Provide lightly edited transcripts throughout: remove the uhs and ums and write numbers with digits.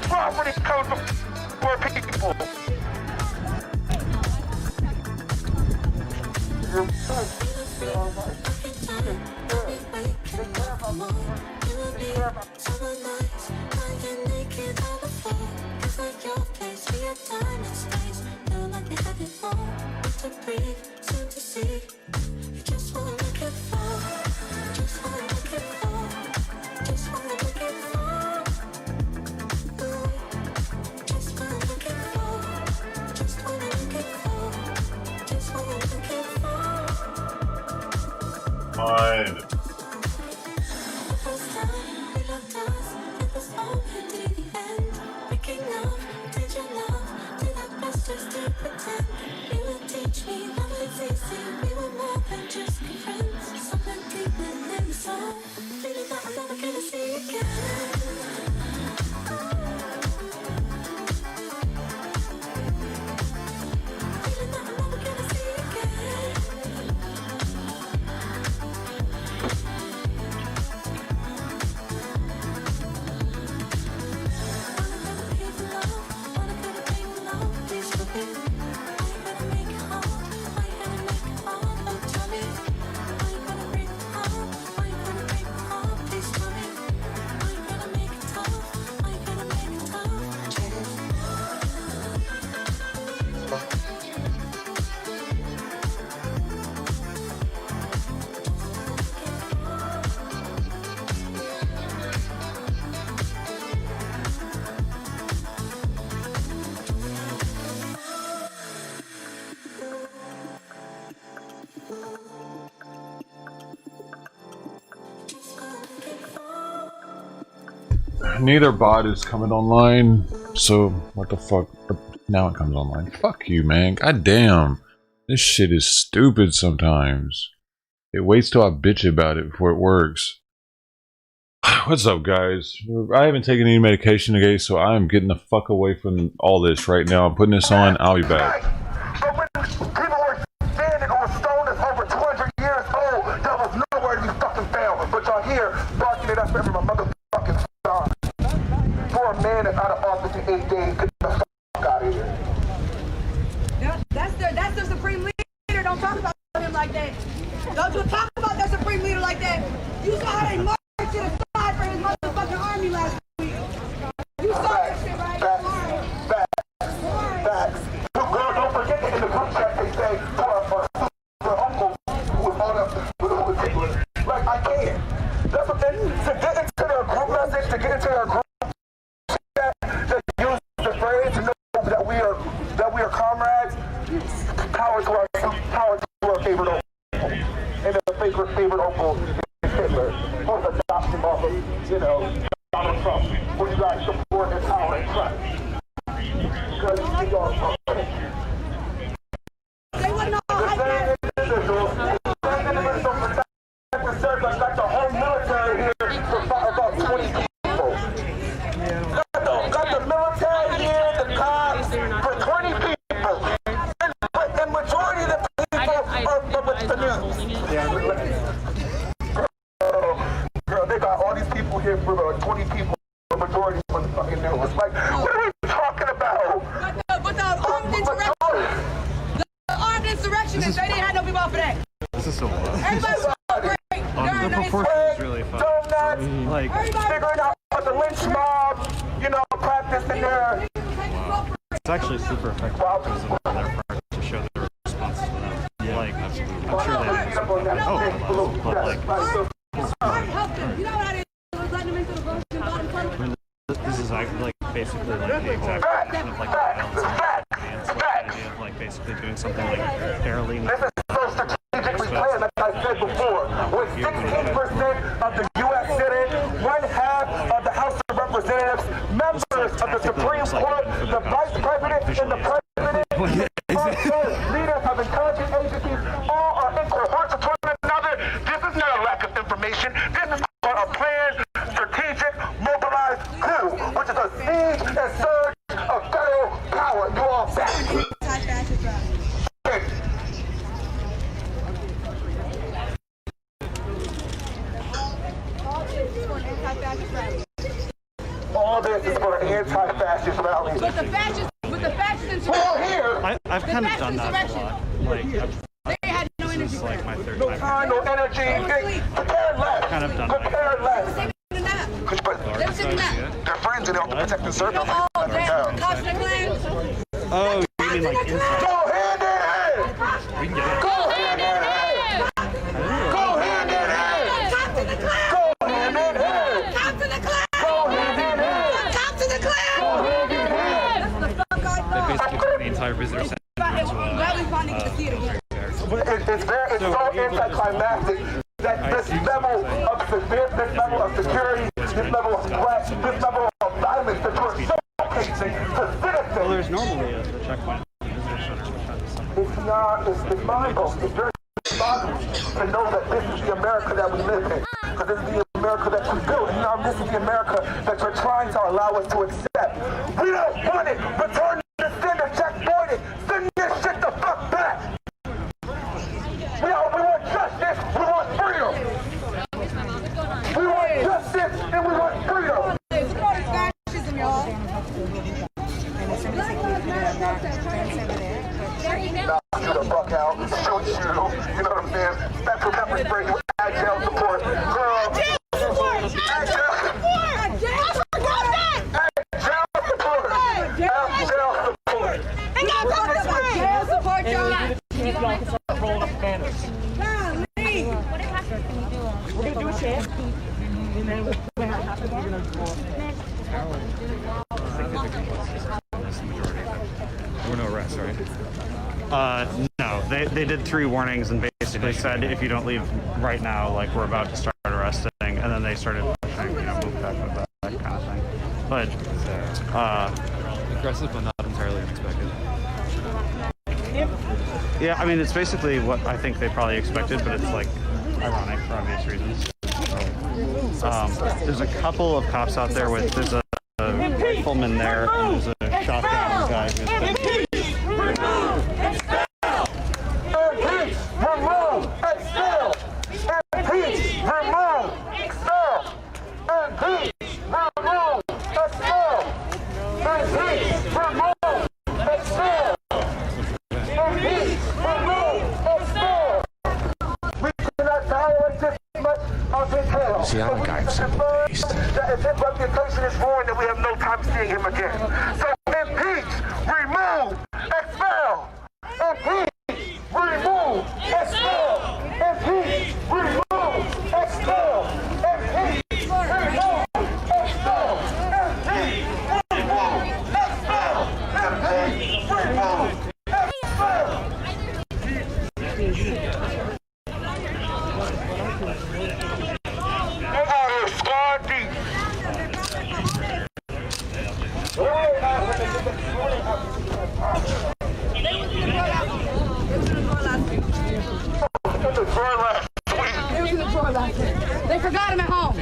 Property comes before people. Fine. Neither bot is coming online, so what the fuck? Now it comes online. Fuck you, man. God damn. This shit is stupid sometimes. It waits till I bitch about it before it works. What's up, guys? I haven't taken any medication today, so I am getting the fuck away from all this right now. I'm putting this on. I'll be back. So when people were standing on a stone that's over 200 years old, that was nowhere to be fucking found. But y'all here barking it up every motherfucking time. For a man that's out of office in 8 days, get the fuck out of here. Yeah, that's the supreme leader. Don't talk about him like that. Don't you talk about that supreme leader like that. You saw how they marched to the side for his motherfucking army last week. You saw that shit, right? Facts. Girl, don't forget that in the group chat they say for uncle who was on up, like I can't. That's what they, to get into their group message, to get into their group chat, to use the phrase to know that we are comrades. Power to our favorite uncle. And the favorite uncle is Hitler. Both adopt him off of, Donald Trump. Where you guys support his power and trust. Because we are They wouldn't all like that. Like the whole military here for about 20 people. Got the military here, the cops, for 20 people. And the majority of the people are with the news. Girl, they got all these people here for about 20 people. The majority for the fucking news. Like, what are we talking about? But the armed insurrectionists, they didn't have no people out for that. This is so fun. Everybody was great. The proportion is really fun. Donuts, Like, figuring out the lynch mob, practicing there. it's actually super effective because of their part to show their response to that. Yeah, like, absolutely. I'm sure they have some but like, Art helped them. You know what I did? I was letting them into the room and bottom part. this is like basically like the exact version of like the violence and dance, like the idea of like basically doing something like barely. This is so strategically planned, like I said before. With 16% of the U.S. Senate, 1/2 of the House of Representatives, members of the Supreme Court, the Vice President, and the President, leaders of intelligence agencies, all are in cohorts with one another. This is not a lack of information. This is called a planned, strategic, mobilized coup, which is a siege and surge of federal power. You all back. All this is for an anti-fascist rally. But the fascists We're here. I've kind of done that a lot. Like, they had no this energy. is like my third No time. time, no energy. Prepare less. Kind of done Prepare less. They were taking that. They're friends and they have to protect the circle. Oh, they're cops and clans. Oh, you mean like inside? Go hand in hand. We can get it. Go hand in hand. Go hand in hand. Cop to the clan. Go hand in hand. Cop to the clan. Go hand in hand. Cop to the clan. Go hand in hand. That's the fuck I thought. Basically, took the entire visitor center I'm glad we finally get to see it again. It's so anticlimactic that this level of security, this level of threat, this level of violence that you're showcasing to citizens. Well, there's normally a checkpoint at the visitor center, which has some. It's not, it's mind-boggling. It's very boggling to know that this is the America that we live in. Because this is the America that we built. And now this is the America that you're trying to allow us to accept. We don't want it. Return the sender, checkpoint it. Send this shit the fuck back. We want justice. We want freedom. We want justice and we want freedom. Support fascism, y'all. Knock you the fuck out, shoot you, you know what I'm saying? Special pepper spray, you agile support. Girl, agile support! Agile support! Agile support! Agile support! And y'all talk about agile support, y'all. You guys can start rolling up banners. Golly. We're gonna do a chant, and then we're gonna have to do There were no arrests, right? No. They did 3 warnings and basically said if you don't leave right now, like we're about to start arresting, and then they started pushing, move back with that kind of thing. But aggressive, but not entirely unexpected. yeah, I mean it's basically what I think they probably expected, but it's like ironic for obvious reasons. There's a couple of cops out there with there's a rifleman there and there's a shotgun guy who's Remove, expel, impeach, remove, expel, impeach, remove, expel, impeach, remove, expel, impeach, remove, expel. We cannot tolerate this much of his hell. See, I'm a guy of simple taste. If his reputation is ruined, then we have no time seeing him again. So impeach, remove, expel, impeach. Remove, expel, impeach, remove, expel, impeach, remove, expel, impeach, remove, expel, impeach, remove, expel. They are here squad deep. They forgot him at home.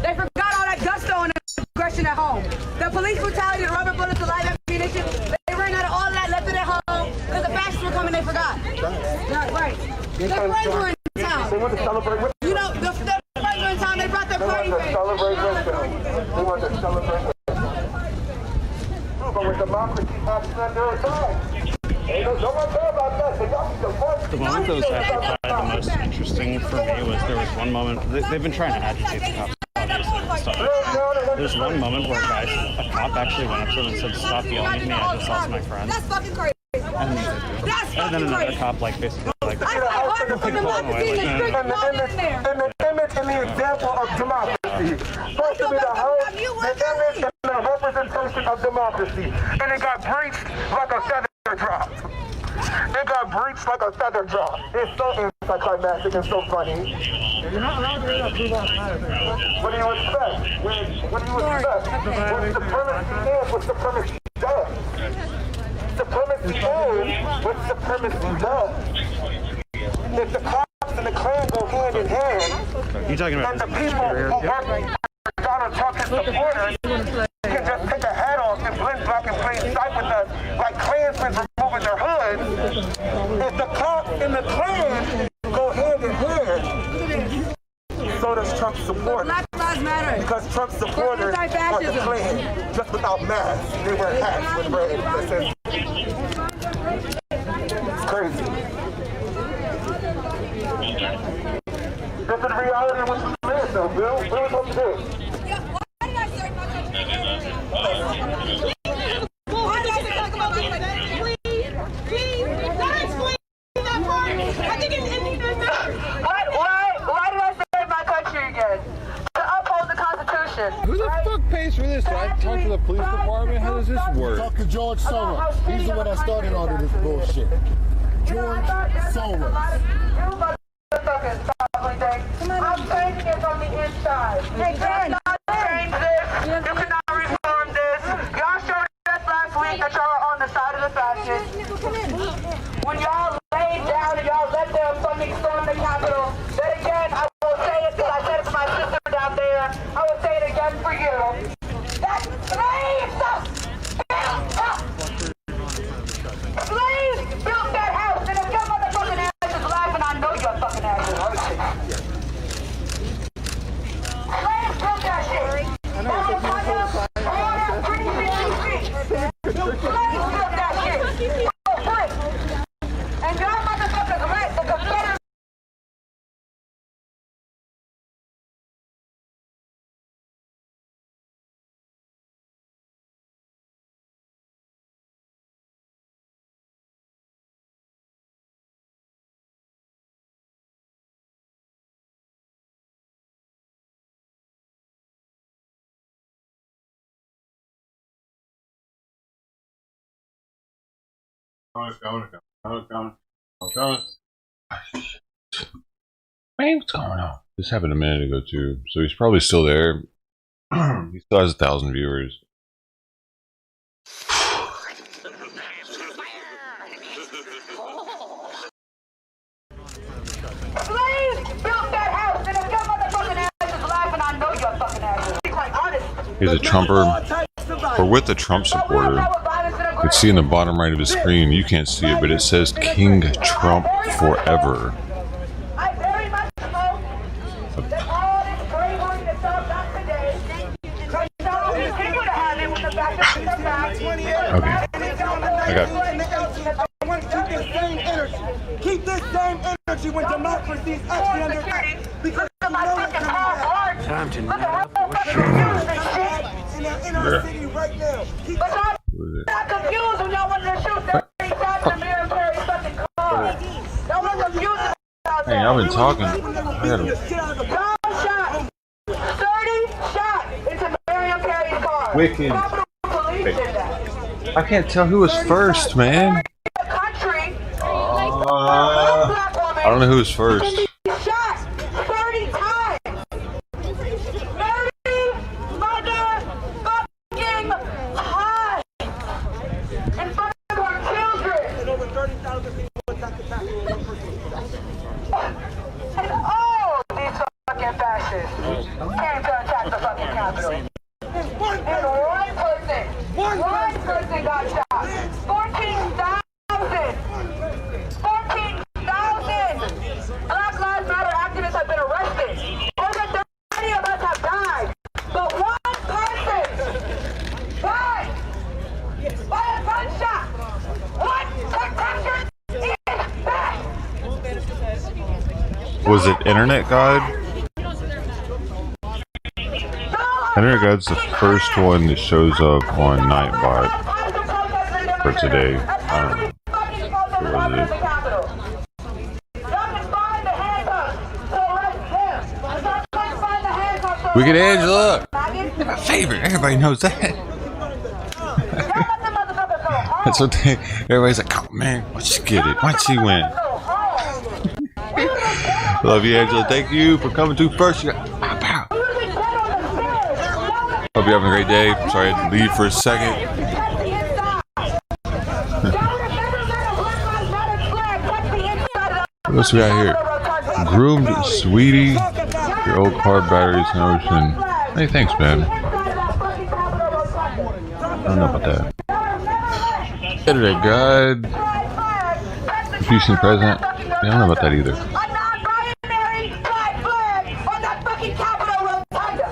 They forgot all that gusto and aggression at home. The police brutality, the rubber bullets, the live ammunition, they ran out of all that, left it at home. Because the fascists were coming, they forgot. Yeah, right. Their friends were in town. They want to celebrate with You know, their friends were in town, they brought their party them. fans. Celebrate with them. They want to celebrate with them. But with democracy acting on their side. Hey, no one care about that. So y'all need to vote. the moment that was the most interesting for me was there was one moment they've been trying to agitate the cops obviously and stuff. There's one moment where a cop actually went up to them and said, "Stop yelling at me, I just lost my friend." That's fucking crazy. And then another cop basically I heard from democracy in the street walking in there. And the image and the example of democracy. Supposed to be the whole, the image and the representation of democracy. And it got breached like a feather drop. It got breached like a feather drop. It's so anticlimactic and so funny. You're not allowed to read that blue lives matter. What do you expect? What do you expect? What supremacy is, what supremacy does. Supremacy is what supremacy does. If the cops and the Klan go hand in hand, You talking about and the people who work for Donald Trump and supporters can just take a hat off and blend black in plain sight with us, like Klansmen removing their hoods. If the cops and the Klan go hand in hand, so does Trump's supporters. Black Lives Matter. Because Trump supporters are the Klan, just without masks. They wear hats with red. That says, it's crazy. This is the reality of what you live, though, Bill. What are we supposed to do? Yeah, why did I say my country? Why did I say talk about this like that? Please, don't explain that part. I think it's inconvenient. Why did I say my country again? To uphold the Constitution. Who the fuck pays for this? Do I talk to the police department? How does this work? Talk to George Soros. He's the one that started all of this bullshit. George Soros. I'm changing it from the inside. Hey, You Ben. cannot change this. You cannot reform this. Y'all showed us last week that y'all are on the side of the fascists. When y'all laid down and y'all let them fucking storm the Capitol, then again, I will say it because I said it to my sister down there. I will say it again for you. That slaves built that house, and if your motherfucking ass is laughing, I know your fucking ass is hurting. Slaves built that shit. Slaves built that shit. And y'all motherfuckers let the Confederate. I'm coming. Man, what's going on? This happened a minute ago too, so he's probably still there. He still has 1,000 viewers. Slaves built that house, and if your motherfucking ass is laughing, I know your fucking ass is. Be quite honest. He's a Trumper, or with a Trump supporter. You can see in the bottom right of his screen, you can't see it, but it says King Trump Forever. I very much hope that all this bravery that y'all got today, because y'all will continue to have it when the back is come back. Okay, I got I want to keep this same energy. Keep this same energy when democracy is actually under attack. Because of my fucking hard work. Time to in our city right now. But y'all not confused when y'all wanted to shoot 30,000 American Perry fucking cars. Y'all were confused about that. Hey, I've been talking. Y'all shot 30 shot into Marion Perry's car. Wicked. Capitol Police did that. I can't tell who was first, man. The country. I don't know who was first. Shot 30 times. 30 motherfucking times. In front of our children. And over 30,000 people attacked the Capitol. And all these fucking fascists came to attack the fucking Capitol. And one person got shot. 14,000. 14,000 Black Lives Matter activists have been arrested. Over 30 of us have died. But one person died by a gunshot. What protection is that? Was it Internet God? Internet God's the first one that shows up on Nightbot for today. Who was it? Wicked Angela! My favorite, everybody knows that. That's what everybody's like, oh man, let's get it. Once he win. Love you, Angela. Thank you for coming to first. Hope you're having a great day. Sorry I had to leave for a second. What else we got here? Groomed Sweetie. Your old car batteries in the ocean. Hey, thanks, man. I don't know about that. Saturday God. Houston President. Yeah, I don't know about that either.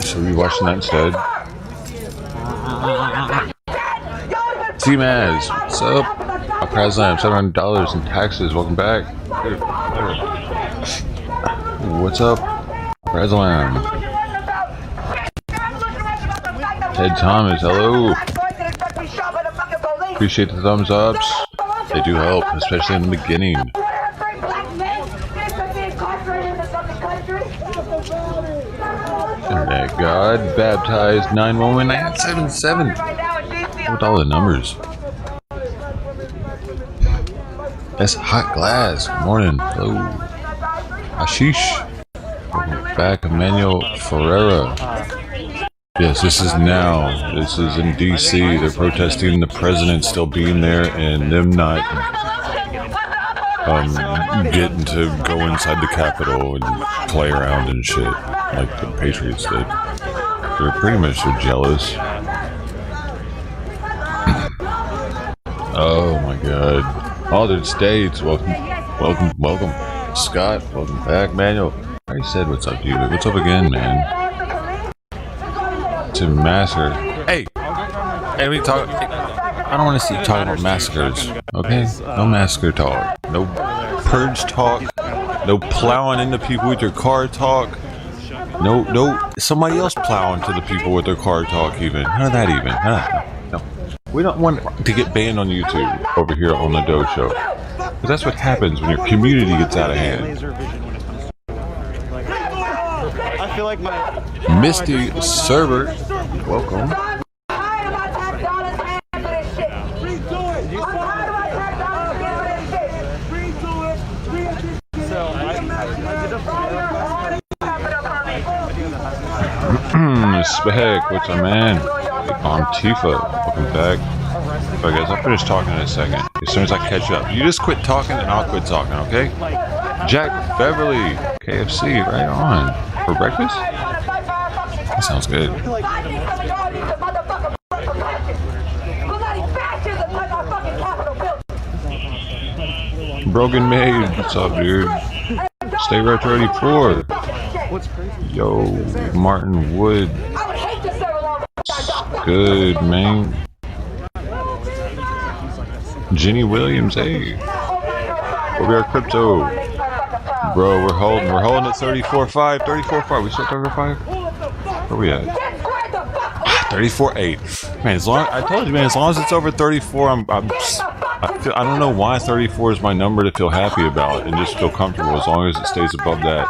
Should we be watching that instead? T-Maz, what's up? A prize lamb, $700 in taxes. Welcome back. What's up? Prize lamb. Ted Thomas, hello. Appreciate the thumbs ups. They do help, especially in the beginning. Internet God, baptized 911-977. With all the numbers. That's hot glass. Good morning. Hello. Ashish. Welcome back, Emmanuel Ferreira. Yes, this is now. This is in DC. They're protesting the president still being there and them not getting to go inside the Capitol and play around and shit like the Patriots did. They're pretty much so jealous. Oh my god. Altered States, welcome. Scott, welcome back. Manuel, I already said what's up to you, but what's up again, man? To massacre. Hey, we talk. I don't want to see you talking about massacres, okay? No massacre talk. No purge talk. No plowing into people with your car talk. No, somebody else plowing to the people with their car talk even. None of that even. No. We don't want to get banned on YouTube over here on the Doe Show. Because that's what happens when your community gets out of hand. I feel like my Misty Server, welcome. Spec, what's up, man? Tifa, welcome back. Alright guys, I'll finish talking in a second. As soon as I catch up. You just quit talking and I'll quit talking, okay? Jack Beverly, KFC, right on. For breakfast? That sounds good. Broken Maid, what's up, dude? Stay Retro 84. Yo, Martin Wood. Good, man. Jenny Williams, hey. Where we are, crypto. Bro, we're holding at 34.5. 34.5. We still 34.5? Where we at? 34.8. Man, as long I told you, man, as long as it's over 34, I don't know why 34 is my number to feel happy about and just feel comfortable. As long as it stays above that.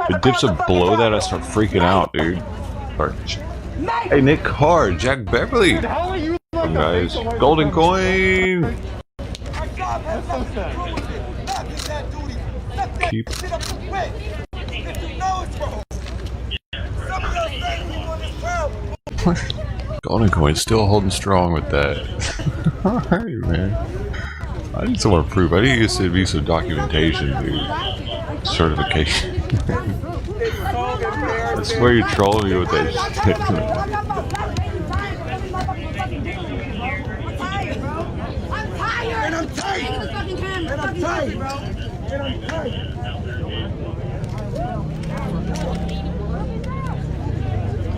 If it dips below that, I start freaking out, dude. Hey, Nick Carr, Jack Beverly. Guys, golden coin. Keep. Golden coin still holding strong with that. Alright, man. I need some more proof. I need to send me some documentation, dude. Certification. I swear you're trolling me with that shit.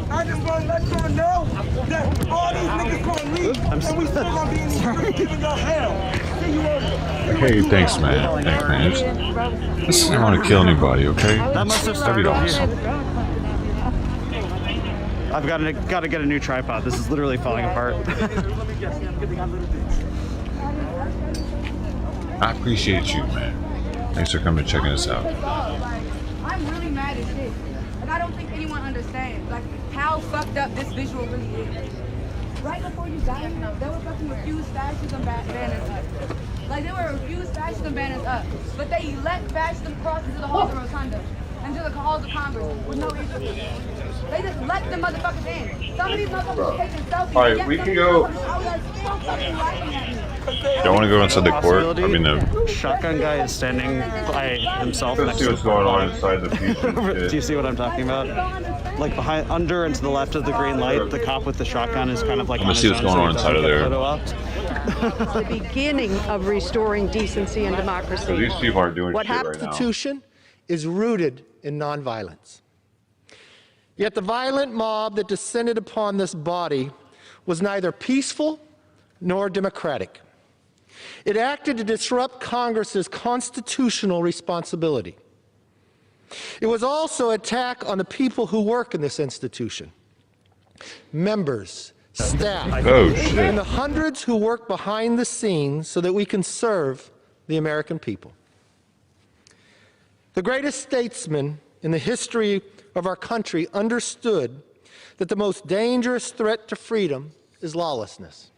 I just want to let y'all know that all these niggas gonna leave and we still gonna be in here giving y'all hell. See you over. Hey, thanks, man. Thanks, man. I don't want to kill anybody, okay? That'd be awesome. I've got to get a new tripod. This is literally falling apart. I appreciate you, man. Thanks for coming and checking us out. I'm really mad as shit. And I don't think anyone understands like how fucked up this visual really is. right before you got here, they were fucking refused fascism banners up. Like, they were refused fascism banners up. But they let fascism cross into the halls of Rotunda, into the halls of Congress, with no issue. They just let the motherfuckers in. Some of these motherfuckers taking selfies. Alright, we can go. Y'all want to go inside the court? I mean, the shotgun guy is standing by himself. let's see what's going on inside the future. Do you see what I'm talking about? Like behind, under and to the left of the green light, the cop with the shotgun is kind of like. I'm gonna see what's going on inside of there. The beginning of restoring decency and democracy. So these people aren't doing shit right now. What Constitution is rooted in nonviolence. Yet the violent mob that descended upon this body was neither peaceful nor democratic. It acted to disrupt Congress's constitutional responsibility. It was also an attack on the people who work in this institution, members, staff, and the hundreds who work behind the scenes so that we can serve the American people. The greatest statesman in the history of our country understood that the most dangerous threat to freedom is lawlessness.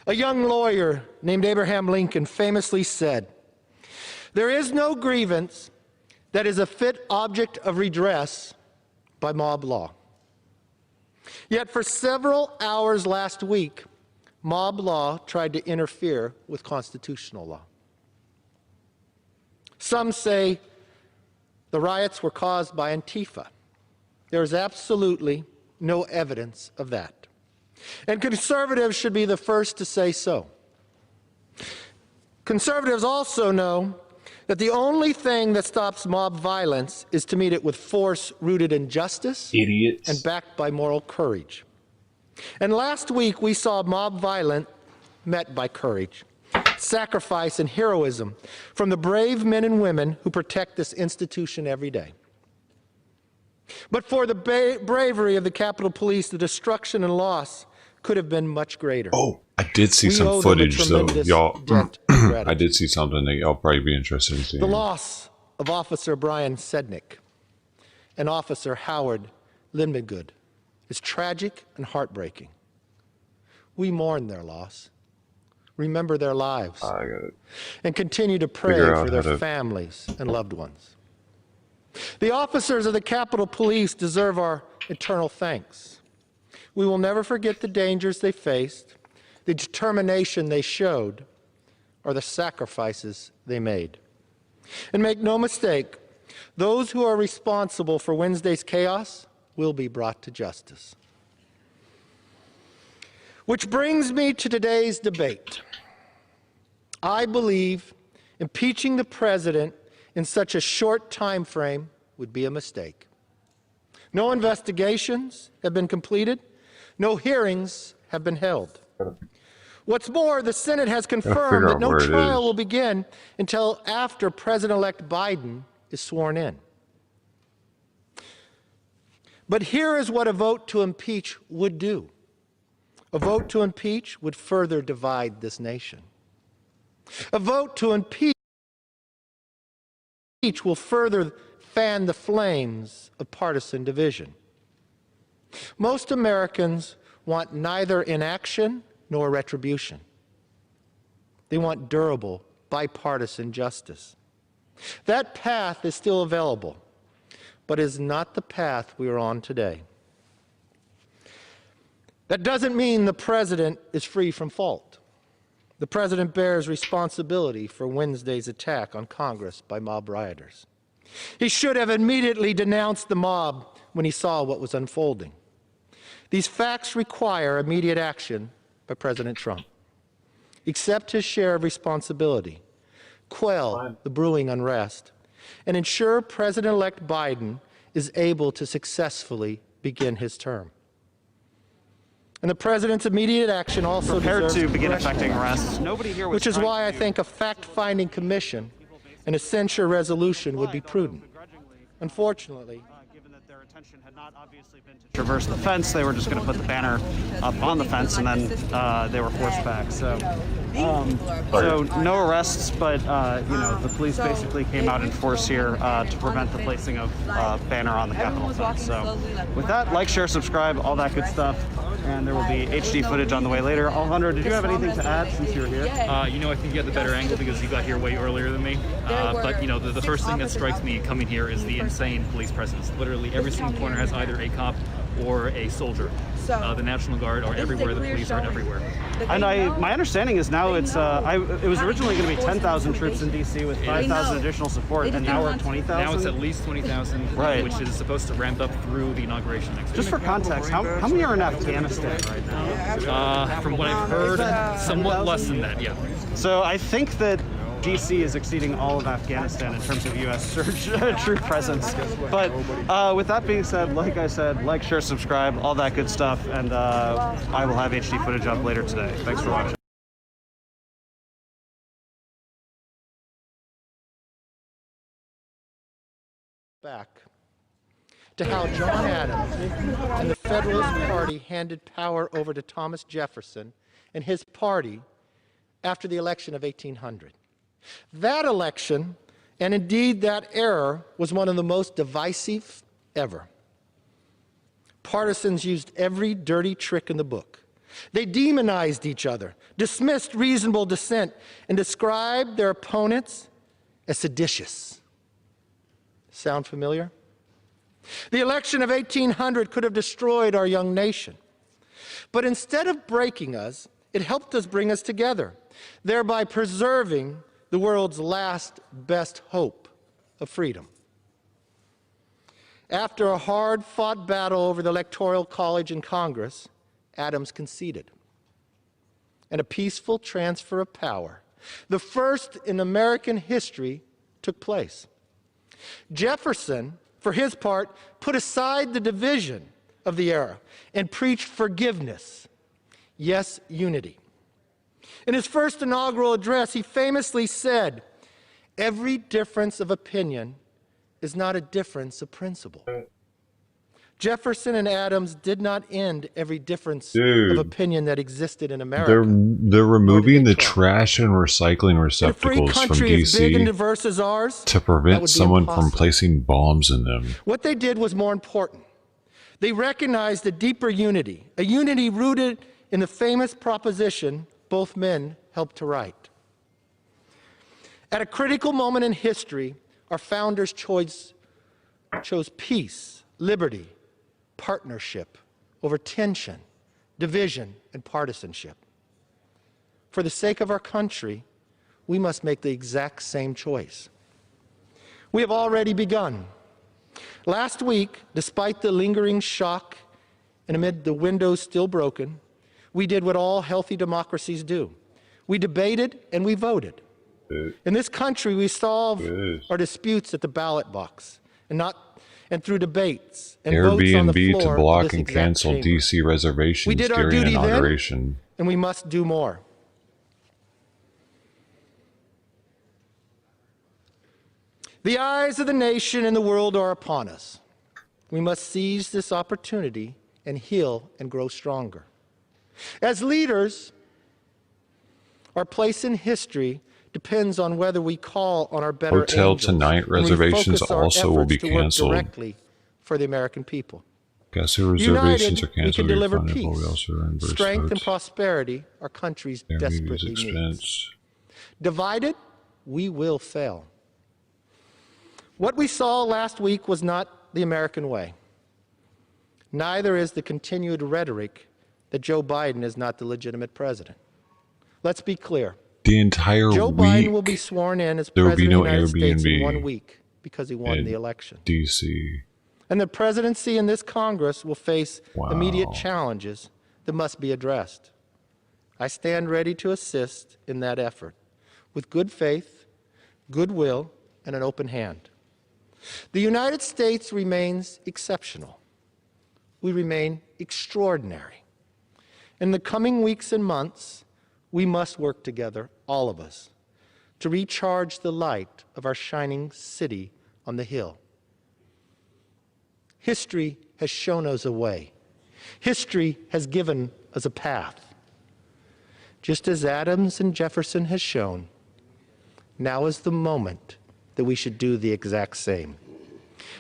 A young lawyer named Abraham Lincoln famously said, "There is no grievance that is a fit object of redress by mob law." Yet for several hours last week, mob law tried to interfere with constitutional law. Some say the riots were caused by Antifa. There is absolutely no evidence of that. And conservatives should be the first to say so. Conservatives also know that the only thing that stops mob violence is to meet it with force rooted in justice and backed by moral courage. And last week we saw mob violence met by courage, sacrifice, and heroism from the brave men and women who protect this institution every day. But for the bravery of the Capitol Police, the destruction and loss could have been much greater. Oh, I did see some footage, though, y'all. I did see something that y'all probably be interested in seeing. The loss of Officer Brian Sednick and Officer Howard Lindengood is tragic and heartbreaking. We mourn their loss, remember their lives, and continue to pray for their families and loved ones. The officers of the Capitol Police deserve our eternal thanks. We will never forget the dangers they faced, the determination they showed, or the sacrifices they made. And make no mistake, those who are responsible for Wednesday's chaos will be brought to justice. Which brings me to today's debate. I believe impeaching the president in such a short time frame would be a mistake. No investigations have been completed. No hearings have been held. What's more, the Senate has confirmed that no trial will begin until after President-elect Biden is sworn in. But here is what a vote to impeach would do. A vote to impeach would further divide this nation. A vote to impeach will further fan the flames of partisan division. Most Americans want neither inaction nor retribution. They want durable, bipartisan justice. That path is still available, but is not the path we are on today. That doesn't mean the president is free from fault. The president bears responsibility for Wednesday's attack on Congress by mob rioters. He should have immediately denounced the mob when he saw what was unfolding. These facts require immediate action by President Trump. Accept his share of responsibility, quell the brewing unrest, and ensure President-elect Biden is able to successfully begin his term. And the president's immediate action also deserves to begin effecting arrests. Nobody here was which is why I think a fact-finding commission and a censure resolution would be prudent. Unfortunately, given that their intention had not obviously been to traverse the fence, they were just going to put the banner up on the fence, and then they were forced back. So no arrests, but the police basically came out in force here to prevent the placing of banner on the Capitol fence. So with that, like, share, subscribe, all that good stuff. and there will be HD footage on the way later. Alejandro, did you have anything to add since you were here? You know, I think you had the better angle because you got here way earlier than me. But, you know, the first thing that strikes me coming here is the insane police presence. Literally every single corner has either a cop or a soldier. The National Guard are everywhere, the police are everywhere. And my understanding is now it's, it was originally going to be 10,000 troops in D.C. with 5,000 additional support, and now we're at 20,000? Now it's at least 20,000, right, which is supposed to ramp up through the inauguration next week. Just for context, how many are in Afghanistan right now? From what I've heard, somewhat less than that, yeah. So I think that DC is exceeding all of Afghanistan in terms of U.S. troop presence. But with that being said, like I said, like, share, subscribe, all that good stuff, and I will have HD footage up later today. Thanks for watching. Back to how John Adams and the Federalist Party handed power over to Thomas Jefferson and his party after the election of 1800. That election, and indeed that era, was one of the most divisive ever. Partisans used every dirty trick in the book. They demonized each other, dismissed reasonable dissent, and described their opponents as seditious. Sound familiar? The election of 1800 could have destroyed our young nation. But instead of breaking us, it helped us bring us together, thereby preserving the world's last best hope of freedom. After a hard-fought battle over the Electoral College in Congress, Adams conceded. And a peaceful transfer of power, the first in American history, took place. Jefferson, for his part, put aside the division of the era and preached forgiveness, yes, unity. In his first inaugural address, he famously said, "Every difference of opinion is not a difference of principle." Jefferson and Adams did not end every difference of opinion that existed in America. They're removing the trash and recycling receptacles from as big and DC diverse as ours, to prevent someone from placing bombs in them. What they did was more important. They recognized a deeper unity, a unity rooted in the famous proposition both men helped to write. At a critical moment in history, our founders chose peace, liberty, partnership over tension, division, and partisanship. For the sake of our country, we must make the exact same choice. We have already begun. Last week, despite the lingering shock and amid the windows still broken, we did what all healthy democracies do. We debated and we voted. In this country, we solve our disputes at the ballot box and through debates and votes on the floor to block and exact cancel chamber. DC reservations We did our during duty inauguration. then, and we must do more. The eyes of the nation and the world are upon us. We must seize this opportunity and heal and grow stronger. As leaders, our place in history depends on whether we call on our better Hotel angels Tonight and we reservations focus our also will efforts be to work canceled. directly for the American people. Guess the reservations United, are canceled. we can deliver refunded, but we peace, also reimburse strength, and votes. prosperity our country's Airbnb's desperately expense. needs. Divided, we will fail. What we saw last week was not the American way. Neither is the continued rhetoric that Joe Biden is not the legitimate president. Let's be clear. The entire Joe week, Biden will be sworn in as there will president be no of the United States in Airbnb 1 week because he won the election. DC. And the presidency and this Congress will face immediate challenges that must be addressed. I stand ready to assist in that effort with good faith, goodwill, and an open hand. The United States remains exceptional. We remain extraordinary. In the coming weeks and months, we must work together, all of us, to recharge the light of our shining city on the hill. History has shown us a way. History has given us a path. Just as Adams and Jefferson has shown, now is the moment that we should do the exact same.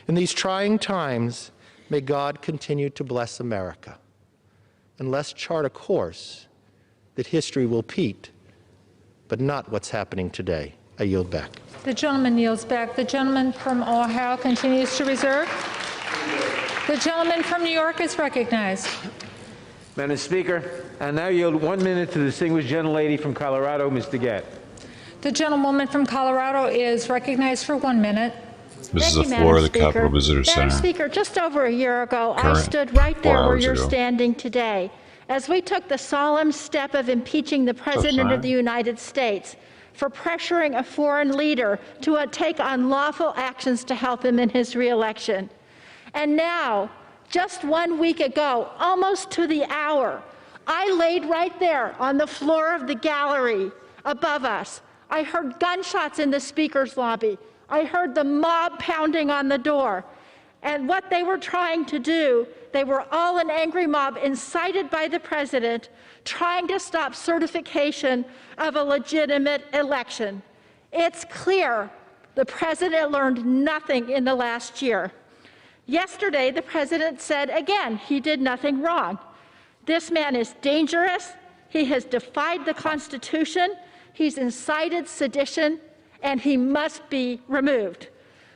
In these trying times, may God continue to bless America. and let's chart a course that history will repeat, but not what's happening today. I yield back. The gentleman yields back. The gentleman from Ohio continues to reserve. The gentleman from New York is recognized. Madam Speaker, I now yield 1 minute to the distinguished gentlelady from Colorado, Ms. DeGette. The gentlewoman from Colorado is recognized for 1 minute. This is the floor of the Capitol Visitor Center. Madam Speaker, just over a year ago, I Current, stood right there 4 where hours you're ago. standing today, as we took the solemn step of impeaching the President of the United States for pressuring a foreign leader to take unlawful actions to help him in his reelection. And now, just 1 week ago, almost to the hour, I laid right there on the floor of the gallery above us. I heard gunshots in the Speaker's lobby. I heard the mob pounding on the door. And what they were trying to do, they were all an angry mob incited by the President, trying to stop certification of a legitimate election. It's clear the President learned nothing in the last year. Yesterday, the President said again he did nothing wrong. This man is dangerous. He has defied the Constitution. He's incited sedition, and he must be removed.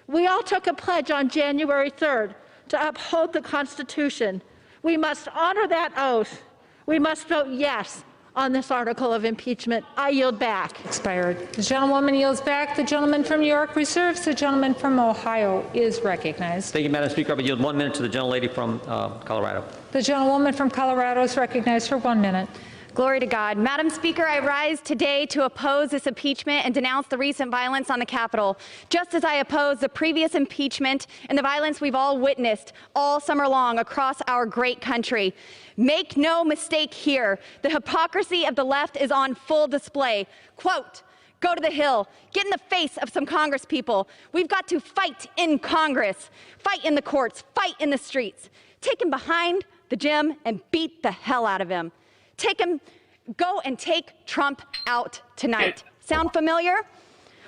We all took a pledge on January 3rd to uphold the Constitution. We must honor that oath. We must vote yes on this article of impeachment. I yield back. Expired. The gentlewoman yields back. The gentleman from New York reserves. The gentleman from Ohio is recognized. Thank you, Madam Speaker. I would yield 1 minute to the gentlelady from Colorado. The gentlewoman from Colorado is recognized for 1 minute. Glory to God. Madam Speaker, I rise today to oppose this impeachment and denounce the recent violence on the Capitol, just as I oppose the previous impeachment and the violence we've all witnessed all summer long across our great country. Make no mistake here, the hypocrisy of the left is on full display. Quote, go to the Hill, get in the face of some Congress people. We've got to fight in Congress, fight in the courts, fight in the streets. Take him behind the gym and beat the hell out of him. Go and take Trump out tonight. Sound familiar?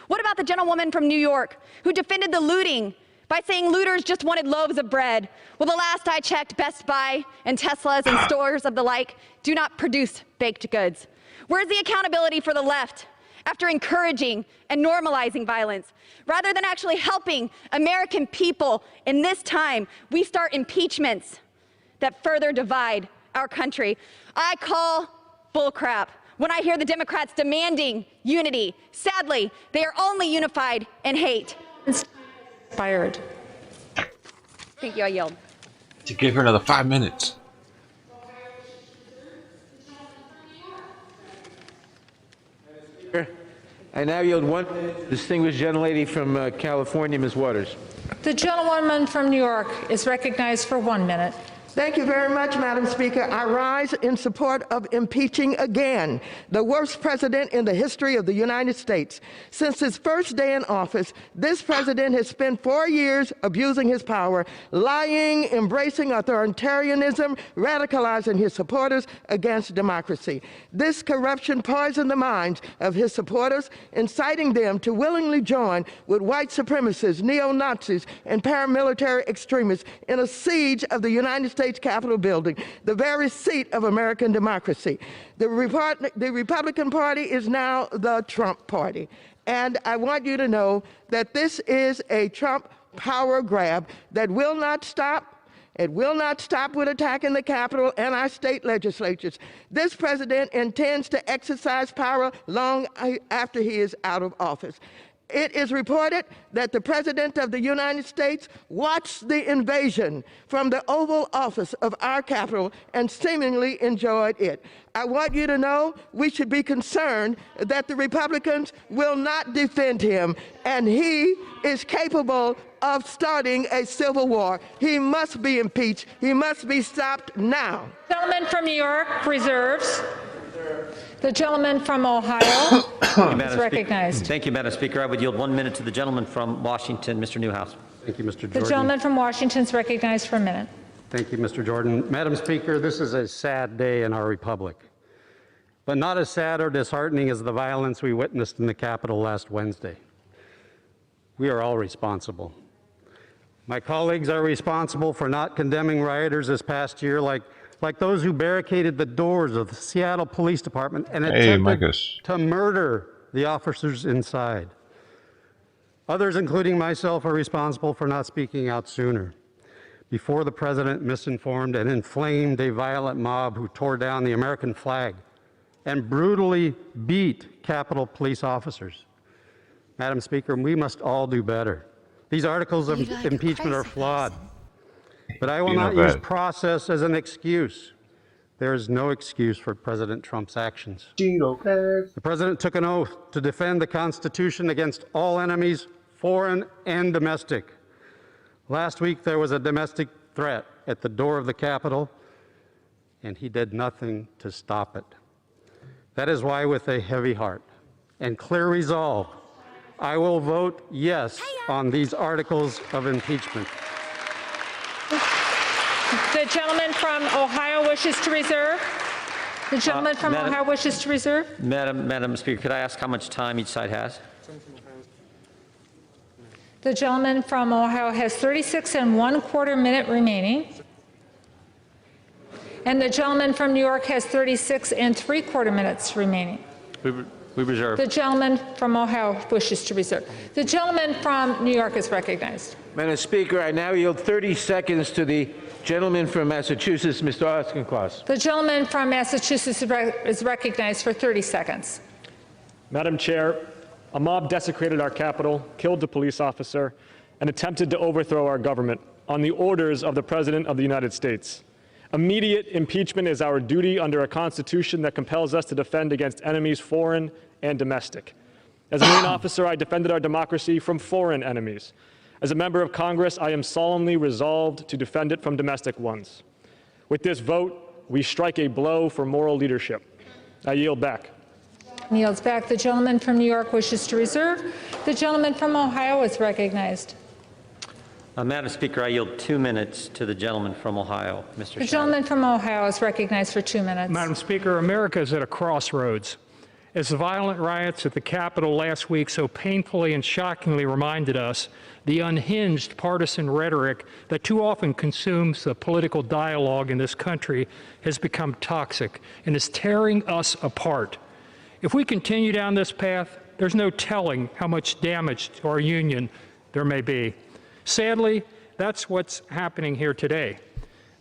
What about the gentlewoman from New York who defended the looting by saying looters just wanted loaves of bread? Well, the last I checked, Best Buy and Teslas and stores of the like do not produce baked goods. Where's the accountability for the left after encouraging and normalizing violence? Rather than actually helping American people in this time, we start impeachments that further divide our country. I call bullcrap when I hear the Democrats demanding unity. Sadly, they are only unified in hate. Expired. Thank you. I yield. To give her another 5 minutes. I now yield 1 minute to the distinguished gentlelady from California, Ms. Waters. The gentlewoman from New York is recognized for 1 minute. Thank you very much, Madam Speaker. I rise in support of impeaching again the worst president in the history of the United States. Since his first day in office, this president has spent 4 years abusing his power, lying, embracing authoritarianism, radicalizing his supporters against democracy. This corruption poisoned the minds of his supporters, inciting them to willingly join with white supremacists, neo-Nazis, and paramilitary extremists in a siege of the United States Capitol building, the very seat of American democracy. The Republican Party is now the Trump Party. And I want you to know that this is a Trump power grab that will not stop. It will not stop with attacking the Capitol and our state legislatures. This president intends to exercise power long after he is out of office. It is reported that the President of the United States watched the invasion from the Oval Office of our Capitol and seemingly enjoyed it. I want you to know we should be concerned that the Republicans will not defend him, and he is capable of starting a civil war. He must be impeached. He must be stopped now. Gentleman from New York reserves. The gentleman from Ohio is recognized. Thank you, Madam Speaker. I would yield 1 minute to the gentleman from Washington, Mr. Newhouse. Thank you, Mr. Jordan. The gentleman from Washington is recognized for a minute. Thank you, Mr. Jordan. Madam Speaker, this is a sad day in our republic, but not as sad or disheartening as the violence we witnessed in the Capitol last Wednesday. We are all responsible. My colleagues are responsible for not condemning rioters this past year like like those who barricaded the doors of the Seattle Police Department and Hey, attempted Marcus. to murder the officers inside. Others, including myself, are responsible for not speaking out sooner, before the president misinformed and inflamed a violent mob who tore down the American flag and brutally beat Capitol Police officers. Madam Speaker, we must all do better. These articles of impeachment are flawed, but I will not use process as an excuse. There is no excuse for President Trump's actions. The president took an oath to defend the Constitution against all enemies, foreign and domestic. Last week, there was a domestic threat at the door of the Capitol, and he did nothing to stop it. That is why, with a heavy heart and clear resolve, I will vote yes on these articles of impeachment. The gentleman from Ohio wishes to reserve. The gentleman from Ohio wishes to reserve. Madam Speaker, could I ask how much time each side has? The gentleman from Ohio has 36 1/4 minute remaining. And the gentleman from New York has 36 3/4 minutes remaining. We reserve. The gentleman from Ohio wishes to reserve. The gentleman from New York is recognized. Madam Speaker, I now yield 30 seconds to the gentleman from Massachusetts, Mr. Auchincloss. The gentleman from Massachusetts is recognized for 30 seconds. Madam Chair, a mob desecrated our Capitol, killed a police officer, and attempted to overthrow our government on the orders of the President of the United States. Immediate impeachment is our duty under a Constitution that compels us to defend against enemies, foreign and domestic. As a Marine officer, I defended our democracy from foreign enemies. As a member of Congress, I am solemnly resolved to defend it from domestic ones. With this vote, we strike a blow for moral leadership. I yield back. Yields back. The gentleman from New York wishes to reserve. The gentleman from Ohio is recognized. Madam Speaker, I yield 2 minutes to the gentleman from Ohio, Mr. The gentleman from Ohio is recognized for 2 minutes. Madam Speaker, America is at a crossroads. As the violent riots at the Capitol last week so painfully and shockingly reminded us, the unhinged partisan rhetoric that too often consumes the political dialogue in this country has become toxic and is tearing us apart. If we continue down this path, there's no telling how much damage to our union there may be. Sadly, that's what's happening here today.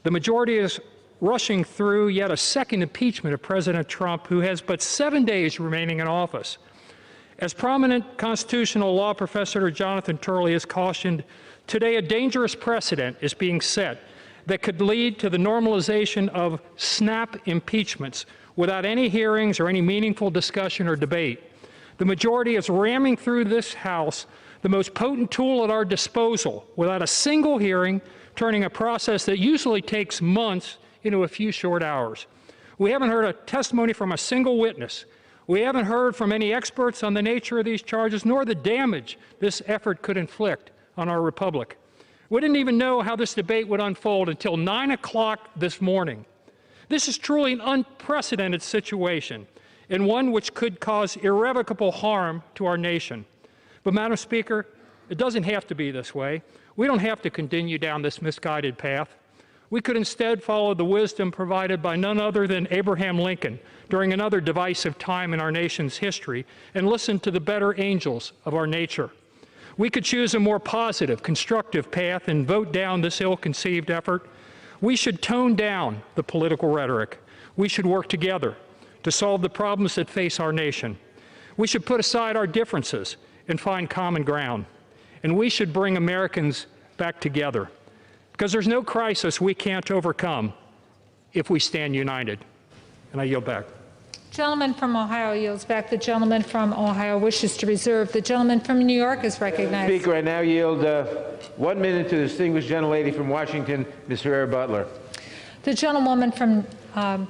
The majority is rushing through yet a second impeachment of President Trump, who has but 7 days remaining in office. As prominent constitutional law professor Jonathan Turley has cautioned, today a dangerous precedent is being set that could lead to the normalization of snap impeachments without any hearings or any meaningful discussion or debate. The majority is ramming through this House the most potent tool at our disposal without a single hearing, turning a process that usually takes months into a few short hours. We haven't heard a testimony from a single witness. We haven't heard from any experts on the nature of these charges, nor the damage this effort could inflict on our republic. We didn't even know how this debate would unfold until 9 o'clock this morning. This is truly an unprecedented situation, and one which could cause irrevocable harm to our nation. But, Madam Speaker, it doesn't have to be this way. We don't have to continue down this misguided path. We could instead follow the wisdom provided by none other than Abraham Lincoln during another divisive time in our nation's history and listen to the better angels of our nature. We could choose a more positive, constructive path and vote down this ill-conceived effort. We should tone down the political rhetoric. We should work together to solve the problems that face our nation. We should put aside our differences and find common ground. And we should bring Americans back together, because there's no crisis we can't overcome if we stand united. And I yield back. Gentleman from Ohio yields back. The gentleman from Ohio wishes to reserve. The gentleman from New York is recognized. Speaker, I now yield 1 minute to the distinguished gentlelady from Washington, Ms. Herrera Butler. The gentlewoman from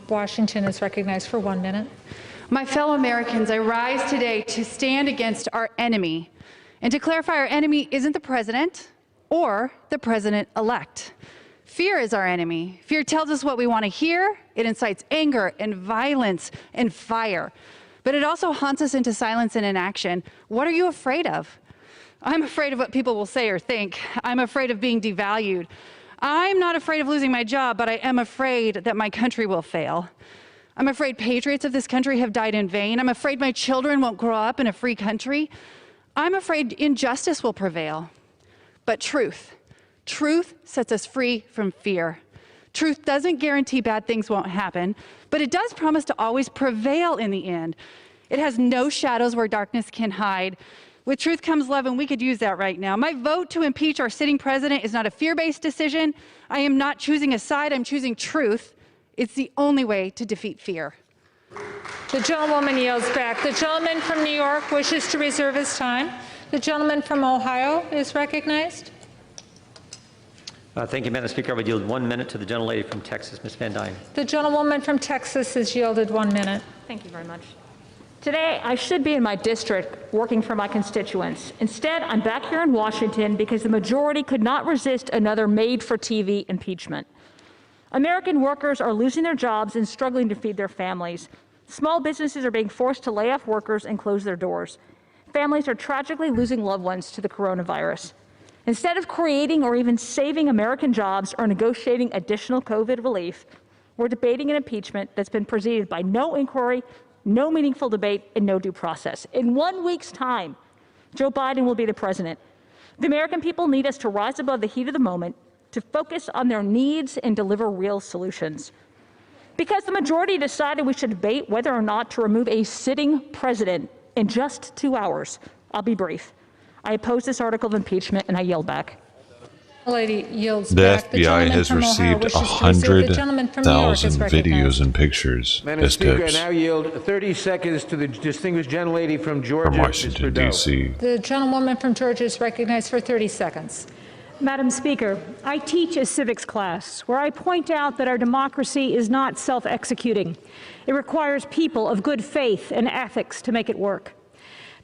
Washington is recognized for 1 minute. My fellow Americans, I rise today to stand against our enemy. And to clarify, our enemy isn't the president or the president-elect. Fear is our enemy. Fear tells us what we want to hear. It incites anger and violence and fire. But it also haunts us into silence and inaction. What are you afraid of? I'm afraid of what people will say or think. I'm afraid of being devalued. I'm not afraid of losing my job, but I am afraid that my country will fail. I'm afraid patriots of this country have died in vain. I'm afraid my children won't grow up in a free country. I'm afraid injustice will prevail. But truth sets us free from fear. Truth doesn't guarantee bad things won't happen, but it does promise to always prevail in the end. It has no shadows where darkness can hide. With truth comes love, and we could use that right now. My vote to impeach our sitting president is not a fear-based decision. I am not choosing a side, I'm choosing truth. It's the only way to defeat fear. The gentlewoman yields back. The gentleman from New York wishes to reserve his time. The gentleman from Ohio is recognized. Thank you, Madam Speaker. I would yield 1 minute to the gentlelady from Texas, Ms. Van Dyne. The gentlewoman from Texas is yielded 1 minute. Thank you very much. Today, I should be in my district working for my constituents. Instead, I'm back here in Washington because the majority could not resist another made-for-TV impeachment. American workers are losing their jobs and struggling to feed their families. Small businesses are being forced to lay off workers and close their doors. Families are tragically losing loved ones to the coronavirus. Instead of creating or even saving American jobs or negotiating additional COVID relief, we're debating an impeachment that's been preceded by no inquiry, no meaningful debate, and no due process. In 1 week's time, Joe Biden will be the president. The American people need us to rise above the heat of the moment, to focus on their needs and deliver real solutions. Because the majority decided we should debate whether or not to remove a sitting president in just 2 hours, I'll be brief. I oppose this article of impeachment, and I yield back. Lady yields The back. FBI has received 100,000 videos and pictures Madam as Speaker, I tips now yield 30 seconds to the distinguished gentlelady from Georgia, from Washington, Ms. Trudeau. D.C. The gentlewoman from Georgia is recognized for 30 seconds. Madam Speaker, I teach a civics class where I point out that our democracy is not self-executing. It requires people of good faith and ethics to make it work.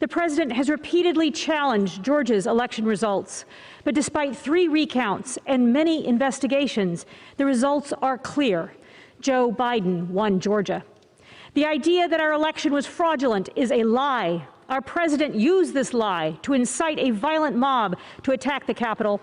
The president has repeatedly challenged Georgia's election results, but despite 3 recounts and many investigations, the results are clear. Joe Biden won Georgia. The idea that our election was fraudulent is a lie. Our president used this lie to incite a violent mob to attack the Capitol.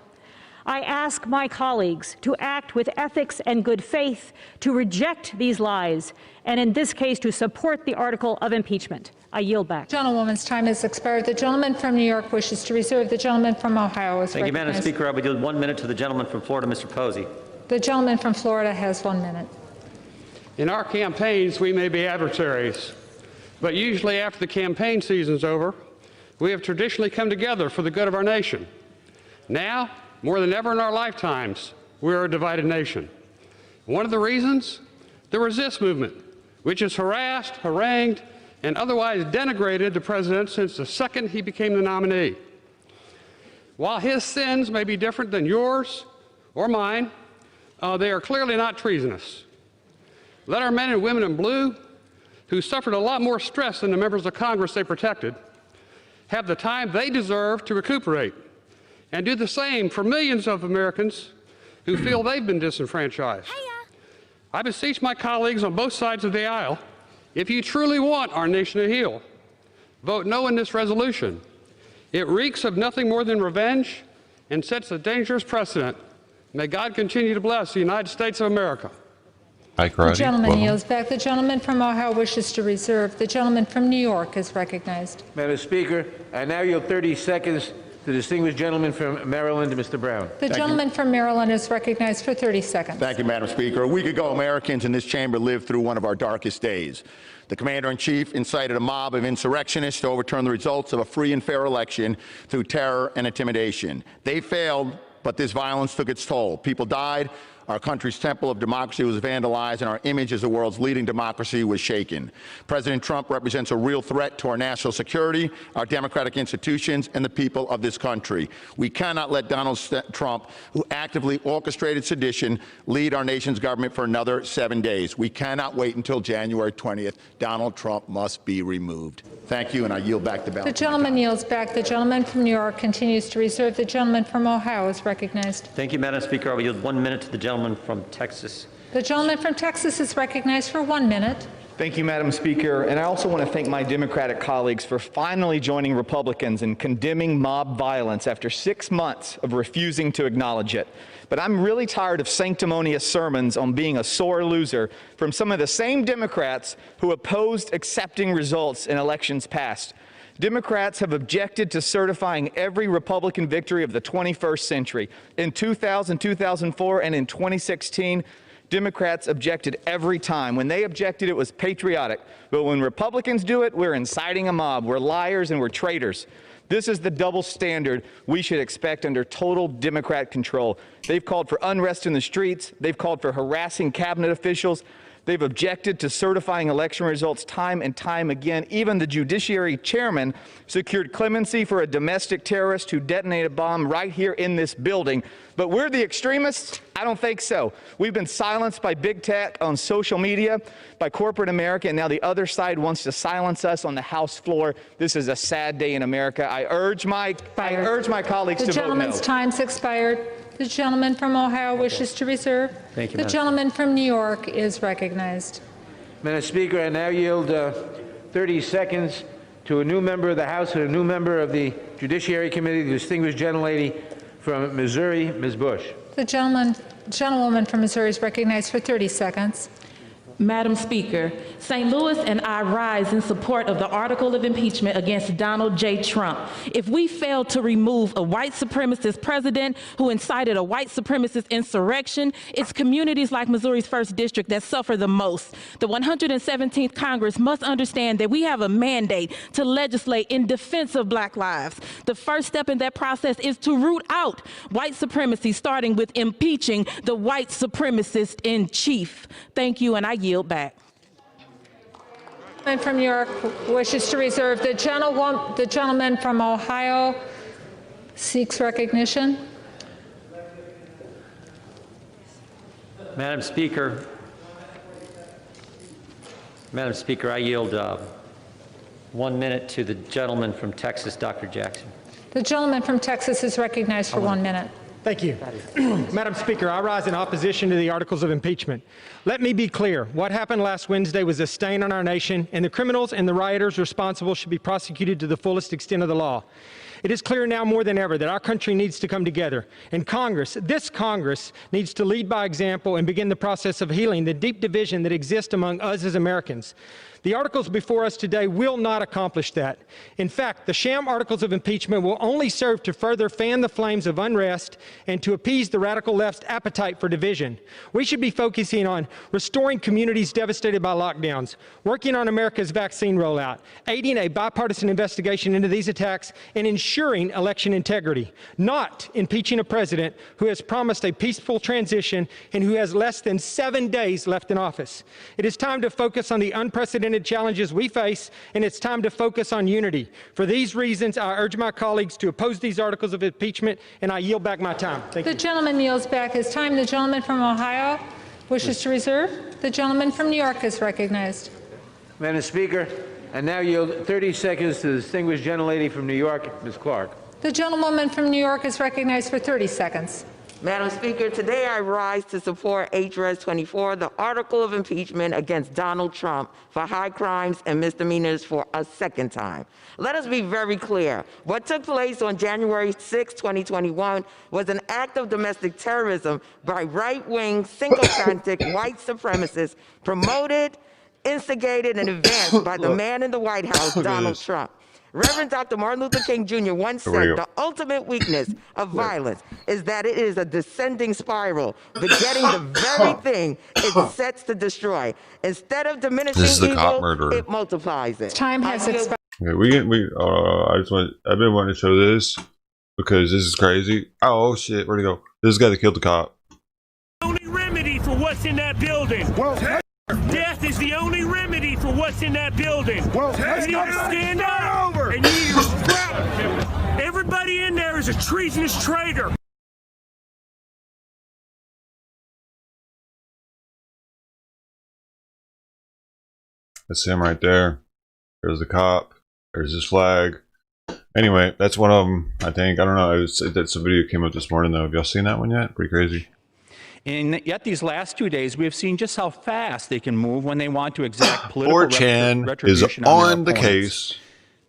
I ask my colleagues to act with ethics and good faith, to reject these lies, and in this case, to support the article of impeachment. I yield back. Gentlewoman's time has expired. The gentleman from New York wishes to reserve. The gentleman from Ohio is Thank you, recognized. Madam Speaker. I would yield 1 minute to the gentleman from Florida, Mr. Posey. The gentleman from Florida has 1 minute. In our campaigns, we may be adversaries, but usually after the campaign season's over, we have traditionally come together for the good of our nation. Now, more than ever in our lifetimes, we are a divided nation. One of the reasons? The resist movement, which has harassed, harangued, and otherwise denigrated the president since the second he became the nominee. While his sins may be different than yours or mine, they are clearly not treasonous. Let our men and women in blue, who suffered a lot more stress than the members of Congress they protected, have the time they deserve to recuperate, and do the same for millions of Americans who feel they've been disenfranchised. I beseech my colleagues on both sides of the aisle, if you truly want our nation to heal, vote no in this resolution. It reeks of nothing more than revenge and sets a dangerous precedent. May God continue to bless the United States of America. Hi, The gentleman yields back. The gentleman from Ohio wishes to reserve. The gentleman from New York is recognized. Madam Speaker, I now yield 30 seconds to the distinguished gentleman from Maryland, Mr. Brown. The gentleman from Maryland is recognized for 30 seconds. Thank you, Madam Speaker. A week ago, Americans in this chamber lived through one of our darkest days. The commander-in-chief incited a mob of insurrectionists to overturn the results of a free and fair election through terror and intimidation. They failed, but this violence took its toll. People died. Our country's temple of democracy was vandalized, and our image as the world's leading democracy was shaken. President Trump represents a real threat to our national security, our democratic institutions, and the people of this country. We cannot let Donald Trump, who actively orchestrated sedition, lead our nation's government for another 7 days. We cannot wait until January 20th. Donald Trump must be removed. Thank you, and I yield back the balance. The gentleman yields back. The gentleman from New York continues to reserve. The gentleman from Ohio is recognized. Thank you, Madam Speaker. I will yield 1 minute to the gentleman from Texas. The gentleman from Texas is recognized for 1 minute. Thank you, Madam Speaker. And I also want to thank my Democratic colleagues for finally joining Republicans in condemning mob violence after 6 months of refusing to acknowledge it. But I'm really tired of sanctimonious sermons on being a sore loser from some of the same Democrats who opposed accepting results in elections past. Democrats have objected to certifying every Republican victory of the 21st century. In 2000, 2004, and in 2016, Democrats objected every time. When they objected, it was patriotic. But when Republicans do it, we're inciting a mob. We're liars and we're traitors. This is the double standard we should expect under total Democrat control. They've called for unrest in the streets. They've called for harassing cabinet officials. They've objected to certifying election results time and time again. Even the Judiciary Chairman secured clemency for a domestic terrorist who detonated a bomb right here in this building. But we're the extremists? I don't think so. We've been silenced by big tech on social media, by corporate America, and now the other side wants to silence us on the House floor. This is a sad day in America. I urge my colleagues to vote no. The gentleman's time's expired. The gentleman from Ohio wishes to reserve. Thank you, The Madam gentleman from New York is recognized. Madam Speaker, I now yield 30 seconds to a new member of the House and a new member of the Judiciary Committee, the distinguished gentlelady from Missouri, Ms. Bush. The gentlewoman from Missouri is recognized for 30 seconds. Madam Speaker, St. Louis and I rise in support of the article of impeachment against Donald J. Trump. If we fail to remove a white supremacist president who incited a white supremacist insurrection, it's communities like Missouri's 1st District that suffer the most. The 117th Congress must understand that we have a mandate to legislate in defense of Black lives. The first step in that process is to root out white supremacy, starting with impeaching the white supremacist in chief. Thank you, and I yield back. And from New York wishes to reserve. The gentleman from Ohio seeks recognition. Madam Speaker, I yield 1 minute to the gentleman from Texas, Dr. Jackson. The gentleman from Texas is recognized for 1 minute. Thank you. Madam Speaker, I rise in opposition to the articles of impeachment. Let me be clear. What happened last Wednesday was a stain on our nation, and the criminals and the rioters responsible should be prosecuted to the fullest extent of the law. It is clear now more than ever that our country needs to come together. And Congress, this Congress, needs to lead by example and begin the process of healing the deep division that exists among us as Americans. The articles before us today will not accomplish that. In fact, the sham articles of impeachment will only serve to further fan the flames of unrest and to appease the radical left's appetite for division. We should be focusing on restoring communities devastated by lockdowns, working on America's vaccine rollout, aiding a bipartisan investigation into these attacks, and ensuring election integrity, not impeaching a president who has promised a peaceful transition and who has less than 7 days left in office. It is time to focus on the unprecedented challenges we face, and it's time to focus on unity. For these reasons, I urge my colleagues to oppose these articles of impeachment, and I yield back my time. Thank you. The gentleman yields back his time. The gentleman from Ohio wishes to reserve. The gentleman from New York is recognized. Madam Speaker, I now yield 30 seconds to the distinguished gentlelady from New York, Ms. Clark. The gentlewoman from New York is recognized for 30 seconds. Madam Speaker, today I rise to support HRS 24, the article of impeachment against Donald Trump for high crimes and misdemeanors for a second time. Let us be very clear. What took place on January 6, 2021 was an act of domestic terrorism by right-wing, sycophantic white supremacists promoted, instigated, and advanced by the man in the White House, Donald Trump. Reverend Dr. Martin Luther King Jr. once said the ultimate weakness of violence is that it is a descending spiral, begetting the very thing it sets to destroy. Instead of diminishing evil, it multiplies it. Time has expired. Okay, I've been wanting to show this because this is crazy. Oh shit, where'd he go? This guy that killed the cop. Only remedy for what's in that building. Death is the only remedy for what's in that building. You need to stand up and you need to scrap. Everybody in there is a treasonous traitor. That's him right there. There's the cop. There's his flag. Anyway, that's one of them, I think. I don't know. That's a video that came up this morning, though. Have y'all seen that one yet? Pretty crazy. And yet these last 2 days, we have seen just how fast they can move when they want to exact political 4chan is retribution on their the opponents. case.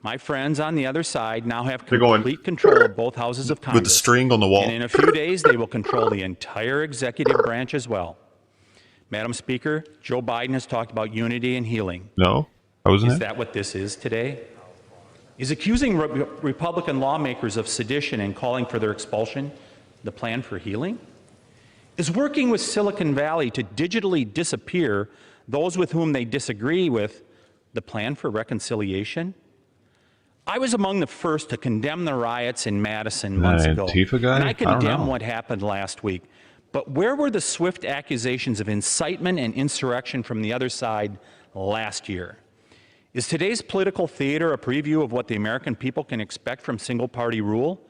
My friends on the other side now have complete control of both houses of Congress. With the string on the wall. And in a few days, they will control the entire executive branch as well. Madam Speaker, Joe Biden has talked about unity and healing. No, I wasn't. Is that what this is today? Is accusing Republican lawmakers of sedition and calling for their expulsion the plan for healing? Is working with Silicon Valley to digitally disappear those with whom they disagree with the plan for reconciliation? I was among the first to condemn the riots in Madison months ago, Antifa guy? and I I don't condemn know. what happened last week. But where were the swift accusations of incitement and insurrection from the other side last year? Is today's political theater a preview of what the American people can expect from single-party rule?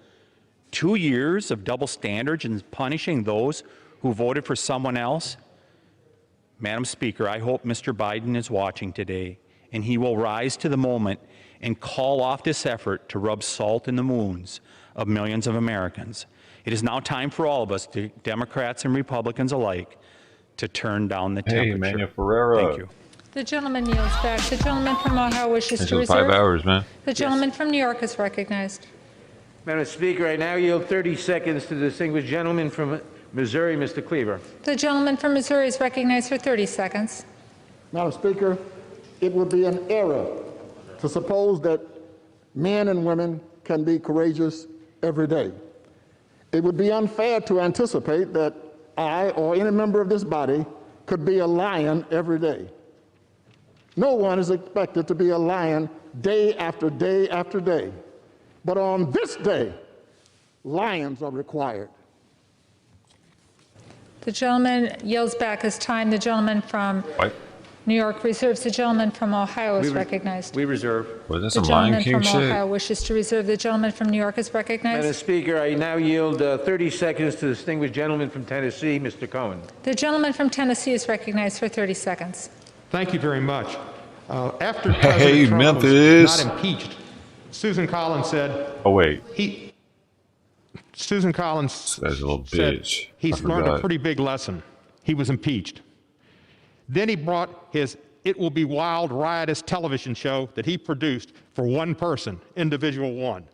2 years of double standards and punishing those who voted for someone else? Madam Speaker, I hope Mr. Biden is watching today, and he will rise to the moment and call off this effort to rub salt in the wounds of millions of Americans. It is now time for all of us, Democrats and Republicans alike, to turn down the temperature. Hey, Manuel Ferreira. Thank you. The gentleman yields back. The gentleman from Ohio wishes It's to been 5 reserve. hours, man. The gentleman from New York is recognized. Madam Speaker, I now yield 30 seconds to the distinguished gentleman from Missouri, Mr. Cleaver. The gentleman from Missouri is recognized for 30 seconds. Madam Speaker, it would be an error to suppose that men and women can be courageous every day. It would be unfair to anticipate that I or any member of this body could be a lion every day. No one is expected to be a lion day after day after day. But on this day, lions are required. The gentleman yields back his time. The gentleman from New York reserves. The gentleman from Ohio is recognized. We reserve. Was that The some Lion gentleman King from shit? Ohio wishes to reserve. The gentleman from New York is recognized. Madam Speaker, I now yield 30 seconds to the distinguished gentleman from Tennessee, Mr. Cohen. The gentleman from Tennessee is recognized for 30 seconds. Thank you very much. After Hey, President Trump Memphis. was not impeached, Susan Collins said, Oh, wait. Susan Collins That's a little said bitch. he's I learned a forgot. pretty big lesson. He was impeached. Then he brought his It Will Be Wild, riotous television show that he produced for one person, individual one.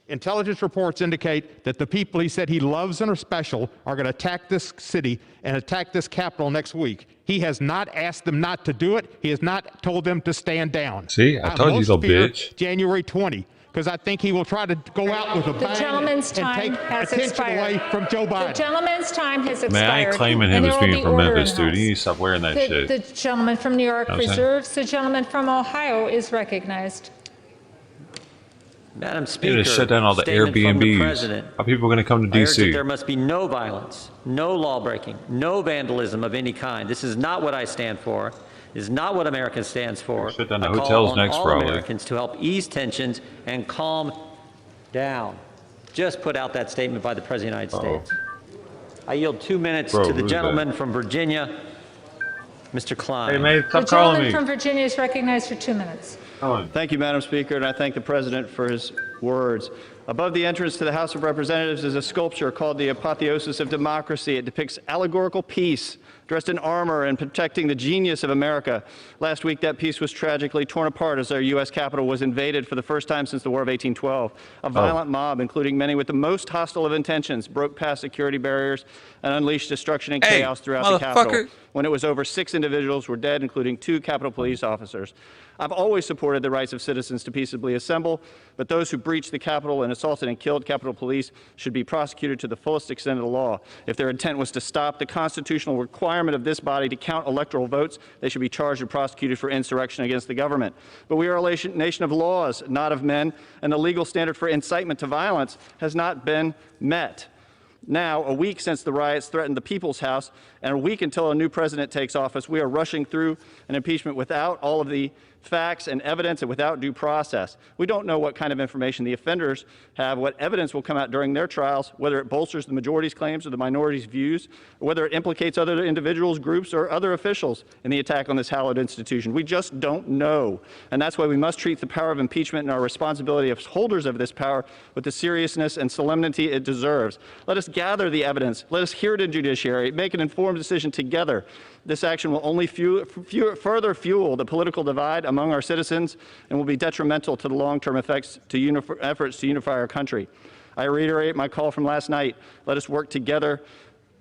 Intelligence reports indicate that the people he said he loves and are special are going to attack this city and attack this Capitol next week. He has not asked them not to do it. He has not told them to stand down. See, I told you, most little fear bitch. January 20, because I think he will try to go out with a The bang gentleman's and time take has attention expired. away from Joe The Biden. gentleman's time has expired. Man, I ain't claiming him and as there will being be from order Memphis, in dude. house. He needs to stop wearing that shit. The gentleman from New York Know what I'm saying? reserves. The gentleman from Ohio is recognized. Madam You Speaker, need to shut down all the statement from the Airbnbs. President. How people going to come to I urge that D.C.? there must be no violence, no lawbreaking, no vandalism of any kind. This is not what I stand for. This is not what America stands for. Shut down the I call hotels on next, all probably. Americans to help ease tensions and calm down. Just put out that statement by the President of the United States. I yield 2 minutes Bro, to the who's gentleman from Virginia, Mr. Klein. Hey, man, The stop calling gentleman me. from Virginia is recognized for 2 minutes. Thank you, Madam Speaker, and I thank the President for his words. Above the entrance to the House of Representatives is a sculpture called the Apotheosis of Democracy. It depicts allegorical peace, dressed in armor and protecting the genius of America. Last week, that peace was tragically torn apart as our U.S. Capitol was invaded for the first time since the War of 1812. A violent mob, including many with the most hostile of intentions, broke past security barriers and unleashed destruction and chaos throughout the Capitol. When it was over, 6 individuals were dead, including 2 Capitol Police officers. I've always supported the rights of citizens to peaceably assemble, but those who breached the Capitol and assaulted and killed Capitol Police should be prosecuted to the fullest extent of the law. If their intent was to stop the constitutional requirement of this body to count electoral votes, they should be charged and prosecuted for insurrection against the government. But we are a nation of laws, not of men, and the legal standard for incitement to violence has not been met. Now, a week since the riots threatened the People's House, and a week until a new president takes office, we are rushing through an impeachment without all of the facts and evidence and without due process. We don't know what kind of information the offenders have, what evidence will come out during their trials, whether it bolsters the majority's claims or the minority's views, or whether it implicates other individuals, groups, or other officials in the attack on this hallowed institution. We just don't know. And that's why we must treat the power of impeachment and our responsibility as holders of this power with the seriousness and solemnity it deserves. Let us gather the evidence. Let us hear it in judiciary. Make an informed decision together. This action will only further fuel the political divide among our citizens and will be detrimental to the long-term efforts to unify our country. I reiterate my call from last night. Let us work together.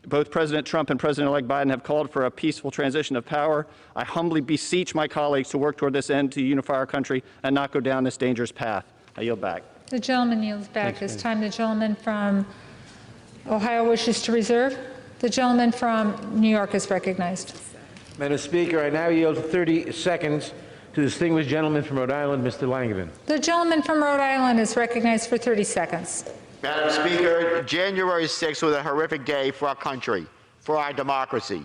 Both President Trump and President-elect Biden have called for a peaceful transition of power. I humbly beseech my colleagues to work toward this end to unify our country and not go down this dangerous path. I yield back. The gentleman yields back. This time the gentleman from Ohio wishes to reserve. The gentleman from New York is recognized. Madam Speaker, I now yield 30 seconds to the distinguished gentleman from Rhode Island, Mr. Langevin. The gentleman from Rhode Island is recognized for 30 seconds. Madam Speaker, January 6th was a horrific day for our country, for our democracy.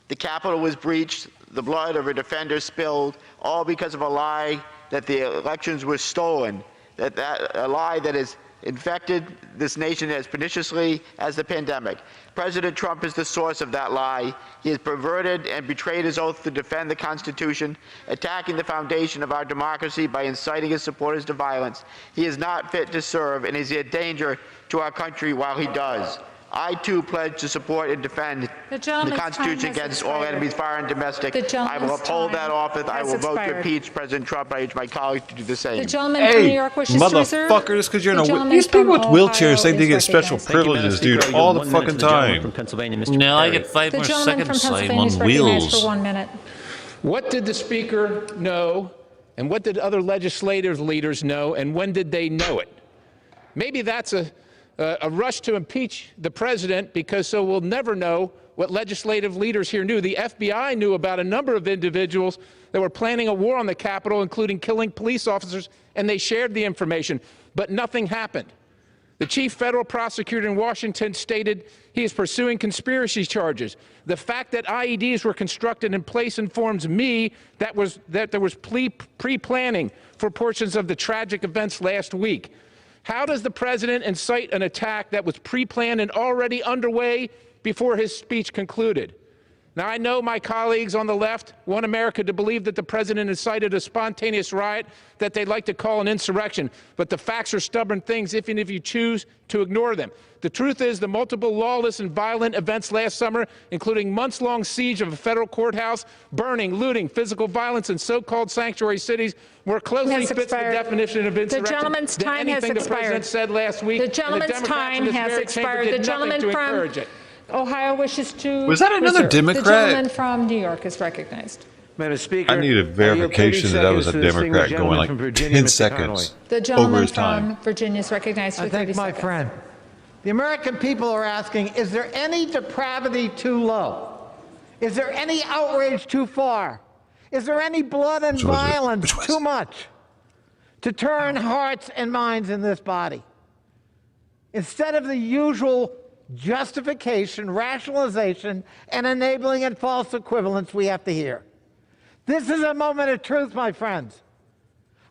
The Capitol was breached, the blood of a defender spilled, all because of a lie that the elections were stolen, a lie that has infected this nation as perniciously as the pandemic. President Trump is the source of that lie. He has perverted and betrayed his oath to defend the Constitution, attacking the foundation of our democracy by inciting his supporters to violence. He is not fit to serve and is a danger to our country while he does. I, too, pledge to support and defend the Constitution against all enemies, foreign and domestic. I will uphold that office. I will vote to impeach President Trump. I urge my colleagues to do the same. The gentleman from New York wishes to reserve. Motherfucker, just because you're in a these people with wheelchairs think they get special privileges, dude, all the fucking time. No, I get 5 more seconds so I'm on wheels. For 1 minute. What did the Speaker know, and what did other legislative leaders know, and when did they know it? Maybe that's a rush to impeach the president because so we'll never know what legislative leaders here knew. The FBI knew about a number of individuals that were planning a war on the Capitol, including killing police officers, and they shared the information, but nothing happened. The chief federal prosecutor in Washington stated he is pursuing conspiracy charges. The fact that IEDs were constructed in place informs me that there was pre-planning for portions of the tragic events last week. How does the president incite an attack that was pre-planned and already underway before his speech concluded? Now, I know my colleagues on the left want America to believe that the president incited a spontaneous riot that they'd like to call an insurrection, but the facts are stubborn things, even if you choose to ignore them. The truth is the multiple lawless and violent events last summer, including months-long siege of a federal courthouse, burning, looting, physical violence in so-called sanctuary cities, more closely fits the definition of insurrection the gentleman's time than anything has the president said last week. The gentleman's time has expired. The gentleman from Ohio wishes to Was that another reserve. Democrat? The gentleman from New York is recognized. Madam Speaker, I need a verification that I was a Democrat going like 10 seconds The over gentleman his time. from Virginia is recognized for 30 my seconds. friend. The American people are asking, is there any depravity too low? Is there any outrage too far? Is there any blood and violence too much to turn hearts and minds in this body? Instead of the usual justification, rationalization, and enabling and false equivalence we have to hear. This is a moment of truth, my friends.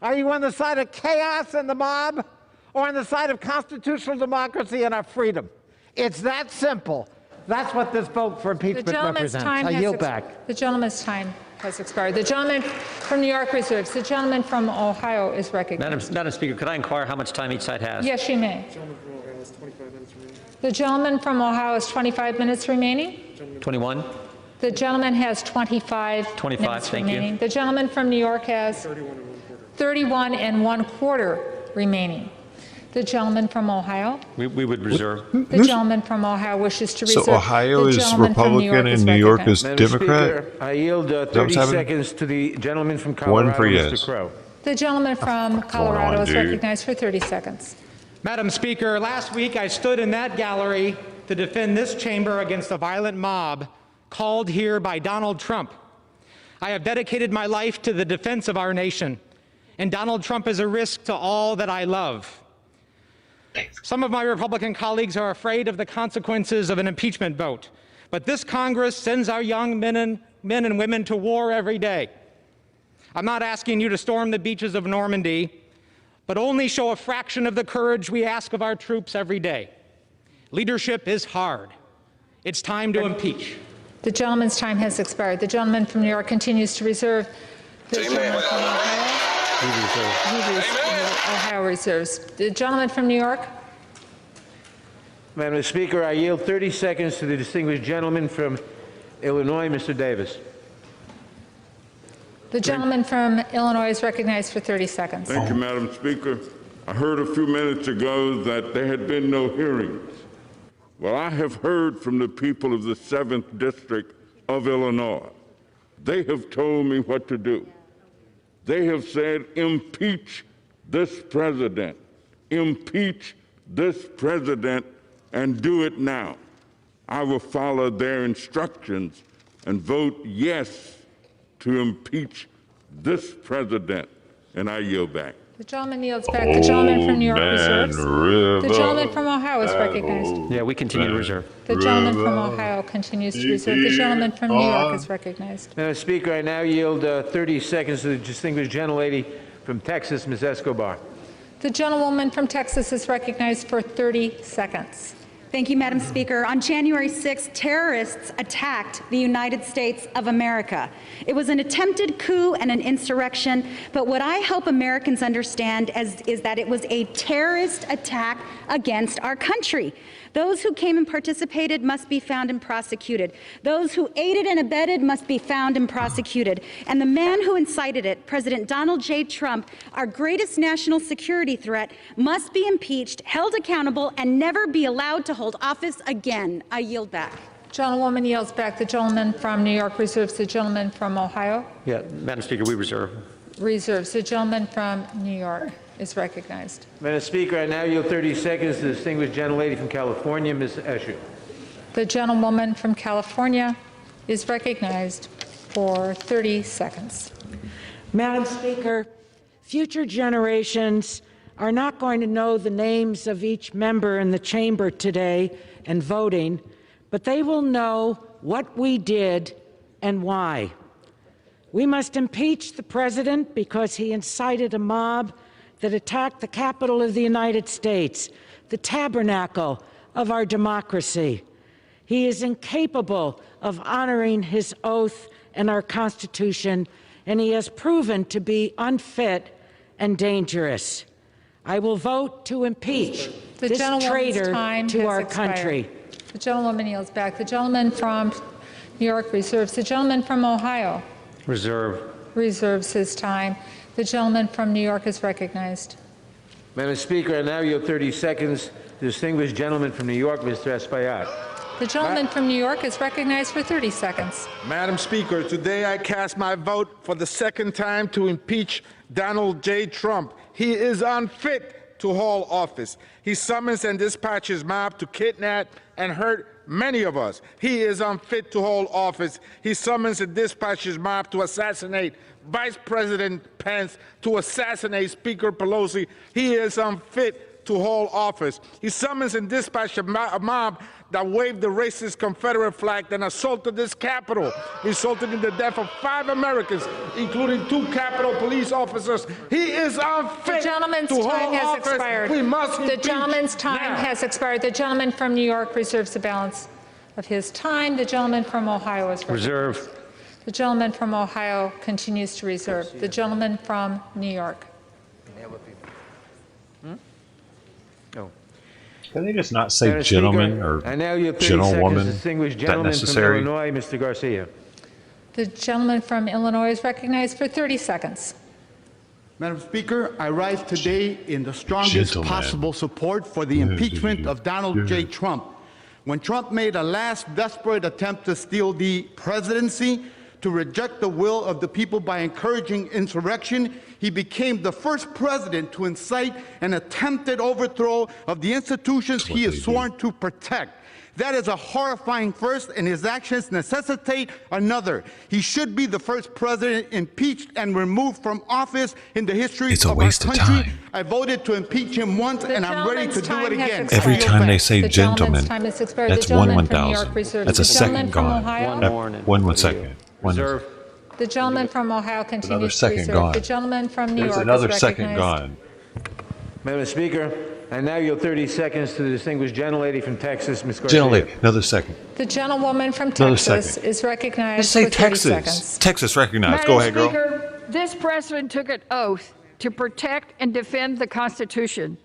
Are you on the side of chaos and the mob, or on the side of constitutional democracy and our freedom? It's that simple. That's what this vote for impeachment represents. I yield back. The gentleman's time has expired. The gentleman from New York reserves. The gentleman from Ohio is recognized. Madam Speaker, could I inquire how much time each side has? Yes, you may. The gentleman from Ohio has 25 minutes remaining. 21. The gentleman has 25 minutes thank remaining. you. The gentleman from New York has 31 1/4 remaining. The gentleman from Ohio. We would reserve. The gentleman from Ohio wishes to reserve. So Ohio The is gentleman from New Republican York and New York is Madam Democrat? Speaker, I yield what's 30 happening? seconds to the gentleman from One Colorado, for Mr. yes. Crow. The gentleman from Colorado on, is dude? recognized for 30 seconds. Madam Speaker, last week I stood in that gallery to defend this chamber against a violent mob called here by Donald Trump. I have dedicated my life to the defense of our nation, and Donald Trump is a risk to all that I love. Some of my Republican colleagues are afraid of the consequences of an impeachment vote, but this Congress sends our young men and women to war every day. I'm not asking you to storm the beaches of Normandy, but only show a fraction of the courage we ask of our troops every day. Leadership is hard. It's time to impeach. The gentleman's time has expired. The gentleman from New York continues to reserve. The gentleman from Ohio reserves. The gentleman from New York. Madam Speaker, I yield 30 seconds to the distinguished gentleman from Illinois, Mr. Davis. The gentleman from Illinois is recognized for 30 seconds. Thank you, Madam Speaker. I heard a few minutes ago that there had been no hearings. Well, I have heard from the people of the 7th District of Illinois. They have told me what to do. They have said, impeach this president. Impeach this president and do it now. I will follow their instructions and vote yes to impeach this president, and I yield back. The gentleman yields back. The gentleman from New York reserves. The gentleman from Ohio is recognized. Yeah, we continue to reserve. The gentleman from Ohio continues to reserve. The gentleman from New York is recognized. Madam Speaker, I now yield 30 seconds to the distinguished gentlelady from Texas, Ms. Escobar. The gentlewoman from Texas is recognized for 30 seconds. Thank you, Madam Speaker. On January 6th, terrorists attacked the United States of America. It was an attempted coup and an insurrection, but what I hope Americans understand is that it was a terrorist attack against our country. Those who came and participated must be found and prosecuted. Those who aided and abetted must be found and prosecuted. And the man who incited it, President Donald J. Trump, our greatest national security threat, must be impeached, held accountable, and never be allowed to hold office again. I yield back. Gentlewoman yields back. The gentleman from New York reserves. The gentleman from Ohio? Yeah, Madam Speaker, we reserve. Reserves. The gentleman from New York is recognized. Madam Speaker, I now yield 30 seconds to the distinguished gentlelady from California, Ms. Escher. The gentlewoman from California is recognized for 30 seconds. Madam Speaker, future generations are not going to know the names of each member in the chamber today and voting, but they will know what we did and why. We must impeach the president because he incited a mob that attacked the Capitol of the United States, the tabernacle of our democracy. He is incapable of honoring his oath and our Constitution, and he has proven to be unfit and dangerous. I will vote to impeach this traitor to our country. The gentlewoman yields back. The gentleman from New York reserves. The gentleman from Ohio Reserve. reserves his time. The gentleman from New York is recognized. Madam Speaker, I now yield 30 seconds to the distinguished gentleman from New York, Mr. Espaillat. The gentleman from New York is recognized for 30 seconds. Madam Speaker, today I cast my vote for the second time to impeach Donald J. Trump. He is unfit to hold office. He summons and dispatches mob to kidnap and hurt many of us. He is unfit to hold office. He summons and dispatches mob to assassinate Vice President Pence, to assassinate Speaker Pelosi. He is unfit to hold office. He summons and dispatches a mob that waved the racist Confederate flag and assaulted this Capitol, resulting in the death of 5 Americans, including 2 Capitol police officers. He is unfit The gentleman's to hold time has office. expired. We must The impeach gentleman's time now. has expired. The gentleman from New York reserves the balance of his time. The gentleman from Ohio is recognized. Reserve. The gentleman from Ohio continues to reserve. The gentleman from New York. Can they just not say Madam gentleman Speaker, or I now yield 30 gentlewoman? seconds to distinguished Is that gentleman necessary? from Illinois, Mr. Garcia. The gentleman from Illinois is recognized for 30 seconds. Madam Speaker, I rise today in the strongest Gentleman. possible support for the impeachment of Donald J. Trump. When Trump made a last desperate attempt to steal the presidency, to reject the will of the people by encouraging insurrection, he became the first president to incite an attempted overthrow of the institutions he is sworn to protect. That is a horrifying first, and his actions necessitate another. He should be the first president impeached and removed from office in the history It's a of waste our of country. time. I voted to impeach him once, and I'm ready to do it again. Every time they say The gentleman, gentleman's time has expired. that's The one gentleman from New York 1,000. reserves. That's a The gentleman second from gone. Ohio? One second. One Reserve. The gentleman from Ohio continues Another to second reserve. gone. The gentleman from New There's York another is second recognized. gone. Madam Speaker, I now yield 30 seconds to the distinguished gentlelady from Texas, Ms. Garcia. Gentlelady, another second. The gentlewoman from Another Texas second. is recognized Just say for 30 Texas. seconds. Texas recognized. Madam Go ahead, girl. Speaker, this president took an oath to protect and defend the Constitution.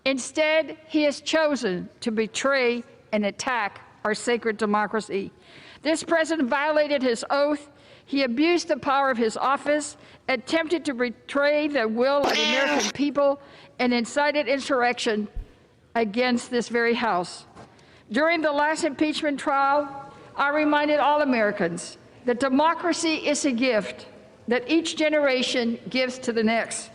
Instead, he has chosen to betray and attack our sacred democracy. This president violated his oath. He abused the power of his office, attempted to betray the will of the American people, and incited insurrection against this very House. During the last impeachment trial, I reminded all Americans that democracy is a gift that each generation gives to the next.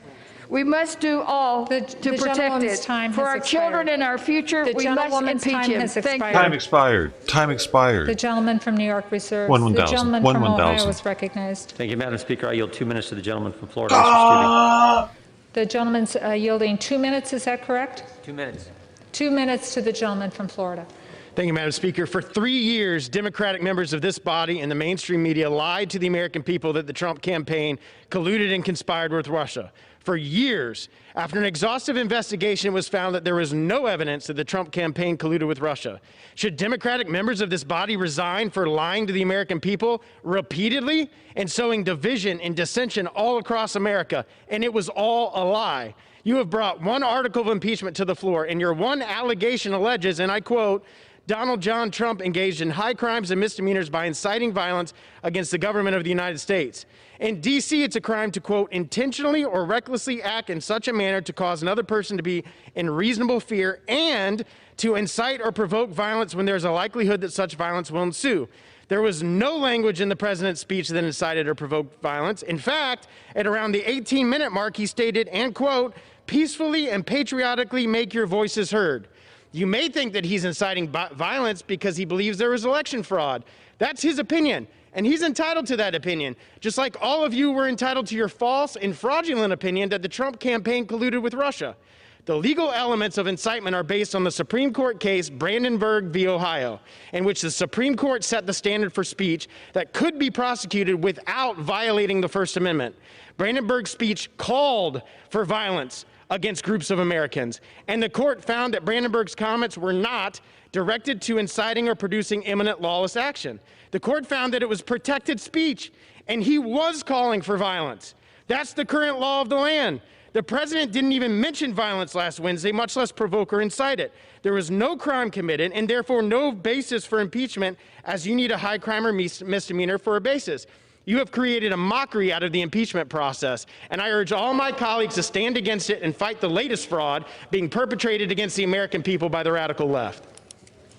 We must do all to protect it. For our children and our future, we must impeach him. Thank you. Time expired. Time expired. The gentleman from New York reserves. One The 1,000. gentleman One from 1,000. Ohio is recognized. Thank you, Madam Speaker. I yield 2 minutes to the gentleman from Florida, Mr. The gentleman's yielding 2 minutes, is that correct? Stubbe. 2 minutes. 2 minutes to the gentleman from Florida. Thank you, Madam Speaker. For 3 years, Democratic members of this body and the mainstream media lied to the American people that the Trump campaign colluded and conspired with Russia. For years, after an exhaustive investigation, it was found that there was no evidence that the Trump campaign colluded with Russia. Should Democratic members of this body resign for lying to the American people repeatedly and sowing division and dissension all across America? And it was all a lie. You have brought one article of impeachment to the floor, and your one allegation alleges, and I quote, Donald John Trump engaged in high crimes and misdemeanors by inciting violence against the government of the United States. In D.C., it's a crime to, quote, intentionally or recklessly act in such a manner to cause another person to be in reasonable fear and to incite or provoke violence when there's a likelihood that such violence will ensue. There was no language in the president's speech that incited or provoked violence. In fact, at around the 18-minute mark, he stated, and quote, peacefully and patriotically make your voices heard. You may think that he's inciting violence because he believes there was election fraud. That's his opinion, and he's entitled to that opinion, just like all of you were entitled to your false and fraudulent opinion that the Trump campaign colluded with Russia. The legal elements of incitement are based on the Supreme Court case Brandenburg v. Ohio, in which the Supreme Court set the standard for speech that could be prosecuted without violating the First Amendment. Brandenburg's speech called for violence against groups of Americans, and the court found that Brandenburg's comments were not directed to inciting or producing imminent lawless action. The court found that it was protected speech, and he was calling for violence. That's the current law of the land. The president didn't even mention violence last Wednesday, much less provoke or incite it. There was no crime committed, and therefore no basis for impeachment, as you need a high crime or misdemeanor for a basis. You have created a mockery out of the impeachment process, and I urge all my colleagues to stand against it and fight the latest fraud being perpetrated against the American people by the radical left.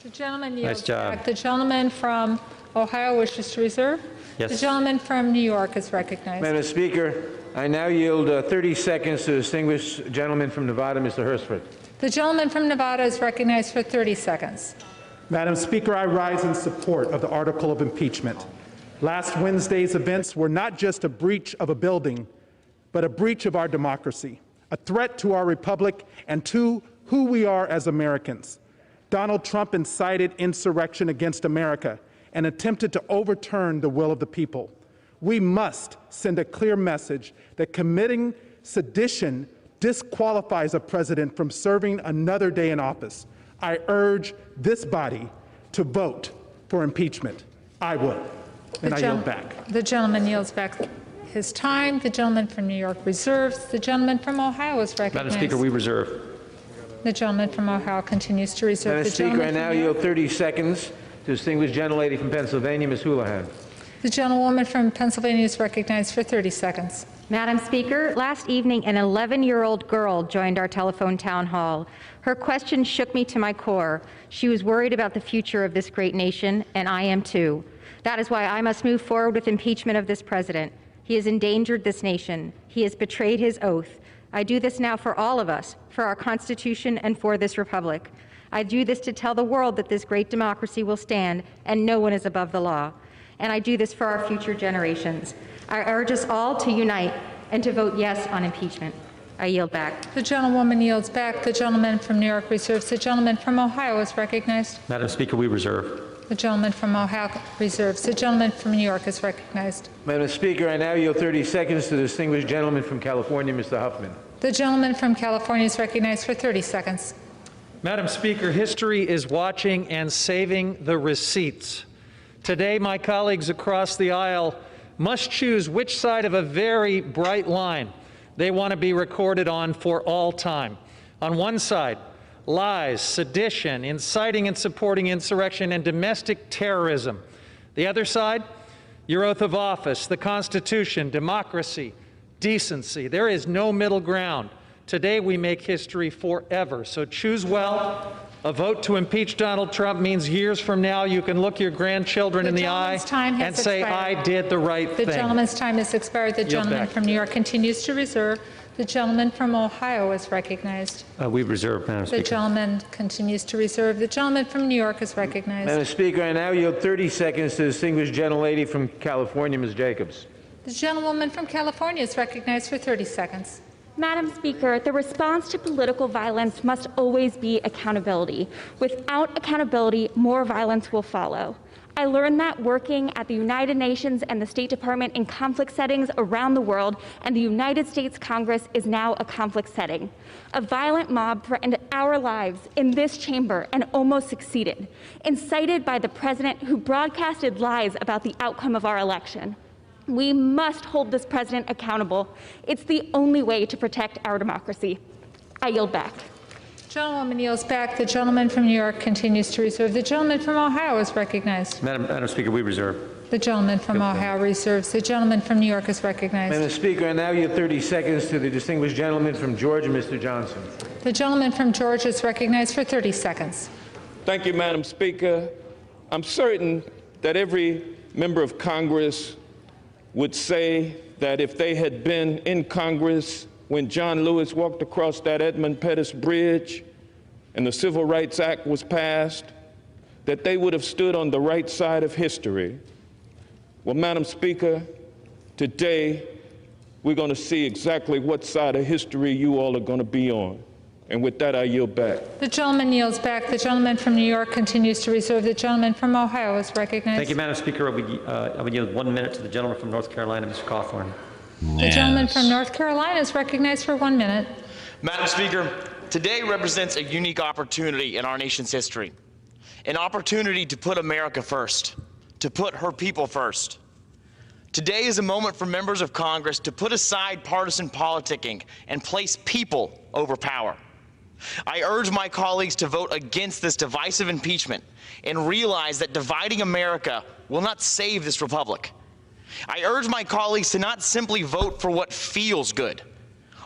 The gentleman yields Nice job. back. The gentleman from Ohio wishes to reserve. Yes. The gentleman from New York is recognized. Madam Speaker, I now yield 30 seconds to the distinguished gentleman from Nevada, Mr. Hersford. The gentleman from Nevada is recognized for 30 seconds. Madam Speaker, I rise in support of the article of impeachment. Last Wednesday's events were not just a breach of a building, but a breach of our democracy, a threat to our republic and to who we are as Americans. Donald Trump incited insurrection against America and attempted to overturn the will of the people. We must send a clear message that committing sedition disqualifies a president from serving another day in office. I urge this body to vote for impeachment. I will. And I yield back. The gentleman yields back his time. The gentleman from New York reserves. The gentleman from Ohio is recognized. Madam Speaker, we reserve. The gentleman from Ohio continues to reserve. Madam Speaker, I now yield 30 seconds to distinguished gentlelady from Pennsylvania, Ms. Houlihan. The gentlewoman from Pennsylvania is recognized for 30 seconds. Madam Speaker, last evening an 11-year-old girl joined our telephone town hall. Her question shook me to my core. She was worried about the future of this great nation, and I am too. That is why I must move forward with impeachment of this president. He has endangered this nation. He has betrayed his oath. I do this now for all of us, for our Constitution and for this republic. I do this to tell the world that this great democracy will stand and no one is above the law. And I do this for our future generations. I urge us all to unite and to vote yes on impeachment. I yield back. The gentlewoman yields back. The gentleman from New York reserves. The gentleman from Ohio is recognized. Madam Speaker, we reserve. The gentleman from Ohio reserves. The gentleman from New York is recognized. Madam Speaker, I now yield 30 seconds to the distinguished gentleman from California, Mr. Huffman. The gentleman from California is recognized for 30 seconds. Madam Speaker, history is watching and saving the receipts. Today, my colleagues across the aisle must choose which side of a very bright line they want to be recorded on for all time. On one side, lies, sedition, inciting and supporting insurrection, and domestic terrorism. The other side, your oath of office, the Constitution, democracy, decency. There is no middle ground. Today we make history forever. So choose well. A vote to impeach Donald Trump means years from now you can look your grandchildren in the eye and say, I did the right thing. The gentleman's time has expired. The gentleman from New York continues to reserve. The gentleman from Ohio is recognized. We reserve, Madam Speaker. The gentleman continues to reserve. The gentleman from New York is recognized. Madam Speaker, I now yield 30 seconds to the distinguished gentlelady from California, Ms. Jacobs. The gentlewoman from California is recognized for 30 seconds. Madam Speaker, the response to political violence must always be accountability. Without accountability, more violence will follow. I learned that working at the United Nations and the State Department in conflict settings around the world, and the United States Congress is now a conflict setting. A violent mob threatened our lives in this chamber and almost succeeded, incited by the president who broadcasted lies about the outcome of our election. We must hold this president accountable. It's the only way to protect our democracy. I yield back. Gentlewoman yields back. The gentleman from New York continues to reserve. The gentleman from Ohio is recognized. Madam Speaker, we reserve. The gentleman from Ohio reserves. The gentleman from New York is recognized. Madam Speaker, I now yield 30 seconds to the distinguished gentleman from Georgia, Mr. Johnson. The gentleman from Georgia is recognized for 30 seconds. Thank you, Madam Speaker. I'm certain that every member of Congress would say that if they had been in Congress when John Lewis walked across that Edmund Pettus Bridge and the Civil Rights Act was passed, that they would have stood on the right side of history. Well, Madam Speaker, today we're going to see exactly what side of history you all are going to be on. And with that, I yield back. The gentleman yields back. The gentleman from New York continues to reserve. The gentleman from Ohio is recognized. Thank you, Madam Speaker. I would yield 1 minute to the gentleman from North Carolina, Mr. Cawthorn. The gentleman from North Carolina is recognized for 1 minute. Madam Speaker, today represents a unique opportunity in our nation's history. An opportunity to put America first, to put her people first. Today is a moment for members of Congress to put aside partisan politicking and place people over power. I urge my colleagues to vote against this divisive impeachment and realize that dividing America will not save this republic. I urge my colleagues to not simply vote for what feels good.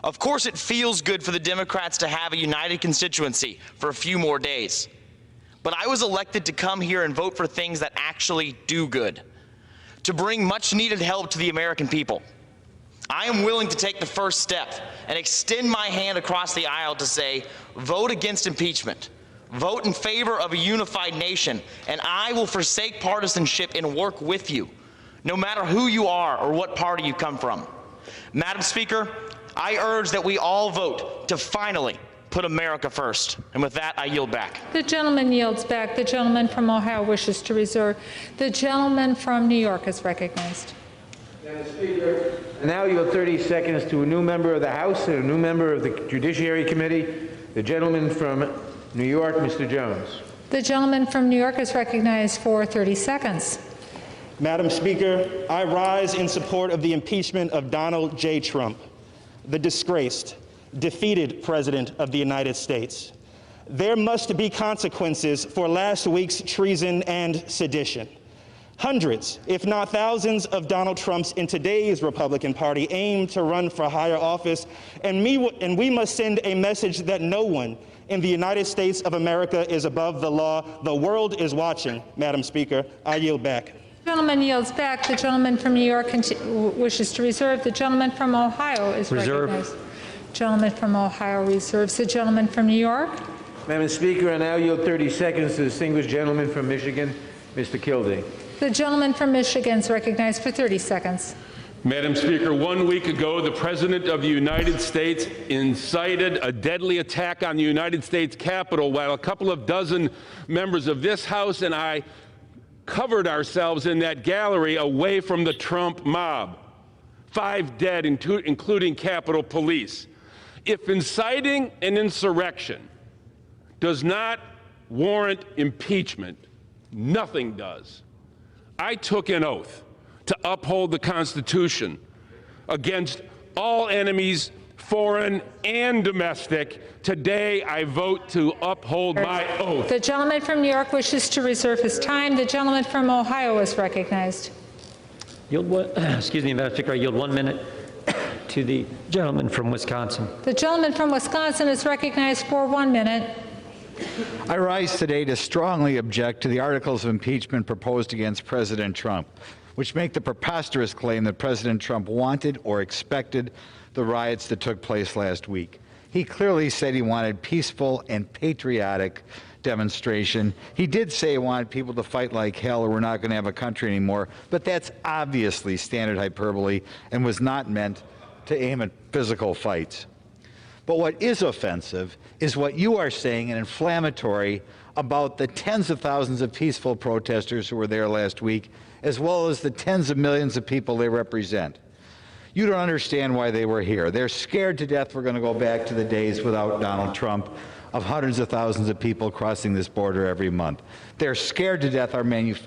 Of course, it feels good for the Democrats to have a united constituency for a few more days. But I was elected to come here and vote for things that actually do good, to bring much needed help to the American people. I am willing to take the first step and extend my hand across the aisle to say, vote against impeachment. Vote in favor of a unified nation, and I will forsake partisanship and work with you, no matter who you are or what party you come from. Madam Speaker, I urge that we all vote to finally put America first. And with that, I yield back. The gentleman yields back. The gentleman from Ohio wishes to reserve. The gentleman from New York is recognized. Madam Speaker, I now yield 30 seconds to a new member of the House and a new member of the Judiciary Committee, the gentleman from New York, Mr. Jones. The gentleman from New York is recognized for 30 seconds. Madam Speaker, I rise in support of the impeachment of Donald J. Trump, the disgraced, defeated President of the United States. There must be consequences for last week's treason and sedition. Hundreds, if not thousands, of Donald Trumps in today's Republican Party aim to run for higher office, and we must send a message that no one in the United States of America is above the law. The world is watching, Madam Speaker. I yield back. The gentleman yields back. The gentleman from New York wishes to reserve. The gentleman from Ohio is recognized. Gentleman from Ohio reserves. The gentleman from New York. Madam Speaker, I now yield 30 seconds to the distinguished gentleman from Michigan, Mr. Kildee. The gentleman from Michigan is recognized for 30 seconds. Madam Speaker, 1 week ago, the President of the United States incited a deadly attack on the United States Capitol while a couple of dozen members of this House and I covered ourselves in that gallery away from the Trump mob. 5 dead, including Capitol Police. If inciting an insurrection does not warrant impeachment, nothing does. I took an oath to uphold the Constitution against all enemies, foreign and domestic. Today, I vote to uphold my oath. The gentleman from New York wishes to reserve his time. The gentleman from Ohio is recognized. Excuse me, Madam Speaker, I yield 1 minute to the gentleman from Wisconsin. The gentleman from Wisconsin is recognized for 1 minute. I rise today to strongly object to the articles of impeachment proposed against President Trump, which make the preposterous claim that President Trump wanted or expected the riots that took place last week. He clearly said he wanted peaceful and patriotic demonstration. He did say he wanted people to fight like hell or we're not going to have a country anymore, but that's obviously standard hyperbole and was not meant to aim at physical fights. But what is offensive is what you are saying and inflammatory about the tens of thousands of peaceful protesters who were there last week, as well as the tens of millions of people they represent. You don't understand why they were here. They're scared to death we're going to go back to the days without Donald Trump of hundreds of thousands of people crossing this border every month. They're scared to death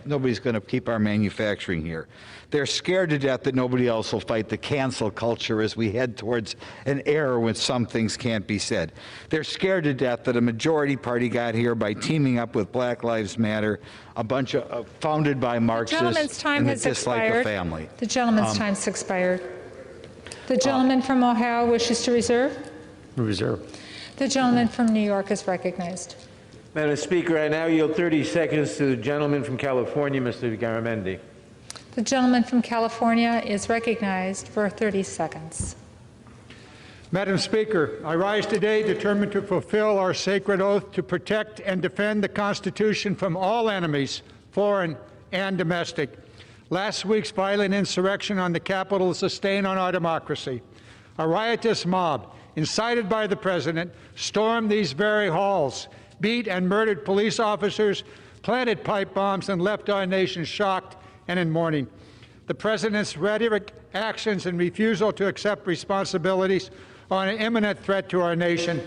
nobody's going to keep our manufacturing here. They're scared to death that nobody else will fight the cancel culture as we head towards an era when some things can't be said. They're scared to death that a majority party got here by teaming up with Black Lives Matter, a bunch of founded by Marxists and that dislike the family. The gentleman's time's expired. The gentleman from Ohio wishes to reserve. Reserve. The gentleman from New York is recognized. Madam Speaker, I now yield 30 seconds to the gentleman from California, Mr. Garamendi. The gentleman from California is recognized for 30 seconds. Madam Speaker, I rise today determined to fulfill our sacred oath to protect and defend the Constitution from all enemies, foreign and domestic. Last week's violent insurrection on the Capitol is a stain on our democracy. A riotous mob, incited by the President, stormed these very halls, beat and murdered police officers, planted pipe bombs, and left our nation shocked and in mourning. The President's rhetoric, actions, and refusal to accept responsibilities are an imminent threat to our nation.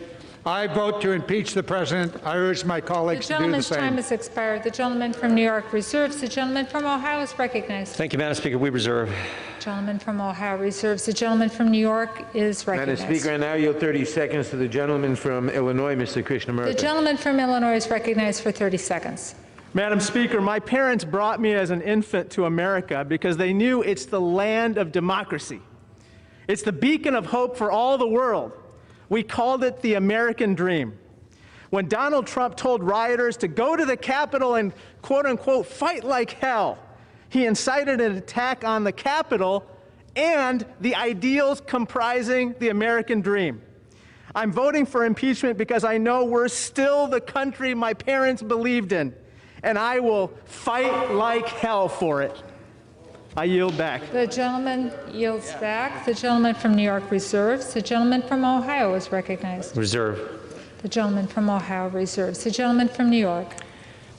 I vote to impeach the President. I urge my colleagues to do the same. The gentleman's time has expired. The gentleman from New York reserves. The gentleman from Ohio is recognized. Thank you, Madam Speaker. We reserve. The gentleman from Ohio reserves. The gentleman from New York is recognized. Madam Speaker, I now yield 30 seconds to the gentleman from Illinois, Mr. Krishnamurthy. The gentleman from Illinois is recognized for 30 seconds. Madam Speaker, my parents brought me as an infant to America because they knew it's the land of democracy. It's the beacon of hope for all the world. We called it the American dream. When Donald Trump told rioters to go to the Capitol and, quote unquote, fight like hell, he incited an attack on the Capitol and the ideals comprising the American dream. I'm voting for impeachment because I know we're still the country my parents believed in, and I will fight like hell for it. I yield back. The gentleman yields back. The gentleman from New York reserves. The gentleman from Ohio is recognized. Reserve. The gentleman from Ohio reserves. The gentleman from New York.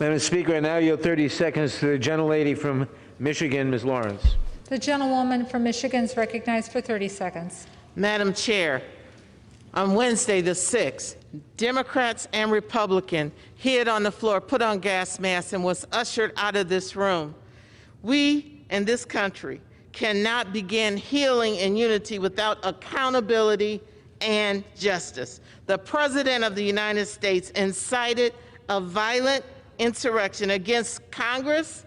Madam Speaker, I now yield 30 seconds to the gentlelady from Michigan, Ms. Lawrence. The gentlewoman from Michigan is recognized for 30 seconds. Madam Chair, on Wednesday the 6th, Democrats and Republicans hid on the floor, put on gas masks, and was ushered out of this room. We in this country cannot begin healing in unity without accountability and justice. The President of the United States incited a violent insurrection against Congress,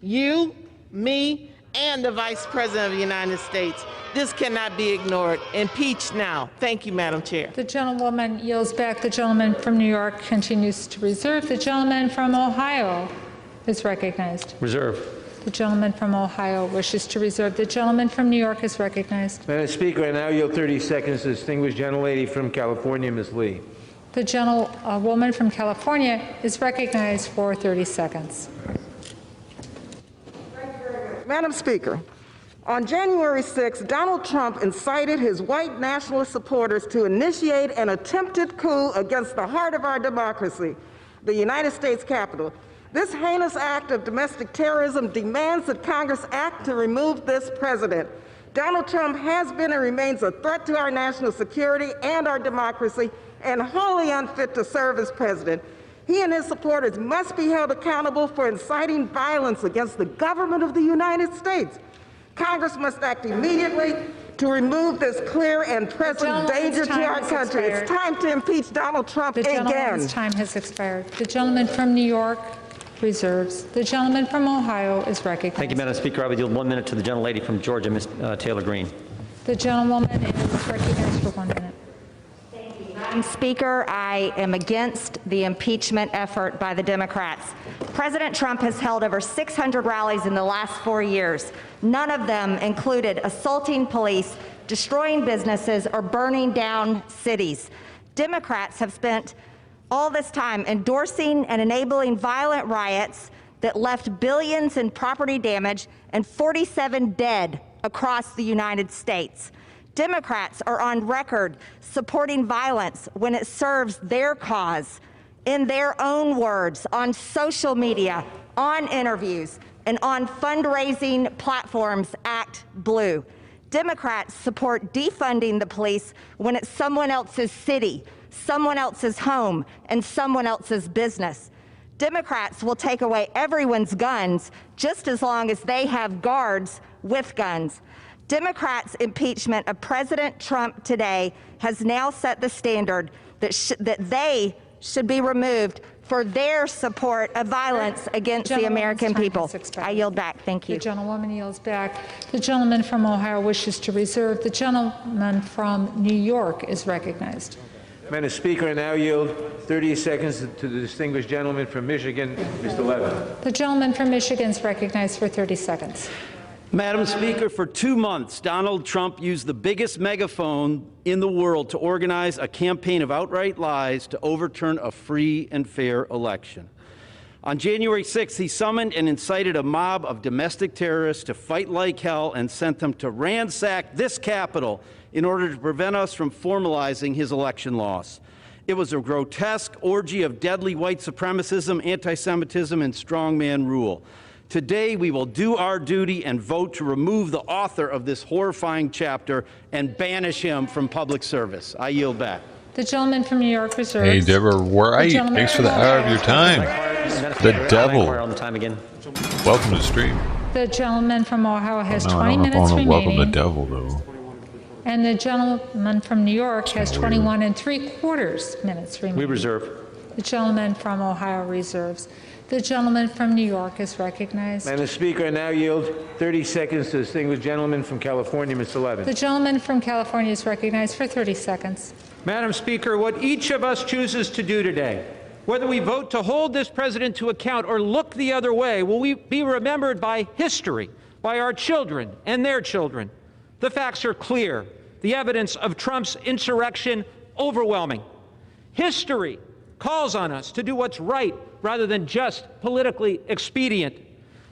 you, me, and the Vice President of the United States. This cannot be ignored. Impeach now. Thank you, Madam Chair. The gentlewoman yields back. The gentleman from New York continues to reserve. The gentleman from Ohio is recognized. Reserve. The gentleman from Ohio wishes to reserve. The gentleman from New York is recognized. Madam Speaker, I now yield 30 seconds to the distinguished gentlelady from California, Ms. Lee. The gentlewoman from California is recognized for 30 seconds. Madam Speaker, on January 6, Donald Trump incited his white nationalist supporters to initiate an attempted coup against the heart of our democracy, the United States Capitol. This heinous act of domestic terrorism demands that Congress act to remove this president. Donald Trump has been and remains a threat to our national security and our democracy, and wholly unfit to serve as president. He and his supporters must be held accountable for inciting violence against the government of the United States. Congress must act immediately to remove this clear and present danger to our country. It's time to impeach Donald Trump again. The gentleman's time has expired. The gentleman from New York reserves. The gentleman from Ohio is recognized. Thank you, Madam Speaker. I would yield 1 minute to the gentlelady from Georgia, Ms. Taylor Greene. The gentlewoman is recognized for 1 minute. Madam Speaker, I am against the impeachment effort by the Democrats. President Trump has held over 600 rallies in the last 4 years. None of them included assaulting police, destroying businesses, or burning down cities. Democrats have spent all this time endorsing and enabling violent riots that left billions in property damage and 47 dead across the United States. Democrats are on record supporting violence when it serves their cause, in their own words, on social media, on interviews, and on fundraising platforms Act Blue. Democrats support defunding the police when it's someone else's city, someone else's home, and someone else's business. Democrats will take away everyone's guns just as long as they have guards with guns. Democrats' impeachment of President Trump today has now set the standard that they should be removed for their support of violence against the American people. I yield back. Thank you. The gentlewoman yields back. The gentleman from Ohio wishes to reserve. The gentleman from New York is recognized. Madam Speaker, I now yield 30 seconds to the distinguished gentleman from Michigan, Mr. Levin. The gentleman from Michigan is recognized for 30 seconds. Madam Speaker, for 2 months, Donald Trump used the biggest megaphone in the world to organize a campaign of outright lies to overturn a free and fair election. On January 6th, he summoned and incited a mob of domestic terrorists to fight like hell and sent them to ransack this Capitol in order to prevent us from formalizing his election loss. It was a grotesque orgy of deadly white supremacism, anti-Semitism, and strongman rule. Today, we will do our duty and vote to remove the author of this horrifying chapter and banish him from public service. I yield back. The gentleman from New York reserves. Hey, Deborah Wright, thanks for the hour of your time. The devil. Welcome to the stream. The gentleman from Ohio has 20 minutes remaining. Welcome the devil, though. And the gentleman from New York has 21 3/4 minutes remaining. We reserve. The gentleman from Ohio reserves. The gentleman from New York is recognized. Madam Speaker, I now yield 30 seconds to the distinguished gentleman from California, Mr. Levin. The gentleman from California is recognized for 30 seconds. Madam Speaker, what each of us chooses to do today, whether we vote to hold this president to account or look the other way, will we be remembered by history, by our children and their children. The facts are clear. The evidence of Trump's insurrection overwhelming. History calls on us to do what's right rather than just politically expedient.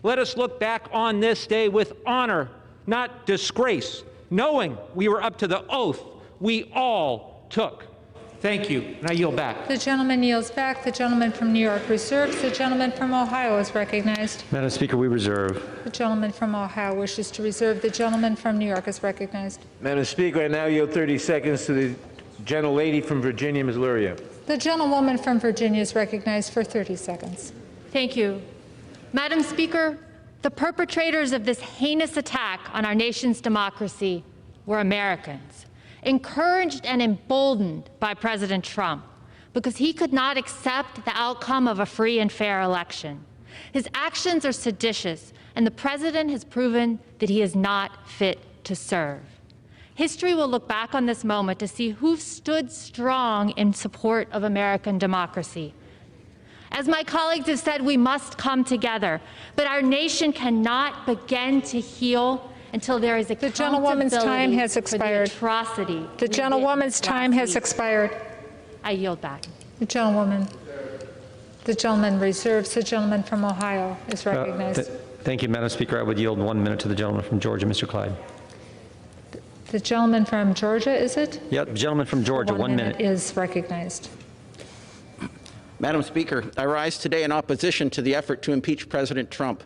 Let us look back on this day with honor, not disgrace, knowing we were up to the oath we all took. Thank you, and I yield back. The gentleman yields back. The gentleman from New York reserves. The gentleman from Ohio is recognized. Madam Speaker, we reserve. The gentleman from Ohio wishes to reserve. The gentleman from New York is recognized. Madam Speaker, I now yield 30 seconds to the gentlelady from Virginia, Ms. Luria. The gentlewoman from Virginia is recognized for 30 seconds. Thank you. Madam Speaker, the perpetrators of this heinous attack on our nation's democracy were Americans, encouraged and emboldened by President Trump because he could not accept the outcome of a free and fair election. His actions are seditious, and the president has proven that he is not fit to serve. History will look back on this moment to see who stood strong in support of American democracy. As my colleagues have said, we must come together, but our nation cannot begin to heal until there is accountability. The gentlewoman's time has expired. For the atrocity. The gentlewoman's time has expired. I yield back. The gentleman reserves. The gentleman from Ohio is recognized. Thank you, Madam Speaker. I would yield 1 minute to the gentleman from Georgia, Mr. Clyde. The gentleman from Georgia, is it? Yeah, the gentleman from Georgia, 1 minute. Is recognized. Madam Speaker, I rise today in opposition to the effort to impeach President Trump.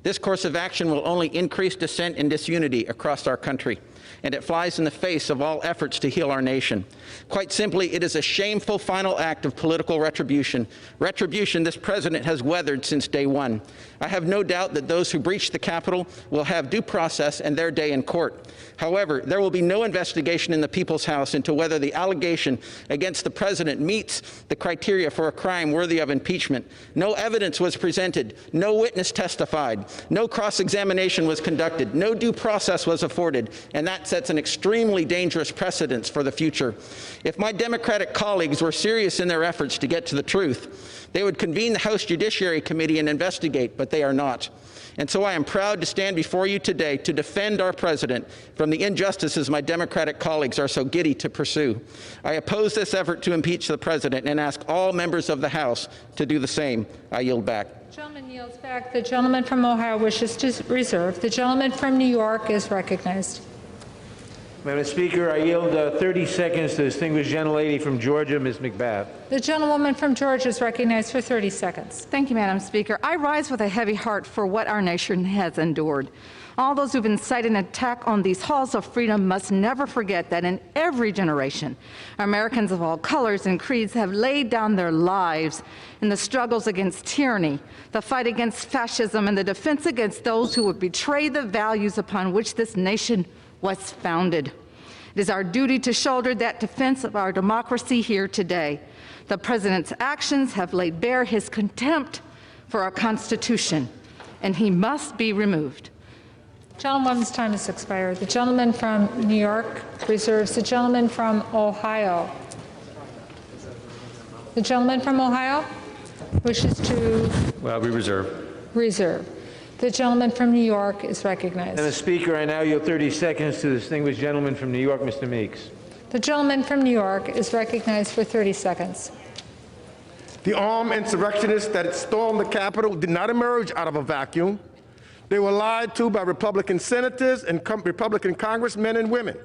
This course of action will only increase dissent and disunity across our country, and it flies in the face of all efforts to heal our nation. Quite simply, it is a shameful final act of political retribution this president has weathered since day one. I have no doubt that those who breached the Capitol will have due process and their day in court. However, there will be no investigation in the People's House into whether the allegation against the president meets the criteria for a crime worthy of impeachment. No evidence was presented, no witness testified, no cross-examination was conducted, no due process was afforded, and that sets an extremely dangerous precedent for the future. If my Democratic colleagues were serious in their efforts to get to the truth, they would convene the House Judiciary Committee and investigate, but they are not. And so I am proud to stand before you today to defend our president from the injustices my Democratic colleagues are so giddy to pursue. I oppose this effort to impeach the president and ask all members of the House to do the same. I yield back. The gentleman yields back. The gentleman from Ohio wishes to reserve. The gentleman from New York is recognized. Madam Speaker, I yield 30 seconds to the distinguished gentlelady from Georgia, Ms. McBath. The gentlewoman from Georgia is recognized for 30 seconds. Thank you, Madam Speaker. I rise with a heavy heart for what our nation has endured. All those who've incited an attack on these halls of freedom must never forget that in every generation, Americans of all colors and creeds have laid down their lives in the struggles against tyranny, the fight against fascism, and the defense against those who would betray the values upon which this nation was founded. It is our duty to shoulder that defense of our democracy here today. The president's actions have laid bare his contempt for our Constitution, and he must be removed. Gentlewoman's time has expired. The gentleman from New York reserves. The gentleman from Ohio. The gentleman from Ohio wishes to we reserve. Reserve. The gentleman from New York is recognized. Madam Speaker, I now yield 30 seconds to the distinguished gentleman from New York, Mr. Meeks. The gentleman from New York is recognized for 30 seconds. The armed insurrectionists that stormed the Capitol did not emerge out of a vacuum. They were lied to by Republican senators and Republican congressmen and women.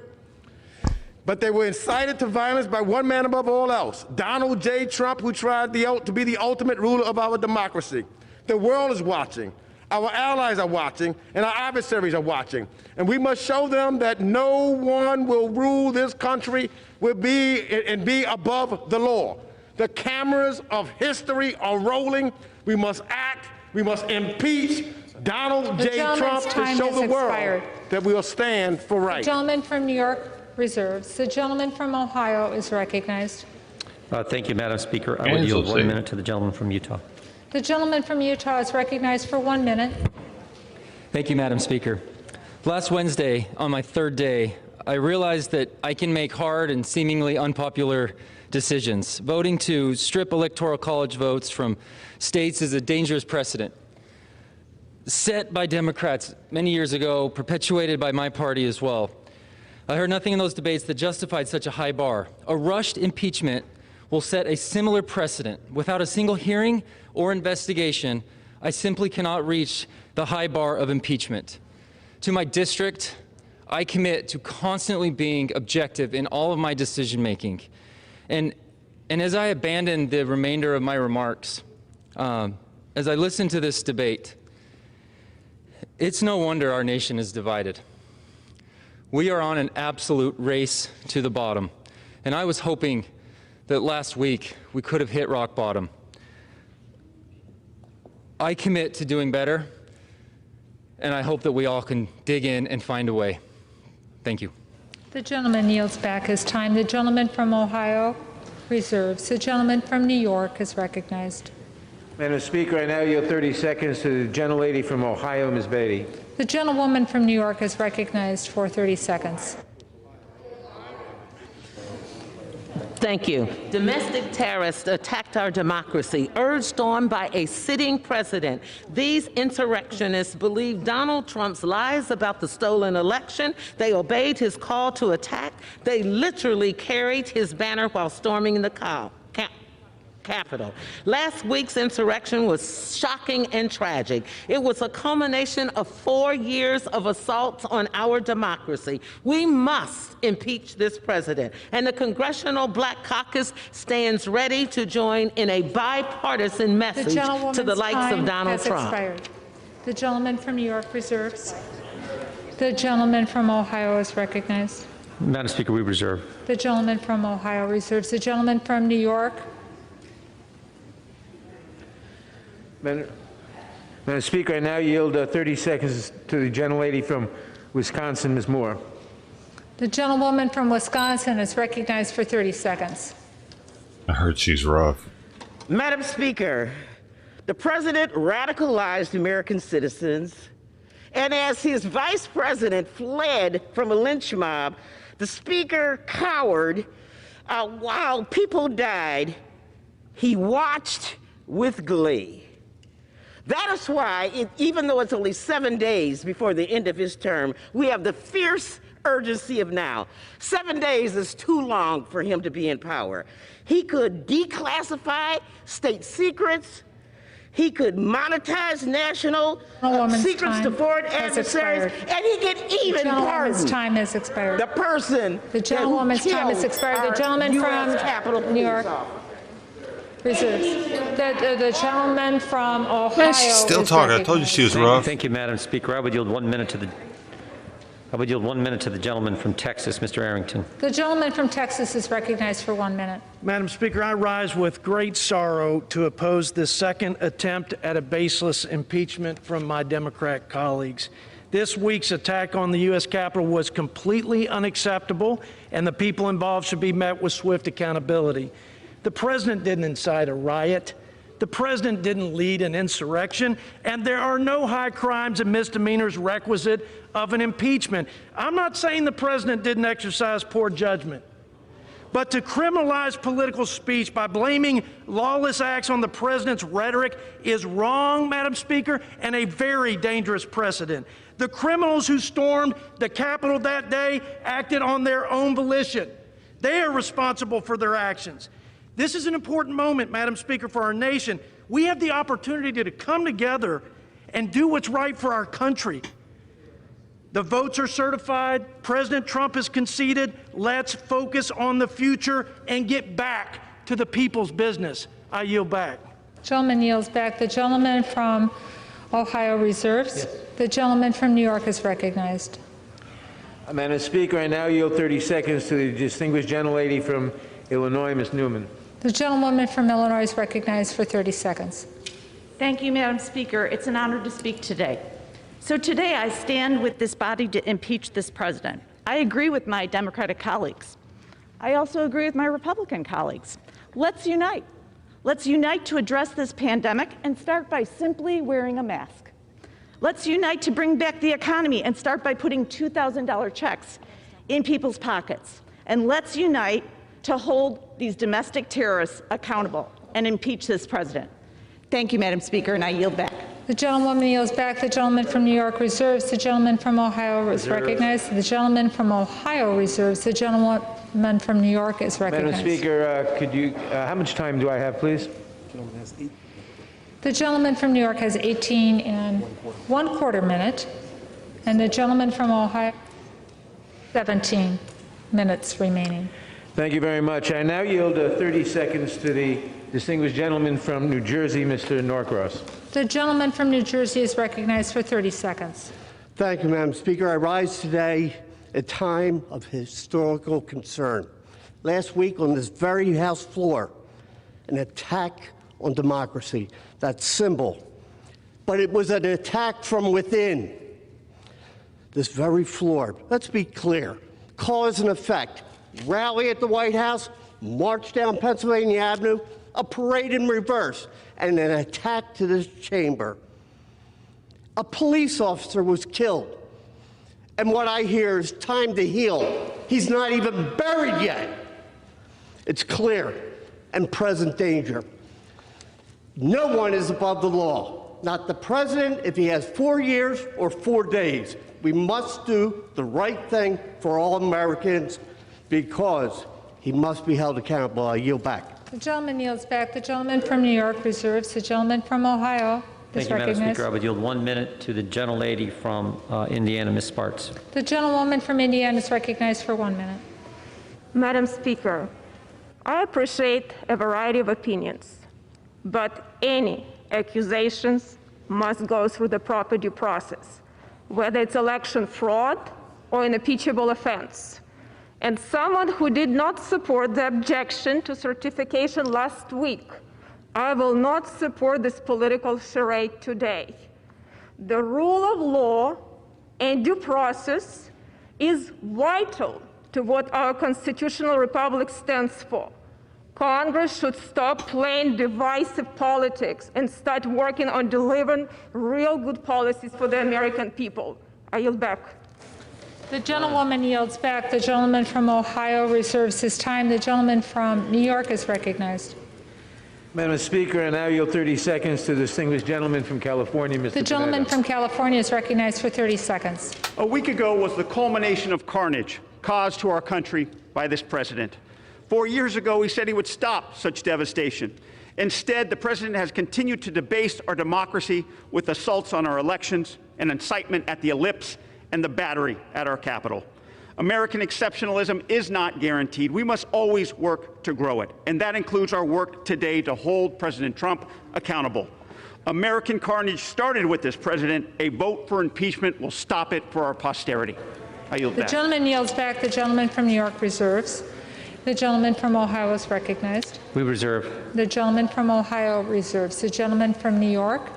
But they were incited to violence by one man above all else, Donald J. Trump, who tried to be the ultimate ruler of our democracy. The world is watching. Our allies are watching, and our adversaries are watching. And we must show them that no one will rule this country and be above the law. The cameras of history are rolling. We must act. We must impeach Donald J. Trump to show the world that we'll stand for right. The gentleman from New York reserves. The gentleman from Ohio is recognized. Thank you, Madam Speaker. I will yield 1 minute to the gentleman from Utah. The gentleman from Utah is recognized for 1 minute. Thank you, Madam Speaker. Last Wednesday, on my third day, I realized that I can make hard and seemingly unpopular decisions. Voting to strip Electoral College votes from states is a dangerous precedent, set by Democrats many years ago, perpetuated by my party as well. I heard nothing in those debates that justified such a high bar. A rushed impeachment will set a similar precedent. Without a single hearing or investigation, I simply cannot reach the high bar of impeachment. To my district, I commit to constantly being objective in all of my decision-making. And as I abandon the remainder of my remarks, as I listen to this debate, it's no wonder our nation is divided. We are on an absolute race to the bottom, and I was hoping that last week we could have hit rock bottom. I commit to doing better, and I hope that we all can dig in and find a way. Thank you. The gentleman yields back his time. The gentleman from Ohio reserves. The gentleman from New York is recognized. Madam Speaker, I now yield 30 seconds to the gentlelady from Ohio, Ms. Beatty. The gentlewoman from New York is recognized for 30 seconds. Thank you. Domestic terrorists attacked our democracy, urged on by a sitting president. These insurrectionists believed Donald Trump's lies about the stolen election. They obeyed his call to attack. They literally carried his banner while storming the Capitol. Last week's insurrection was shocking and tragic. It was a culmination of 4 years of assaults on our democracy. We must impeach this president, and the Congressional Black Caucus stands ready to join in a bipartisan message to the likes of Donald Trump. Expired. The gentleman from New York reserves. The gentleman from Ohio is recognized. Madam Speaker, we reserve. The gentleman from Ohio reserves. The gentleman from New York. Madam Speaker, I now yield 30 seconds to the gentlelady from Wisconsin, Ms. Moore. The gentlewoman from Wisconsin is recognized for 30 seconds. I heard she's rough. Madam Speaker, the president radicalized American citizens, and as his vice president fled from a lynch mob, the speaker cowered while people died. He watched with glee. That is why, even though it's only 7 days before the end of his term, we have the fierce urgency of now. 7 days is too long for him to be in power. He could declassify state secrets. He could monetize national secrets to foreign adversaries, and he could even pardon. The gentlewoman's time has expired. The person. The gentlewoman's time has expired. The gentleman from New York reserves. The gentleman from Ohio. She's still talking. I told you she was rough. Thank you, Madam Speaker. I would yield 1 minute to the gentleman from Texas, Mr. Arrington. The gentleman from Texas is recognized for 1 minute. Madam Speaker, I rise with great sorrow to oppose this second attempt at a baseless impeachment from my Democrat colleagues. This week's attack on the U.S. Capitol was completely unacceptable, and the people involved should be met with swift accountability. The president didn't incite a riot. The president didn't lead an insurrection, and there are no high crimes and misdemeanors requisite of an impeachment. I'm not saying the president didn't exercise poor judgment, but to criminalize political speech by blaming lawless acts on the president's rhetoric is wrong, Madam Speaker, and a very dangerous precedent. The criminals who stormed the Capitol that day acted on their own volition. They are responsible for their actions. This is an important moment, Madam Speaker, for our nation. We have the opportunity to come together and do what's right for our country. The votes are certified. President Trump has conceded. Let's focus on the future and get back to the people's business. I yield back. Gentleman yields back. The gentleman from Ohio reserves. Yes. The gentleman from New York is recognized. Madam Speaker, I now yield 30 seconds to the distinguished gentlelady from Illinois, Ms. Newman. The gentlewoman from Illinois is recognized for 30 seconds. Thank you, Madam Speaker. It's an honor to speak today. So today I stand with this body to impeach this president. I agree with my Democratic colleagues. I also agree with my Republican colleagues. Let's unite. Let's unite to address this pandemic and start by simply wearing a mask. Let's unite to bring back the economy and start by putting $2,000 checks in people's pockets. And let's unite to hold these domestic terrorists accountable and impeach this president. Thank you, Madam Speaker, and I yield back. The gentlewoman yields back. The gentleman from New York reserves. The gentleman from Ohio is recognized. The gentleman from Ohio reserves. The gentleman from New York is recognized. Madam Speaker, how much time do I have, please? The gentleman from New York has 18 and 1/4 minute, and the gentleman from Ohio, 17 minutes remaining. Thank you very much. I now yield 30 seconds to the distinguished gentleman from New Jersey, Mr. Norcross. The gentleman from New Jersey is recognized for 30 seconds. Thank you, Madam Speaker. I rise today at a time of historical concern. Last week on this very House floor, an attack on democracy, that symbol. But it was an attack from within this very floor. Let's be clear. Cause and effect. Rally at the White House, march down Pennsylvania Avenue, a parade in reverse, and an attack to this chamber. A police officer was killed. And what I hear is time to heal. He's not even buried yet. It's clear and present danger. No one is above the law. Not the president if he has 4 years or 4 days. We must do the right thing for all Americans because he must be held accountable. I yield back. The gentleman yields back. The gentleman from New York reserves. The gentleman from Ohio is Thank you, Madam recognized. Speaker. I would yield 1 minute to the gentlelady from Indiana, Ms. Sparks. The gentlewoman from Indiana is recognized for 1 minute. Madam Speaker, I appreciate a variety of opinions, but any accusations must go through the proper due process, whether it's election fraud or an impeachable offense. And someone who did not support the objection to certification last week, I will not support this political charade today. The rule of law and due process is vital to what our constitutional republic stands for. Congress should stop playing divisive politics and start working on delivering real good policies for the American people. I yield back. The gentlewoman yields back. The gentleman from Ohio reserves his time. The gentleman from New York is recognized. Madam Speaker, I now yield 30 seconds to the distinguished gentleman from California, Mr. The gentleman Panetta. from California is recognized for 30 seconds. A week ago was the culmination of carnage caused to our country by this president. 4 years ago, he said he would stop such devastation. Instead, the president has continued to debase our democracy with assaults on our elections and incitement at the ellipse and the battery at our Capitol. American exceptionalism is not guaranteed. We must always work to grow it, and that includes our work today to hold President Trump accountable. American carnage started with this president. A vote for impeachment will stop it for our posterity. I yield The back. gentleman yields back. The gentleman from New York reserves. The gentleman from Ohio is recognized. We reserve. The gentleman from Ohio reserves. The gentleman from New York.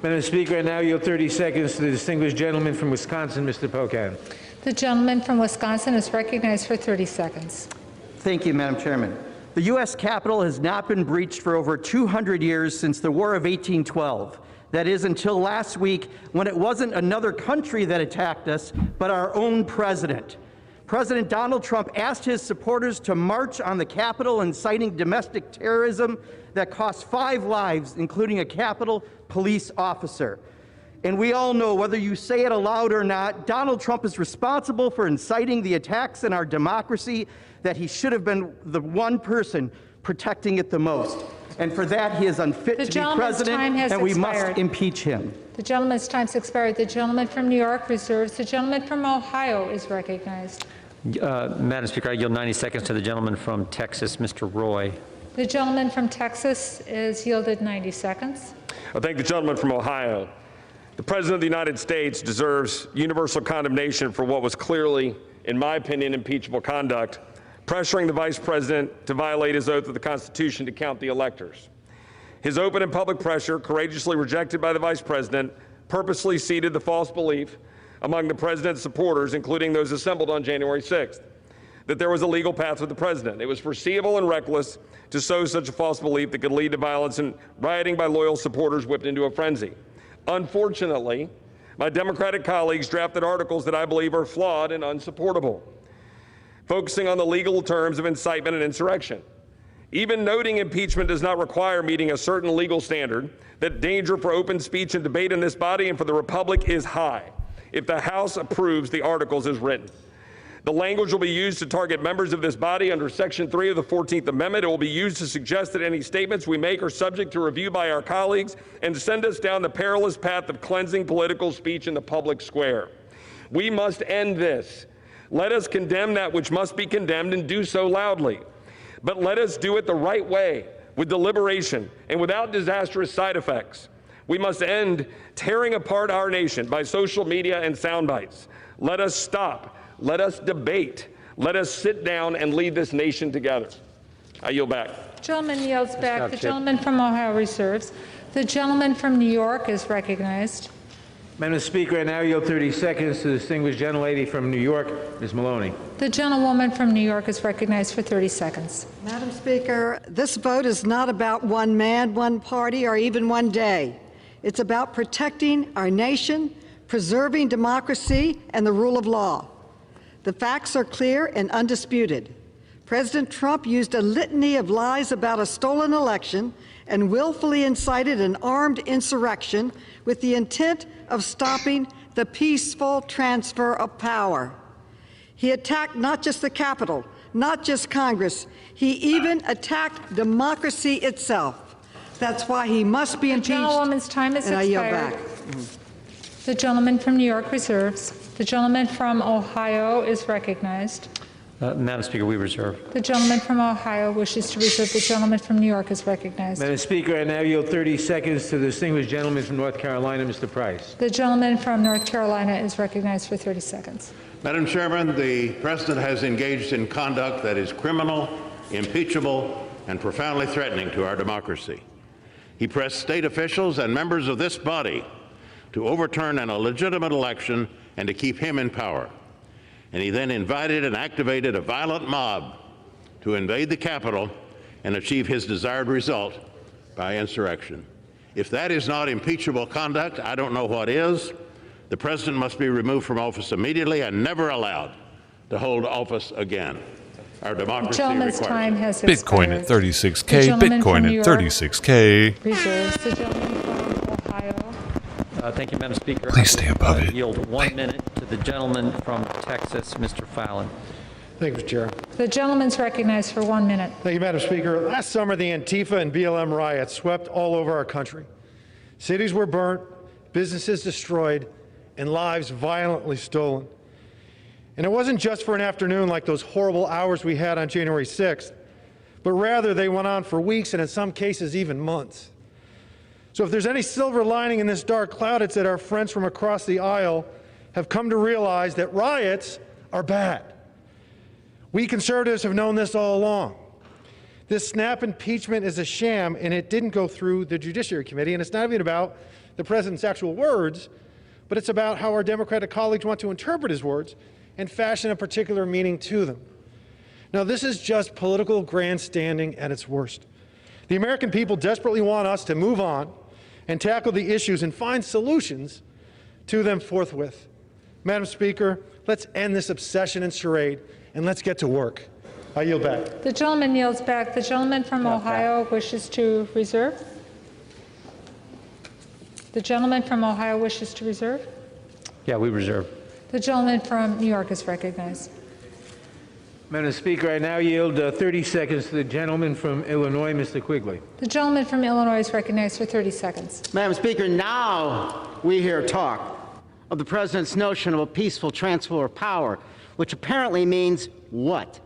Madam Speaker, I now yield 30 seconds to the distinguished gentleman from Wisconsin, Mr. Pocan. The gentleman from Wisconsin is recognized for 30 seconds. Thank you, Madam Chairman. The U.S. Capitol has not been breached for over 200 years since the War of 1812. That is, until last week, when it wasn't another country that attacked us, but our own president. President Donald Trump asked his supporters to march on the Capitol, inciting domestic terrorism that cost 5 lives, including a Capitol police officer. And we all know, whether you say it aloud or not, Donald Trump is responsible for inciting the attacks in our democracy, that he should have been the one person protecting it the most. And for that, he is unfit to be president, and we must impeach him. The gentleman's time's expired. The gentleman from New York reserves. The gentleman from Ohio is recognized. Madam Speaker, I yield 90 seconds to the gentleman from Texas, Mr. Roy. The gentleman from Texas is yielded 90 seconds. I thank the gentleman from Ohio. The President of the United States deserves universal condemnation for what was clearly, in my opinion, impeachable conduct, pressuring the Vice President to violate his oath of the Constitution to count the electors. His open and public pressure, courageously rejected by the Vice President, purposely seeded the false belief among the President's supporters, including those assembled on January 6th, that there was a legal path with the President. It was foreseeable and reckless to sow such a false belief that could lead to violence and rioting by loyal supporters whipped into a frenzy. Unfortunately, my Democratic colleagues drafted articles that I believe are flawed and unsupportable, focusing on the legal terms of incitement and insurrection. Even noting impeachment does not require meeting a certain legal standard, that danger for open speech and debate in this body and for the Republic is high if the House approves the articles as written. The language will be used to target members of this body under Section 3 of the 14th Amendment. It will be used to suggest that any statements we make are subject to review by our colleagues and to send us down the perilous path of cleansing political speech in the public square. We must end this. Let us condemn that which must be condemned and do so loudly. But let us do it the right way, with deliberation and without disastrous side effects. We must end tearing apart our nation by social media and sound bites. Let us stop. Let us debate. Let us sit down and lead this nation together. I yield back. Gentleman yields back. The gentleman from Ohio reserves. The gentleman from New York is recognized. Madam Speaker, I now yield 30 seconds to the distinguished gentlelady from New York, Ms. Maloney. The gentlewoman from New York is recognized for 30 seconds. Madam Speaker, this vote is not about one man, one party, or even one day. It's about protecting our nation, preserving democracy, and the rule of law. The facts are clear and undisputed. President Trump used a litany of lies about a stolen election and willfully incited an armed insurrection with the intent of stopping the peaceful transfer of power. He attacked not just the Capitol, not just Congress. He even attacked democracy itself. That's why he must be impeached. The gentlewoman's time has and I yield expired. back. The gentleman from New York reserves. The gentleman from Ohio is recognized. Madam Speaker, we reserve. The gentleman from Ohio wishes to reserve. The gentleman from New York is recognized. Madam Speaker, I now yield 30 seconds to the distinguished gentleman from North Carolina, Mr. Price. The gentleman from North Carolina is recognized for 30 seconds. Madam Chairman, the President has engaged in conduct that is criminal, impeachable, and profoundly threatening to our democracy. He pressed state officials and members of this body to overturn an illegitimate election and to keep him in power. And he then invited and activated a violent mob to invade the Capitol and achieve his desired result by insurrection. If that is not impeachable conduct, I don't know what is. The President must be removed from office immediately and never allowed to hold office again. Our democracy Gentleman's requires time has Bitcoin expired. at 36K. Bitcoin at 36K. Reserves. The gentleman from Ohio. Thank you, Madam Speaker. Please stay above it. Yield 1 minute to the gentleman from Texas, Mr. Fallon. Thank you, Mr. Chair. The gentleman's recognized for 1 minute. Thank you, Madam Speaker. Last summer, the Antifa and BLM riots swept all over our country. Cities were burnt, businesses destroyed, and lives violently stolen. And it wasn't just for an afternoon like those horrible hours we had on January 6th, but rather they went on for weeks and in some cases even months. So if there's any silver lining in this dark cloud, it's that our friends from across the aisle have come to realize that riots are bad. We conservatives have known this all along. This snap impeachment is a sham, and it didn't go through the Judiciary Committee, and it's not even about the president's actual words, but it's about how our Democratic colleagues want to interpret his words and fashion a particular meaning to them. Now, this is just political grandstanding at its worst. The American people desperately want us to move on and tackle the issues and find solutions to them forthwith. Madam Speaker, let's end this obsession and charade, and let's get to work. I yield back. The gentleman yields back. The gentleman from Ohio wishes to reserve. The gentleman from Ohio wishes to reserve. Yeah, we reserve. The gentleman from New York is recognized. Madam Speaker, I now yield 30 seconds to the gentleman from Illinois, Mr. Quigley. The gentleman from Illinois is recognized for 30 seconds. Madam Speaker, now we hear talk of the President's notion of a peaceful transfer of power, which apparently means what?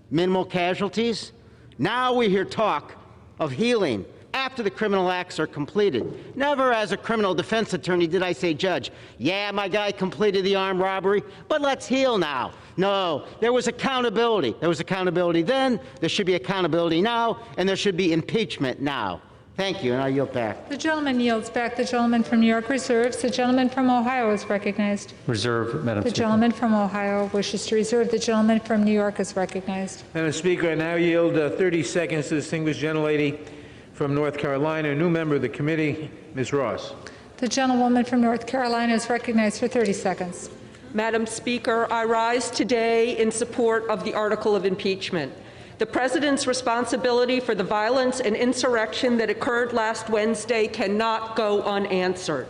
Minimal casualties? Now we hear talk of healing after the criminal acts are completed. Never as a criminal defense attorney did I say, Judge, yeah, my guy completed the armed robbery, but let's heal now. No, there was accountability. There was accountability then, there should be accountability now, and there should be impeachment now. Thank you, and I yield back. The gentleman yields back. The gentleman from New York reserves. The gentleman from Ohio is recognized. Reserve, Madam The Speaker. gentleman from Ohio wishes to reserve. The gentleman from New York is recognized. Madam Speaker, I now yield 30 seconds to the distinguished gentlelady from North Carolina, a new member of the committee, Ms. Ross. The gentlewoman from North Carolina is recognized for 30 seconds. Madam Speaker, I rise today in support of the article of impeachment. The President's responsibility for the violence and insurrection that occurred last Wednesday cannot go unanswered.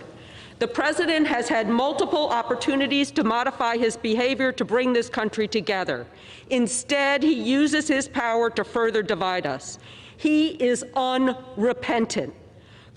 The President has had multiple opportunities to modify his behavior to bring this country together. Instead, he uses his power to further divide us. He is unrepentant.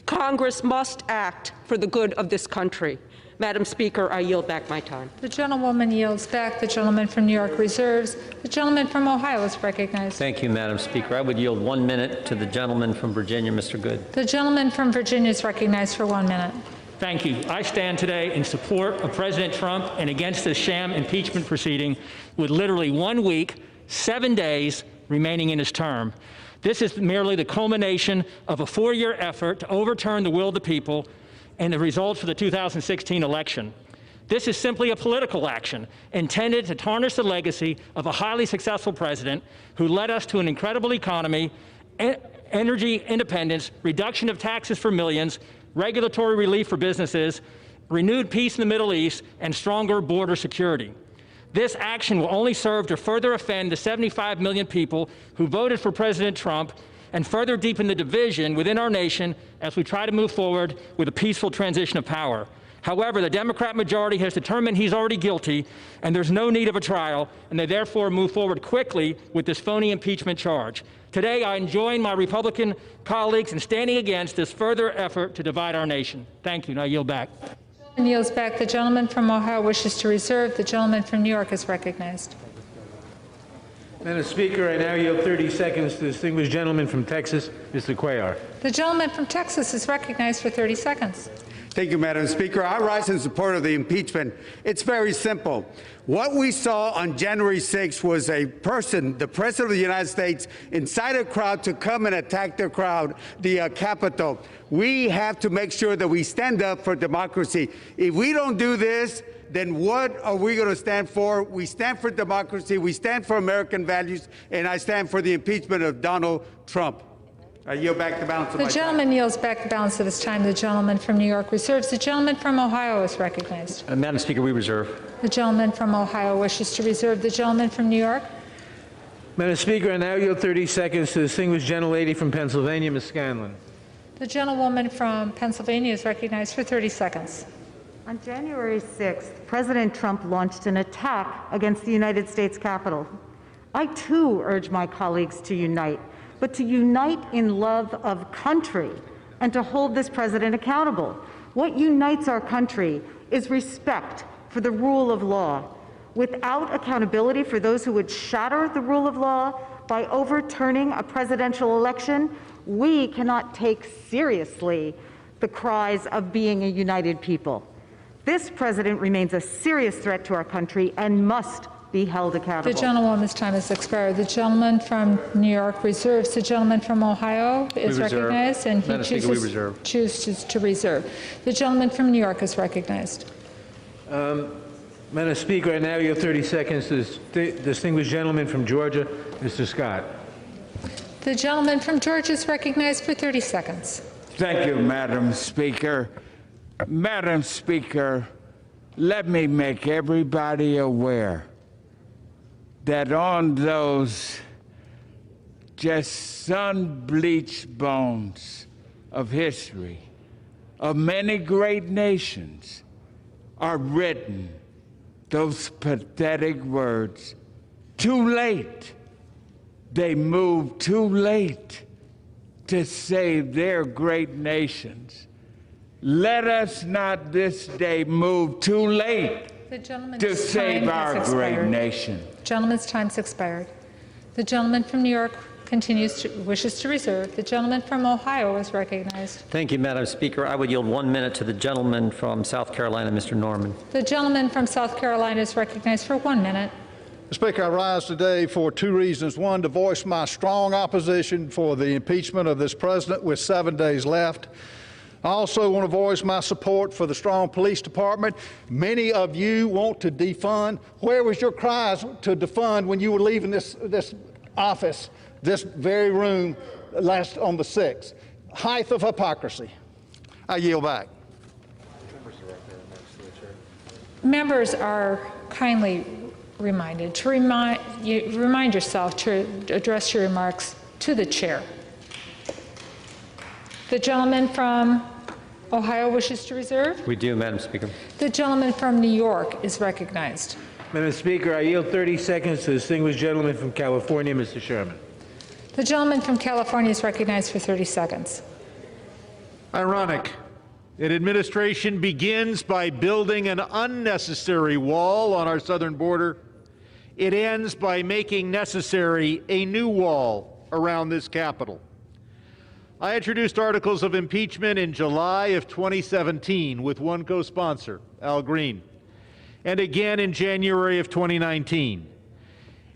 Congress must act for the good of this country. Madam Speaker, I yield back my time. The gentlewoman yields back. The gentleman from New York reserves. The gentleman from Ohio is recognized. Thank you, Madam Speaker. I would yield 1 minute to the gentleman from Virginia, Mr. Good. The gentleman from Virginia is recognized for 1 minute. Thank you. I stand today in support of President Trump and against the sham impeachment proceeding with literally 1 week, 7 days remaining in his term. This is merely the culmination of a 4-year effort to overturn the will of the people and the results of the 2016 election. This is simply a political action intended to tarnish the legacy of a highly successful president who led us to an incredible economy, energy independence, reduction of taxes for millions, regulatory relief for businesses, renewed peace in the Middle East, and stronger border security. This action will only serve to further offend the 75 million people who voted for President Trump and further deepen the division within our nation as we try to move forward with a peaceful transition of power. However, the Democrat majority has determined he's already guilty, and there's no need of a trial, and they therefore move forward quickly with this phony impeachment charge. Today, I join my Republican colleagues in standing against this further effort to divide our nation. Thank you, and I yield back. And yields back. The gentleman from Ohio wishes to reserve. The gentleman from New York is recognized. Madam Speaker, I now yield 30 seconds to the distinguished gentleman from Texas, Mr. Cuellar. The gentleman from Texas is recognized for 30 seconds. Thank you, Madam Speaker. I rise in support of the impeachment. It's very simple. What we saw on January 6th was a person, the President of the United States, incite a crowd to come and attack the Capitol. We have to make sure that we stand up for democracy. If we don't do this, then what are we going to stand for? We stand for democracy, we stand for American values, and I stand for the impeachment of Donald Trump. I yield back the balance of my time. The gentleman yields back the balance of his time. The gentleman from New York reserves. The gentleman from Ohio is recognized. Madam Speaker, we reserve. The gentleman from Ohio wishes to reserve. The gentleman from New York. Madam Speaker, I now yield 30 seconds to the distinguished gentlelady from Pennsylvania, Ms. Scanlon. The gentlewoman from Pennsylvania is recognized for 30 seconds. On January 6th, President Trump launched an attack against the United States Capitol. I, too, urge my colleagues to unite, but to unite in love of country and to hold this president accountable. What unites our country is respect for the rule of law. Without accountability for those who would shatter the rule of law by overturning a presidential election, we cannot take seriously the cries of being a united people. This president remains a serious threat to our country and must be held accountable. The gentlewoman's time has expired. The gentleman from New York reserves. The gentleman from Ohio is recognized, and he chooses to reserve. The gentleman from New York is recognized. Madam Speaker, I now yield 30 seconds to the distinguished gentleman from Georgia, Mr. Scott. The gentleman from Georgia is recognized for 30 seconds. Thank you, Madam Speaker. Madam Speaker, let me make everybody aware that on those just sun-bleached bones of history of many great nations are written those pathetic words, too late. They moved too late to save their great nations. Let us not this day move too late to save our great nation. The gentleman's time has expired. The gentleman from New York wishes to reserve. The gentleman from Ohio is recognized. Thank you, Madam Speaker. I would yield 1 minute to the gentleman from South Carolina, Mr. Norman. The gentleman from South Carolina is recognized for 1 minute. Mr. Speaker, I rise today for two reasons. One, to voice my strong opposition for the impeachment of this president with 7 days left. I also want to voice my support for the strong police department. Many of you want to defund. Where was your cries to defund when you were leaving this office, this very room, last on the 6th? Height of hypocrisy. I yield back. Members are kindly reminded to remind yourself to address your remarks to the chair. The gentleman from Ohio wishes to reserve. We do, Madam Speaker. The gentleman from New York is recognized. Madam Speaker, I yield 30 seconds to the distinguished gentleman from California, Mr. Sherman. The gentleman from California is recognized for 30 seconds. Ironic. An administration begins by building an unnecessary wall on our southern border. It ends by making necessary a new wall around this Capitol. I introduced articles of impeachment in July of 2017 with one co-sponsor, Al Green, and again in January of 2019.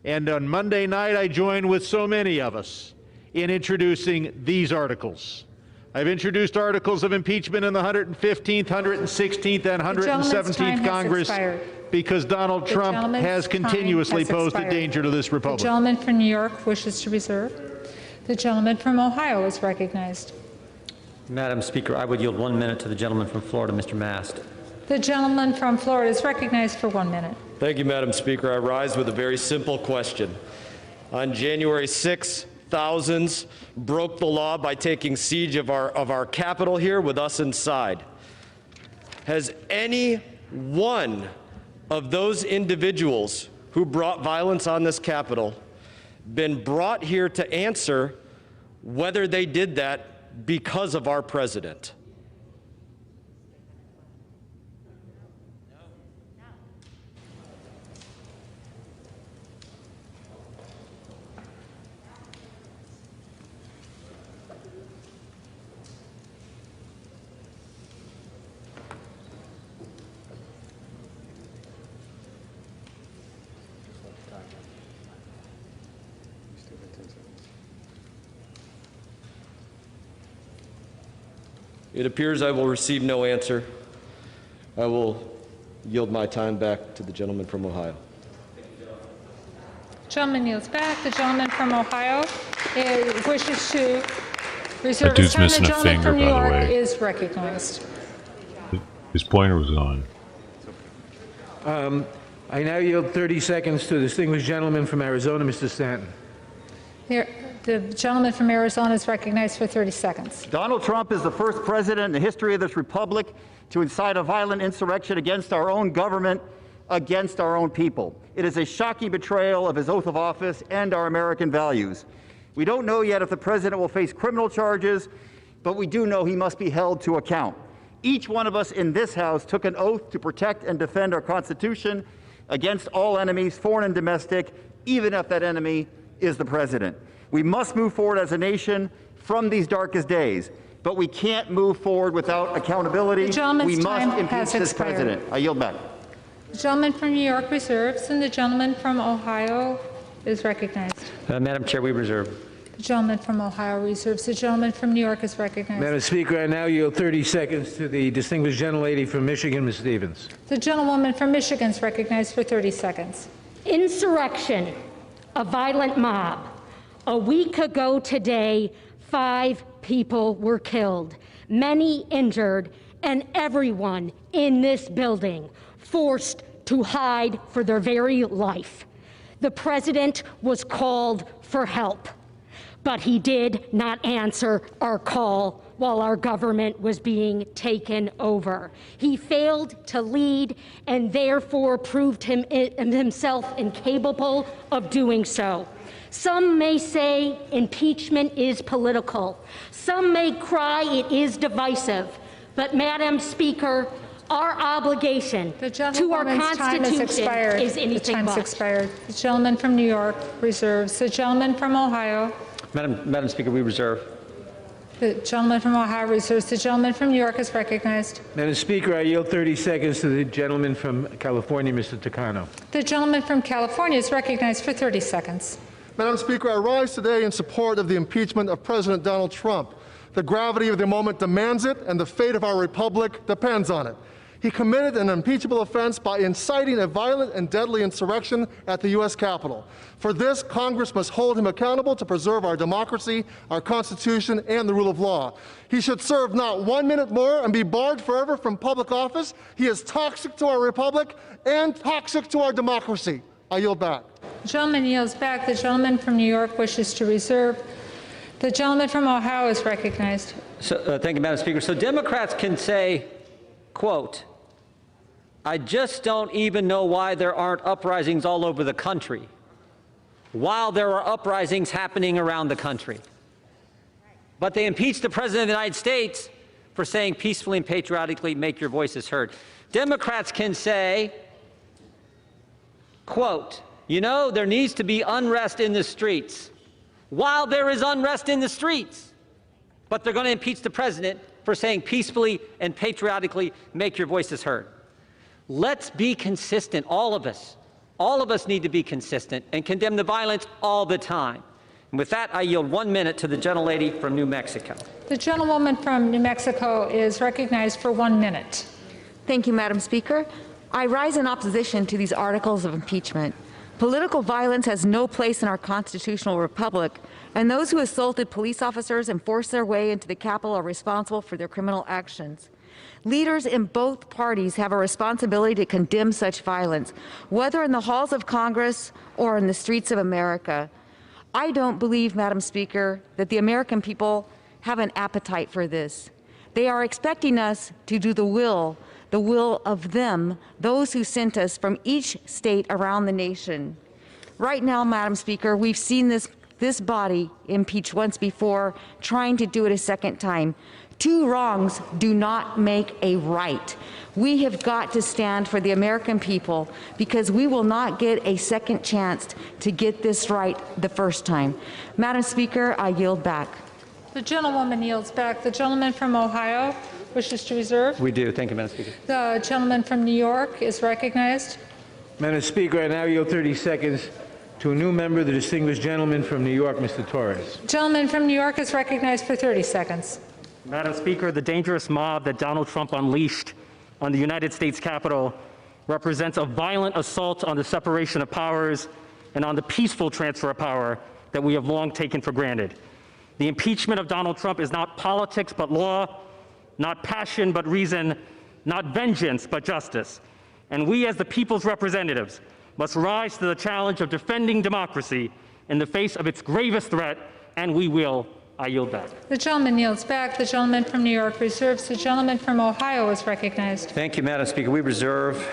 And on Monday night, I joined with so many of us in introducing these articles. I've introduced articles of impeachment in the 115th, 116th, and 117th Congress because Donald Trump has continuously posed a danger to this republic. The gentleman from New York wishes to reserve. The gentleman from Ohio is recognized. Madam Speaker, I would yield 1 minute to the gentleman from Florida, Mr. Mast. The gentleman from Florida is recognized for 1 minute. Thank you, Madam Speaker. I rise with a very simple question. On January 6th, thousands broke the law by taking siege of our Capitol here with us inside. has any one of those individuals who brought violence on this Capitol been brought here to answer whether they did that because of our president? It appears I will receive no answer. I will yield my time back to the gentleman from Ohio. Gentleman yields back. The gentleman from Ohio wishes to reserve That dude's his time. missing The a gentleman finger, from New by the York way. is recognized. His pointer was on. I now yield 30 seconds to the distinguished gentleman from Arizona, Mr. Stanton. The gentleman from Arizona is recognized for 30 seconds. Donald Trump is the first president in the history of this republic to incite a violent insurrection against our own government, against our own people. It is a shocking betrayal of his oath of office and our American values. We don't know yet if the president will face criminal charges, but we do know he must be held to account. Each one of us in this House took an oath to protect and defend our Constitution against all enemies, foreign and domestic, even if that enemy is the president. We must move forward as a nation from these darkest days, but we can't move forward without accountability. The We must time impeach has this expired. president. I yield back. The gentleman from New York reserves, and the gentleman from Ohio is recognized. Madam Chair, we reserve. The gentleman from Ohio reserves. The gentleman from New York is recognized. Madam Speaker, I now yield 30 seconds to the distinguished gentlelady from Michigan, Ms. Stevens. The gentlewoman from Michigan is recognized for 30 seconds. Insurrection, a violent mob. A week ago today, 5 people were killed, many injured, and everyone in this building forced to hide for their very life. The president was called for help, but he did not answer our call while our government was being taken over. He failed to lead and therefore proved himself incapable of doing so. Some may say impeachment is political. Some may cry it is divisive. But, Madam Speaker, our obligation to our Constitution is anything but. Expired. The gentleman from New York reserves. The gentleman from Ohio. Madam Speaker, we reserve. The gentleman from Ohio reserves. The gentleman from New York is recognized. Madam Speaker, I yield 30 seconds to the gentleman from California, Mr. Takano. The gentleman from California is recognized for 30 seconds. Madam Speaker, I rise today in support of the impeachment of President Donald Trump. The gravity of the moment demands it, and the fate of our republic depends on it. He committed an impeachable offense by inciting a violent and deadly insurrection at the U.S. Capitol. For this, Congress must hold him accountable to preserve our democracy, our Constitution, and the rule of law. He should serve not 1 minute more and be barred forever from public office. He is toxic to our republic and toxic to our democracy. I yield back. The gentleman yields back. The gentleman from New York wishes to reserve. The gentleman from Ohio is recognized. Thank you, Madam Speaker. So Democrats can say, quote, I just don't even know why there aren't uprisings all over the country, while there are uprisings happening around the country. But they impeached the President of the United States for saying peacefully and patriotically, make your voices heard. Democrats can say, quote, you know, there needs to be unrest in the streets, while there is unrest in the streets. But they're going to impeach the president for saying peacefully and patriotically, make your voices heard. Let's be consistent, all of us. All of us need to be consistent and condemn the violence all the time. And with that, I yield 1 minute to the gentlelady from New Mexico. The gentlewoman from New Mexico is recognized for 1 minute. Thank you, Madam Speaker. I rise in opposition to these articles of impeachment. Political violence has no place in our constitutional republic, and those who assaulted police officers and forced their way into the Capitol are responsible for their criminal actions. Leaders in both parties have a responsibility to condemn such violence, whether in the halls of Congress or in the streets of America. I don't believe, Madam Speaker, that the American people have an appetite for this. They are expecting us to do the will, the will of them, those who sent us from each state around the nation. Right now, Madam Speaker, we've seen this body impeach once before, trying to do it a second time. Two wrongs do not make a right. We have got to stand for the American people because we will not get a second chance to get this right the first time. Madam Speaker, I yield back. The gentlewoman yields back. The gentleman from Ohio wishes to reserve. We do. Thank you, Madam Speaker. The gentleman from New York is recognized. Madam Speaker, I now yield 30 seconds to a new member, the distinguished gentleman from New York, Mr. Torres. Gentleman from New York is recognized for 30 seconds. Madam Speaker, the dangerous mob that Donald Trump unleashed on the United States Capitol represents a violent assault on the separation of powers and on the peaceful transfer of power that we have long taken for granted. The impeachment of Donald Trump is not politics but law, not passion but reason, not vengeance but justice. And we as the people's representatives must rise to the challenge of defending democracy in the face of its gravest threat, and we will. I yield back. The gentleman yields back. The gentleman from New York reserves. The gentleman from Ohio is recognized. Thank you, Madam Speaker. We reserve.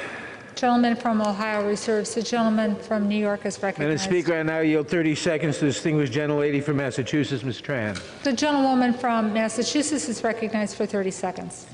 Gentleman from Ohio reserves. The gentleman from New York is recognized. Madam Speaker, I now yield 30 seconds to the distinguished gentlelady from Massachusetts, Ms. Tran. The gentlewoman from Massachusetts is recognized for 30 seconds.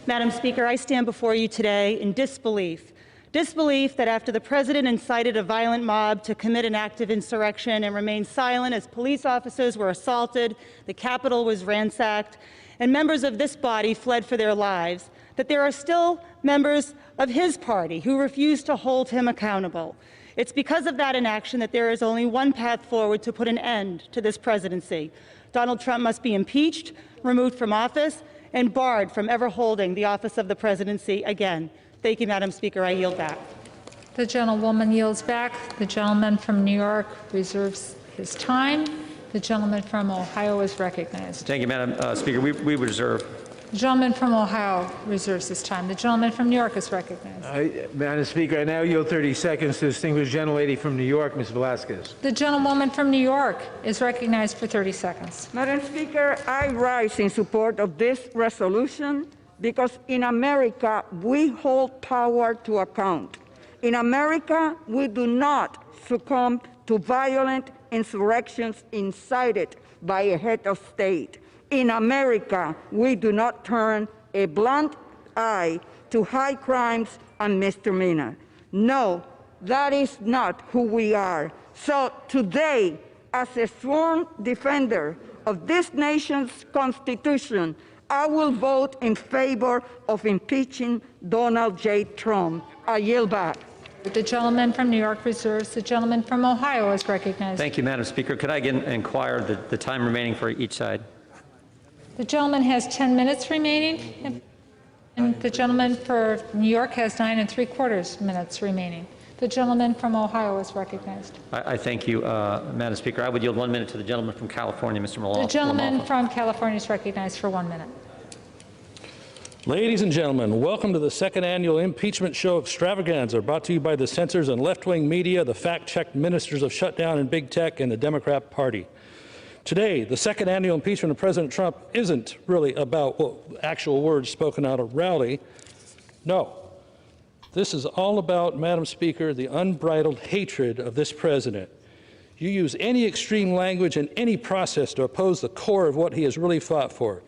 Madam Speaker, I stand before you today in disbelief. Disbelief that after the president incited a violent mob to commit an act of insurrection and remained silent as police officers were assaulted, the Capitol was ransacked, and members of this body fled for their lives, that there are still members of his party who refuse to hold him accountable. It's because of that inaction that there is only one path forward to put an end to this presidency. Donald Trump must be impeached, removed from office, and barred from ever holding the office of the presidency again. Thank you, Madam Speaker. I yield back. The gentlewoman yields back. The gentleman from New York reserves his time. The gentleman from Ohio is recognized. Thank you, Madam Speaker. We reserve. The gentleman from Ohio reserves his time. The gentleman from New York is recognized. Madam Speaker, I now yield 30 seconds to the distinguished gentlelady from New York, Ms. Velasquez. The gentlewoman from New York is recognized for 30 seconds. Madam Speaker, I rise in support of this resolution because in America, we hold power to account. In America, we do not succumb to violent insurrections incited by a head of state. In America, we do not turn a blind eye to high crimes and misdemeanors. No, that is not who we are. So today, as a sworn defender of this nation's Constitution, I will vote in favor of impeaching Donald J. Trump. I yield back. The gentleman from New York reserves. The gentleman from Ohio is recognized. Thank you, Madam Speaker. Could I again inquire the time remaining for each side? The gentleman has 10 minutes remaining, and the gentleman for New York has 9 3/4 minutes remaining. The gentleman from Ohio is recognized. I thank you, Madam Speaker. I would yield 1 minute to the gentleman from California, Mr. Malala. The gentleman from California is recognized for 1 minute. Ladies and gentlemen, welcome to the second annual impeachment show extravaganza, brought to you by the censors and left-wing media, the fact-checked ministers of shutdown and big tech, and the Democrat Party. Today, the second annual impeachment of President Trump isn't really about actual words spoken out of rally. No. This is all about, Madam Speaker, the unbridled hatred of this president. You use any extreme language in any process to oppose the core of what he has really fought for.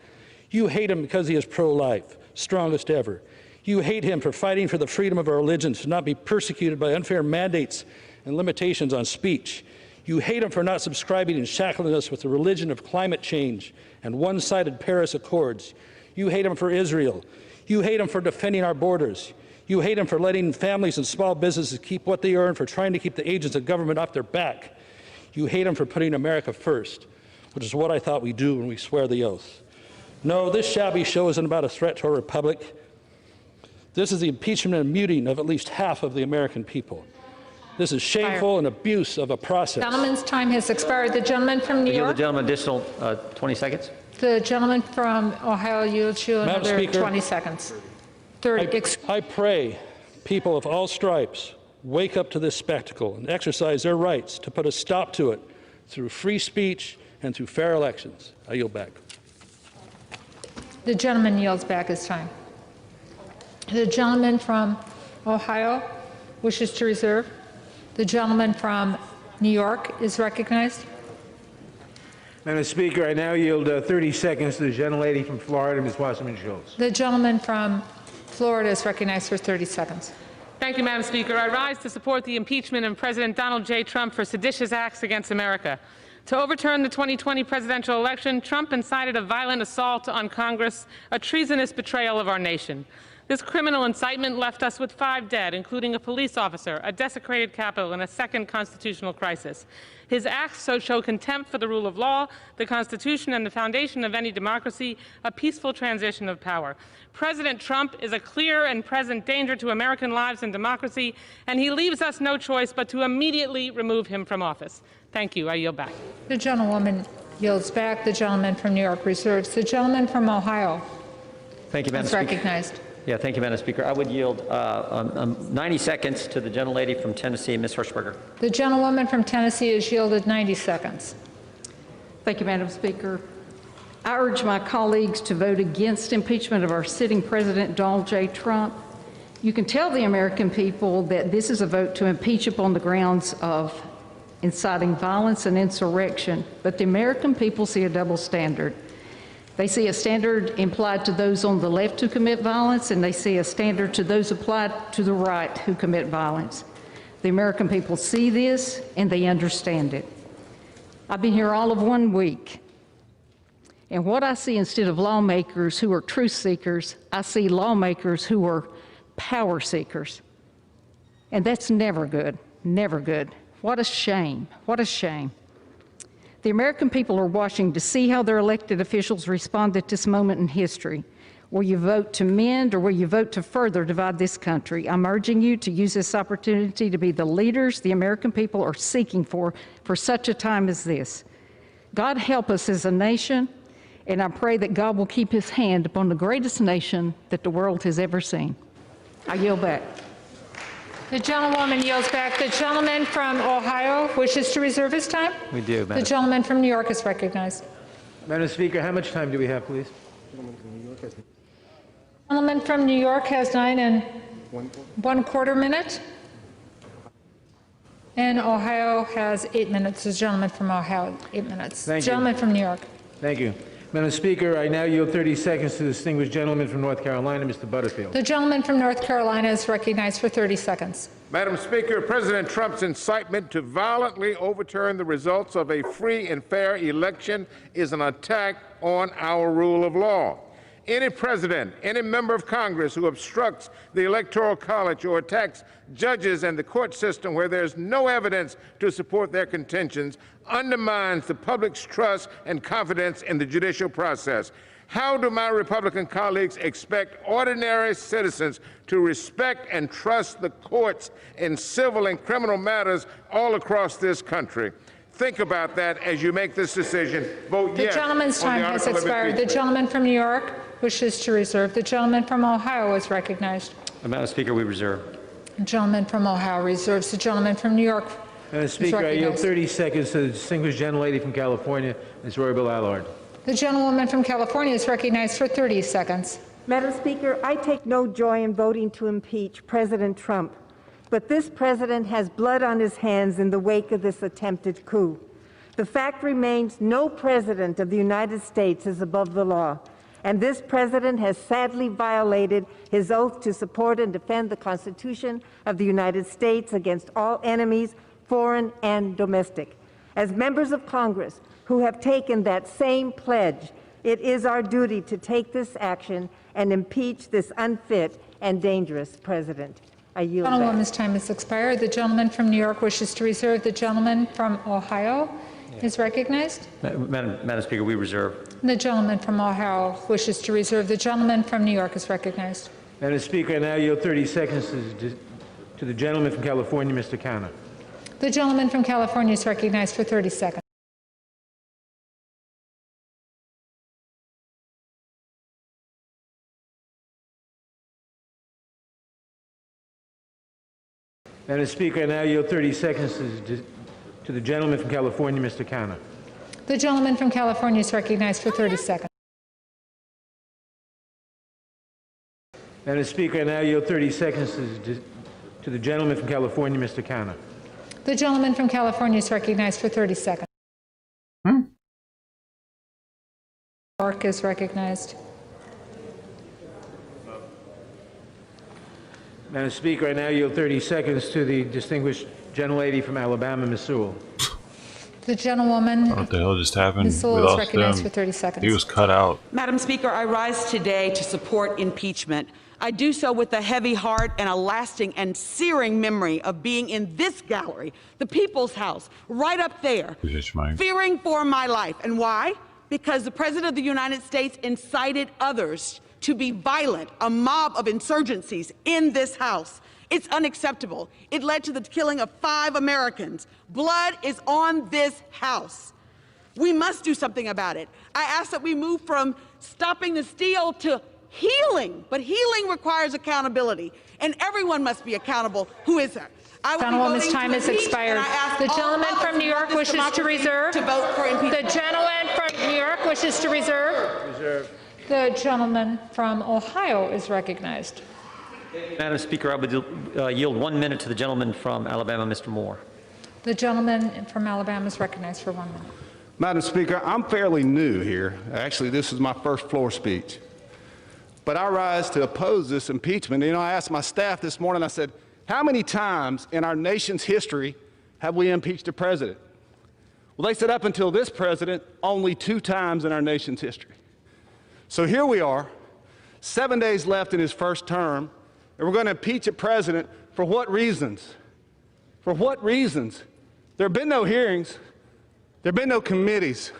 You hate him because he is pro-life, strongest ever. You hate him for fighting for the freedom of our religion to not be persecuted by unfair mandates and limitations on speech. You hate him for not subscribing and shackling us with the religion of climate change and one-sided Paris Accords. You hate him for Israel. You hate him for defending our borders. You hate him for letting families and small businesses keep what they earn, for trying to keep the agents of government off their back. You hate him for putting America first, which is what I thought we do when we swear the oath. No, this shabby show isn't about a threat to our republic. This is the impeachment and muting of at least half of the American people. This is shameful and abuse of a process. The gentleman's time has expired. The gentleman from New York. The gentleman additional 20 seconds. The gentleman from Ohio yields you another Speaker, 20 seconds. 30. I pray people of all stripes wake up to this spectacle and exercise their rights to put a stop to it through free speech and through fair elections. I yield back. The gentleman yields back his time. The gentleman from Ohio wishes to reserve. The gentleman from New York is recognized. Madam Speaker, I now yield 30 seconds to the gentlelady from Florida, Ms. Wasserman Schultz. The gentleman from Florida is recognized for 30 seconds. Thank you, Madam Speaker. I rise to support the impeachment of President Donald J. Trump for seditious acts against America. To overturn the 2020 presidential election, Trump incited a violent assault on Congress, a treasonous betrayal of our nation. This criminal incitement left us with 5 dead, including a police officer, a desecrated Capitol, and a second constitutional crisis. His acts show contempt for the rule of law, the Constitution, and the foundation of any democracy, a peaceful transition of power. President Trump is a clear and present danger to American lives and democracy, and he leaves us no choice but to immediately remove him from office. Thank you. I yield back. The gentlewoman yields back. The gentleman from New York reserves. The gentleman from Ohio Thank you, Madam is Speaker. recognized. Yeah, thank you, Madam Speaker. I would yield 90 seconds to the gentlelady from Tennessee, Ms. Hirschberger. The gentlewoman from Tennessee is yielded 90 seconds. Thank you, Madam Speaker. I urge my colleagues to vote against impeachment of our sitting President, Donald J. Trump. You can tell the American people that this is a vote to impeach upon the grounds of inciting violence and insurrection, but the American people see a double standard. They see a standard implied to those on the left who commit violence, and they see a standard to those applied to the right who commit violence. The American people see this, and they understand it. I've been here all of 1 week, and what I see instead of lawmakers who are truth seekers, I see lawmakers who are power seekers. And that's never good, never good. What a shame, what a shame. The American people are watching to see how their elected officials respond at this moment in history. Will you vote to mend, or will you vote to further divide this country? I'm urging you to use this opportunity to be the leaders the American people are seeking for such a time as this. God help us as a nation, and I pray that God will keep his hand upon the greatest nation that the world has ever seen. I yield back. The gentlewoman yields back. The gentleman from Ohio wishes to reserve his time. We do, Madam. The gentleman from New York is recognized. Madam Speaker, how much time do we have, please? The gentleman from New York has 9 1/4 minutes. And Ohio has 8 minutes. The gentleman from Ohio, 8 minutes. Thank you. Gentleman from New York. Thank you. Madam Speaker, I now yield 30 seconds to the distinguished gentleman from North Carolina, Mr. Butterfield. The gentleman from North Carolina is recognized for 30 seconds. Madam Speaker, President Trump's incitement to violently overturn the results of a free and fair election is an attack on our rule of law. Any president, any member of Congress who obstructs the Electoral College or attacks judges and the court system where there's no evidence to support their contentions undermines the public's trust and confidence in the judicial process. How do my Republican colleagues expect ordinary citizens to respect and trust the courts in civil and criminal matters all across this country? Think about that as you make this decision. Vote yes. The gentleman's time has expired. The gentleman from New York wishes to reserve. The gentleman from Ohio is recognized. Madam Speaker, we reserve. The gentleman from Ohio reserves. The gentleman from New York Madam Speaker, I yield 30 seconds to the distinguished gentlelady from California, Ms. Roybal Allard. The gentlewoman from California is recognized for 30 seconds. Madam Speaker, I take no joy in voting to impeach President Trump, but this president has blood on his hands in the wake of this attempted coup. The fact remains no president of the United States is above the law, and this president has sadly violated his oath to support and defend the Constitution of the United States against all enemies, foreign and domestic. As members of Congress who have taken that same pledge, it is our duty to take this action and impeach this unfit and dangerous president. I yield back. Gentlewoman's time has expired. The gentleman from New York wishes to reserve. The gentleman from Ohio is recognized. Madam Speaker, we reserve. The gentleman from Ohio wishes to reserve. The gentleman from New York is recognized. Madam Speaker, I now yield 30 seconds to the gentleman from California, Mr. Canna. The gentleman from California is recognized for 30 seconds. Madam Speaker, I now yield 30 seconds to the gentleman from California, Mr. Canna. The gentleman from California is recognized for 30 seconds. Madam Speaker, I now yield 30 seconds to the gentleman from California, Mr. Cano. The gentleman from California is recognized for 30 seconds. York is recognized. Madam Speaker, I now yield 30 seconds to the distinguished gentlelady from Alabama, Ms. Sewell. The gentlewoman, What the hell just happened? Ms. We Sewell, is lost recognized him. for 30 seconds. He was cut out. Madam Speaker, I rise today to support impeachment. I do so with a heavy heart and a lasting and searing memory of being in this gallery, the People's House, right up there, fearing for my life. And why? Because the President of the United States incited others to be violent, a mob of insurgencies in this House. It's unacceptable. It led to the killing of 5 Americans. Blood is on this House. We must do something about it. I ask that we move from stopping the steal to healing, but healing requires accountability, and everyone must be accountable. Who is there? Gentlewoman's time has expired. The gentleman from New York wishes to reserve. To vote for impeachment. The gentleman from New York wishes to reserve. Reserve. The gentleman from Ohio is recognized. Madam Speaker, I would yield 1 minute to the gentleman from Alabama, Mr. Moore. The gentleman from Alabama is recognized for 1 minute. Madam Speaker, I'm fairly new here. Actually, this is my first floor speech. But I rise to oppose this impeachment. You know, I asked my staff this morning, I said, how many times in our nation's history have we impeached a president? Well, they said up until this president, only 2 times in our nation's history. So here we are, 7 days left in his first term, and we're going to impeach a president for what reasons? For what reasons? There have been no hearings. There have been no committees.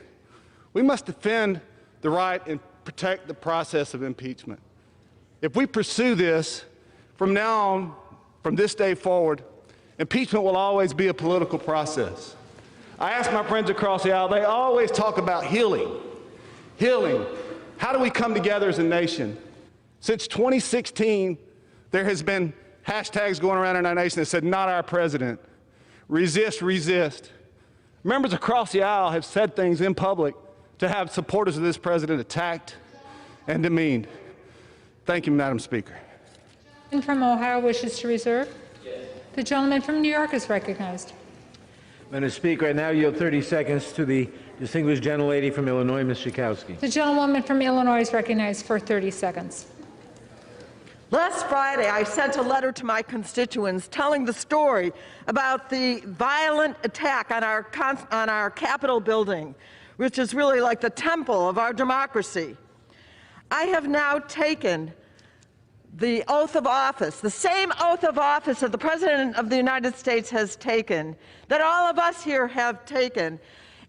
We must defend the right and protect the process of impeachment. If we pursue this, from now on, from this day forward, impeachment will always be a political process. I ask my friends across the aisle, they always talk about healing. Healing. How do we come together as a nation? Since 2016, there has been hashtags going around in our nation that said, not our president. Resist, resist. Members across the aisle have said things in public to have supporters of this president attacked and demeaned. Thank you, Madam Speaker. And from Ohio wishes to reserve. The gentleman from New York is recognized. Madam Speaker, I now yield 30 seconds to the distinguished gentlelady from Illinois, Ms. Schakowsky. The gentlewoman from Illinois is recognized for 30 seconds. Last Friday, I sent a letter to my constituents telling the story about the violent attack on our Capitol building, which is really like the temple of our democracy. I have now taken the oath of office, the same oath of office that the President of the United States has taken, that all of us here have taken,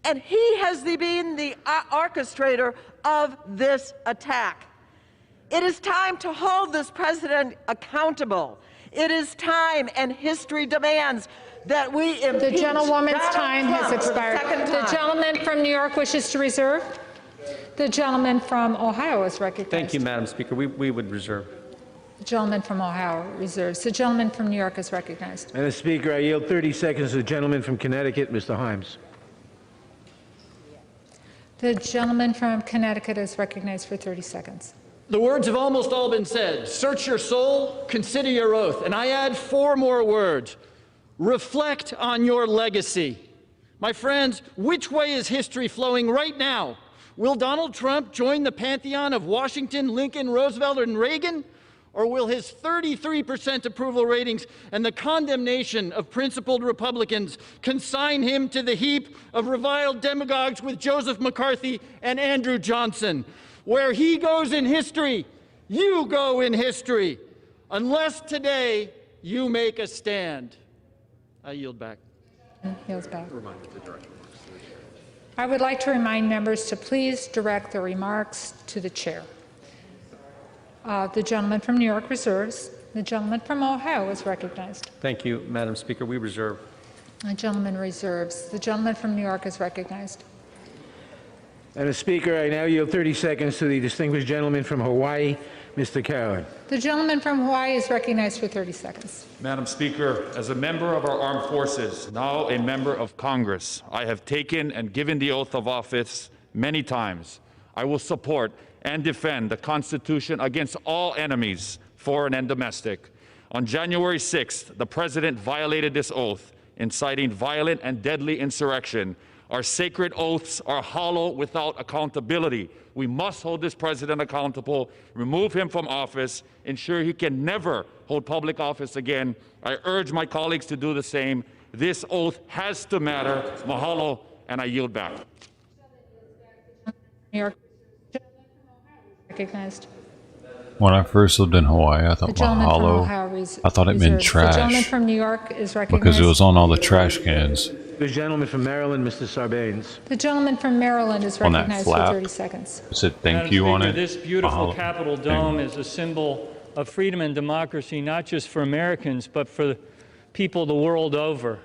and he has been the orchestrator of this attack. It is time to hold this president accountable. It is time, and history demands that we impeach. The gentlewoman's Donald time has Trump expired. for the second The time. gentleman from New York wishes to reserve. The gentleman from Ohio is recognized. Thank you, Madam Speaker. We would reserve. The gentleman from Ohio reserves. The gentleman from New York is recognized. Madam Speaker, I yield 30 seconds to the gentleman from Connecticut, Mr. Himes. The gentleman from Connecticut is recognized for 30 seconds. The words have almost all been said. Search your soul, consider your oath. And I add 4 more words. Reflect on your legacy. My friends, which way is history flowing right now? Will Donald Trump join the pantheon of Washington, Lincoln, Roosevelt, and Reagan? Or will his 33% approval ratings and the condemnation of principled Republicans consign him to the heap of reviled demagogues with Joseph McCarthy and Andrew Johnson? Where he goes in history, you go in history, unless today you make a stand. I yield back. Yields back. I would like to remind members to please direct their remarks to the chair. The gentleman from New York reserves. The gentleman from Ohio is recognized. Thank you, Madam Speaker. We reserve. The gentleman reserves. The gentleman from New York is recognized. Madam Speaker, I now yield 30 seconds to the distinguished gentleman from Hawaii, Mr. Cowan. The gentleman from Hawaii is recognized for 30 seconds. Madam Speaker, as a member of our armed forces, now a member of Congress, I have taken and given the oath of office many times. I will support and defend the Constitution against all enemies, foreign and domestic. On January 6th, the President violated this oath, inciting violent and deadly insurrection. Our sacred oaths are hollow without accountability. We must hold this President accountable, remove him from office, ensure he can never hold public office again. I urge my colleagues to do the same. This oath has to matter. Mahalo, and I yield back. New York. Recognized. When I first lived in Hawaii, I The thought gentleman from mahalo, Ohio I thought it meant reserves. The gentleman trash from New York is recognized. because it was on all the trash cans. The gentleman from Maryland, Mr. Sarbanes. The gentleman from Maryland is On that recognized for flap. 30 seconds. It said thank Madam you on Speaker, it. This beautiful Mahalo. Capitol dome is a symbol of freedom and democracy, not just for Americans, but for people the world over.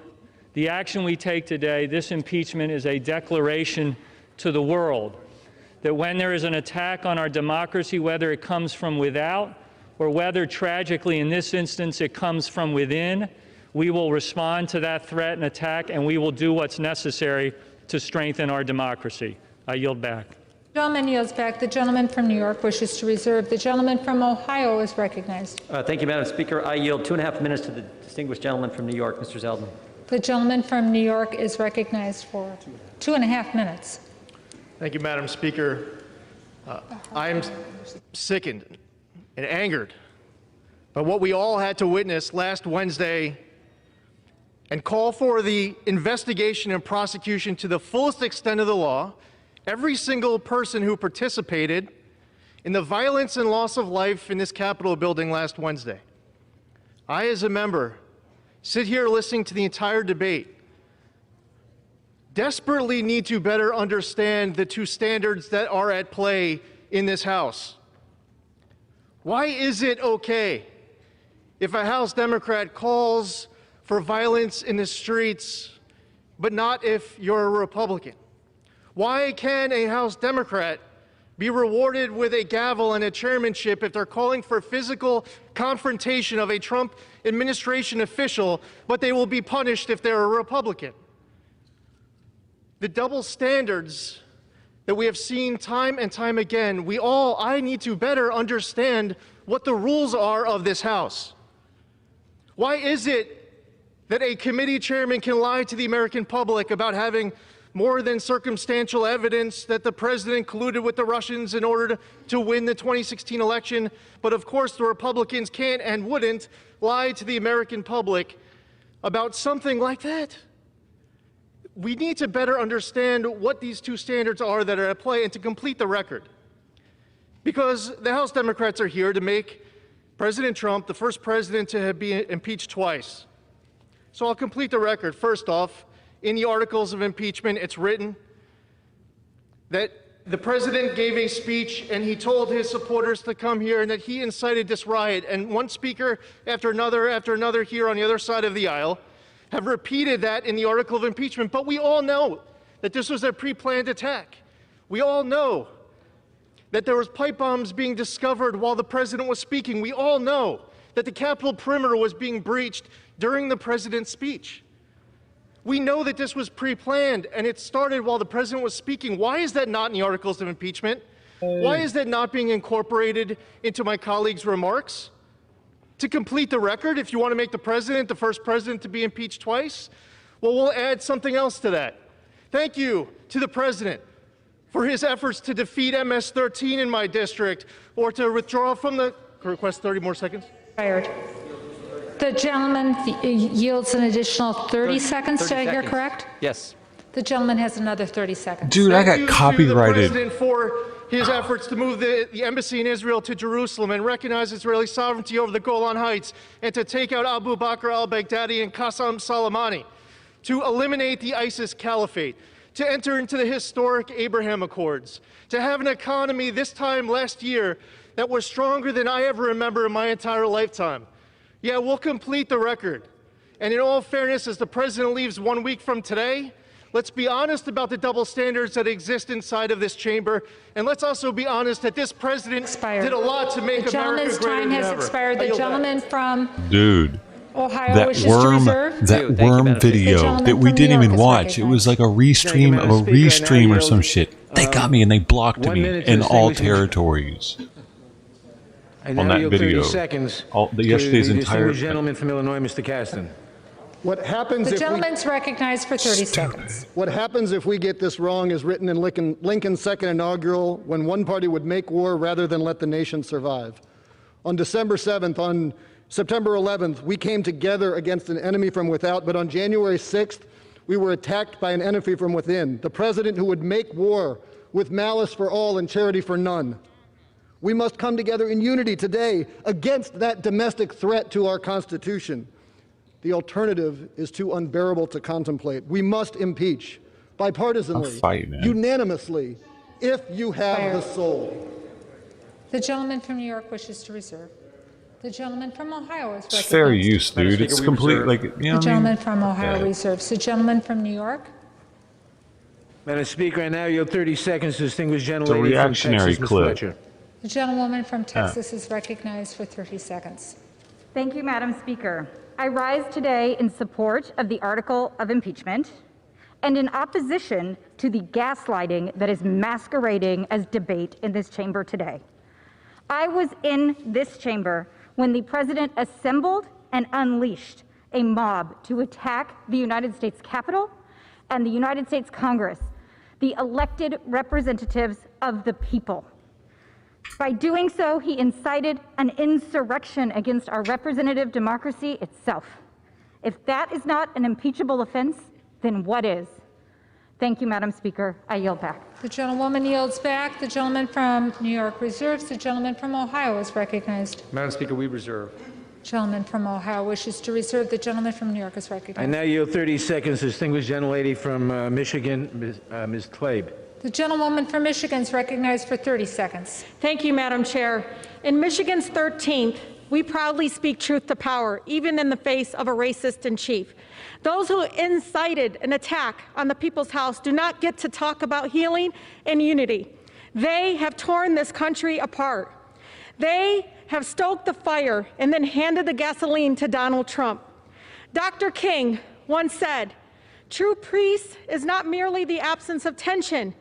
The action we take today, this impeachment, is a declaration to the world that when there is an attack on our democracy, whether it comes from without or whether, tragically, in this instance, it comes from within, we will respond to that threat and attack, and we will do what's necessary to strengthen our democracy. I yield back. The gentleman yields back. The gentleman from New York wishes to reserve. The gentleman from Ohio is recognized. Thank you, Madam Speaker. I yield 2.5 minutes to the distinguished gentleman from New York, Mr. Zeldin. The gentleman from New York is recognized for 2.5 minutes. Thank you, Madam Speaker. I am sickened and angered by what we all had to witness last Wednesday and call for the investigation and prosecution to the fullest extent of the law. Every single person who participated in the violence and loss of life in this Capitol building last Wednesday. I, as a member, sit here listening to the entire debate, desperately need to better understand the two standards that are at play in this House. Why is it okay if a House Democrat calls for violence in the streets, but not if you're a Republican? Why can a House Democrat be rewarded with a gavel and a chairmanship if they're calling for physical confrontation of a Trump administration official, but they will be punished if they're a Republican? The double standards that we have seen time and time again, I need to better understand what the rules are of this House. Why is it that a committee chairman can lie to the American public about having more than circumstantial evidence that the president colluded with the Russians in order to win the 2016 election, but of course the Republicans can't and wouldn't lie to the American public about something like that? We need to better understand what these two standards are that are at play and to complete the record. Because the House Democrats are here to make President Trump the first president to be impeached twice. So I'll complete the record. First off, in the articles of impeachment, it's written that the president gave a speech and he told his supporters to come here and that he incited this riot. And one speaker after another here on the other side of the aisle have repeated that in the article of impeachment. But we all know that this was a pre-planned attack. We all know that there was pipe bombs being discovered while the president was speaking. We all know that the Capitol perimeter was being breached during the president's speech. We know that this was pre-planned and it started while the president was speaking. Why is that not in the articles of impeachment? Why is that not being incorporated into my colleague's remarks? To complete the record, if you want to make the president the first president to be impeached twice, well, we'll add something else to that. Thank you to the president for his efforts to defeat MS-13 in my district or to withdraw from the, request 30 more seconds. Fired. The gentleman yields an additional 30 seconds. Did I hear correct? Yes. The gentleman has another 30 seconds. Dude, I got copyrighted. Thank you to the president for his efforts to move the embassy in Israel to Jerusalem and recognize Israeli sovereignty over the Golan Heights and to take out Abu Bakr al-Baghdadi and Qasem Soleimani, to eliminate the ISIS caliphate, to enter into the historic Abraham Accords, to have an economy this time last year that was stronger than I ever remember in my entire lifetime. Yeah, we'll complete the record. And in all fairness, as the president leaves 1 week from today, let's be honest about the double standards that exist inside of this chamber. And let's also be honest that this president did a lot to make America greater than ever. The gentleman's time has expired. The gentleman from Ohio wishes to reserve. That worm video that we didn't even watch. It was like a restream of a restream or some shit. They got me and they blocked me in all territories. I on now that yield video. 30 seconds Yesterday's to the entire distinguished gentleman from Illinois, Mr. Caston. What happens The if gentleman's recognized for 30 seconds. What happens if we get this wrong is written in Lincoln's second inaugural, when one party would make war rather than let the nation survive. On December 7th, on September 11th, we came together against an enemy from without, but on January 6th, we were attacked by an enemy from within, the president who would make war with malice for all and charity for none. We must come together in unity today against that domestic threat to our Constitution. The alternative is too unbearable to contemplate. We must impeach bipartisanly, unanimously, if you have the soul. The gentleman from New York wishes to reserve. The gentleman from Ohio is recognized. It's fair use, dude. It's complete, like, you know. The gentleman from Ohio reserves. The gentleman from New York. Madam Speaker, I now yield 30 seconds to distinguished It's a gentlelady reactionary from Texas, Ms. clip. Fletcher. The gentlewoman from Texas is recognized for 30 seconds. Thank you, Madam Speaker. I rise today in support of the article of impeachment and in opposition to the gaslighting that is masquerading as debate in this chamber today. I was in this chamber when the president assembled and unleashed a mob to attack the United States Capitol and the United States Congress, the elected representatives of the people. By doing so, he incited an insurrection against our representative democracy itself. If that is not an impeachable offense, then what is? Thank you, Madam Speaker. I yield back. The gentlewoman yields back. The gentleman from New York reserves. The gentleman from Ohio is recognized. Madam Speaker, we reserve. Gentleman from Ohio wishes to reserve. The gentleman from New York is recognized. I now yield 30 seconds to distinguished gentlelady from Michigan, Ms. Tlaib. The gentlewoman from Michigan is recognized for 30 seconds. Thank you, Madam Chair. In Michigan's 13th, we proudly speak truth to power, even in the face of a racist in chief. Those who incited an attack on the People's House do not get to talk about healing and unity. They have torn this country apart. They have stoked the fire and then handed the gasoline to Donald Trump. Dr. King once said, "True peace is not merely the absence of tension.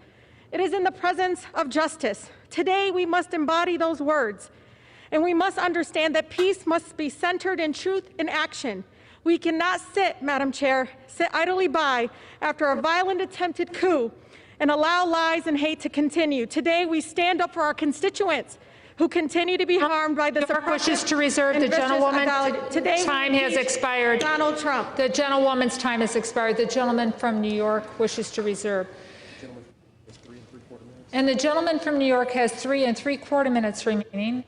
It is in the presence of justice." Today, we must embody those words, and we must understand that peace must be centered in truth and action. We cannot sit, Madam Chair, sit idly by after a violent attempted coup and allow lies and hate to continue. Today, we stand up for our constituents who continue to be harmed by the wishes to reserve. The gentlewoman's time has expired. Donald Trump. The gentlewoman's time has expired. The gentleman from New York wishes to reserve. And the gentleman from New York has 3 3/4 minutes remaining.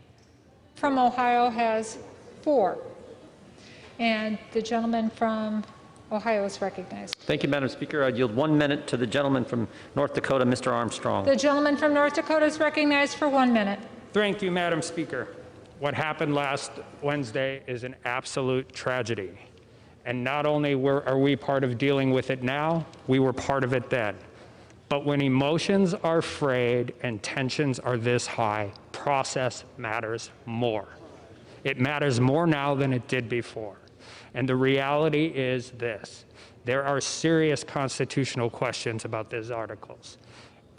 From Ohio has 4. And the gentleman from Ohio is recognized. Thank you, Madam Speaker. I yield 1 minute to the gentleman from North Dakota, Mr. Armstrong. The gentleman from North Dakota is recognized for 1 minute. Thank you, Madam Speaker. What happened last Wednesday is an absolute tragedy. And not only are we part of dealing with it now, we were part of it then. But when emotions are frayed and tensions are this high, process matters more. It matters more now than it did before. And the reality is this: there are serious constitutional questions about these articles.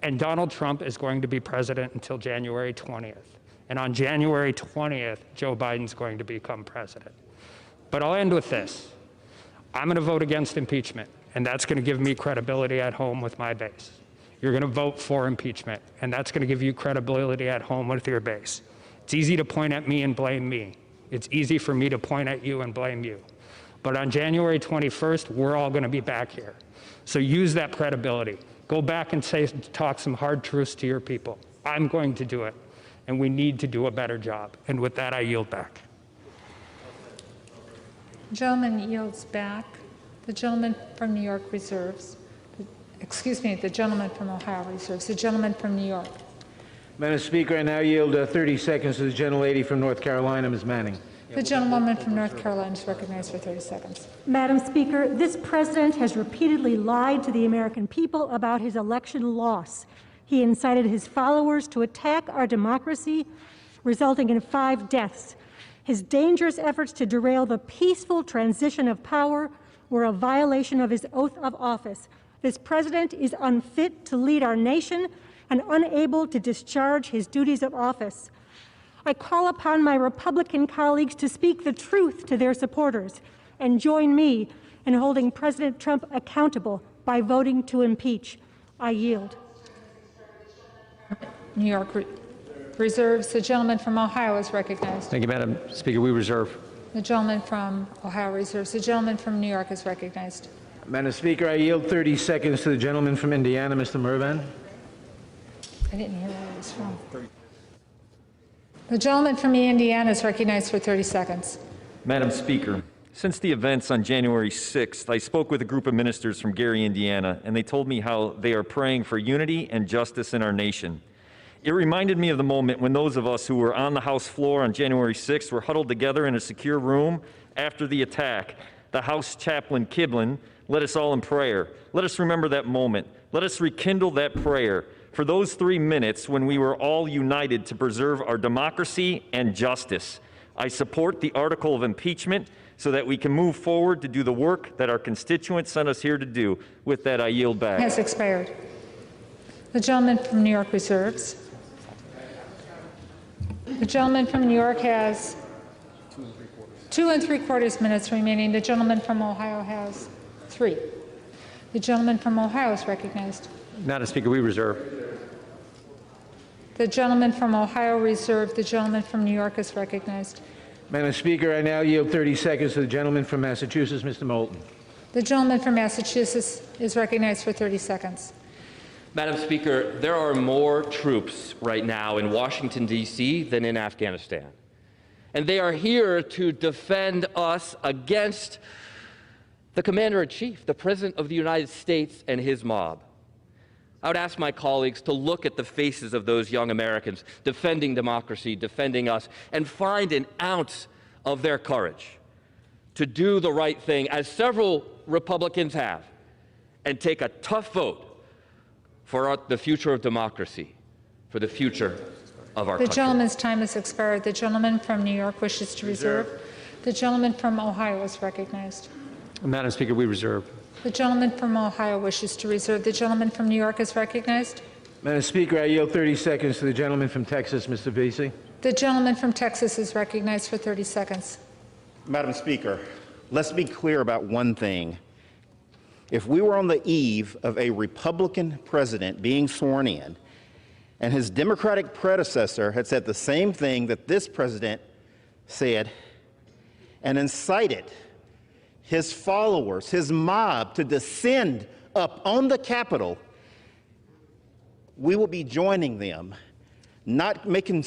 And Donald Trump is going to be president until January 20th. And on January 20th, Joe Biden's going to become president. But I'll end with this. I'm going to vote against impeachment, and that's going to give me credibility at home with my base. You're going to vote for impeachment, and that's going to give you credibility at home with your base. It's easy to point at me and blame me. It's easy for me to point at you and blame you. But on January 21st, we're all going to be back here. So use that credibility. Go back and talk some hard truths to your people. I'm going to do it, and we need to do a better job. And with that, I yield back. The gentleman yields back. The gentleman from New York reserves. The gentleman from Ohio reserves. The gentleman from New York. Madam Speaker, I now yield 30 seconds to the gentlelady from North Carolina, Ms. Manning. The gentlewoman from North Carolina is recognized for 30 seconds. Madam Speaker, this president has repeatedly lied to the American people about his election loss. He incited his followers to attack our democracy, resulting in 5 deaths. His dangerous efforts to derail the peaceful transition of power were a violation of his oath of office. This president is unfit to lead our nation and unable to discharge his duties of office. I call upon my Republican colleagues to speak the truth to their supporters and join me in holding President Trump accountable by voting to impeach. I yield. New York reserves. The gentleman from Ohio is recognized. Thank you, Madam Speaker. We reserve. The gentleman from Ohio reserves. The gentleman from New York is recognized. Madam Speaker, I yield 30 seconds to the gentleman from Indiana, Mr. Mervan. I didn't hear where he was from. The gentleman from Indiana is recognized for 30 seconds. Madam Speaker, since the events on January 6th, I spoke with a group of ministers from Gary, Indiana, and they told me how they are praying for unity and justice in our nation. It reminded me of the moment when those of us who were on the House floor on January 6th were huddled together in a secure room after the attack. The House chaplain, Kiblin, led us all in prayer. Let us remember that moment. Let us rekindle that prayer for those 3 minutes when we were all united to preserve our democracy and justice. I support the article of impeachment so that we can move forward to do the work that our constituents sent us here to do. With that, I yield back. Has expired. The gentleman from New York reserves. The gentleman from New York has 2 3/4 minutes remaining. The gentleman from Ohio has 3. The gentleman from Ohio is recognized. Madam Speaker, we reserve. The gentleman from Ohio reserved. The gentleman from New York is recognized. Madam Speaker, I now yield 30 seconds to the gentleman from Massachusetts, Mr. Moulton. The gentleman from Massachusetts is recognized for 30 seconds. Madam Speaker, there are more troops right now in Washington, D.C. than in Afghanistan. And they are here to defend us against the Commander-in-Chief, the President of the United States, and his mob. I would ask my colleagues to look at the faces of those young Americans defending democracy, defending us, and find an ounce of their courage to do the right thing, as several Republicans have, and take a tough vote for the future of democracy, for the future of our country. The gentleman's time has expired. The gentleman from New York wishes to reserve. The gentleman from Ohio is recognized. Madam Speaker, we reserve. The gentleman from Ohio wishes to reserve. The gentleman from New York is recognized. Madam Speaker, I yield 30 seconds to the gentleman from Texas, Mr. Vesey. The gentleman from Texas is recognized for 30 seconds. Madam Speaker, let's be clear about one thing. If we were on the eve of a Republican president being sworn in, and his Democratic predecessor had said the same thing that this president said, and incited his followers, his mob, to descend up on the Capitol, we will be joining them, not making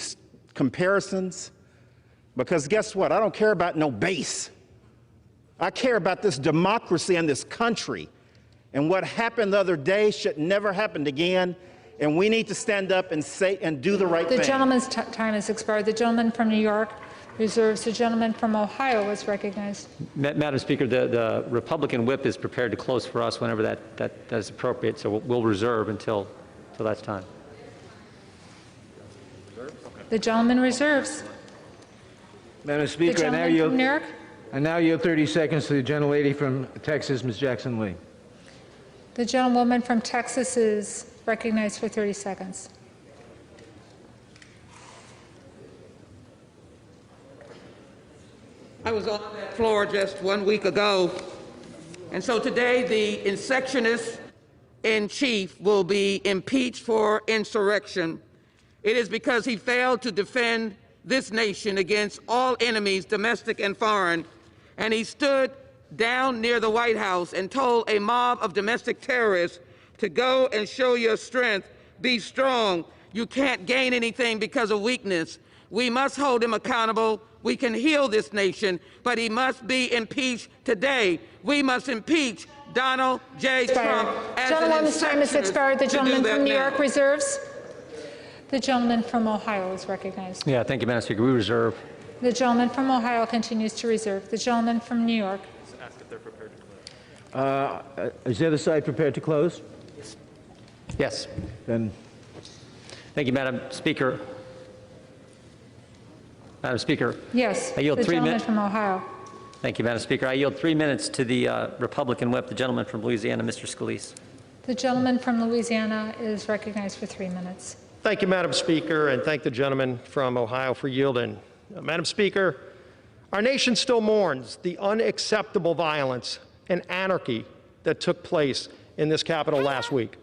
comparisons, because guess what? I don't care about no base. I care about this democracy and this country. And what happened the other day should never happen again. And we need to stand up and say and do the right thing. The gentleman's time has expired. The gentleman from New York reserves. The gentleman from Ohio is recognized. Madam Speaker, the Republican whip is prepared to close for us whenever that is appropriate, so we'll reserve until that's time. The gentleman reserves. Madam Speaker, I now yield 30 seconds to the gentlelady from Texas, Ms. Jackson Lee. The gentlewoman from Texas is recognized for 30 seconds. I was on that floor just 1 week ago, and so today the insurrectionist in chief will be impeached for insurrection. It is because he failed to defend this nation against all enemies, domestic and foreign, and he stood down near the White House and told a mob of domestic terrorists to go and show your strength, be strong. You can't gain anything because of weakness. We must hold him accountable. We can heal this nation, but he must be impeached today. We must impeach Donald J. Trump as Gentleman's time has expired. The gentleman from New York reserves. The gentleman from Ohio is recognized. Yeah, thank you, Madam Speaker. We reserve. The gentleman from Ohio continues to reserve. The gentleman from New York. Ask if they're prepared to close. Is the other side prepared to close? Yes. Then. Thank you, Madam Speaker. Madam Speaker. Yes. I yield the 3 gentleman minutes. from Ohio. Thank you, Madam Speaker. I yield 3 minutes to the Republican whip, the gentleman from Louisiana, Mr. Scalise. The gentleman from Louisiana is recognized for 3 minutes. Thank you, Madam Speaker, and thank the gentleman from Ohio for yielding. Madam Speaker, our nation still mourns the unacceptable violence and anarchy that took place in this Capitol last week.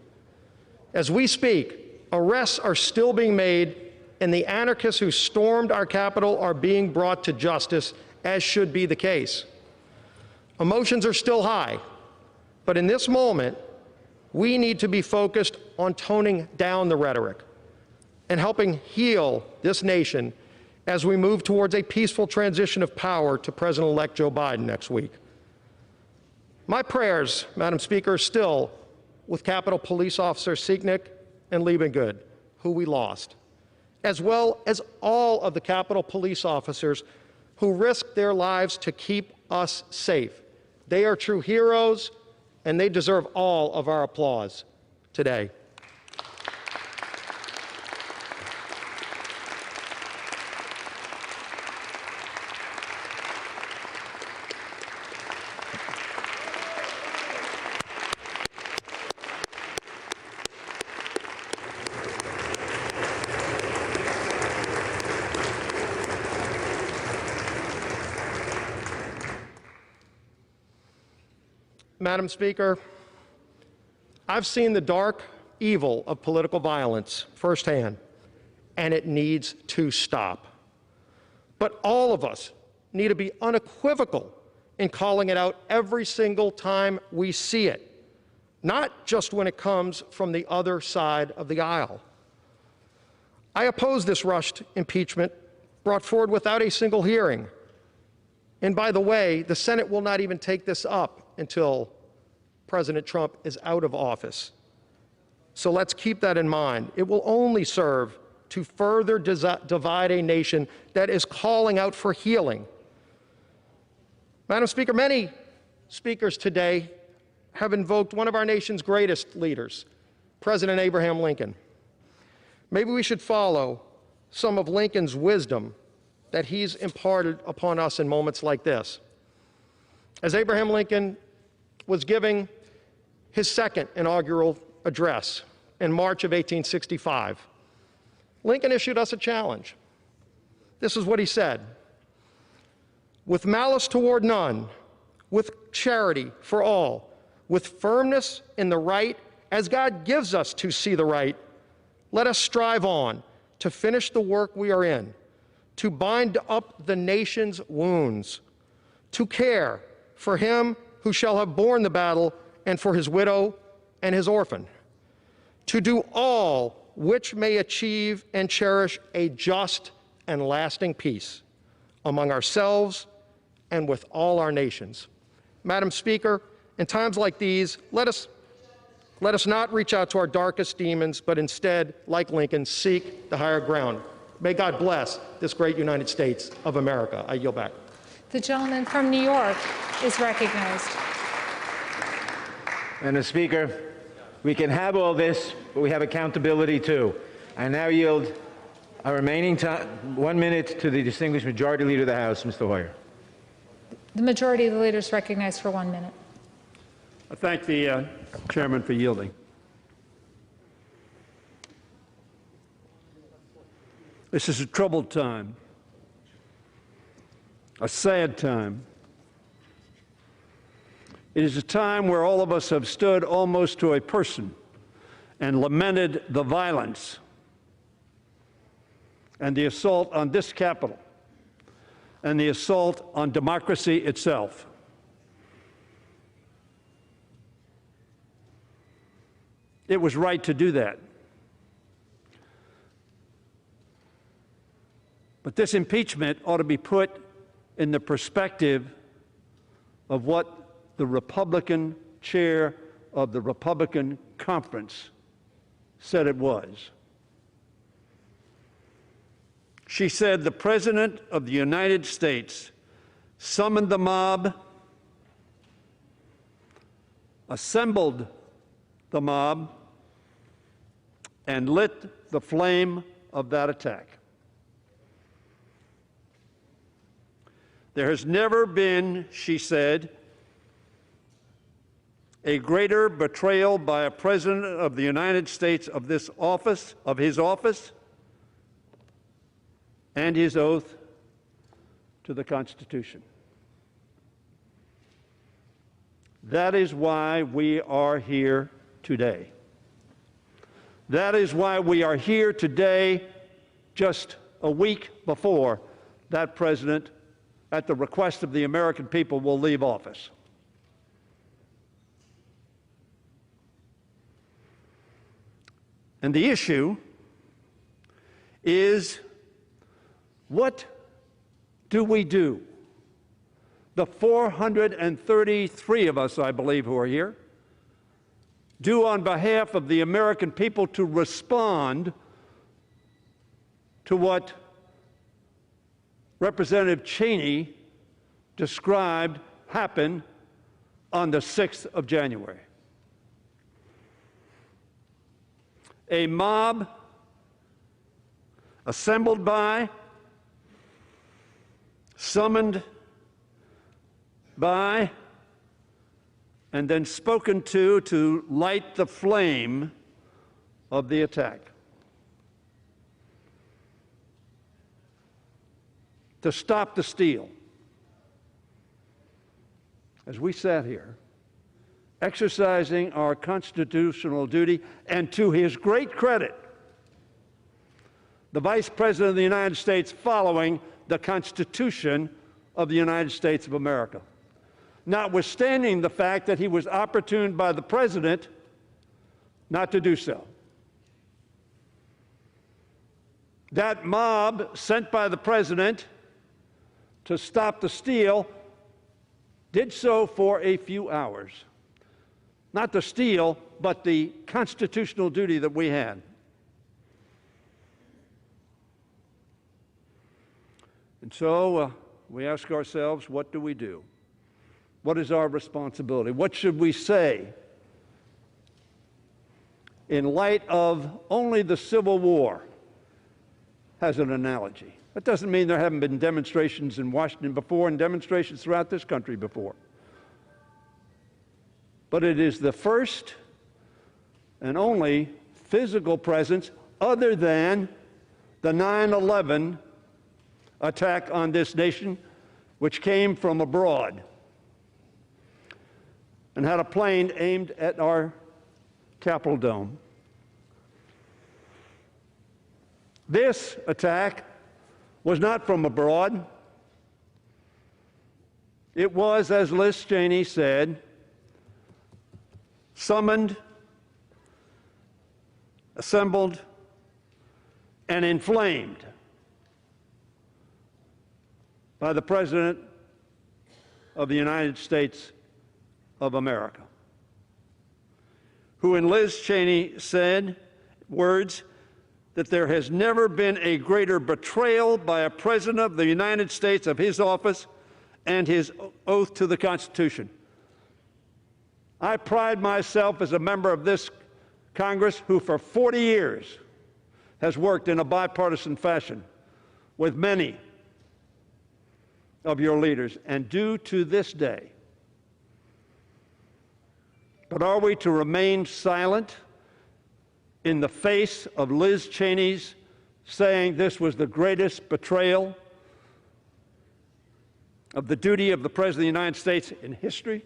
As we speak, arrests are still being made, and the anarchists who stormed our Capitol are being brought to justice, as should be the case. Emotions are still high, but in this moment, we need to be focused on toning down the rhetoric and helping heal this nation as we move towards a peaceful transition of power to President-elect Joe Biden next week. My prayers, Madam Speaker, are still with Capitol Police Officers Sieknick and Liebengood, who we lost, as well as all of the Capitol Police officers who risked their lives to keep us safe. They are true heroes, and they deserve all of our applause today. Madam Speaker, I've seen the dark evil of political violence firsthand, and it needs to stop. But all of us need to be unequivocal in calling it out every single time we see it, not just when it comes from the other side of the aisle. I oppose this rushed impeachment brought forward without a single hearing. And by the way, the Senate will not even take this up until President Trump is out of office. So let's keep that in mind. It will only serve to further divide a nation that is calling out for healing. Madam Speaker, many speakers today have invoked one of our nation's greatest leaders, President Abraham Lincoln. Maybe we should follow some of Lincoln's wisdom that he's imparted upon us in moments like this. As Abraham Lincoln was giving his second inaugural address in March of 1865, Lincoln issued us a challenge. This is what he said: "With malice toward none, with charity for all, with firmness in the right, as God gives us to see the right, let us strive on to finish the work we are in, to bind up the nation's wounds, to care for him who shall have borne the battle, and for his widow and his orphan, to do all which may achieve and cherish a just and lasting peace among ourselves and with all our nations." Madam Speaker, in times like these, let us not reach out to our darkest demons, but instead, like Lincoln, seek the higher ground. May God bless this great United States of America. I yield back. The gentleman from New York is recognized. Madam Speaker, we can have all this, but we have accountability too. I now yield our remaining time, 1 minute, to the distinguished Majority Leader of the House, Mr. Hoyer. The majority of the leaders recognized for 1 minute. I thank the chairman for yielding. This is a troubled time, a sad time. It is a time where all of us have stood almost to a person and lamented the violence and the assault on this Capitol and the assault on democracy itself. It was right to do that. But this impeachment ought to be put in the perspective of what the Republican chair of the Republican conference said it was. She said the President of the United States summoned the mob, assembled the mob, and lit the flame of that attack. There has never been, she said, a greater betrayal by a President of the United States of his office, and his oath to the Constitution. That is why we are here today. That is why we are here today, just a week before that president, at the request of the American people, will leave office. And the issue is, what do we do? The 433 of us, I believe, who are here, do on behalf of the American people to respond to what Representative Cheney described happened on the 6th of January. A mob assembled by, summoned by, and then spoken to light the flame of the attack. To stop the steal. As we sat here, exercising our constitutional duty, and to his great credit, the Vice President of the United States following the Constitution of the United States of America, notwithstanding the fact that he was opportuned by the President not to do so. That mob sent by the President to stop the steal did so for a few hours. Not the steal, but the constitutional duty that we had. And so we ask ourselves, what do we do? What is our responsibility? What should we say in light of only the Civil War as an analogy? That doesn't mean there haven't been demonstrations in Washington before and demonstrations throughout this country before. But it is the first and only physical presence other than the 9/11 attack on this nation, which came from abroad and had a plane aimed at our Capitol dome. This attack was not from abroad. It was, as Liz Cheney said, summoned, assembled, and inflamed by the President of the United States of America, who, in Liz Cheney, said words that there has never been a greater betrayal by a President of the United States of his office and his oath to the Constitution. I pride myself as a member of this Congress who for 40 years has worked in a bipartisan fashion with many of your leaders, and do to this day. But are we to remain silent in the face of Liz Cheney's saying this was the greatest betrayal of the duty of the President of the United States in history?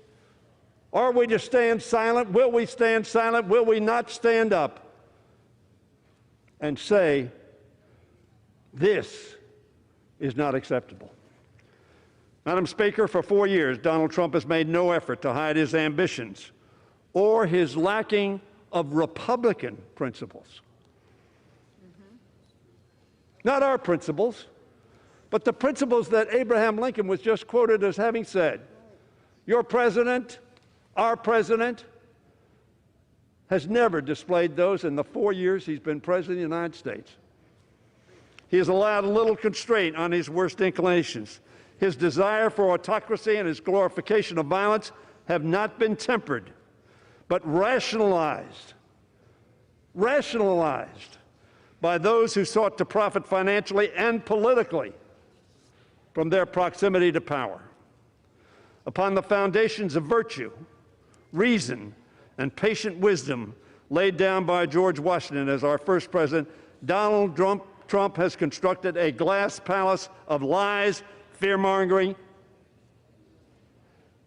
Are we to stand silent? Will we stand silent? Will we not stand up and say, this is not acceptable? Madam Speaker, for 4 years, Donald Trump has made no effort to hide his ambitions or his lacking of Republican principles. Not our principles, but the principles that Abraham Lincoln was just quoted as having said. Your president, our president, has never displayed those in the 4 years he's been president of the United States. He has allowed a little constraint on his worst inclinations. His desire for autocracy and his glorification of violence have not been tempered, but rationalized by those who sought to profit financially and politically from their proximity to power. Upon the foundations of virtue, reason, and patient wisdom laid down by George Washington as our first president, Donald Trump has constructed a glass palace of lies, fear-mongering,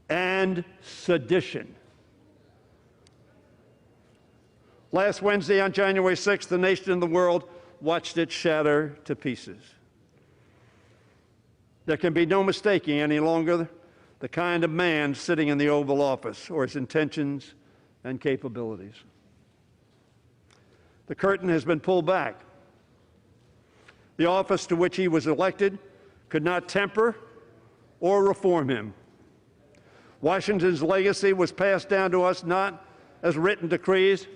and sedition. Last Wednesday, on January 6th, the nation and the world watched it shatter to pieces. There can be no mistaking any longer the kind of man sitting in the Oval Office or his intentions and capabilities. The curtain has been pulled back. The office to which he was elected could not temper or reform him. Washington's legacy was passed down to us not as written decrees.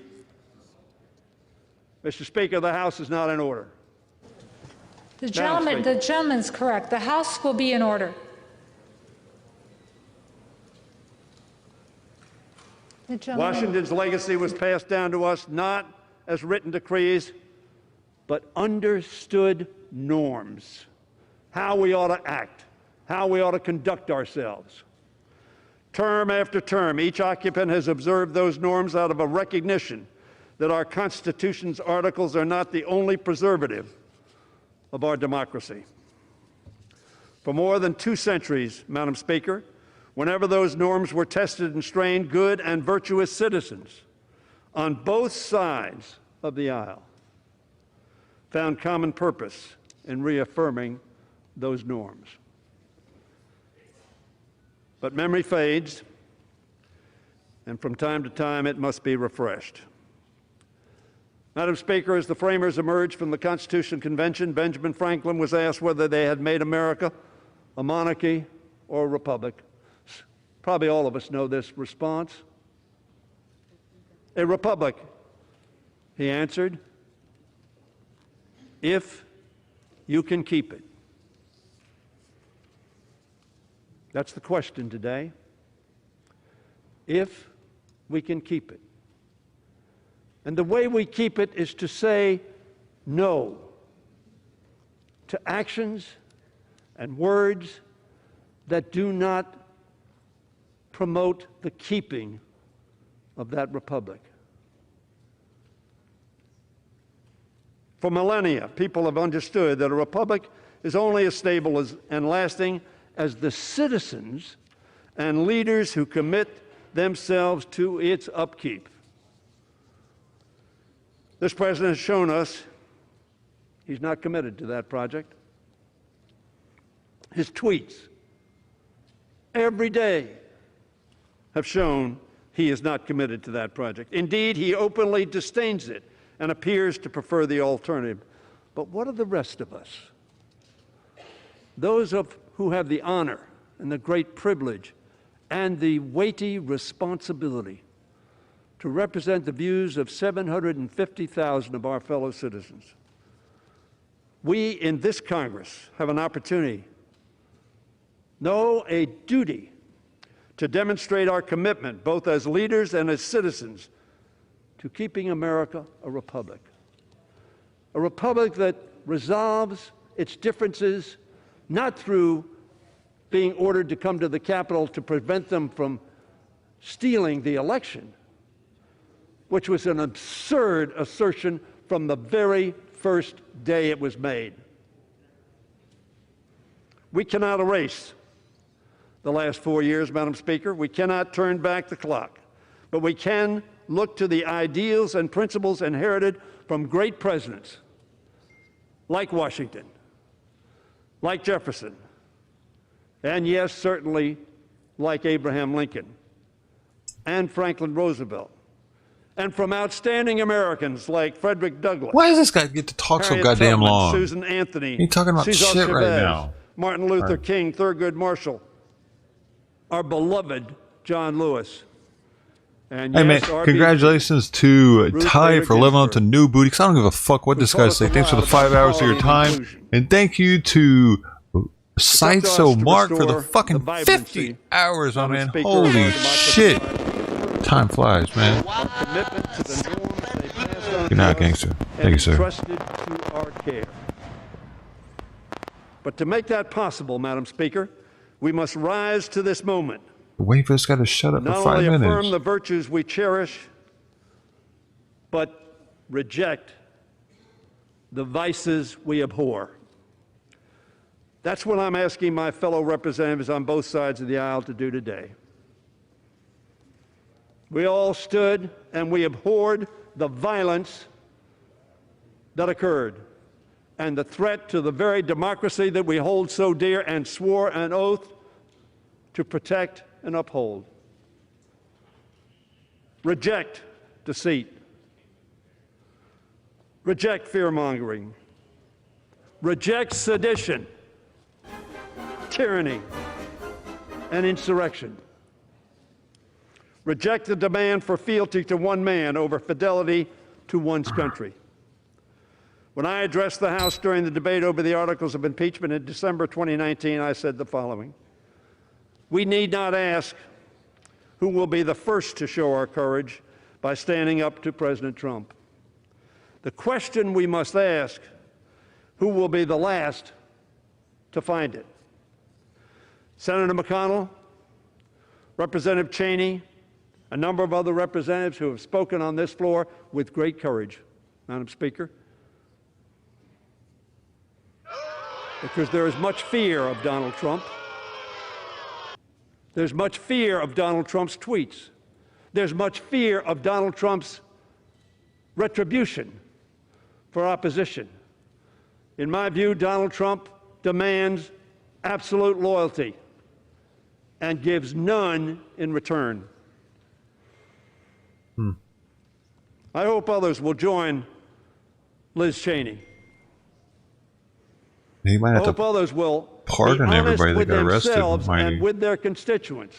Mr. Speaker, the House is not in order. The gentleman's correct. The House will be in order. Washington's legacy was passed down to us not as written decrees, but understood norms. How we ought to act, how we ought to conduct ourselves. Term after term, each occupant has observed those norms out of a recognition that our Constitution's articles are not the only preservative of our democracy. For more than 2 centuries, Madam Speaker, whenever those norms were tested and strained, good and virtuous citizens on both sides of the aisle found common purpose in reaffirming those norms. But memory fades, and from time to time it must be refreshed. Madam Speaker, as the framers emerged from the Constitution Convention, Benjamin Franklin was asked whether they had made America a monarchy or a republic. Probably all of us know this response. A republic, he answered, if you can keep it. That's the question today. If we can keep it. And the way we keep it is to say no to actions and words that do not promote the keeping of that republic. For millennia, people have understood that a republic is only as stable and lasting as the citizens and leaders who commit themselves to its upkeep. This president has shown us he's not committed to that project. His tweets every day have shown he is not committed to that project. Indeed, he openly disdains it and appears to prefer the alternative. But what of the rest of us? Those who have the honor and the great privilege and the weighty responsibility to represent the views of 750,000 of our fellow citizens. We in this Congress have an opportunity, no, a duty, to demonstrate our commitment, both as leaders and as citizens, to keeping America a republic. A republic that resolves its differences not through being ordered to come to the Capitol to prevent them from stealing the election, which was an absurd assertion from the very first day it was made. We cannot erase the last 4 years, Madam Speaker. We cannot turn back the clock, but we can look to the ideals and principles inherited from great presidents like Washington, like Jefferson, and yes, certainly like Abraham Lincoln and Franklin Roosevelt, and from outstanding Americans like Frederick Douglass. Why does this guy get to talk so goddamn long? Susan Anthony. He's talking about Cesar shit right Chavez, now. Martin Luther King, Thurgood Marshall, our beloved John Lewis. And Hey yes, man, RBG, congratulations to Ruth Ty Bader for leveling up Ginsburg. to new booty. 'Cause I don't give a fuck what this guy say. Thanks for the 5 hours of your time. And thank you to Sight So Mark for the fucking 50 hours, my man. Holy shit. Time flies, man. Good night, gangster. Thank you, sir. Entrusted to our care. But to make that possible, Madam Speaker, we must rise to this moment Wait for this guy to shut up for not 5 only minutes. affirm the virtues we cherish, but reject the vices we abhor. That's what I'm asking my fellow representatives on both sides of the aisle to do today. We all stood and we abhorred the violence that occurred and the threat to the very democracy that we hold so dear and swore an oath to protect and uphold. Reject deceit. Reject fear-mongering. Reject sedition, tyranny, and insurrection. Reject the demand for fealty to one man over fidelity to one's country. When I addressed the House during the debate over the articles of impeachment in December 2019, I said the following: we need not ask who will be the first to show our courage by standing up to President Trump. The question we must ask, who will be the last to find it? Senator McConnell, Representative Cheney, a number of other representatives who have spoken on this floor with great courage, Madam Speaker, because there is much fear of Donald Trump. There's much fear of Donald Trump's tweets. There's much fear of Donald Trump's retribution for opposition. In my view, Donald Trump demands absolute loyalty and gives none in return. I hope others will join Liz Cheney. He might I have hope to others will pardon be honest everybody that with got arrested. themselves Mighty. and with their constituents.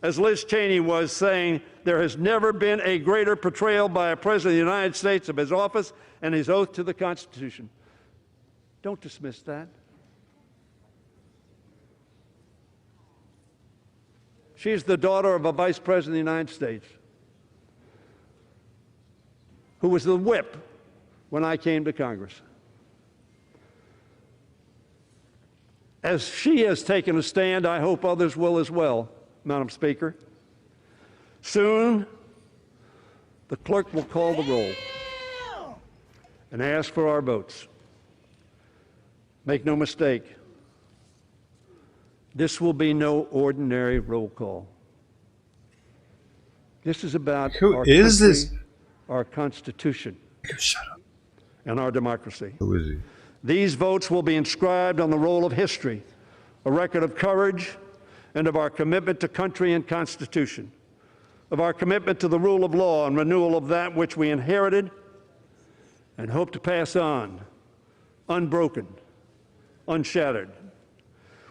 As Liz Cheney was saying, there has never been a greater portrayal by a president of the United States of his office and his oath to the Constitution. Don't dismiss that. She is the daughter of a vice president of the United States who was the whip when I came to Congress. As she has taken a stand, I hope others will as well, Madam Speaker. Soon, the clerk will call the roll and ask for our votes. Make no mistake, this will be no ordinary roll call. This is about our is country, this? Our Constitution, Shut up. and our democracy. Who is he? These votes will be inscribed on the roll of history, a record of courage and of our commitment to country and Constitution, of our commitment to the rule of law and renewal of that which we inherited and hope to pass on, unbroken, unshattered.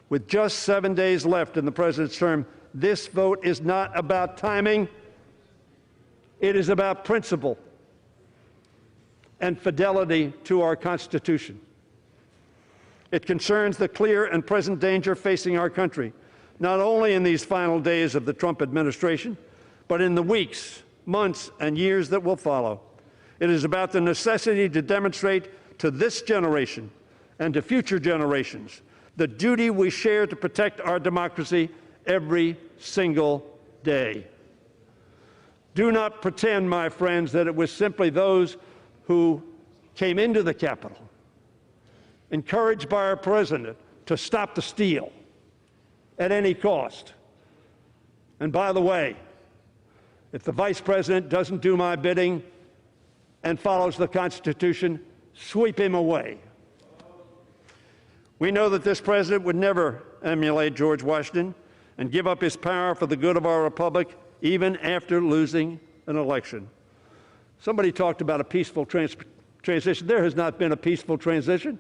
With just 7 days left in the president's term, this vote is not about timing. It is about principle and fidelity to our Constitution. It concerns the clear and present danger facing our country, not only in these final days of the Trump administration, but in the weeks, months, and years that will follow. It is about the necessity to demonstrate to this generation and to future generations the duty we share to protect our democracy every single day. Do not pretend, my friends, that it was simply those who came into the Capitol, encouraged by our president to stop the steal at any cost. And by the way, if the vice president doesn't do my bidding and follows the Constitution, sweep him away. We know that this president would never emulate George Washington and give up his power for the good of our republic, even after losing an election. Somebody talked about a peaceful transition. There has not been a peaceful transition.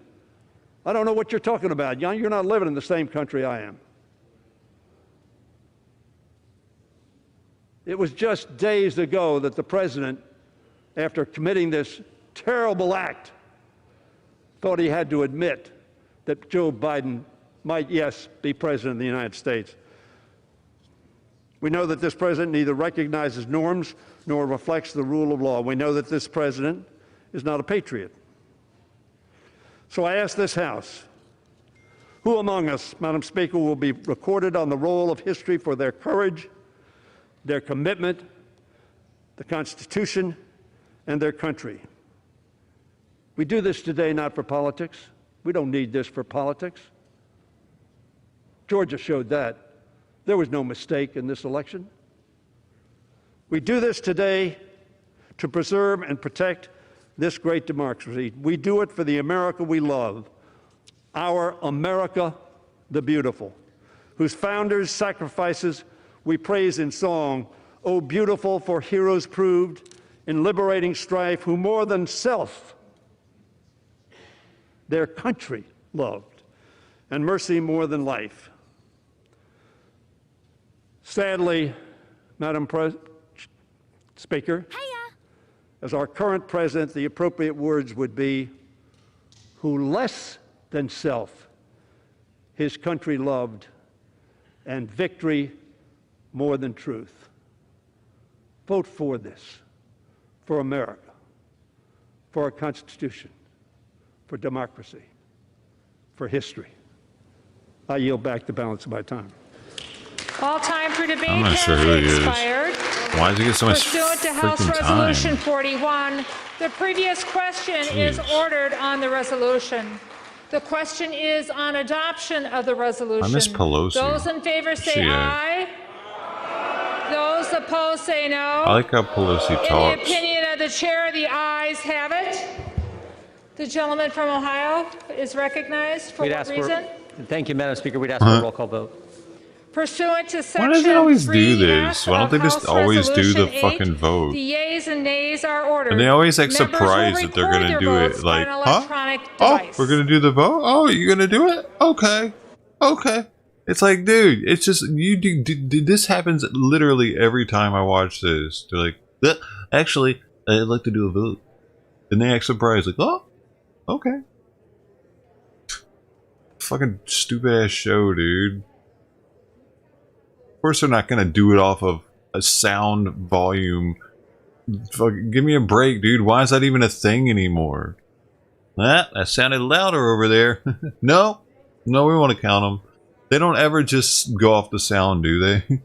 I don't know what you're talking about. You're not living in the same country I am. It was just days ago that the president, after committing this terrible act, thought he had to admit that Joe Biden might, yes, be president of the United States. We know that this president neither recognizes norms nor reflects the rule of law. We know that this president is not a patriot. So I ask this House, Who among us, Madam Speaker, will be recorded on the roll of history for their courage, their commitment, the Constitution, and their country? We do this today not for politics. We don't need this for politics. Georgia showed that. There was no mistake in this election. We do this today to preserve and protect this great democracy. We do it for the America we love, our America the beautiful, whose founders' sacrifices we praise in song. Oh, beautiful for heroes proved in liberating strife, who more than self their country loved, and mercy more than life. Sadly, Madam Speaker, as our current president, the appropriate words would be, who less than self his country loved, and victory more than truth. Vote for this, for America, for our Constitution, for democracy, for history. I yield back the balance of my time. All time for debate I'm not sure has who he is. expired. Why does he get so much Pursuant to House freaking Resolution time? 41, the previous question is ordered on the resolution. The question is on adoption of the resolution. I miss Pelosi. Those in favor say aye. Those opposed say no. I like how Pelosi In the talks. opinion of the chair, the ayes have it. The gentleman from Ohio is recognized. For what reason? Thank you, Madam Speaker. We'd ask for a roll call vote. Pursuant to section Why does it always do 3F this? Why don't they of just House always do the Resolution 8, fucking vote? The yeas and nays are ordered. And they always act Members will surprised that they're record going to their do it. votes Like, on an huh? electronic Oh, device. we're going to do the vote? Oh, you're going to do it? Okay. Okay. It's like, dude, it's just, this happens literally every time I watch this. They're like, actually, I'd like to do a vote. And they act surprised, like, oh, okay. Fucking stupid ass show, dude. Of course they're not gonna do it off of a sound volume. Fucking give me a break, dude. Why is that even a thing anymore? That sounded louder over there. No, we want to count them. They don't ever just go off the sound, do they?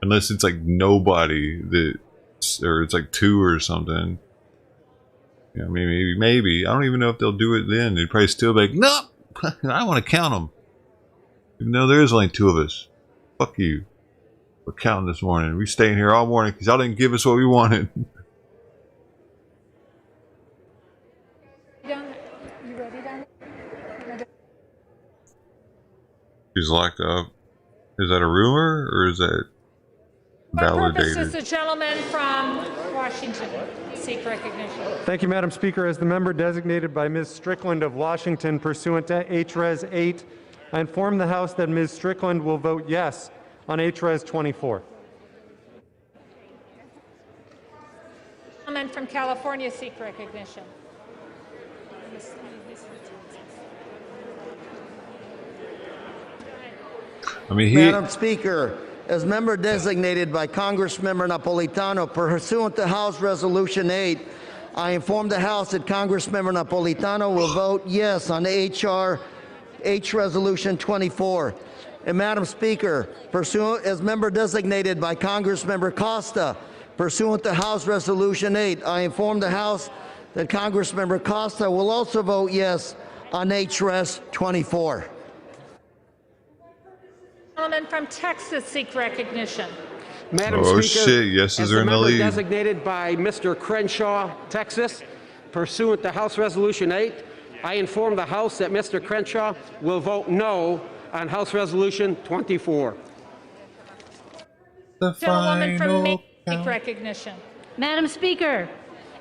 Unless it's like nobody that, or it's like 2 or something. Yeah, maybe. I don't even know if they'll do it then. They'd probably still be like, no, I want to count them. Even though there is only 2 of us. Fuck you. We're counting this morning. We staying here all morning because y'all didn't give us what we wanted. He's locked up. Is that a rumor or is that validated? Purpose is the gentleman from Washington seek recognition. Thank you, Madam Speaker. As the member designated by Ms. Strickland of Washington pursuant to H-Res 8, I inform the House that Ms. Strickland will vote yes on H-Res 24. Gentleman from California seek recognition. Madam Speaker, as member designated by Congressmember Napolitano pursuant to House Resolution 8, I inform the House that Congressmember Napolitano will vote yes on H Resolution 24. And Madam Speaker, as member designated by Congressmember Costa pursuant to House Resolution 8, I inform the House that Congressmember Costa will also vote yes on H-Res 24. Gentleman from Texas seek recognition. Madam Oh Speaker, shit, yeses as are the in the member lead. designated by Mr. Crenshaw, Texas, pursuant to House Resolution 8, I inform the House that Mr. Crenshaw will vote no on House Resolution 24. The Gentlewoman from Maine seek recognition. Madam Speaker,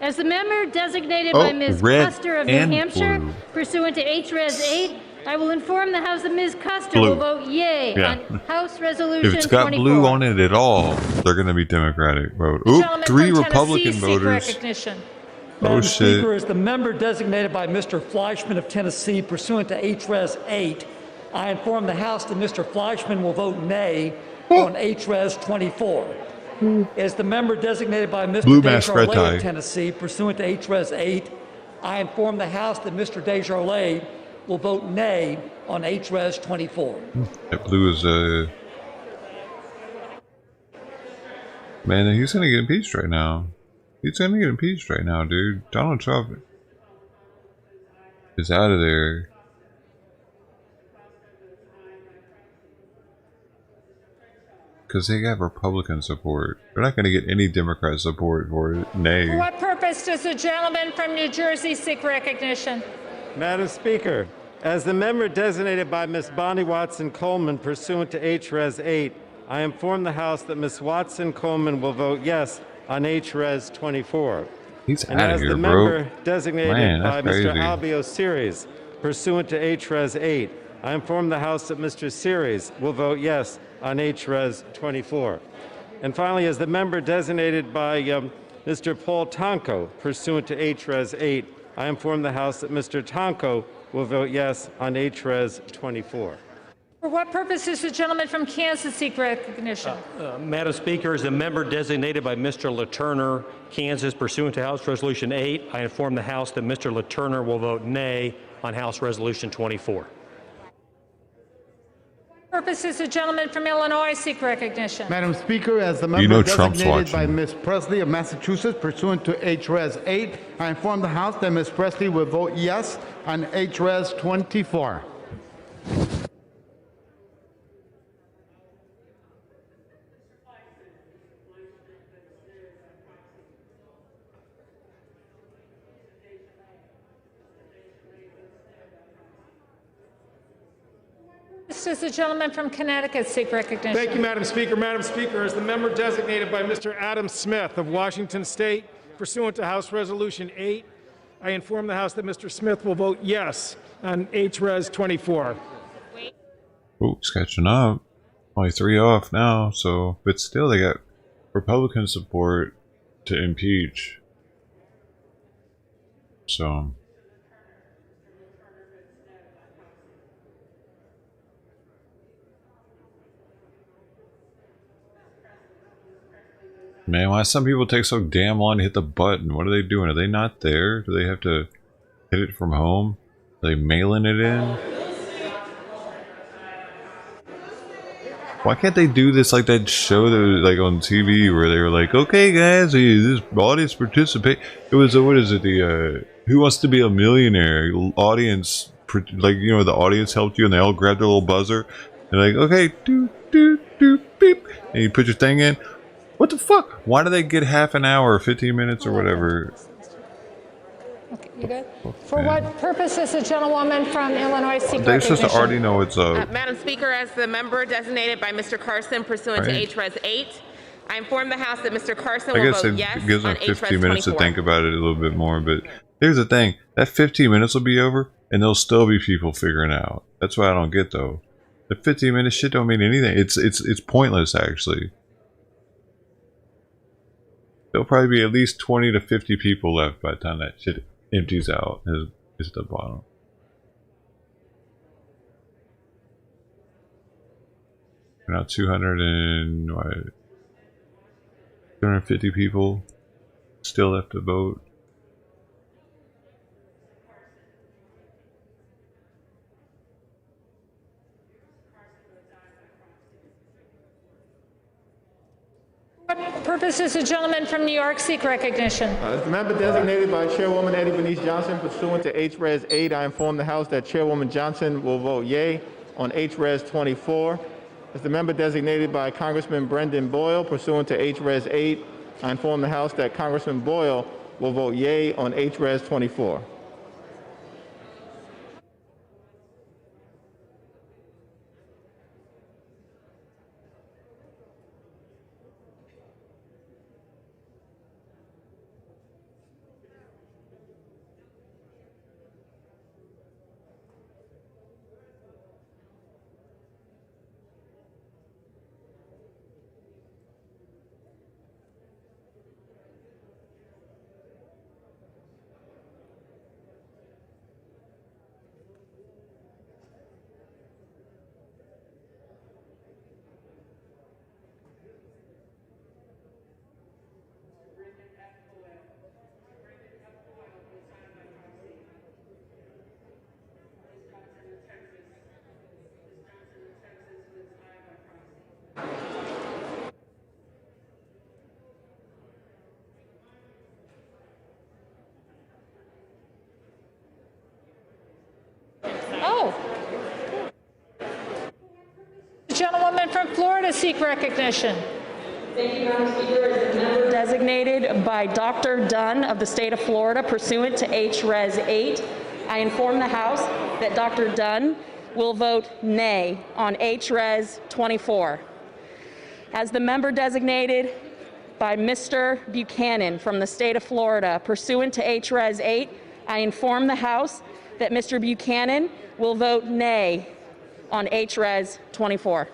as the member designated by Ms. red Custer of New and Hampshire, blue. pursuant to H-Res 8, I will inform the House that Ms. Custer Blue. will vote yay Yeah. on House Resolution If it's got 24. blue on it at all, they're going to be Democratic vote. Oop, Gentleman 3 from Republican Tennessee seek voters. recognition. Oh Madam shit. Speaker, as the member designated by Mr. Fleischman of Tennessee pursuant to H-Res 8, I inform the House that Mr. Fleischman will vote nay on H-Res 24. As the member designated by Mr. Blue Desjardins Mask, red tie. of Tennessee pursuant to H-Res 8, I inform the House that Mr. Desjardins will vote nay on HRES 24. That blue is man, he's gonna get impeached right now. He's gonna get impeached right now, dude. Donald Trump is out of there. Because they have Republican support. They're not going to get any Democrat support for it. Nay. For what purpose does the gentleman from New Jersey seek recognition? Madam Speaker, as the member designated by Ms. Bonnie Watson Coleman pursuant to HRES 8, I inform the House that Ms. Watson Coleman will vote yes on HRES 24. He's And out of as here, the bro. member designated Man, by that's Mr. crazy. Albio Series pursuant to HRES 8, I inform the House that Mr. Series will vote yes on HRES 24. And finally, as the member designated by Mr. Paul Tonko pursuant to HRES 8, I inform the House that Mr. Tonko will vote yes on HRES 24. For what purpose does the gentleman from Kansas seek recognition? Madam Speaker, as a member designated by Mr. LaTurner, Kansas, pursuant to House Resolution 8, I inform the House that Mr. LaTurner will vote nay on House Resolution 24. For what purpose does the gentleman from Illinois seek recognition? Madam Speaker, as the You member know Trump's designated by watching. Ms. Presley of Massachusetts pursuant to HRES 8, I inform the House that Ms. Presley will vote yes on HRES 24. Does the gentleman from Connecticut seek recognition? Thank you, Madam Speaker. Madam Speaker, as the member designated by Mr. Adam Smith of Washington State, pursuant to House Resolution 8, I inform the House that Mr. Smith will vote yes on HRES 24. Oh, he's catching up. Only 3 off now, so but still they got Republican support to impeach. So man, why some people take so damn long to hit the button? What are they doing? Are they not there? Do they have to hit it from home? Are they mailing it in? Why can't they do this like that show that was like on TV where they were like, okay guys, this audience participate. It was, what is it, the Who Wants to Be a Millionaire audience, like, you know, the audience helped you and they all grabbed their little buzzer. They're like, okay, do, do, do, beep. And you put your thing in. What the fuck? Why do they get half an hour, 15 minutes or whatever? Okay, you good? For what purpose does the gentlewoman from Illinois seek They're supposed recognition? to already know what's up. Madam Speaker, as the member designated by Mr. Carson pursuant Right. to HRES 8, I inform the House that Mr. Carson I will guess vote it yes gives on them 15 HRES minutes 24. to think about it a little bit more, but here's the thing. That 15 minutes will be over, and there'll still be people figuring it out. That's what I don't get, though. The 15 minute shit don't mean anything. It's pointless, actually. There'll probably be at least 20 to 50 people left by the time that shit empties out. Is the bottom. We're now 250 people still left to vote. For what purpose does the gentleman from New York seek recognition? As the member designated by Chairwoman Eddie Bernice Johnson pursuant to HRES 8, I inform the House that Chairwoman Johnson will vote yea on HRES 24. As the member designated by Congressman Brendan Boyle pursuant to HRES 8, I inform the House that Congressman Boyle will vote yea on HRES 24. from Florida seek recognition. Thank you, Madam Speaker. As a member designated by Dr. Dunn of the state of Florida pursuant to H-Res 8, I inform the House that Dr. Dunn will vote nay on H-Res 24. As the member designated by Mr. Buchanan from the state of Florida pursuant to H-Res 8, I inform the House that Mr. Buchanan will vote nay on H-Res 24.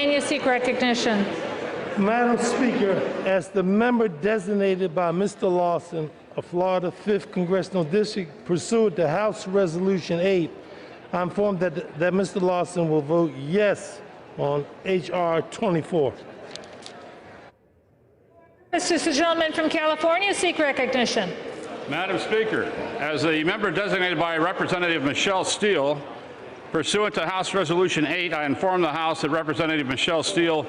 Pennsylvania seek recognition. Madam Speaker, as the member designated by Mr. Lawson of Florida 5th Congressional District pursuant to House Resolution 8, I inform that Mr. Lawson will vote yes on H.R. 24. Does the gentleman from California seek recognition? Madam Speaker, as the member designated by Representative Michelle Steele, pursuant to House Resolution 8, I inform the House that Representative Michelle Steele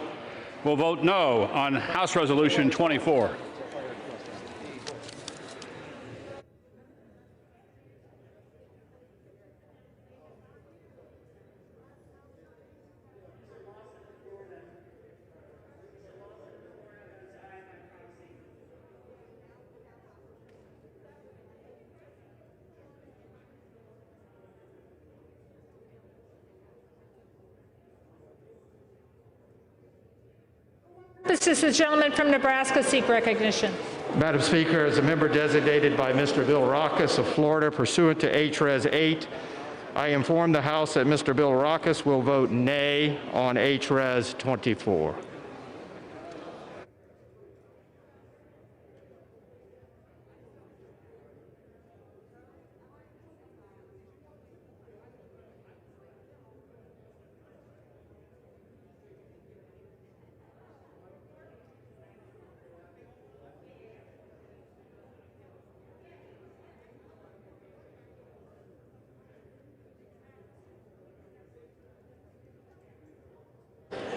will vote no on House Resolution 24. Does the gentleman from Nebraska seek recognition? Madam Speaker, as a member designated by Mr. Bill Rackus of Florida pursuant to H-Res 8, I inform the House that Mr. Bill Rackus will vote nay on H-Res 24.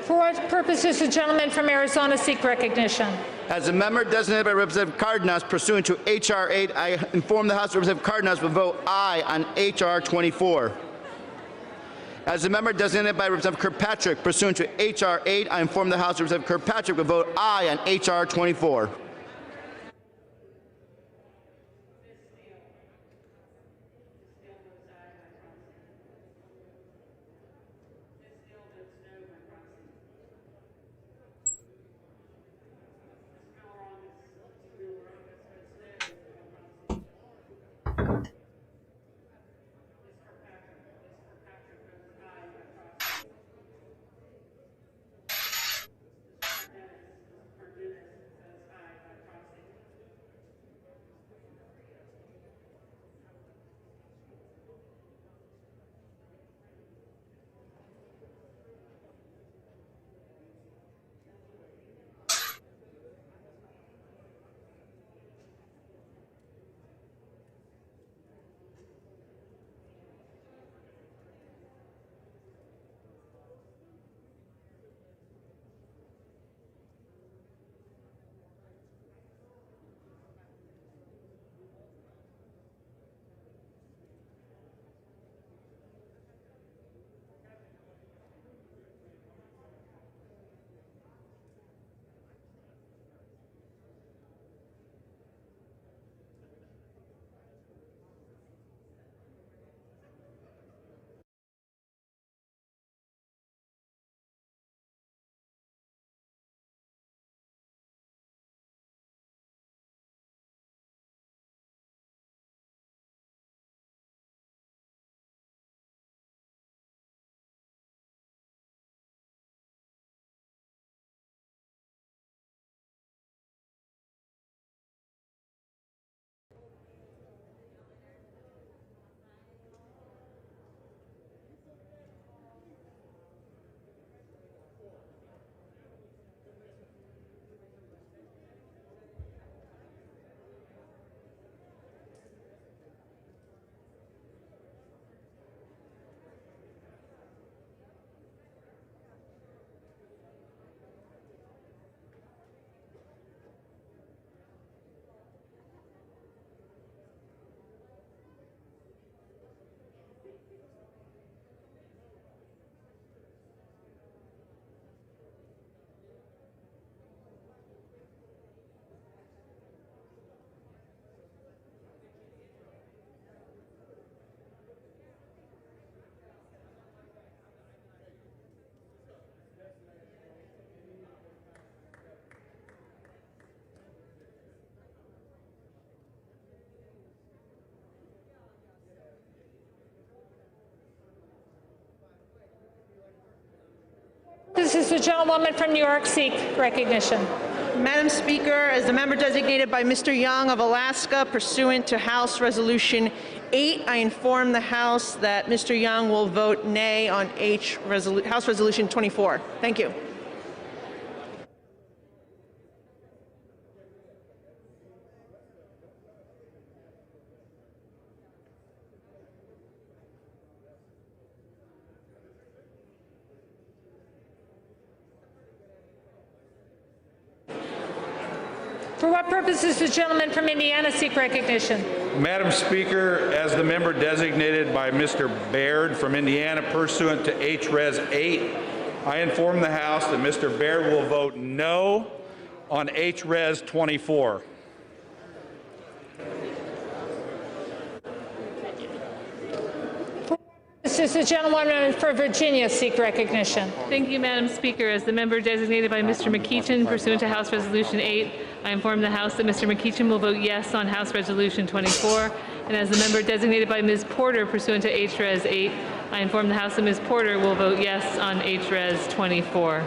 For what purposes the gentleman from Arizona seek recognition? As a member designated by Representative Cardenas pursuant to H.R. 8, I inform the House that Representative Cardenas will vote aye on H.R. 24. As a member designated by Representative Kirkpatrick pursuant to H.R. 8, I inform the House that Representative Kirkpatrick will vote aye on H.R. 24. purposes, the gentlewoman from New York seek recognition. Madam Speaker, as the member designated by Mr. Young of Alaska pursuant to House Resolution 8, I inform the House that Mr. Young will vote nay on House Resolution 24. Thank you. For what purposes does the gentleman from Indiana seek recognition? Madam Speaker, as the member designated by Mr. Baird from Indiana pursuant to HRes 8, I inform the House that Mr. Baird will vote no on HRes 24. Does the gentlewoman for Virginia seek recognition? Thank you, Madam Speaker. As the member designated by Mr. McEachin pursuant to House Resolution 8, I inform the House that Mr. McEachin will vote yes on House Resolution 24. And as the member designated by Ms. Porter pursuant to HRes 8, I inform the House that Ms. Porter will vote yes on HRes 24.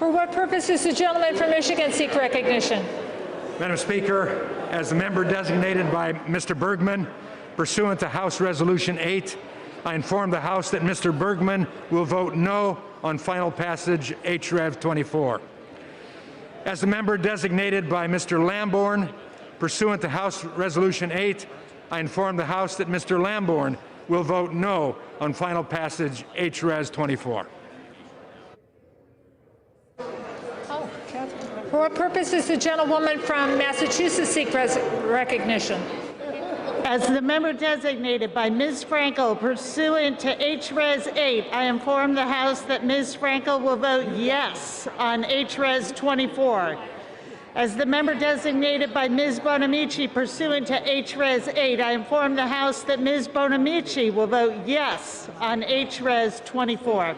For what purpose does the gentleman from Michigan seek recognition? Madam Speaker, as the member designated by Mr. Bergman, pursuant to House Resolution 8, I inform the House that Mr. Bergman will vote no on final passage HRev 24. As the member designated by Mr. Lamborn, pursuant to House Resolution 8, I inform the House that Mr. Lamborn will vote no on final passage HRev 24. For what purpose does the gentlewoman from Massachusetts seek recognition? As the member designated by Ms. Franco pursuant to HRes 8, I inform the House that Ms. Franco will vote yes on HRes 24. As the member designated by Ms. Bonamici pursuant to HRes 8, I inform the House that Ms. Bonamici will vote yes on HRes 24.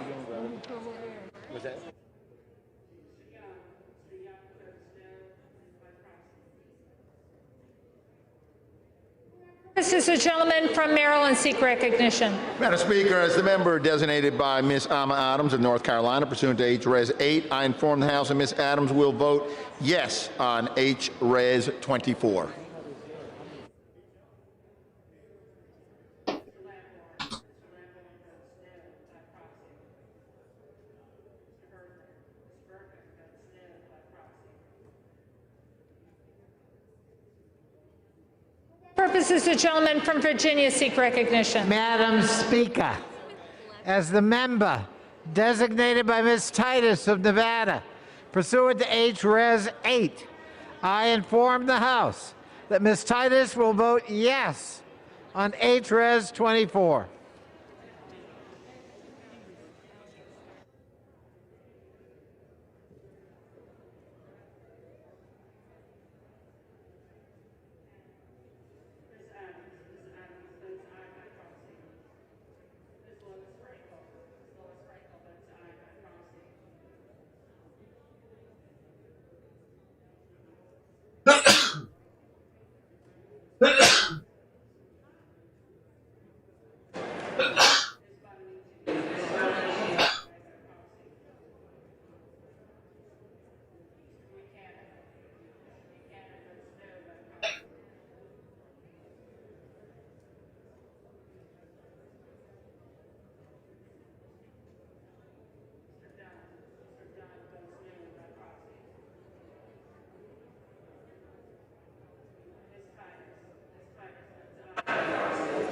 This is a gentleman from Maryland seek recognition. Madam Speaker, as the member designated by Ms. Alma Adams of North Carolina pursuant to HRes 8, I inform the House that Ms. Adams will vote yes on HRes 24. Purposes the gentleman from Virginia seek recognition. Madam Speaker, as the member designated by Ms. Titus of Nevada, pursuant to HRes 8, I inform the House that Ms. Titus will vote yes on HRes 24.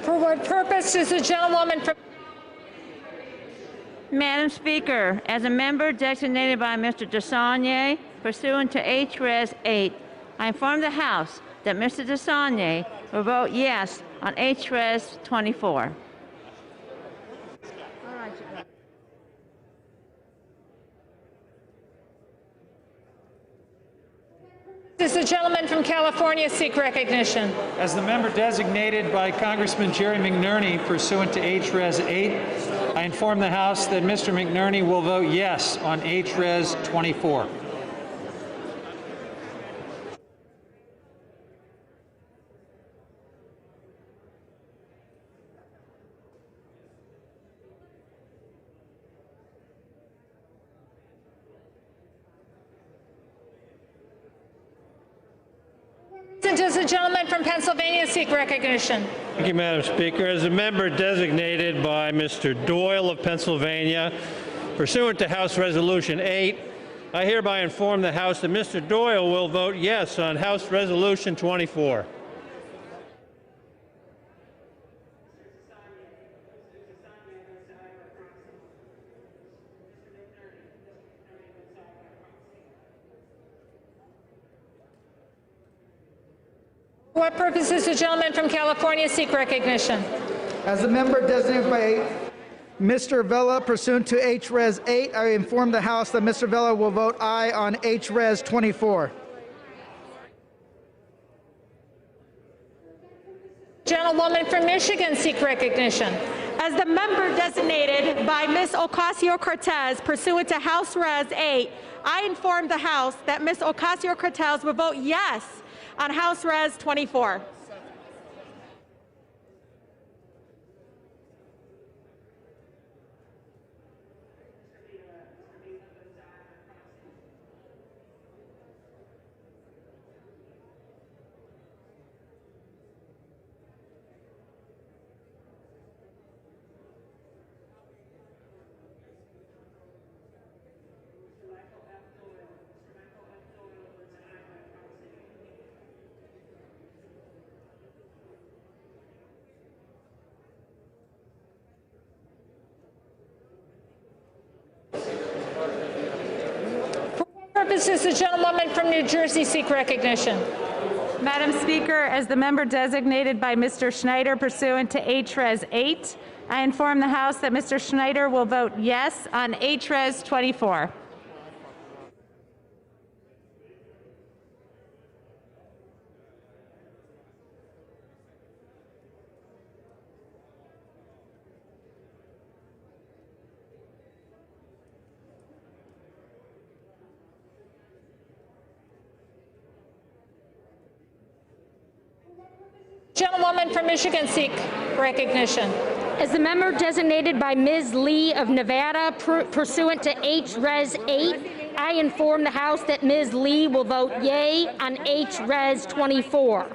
For what purpose does the gentlewoman from... Madam Speaker, as a member designated by Mr. Desaulniers pursuant to H-Res 8, I inform the House that Mr. Desaulniers will vote yes on H-Res 24. Does the gentleman from California seek recognition? As the member designated by Congressman Jerry McNerney pursuant to H-Res 8, I inform the House that Mr. McNerney will vote yes on H-Res 24. Does the gentleman from Pennsylvania seek recognition? Thank you, Madam Speaker. As a member designated by Mr. Doyle of Pennsylvania, pursuant to House Resolution 8, I hereby inform the House that Mr. Doyle will vote yes on House Resolution 24. For what purpose does the gentleman from California seek recognition? As a member designated by Mr. Vella pursuant to H-Res 8, I inform the House that Mr. Vella will vote aye on H-Res 24. Gentlewoman from Michigan seek recognition. As the member designated by Ms. Ocasio-Cortez pursuant to House Res 8, I inform the House that Ms. Ocasio-Cortez will vote yes on House Res 24. Does the gentlewoman from New Jersey seek recognition? Madam Speaker, as the member designated by Mr. Schneider pursuant to H-Res 8, I inform the House that Mr. Schneider will vote yes on H-Res 24. Gentlewoman from Michigan seek recognition. As the member designated by Ms. Lee of Nevada pursuant to H-Res 8, I inform the House that Ms. Lee will vote yea on H-Res 24.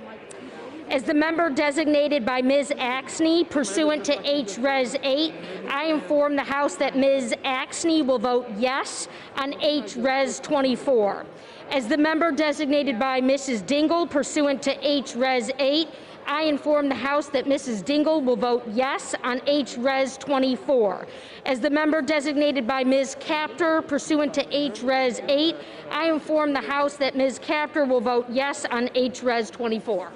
As the member designated by Ms. Axney pursuant to H-Res 8, I inform the House that Ms. Axney will vote yes on H-Res 24. As the member designated by Mrs. Dingle pursuant to H-Res 8, I inform the House that Mrs. Dingle will vote yes on H-Res 24. As the member designated by Ms. Capter pursuant to H-Res 8, I inform the House that Ms. Capter will vote yes on H-Res 24.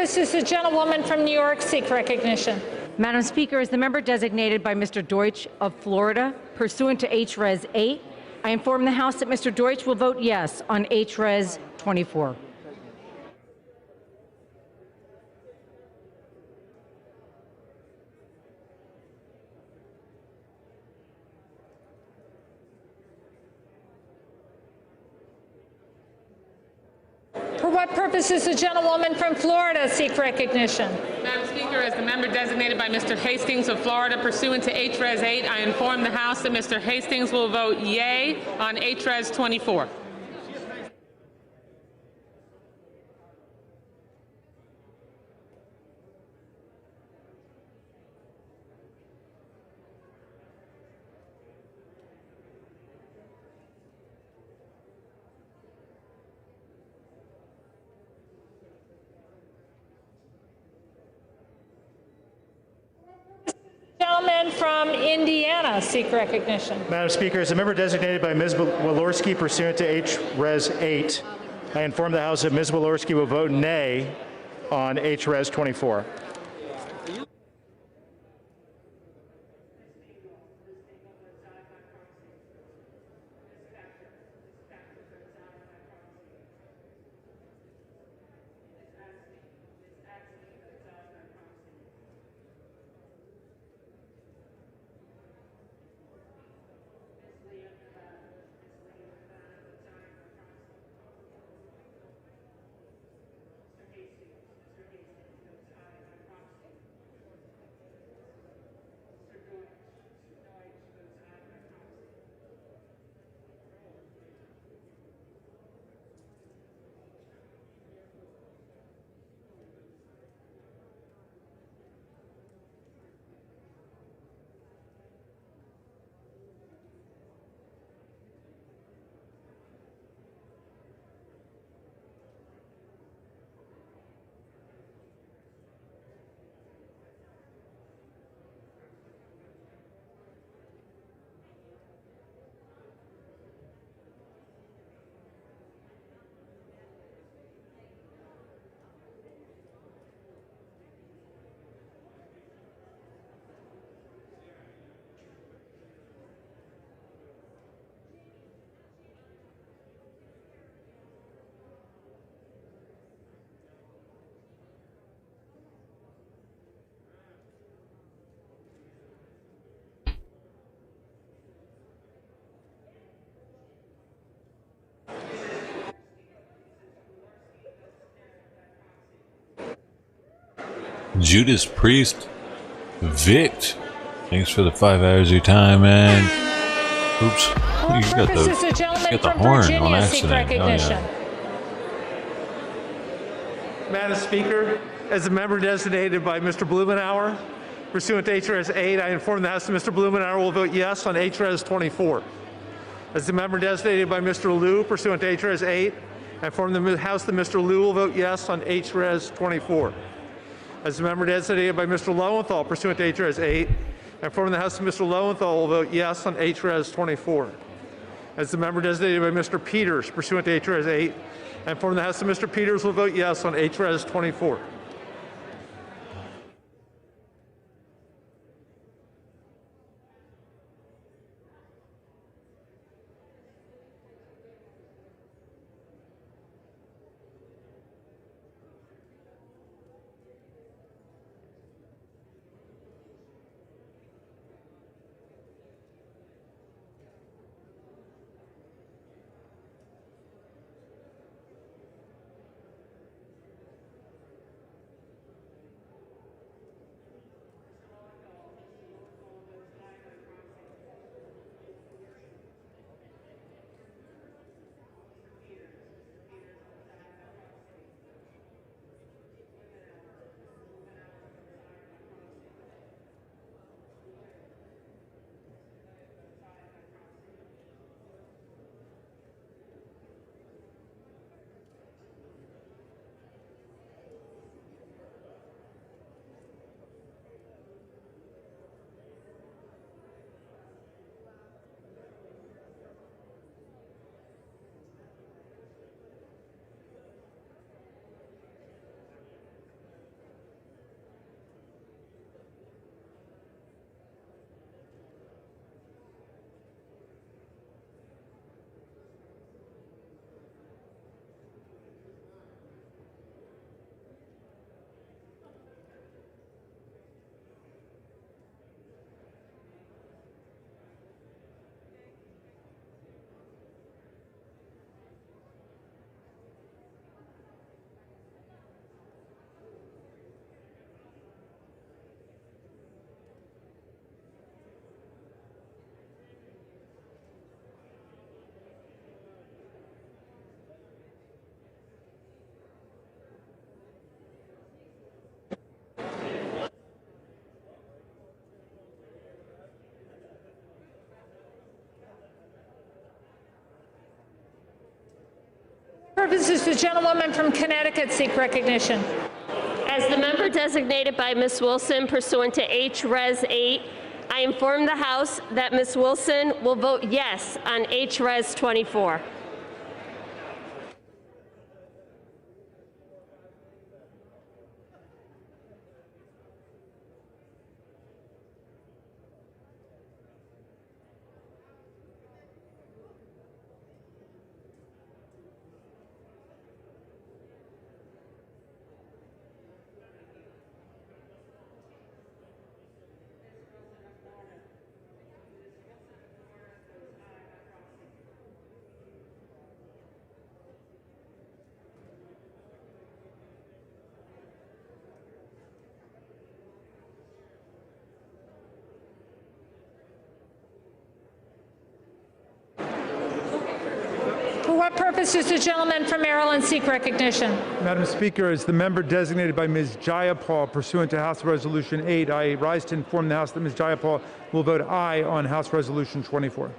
purposes, the gentlewoman from New York seek recognition. Madam Speaker, as the member designated by Mr. Deutsch of Florida, pursuant to H-Res 8, I inform the House that Mr. Deutsch will vote yes on H-Res 24. For what purposes, the gentlewoman from Florida seek recognition. Madam Speaker, as the member designated by Mr. Hastings of Florida pursuant to H-Res 8, I inform the House that Mr. Hastings will vote yea on H-Res 24. Gentleman from Indiana seek recognition. Madam Speaker, as a member designated by Ms. Walorski pursuant to H-Res 8, I inform the House that Ms. Walorski will vote nay on H-Res 24. Judas Priest, Vict, thanks for the 5 hours of your time, man. Oops, you got the horn on accident. Oh, yeah. Madam Speaker, as a member designated by Mr. Blumenauer, pursuant to H-Res 8, I inform the House that Mr. Blumenauer will vote yes on H-Res 24. As the member designated by Mr. Liu, pursuant to H-Res 8, I inform the House that Mr. Liu will vote yes on H-Res 24. As the member designated by Mr. Lowenthal, pursuant to H-Res 8, I inform the House that Mr. Lowenthal will vote yes on H-Res 24. As the member designated by Mr. Peters, pursuant to H-Res 8, I inform the House that Mr. Peters will vote yes on H-Res 24. purposes, the gentlewoman from Connecticut seek recognition. As the member designated by Ms. Wilson pursuant to H-Res 8, I inform the House that Ms. Wilson will vote yes on H-Res 24. For what purpose does the gentleman from Maryland seek recognition? Madam Speaker, as the member designated by Ms. Jayapal pursuant to House Resolution 8, I rise to inform the House that Ms. Jayapal will vote aye on House Resolution 24.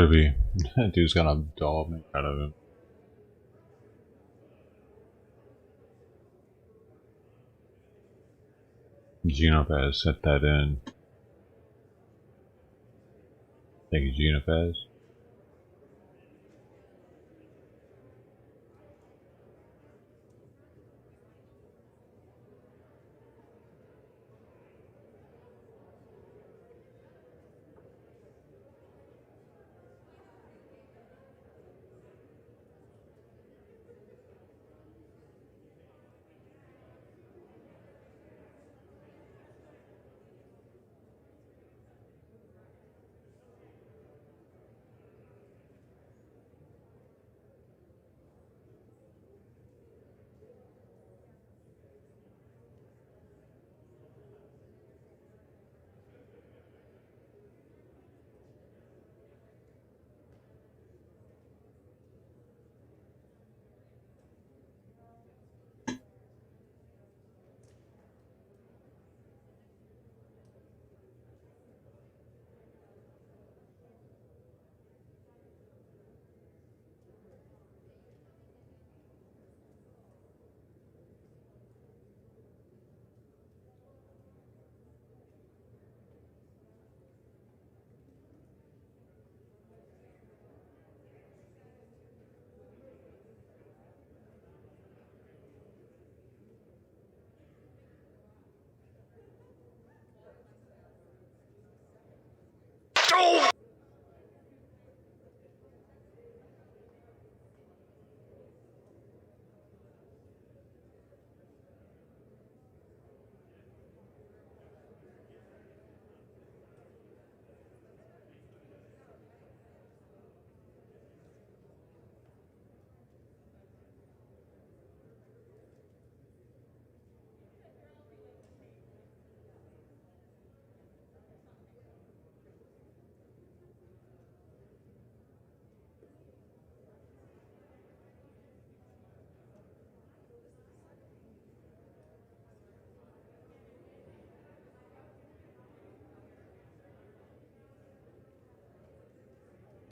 Could be. That dude's got a doll made out of him. Genopaz set that in. Thank you, Genopaz.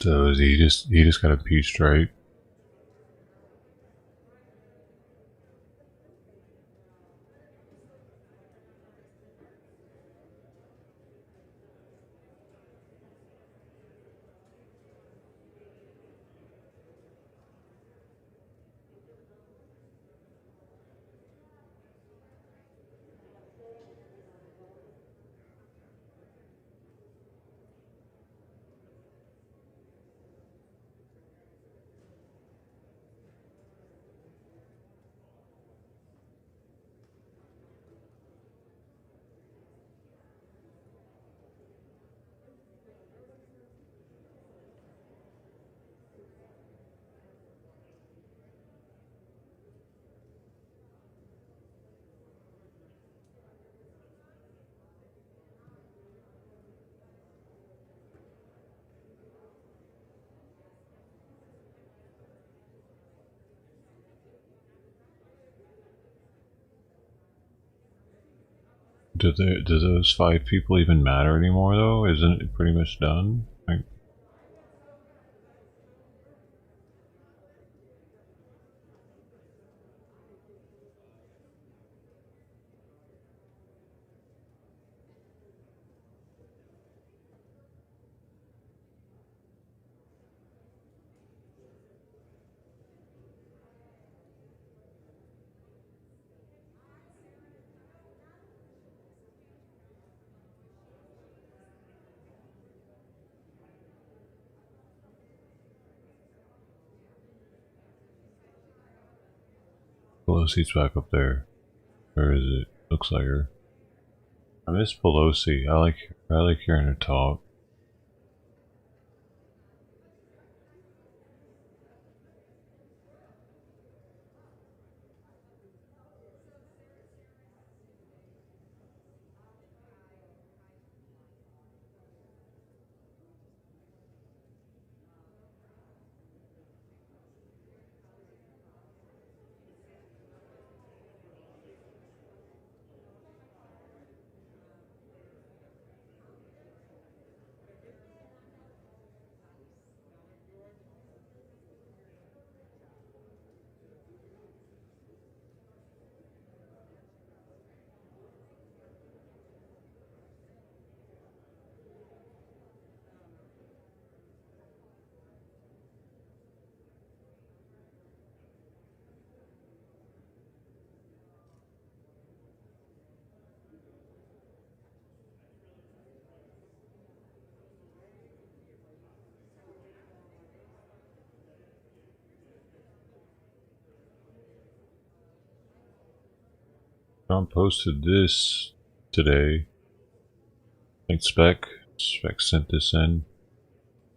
So is he just got a peach stripe? Do those 5 people even matter anymore though? Isn't it pretty much done? Like, Pelosi's back up there. Where is it? Looks like her. I miss Pelosi. I like hearing her talk. John posted this today. I think Spec sent this in.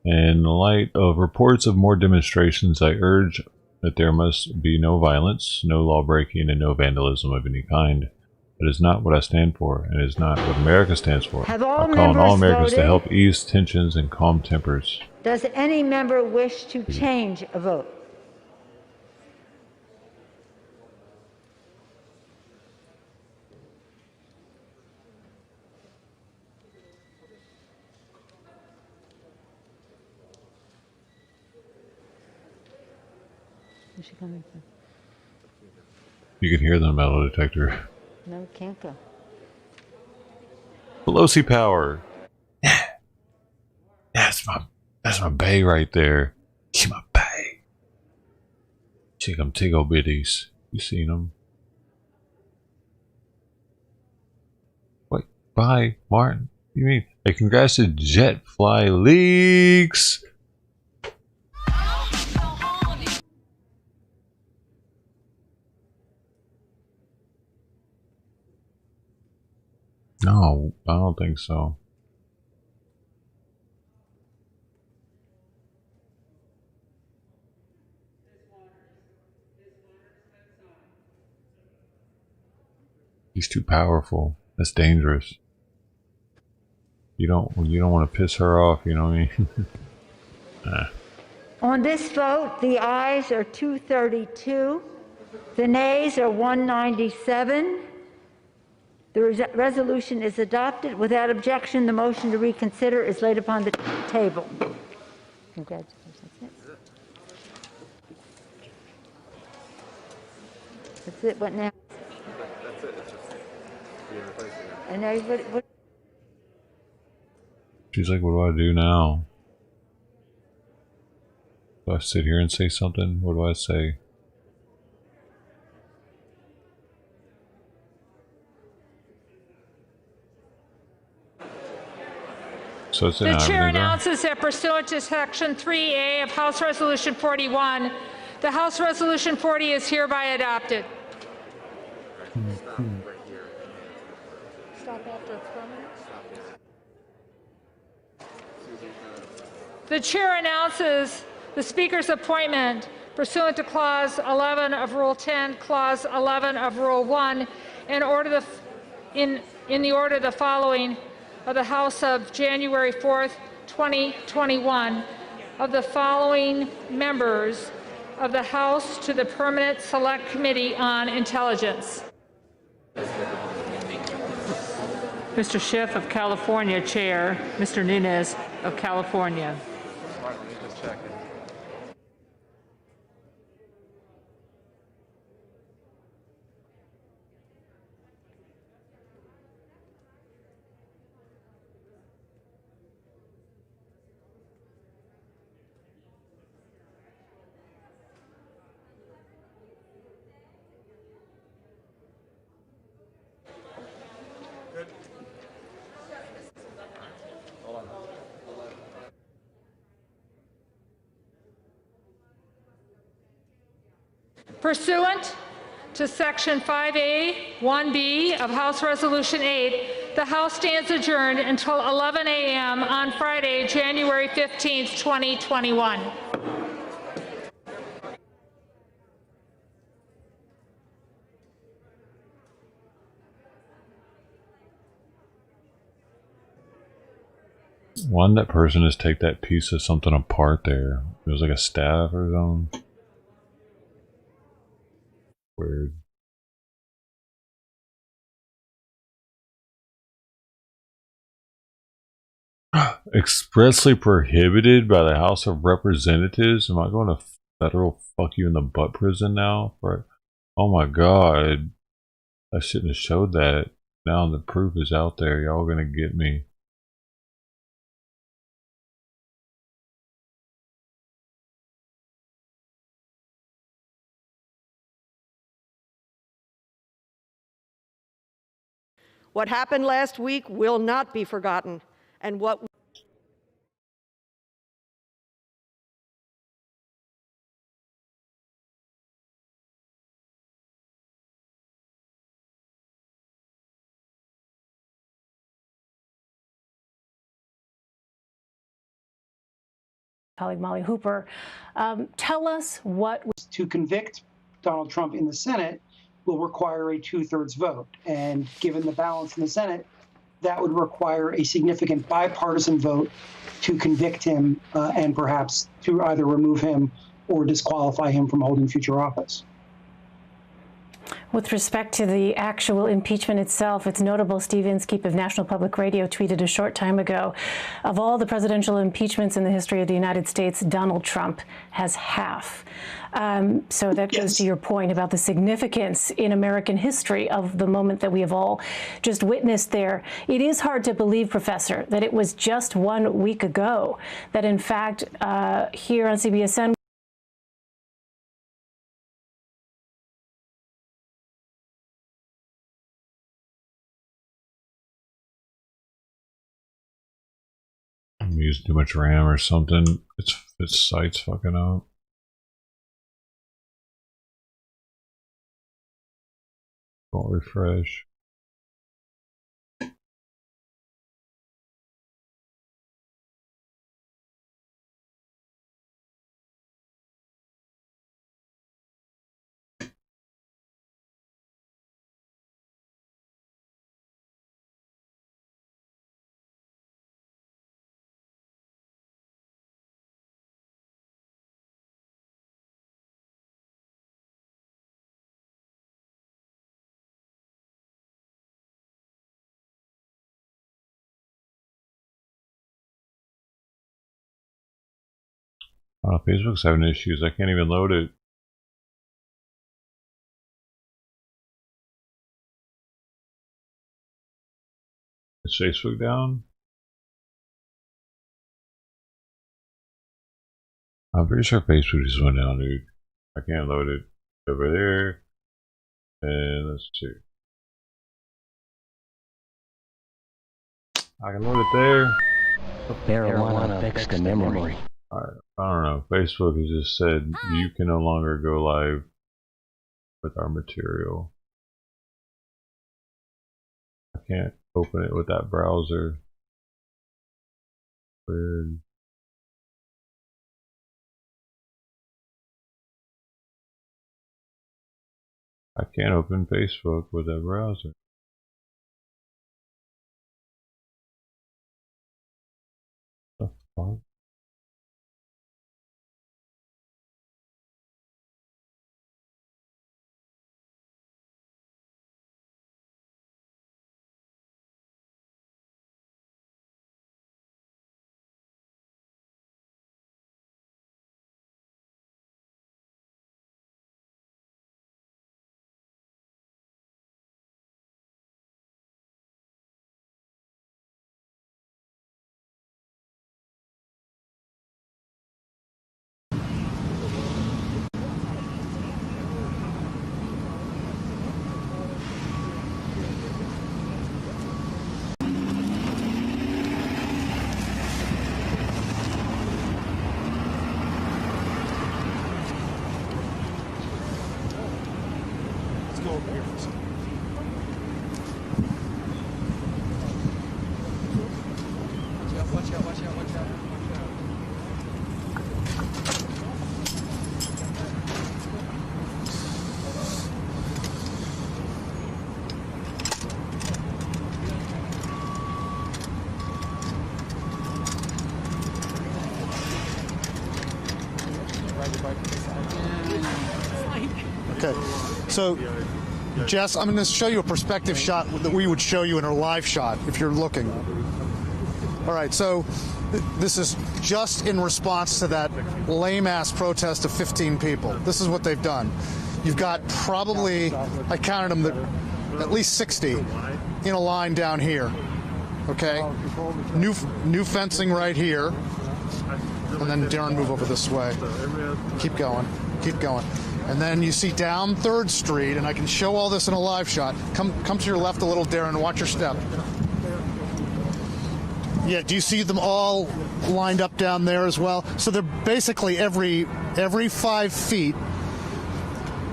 In light of reports of more demonstrations, I urge that there must be no violence, no law-breaking, and no vandalism of any kind. That is not what I stand for, and is not what America stands for. Have all I'm calling all members Americans to voted? help ease tensions and calm tempers. Does any member wish to change a vote? Where's she coming from? You can hear the metal detector. No, can't go. Pelosi power. That's my bae right there. She's my bae. Check them tiggle bitties. You seen them? Wait, bye, Martin. What do you mean? Hey, congrats to Jetfly Leaks. No, I don't think so. He's too powerful. That's dangerous. You don't want to piss her off, you know what I mean? Nah. On this vote, the ayes are 232, the nays are 197. The resolution is adopted. Without objection, the motion to reconsider is laid upon the table. Congratulations. That's it. What now? That's it. It's just you're replacing it. And everybody, what? She's like, what do I do now? Do I sit here and say something? What do I say? So it's The chair announces that pursuant to Section 3A of House Resolution 41, the House Resolution 40 is hereby adopted. Stop after The chair announces the Speaker's appointment pursuant to Clause 11 of Rule 10, Clause 11 of Rule 1, in the order the following of the House of January 4th, 2021, of the following members of the House to the Permanent Select Committee on Intelligence. Mr. Schiff of California, Chair. Mr. Nunes of California. Pursuant to Section 5A 1B of House Resolution 8, the House stands adjourned until 11 a.m. on Friday, January 15th, 2021. Why did that person just take that piece of something apart there? It was like a staff or something. Weird. Expressly prohibited by the House of Representatives. Am I going to federal fuck you in the butt prison now? For, oh my god. I shouldn't have showed that. Now the proof is out there. Y'all gonna get me. What happened last week will not be forgotten, and what colleague Molly Hooper. Tell us what... To convict Donald Trump in the Senate will require a 2/3 vote. And given the balance in the Senate, that would require a significant bipartisan vote to convict him and perhaps to either remove him or disqualify him from holding future office. With respect to the actual impeachment itself, it's notable Steve Inskeep of National Public Radio tweeted a short time ago, of all the presidential impeachments in the history of the United States, Donald Trump has half. So that goes to your point about the significance in American history of the moment that we have all just witnessed there. It is hard to believe, Professor, that it was just 1 week ago that, in fact, here on CBSN, I'm using too much RAM or something. Its site's fucking up. Don't refresh. Facebook's having issues. I can't even load it. Is Facebook down? I'm pretty sure Facebook just went down, dude. I can't load it. Over there. And let's see. I can load it there. Marijuana affects the memory. I don't know. Facebook has just said you can no longer go live with our material. I can't open it with that browser. Weird. I can't open Facebook with that browser. What the fuck? Okay, so Jess, I'm going to show you a perspective shot that we would show you in a live shot if you're looking. All right, so this is just in response to that lame-ass protest of 15 people. This is what they've done. You've got probably, I counted them, at least 60 in a line down here. Okay, new fencing right here, and then Darren, move over this way. Keep going, keep going. And then you see down 3rd Street, and I can show all this in a live shot. Come to your left a little, Darren, watch your step. Yeah, do you see them all lined up down there as well? So they're basically every 5 feet,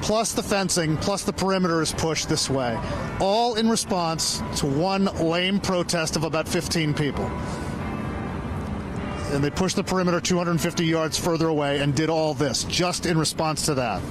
plus the fencing, plus the perimeter is pushed this way. All in response to one lame protest of about 15 people. and they pushed the perimeter 250 yards further away and did all this just in response to that.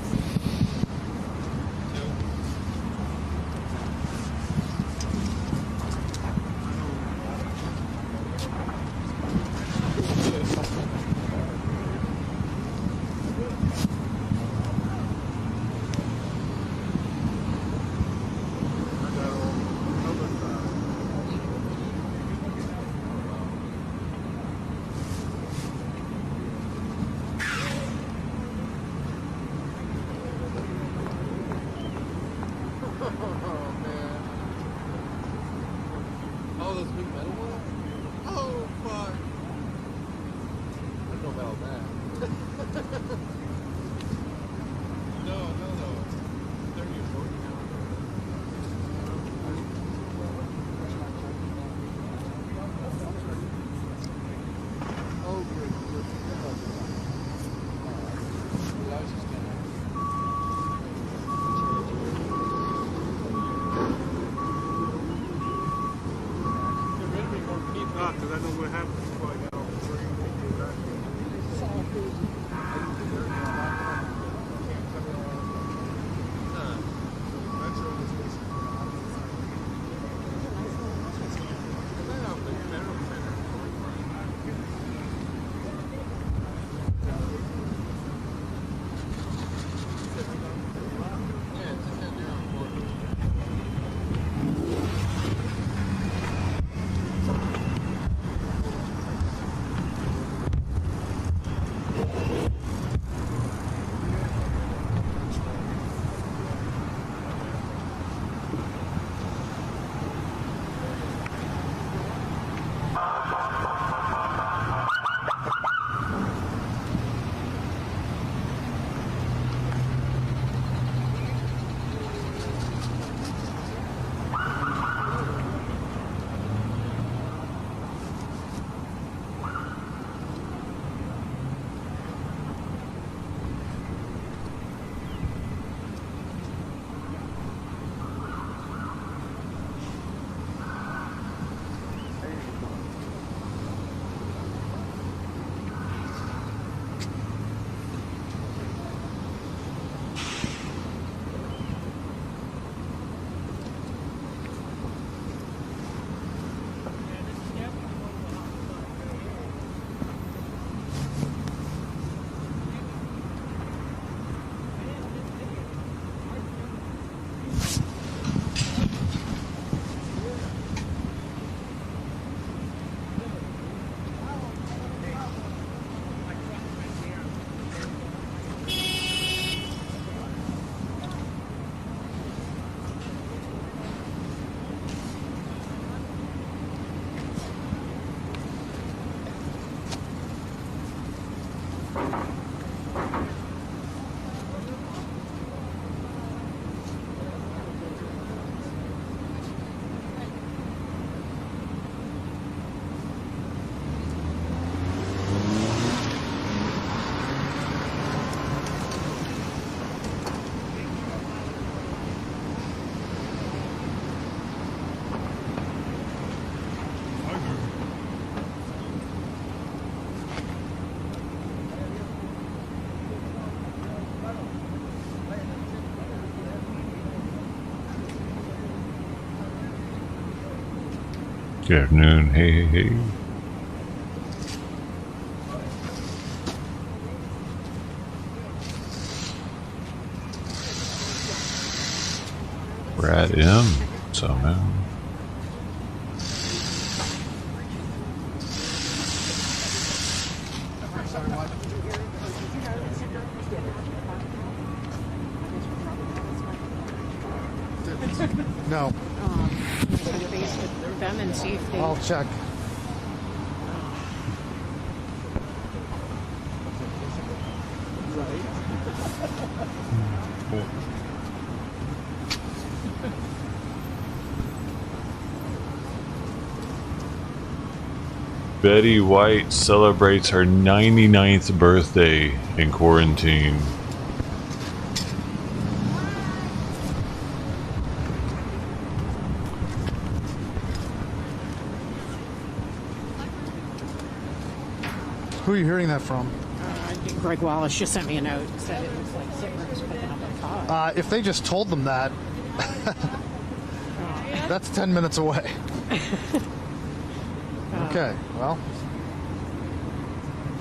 Oh, those big metal ones? Oh, fuck. I know about that. No. 30 or 40 now. Oh, good. I was just gonna... Because I know what happened before I got off the train. Good afternoon. Hey. We're at M, so man. No. Them and see if they... I'll check. Betty White celebrates her 99th birthday in quarantine. Who are you hearing that from? Greg Wallace just sent me a note. Said it looks like Sitmer's picking up at 5. If they just told them that, that's 10 minutes away. Okay, well.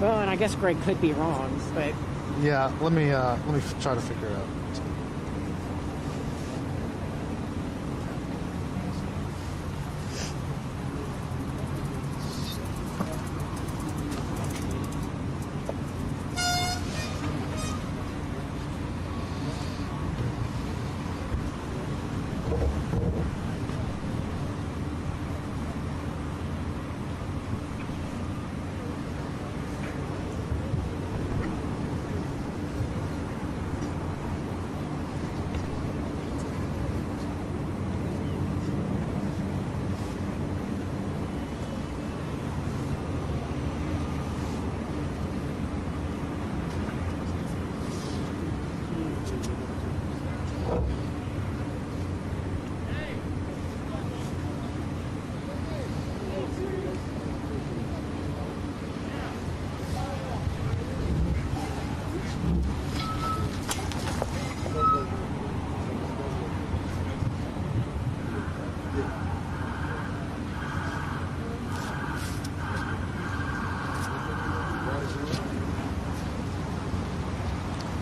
Well, and I guess Greg could be wrong, but Yeah, let me try to figure it out.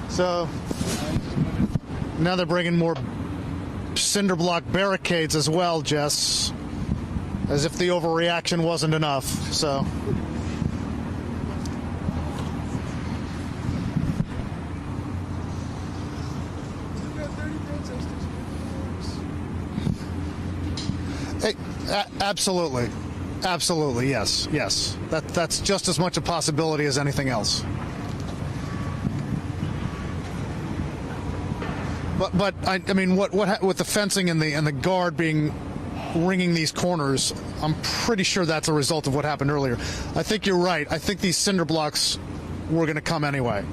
So now they're bringing more cinder block barricades as well, Jess, as if the overreaction wasn't enough. So hey, absolutely, yes. That's just as much a possibility as anything else. But I mean, what with the fencing and the guard ringing these corners, I'm pretty sure that's a result of what happened earlier. I think you're right. I think these cinder blocks were going to come anyway.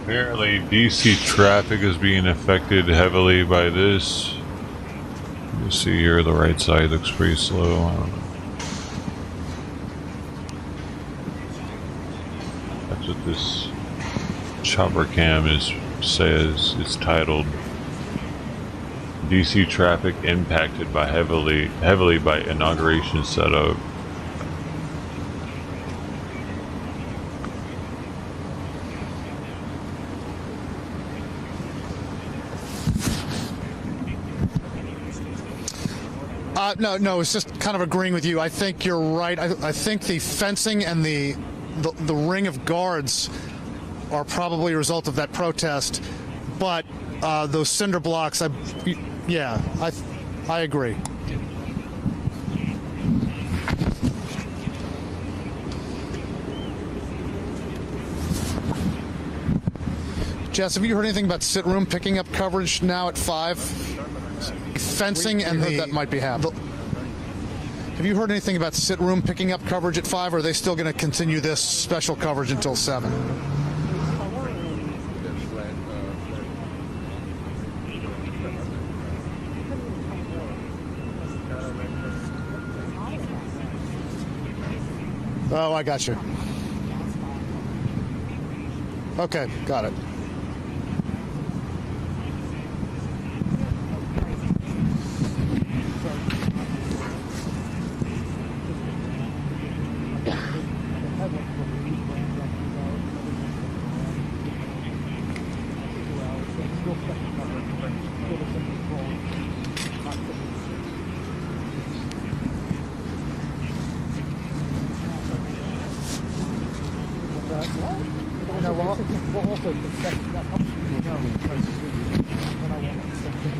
Apparently, DC traffic is being affected heavily by this. You see here, the right side looks pretty slow. I don't know. That's what this chopper cam says. It's titled DC traffic impacted by heavily by inauguration setup. No, it's just kind of agreeing with you. I think you're right. I think the fencing and the ring of guards are probably a result of that protest. But those cinder blocks, I agree. Jess, have you heard anything about sit room picking up coverage now at 5? Fencing and that might be happening. Have you heard anything about sit room picking up coverage at 5, or are they still going to continue this special coverage until 7? Oh, I got you. Okay, got it. understood the second.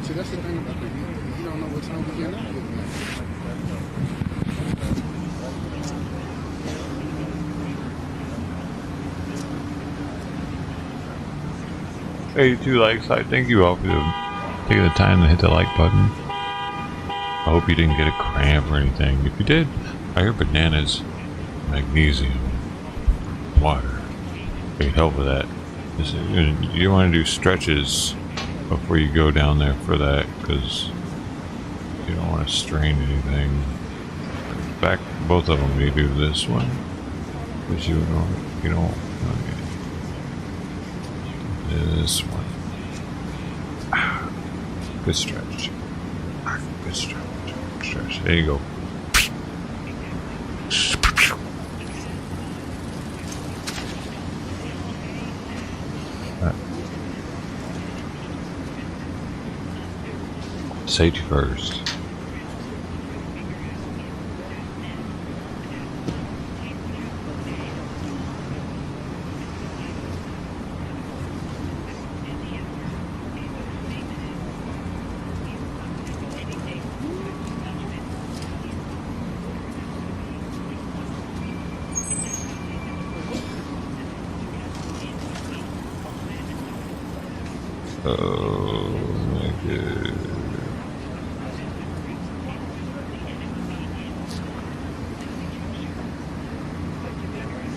See, that's the thing about it. You don't know what time we're getting out of here. 82 likes. I thank you all for taking the time to hit the like button. I hope you didn't get a cramp or anything. If you did, I hear bananas, magnesium, water. They help with that. You want to do stretches before you go down there for that, because you don't want to strain anything. Back, both of them. You do this one, but you don't. Okay. This one. Good stretch. Good stretch. There you go. Safety first. Oh my god.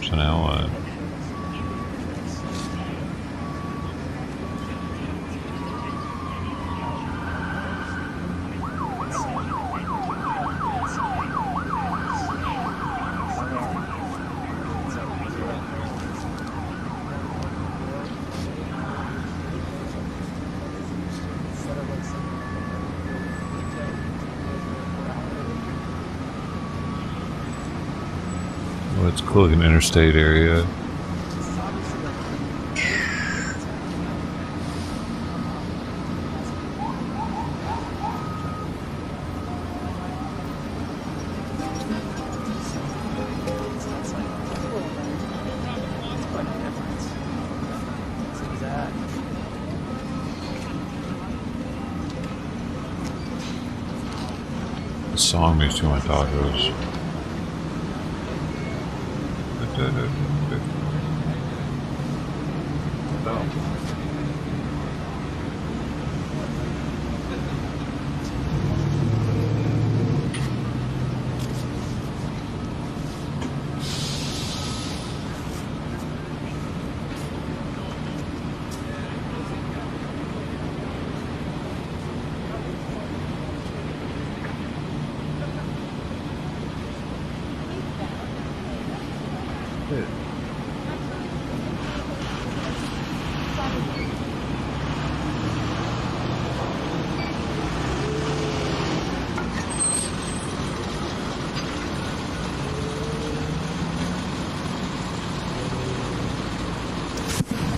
So now what? Well, it's cool, like an interstate area. The song makes me want tacos.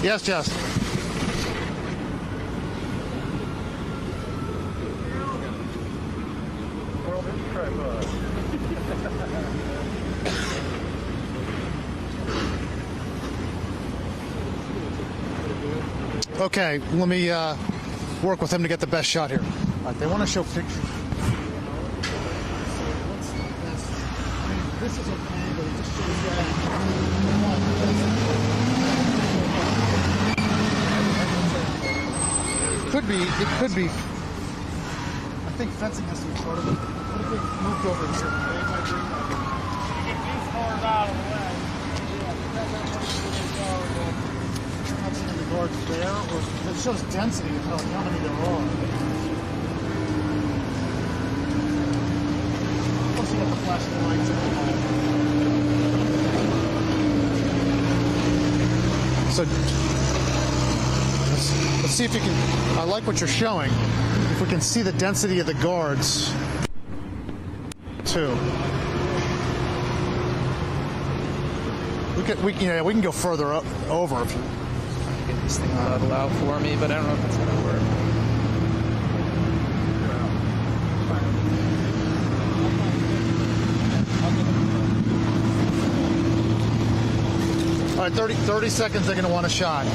Yes, Jess. Okay, let me work with him to get the best shot here. They want to show pictures. This is okay, but it just shows that. It could be. I think fencing has to be part of it. What if they moved over here? Get these cars out of the way. How many of the guards there? Or it shows density of how many there are. Plus you got the flashing lights and all. So let's see if you can. I like what you're showing. If we can see the density of the guards, too. We can go further up over if you. Trying to get this thing to level out for me, but I don't know if it's gonna work. All right, 30 seconds. They're gonna want a shot.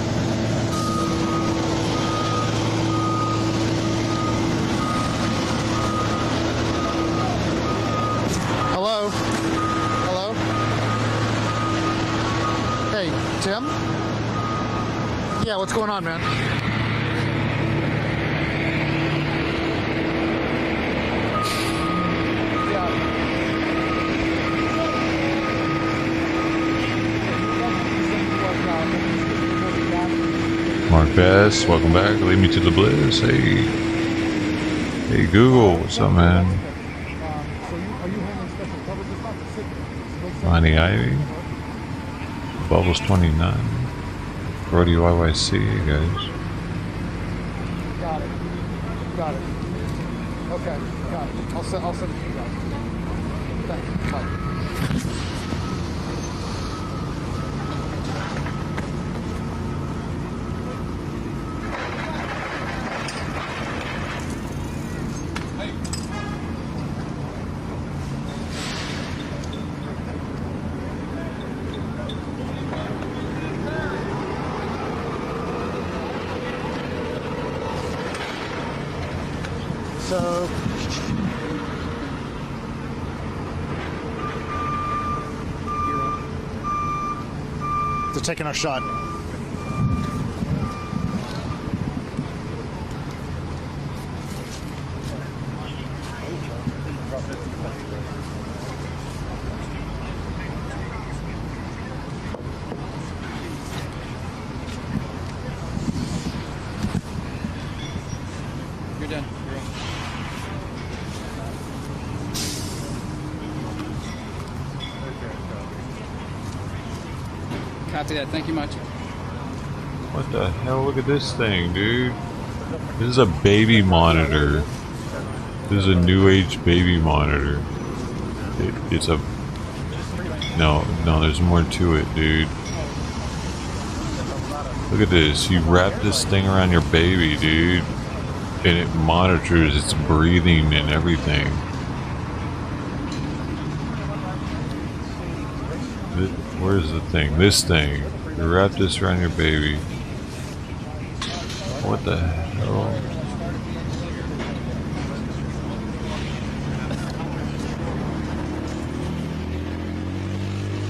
Tim? Yeah, what's going on, man? Mark Bass, welcome back. Lead me to the bliss. Hey. Hey Google, what's up, man? Lonnie Ivy. Bubbles 29. Brody YYC, you guys. Got it. Got it. Okay, got it. I'll send it to you guys. Thanks. Bye. So, they're taking our shot. You're done. You're on. Copy that. Thank you much. What the hell? Look at this thing, dude. This is a baby monitor. This is a new age baby monitor. It's a... No, there's more to it, dude. Look at this. You wrap this thing around your baby, dude. And it monitors its breathing and everything. Where's the thing? This thing. You wrap this around your baby. What the hell?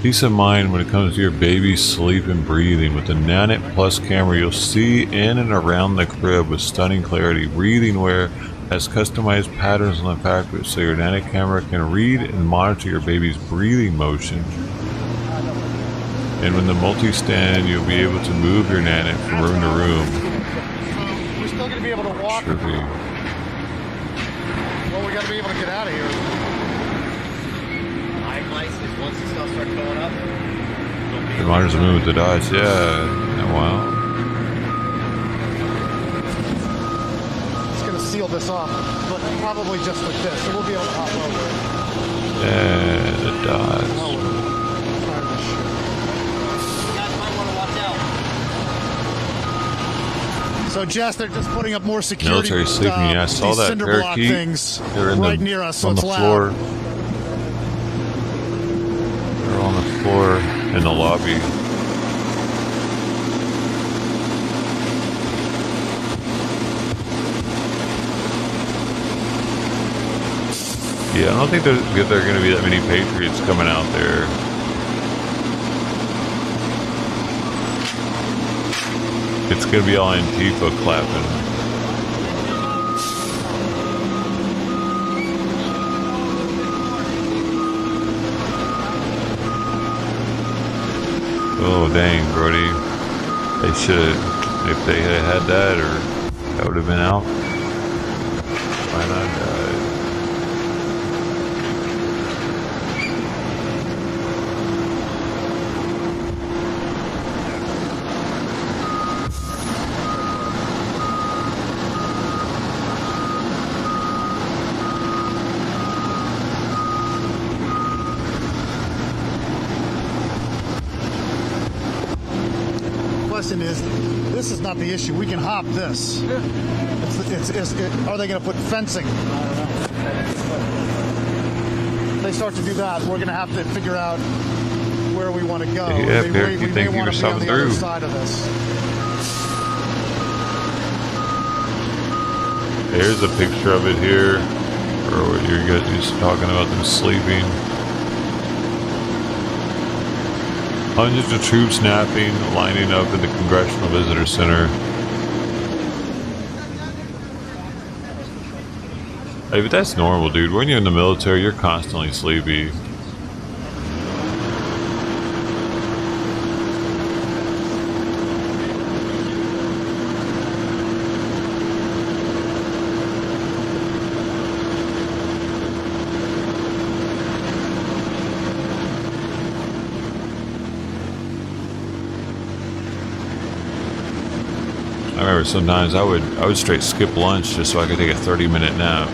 Peace of mind when it comes to your baby's sleep and breathing. With the Nanit Plus camera, you'll see in and around the crib with stunning clarity. Breathing Wear has customized patterns on the package so your Nanit camera can read and monitor your baby's breathing motion. And when the multi-stand, you'll be able to move your Nanit from room to room. We're still going to be able to walk. Trippy. Well, we got to be able to get out of here. Once the stuff starts going up, The monitors will move with the dots, yeah. Wow. It's going to seal this off, but probably just like this, so we'll be able to hop over. Yeah, the dots. So, Jess, they're just putting up more security. Military sleeping, yeah, I saw these that cinder block parakeet. things They're in right the, near us, so on it's the loud. floor. They're on the floor in the lobby. Yeah, I don't think there are going to be that many Patriots coming out there. It's going to be all Antifa clapping. Oh, dang, Brody. They should have, if they had had that, or that would have been out. Why not die? Question is, this is not the issue. We can hop this. Are they going to put fencing? I don't know. If they start to do that, we're going to have to figure out where we want to go. Yeah, Parakeet, thank you for stopping through. Side of this. There's a picture of it here, or what you're just talking about them sleeping. Hundreds of troops napping, lining up in the Congressional Visitor Center. Hey, but that's normal, dude. When you're in the military, you're constantly sleepy. I remember sometimes I would straight skip lunch just so I could take a 30-minute nap.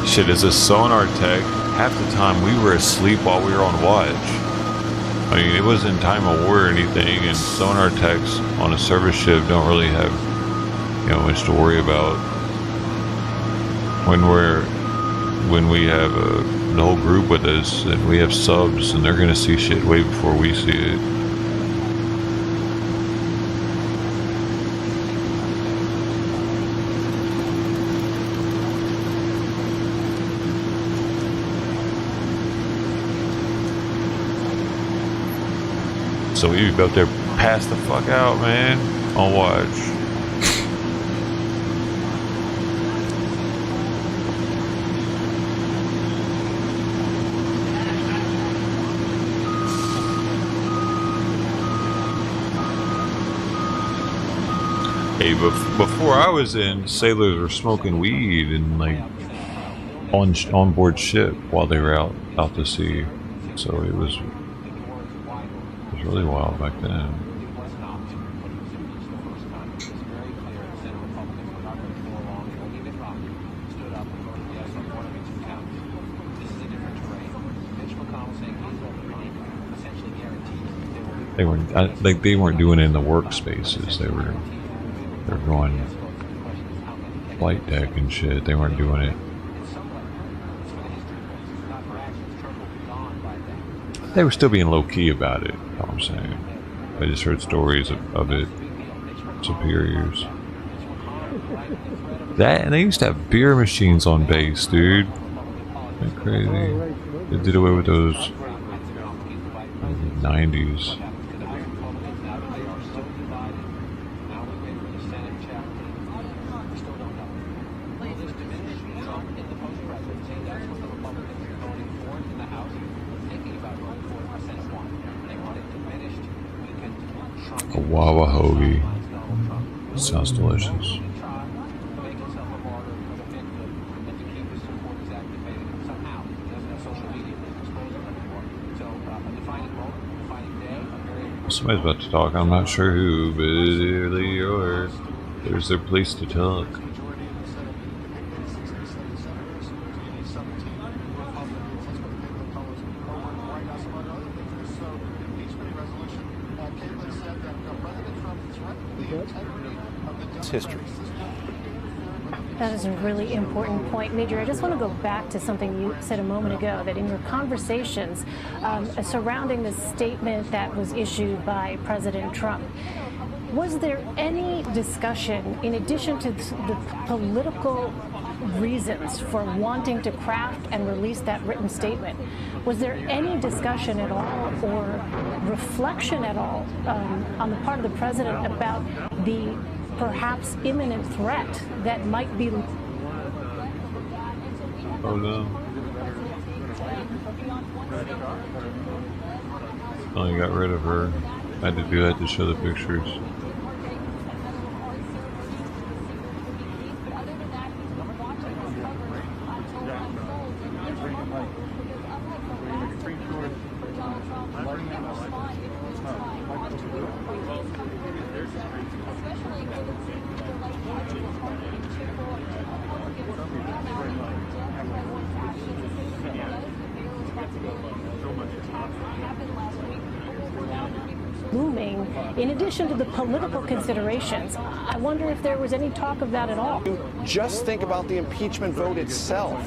Shit, as a sonar tech, half the time we were asleep while we were on watch. I mean, it wasn't time of war or anything, and sonar techs on a service ship don't really have, you know, much to worry about. When we have the whole group with us, and we have subs, and they're gonna see shit way before we see it. So we be up there, pass the fuck out, man, on watch. Hey, before I was in, sailors were smoking weed and like on board ship while they were out to sea. So it was really wild back then. They weren't doing it in the workspaces. They were going flight deck and shit. They weren't doing it. They were still being low key about it. You know what I'm saying? I just heard stories of it. Superiors. That, and they used to have beer machines on base, dude. Isn't that crazy? They did away with those in the 90s. A Wawa hoagie. Sounds delicious. Somebody's about to talk. I'm not sure who, but there's their place to talk. It's history. That is a really important point. Major, I just want to go back to something you said a moment ago, that in your conversations surrounding the statement that was issued by President Trump, was there any discussion, in addition to the political reasons for wanting to craft and release that written statement, was there any discussion at all or reflection at all on the part of the president about the perhaps imminent threat that might be? Oh no. Oh, you got rid of her. I had to do that to show the pictures. Looming in addition to the political considerations. I wonder if there was any talk of that at all. Just think about the impeachment vote itself.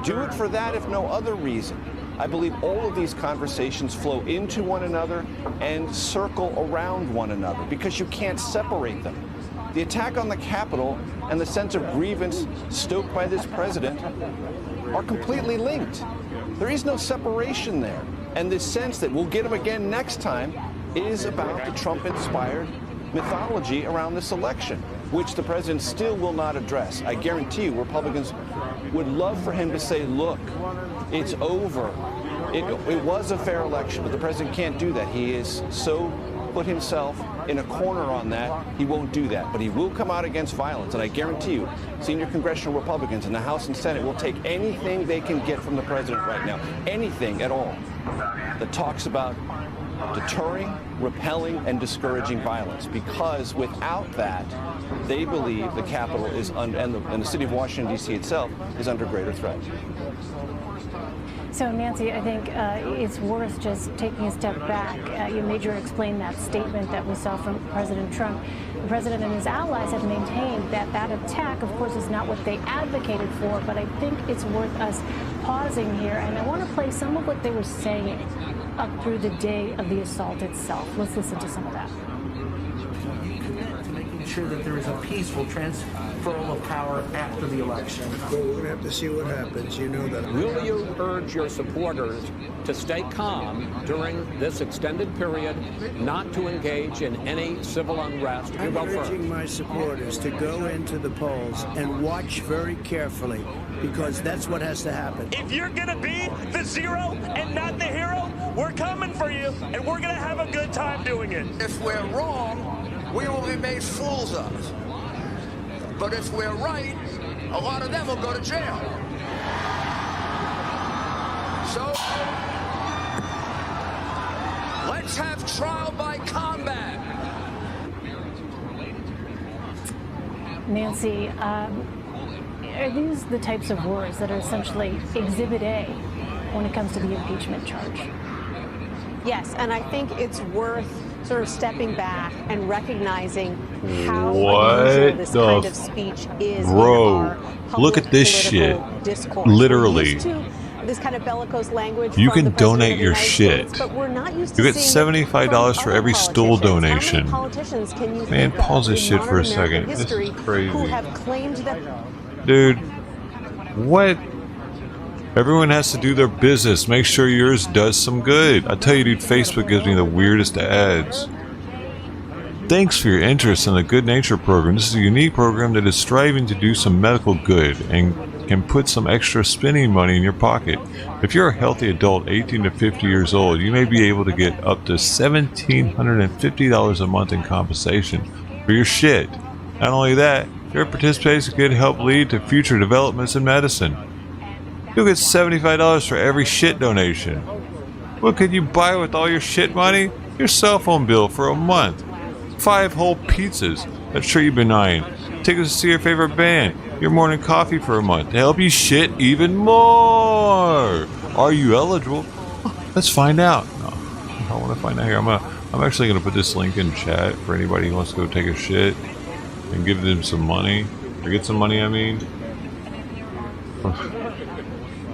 Do it for that, if no other reason. I believe all of these conversations flow into one another and circle around one another because you can't separate them. The attack on the Capitol and the sense of grievance stoked by this president are completely linked. There is no separation there. And this sense that we'll get him again next time is about the Trump-inspired mythology around this election, which the president still will not address. I guarantee you Republicans would love for him to say, look, it's over. It was a fair election, but the president can't do that. He is so put himself in a corner on that, he won't do that. But he will come out against violence, and I guarantee you, senior congressional Republicans in the House and Senate will take anything they can get from the president right now, anything at all, that talks about deterring, repelling, and discouraging violence, because without that, they believe the Capitol is and the city of Washington, D.C. itself is under greater threat. So, Nancy, I think it's worth just taking a step back. You made sure to explain that statement that we saw from President Trump. The president and his allies have maintained that that attack, of course, is not what they advocated for, but I think it's worth us pausing here. And I want to play some of what they were saying up through the day of the assault itself. Let's listen to some of that. Sure that there is a peaceful transferal of power after the election. Well, we're going to have to see what happens. You know that. Will you urge your supporters to stay calm during this extended period, not to engage in any civil unrest? I'm urging my supporters to go into the polls and watch very carefully, because that's what has to happen. If you're going to be the zero and not the hero, we're coming for you, and we're going to have a good time doing it. If we're wrong, we will be made fools of. But if we're right, a lot of them will go to jail. So, let's have trial by combat. Nancy, are these the types of words that are essentially Exhibit A when it comes to the impeachment charge? Yes, and I think it's worth sort of stepping back and recognizing how what unusual this the kind of speech is bro, in our public look at this shit. Discourse. Literally. We're used to this kind of bellicose language. You from can the donate President of the your United shit. States, but we're not used You to get seeing it $75 from for other every stool politicians. donation. How many politicians can you Man, think pause of this in shit for a modern second. American This history is crazy. who have claimed that? Dude, what? Everyone has to do their business. Make sure yours does some good. I tell you, dude, Facebook gives me the weirdest ads. Thanks for your interest in the Good Nature program. This is a unique program that is striving to do some medical good and can put some extra spending money in your pocket. If you're a healthy adult 18 to 50 years old, you may be able to get up to $1,750 a month in compensation for your shit. Not only that, your participation could help lead to future developments in medicine. You'll get $75 for every shit donation. What could you buy with all your shit money? Your cell phone bill for a month. 5 whole pizzas. That's sure you've been eyeing. Tickets to see your favorite band. Your morning coffee for a month to help you shit even more. Are you eligible? Let's find out. No, I want to find out here. I'm actually gonna put this link in chat for anybody who wants to go take a shit and give them some money or get some money. I mean, I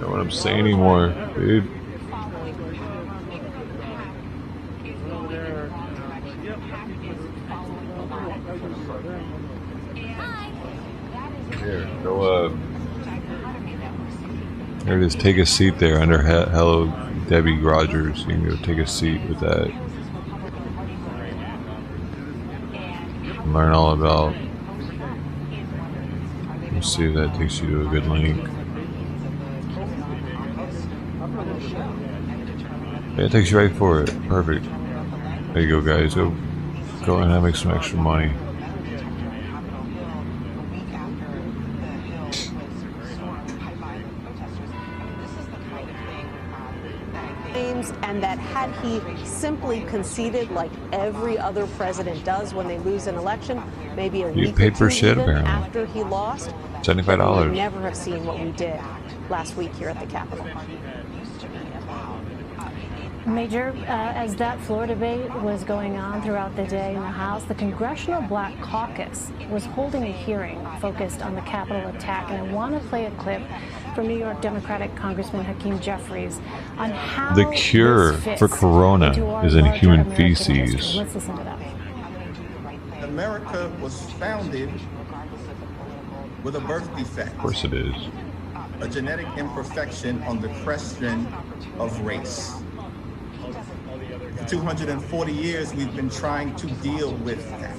don't know what I'm saying anymore, dude. Here, go there it is. Take a seat there under Hello Debbie Rogers. You can go take a seat with that. Learn all about. Let's see if that takes you to a good link. Yeah, it takes you right for it. Perfect. There you go, guys. Go ahead and make some extra money. And that had he simply conceded like every other president does when they lose an election, maybe a week or two even after he lost, $75. we would never have seen what we did last week here at the Capitol. Major, as that floor debate was going on throughout the day in the House, the Congressional Black Caucus was holding a hearing focused on the Capitol attack. And I want to play a clip from New York Democratic Congressman Hakeem Jeffries on how the cure for corona is in human feces. Let's listen to that. America was founded with a birth defect. Of course it is. A genetic imperfection on the question of race. For 240 years, we've been trying to deal with that.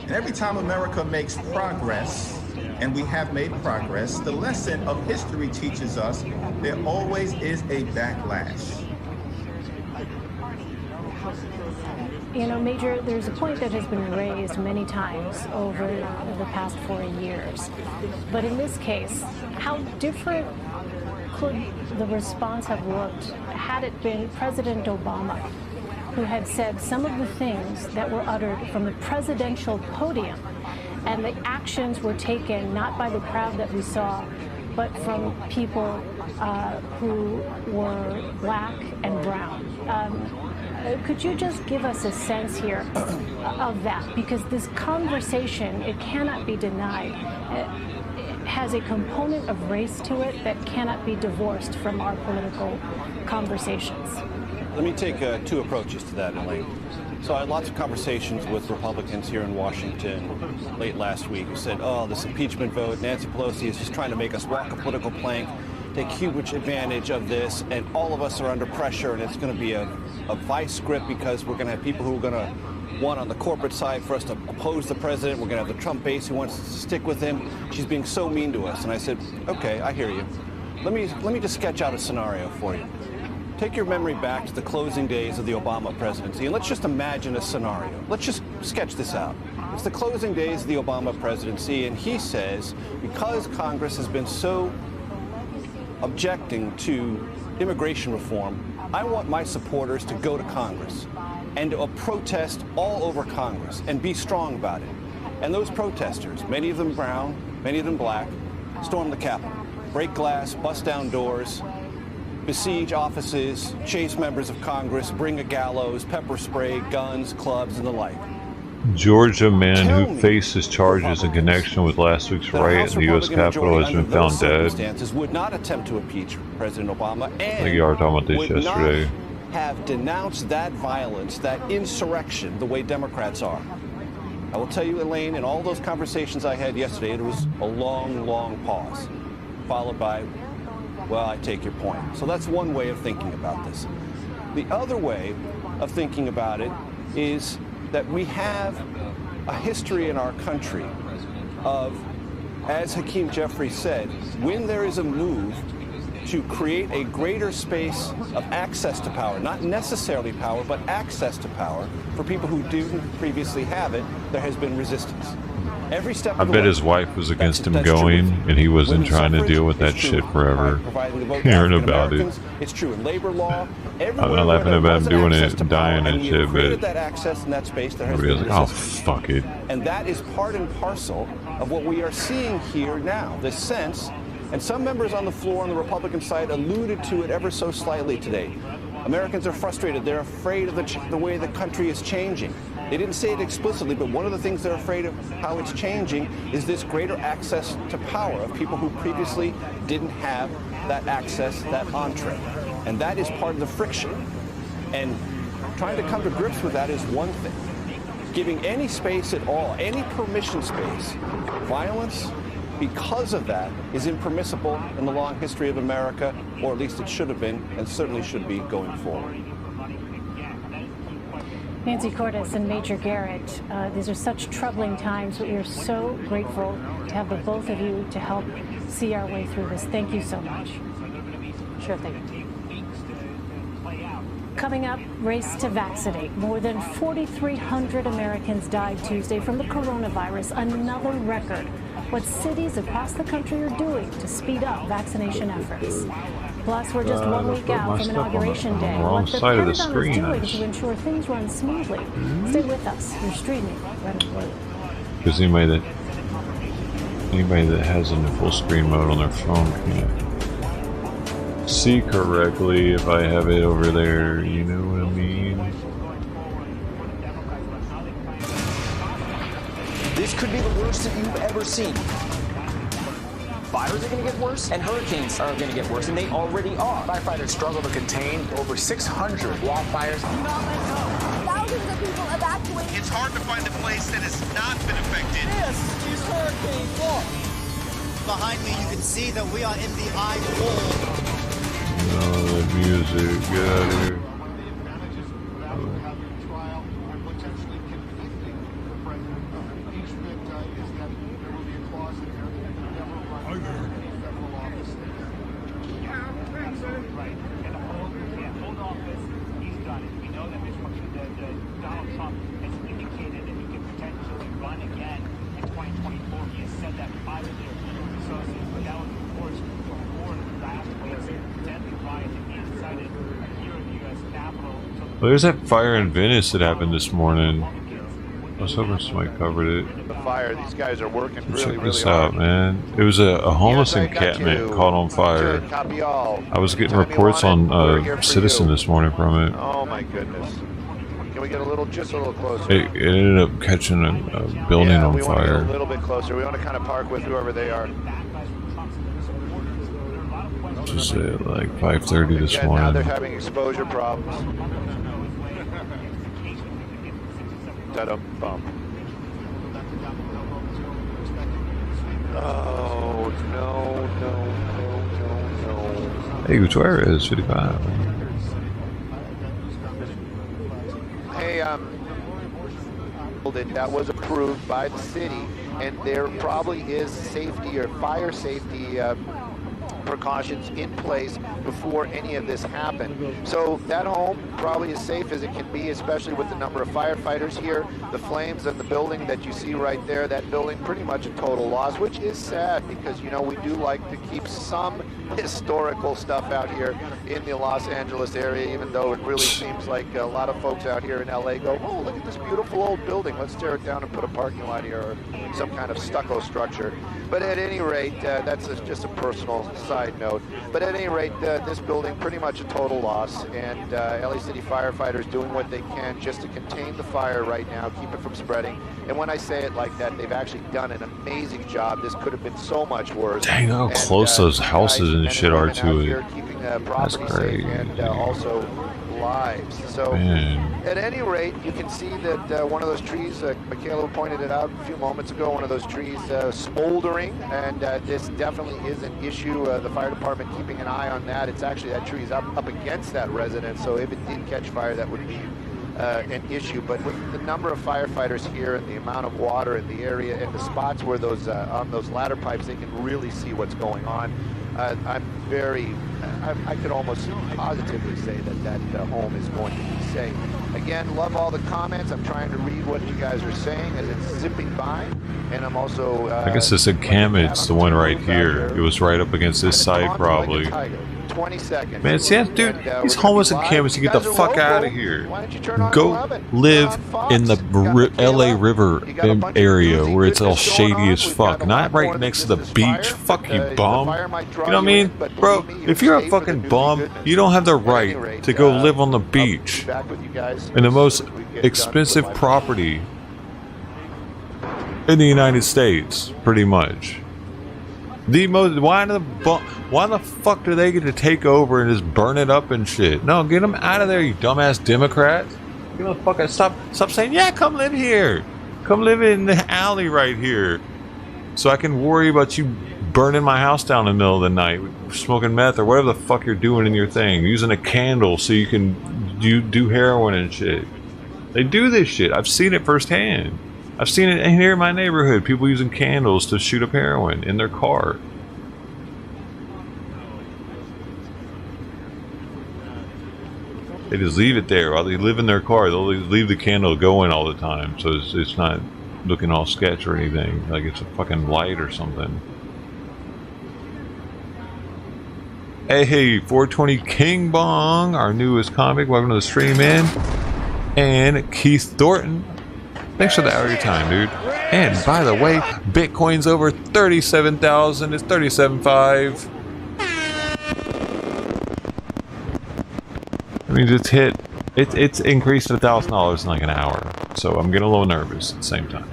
And every time America makes progress, and we have made progress, the lesson of history teaches us there always is a backlash. You know, Major, there's a point that has been raised many times over the past 4 years. But in this case, how different could the response have looked had it been President Obama who had said some of the things that were uttered from the presidential podium, and the actions were taken not by the crowd that we saw, but from people who were black and brown. Could you just give us a sense here of that? Because this conversation, it cannot be denied, has a component of race to it that cannot be divorced from our political conversations. Let me take two approaches to that, Elaine. So I had lots of conversations with Republicans here in Washington late last week who said, oh, this impeachment vote, Nancy Pelosi is just trying to make us walk a political plank, take huge advantage of this, and all of us are under pressure, and it's going to be a vice grip because we're going to have people who are going to want on the corporate side for us to oppose the president. We're going to have the Trump base who wants to stick with him. She's being so mean to us. And I said, okay, I hear you. Let me just sketch out a scenario for you. Take your memory back to the closing days of the Obama presidency, and let's just imagine a scenario. Let's just sketch this out. It's the closing days of the Obama presidency, and he says, because Congress has been so objecting to immigration reform, I want my supporters to go to Congress and to protest all over Congress and be strong about it. And those protesters, many of them brown, many of them black, storm the Capitol, break glass, bust down doors, besiege offices, chase members of Congress, bring a gallows, pepper spray, guns, clubs, and the like. Georgia man who faces charges in connection with last week's riot in the U.S. Capitol has been found dead. Would not attempt to impeach President Obama, and I think you were talking about this yesterday. Have denounced that violence, that insurrection, the way Democrats are. I will tell you, Elaine, in all those conversations I had yesterday, it was a long, long pause, followed by, well, I take your point. So that's one way of thinking about this. The other way of thinking about it is that we have a history in our country of, as Hakeem Jeffries said, when there is a move to create a greater space of access to power, not necessarily power, but access to power for people who didn't previously have it, there has been resistance. Every step I bet his wife was against him going, and he wasn't trying to deal with that shit forever. Hearing about it. It's true in labor law. I'm not laughing about him doing it, dying and shit, but that access in that space, there has everybody been was like, oh, fuck it. And that is part and parcel of what we are seeing here now. This sense, and some members on the floor on the Republican side alluded to it ever so slightly today. Americans are frustrated. They're afraid of the way the country is changing. They didn't say it explicitly, but one of the things they're afraid of how it's changing is this greater access to power of people who previously didn't have that access, that entree. And that is part of the friction. And trying to come to grips with that is one thing. Giving any space at all, any permission space, violence, because of that, is impermissible in the long history of America, or at least it should have been, and certainly should be going forward. Nancy Cordes and Major Garrett, these are such troubling times, but we are so grateful to have the both of you to help see our way through this. Thank you so much. Sure thing. Coming up, race to vaccinate. More than 4,300 Americans died Tuesday from the coronavirus, another record. What cities across the country are doing to speed up vaccination efforts. Plus, we're just 1 week out from Inauguration Day. What the Pentagon is doing to ensure things run smoothly. Stay with us. You're streaming Red and Blue. Because anybody that has it in full screen mode on their phone can't see correctly if I have it over there, you know what I mean? This could be the worst that you've ever seen. Fires are going to get worse, and hurricanes are going to get worse, and they already are. Firefighters struggle to contain over 600 wildfires. Thousands of people evacuated. It's hard to find a place that has not been affected. This is Hurricane Clark. Behind me, you can see that we are in the eye wall. Oh, the music, get out of here. Well, there's that fire in Venice that happened this morning. I was hoping somebody covered it. The fire, these guys are working Check this out, man. It was a homeless encampment caught on fire. I was getting reports on Citizen this morning from it. Oh my goodness. Can we get just a little closer? It ended up catching a building on we want to fire. get a little bit closer. We want to kind of park with whoever they are. Just at like 5:30 this Now morning. they're having exposure problems. Bum. Oh no. Hey, Gutierrez, 55. Hey, that was approved by the city, and there probably is safety or fire safety precautions in place before any of this happened. So that home probably as safe as it can be, especially with the number of firefighters here. The flames in the building that you see right there, that building pretty much a total loss, which is sad because, you know, we do like to keep some historical stuff out here in the Los Angeles area, even though it really seems like a lot of folks out here in LA go, oh, look at this beautiful old building. Let's tear it down and put a parking lot here or some kind of stucco structure. But at any rate, that's just a personal side note. But at any rate, this building pretty much a total loss, and LA City firefighters doing what they can just to contain the fire right now, keep it from spreading. And when I say it like that, they've actually done an amazing job. This could have been so much worse. Dang, how close those houses and shit are to it. That's great. And also lives. So at any rate, you can see that one of those trees, Michaela pointed it out a few moments ago, one of those trees smoldering, and this definitely is an issue. The fire department keeping an eye on that. It's actually, that tree is up against that residence, so if it did catch fire, that would be an issue. But with the number of firefighters here and the amount of water in the area and the spots where those on those ladder pipes, they can really see what's going on. I could almost positively say that home is going to be safe. Again, love all the comments. I'm trying to read what you guys are saying as it's zipping by, and I'm also I guess this encampment's the one right here. It was right up against this side, probably. 20 seconds. Man, see that dude? These homeless encampments, you get the fuck out of here. Go live in the LA River area where it's all shady as fuck. Not right next to the beach. Fuck you, bum. You know what I mean? Bro, if you're a fucking bum, you don't have the right to go live on the beach in the most expensive property in the United States, pretty much. Why the fuck do they get to take over and just burn it up and shit? No, get them out of there, you dumbass Democrats. Get the fuck out. Stop saying, yeah, come live here. Come live in the alley right here, so I can worry about you burning my house down in the middle of the night, smoking meth or whatever the fuck you're doing in your thing, using a candle so you can do heroin and shit. They do this shit. I've seen it firsthand. I've seen it here in my neighborhood. People using candles to shoot up heroin in their car. They just leave it there while they live in their car. They'll leave the candle going all the time, so it's not looking all sketch or anything. Like it's a fucking light or something. Hey, 420 King Bong, our newest comic. Welcome to the stream, man. And Keith Thornton. Thanks for the hour of your time, dude. And by the way, Bitcoin's over 37,000. It's 37.5. means it's hit. It's increased to $1,000 in like an hour. So I'm getting a little nervous at the same time.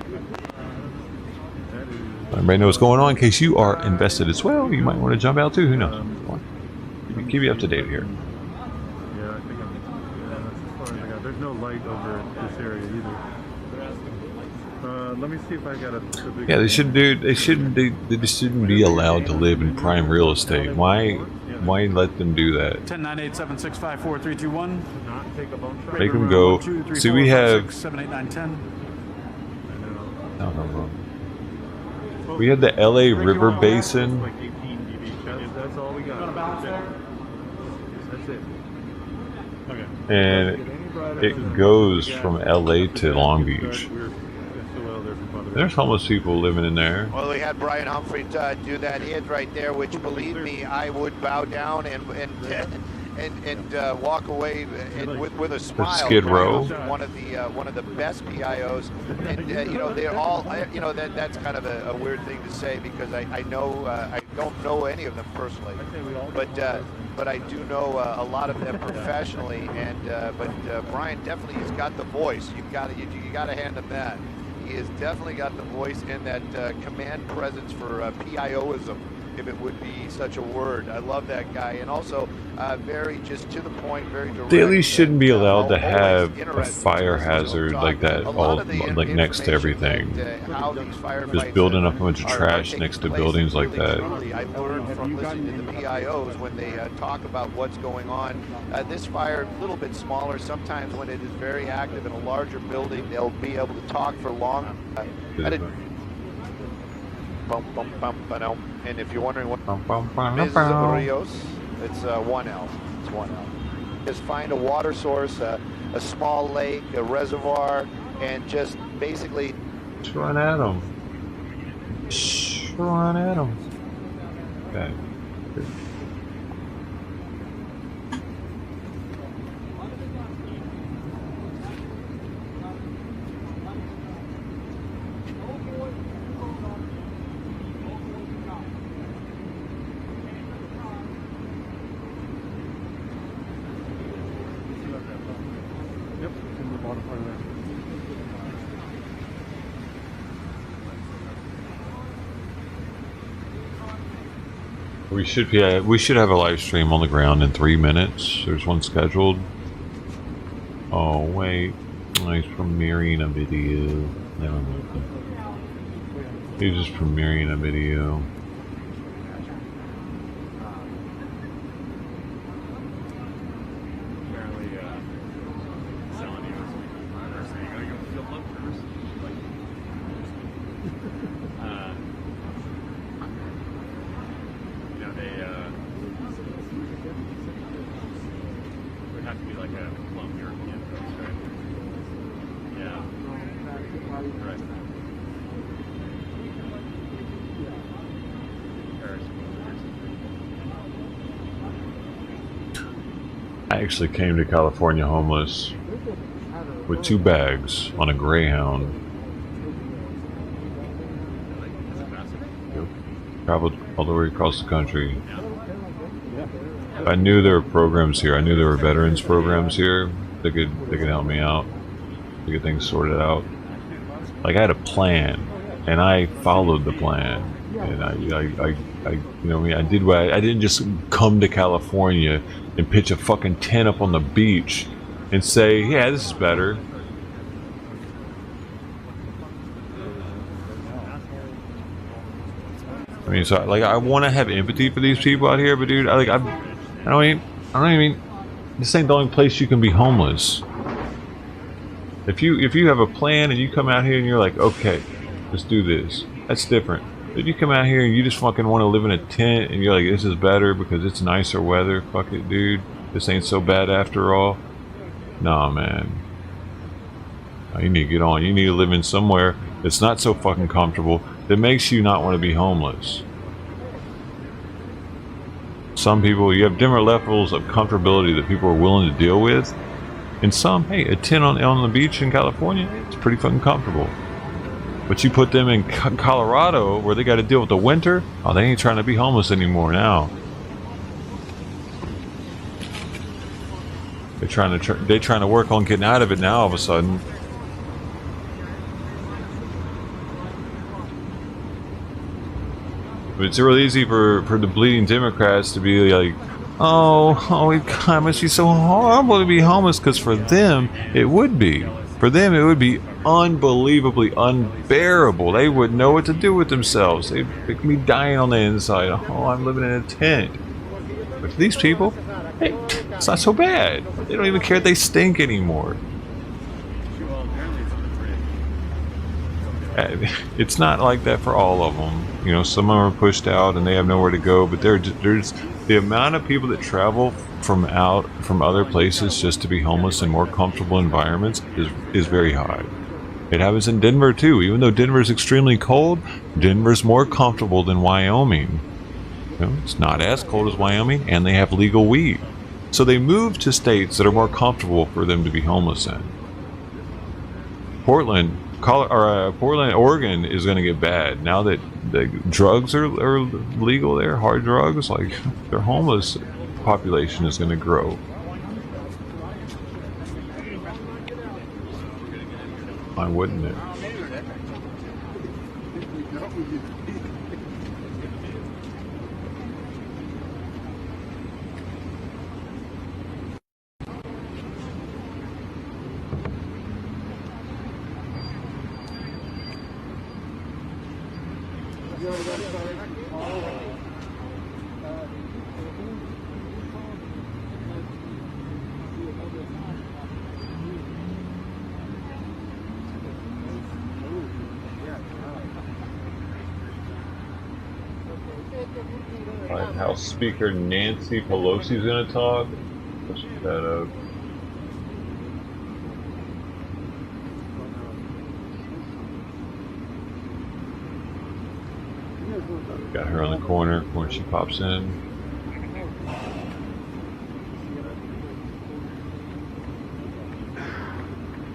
Everybody knows what's going on. In case you are invested as well, you might want to jump out too. Who knows? Keep you up to date here. Yeah, I think that's as far as I got. There's no light over this area either. Let me see if I got a big. Yeah, they shouldn't do. They just shouldn't be allowed to live in prime real estate. Why let them do that? 1098765431. Make them go. See, we have. 7, 8, 9, 10. No. We had the LA River Basin. That's all we got. That's it. Okay. And it goes from LA to Long Beach. There's homeless people living in there. Well, we had Brian Humphrey do that hit right there, which, believe me, I would bow down and walk away with a smile. Skid Row. One of the best PIOs, and you know, they're all, you know, that's kind of a weird thing to say, because I know I don't know any of them personally, but I do know a lot of them professionally, and but Brian definitely has got the voice. You got to hand him that. He has definitely got the voice and that command presence for PIOism, if it would be such a word. I love that guy, and also very just to the point, very direct. They at least shouldn't be allowed to have a fire hazard like that, all like next to everything. Just building up a bunch of trash next to buildings like that. I've learned from listening to the PIOs when they talk about what's going on. This fire, a little bit smaller. Sometimes when it is very active in a larger building, they'll be able to talk for long. And if you're wondering what Ms. Rios, it's 1L. It's 1L. Just find a water source, a small lake, a reservoir, and just basically just run at them. Just run at them. Okay. Good. We should have a live stream on the ground in 3 minutes. There's one scheduled. Oh wait, he's premiering a video. Never mind. He's just premiering a video. I actually came to California homeless with 2 bags on a Greyhound. Yep. Traveled all the way across the country. I knew there were programs here. I knew there were veterans programs here that could help me out, to get things sorted out. Like, I had a plan, and I followed the plan, and I you know, I did what I didn't just come to California and pitch a fucking tent up on the beach and say, yeah, this is better. I mean, so like, I want to have empathy for these people out here, but dude, I don't even. This ain't the only place you can be homeless. If you have a plan and you come out here and you're like, okay, let's do this, that's different. If you come out here and you just fucking want to live in a tent and you're like, this is better because it's nicer weather, fuck it, dude, this ain't so bad after all. Nah, man. You need to get on. You need to live in somewhere that's not so fucking comfortable, that makes you not want to be homeless. Some people, you have different levels of comfortability that people are willing to deal with. And some, hey, a tent on the beach in California, it's pretty fucking comfortable. But you put them in Colorado, where they got to deal with the winter, oh, they ain't trying to be homeless anymore now. They're trying to work on getting out of it now all of a sudden. But it's real easy for the bleeding Democrats to be like, it must be so horrible to be homeless, because for them it would be. For them it would be unbelievably unbearable. They wouldn't know what to do with themselves. They'd be dying on the inside. Oh, I'm living in a tent. But for these people, hey, it's not so bad. They don't even care if they stink anymore. It's not like that for all of them. You know, some of them are pushed out and they have nowhere to go, but there's the amount of people that travel from other places just to be homeless in more comfortable environments is very high. It happens in Denver too. Even though Denver's extremely cold, Denver's more comfortable than Wyoming. You know, it's not as cold as Wyoming, and they have legal weed. So they move to states that are more comfortable for them to be homeless in. Portland, Oregon is going to get bad now that the drugs are legal there, hard drugs. Like, their homeless population is going to grow. Why wouldn't it? House Speaker Nancy Pelosi is going to talk. Let's check that out. Got her on the corner when she pops in.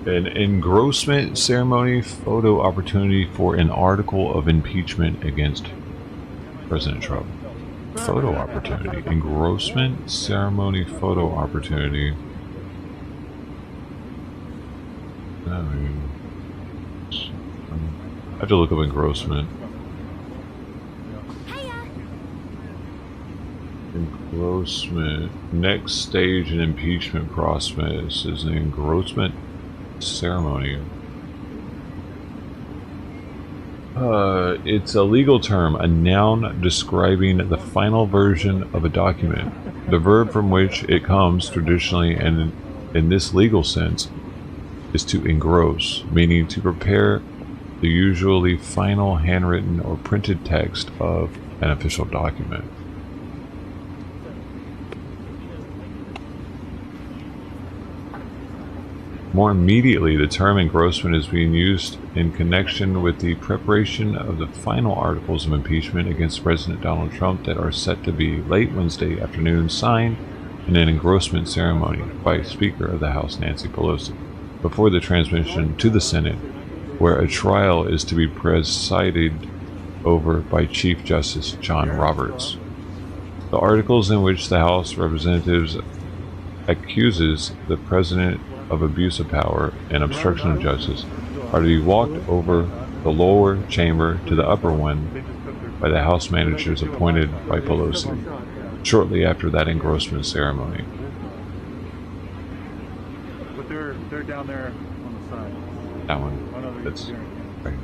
An engrossment ceremony photo opportunity for an article of impeachment against President Trump. Photo opportunity. Engrossment ceremony photo opportunity. I have to look up engrossment. Engrossment. Next stage in impeachment process is an engrossment ceremony. It's a legal term, a noun describing the final version of a document. The verb from which it comes traditionally and in this legal sense is to engross, meaning to prepare the usually final handwritten or printed text of an official document. More immediately, the term engrossment is being used in connection with the preparation of the final articles of impeachment against President Donald Trump that are set to be late Wednesday afternoon signed in an engrossment ceremony by Speaker of the House Nancy Pelosi before the transmission to the Senate, where a trial is to be presided over by Chief Justice John Roberts. The articles in which the House of Representatives accuses the President of abuse of power and obstruction of justice are to be walked over the lower chamber to the upper one by the House managers appointed by Pelosi shortly after that engrossment ceremony. But they're down there on the side. That one. That's right.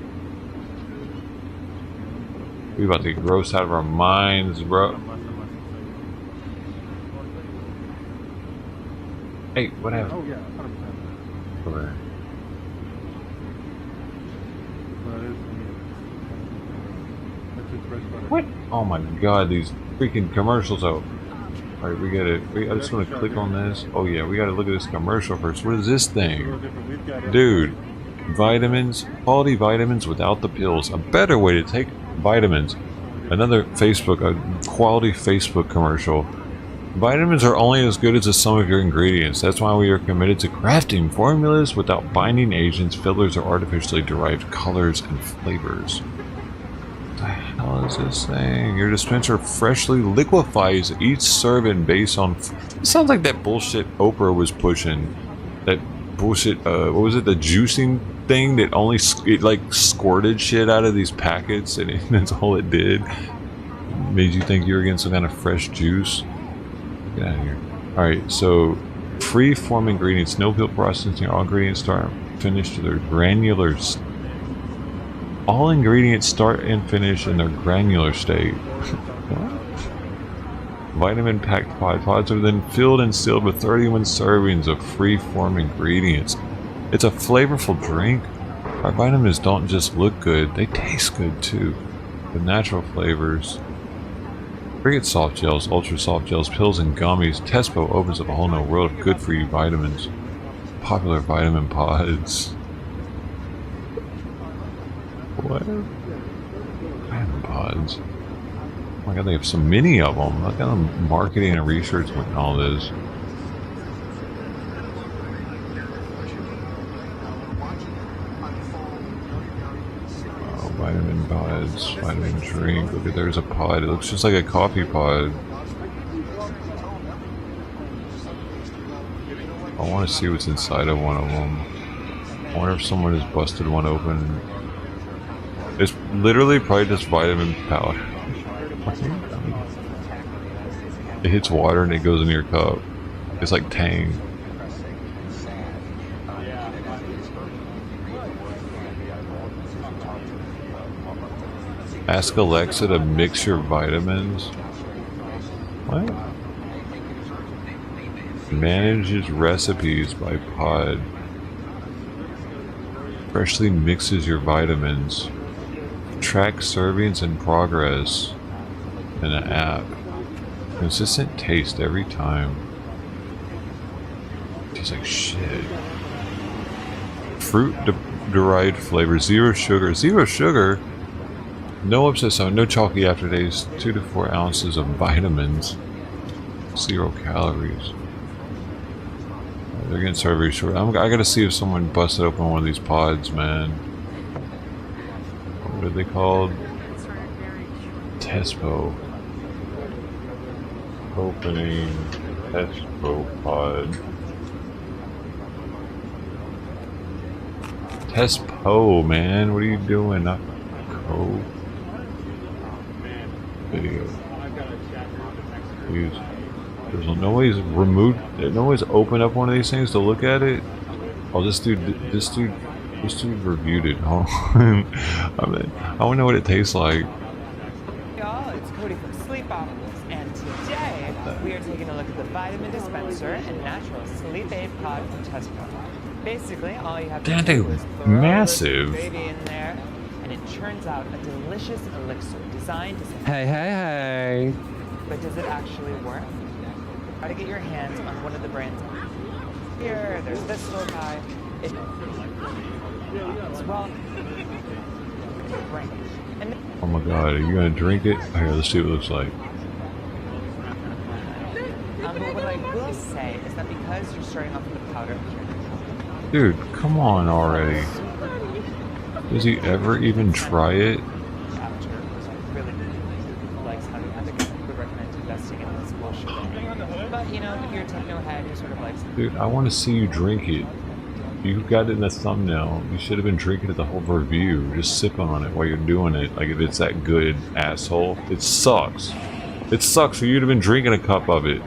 We about to get grossed out of our minds, bro. Hey, what happened? Oh yeah, 100%. Over there. What? Oh my god, these freaking commercials out. Alright, we gotta, I just want to click on this. Oh yeah, we gotta look at this commercial first. What is this thing? Dude, vitamins, quality vitamins without the pills. A better way to take vitamins. Another Facebook, a quality Facebook commercial. Vitamins are only as good as the sum of your ingredients. That's why we are committed to crafting formulas without binding agents, fillers, or artificially derived colors and flavors. the hell is this saying? Your dispenser freshly liquefies each serving based on... It sounds like that bullshit Oprah was pushing. That bullshit, what was it? The juicing thing that only... It like squirted shit out of these packets and that's all it did. Made you think you were getting some kind of fresh juice. Get out of here. Alright, so... Free-form ingredients. No peel processing. All ingredients start and finish to their granular... All ingredients start and finish in their granular state. Vitamin-packed pods are then filled and sealed with 31 servings of free-form ingredients. It's a flavorful drink. Our vitamins don't just look good, they taste good too. With natural flavors. Forget soft gels, ultra soft gels, pills, and gummies. Tespo opens up a whole new world of good-for-you vitamins. Popular vitamin pods. What? Vitamin pods. Oh my god, they have so many of them. Look at them marketing and research and all this. Oh, vitamin pods, vitamin drink. Look at, there's a pod. It looks just like a coffee pod. I want to see what's inside of one of them. I wonder if someone has busted one open. It's literally probably just vitamin powder. It hits water and it goes into your cup. It's like Tang. Ask Alexa to mix your vitamins. What? Manages recipes by pod. Freshly mixes your vitamins. Track servings and progress in an app. Consistent taste every time. Tastes like shit. Fruit derived flavor, zero sugar. Zero sugar? No upset stomach, no chalky aftertaste, 2 to 4 ounces of vitamins. 0 calories. They're getting served very short. I gotta see if someone busted open one of these pods, man. What are they called? Tespo. Opening Tespo pod. Tespo, man. What are you doing? Not Co. Video. Please. There's nobody's removed. Nobody's opened up one of these things to look at it. Oh, this dude reviewed it. Oh, I mean, I want to know what it tastes like. Y'all, it's Cody from Sleep Optimals, and today we are taking a look at the vitamin dispenser and natural sleep aid pod from Tesco. Basically, all you have to do is throw massive. this baby in there, and it churns out a delicious elixir designed to. Hey. But does it actually work? Try to get your hands on one of the brands. Here, there's this store guy. It's well. Oh my god, are you gonna drink it? Here, let's see what it looks like. But what I will say is that because you're starting off with the powder. Dude, come on already. Does he ever even try it? But you know, if you're a techno head who sort of likes. Dude, I want to see you drink it. You got it in the thumbnail. You should have been drinking it the whole review. Just sipping on it while you're doing it. Like if it's that good, asshole. It sucks. It sucks for you to have been drinking a cup of it.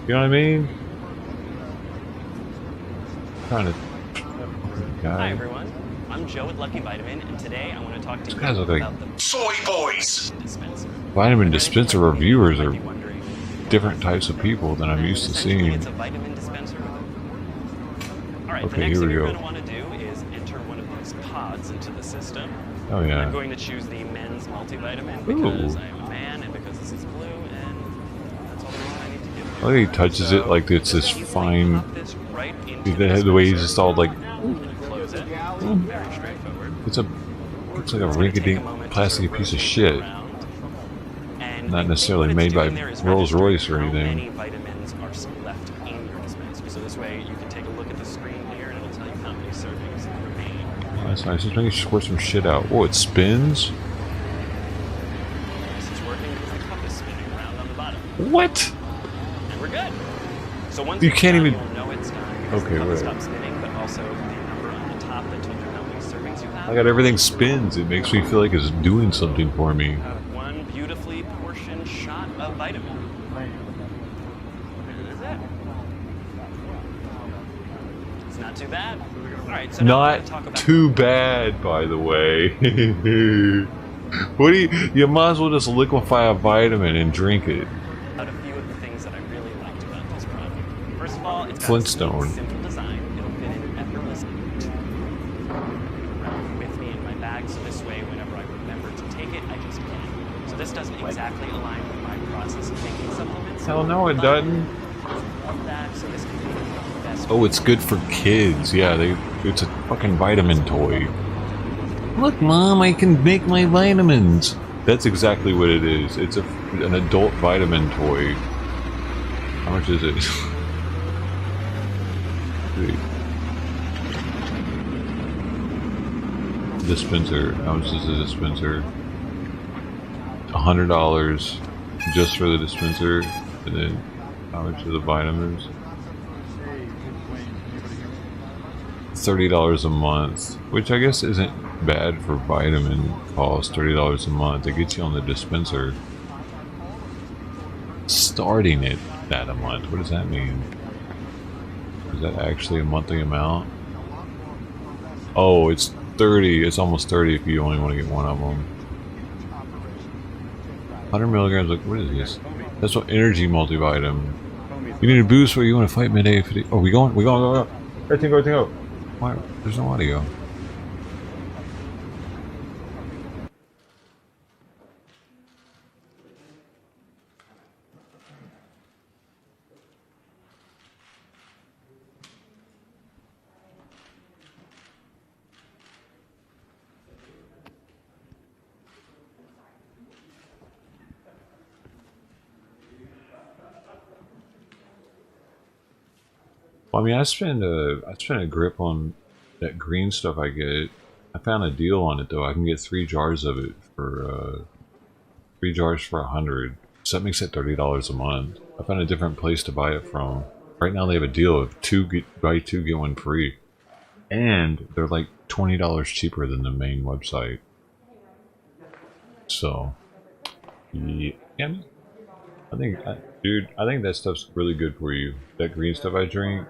You know what I mean? Kind of guy. Hi everyone, I'm Joe with Lucky Vitamin, and today I want to talk to you guys look like about the Soy Boys dispenser. Vitamin dispenser reviewers are different types of people than I'm used to seeing. It's a vitamin dispenser. Alright, the Okay, next here thing we you're go. going to want to do is enter one of these pods into the system. Oh yeah. I'm going to choose the men's multivitamin because I'm a man and because this is blue, and that's all the reason I need to do. Oh, he touches it like it's this fine. The way he's just all like. Close it. Very straightforward. It's like a rinky-dink plastic piece of shit. Not necessarily made by Rolls Royce or anything. Many vitamins are left in your dispenser. So this way you can take a look at the screen here and it'll tell you how many servings remain. Oh, that's nice. Just make you squirt some shit out. Oh, it spins. What? And we're good. So once You it's can't done, even. you'll know it's done because Okay, the thumb right. stops spinning, but also the number on the top that tells you how many servings you have. I got everything spins. It makes me feel like it's doing something for me. One beautifully portioned shot of vitamin. And that's it. It's not too bad. All right, so now we're Not going to talk about too bad, by the way. What do you might as well just liquefy a vitamin and drink it. a few of the things that I really liked about this product. First of all, it's got Flintstone. a simple design. It'll fit in effortlessly around with me in my bag, so this way, whenever I remember to take it, I just can. So this doesn't exactly align with my process of taking supplements. Hell no, it doesn't. Love that, so this can be the best. Oh, it's good for kids. Yeah, it's a fucking vitamin toy. Look, Mom, I can make my vitamins. That's exactly what it is. It's an adult vitamin toy. How much is it? Dispenser. How much is the dispenser? $100 just for the dispenser, and then how much are the vitamins? $30 a month, which I guess isn't bad for vitamin cost. $30 a month. It gets you on the dispenser. Starting it that a month. What does that mean? Is that actually a monthly amount? Oh, it's 30. It's almost 30 if you only want to get one of them. 100 milligrams. Like, what is this? That's what energy multivitamin. You need a boost where you want to fight midday. Oh, we going? Go. Everything go. Why? There's no audio. Well, I mean, I spend a grip on that green stuff I get. I found a deal on it though. I can get 3 jars of it for 3 jars for $100. So that makes it $30 a month. I found a different place to buy it from. Right now they have a deal of buy 2 get 1 free, and they're like $20 cheaper than the main website. So, yeah, I think, dude, I think that stuff's really good for you. That green stuff I drink.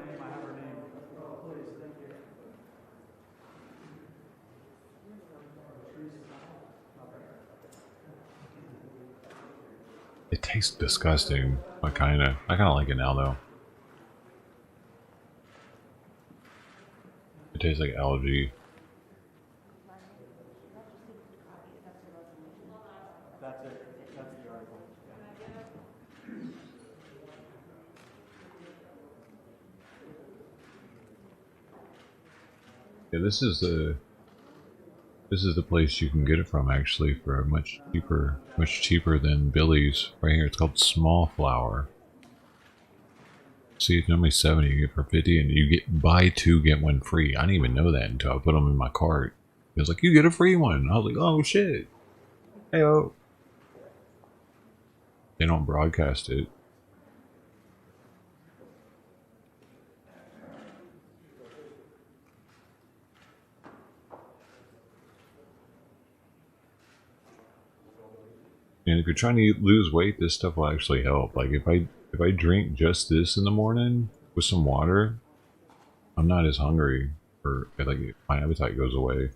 It tastes disgusting. I kinda like it now though. It tastes like algae. Yeah, this is the place you can get it from actually for a much cheaper than Billy's. Right here, it's called Small Flour. See, it's normally 70, you get for 50, and you get buy 2 get 1 free. I didn't even know that until I put them in my cart. It was like, you get a free one. And I was like, oh shit. Heyo. They don't broadcast it. And if you're trying to lose weight, this stuff will actually help. Like if I drink just this in the morning with some water, I'm not as hungry, or like my appetite goes away.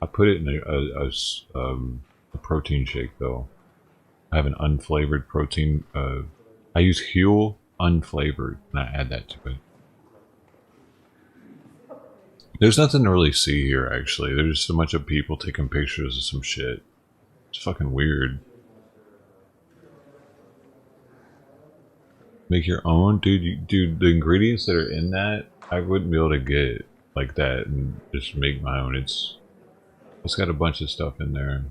I put it in a protein shake though. I have an unflavored protein. I use Huel unflavored, and I add that to it. There's nothing to really see here actually. There's just a bunch of people taking pictures of some shit. It's fucking weird. Make your own? Dude, the ingredients that are in that, I wouldn't be able to get like that and just make my own. It's got a bunch of stuff in there.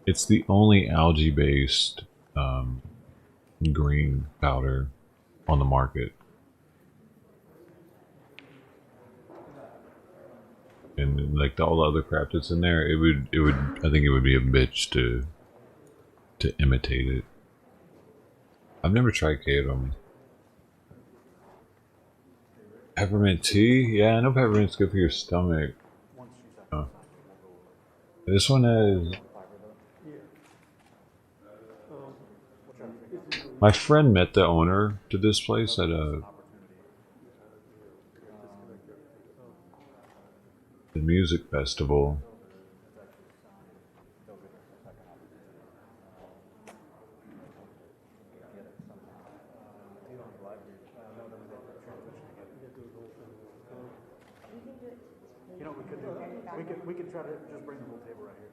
It's the only algae-based green powder on the market. And like all the other crap that's in there, I think it would be a bitch to to imitate it. I've never tried Kratom. Peppermint tea? Yeah, I know peppermint's good for your stomach. Oh. This one has... My friend met the owner to this place at the music festival. You know, we could try to just bring the whole table right here.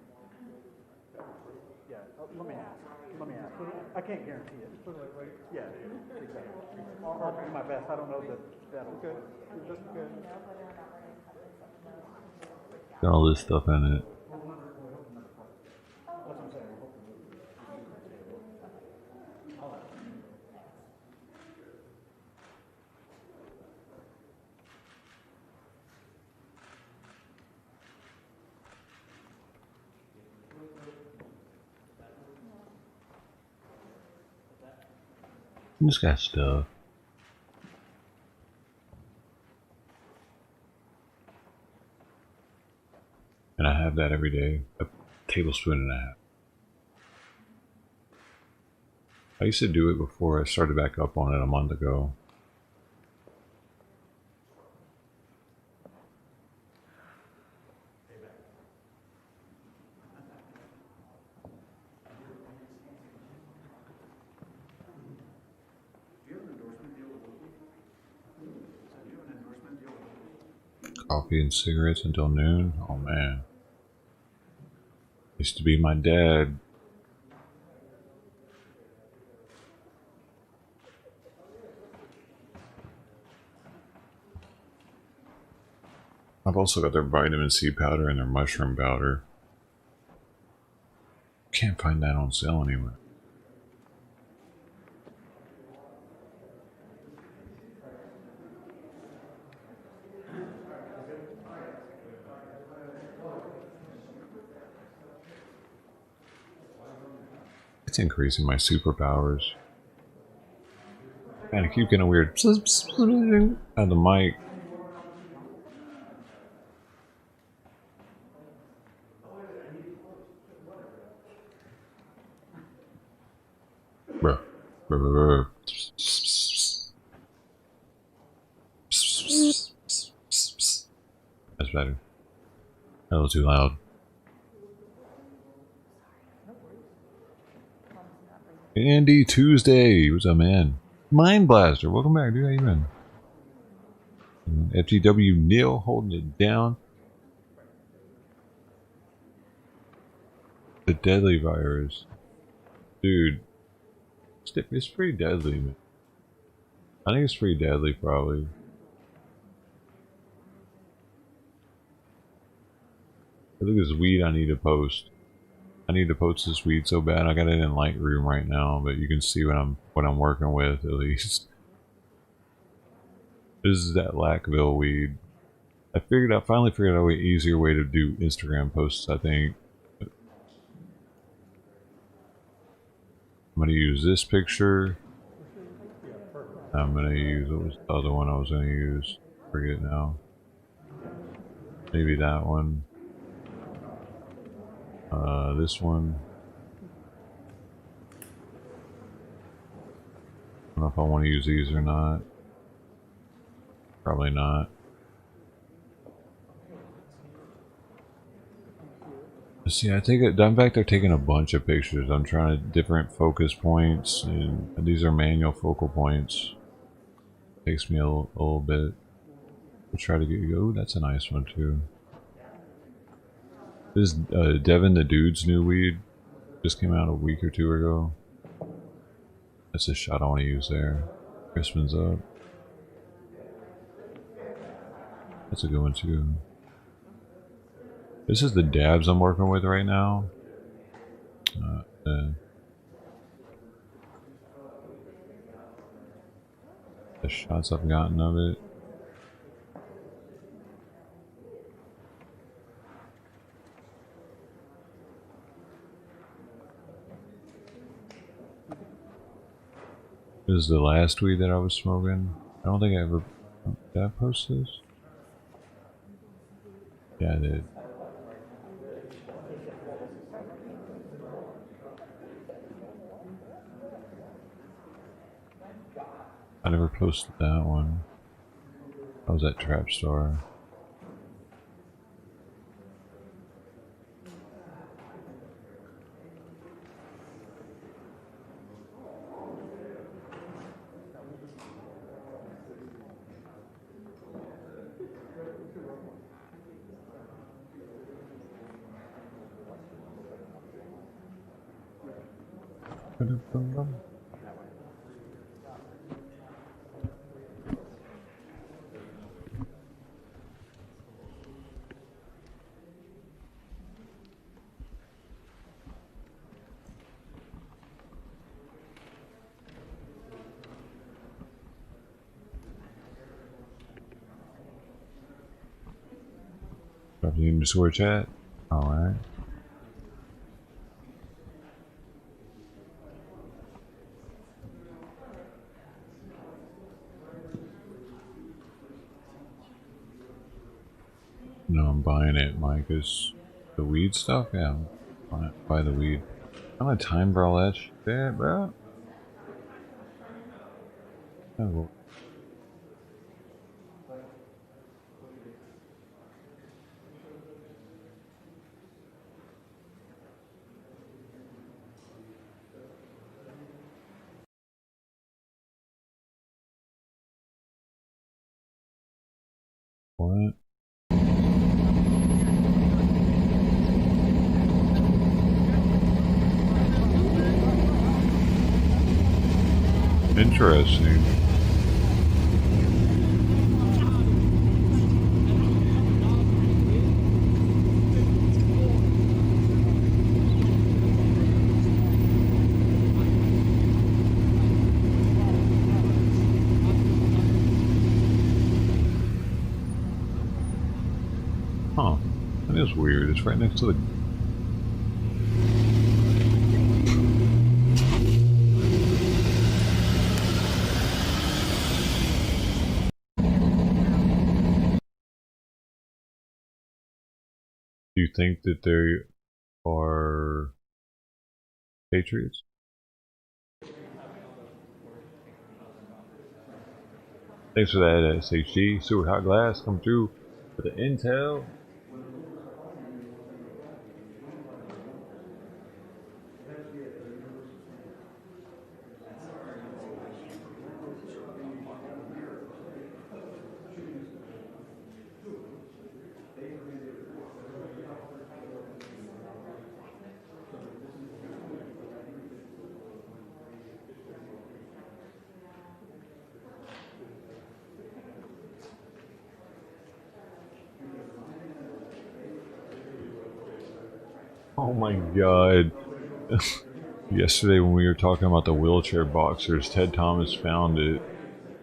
Yeah, let me ask. I can't guarantee it. Yeah, exactly. I'll do my best. I don't know that that'll. Okay. That's good. Got all this stuff in it. This got stuff. And I have that every day. A tablespoon and a half. I used to do it before I started back up on it a month ago. Coffee and cigarettes until noon? Oh man. Used to be my dad. I've also got their vitamin C powder and their mushroom powder. Can't find that on sale anywhere. It's increasing my superpowers. Man, I keep getting a weird out of the mic. Bruh. That's better. A little too loud. Andy Tuesday, what's up, man? Mind Blaster, welcome back, dude. How you been? FTW Neil holding it down. The deadly virus, dude. It's pretty deadly, man. I think it's pretty deadly, probably. Look at this weed I need to post. I need to post this weed so bad. I got it in Lightroom right now, but you can see what I'm working with at least. This is that Lackville weed. I finally figured out an easier way to do Instagram posts, I think. I'm gonna use this picture. I'm gonna use, what was the other one I was gonna use? Forget now. Maybe that one. This one. I don't know if I want to use these or not. Probably not. See, in fact, they're taking a bunch of pictures. I'm trying to different focus points, and these are manual focal points. Takes me a little bit to try to get you. Oh, that's a nice one too. This is Devin the Dude's new weed. Just came out a week or two ago. That's a shot I want to use there. Crispin's up. That's a good one too. This is the dabs I'm working with right now. The shots I've gotten of it. This is the last weed that I was smoking. I don't think I ever... Did I post this? Yeah, I did. I never posted that one. That was at Trap Store. Probably need to swear chat. Alright. No, I'm buying it, Mike. Is the weed stuff? Yeah, I'm buy the weed. I'm gonna time for all that shit, bro. Oh, what? Interesting. Huh. That is weird. It's right next to the... Do you think that they are patriots? Thanks for that, SHG. Super hot glass come through with the intel. Oh my god. Yesterday when we were talking about the wheelchair boxers, Ted Thomas found it.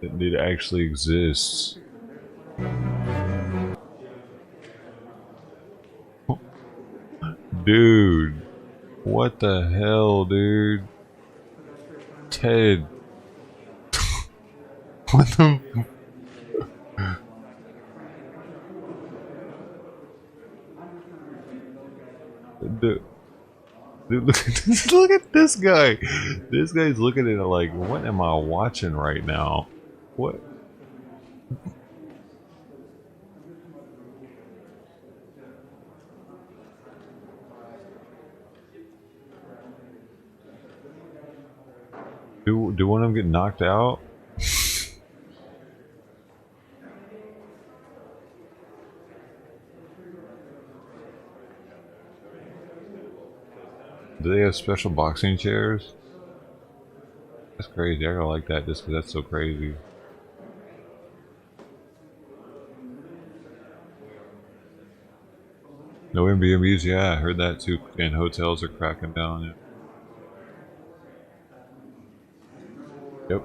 It actually exists. Dude. What the hell, dude? Ted. What the... Dude, look at this, look at this guy. This guy's looking at it like, what am I watching right now? What? Do one of them get knocked out? Do they have special boxing chairs? That's crazy. I gotta like that just because that's so crazy. No Airbnbs? Yeah, I heard that too. And hotels are cracking down. Yeah. Yep.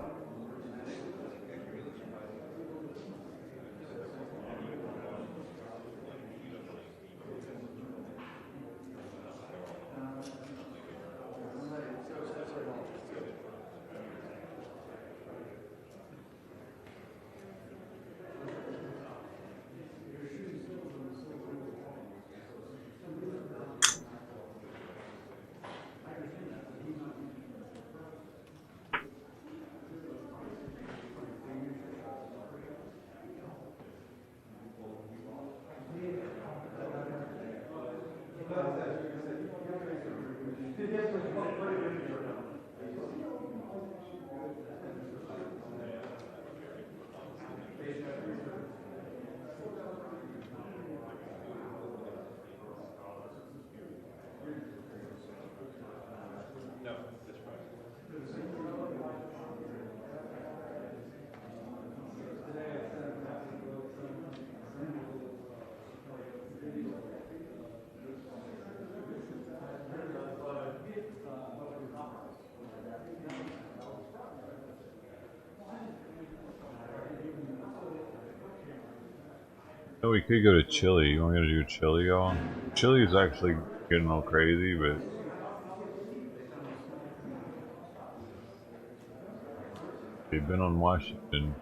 Oh, we could go to Chile. You want me to do Chile, y'all? Chile is actually getting all crazy, but they've been on Washington.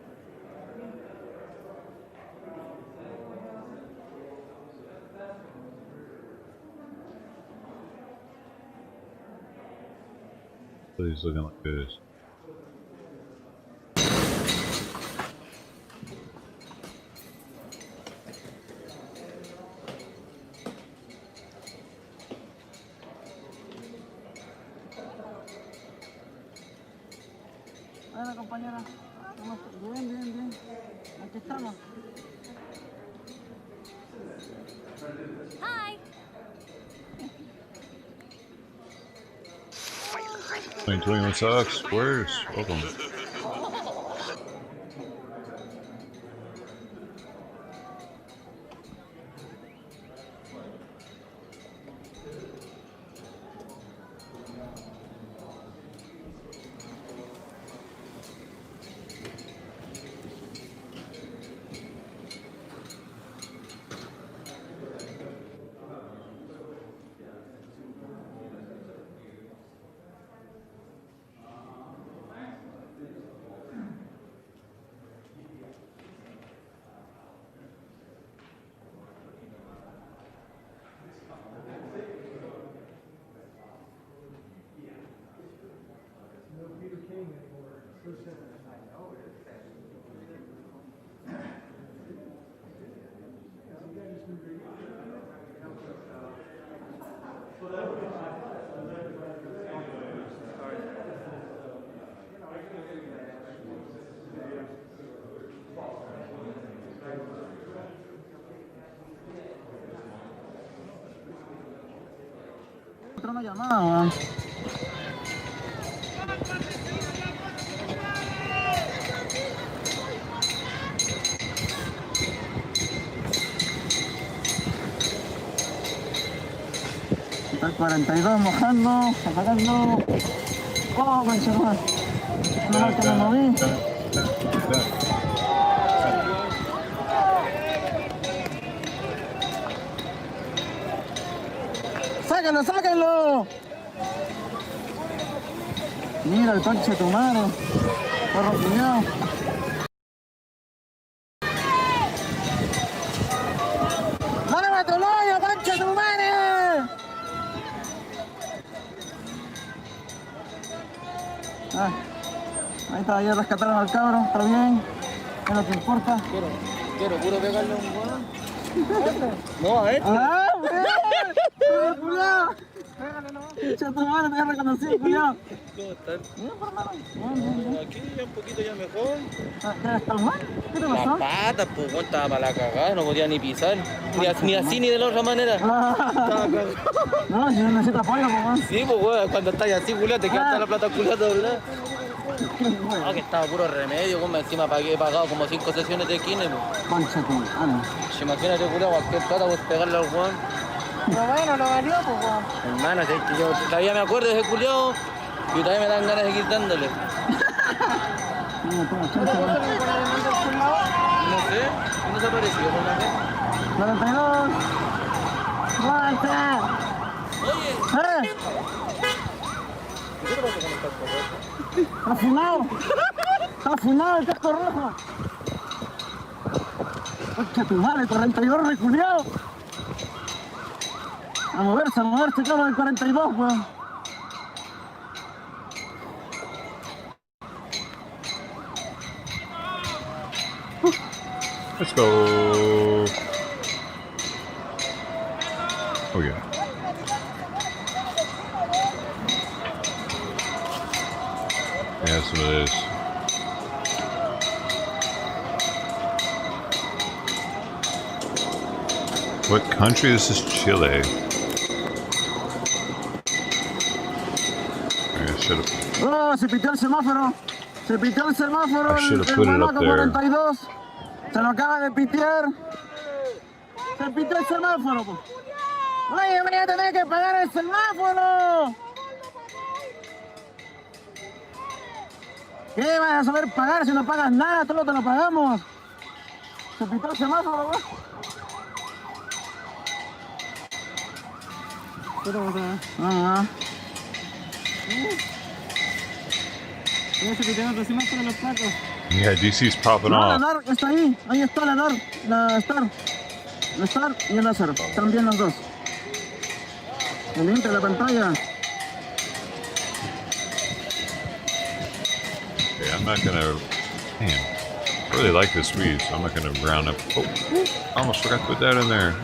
Chile's looking like this. Hola, compañera. Bien, bien, bien. Aquí estamos. Hi. 2021 sucks. Where's welcome? Una llamada. El 42 mojando, apagando. Oh, conchetumare. No mal que me moví. ¡Sáquenlo, sáquenlo! Mira el conche de tu madre. Porro cuñado. ¡Dale tu hoyo, conche de tu madre! Ah, ahí está, ya rescataron al cabro, está bien. Es lo que importa. Quiero puro pegarle un hueón. No, a este. ¡Ah, weón! ¡Culiao! Pégale nomás. Pinche tu madre, te he reconocido, culiao. ¿Cómo están? Bien, por hermano. Bien, bien. Aquí ya un poquito ya mejor. ¿Ya estás mal? ¿Qué te pasó? Las patas, pues, weón, estaba para la cagada, no podía ni pisar. Ni así ni de la otra manera. Estaba cagado. No, si necesitas apoyo, pues, weón. Sí, pues, weón, cuando estás así, culiao, te queda toda la plata culiao doblada. No, que estaba puro remedio, pues, encima he pagado como 5 sesiones de kine, pues. Concha tu madre. Imagínate, culiao, cualquier plata, pues, pegarle al weón. Pero bueno, lo valió, pues, weón. Hermano, es que yo todavía me acuerdo de ese culiao y todavía me dan ganas de seguir dándole. No sé, no se apareció por la vez. 42. ¡Muerte! Oye. ¿Qué te pasa con el casco rojo? ¡Está funado! ¡Está funado el casco rojo! ¡Concha tu madre, 42 reculeado! A moverse, claro, el 42, weón. Let's go. Oh yeah. Yeah, some of this. What country is this? Chile. I should have. Oh, se pitió el semáforo. Se pitió el semáforo. I should have put it up there. 42. Se lo acaba de pitear. Se pitió el semáforo. Oye, voy a tener que pagar el semáforo. ¿Qué vas a saber pagar si no pagas nada? Todo lo te lo pagamos. Se pitió el semáforo, güey. Ah. Yeah, DC's popping off. La DAR está ahí. Ahí está la DAR. La Star. La Star y el láser. Están bien los dos. El Inter, la pantalla. Okay, I'm not gonna. Damn. I really like this weed, so I'm not gonna round up. Oh, I almost forgot to put that in there.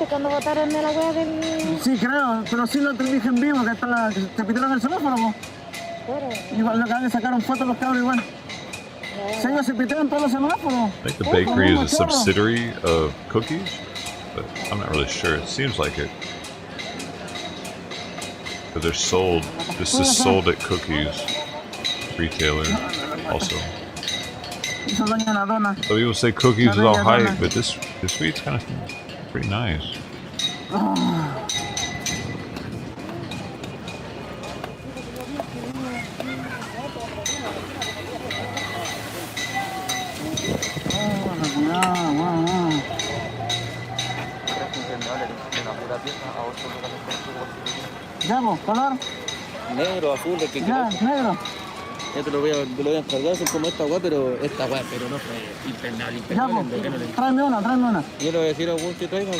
Cuando votaron de la wea del... Sí, creo, pero sí lo te dije en vivo, que te pidieron el semáforo. Igual lo que sacaron fotos los cabros igual. Sí, ellos se pitean todos los semáforos. I think the bakery is a subsidiary of Cookies, but I'm not really sure. It seems like it. But they're sold. This is sold at Cookies retailer also. Some people say Cookies is all hype, but this sweet's kind of pretty nice. Ya, vos, color. Negro, azul, el que ya, negro. Ya te lo voy a encargar, son como esta agua, pero no fue impernable. Ya, vos, tráeme una. Yo le voy a decir a Gus que traiga.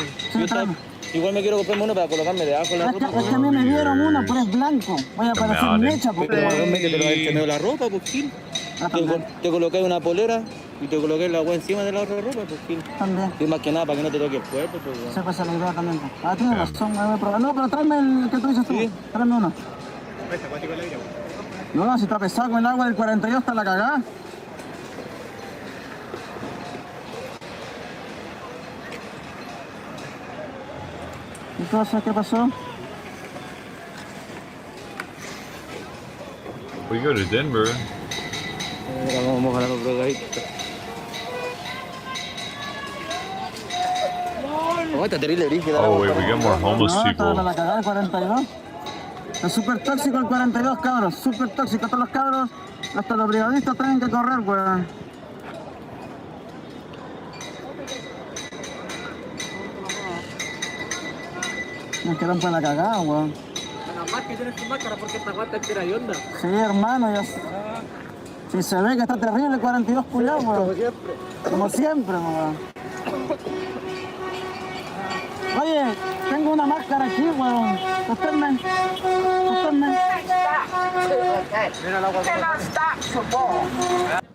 Igual me quiero comprarme uno para colocarme debajo de la ropa. Es que a mí me dieron uno, pero es blanco. Voy a parecer mecha porque... Pero que te lo hayas tenido la ropa, pues, Gil. Te coloqué una polera y te coloqué la agua encima de la otra ropa, pues, Gil. También. Y más que nada, para que no te toque el cuerpo, pues. Se pasa la idea también. Ah, tienes razón, voy a probar. No, pero tráeme el que tú dices tú. Sí. Tráeme uno. No, si está pesado con el agua del 42 está la cagada. ¿Qué cosa? ¿Qué pasó? We go to Denver. Vamos a ganar los drogaditos. Oh wait, we got more homeless people. La cagada del 42. Es súper tóxico el 42, cabros. Súper tóxico. Todos los cabros, hasta los brigadistas tienen que correr, weón. Nos quedan para la cagada, weón. Nada más que tienes tu máscara porque esta guata es y onda. Sí, hermano, ya... Si se ve que está terrible el 42 culiao, weón. Como siempre, weón. Oye, tengo una máscara aquí, weón. Usted cannot stop tomorrow.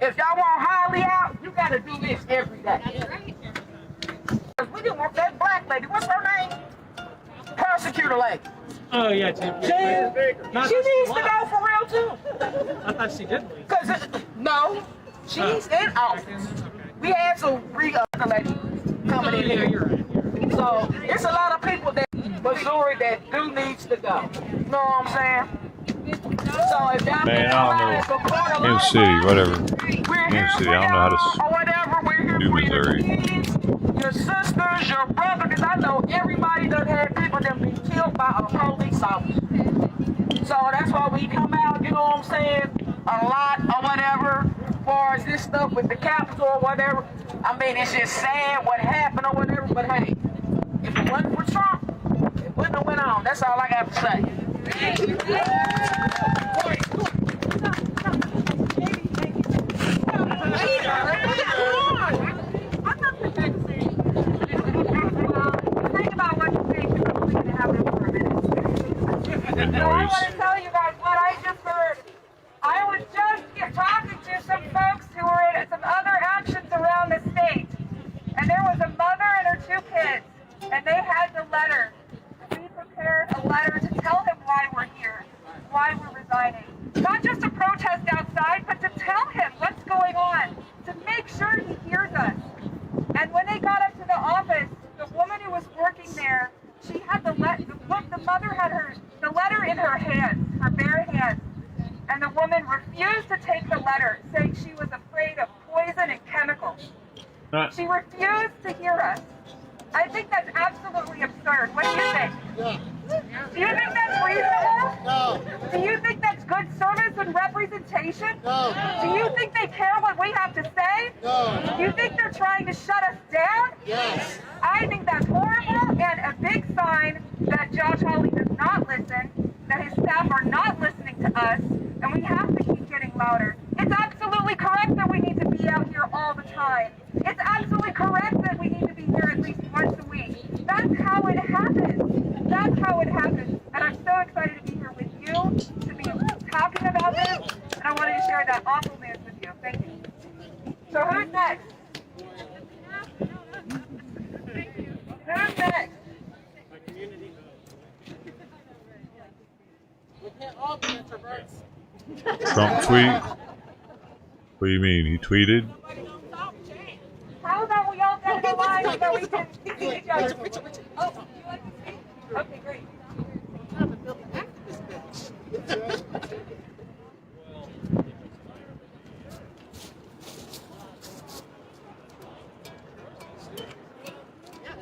If y'all want Holly out, you gotta do this every day. We didn't want that black lady. What's her name? Prosecutor lady. Oh yeah, Tim. She needs to go for real too. I thought she did. No, she's in office. We had some other lady coming in here. You're right. So it's a lot of people that Missouri that do needs to go. You know what I'm saying? So if y'all Man, I don't know. In city, whatever. In city, I don't know how to do Missouri. Your sisters, your brother, because I know everybody that had people that been killed by a police officer. So that's why we come out, you know what I'm saying, a lot or whatever, as far as this stuff with the Capitol or whatever. I mean, it's just sad what happened or whatever, but hey, if it wasn't for Trump, it wouldn't have went on. That's all I got to say. Good noise. I want to tell you guys what I just heard. I was just signing. Not just to protest outside, but to tell him what's going on, to make sure he hears us. And when they got up to the office, the woman who was working there, she had the mother had the letter in her hands, her bare hands. And the woman refused to take the letter, saying she was afraid of poison and chemicals. She refused to hear us. I think that's absolutely absurd. What do you think? Do you think that's reasonable? No. Do you think that's good service and representation? No. Do you think they care what we have to say? No. Do you think they're trying to shut us down? Yes. I think that's horrible and a big sign that Josh Hawley does not listen, that his staff are not listening to us, and we have to keep getting louder. It's absolutely correct that we need to be out here all the time. It's absolutely correct that we need to be here at least once a week. That's how it happens. That's how it happens. And I'm so excited to be here with you, to be talking about this, and I wanted to share that awful news with you. Thank you. So who's next? Who's next? We can't all be introverts. Trump tweet? What do you mean? He tweeted? How about we all get in the line so that we can see each other? Oh, you like to speak? Okay, great.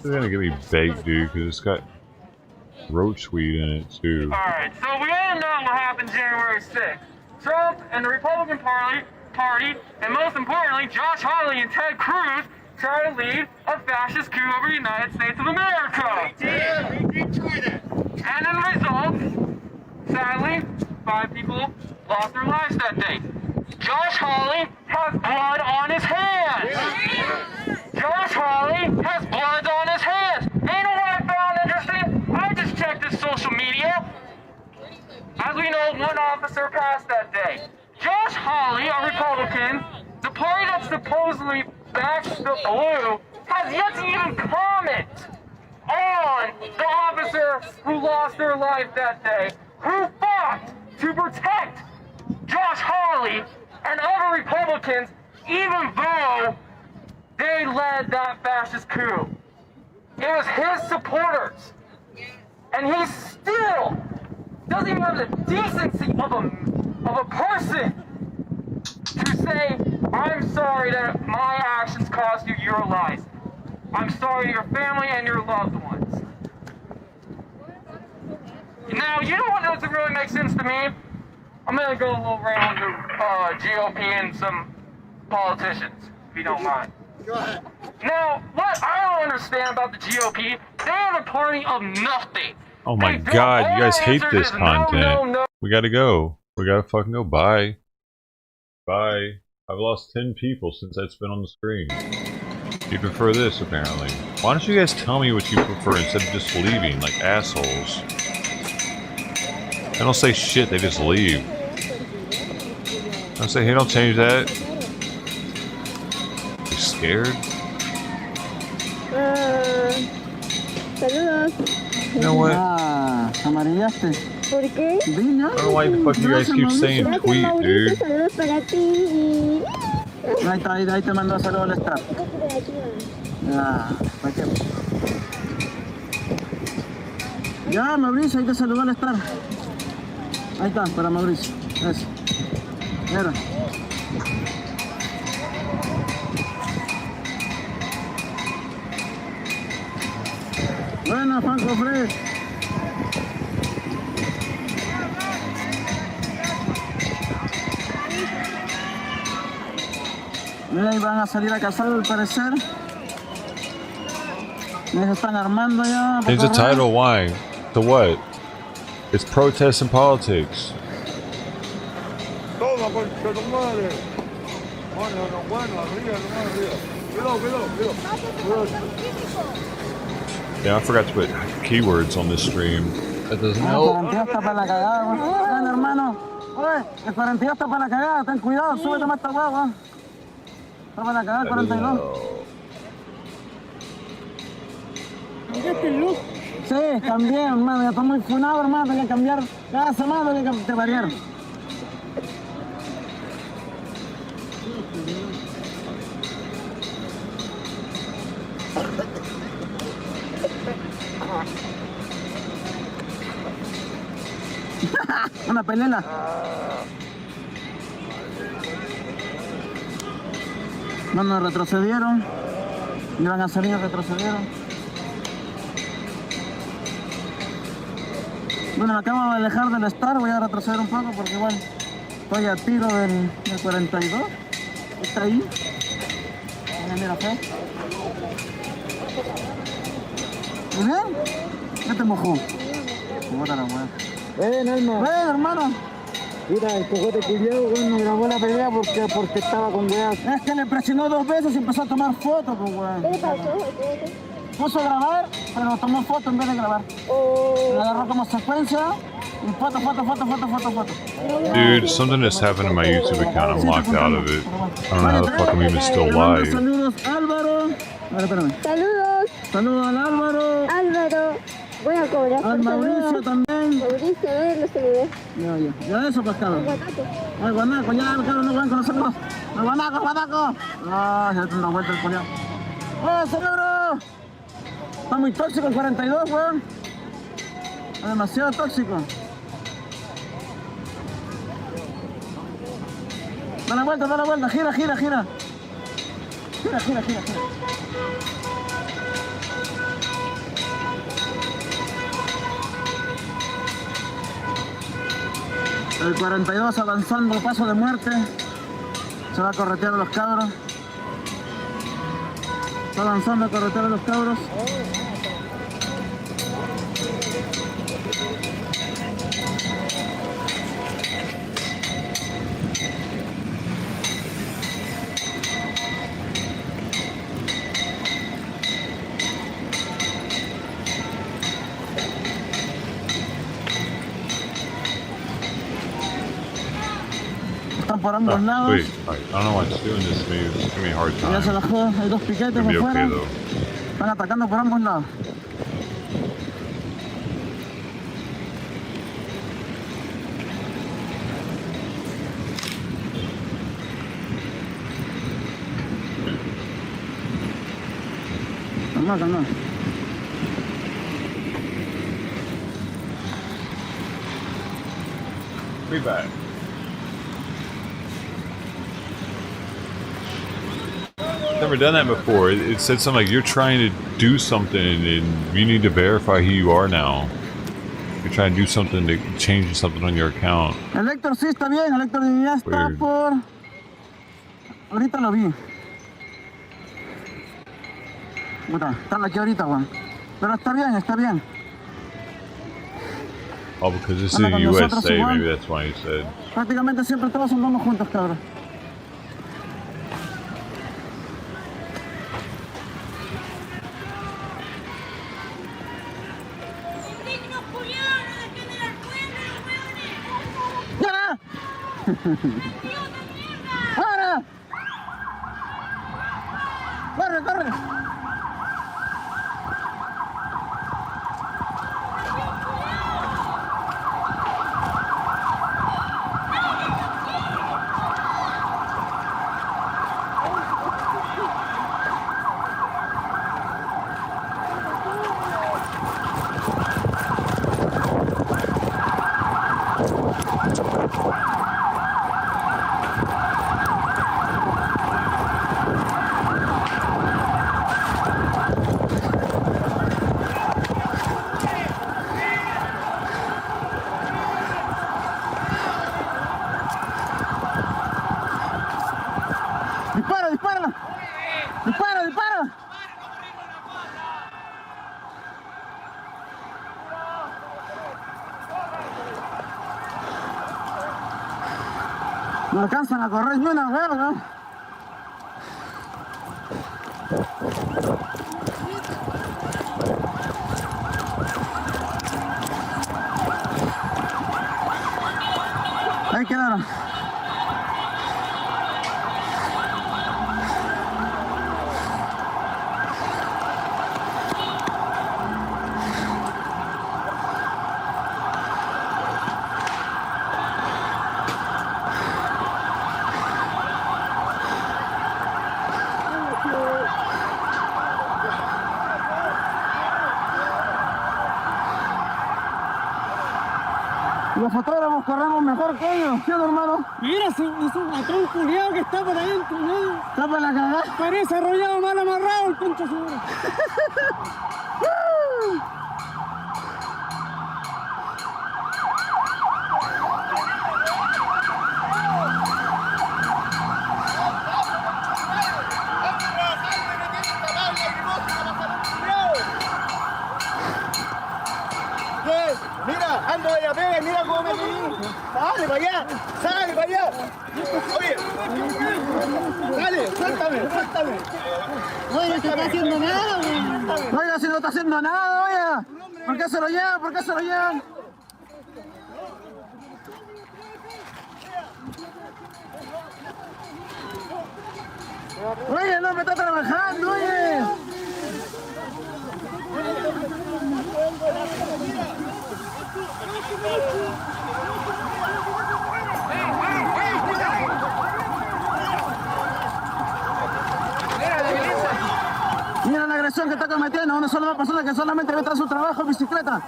They're gonna get me baked, dude, because it's got roach weed in it, too. Alright, so we all know what happened January 6th. Trump and the Republican Party, and most importantly, Josh Hawley and Ted Cruz try to lead a fascist coup over the United States of America. And in the results, sadly, 5 people lost their lives that day. Josh Hawley has blood on his hands. Josh Hawley has blood on his hands. And you know what I found interesting? I just checked his social media. As we know, 1 officer passed that day. Josh Hawley, a Republican, the party that supposedly backs the blue, has yet to even comment on the officer who lost their life that day, who fought to protect Josh Hawley and other Republicans, even though they led that fascist coup. It was his supporters. And he still doesn't even have the decency of a person to say, I'm sorry that my actions cost you your life. I'm sorry to your family and your loved ones. Now, you know what doesn't really make sense to me? I'm going to go a little round the GOP and some politicians, if you don't mind. Go ahead. Now, what I don't understand about the GOP, they are the party of nothing. Oh my god, you guys hate this content. We gotta go. We gotta fucking go. Bye. Bye. I've lost 10 people since that's been on the screen. You prefer this, apparently. Why don't you guys tell me what you prefer instead of just leaving like assholes? They don't say shit, they just leave. I don't say, hey, don't change that. You scared? Saludos. You know what? Amarillaste. ¿Por qué? I don't know why the fuck you guys keep saying tweet, dude. Saludos para ti. Ahí te mandó saludos al staff. Ya, Mauricio, ahí te saludó al staff. Ahí está, para Mauricio. Eso. Mira. Buena, Franco Fred. Mira, ahí van a salir a cazar al parecer. Ya se están armando ya. Change the title, why? To what? It's protests and politics. Toma, concha tu madre. Bueno, arriba. Cuidado. Yeah, I forgot to put keywords on this stream. That doesn't help. El 42 está para la cagada, ven, hermano. Oye, el 42 está para la cagada, ten cuidado, súbete más esta guagua. Está para la cagada el 42. ¿Cambiaste el look? Sí, también, hermano, ya estoy muy funado, hermano, tengo que cambiar. Cada semana tengo que variar. Una pelela. Bueno, retrocedieron. Iban a salir, retrocedieron. Bueno, me acabo de alejar del Star, voy a retroceder un poco porque igual estoy a tiro del 42. Está ahí. Mira acá. ¿Y bien? ¿Qué te mojó? Puta la weá. Alma. Ven, hermano. Mira, el cojote culiao, weón, no grabó la pelea porque estaba con weas. Es que le presionó 2 veces y empezó a tomar fotos, pues weón. ¿Qué le pasó? Puso a grabar, pero tomó foto en vez de grabar. Le agarró como secuencia y foto. Dude, something just happened to my YouTube account. I'm locked out of it. I don't know how the fuck I'm even still live. Saludos, Álvaro. A ver, espérame. Saludos al Álvaro. Voy a cobrar. Al Mauricio también. Mauricio, a ver, no se me ve. Ya eso, pescado. Al guanaco, ya, claro, no van con los saludos. Al guanaco. Ah, ya te da una vuelta el coreano. ¡Oh, cerebro! Está muy tóxico el 42, weón. Está demasiado tóxico. Da la vuelta, gira. Gira. El 42 avanzando, paso de muerte. Se va a corretear a los cabros. Está avanzando a corretear a los cabros. Están por ambos lados. Wait, I don't know why it's doing this to me. It's giving me a hard Ya se time. bajó, hay 2 piquetes It's gonna por be fuera. okay though. Están atacando por ambos lados. Calma. Be back. Never done that before. It said something like you're trying to do something and you need to verify who you are now. You're trying to do something to change something on your account. El Héctor sí está bien, el Héctor ya está Weird. por... Ahorita lo vi. Puta, están aquí ahorita, weón. Pero está bien. Oh, because this is Anda con nosotros USA, igual. maybe that's why he said. Prácticamente siempre todos andamos juntos, cabrón. ¡Ya! ¡Ahora! ¡Corre! ¡Dispara! No alcanzan a correr ni una verga. Ahí quedaron. Los fotógrafos corremos mejor que ellos, ¿sí, hermano? Mira, es un patrón culiado que está por adentro, ¿no? Está para la cagada. Parece arrollado mal amarrado el concho seguro. Mira, ando de la pega, mira cómo me pedí. Sale para allá, sale para allá. Oye, dale, suéltame. Oye, no está haciendo nada, güey. Oiga, si no está haciendo nada, oiga. ¿Por qué se lo llevan? ¿Por qué se lo llevan? Oye, no me está trabajando, oye. Mira la agresión que está cometiendo una sola persona que solamente ve su trabajo en bicicleta.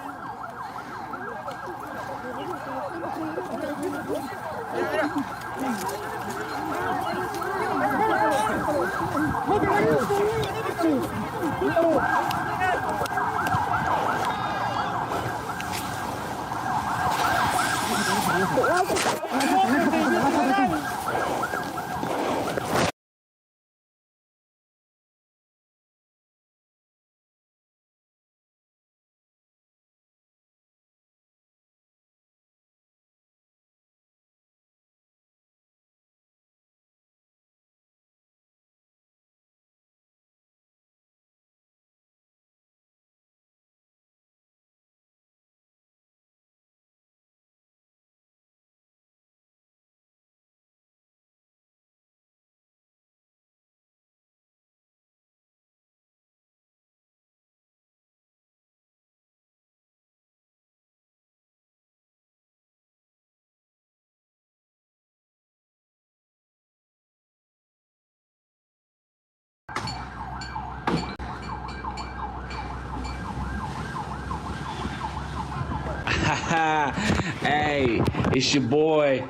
Hey, it's your boy,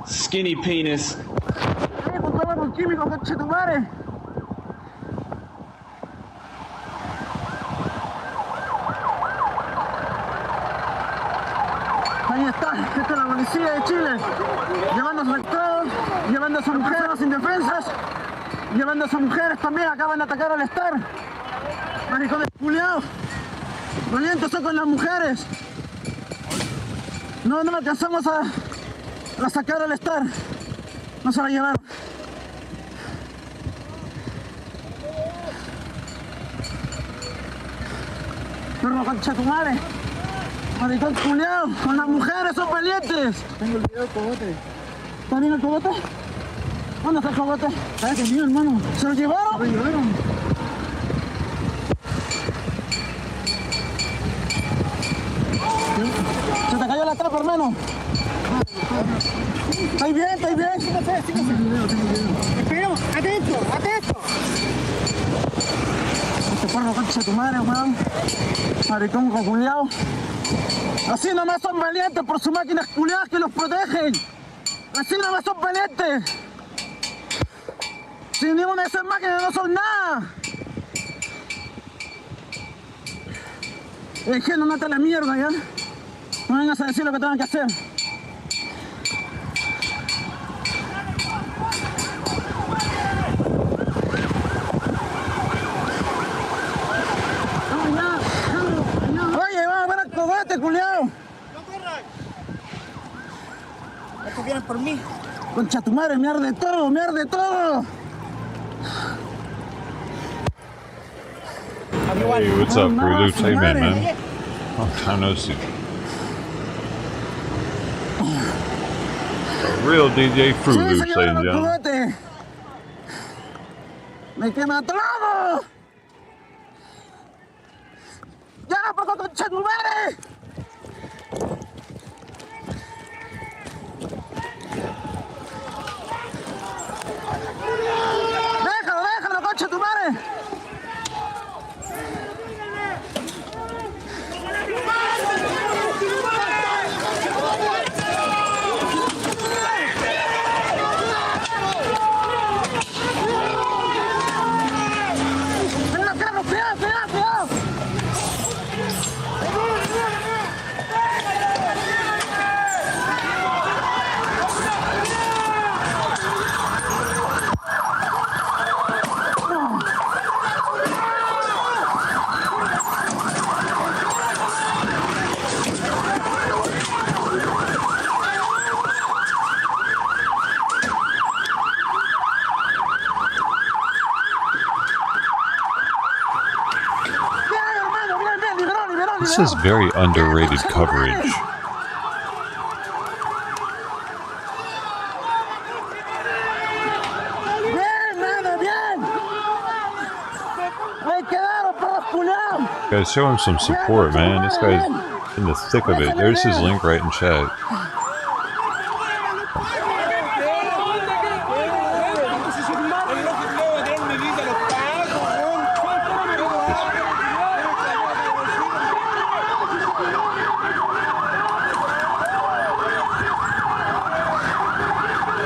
Skinny Penis. Ahí está, esta es la policía de Chile, llevando a secuestrados, llevando a sus mujeres indefensas, llevando a sus mujeres también, acaban de atacar al Star. Maricones culiados, valientes son con las mujeres. No alcanzamos a sacar al Star, no se la llevaron. Perro concha tu madre. Maricón culiao, con las mujeres son valientes. Tengo el video del cogote. ¿Está bien el cogote? ¿Dónde está el cogote? Está conmigo, hermano. ¿Se lo llevaron? Se lo llevaron. Se te cayó la tapa, hermano. ¿Estáis bien? ¿Estáis bien? Sígase. Tengo video. Esperemos, atento. Este perro concha tu madre, weón. Maricón con culiao. Así nomás son valientes por sus máquinas culiadas que los protegen. Así nomás son valientes. Sin ninguna de esas máquinas no son nada. Gente, no te la mierda, ¿ya? No vengas a decir lo que tengan que hacer. Oye, vamos a ver el cogote, culiao. No corran. Estos vienen por mí. Concha tu madre, me arde todo, Hey, what's up, Fruit Loops? How you been, man? Long time no see. A real DJ Fruit Loops, ladies and gentlemen. ¡Me quema todo! ¡Ya no puedo concha tu madre! ¡Déjalo, concha tu madre! This is very underrated coverage. Guys, show him some support, man. This guy's in the thick of it. There's his link right in chat.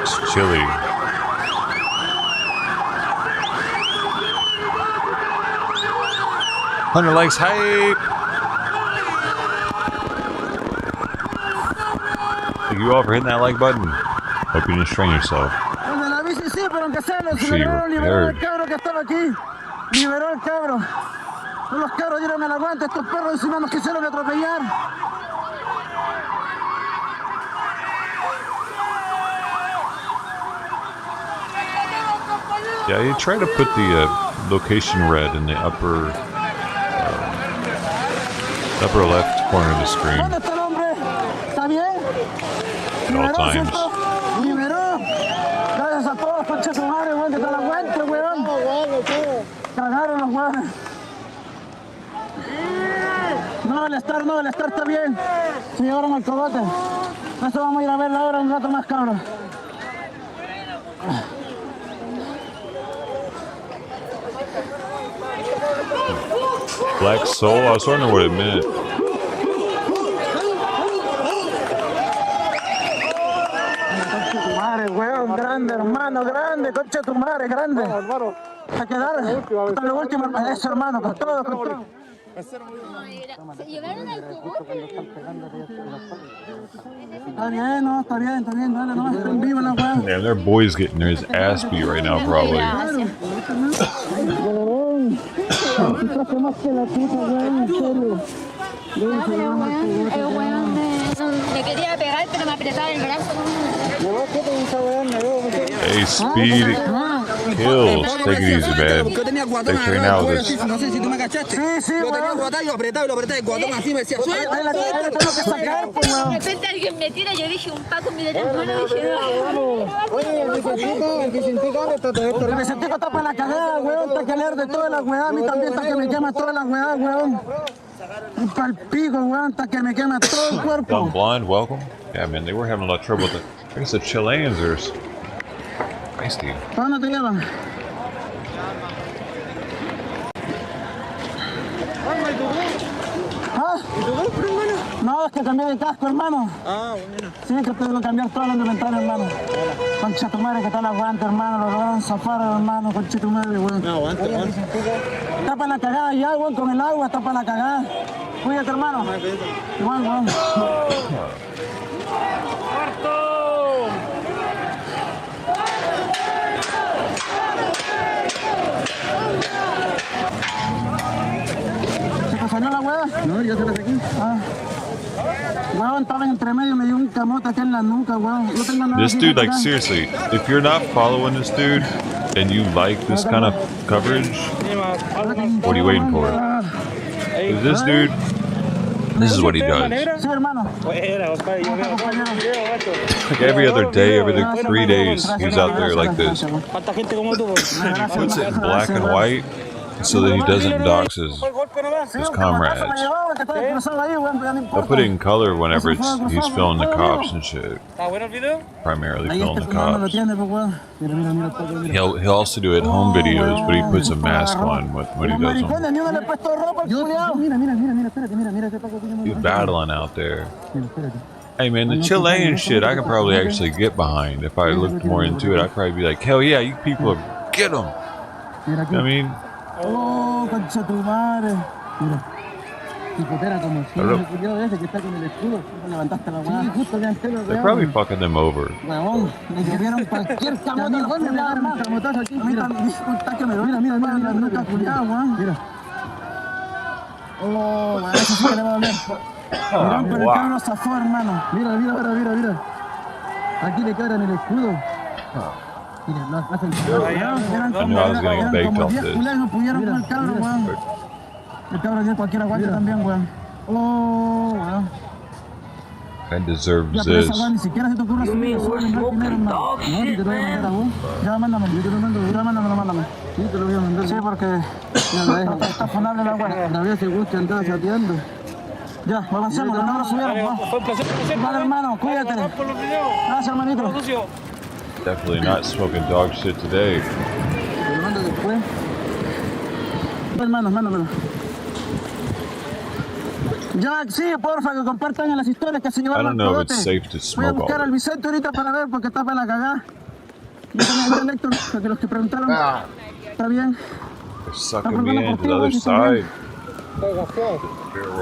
It's chilly. Hunter likes hype. Thank you all for hitting that like button. Hope you didn't strain yourself. She repaired. Liberó el cabro. Los cabros dieron el aguante. Estos perros encima nos quisieron atropellar. Yeah, you try to put the location red in the upper left corner of the screen at all times. Liberó. Gracias a todos, concha su madre, weón, que te la aguante, weón. Cagaron los weones. No, el estar está bien. Se llevaron el cogote. Eso vamos a ir a verla ahora un rato más, cabrón. Black Soul? I was wondering what it meant. Madre, weón, grande, hermano, grande, concha tu madre, grande. A quedar hasta lo último, eso, hermano, con todo, con todo. Se llevaron al cogote. Está bien, no, está bien, dale, no, están vivos la weón. Yeah, their boy's getting his ass beat right now, probably. Me quería pegar, pero me apretaba el brazo. Hey, Speed kills. Take it easy, man. They train out with this. No sé si tú me cachaste. Sí, lo tenía guatado y lo apretaba el guatón así me decía, suelta. Ahí la tengo que sacar, pues, De repente alguien me tira, yo dije, un Paco me da las manos, dije, oye, el Vicentico está para la cagada, weón, está que leer de todas las weas, a mí también está que me quema todas las weas, weón. Un palpico, weón, está que me quema todo el cuerpo. Dumb Blind, welcome. Yeah, man, they were having a lot of trouble with it. I guess the Chileans are feisty. ¿Para dónde te llevan? ¿Ah? No, es que cambié de casco, hermano. Ah, bueno. Sí, que tengo que cambiar todo el indumentario, hermano. Concha tu madre, que tal aguante, hermano. Lo lograron zafar, hermano. Concha tu madre, weón. No, aguante. Está para la cagada ya, weón, con el agua, está para la cagada. Cuídate, hermano. Igual, weón. ¿Se salió la hueá? No, yo se la saqué. Ah. Weón, estaba entre medio, me dio un camote acá en la nuca, weón. No tengo nada. This dude, like, seriously, if you're not following this dude and you like this kind of coverage, what are you waiting for? Is this dude, this is what he does. Like every other day, every 3 days, he's out there like this. He puts it in black and white so that he doesn't dox his comrades. They'll put it in color whenever he's filming the cops and shit. Primarily filming the cops. He'll also do at-home videos, but he puts a mask on when he does them. He's battling out there. Hey man, the Chilean shit I could probably actually get behind. If I looked more into it, I'd probably be like, hell yeah, you people, get them. You know what I mean? Oh, concha tu madre. Mira. Picotera como si el culiado ese que está con el escudo. Levantaste la weá. Sí, justo ya entero. They're probably fucking them over. Weón, me llovieron cualquier camote. Igual me da más camotazo aquí. Mira, mira, nunca culiado, weón. Mira. Oh, weón, eso sí que le va a doler. Mirá, pero el cabrón zafó, hermano. Mira. Aquí le quebran el escudo. I knew I was gonna get baked off this. No pudieron con el cabro, weón. El cabro tiene cualquier aguante también, weón. Oh, weón. Guy deserves Ya, pero this. esa weá ni siquiera se te ocurre subir eso en blanco y negro, hermano. No, si te lo voy a mandar a vos. Ya, mándame, yo te lo mando, ya, mándame. Sí, te lo voy a mandar. Sí, porque ya, está funable la weá. La vez que vos que andabas chateando. Ya, avancemos, los cabros subieron. Vale, hermano, cuídate. Gracias, hermanito. Definitely not smoking dog shit today. Te lo mando después. Hermano, mándamelo. Jack, sí, porfa, que compartan en las historias que se I llevaron don't al know if cogote. it's safe to Voy a smoke buscar all al Vicente ahorita para ver porque está para la cagada. Yo también el Héctor, porque los que preguntaron. Está bien. They're sucking me in to the other side.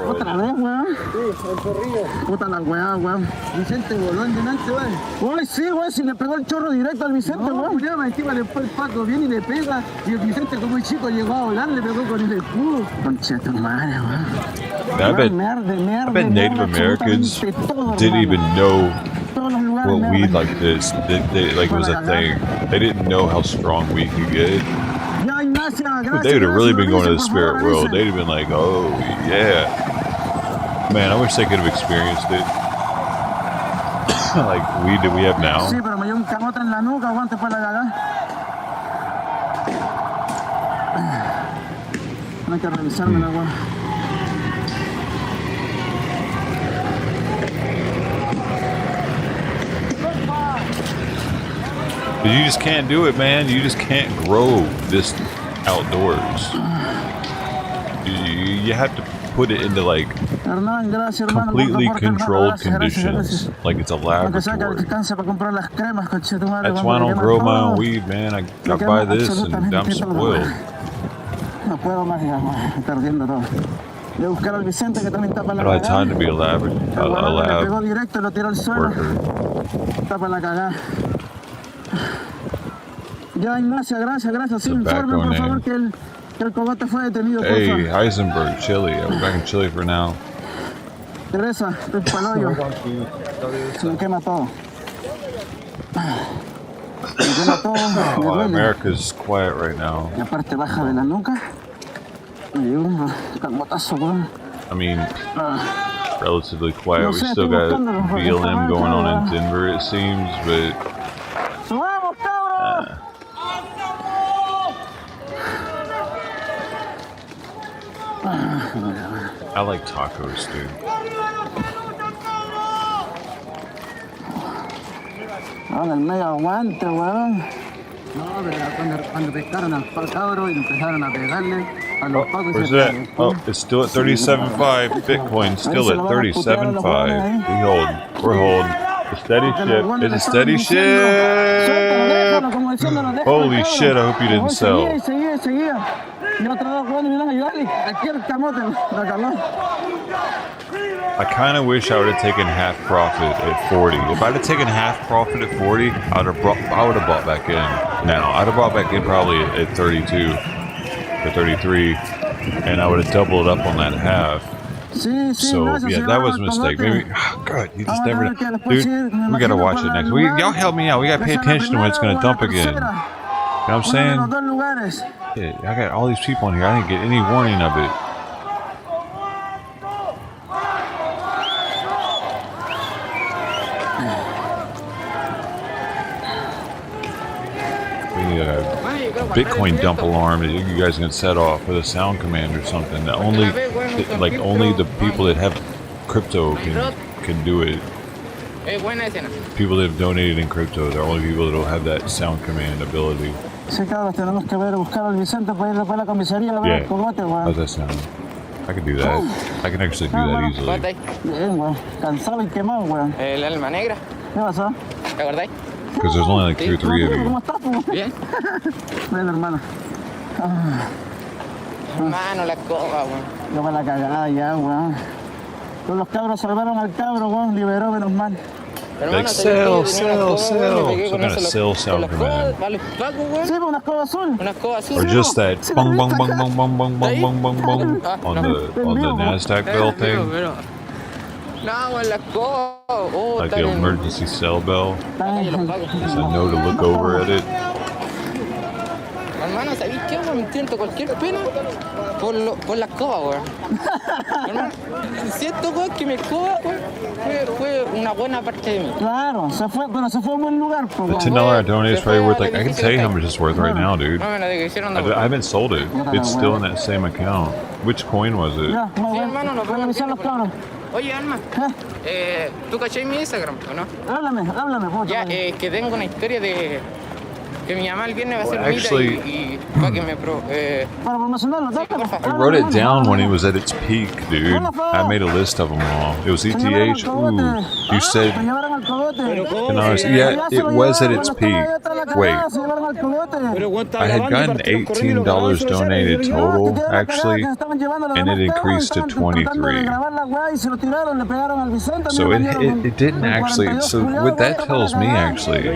Otra vez, weón. Sí, el corrido. Puta la weá, weón. Vicente voló en delante, weón. Uy, sí, weón, si le pegó el chorro directo al Vicente, weón. No, encima le fue el Paco, viene y le pega. Y el Vicente, como el chico, llegó a volar, le pegó con el escudo. Concha tu madre, weón. I bet Native Americans didn't even know what weed like this like was a thing. They didn't know how strong weed could get. They would have really been going to the spirit world. They'd have been like, oh yeah. Man, I wish they could have experienced it. Like weed that we have now. Sí, pero me dio un camote en la nuca, aguante para la cagada. Hay que revisarme la weá. You just can't do it, man. You just can't grow this outdoors. You have to put it into like completely controlled conditions, like it's a laboratory. That's why I don't grow my own weed, man. I buy this and I'm spoiled. No puedo más, ya, perdiendo todo. Voy a buscar al Vicente que también está para la I don't have cagada. time to be a lab Le pegó directo y lo tiró al suelo. worker. Está para la cagada. Ya, Ignacia, gracias. Sí, Tobacco informe, por favor, name. que el cogote fue detenido, por Hey, favor. Heisenberg, Chile. We're back in Chile for now. Teresa, estoy para el hoyo. Se me quema todo. Me quema todo, me Oh, duele. America's quiet right now. La parte baja de la nuca. Me dio un camotazo, weón. I mean, relatively quiet. No We sé, still estoy got buscándolo, porque BLM está going on in mal, Denver, it seems, but ¡Subamos, cabros! I like tacos, dude. Ahora el medio aguante, weón. No, pero cuando pescaron al cabro y empezaron a pegarle a los pacos. Where's that? Oh, it's still at 37.5. Bitcoin still at 37.5. We holding. We're holding. The steady ship. It's a steady ship. Holy shit! I hope you didn't sell. Seguía. Y otros dos weones vinieron a ayudarle. Aquí el camote la caló. I kind of wish I would have taken half profit at 40. If I'd have taken half profit at 40, I would have bought back in. Now I'd have bought back in probably at 32 or 33, and I would have doubled up on that half. So yeah, that was a mistake. Maybe, oh, God, you just never know. Dude, we gotta watch it next week. Y'all help me out. We gotta pay attention to when it's gonna dump again. You know what I'm saying? Yeah, I got all these people in here. I didn't get any warning of it. We need a Bitcoin dump alarm that you guys can set off with a sound command or something. That only the people that have crypto can do it. People that have donated in crypto, they're only people that will have that sound command ability. Sí, cabros, tenemos que ver, buscar al Vicente para ir después a la comisaría a ver el cogote, weón. How's that sound? I can do that. I can actually do that easily. Bien, weón. Cansado y quemado, weón. El alma negra. ¿Qué pasó? ¿Te acordáis? Because there's only like 2 or 3 of ¿Cómo you. estás, weón? Bien. Bien, hermano. Hermano, la coba, weón. Yo para la cagada ya, weón. Todos los cabros salvaron al cabro, weón. Liberó, menos mal. Like sell. Some kind of sell sound command. Sí, una escoba azul. Una escoba azul. Or just that bong bong bong bong bong bong bong bong bong bong on the NASDAQ bell thing. No, en la escoba. Oh, Like the emergency cell bell. Just a know to look over at it. Hermano, ¿sabéis qué, weón? Siento cualquier pena por la escoba, weón. Hermano, siento, weón, que mi escoba, weón, fue una buena parte de mí. Claro, pero se fue a un buen lugar, pues. The $10 I donated is probably worth, like, I can tell you how much it's worth right now, dude. I haven't sold it. It's still in that same account. Which coin was it? Ya, hermano, nos vemos los cabros. Oye, Alma, ¿tú cachai mi Instagram, o no? Háblame, ya, que tengo una historia de que mi mamá el viernes va a hacer Actually, y para que me para promocionarlo, I wrote it down when it was at its peak, dude. I made a list of them all. It was ETH. Ooh, you said. Yeah, it was at its peak. Wait, I had gotten $18 donated total, actually, and it increased to 23. So it didn't actually. So what that tells me actually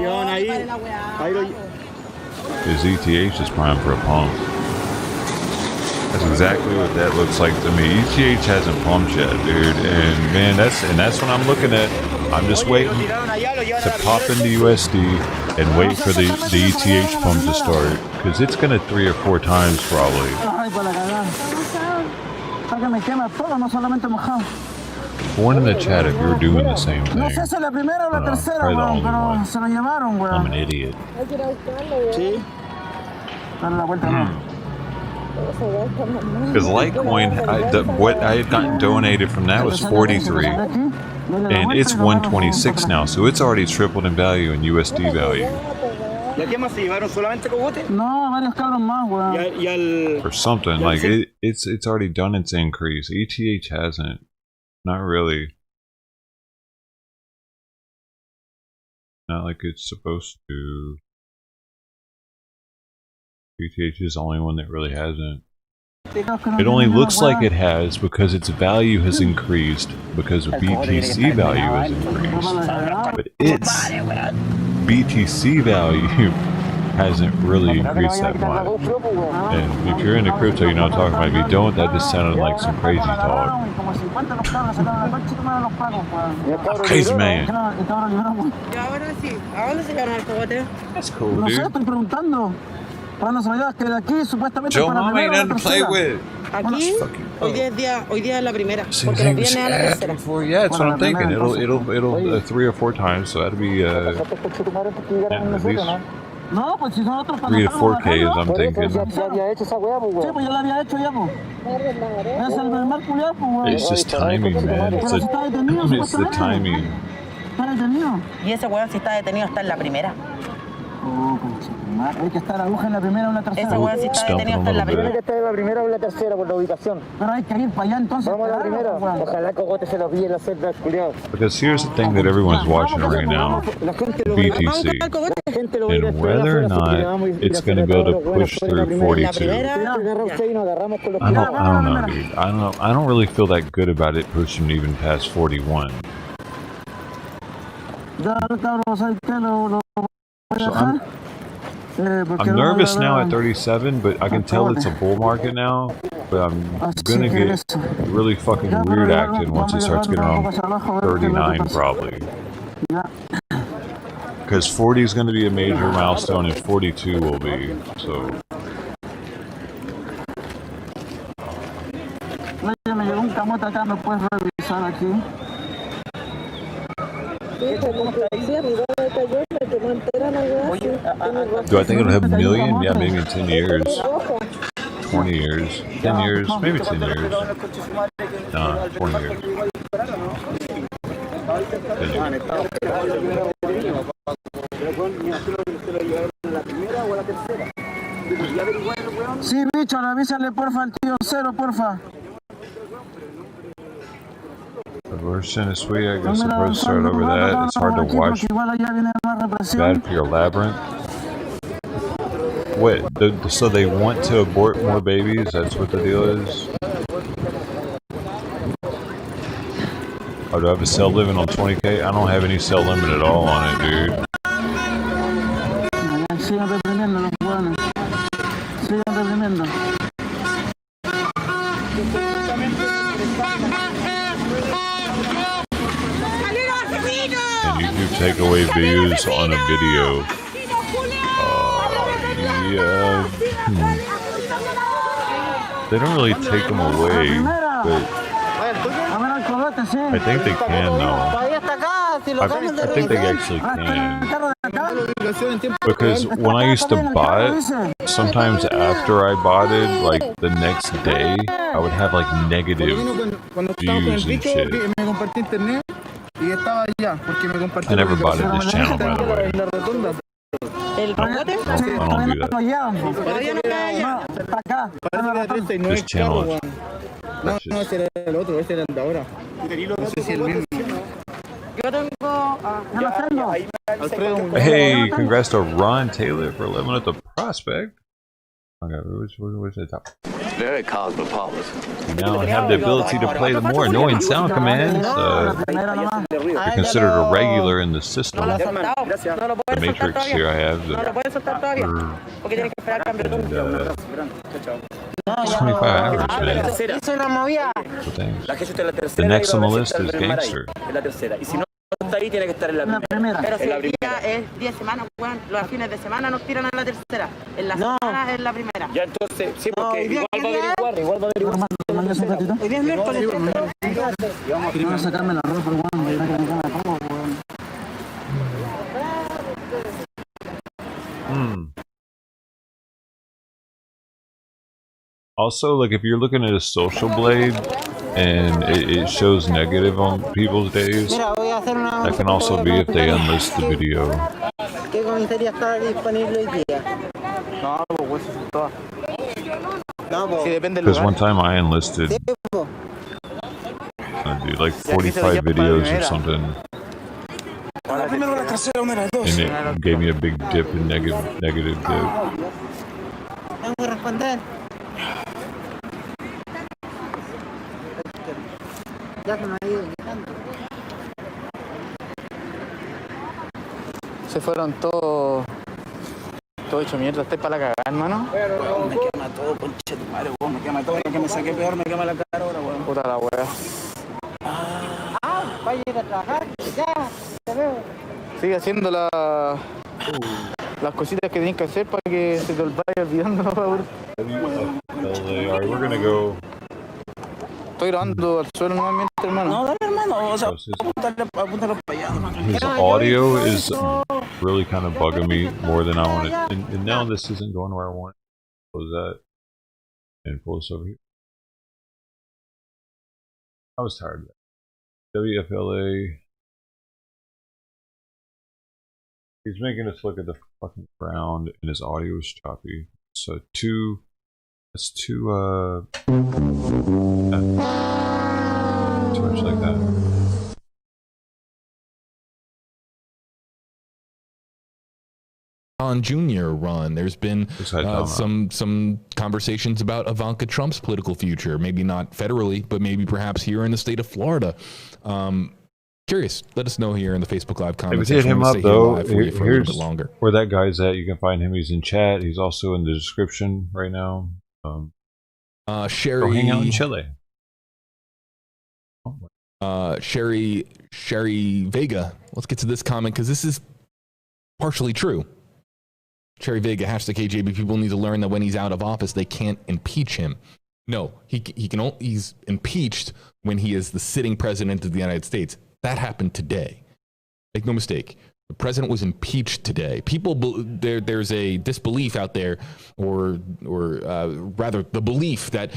is ETH is prime for a pump. That's exactly what that looks like to me. ETH hasn't pumped yet, dude, and man, that's what I'm looking at. I'm just waiting to pop into USD and wait for the ETH pump to start, because it's gonna 3 or 4 times probably. One in the chat if you're doing the same thing. I'm an idiot. Because Litecoin, what I had gotten donated from that was 43, and it's 126 now, so it's already tripled in value in USD value. Or something like it's already done its increase. ETH hasn't. Not really. Not like it's supposed to. ETH is the only one that really hasn't. It only looks like it has because its value has increased because BTC value has increased. But its BTC value hasn't really increased that much. And if you're into crypto, you know what I'm talking about. If you don't, that just sounded like some crazy talk. Crazy man. That's cool, dude. Joe Mama ain't nothing to play with. Aquí, hoy día es la primera, porque Same nos thing viene a la tercera. before, yeah, that's what I'm thinking. It'll 3 or 4 times, so that'll be at least 3 to 4K as I'm thinking. It's just timing, man. It's the timing. Y ese weón si está detenido está en la primera. Hay que estar aguja en la primera o en la tercera. Ese weón si está detenido está en la primera. Hay que estar en la primera o en la tercera por la ubicación. Pero hay que ir para allá entonces. Vamos a la primera. Ojalá Cogote se los pille los celdas, culiados. Because here's the thing that everyone's watching right now. BTC. And whether or not it's going to be able to push through 42. I don't know, dude. I don't really feel that good about it pushing even past 41. So I'm nervous now at 37, but I can tell it's a bull market now. But I'm gonna get really fucking weird acting once it starts getting around 39 probably. Because 40 is going to be a major milestone and 42 will be, so. Do I think it'll have a million? Yeah, maybe in 10 years. 20 years. 10 years. Maybe 10 years. Nah, 20 years. 10 years. Sí, bicho, avísale porfa al tío Cero, porfa. The version is sweet, I guess the first start over that. It's hard to watch. Bad for your labyrinth. What? So they want to abort more babies? That's what the deal is? Oh, do I have a cell limit on 20K? I don't have any cell limit at all on it, dude. And YouTube take away views on a video. Yeah. They don't really take them away, but I think they can though. I think they actually can. Because when I used to buy it, sometimes after I bought it, like the next day, I would have like negative views and shit. I never bought it this channel, by the way. I don't do that. This channel is... Hey, congrats to Ron Taylor for 11 at the Prospect. Okay, where's the top? Very cosmopolitan. You now have the ability to play the more annoying sound commands. You're considered a regular in the system. The Matrix here I have. And, 25 hours, man. The next on the list is Gangster. Ahí tiene que estar en la primera. Pero si el día es 10 semanas, bueno, los fines de semana nos tiran a la tercera. En la semana es la primera. Ya entonces, sí, porque igual va a averiguar. Hoy día es miércoles. Quiero sacarme la ropa, Also, like if you're looking at a social blade and it shows negative on people's days, that can also be if they unlist the video. Because one time I enlisted, dude, like 45 videos or something, and it gave me a big dip in negative dip. Se fueron todos hecho mierda. ¿Estáis para la cagada, hermano? Me quema todo, concha tu madre, weón. Me quema todo. Lo que me saqué peor, me quema la cara ahora, weón. Puta la wea. Vaya a ir a trabajar. Ya, te veo. Sigue haciendo las cositas que tienes que hacer para que se te vaya olvidando, por favor. Alright, we're gonna go. Estoy grabando al suelo nuevamente, hermano. No, dale, hermano. O sea, apúntalo para allá, hermano. His audio is really kind of bugging me more than I want it. And now this isn't going where I want it. Close that. And pull this over here. I was tired of that. WFLA. He's making us look at the fucking ground and his audio is choppy. So that's too much like that. On Jr. run, there's been some conversations about Ivanka Trump's political future. Maybe not federally, but maybe perhaps here in the state of Florida. Curious. Let us know here in the Facebook Live comments. If you hit him up though, here's where that guy's at. You can find him. He's in chat. He's also in the description right now. Sherry, go hang out in Chile. Sherry Vega. Let's get to this comment because this is partially true. Sherry Vega, #KJB. People need to learn that when he's out of office, they can't impeach him. No, he's impeached when he is the sitting president of the United States. That happened today. Make no mistake. The president was impeached today. There's a disbelief out there, or rather, the belief that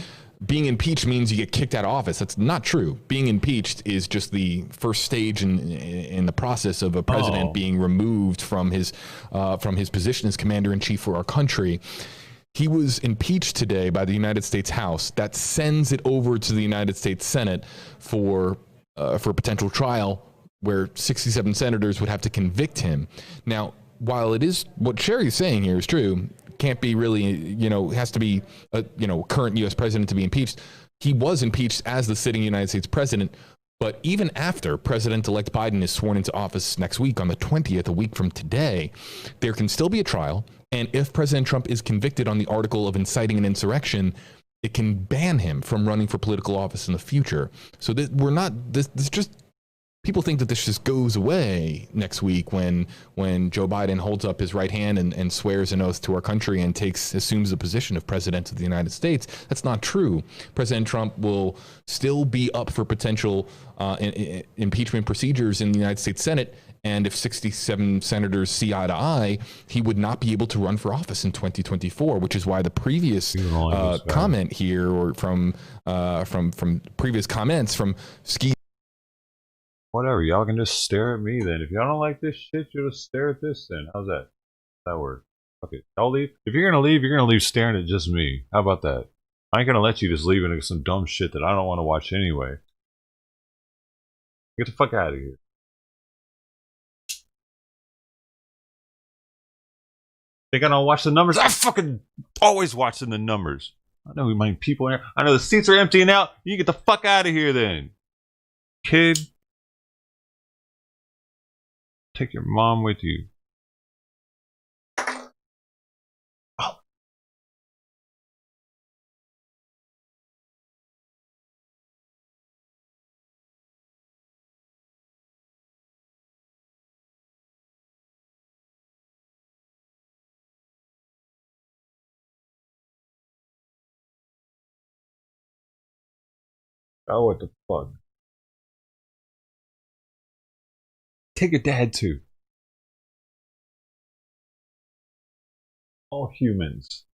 being impeached means you get kicked out of office. That's not true. Being impeached is just the first stage in the process of a president being removed from his position as commander-in-chief for our country. He was impeached today by the United States House. That sends it over to the United States Senate for a potential trial where 67 senators would have to convict him. Now, while it is what Sherry's saying here is true, can't be really, has to be a, current U.S. president to be impeached. He was impeached as the sitting United States president, but even after President-elect Biden is sworn into office next week on the 20th, a week from today, there can still be a trial. And if President Trump is convicted on the article of inciting an insurrection, it can ban him from running for political office in the future. So this just people think that this just goes away next week when Joe Biden holds up his right hand and swears an oath to our country and assumes the position of president of the United States. That's not true. President Trump will still be up for potential impeachment procedures in the United States Senate. And if 67 senators see eye to eye, he would not be able to run for office in 2024, which is why the previous comment here, or from previous comments from Ski. Whatever, y'all can just stare at me then. If y'all don't like this shit, you'll just stare at this then. How's that? That work? Okay, I'll leave. If you're gonna leave staring at just me. How about that? I ain't gonna let you just leave into some dumb shit that I don't want to watch anyway. Get the fuck out of here. Think I don't watch the numbers? I fucking always watching the numbers. I know how many people in here. I know the seats are emptying out. You get the fuck out of here then. Kid. Take your mom with you. Oh. Oh, what the fuck? Take your dad too. All humans.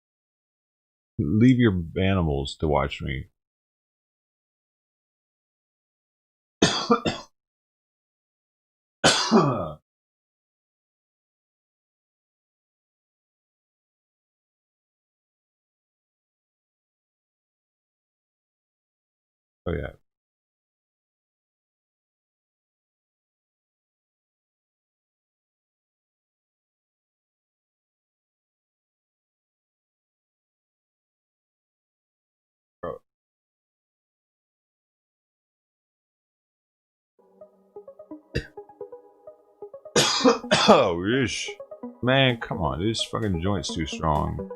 Leave your animals to watch me. Oh yeah. Bro. Oh, ish. Man, come on. This fucking joint's too strong.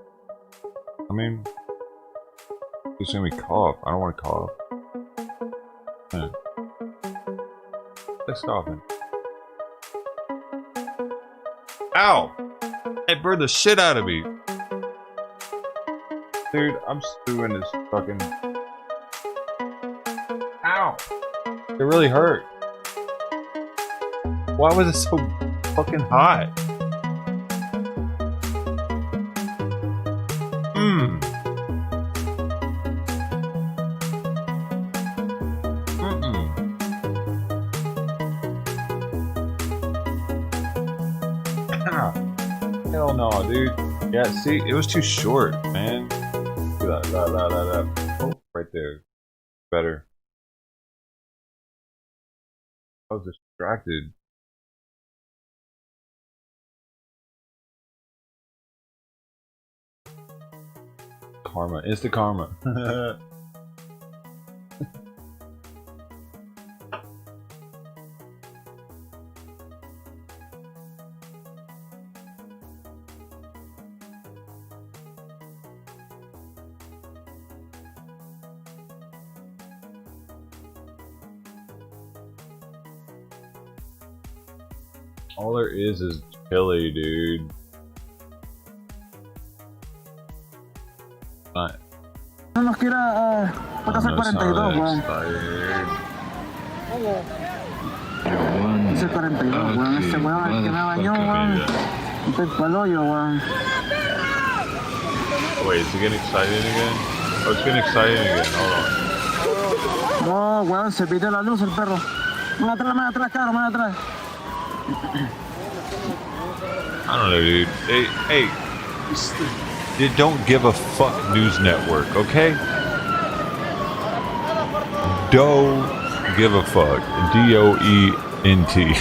I mean, it's gonna be cough. I don't want to cough. Man. Let's coughing. Ow! It burned the shit out of me. Dude, I'm stewing this fucking... Ow! It really hurt. Why was it so fucking hot? Hell no, dude. Yeah, see, it was too short, man. Oh, right there. Better. I was distracted. Karma. Instant karma. All there is chili, dude. No nos quiera pasar 42, weón. Ese 42, weón. Ese weón el que me bañó, weón. Estoy pa'l hoyo, weón. Wait, is it getting excited again? Oh, it's getting excited again. Hold on. No, weón, se pidió la luz el perro. Más atrás, cabrón, más atrás. I don't know, dude. Hey, you don't give a fuck news network, okay? Don't give a fuck. D-O-E-N-T.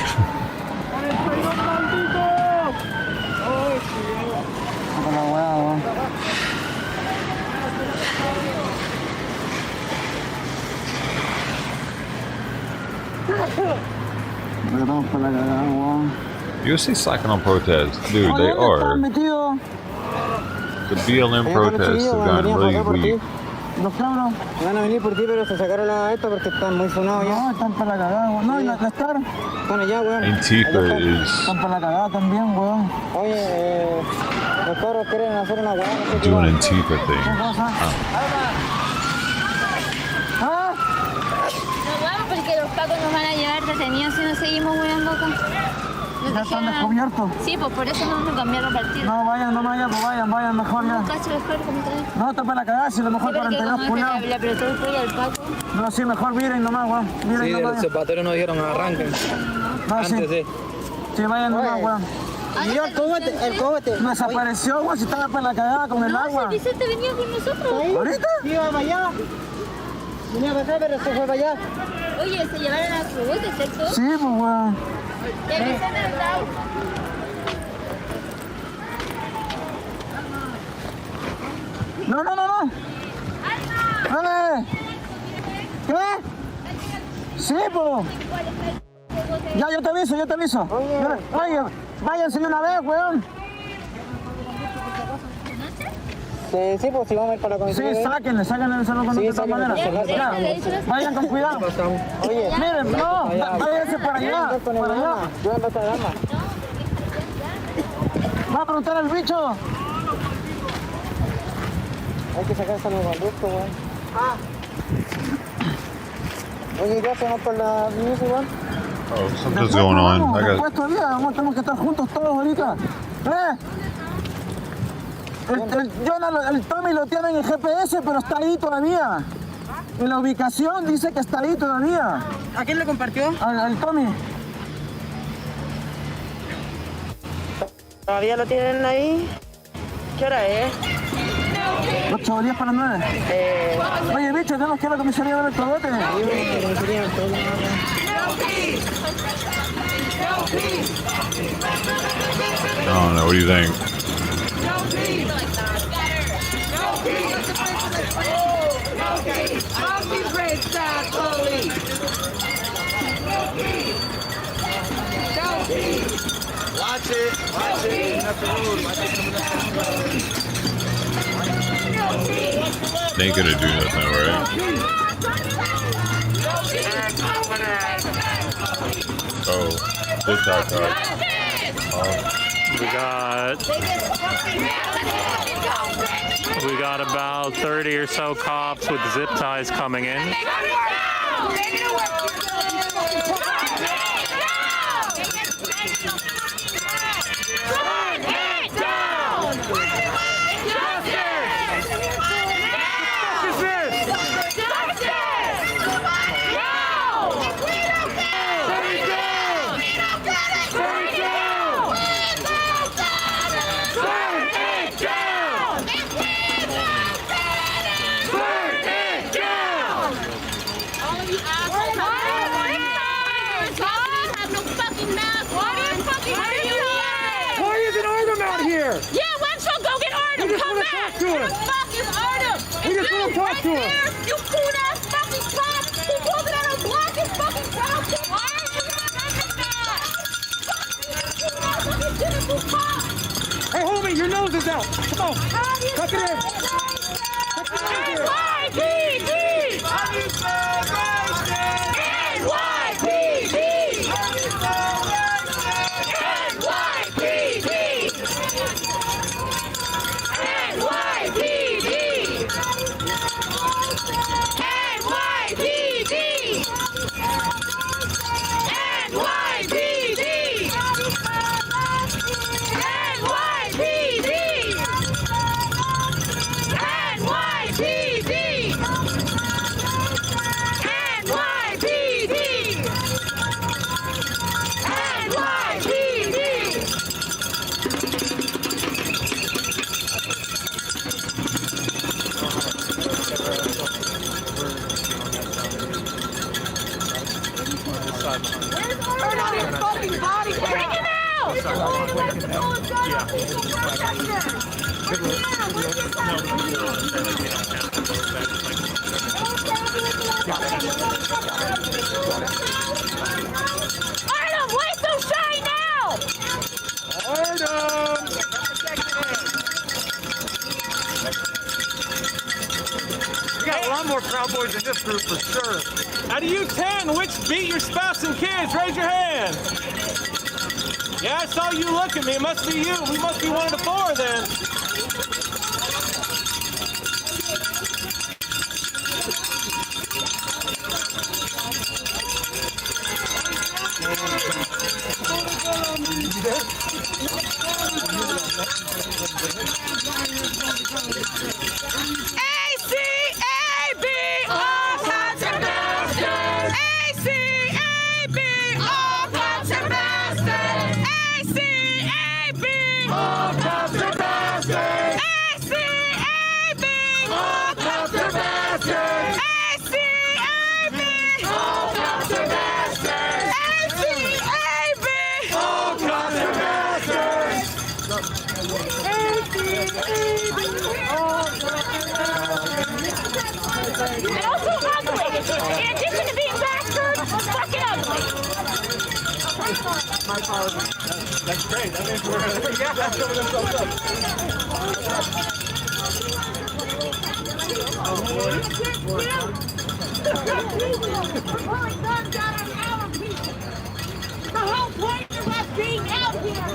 You see slacking on protests. Dude, they are. The BLM protests have gotten really weak. Los cabros. Van a venir por ti, pero se sacaron a esto porque están muy sonados ya. No, están para la cagada, weón. No, y la Star. Están allá, weón. Antifa is Están para la cagada también, weón. Oye, los cabros quieren hacer una weá. No sé qué. doing Antifa thing. ¿Qué cosa? ¿Ah? No vamos porque los pacos nos van a llevar detenidos si no seguimos weando acá. Ya están descubiertos. Sí, pues por eso no vamos a cambiar el partido. No vayan, pues vayan mejor ya. Cacho, mejor como tal. No, está para la cagada, si lo mejor 42 culiados. Le apretó el cuello al paco. No, sí, mejor miren nomás, weón. Miren Sí, nomás. del zapatero nos dijeron arranquen. No, Antes sí. Sí, vayan nomás, weón. Y yo el cóbate. Desapareció, weón, si estaba para la cagada con el agua. No, Vicente venía con nosotros. ¿Ahorita? Sí, iba para allá. Venía para acá, pero se fue para allá. Oye, se llevaron a su bote, ¿cierto? Sí, pues, weón. Ya Vicente no está. No. ¡Dale! ¿Qué? Sí, pues. Ya, yo te aviso. Oye, váyanse de una vez, weón. Sí, pues si vamos a ir para la comisión. Sí, sáquenle el salón con de otra manera. Ya, vayan con cuidado. Oye, miren, no, váyanse para allá. Yo ando con el arma. Va a preguntar al bicho. Hay que sacar esa nueva conducto, weón. Oye, ¿qué hacemos por la news, weón? Oh, something's going on. I Después got. todavía, tenemos que estar juntos todos ahorita. El Tommy lo tiene en el GPS, pero está ahí todavía. En la ubicación dice que está ahí todavía. ¿A quién le compartió? Al Tommy. ¿Todavía lo tienen ahí? ¿Qué hora es? 8:10 para 9. Oye, bicho, tenemos que ir a la comisaría de ver el cogote. I don't know. What do you think? Watch it. They ain't gonna do nothing, right? Oh, this guy. We got about 30 or so cops with zip ties coming in. Hey, homie, your nose is out. Come on. Tuck it in. Artem, why so shy now? You got boys in this group for sure. Out of you 10, which beat your spouse and kids? Raise your hand. Yeah, I saw you look at me. It must be you. We must be one of the 4 then. ACAB, all cops are bastards. ACAB, all cops are bastards. ACAB, all cops are bastards. ACAB, all cops are bastards. ACAB, all cops are bastards. ACAB, all cops are bastards. And also ugly. In addition to being bastards, fucking ugly. My apologies. That's great. That means we're showing themselves up. The whole point of us being out here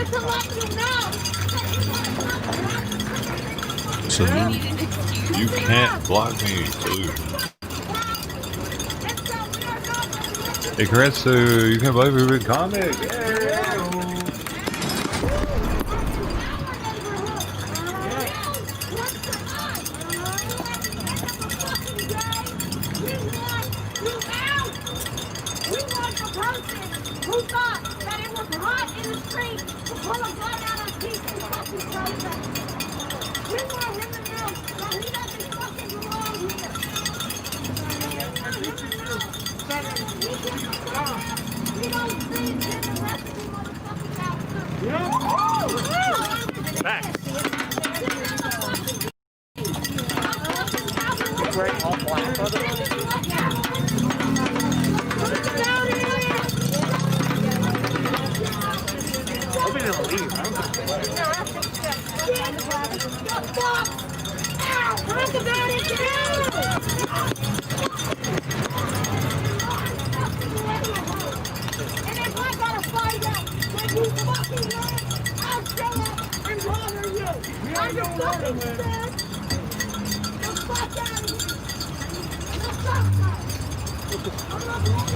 is to let you know. So you can't block me, dude. Hey, congrats to You Can't Block Me with comic. Who thought that it was hot in the street to pull a gun out on people and fucking kill them? We want him to know that he doesn't fucking belong here. We don't see him and the rest of you motherfuckers out there. Great, all black, brother. Open and leave. And if I gotta find out when you fucking learn, I'll show up and bother you. Are you fucking scared? The fuck out of here. The fuck out. I'm not going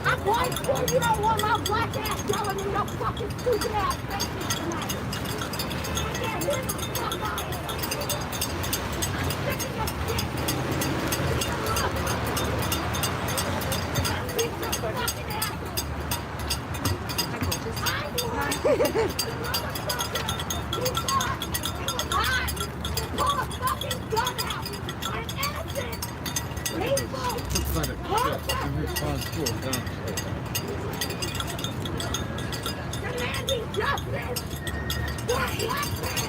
I'm quite sure you don't want my black ass yelling in your fucking stupid ass faces tonight. I can't hear the fuck out of it. I'm sick of your shit. Beat your fucking ass. I'm one. You thought it was hot to pull a fucking gun out on an innocent people. Demanding justice for black men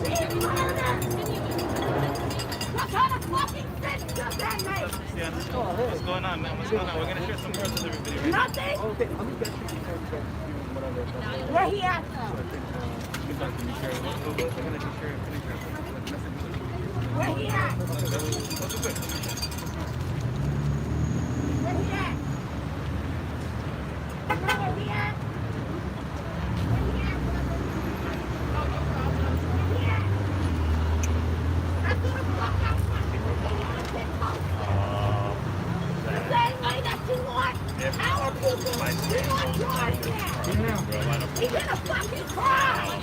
being murdered. What kind of fucking sense does that make? Yeah, what's going on, man? What's going on? We're gonna share some more of the video. Nothing. Where he at though? Where he at? Where he at? Where he at? The same way that you want our people, you want yours now. He's in a fucking crowd.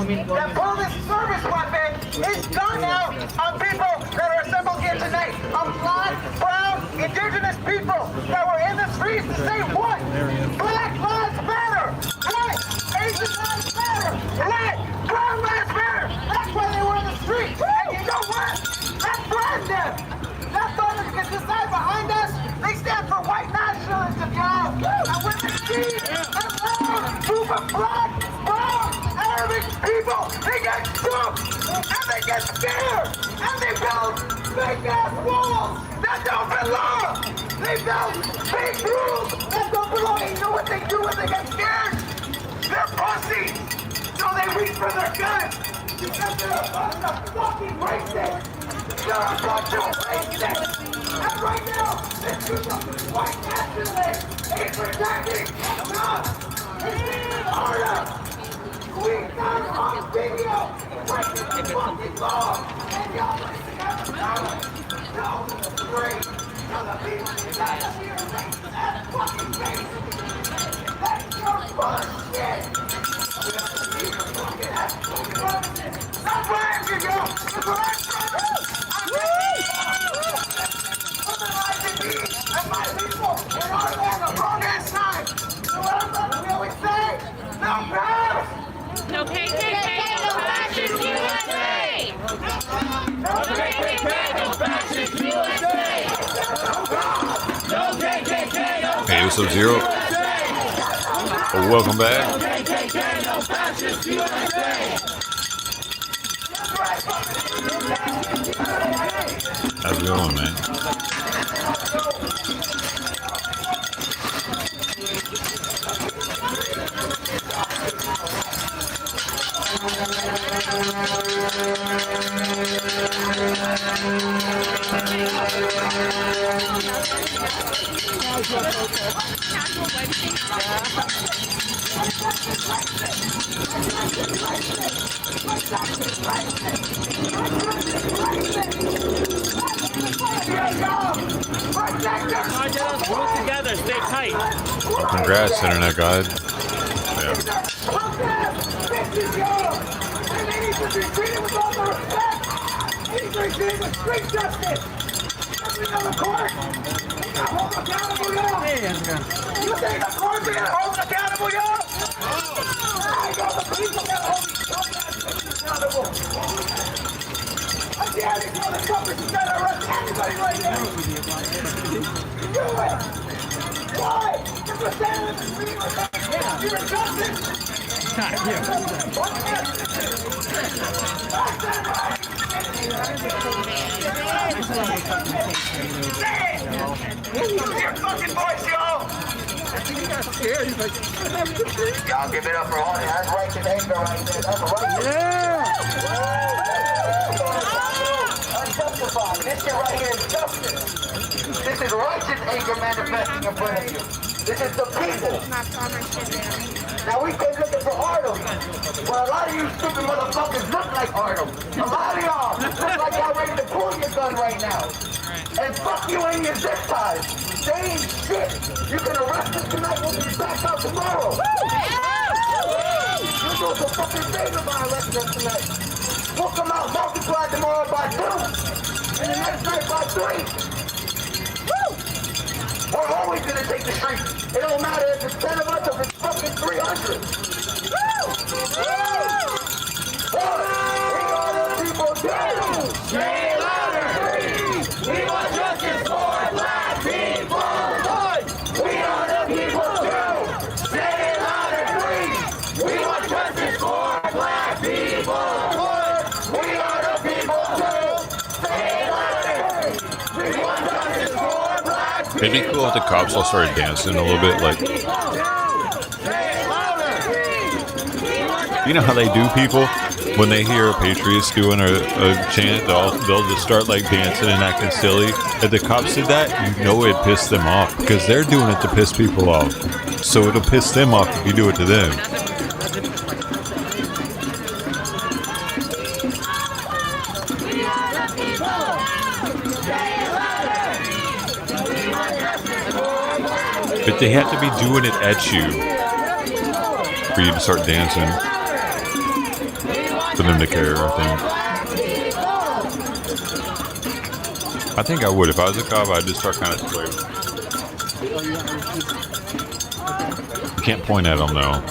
that pull this service weapon is gone out on people that are assembled here tonight. On black, brown, indigenous people that were in the streets to say what? Black lives matter. What? Asian lives matter. What? Brown lives matter. That's why they were in the streets. And you know what? That's brand them. That's all because this side behind us, they stand for white nationalism, y'all. And when they see a loud group of black, brown, Arabic people, they get shook and they get scared and they build fake-ass walls that don't belong. They build fake rules that don't belong. And you know what they do when they get scared? They're pussies. So they reach for their guns because they're a bunch of fucking racists. They're a bunch of racists. And right now, this group of white nationalists is protecting us. It's in order. We got on video breaking the fucking law. And y'all listening to the power. No, free. So the people that are here racist ass fucking face. That's your bullshit. Stop lying, you go. That's what I'm trying. And my people in our land are wrong ass side. So what we always say, no pass. No KKK, no fascist USA. No KKK, no fascist USA. No KKK, no Hey, what's up, Zero? Welcome back. No KKK, no fascist USA. How's it going, man? Work together, stay tight. Well, congrats, Internet God. Yeah. Street justice. On the court. We gotta hold them accountable, y'all. You think the court we gotta hold them accountable, y'all? I know the people gotta hold these accountable. I'm the only motherfuckers who gotta arrest anybody right now. Do it. Why? Because we're standing in the street with them. You're injustice. Your fucking voice, y'all! Y'all give it up for Honey. That's righteous anger right there. That's right. Yeah! Unjustified. This shit right here is justice. This is righteous anger manifesting in front of you. This is the people. Now we keep looking for Arnold. Well, a lot of you stupid motherfuckers look like Arnold. A lot of y'all look like y'all ready to pull your gun right now. And fuck you ain't your zip ties. They ain't shit. You can arrest us tonight, we'll be back out tomorrow. You do us a fucking favor by arresting us tonight. We'll come out multiplied tomorrow by 2. And the next night by 3. We're always gonna take the streets. It don't matter if it's 10 of us or if it's fucking 300. We are the people too. Say it louder. We want justice for black people. We are the people too. Say it louder, please. We want justice for black people. We are the people too. Say it louder. We want justice for black people. It'd be cool if the cops all started dancing a little bit, like, you know how they do people when they hear a Patriots doing a chant, they'll just start like dancing and acting silly. If the cops did that, you know it'd piss them off because they're doing it to piss people off. So it'll piss them off if you do it to them. But they have to be doing it at you for you to start dancing. for them to care, I think I would. If I was a cop, I'd just start kind of swearing. You can't point at them, though.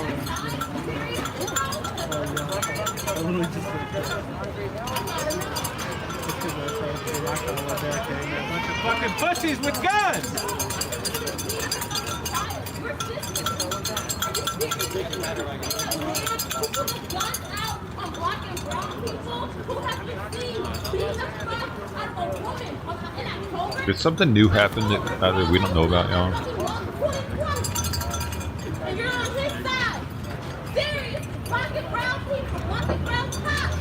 Fucking pussies with guns! Did something new happen that we don't know about, y'all? You're on his side. Serious. Black and brown people. Black and brown cops.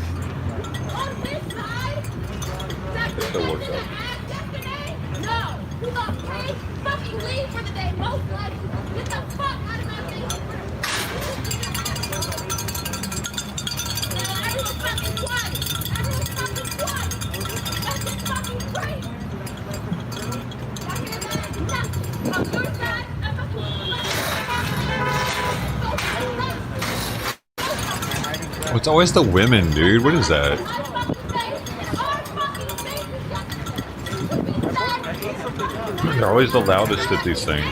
On his side. It still works out. No. You gonna pay? Fucking leave for the day. Most likely. Get the fuck out of my face. Everyone's fucking quiet. Everyone's fucking quiet. That's just fucking crazy. It's always the women, dude. What is that? They're always the loudest at these things.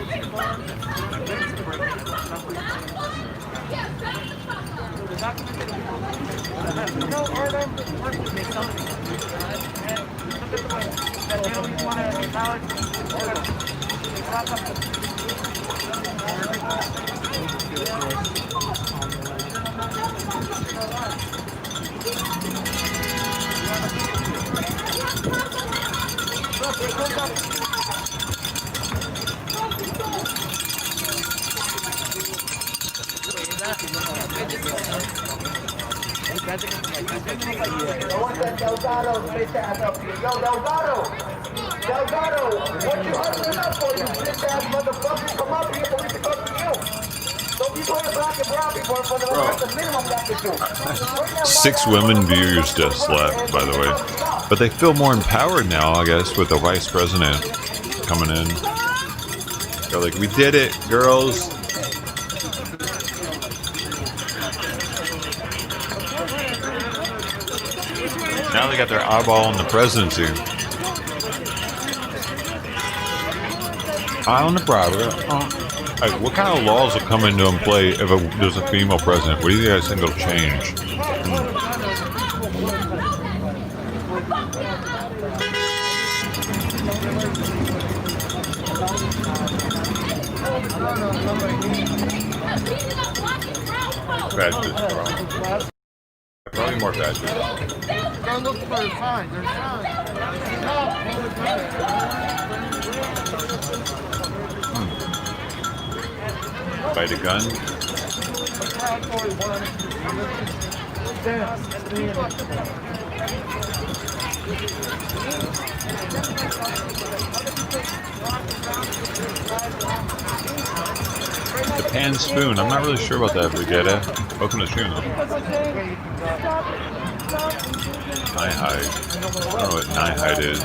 Delgado, what you hustling up for, you bitch ass motherfucker? Come up here so we can talk to you. Don't be putting black and brown people in front of us. That's the minimum that can do. 6 women viewers just left, by the way. But they feel more empowered now, I guess, with the vice president coming in. They're like, we did it, girls. Now they got their eyeball on the presidency. Eye on the private. Like, what kind of laws will come into play if there's a female president? What do you guys think will change? Fascist, bro. Probably more fascist. Don't look for the signs. There's signs. Fight a gun. The pan spoon. I'm not really sure about that, Brigetta. Welcome to the stream, though. Nighthide. I don't know what nighthide is.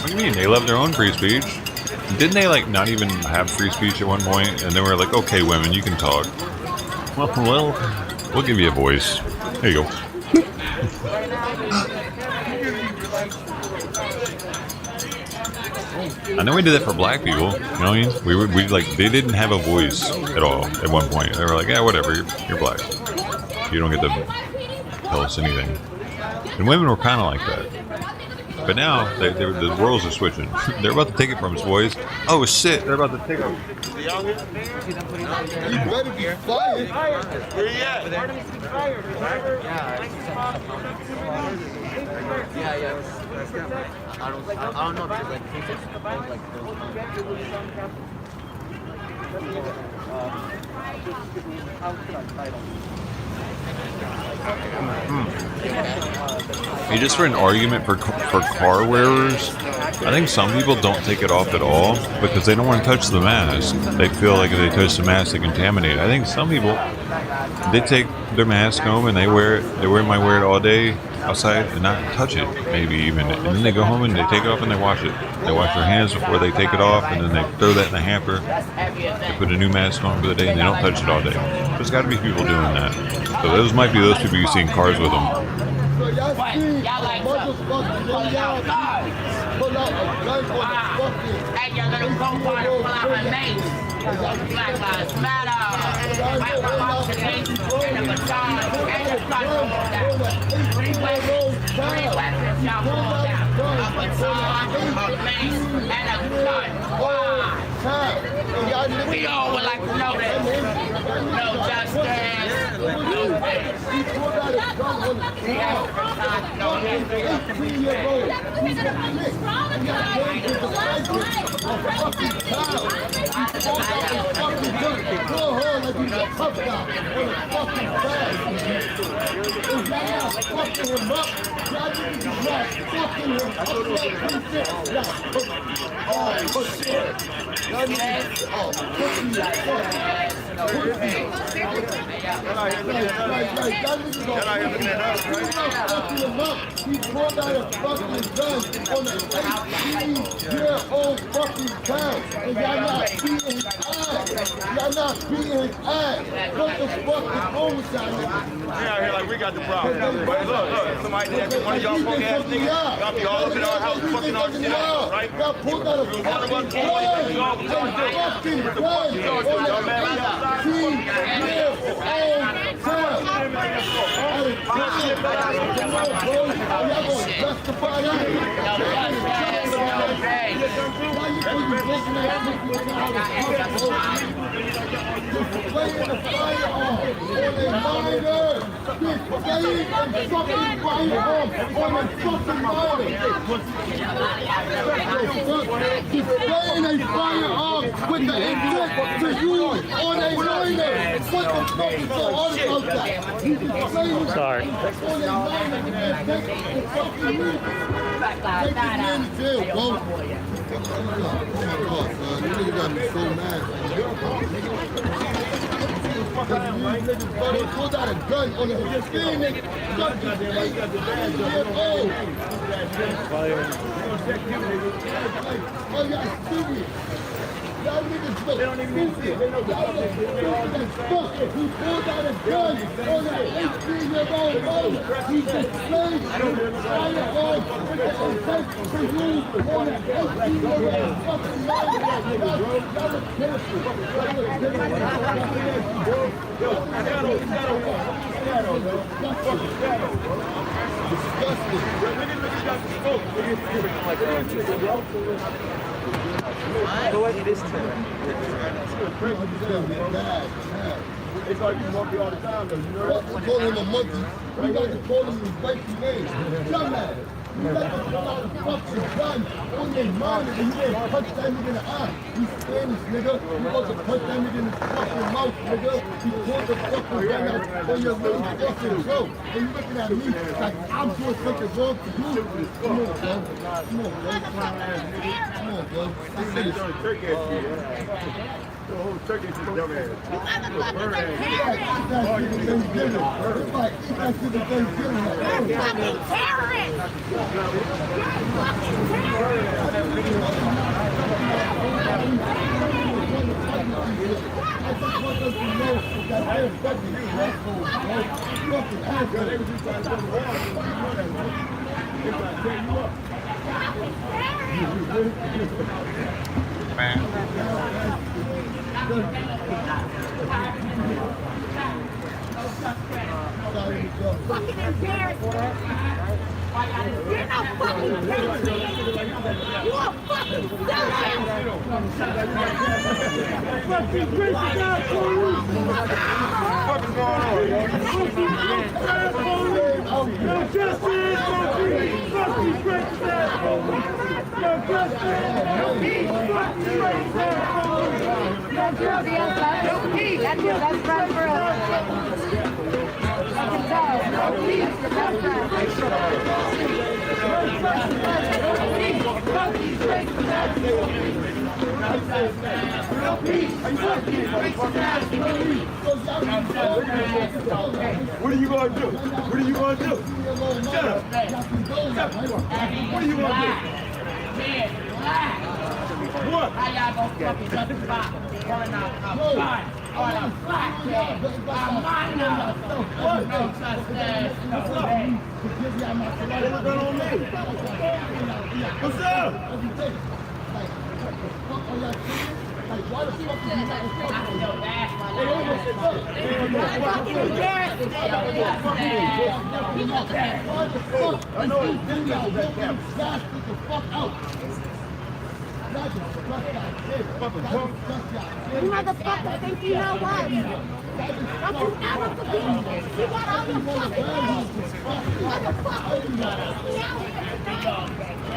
What do you mean? They love their own free speech. Didn't they like not even have free speech at one point? And they were like, okay, women, you can talk. Well, we'll give you a voice. There you go. I know we did that for black people. You know what I mean? We like, they didn't have a voice at all at one point. They were like, yeah, whatever, you're black. You don't get to tell us anything. And women were kind of like that. But now, the roles are switching. They're about to take it from us, boys. Oh shit, they're about to take it. You better be fired. Where you at? Yeah. I don't know because like cases like Just for an argument for car wearers, I think some people don't take it off at all because they don't want to touch the mask. They feel like if they touch the mask, they contaminate. I think some people, they take their mask home and they wear it. They might wear it all day, outside and not touch it, maybe even. And then they go home and they take it off and they wash it. They wash their hands before they take it off, and then they throw that in the hamper. They put a new mask on for the day, and they don't touch it all day. There's got to be people doing that. So those might be those people you see in cars with them. So y'all see motherfuckers when y'all pull out a gun on the fucking... Hey, y'all gonna go for it, pull out my mace. Black Lives Matter. White Lives today, and the baton, and the gun pulled out. 3 weapons, y'all pulled out. A baton, a mace, and a gun. Why? We all would like to know this. No justice, no peace. He pulled out a gun on the ground. No history. 18-year-old. He's a bitch. He got games with the president. A fucking child. He pulled out his fucking gun. Pull her like he's a tough guy. On a fucking bag. If y'all not fucking him up, y'all niggas is not fucking him up like this. Oh, shit. Y'all niggas, oh, pussy as fuck. Pussy. He pulled out a fucking gun on an 18-year-old fucking child. And y'all not beating his ass. Y'all not beating his ass. What the fuck is wrong with y'all niggas? We out here like we got the problem. But look, somebody that one of y'all punk ass niggas, y'all be all up in our house fucking our shit up, right? Y'all pulled out a fucking gun. Fucking gun on an 18-year-old child. Justify that? Displaying a firearm on a minor. Displaying a fucking firearm on a fucking minor. Displaying a firearm with the intent to use on a minor. What the fuck is so hard about that? He's displaying Sorry. on a minor with the intent to fucking use. Take this man to jail, bro. Oh my God, son. You niggas got me so mad. He pulled out a gun on a 18-year-old. Oh, y'all serious? Y'all niggas look stupid. Y'all look stupid as fuck. He pulled out a gun on an 18-year-old minor. He displayed his firearm with the intent to use on an 18-year-old fucking minor. Y'all look pitiful. Y'all look It's like you monkey all the time, though, you know? We call him a monkey. We got to call him his wife's name. Dumbass. You let them pull out a fucking gun on their mind and you didn't punch that nigga in the eye. You Spanish, nigga. You supposed to punch that nigga in his fucking mouth, nigga. You pulled the fucking gun out on your little fucking throat. And you looking at me like I'm doing something wrong to you. Come on, bro. Come on, bro. Come on, bro. This shit is... The whole turkey is dumb ass. You motherfuckers are terrorists! It's like that's the Thanksgiving. You're fucking terrorists! You're fucking fucking embarrassment. You're not fucking terrorist. You're a fucking fucking Christian police. What's going on, yo? No justice, no peace. Fucking Christian police. No justice, no peace. Fucking Christian police. No justice, no peace. That's your best friend for us. I can tell. No peace, your best friend. No peace. What are you gonna do? What are you gonna do? Shut up. Shut up. What are you gonna do? What? How y'all gonna fucking justify calling out a fly or a black man? I'm minor. What? No such thing. What's up? What's up? Why the fuck you You motherfuckers think you know what? Don't you ever forget. You got all your fucking hands. Motherfuckers.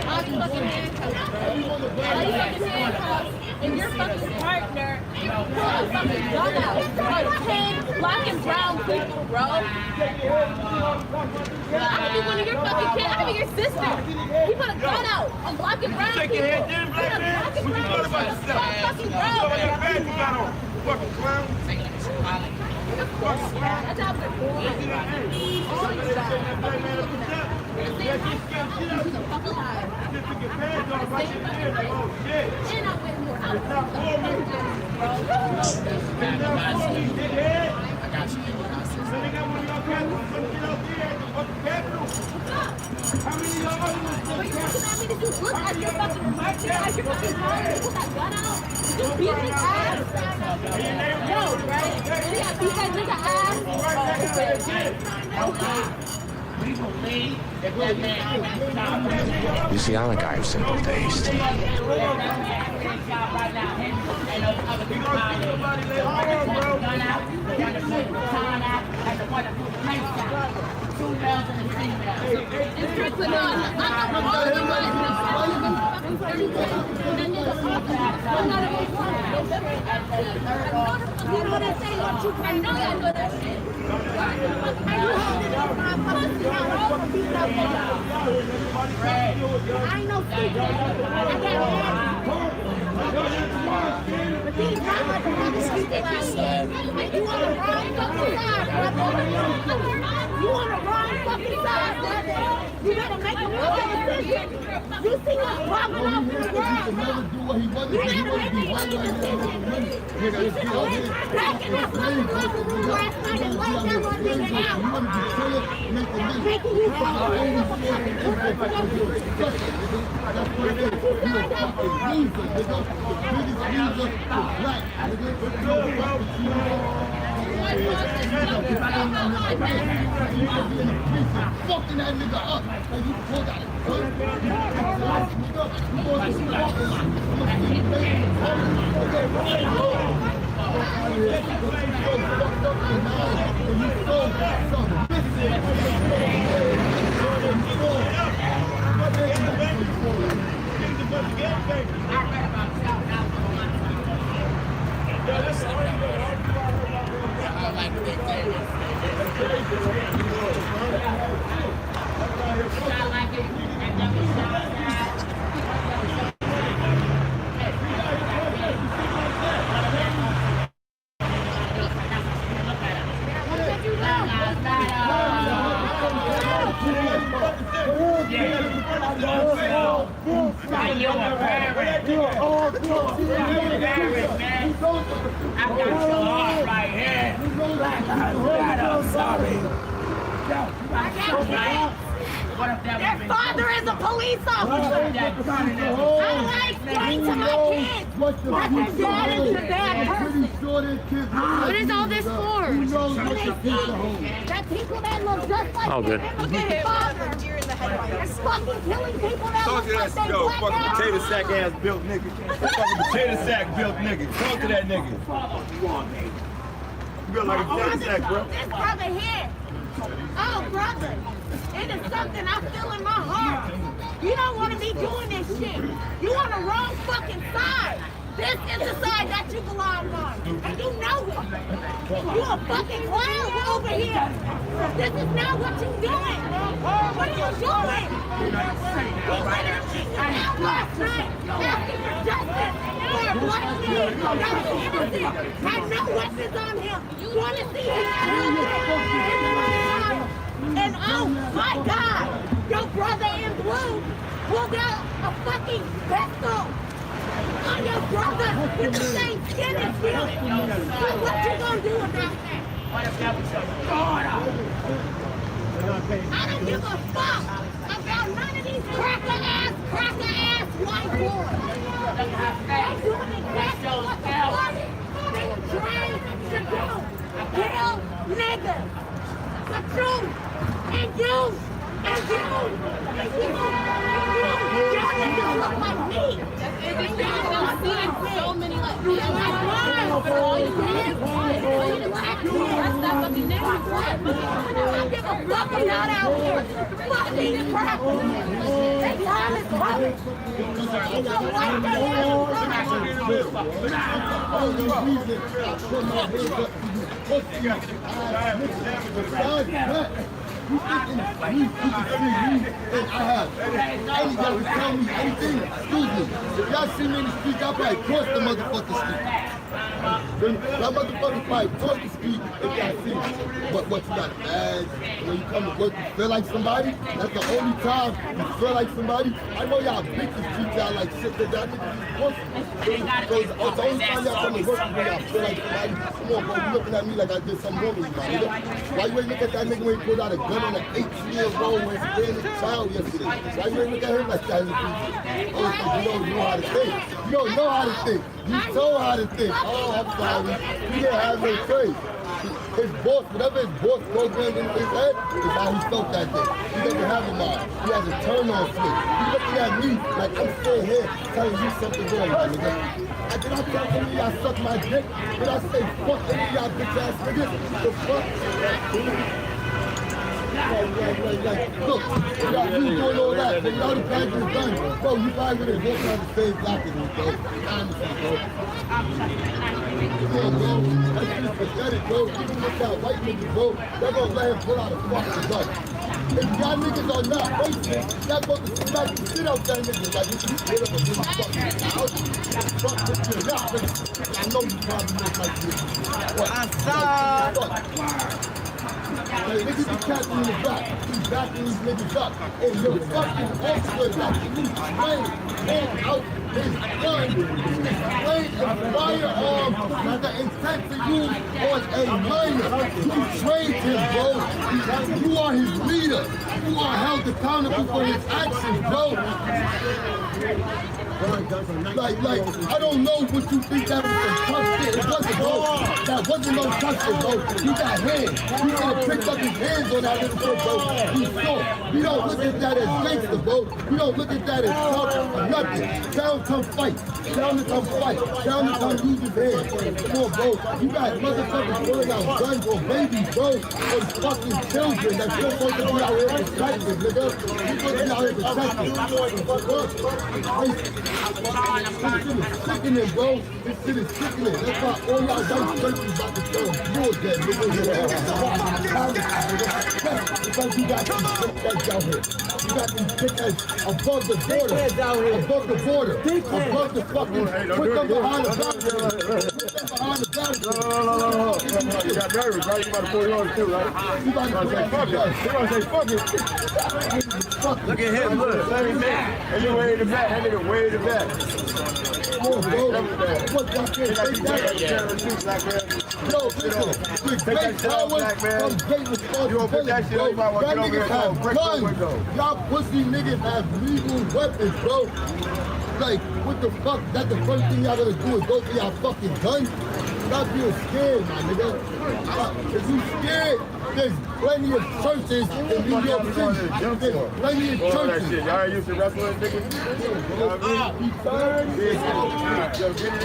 All you fucking handcuffs. And your fucking partner pull a fucking gun out. Black and brown people, bro. I could be one of your fucking kids. I could be your sister. He put a gun out on black and brown people. Put a black and brown fucking brown. Fucking clown. That's how we're born. You see, I'm a guy of simple taste. I know secret. I got but these motherfuckers stupid like shit. You on the wrong fucking side, brother. You on the wrong fucking side, brother. You better make a fucking decision. You see what's popping up in the world, bro. You better make a fucking decision. You should have been cracking that fucking local room last night and laid that one nigga out. Making you fucking fucking that nigga up and you pulled out Their father is a police officer. I like saying to my kids that their dad is a bad person. What is all this for? When they see that people that look just like their father is fucking killing people that look like they Yo, black fucking out. potato sack ass built nigga. Fucking potato sack built nigga. Talk to that nigga. You built like a potato sack, bro. This brother here. Oh, brother. It is something I feel in my heart. You don't want to be doing this shit. You on the wrong fucking side. This is the side that you belong on. And you know it. You a fucking clown over here. This is not what you're doing. What are you doing? You literally went out last night asking for justice for a black man. Had no weapons on him. Want to see him? And oh my God, your brother in blue pulled out a fucking pistol on your brother with the same skin as you. So what you gonna do about that? I don't give a fuck about none of these cracker ass white boys. They're doing exactly what the fuck they were trying to do. Kill niggas. The truth. And you. And you. And you. Y'all niggas look like me. Y'all look like me. So many like me. Like mine. But all you did was black men. That's not fucking niggas. I don't give a fuck about out here. Fuck these crackers. They time is coming. They gonna wipe their ass. You thinking we and I have anybody tell me anything? Excuse me. If y'all see me in the street, y'all probably cross the motherfucking street. Y'all motherfuckers probably cross the street if y'all see me. But what, you got bad? When you come to work, you feel like somebody? That's the only time you feel like somebody? I know y'all bitches treat y'all like shit, because y'all niggas is pussy. Because the only time y'all come to work is when y'all feel like somebody. Come on, bro, you looking at me like I did something wrong with you, my nigga. Why you ain't look at that nigga when he pulled out a gun on an 18-year-old when he ran a child yesterday? Why you ain't look at him like that in the future? Oh, you don't know how to think. You don't know how to think. You know how to think. Oh, I'm sorry. You didn't have no choice. His boss, whatever his boss programmed in his head, is how he felt that day. He doesn't have a mind. He has a turn-on switch. He's looking at me like I'm still here telling you something wrong, my nigga. Did I tell any of y'all suck my dick? Did I say fuck any of y'all bitch-ass niggas? The fuck? Look, y'all you doing all that, but y'all the bag is done. Bro, you probably would have walked on the same block as me, bro. Honestly, bro. Come on, bro. That shit is pathetic, bro. Even with that white niggas, bro, they're gonna let him pull out a fucking gun. If y'all niggas are not racist, y'all supposed to smack the shit out that nigga. Like, you get up and really fucking out. Fuck this shit, not racist. I know you probably look like this. But I saw. Like, niggas be catching in the back. He's backing these niggas up. And your fucking officer got you trained out his gun. He's trained a firearm with the intent to use on a minor. You trained him, bro. You are his leader. You are held accountable for his actions, bro. Like, I don't know what you think that was some tough shit. It wasn't, bro. That wasn't no tough shit, bro. He got hands. He could have picked up his hands on that little shit, bro. He saw. We don't look at that as gangster, bro. We don't look at that as tough or nothing. Tell him come fight. Tell him to come fight. Tell him to come use his hands. Come on, bro. You got motherfuckers pulling out guns on babies, bro. On fucking children that's supposed to be out here protected, nigga. You're supposed to be out here protected. This shit is sickening, bro. This shit is sickening. That's why all y'all white churches about to turn blue again, nigga. Because you got these dickheads out here. You got these dickheads above the border. Above the border. Above the fucking... Put them behind the boundary. Put them behind the boundary. No. You got nervous, right? You about to pull yours too, right? You about to say fuck it. You about to say fuck it. Look at him, look. Same man. And you way in the back. That nigga way in the back. Come on, bro. What's that shit? Take that. Yo, listen. With great power comes great responsibility, bro. Y'all niggas have guns. Y'all pussy niggas have legal weapons, bro. Like, what the fuck? That's the first thing y'all gonna do is go for y'all fucking guns? Stop being scared, my nigga. If you scared, there's plenty of churches in New York City. There's plenty of churches. Y'all used to wrestle niggas?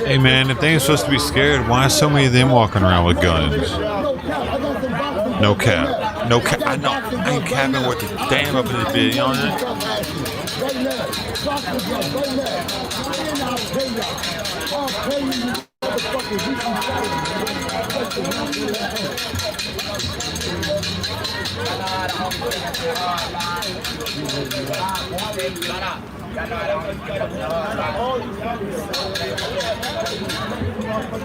Hey man, if they ain't supposed to be scared, why are so many of them walking around with guns? No cap. No cap. I know. I ain't capping with the damn up in this bitch, you know what I'm Yo,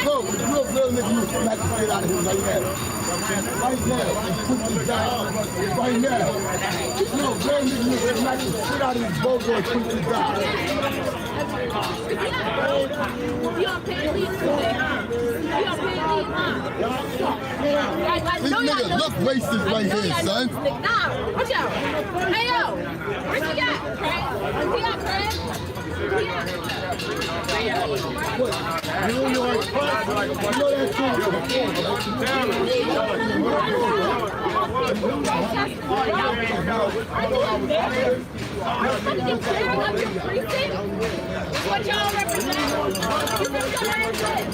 bro, if you're a real nigga, you smack the shit out of him right now. Right now. And put him down. Right now. If you're a real nigga, you smack the shit out of his bobo and put him down. You on paid leave today, huh? You on paid leave, huh? These niggas look racist right here, son. Nah, watch out. Hey, yo. Where's he at, Craig? Where's he at, Craig? You know your price, like, you know that What y'all represent? You represent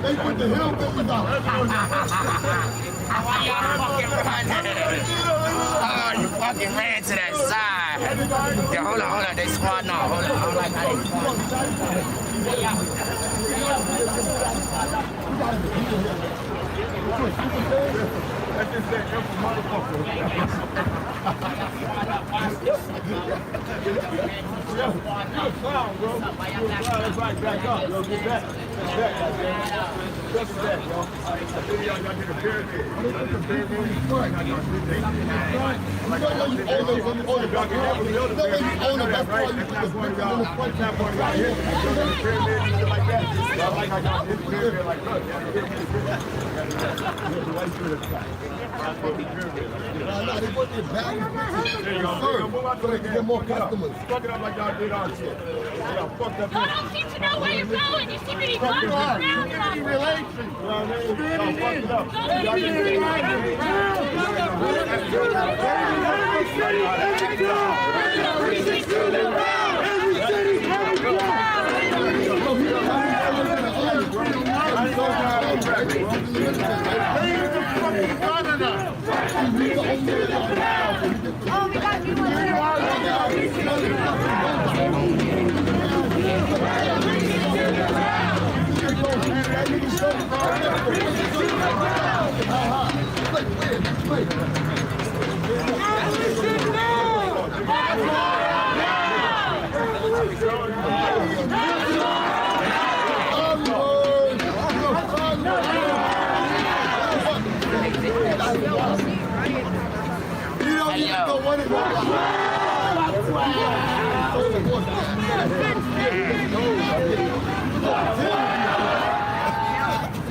They put the hillbillies out. Why y'all fucking running? Oh, you fucking ran to that side. Yeah, hold on. They squatting off. Hold on. I don't like how they That's just that empty motherfucker. You're a clown, bro. You're a clown. That's right. Back up, yo. Get back. Just that, yo. I think y'all got to get a pyramid. The pyramid is fun. You own it. That's why you put the brick on the front. Tap on right here. You go to the pyramid and like that. Y'all like I got this pyramid like that. No, they want their value. There you go. So they can get more customers. Fuck it up like y'all did our shit. Y'all fucked up. I don't seem to know where you're going. You seem to be walking around. Community relations. You know what I mean? Y'all fucked it up.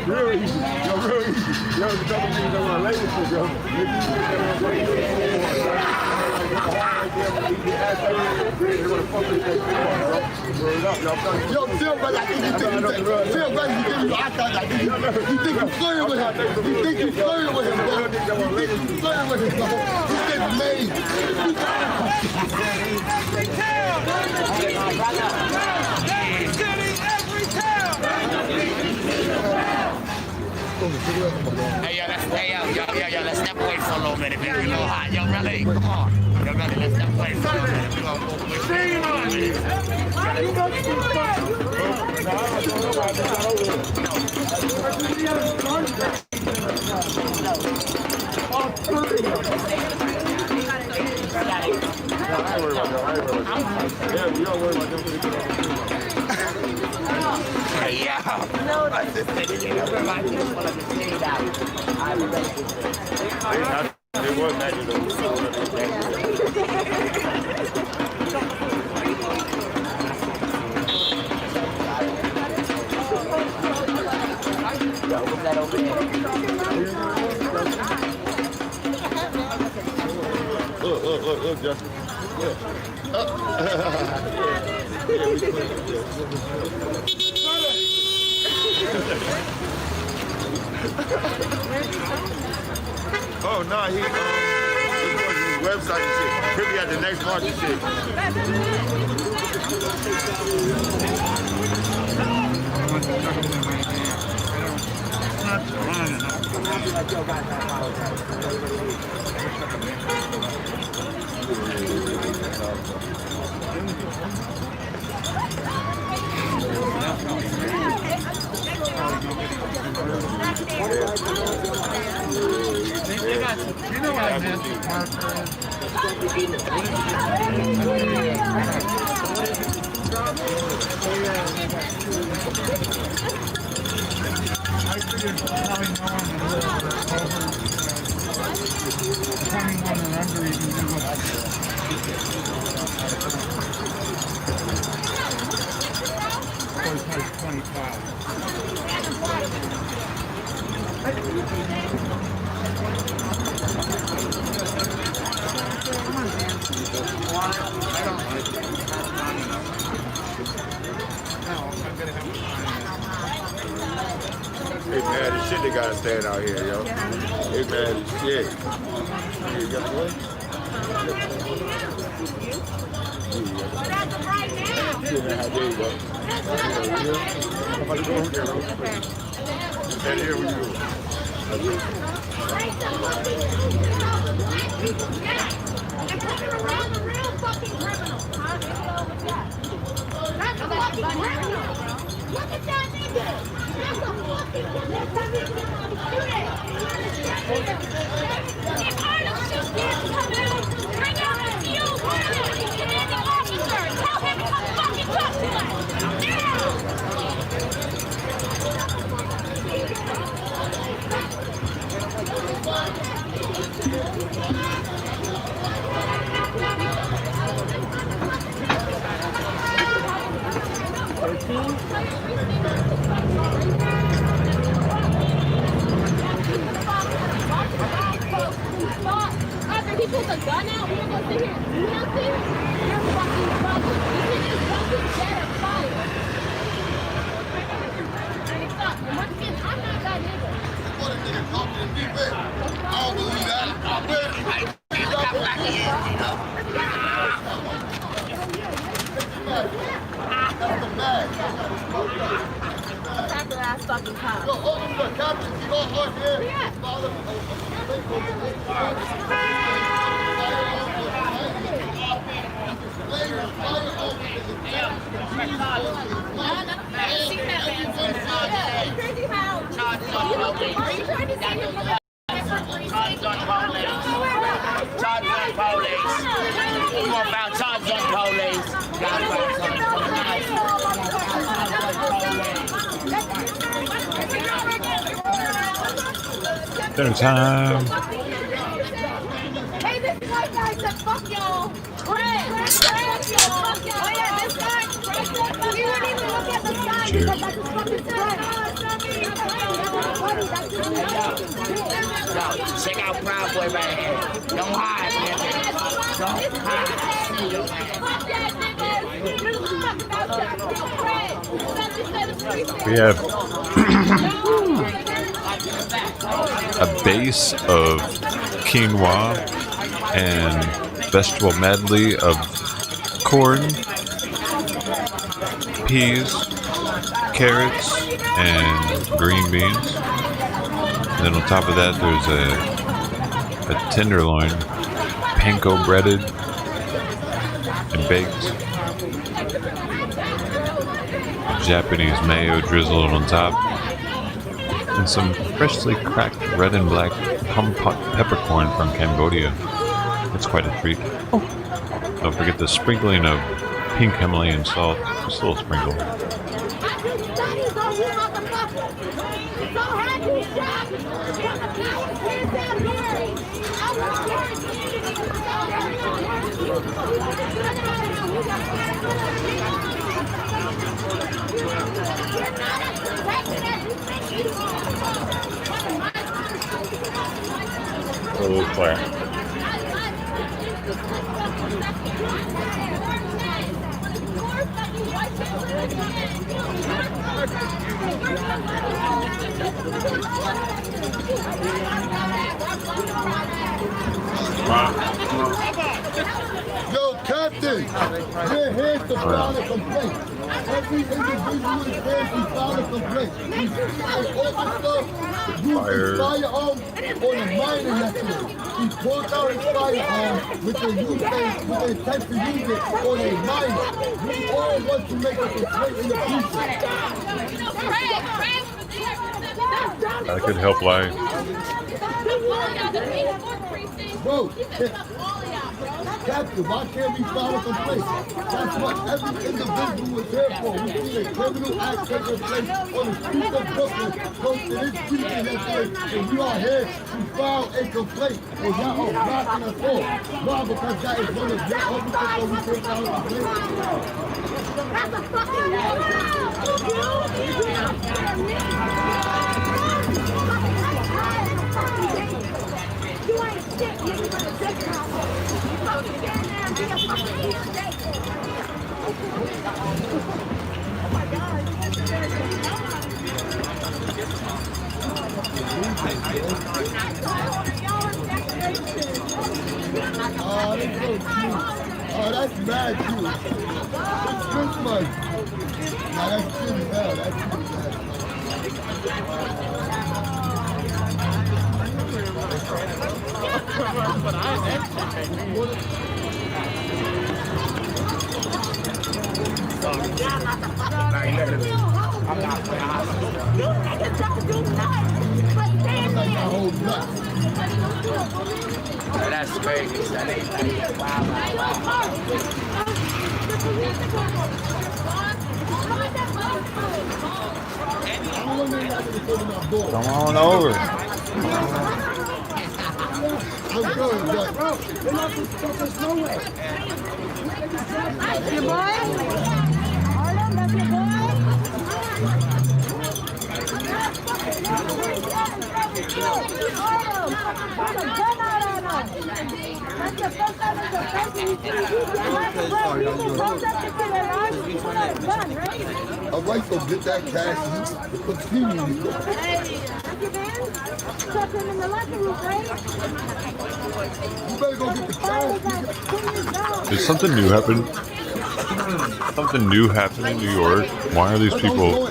Real easy. Yo, real easy. Yo, the couple niggas that want to lay with you, yo. Yo, Phil, brother, I think you think Phil, brother, you think you I think you flirting with him. You think you flirting with him, bro. You think you flirting with him, bro. You think made. Every town. Every city, every town. Hey, yo, let's stay out. Yo, let's step away for a little minute, man. It's a little hot. Yo, Relly, come on. Yo, Relly, let's step away for a little minute. We're going to move away. Yeah. No, that's just it. Everybody just want to stay out. It was magical. What's that over there? Look, Justin. Look. Oh, no, he website and shit. He'll be at the next market shit. You know what I meant, I figured probably no one would live over 21 and under even knew what I said. Of course, 25. They mad as shit they gotta stand out here, yo. They mad as shit. You got the way? There you go. I'm about to go over there, bro. Stand here with you. And put it around the real fucking criminal. That's a fucking criminal. Look at that nigga. That's a fucking criminal. That's how he's going to shoot it. If Arnold shoots him, come out, bring out a few warnings. And then the officer, tell him to come fucking talk to us. After he pulls a gun out, we're gonna sit here and do nothing. You're fucking trouble. You can just fucking get a fight. And once again, I'm not that nigga. What a nigga talking to me, man. I don't believe that. That's the bag. After that fucking cop. Yo, hold on, look, Captain. You go hard here. Yeah. Crazy how charges on police. Charges on police. You won't found charges on police. Dinner time. Hey, this white guy said, fuck y'all. Fuck y'all. Oh yeah, this guy. You wouldn't even look at the sign because that's his fucking friend. Check out Proud Boy right here. Don't hide, nigga. Don't hide. We have a base of quinoa and vegetable medley of corn, peas, carrots, and green beans. And then on top of that, there's a tenderloin, panko breaded and baked. Japanese mayo drizzled on top, and some freshly cracked red and black peppercorn from Cambodia. It's quite a treat. Don't forget the sprinkling of pink Himalayan salt, just a little sprinkle. Oh, Claire. Yo, Captain, we're here to file a complaint. Every individual is here to file a complaint. We see an officer use his firearm on a minor yesterday. He pulled out his firearm with the intent to use it on a minor. We all want to make a complaint in the future. That could help life. Bro, Captain, why can't we file a complaint? That's what every individual is here for. We see a criminal act taking place on the streets of Brooklyn, close to this weekend yesterday, and we are here to file a complaint. And y'all are blocking us off. Why? Because that is one of your officers, so we can't file a complaint. That's a fucking you ain't shit, you gonna take it out. You fucking get in there and be a fucking mistake. Oh my God. Oh, that's mad too. It's Christmas. Nah, that's really bad. That's really I'm not playing hospital. You niggas don't do nothing. But damn That's crazy. That ain't Come on over. I'm going, but they're not going to take us nowhere. Your boy? Artem, that's your boy? All right, so get that cash and continue. You better go get the cash. Did something new happen? Something new happened in New York. Why are these people?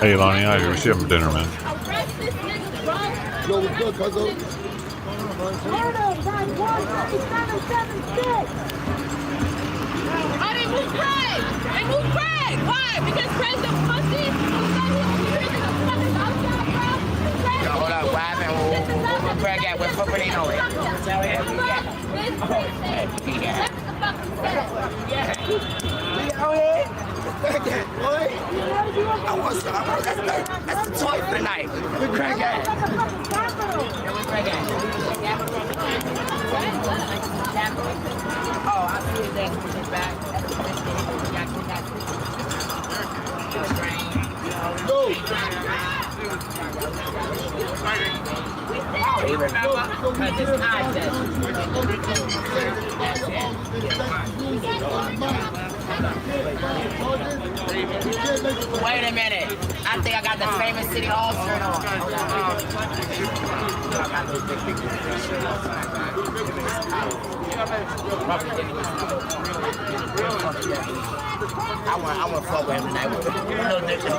Hey, Lonnie, I agree. We should have dinner, man. Yo, what's good, cousin? Oh, they moved Craig! They moved Craig! Why? Because Craig's a pussy? Yo, hold up, what happened? Where Craig at? Where Pupperino at? Tell him we got. We out here? Boy, I want some. That's the toy for the night. Where Craig at? Where Craig at? Oh, I see his ass with his back. He remember? Because it's contest. Wait a minute. I think I got the famous City Hall shirt on. I want to fuck with him tonight. No nigga.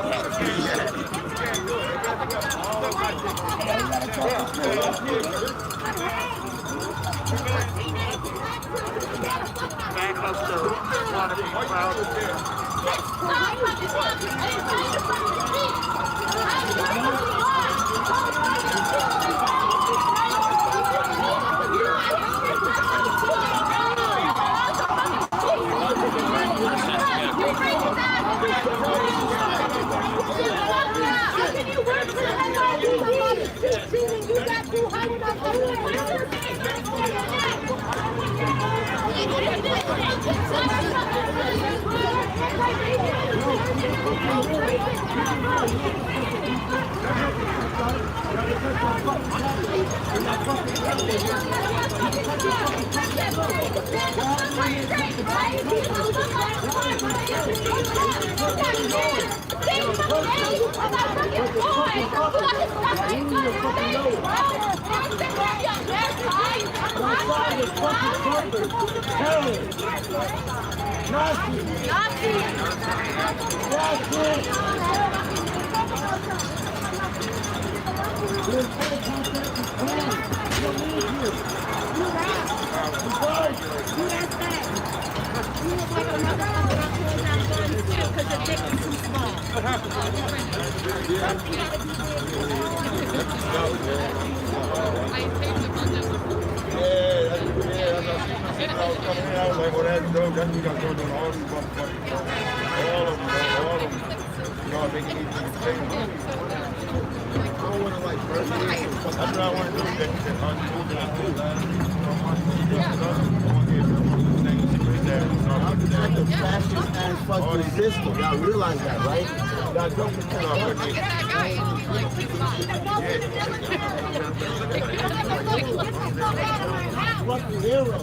Y'all realize that, right? Y'all don't fucking hero.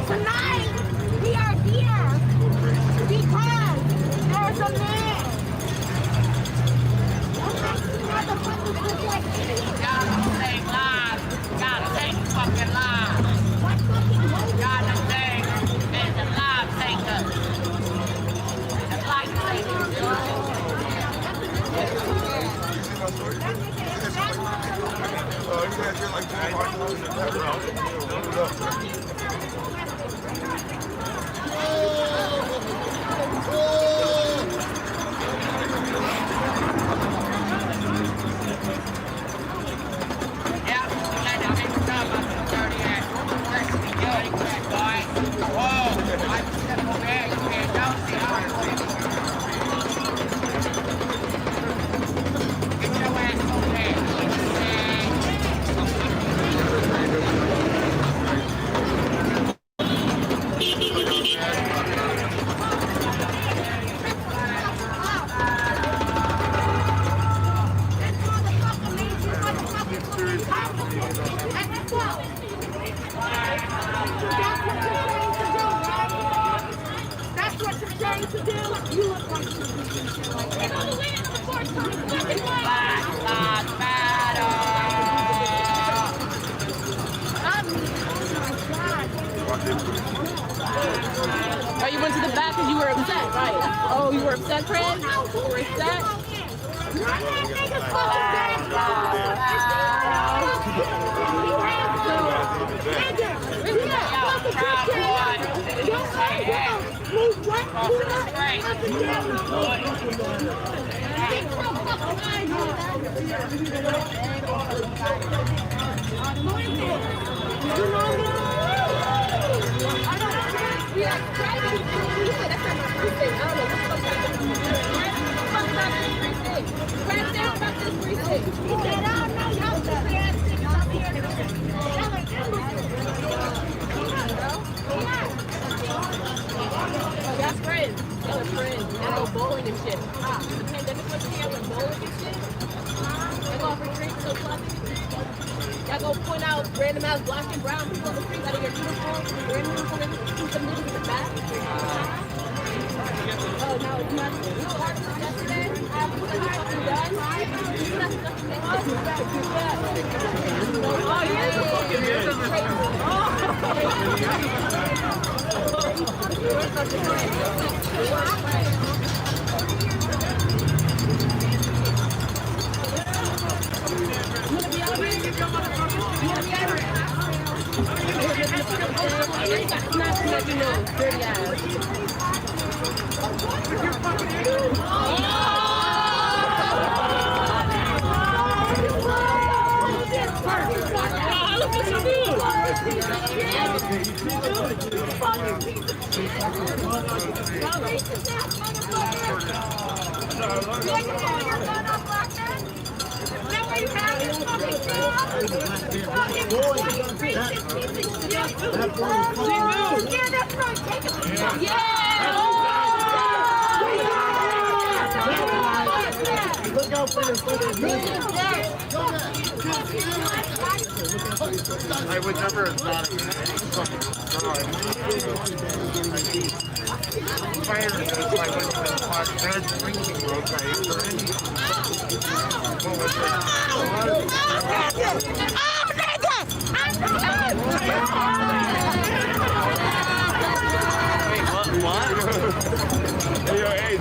Tonight, we are here because there's a man. Gotta say lies. Gotta say fucking lies. Gotta say there's a lie taker. A lie taker. Oh, you went to the back because you were upset, right? Oh, you were upset, Fred? You were upset? That's friends. Y'all are friends. Y'all go bowling and shit. The pandemic was here, y'all went bowling and shit. Y'all go for drinks, so clubbing. Y'all go point out random ass black and brown people on the street out of your uniform. Random people in some niggas in the back. Oh, no, it's not. You know what happened yesterday? I put a fucking gun. Oh, yeah. Look out for I would never have thought of fire this, I wouldn't have thought red drinking rope or any. What was it? What? Hey, yo, hey.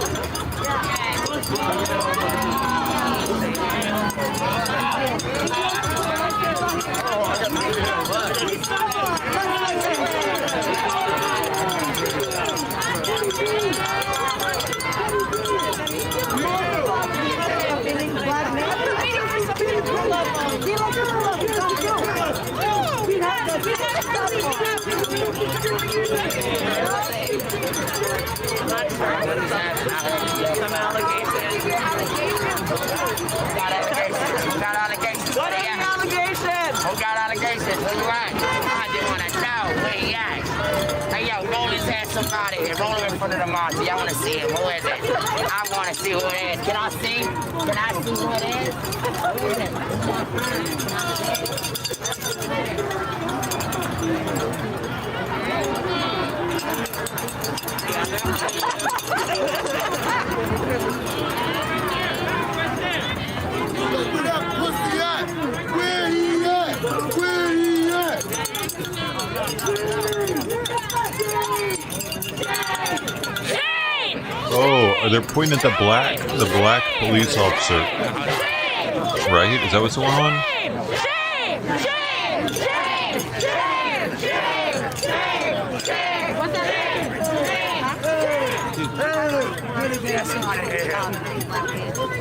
What is an allegation? Who got allegations? Who you at? I just want to know where he at. Hey, yo, roll his ass somebody and roll him in front of the monster. Y'all want to see him. Who is it? I want to see who it is. Can I see? Can I see who it is? Who is it? Where that pussy at? Where he at? Where he at? Oh, they're pointing at the black police officer. Right? Is that what's going on?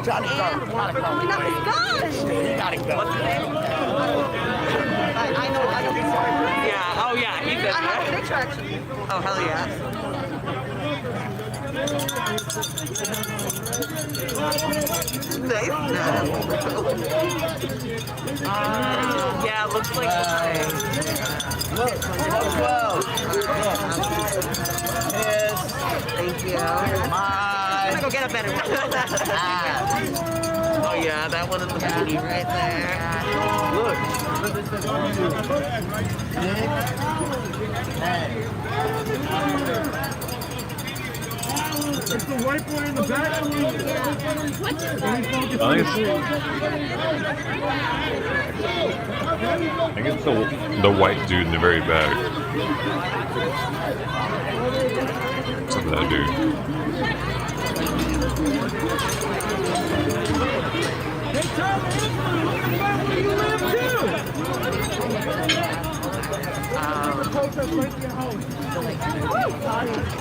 Johnny, go. Gotta go. I know. Yeah, oh yeah, he does I have a picture actually. Oh, hell yeah. Yeah, looks like Look. Yes. Thank you. I'm gonna go get a better one. oh yeah, that one is the booty right there. Look. It's the white boy in the back. I think it's the white dude in the very back. Some of that dude.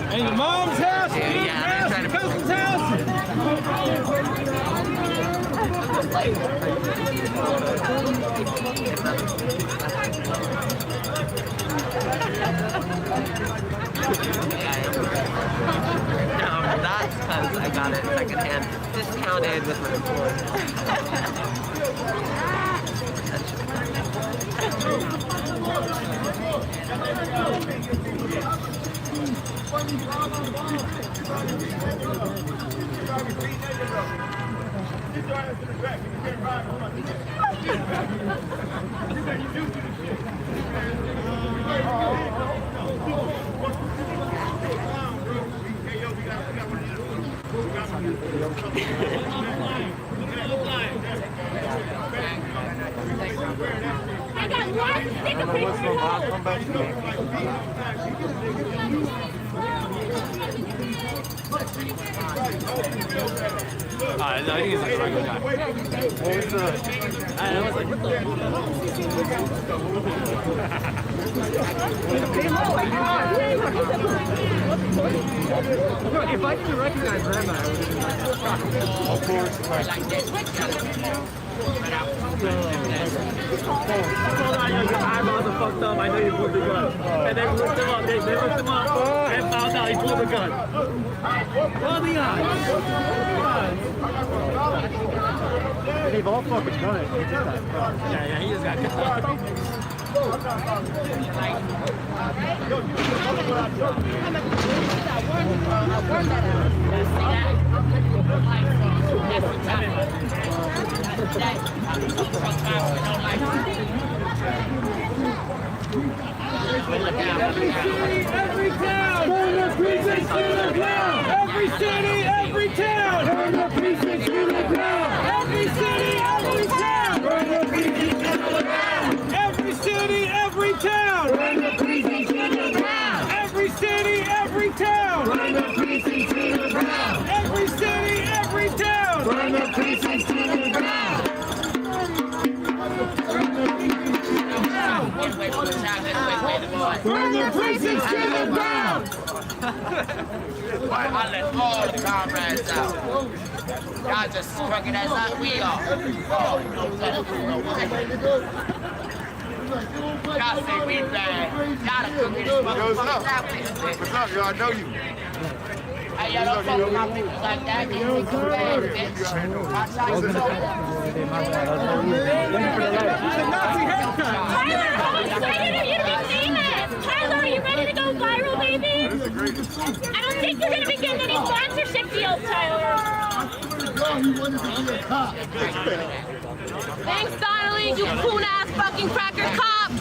Hey, your mom's house, your house, your cousin's house. No, that's because I got it secondhand, discounted with my I got one stick of No, I think he's like a regular guy. What was the... I was like, what the... If I didn't recognize Grandma, I would have been like, of course. Your eyeballs are fucked up. I know you pulled the gun. And they looked him up. They looked him up and found out he pulled the gun. Well, the odds. They've all fucking done it. He just got caught. Yeah, he just got caught. Every town! Burn the precincts to the ground! Every city, every town! Burn the precincts to the ground! Every city, every town! Burn the precincts to the ground! Every city, every town! Burn the precincts to the ground! Every city, every town! Burn the precincts to the ground! Every city, every town! Burn the precincts to the ground! Burn the precincts to the ground! I let all the comrades out. Y'all just crooked as we are. Y'all say we bad. Y'all the crookedest motherfuckers out there. What's up, y'all? I know you. Hey, y'all don't fuck with my people like that. You think you bad, bitch. Watch how you talk. Tyler, you're gonna be famous! Tyler, are you ready to go viral, baby? I don't think you're gonna be getting any sponsorship deals, Tyler. Thanks, Donnelly, you coon-ass fucking cracker cop!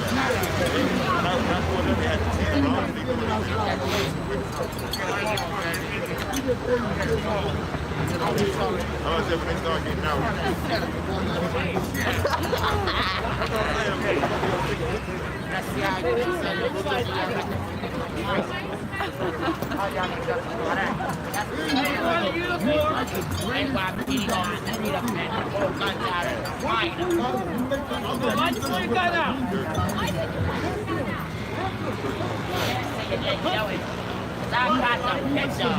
I got the picture of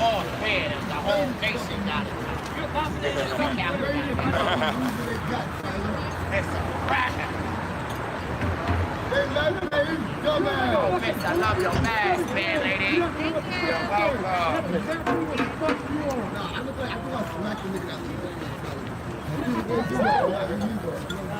all fed and the whole nation got it. It's a cracker. Oh, bitch, I love your mask, man, lady. You're welcome.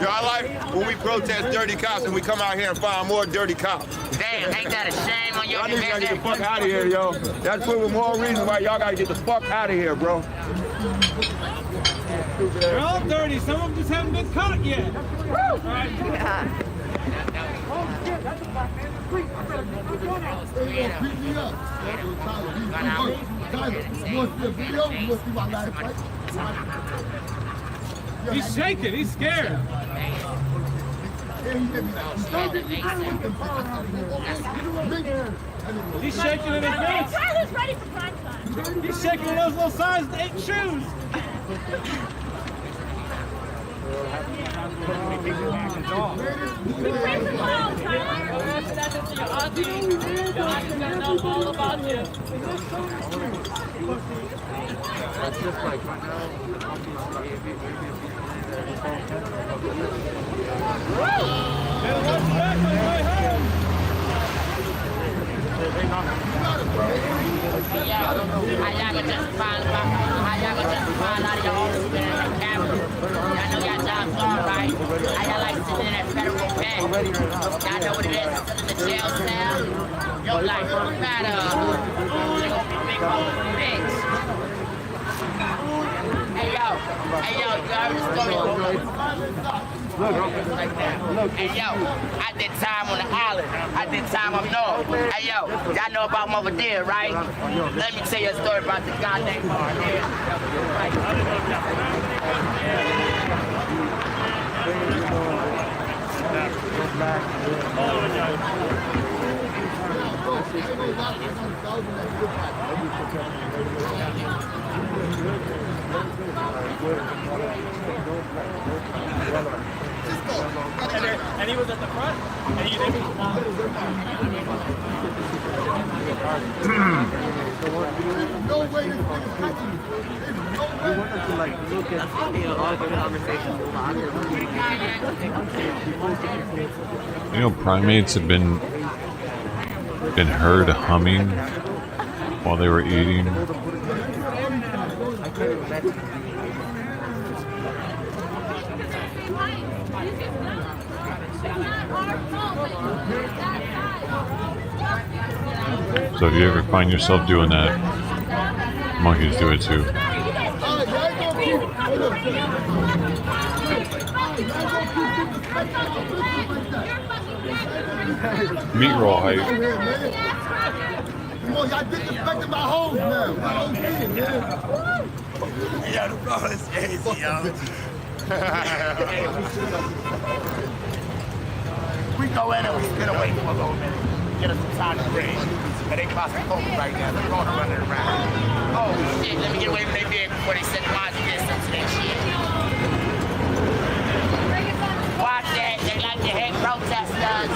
Yo, I like when we protest dirty cops and we come out here and find more dirty cops. Damn, ain't that a shame on your Y'all niggas gotta get the fuck out of here, yo. That's proving more reason why y'all gotta get the fuck out of here, bro. They're all dirty. Some of them just haven't been caught yet. Woo! He's shaking. He's scared. He's shaking in his boots. Tyler's ready for prime time. He's shaking in those little size 8 shoes. I just find out of your office in the camera. Y'all know y'all job's all right. Y'all like sitting in that federal bank. Y'all know what it is to sit in the jail cell? Yo, like, matter. Big old bitch. Hey, yo, you heard the story? Hey, yo, I did time on the island. I did time up north. Hey, yo, y'all know about Mother Deer, right? Let me tell you a story about the goddamn bar here. And he was at the front, and he didn't. No way this nigga touching me. We want them to like look at all the conversations You know, primates have been heard humming while they were eating. So if you ever find yourself doing that, monkeys do it too. Meat roll height. Come on, y'all disrespecting my hoes now. My hoes eating, man. Yeah, the bro is easy, yo. We go in and we spin away for a little minute. Get us some time to breathe. And they cross the coast right now. They're going to run it around. Oh, shit. Let me get away from their bed before they set fire to this to that shit. Watch that. They like to hate protesters.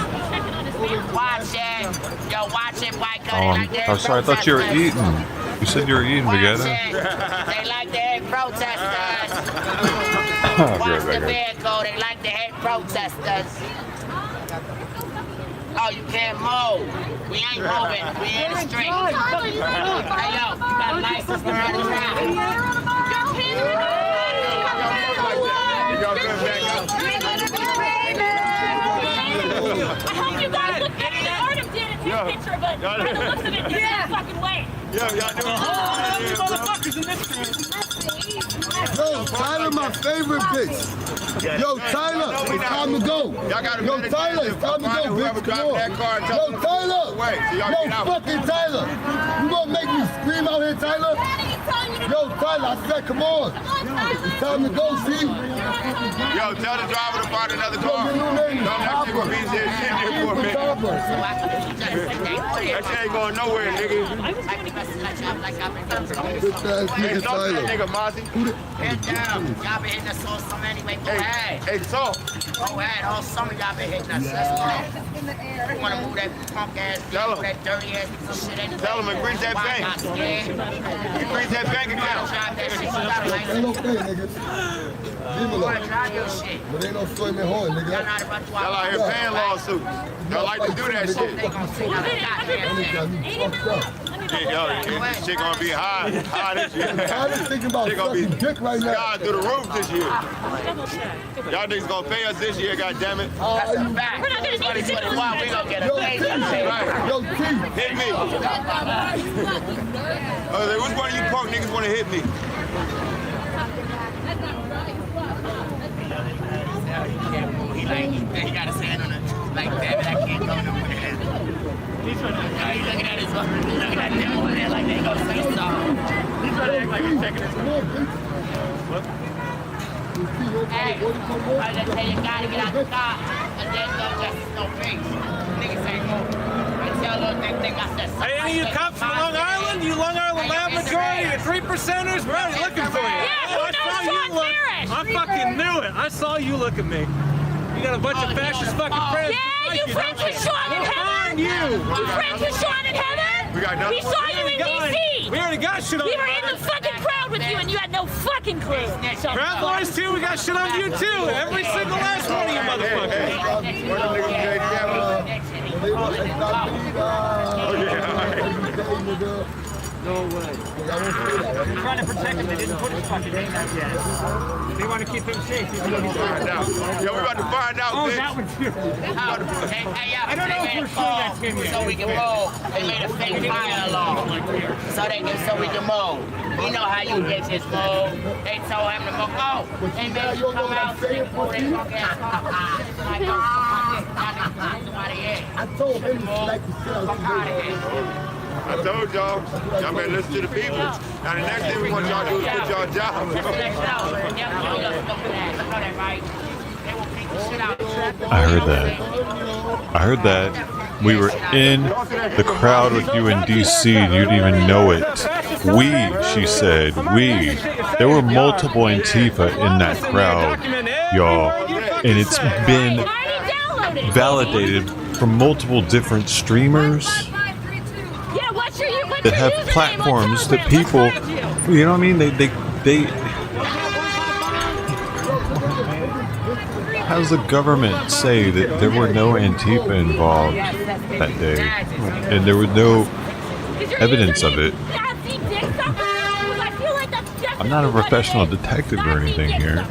Watch it. Yo, watch it, white guy. They like to hate I'm sorry, I thought you were eating. You said you were eating together. They like to hate protesters. Watch the vehicle. They like to hate protesters. Oh, you can't move. We ain't moving. We in the street. Hey, yo, you got a license to run around. I hope you guys look at it. Artem did it. Take a picture of it. By the looks of it, this fucking way. Yo, y'all doing you motherfuckers in this Yo, Tyler, my favorite bitch. Yo, Tyler, it's time to go. Yo, Tyler, it's time to go, bitch. Come on. Yo, Tyler. Yo, fucking Tyler. You gonna make me scream out here, Tyler? Yo, Tyler, I said, come on. It's time to go, see? Yo, tell the driver to find another car. Don't let people be there sitting here for a minute. That shit ain't going nowhere, nigga. Bitch ass nigga, Tyler. Nigga, Mozzie. Head down. Y'all been hitting us all summer anyway. Go ahead. Hey, so. Go ahead. All summer y'all been hitting us. Let's go. You want to move that punk ass, that dirty ass piece of shit anyway. Tell him increase that bank. Increase that bank account. Ain't no thing, nigga. Leave me alone. But ain't no swimming hard, nigga. Y'all out here paying lawsuits. Y'all like to do that shit. Yo, this shit gonna be high this year. I'm just thinking about sucking dick right now. Sky through the roof this year. Y'all niggas gonna pay us this year, goddammit. That's a fact. We're not gonna need to 2021. We gonna get a pay. Yo, Keith. Hit me. Which one of you punk niggas wanna hit me? He got his hand on it. Like, damn it, I can't go nowhere. He's looking at his phone. He's looking at them over there like they gonna say something. He's trying to act like he's checking his phone. Hey, I just tell you, gotta get out the car. And there's no justice, no peace. Niggas ain't moving. I tell little thing I said something. Hey, any of you cops from Long Island? You Long Island Lab majority? You 3%ers? We're already looking for you. Yeah, who knows Sean Parrish? I fucking knew it. I saw you look at me. You got a bunch of fascist fucking friends. Yeah, you friends with Sean and Heather? You friends with Sean and Heather? We saw you in D.C. We already got shit on We were in the fucking crowd with you and you had no fucking clue. Proud Boys too, we got shit on you too. Every single last one of you motherfuckers. No way. They're trying to protect him. They didn't put his fucking name out yet. They want to keep him safe. He's going to find out. Yo, we're about to find out, oh, bitch. that one's good. I don't know if we're sure that's him yet. So we can move. They made a fake fire alarm. So we can move. We know how you bitches move. They told him to move. Oh, they made you come out and move their fucking ass. I told him to like the shit out of I told y'all better listen to the people. Now the next thing we want y'all to do is quit y'all jobs. I heard that. We were in the crowd with you in DC and you didn't even know it. We, she said, we. There were multiple Antifa in that crowd, y'all. And it's been validated from multiple different streamers. that have platforms that people, you know what I mean? They how does the government say that there were no Antifa involved that day? And there was no evidence of it. I'm not a professional detective or anything here.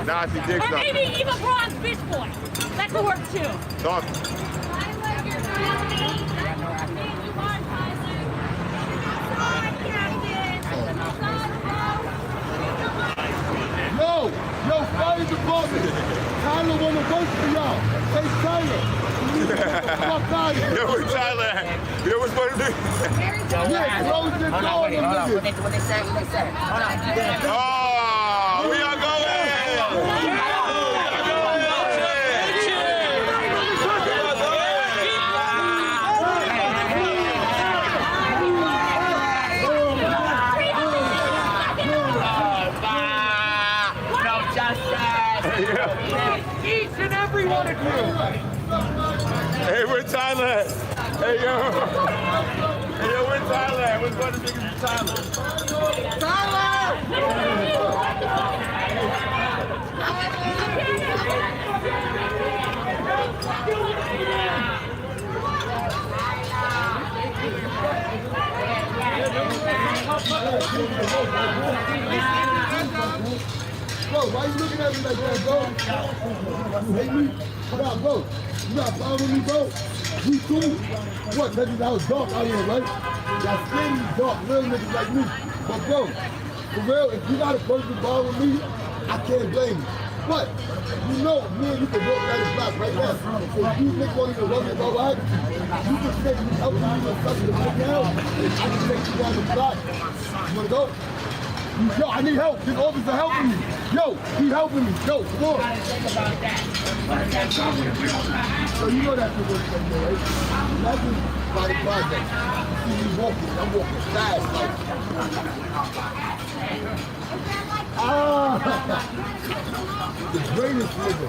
Nazi dick sucker. Or maybe even bronze bitch boy. That could work too. Talk. Yo, fire department. Tyler wanna work for y'all. Hey, Tyler. Fuck out here. Yo, where Tyler at? Yo, what's going to do? Yeah, close the door. What they say? Hold on. Oh, we are going. Each and every one of you. Hey, where Tyler at? Hey, yo. Hey, yo, where Tyler at? What's going to do with Tyler? Bro, why you looking at me like that, bro? You hate me? Come on, bro. You not following me, bro? You too? What, niggas that was dark out here, right? Y'all skinny, dark, real niggas like me. But bro, for real, if you got a personal ball with me, I can't blame you. But, you know, me and you can walk down the block right now. So if you niggas want to run me about right, you can take me out to you and touch the right now, and I can take you down the block. You wanna go? Yo, I need help. This officer helping me. Yo, he helping me. Yo, come on. So you know that's the work right there, right? Imagine by the project. You see me walking, I'm walking fast, like. The greatest nigga.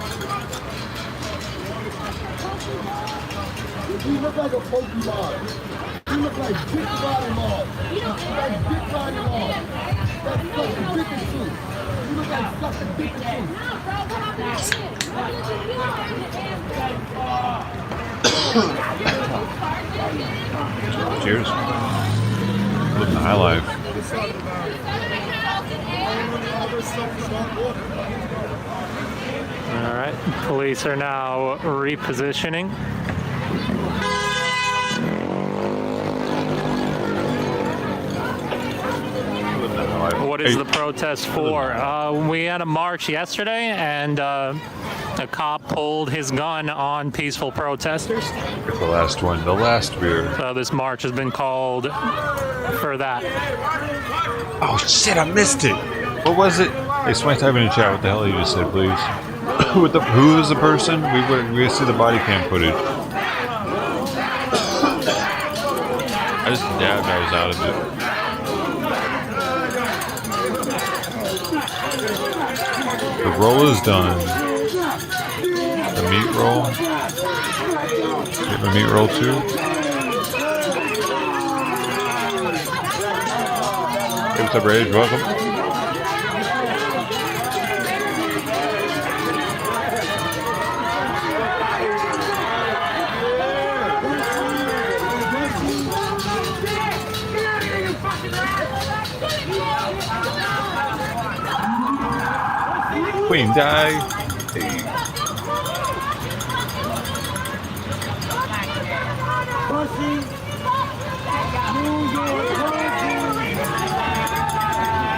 He look like a Pokemon. He look like Big Body Mom. Like Big Body Mom. That's sucking dick and too. You look like sucking dick and too. Cheers. Living the high life. All right, police are now repositioning. What is the protest for? We had a march yesterday, and a cop pulled his gun on peaceful protesters. The last one, the last beer. So this march has been called for that. Oh shit, I missed it. What was it? Hey, somebody type in the chat what the hell you just said, please. Who is the person? We see the body cam footage. I just dabbed, I was out of it. The roll is done. The meat roll. Get my meat roll too. Hey, what's up, Rage? Welcome. Queen die. Hey.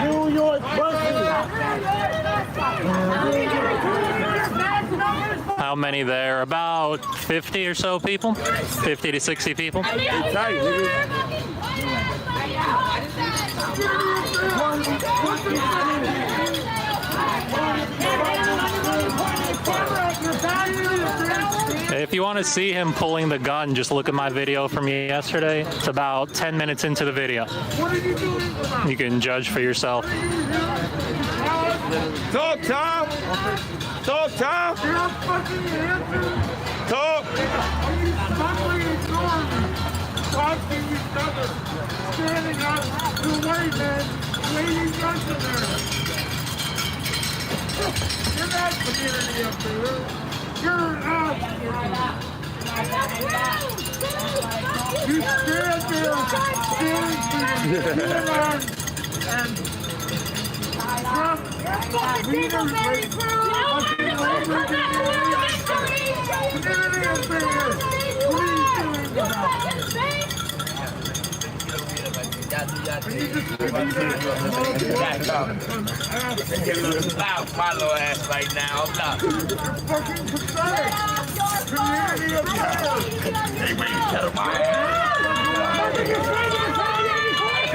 New York How many there? About 50 or so people? 50 to 60 people? If you want to see him pulling the gun, just look at my video from yesterday. It's about 10 minutes into the video. You can judge for yourself. Talk, Tom. Talk, Tom. Talk. boxing each other, standing up to white men, waving guns in there. You're not community up there. You're an out. You stand there, and Trump leaders like My little ass right now. I'm not. You're fucking pathetic. Community of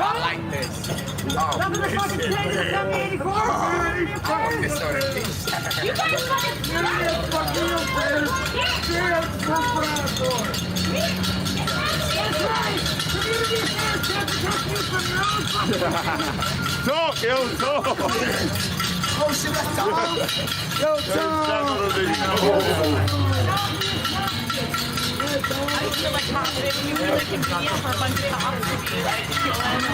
I like this. Nothing to fucking say to the 74. This sort of thing. You guys fucking Talk, yo, talk. Oh shit, that's Tom. Yo, Tom. I feel like confident when you really can be for a bunch of cops to be like killing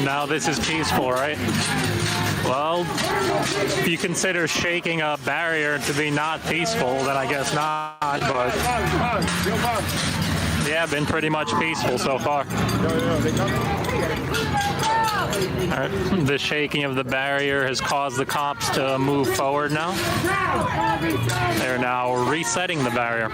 Now this is peaceful, right? Well, if you consider shaking a barrier to be not peaceful, then I guess not, but yeah, been pretty much peaceful so far. All right. The shaking of the barrier has caused the cops to move forward now. They're now resetting the barrier.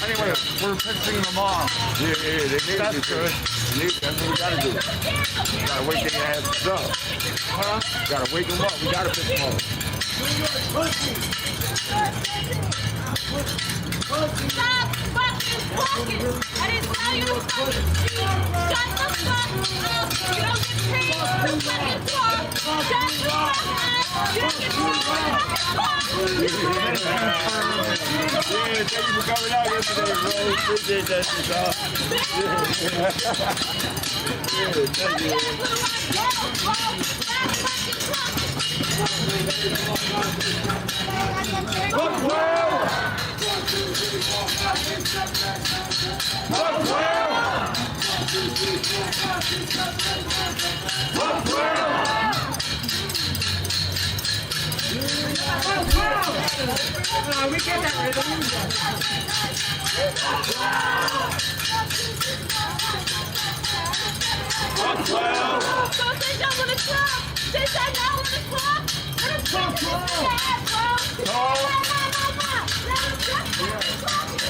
Anyway, we're pissing them off. Yeah, they need that's to good. That's what we gotta do. We gotta wake their asses up. Huh? Gotta wake them up. We gotta piss them off. Stop fucking talking! I didn't tell you to fucking speak! Shut the fuck up! You don't get paid to fucking talk! Shut the fuck up! You don't get paid to fucking talk! Yeah, thank you for coming out yesterday, bro. Appreciate that shit, dog. Yeah, thank you. Look well! Look well! Look well! We get that rhythm. Look well! Don't say no when it's wrong! Say no when it's wrong! When it's wrong,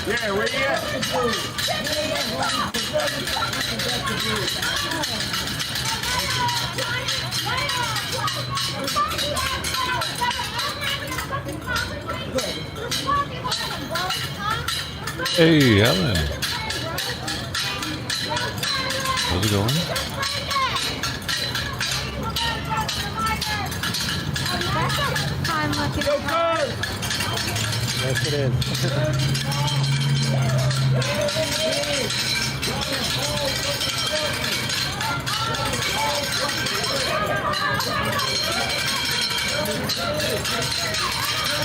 Yeah, where you at? Hey, Ellen. How's it going? Yes, it is.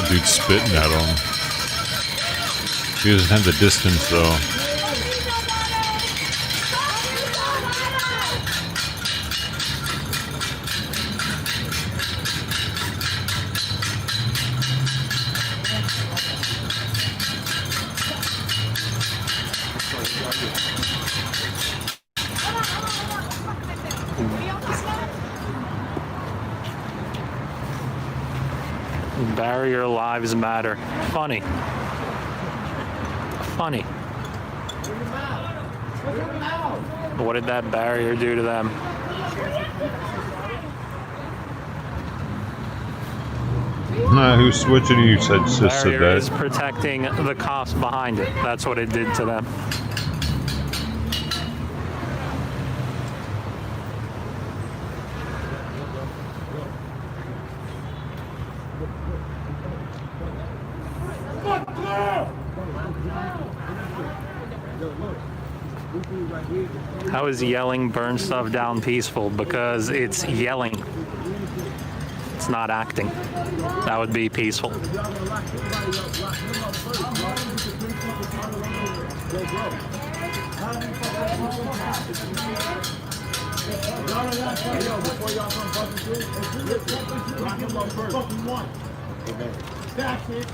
Dude spitting at him. He doesn't have the distance though. Barrier lives matter. Funny. Funny. What did that barrier do to them? Which of you said Barrier that? is protecting the cops behind it. That's what it did to them. How is yelling burn stuff down peaceful? Because it's yelling. It's not acting. That would be peaceful. That's it.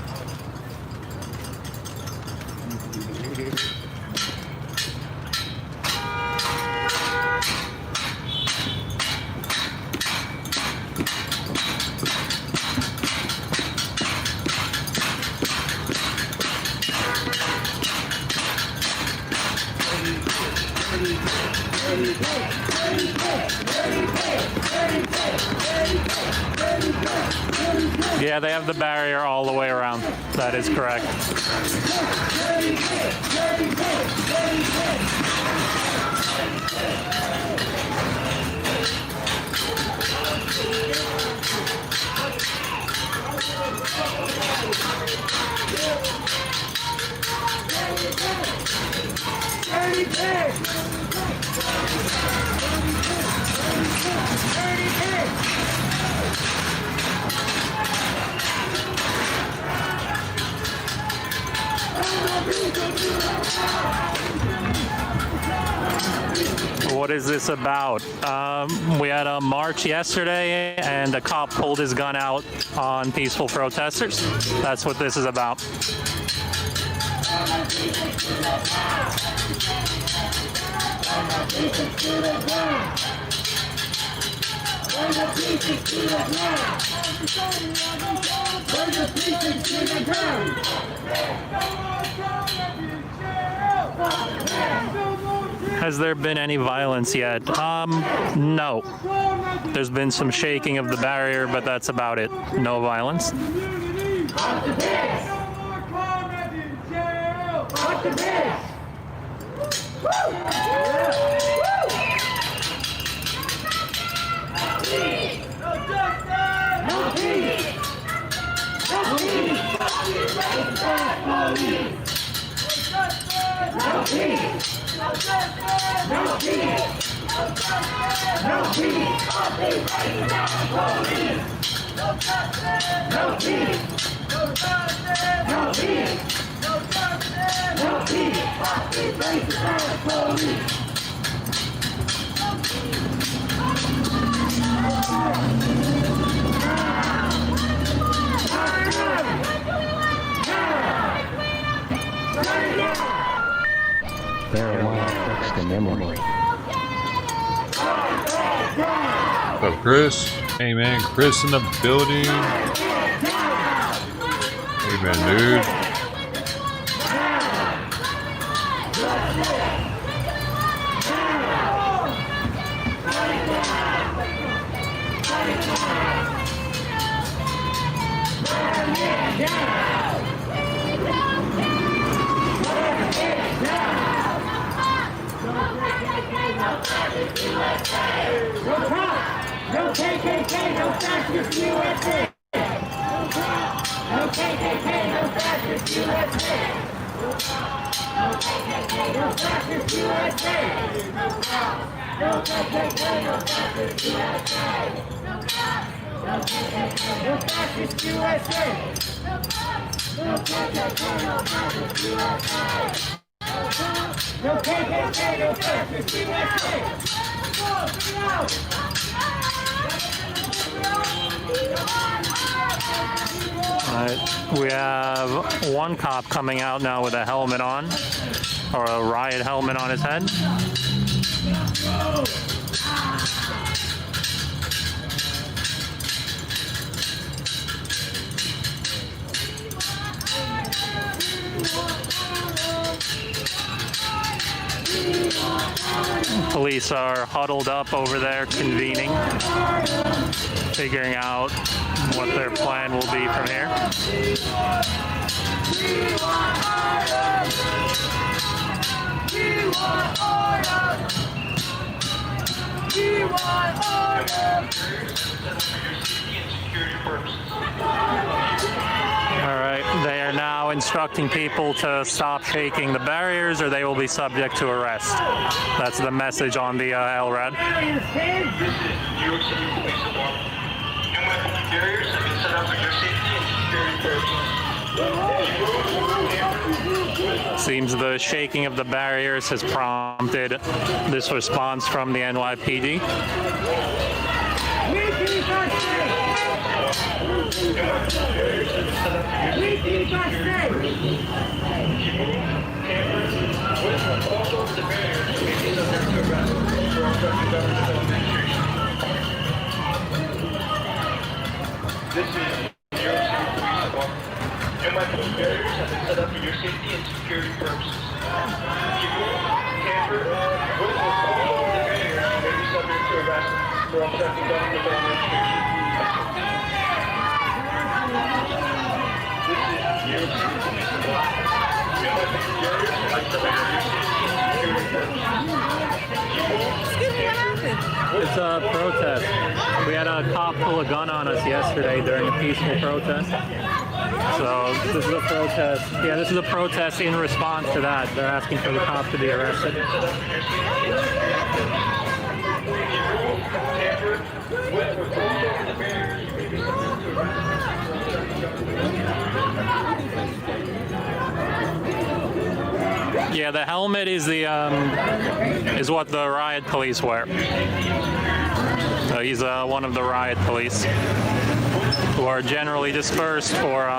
Yeah, they have the barrier all the way around. That is correct. What is this about? We had a march yesterday and a cop pulled his gun out on peaceful protesters. That's what this is about. Has there been any violence yet? No. There's been some shaking of the barrier, but that's about it. No violence. Marijuana affects the memory. What's up, Chris? Hey man, Chris in the building. Hey man, dude. No KKK, no fascist USA. Alright, we have one cop coming out now with a helmet on, or a riot helmet on his head. Police are huddled up over there, convening, figuring out what their plan will be from here. All right, they are now instructing people to stop shaking the barriers or they will be subject to arrest. That's the message on the LRAD. Barriers have been set up for your safety and security purposes. Seems the shaking of the barriers has prompted this response from the NYPD. This is New York City Police Department. NYPD barriers have been set up for your safety and security purposes. If you move, tamper, with or fall over the barriers, you may be subject to arrest for obstructing government administration. This is New York City Police Department. NYPD barriers have been set up for your safety and security purposes. Excuse me, what happened? It's a protest. We had a cop pull a gun on us yesterday during a peaceful protest. So this is a protest. Yeah, this is a protest in response to that. They're asking for the cop to be arrested. Yeah, the helmet is the is what the riot police wear. So he's one of the riot police who are generally dispersed for.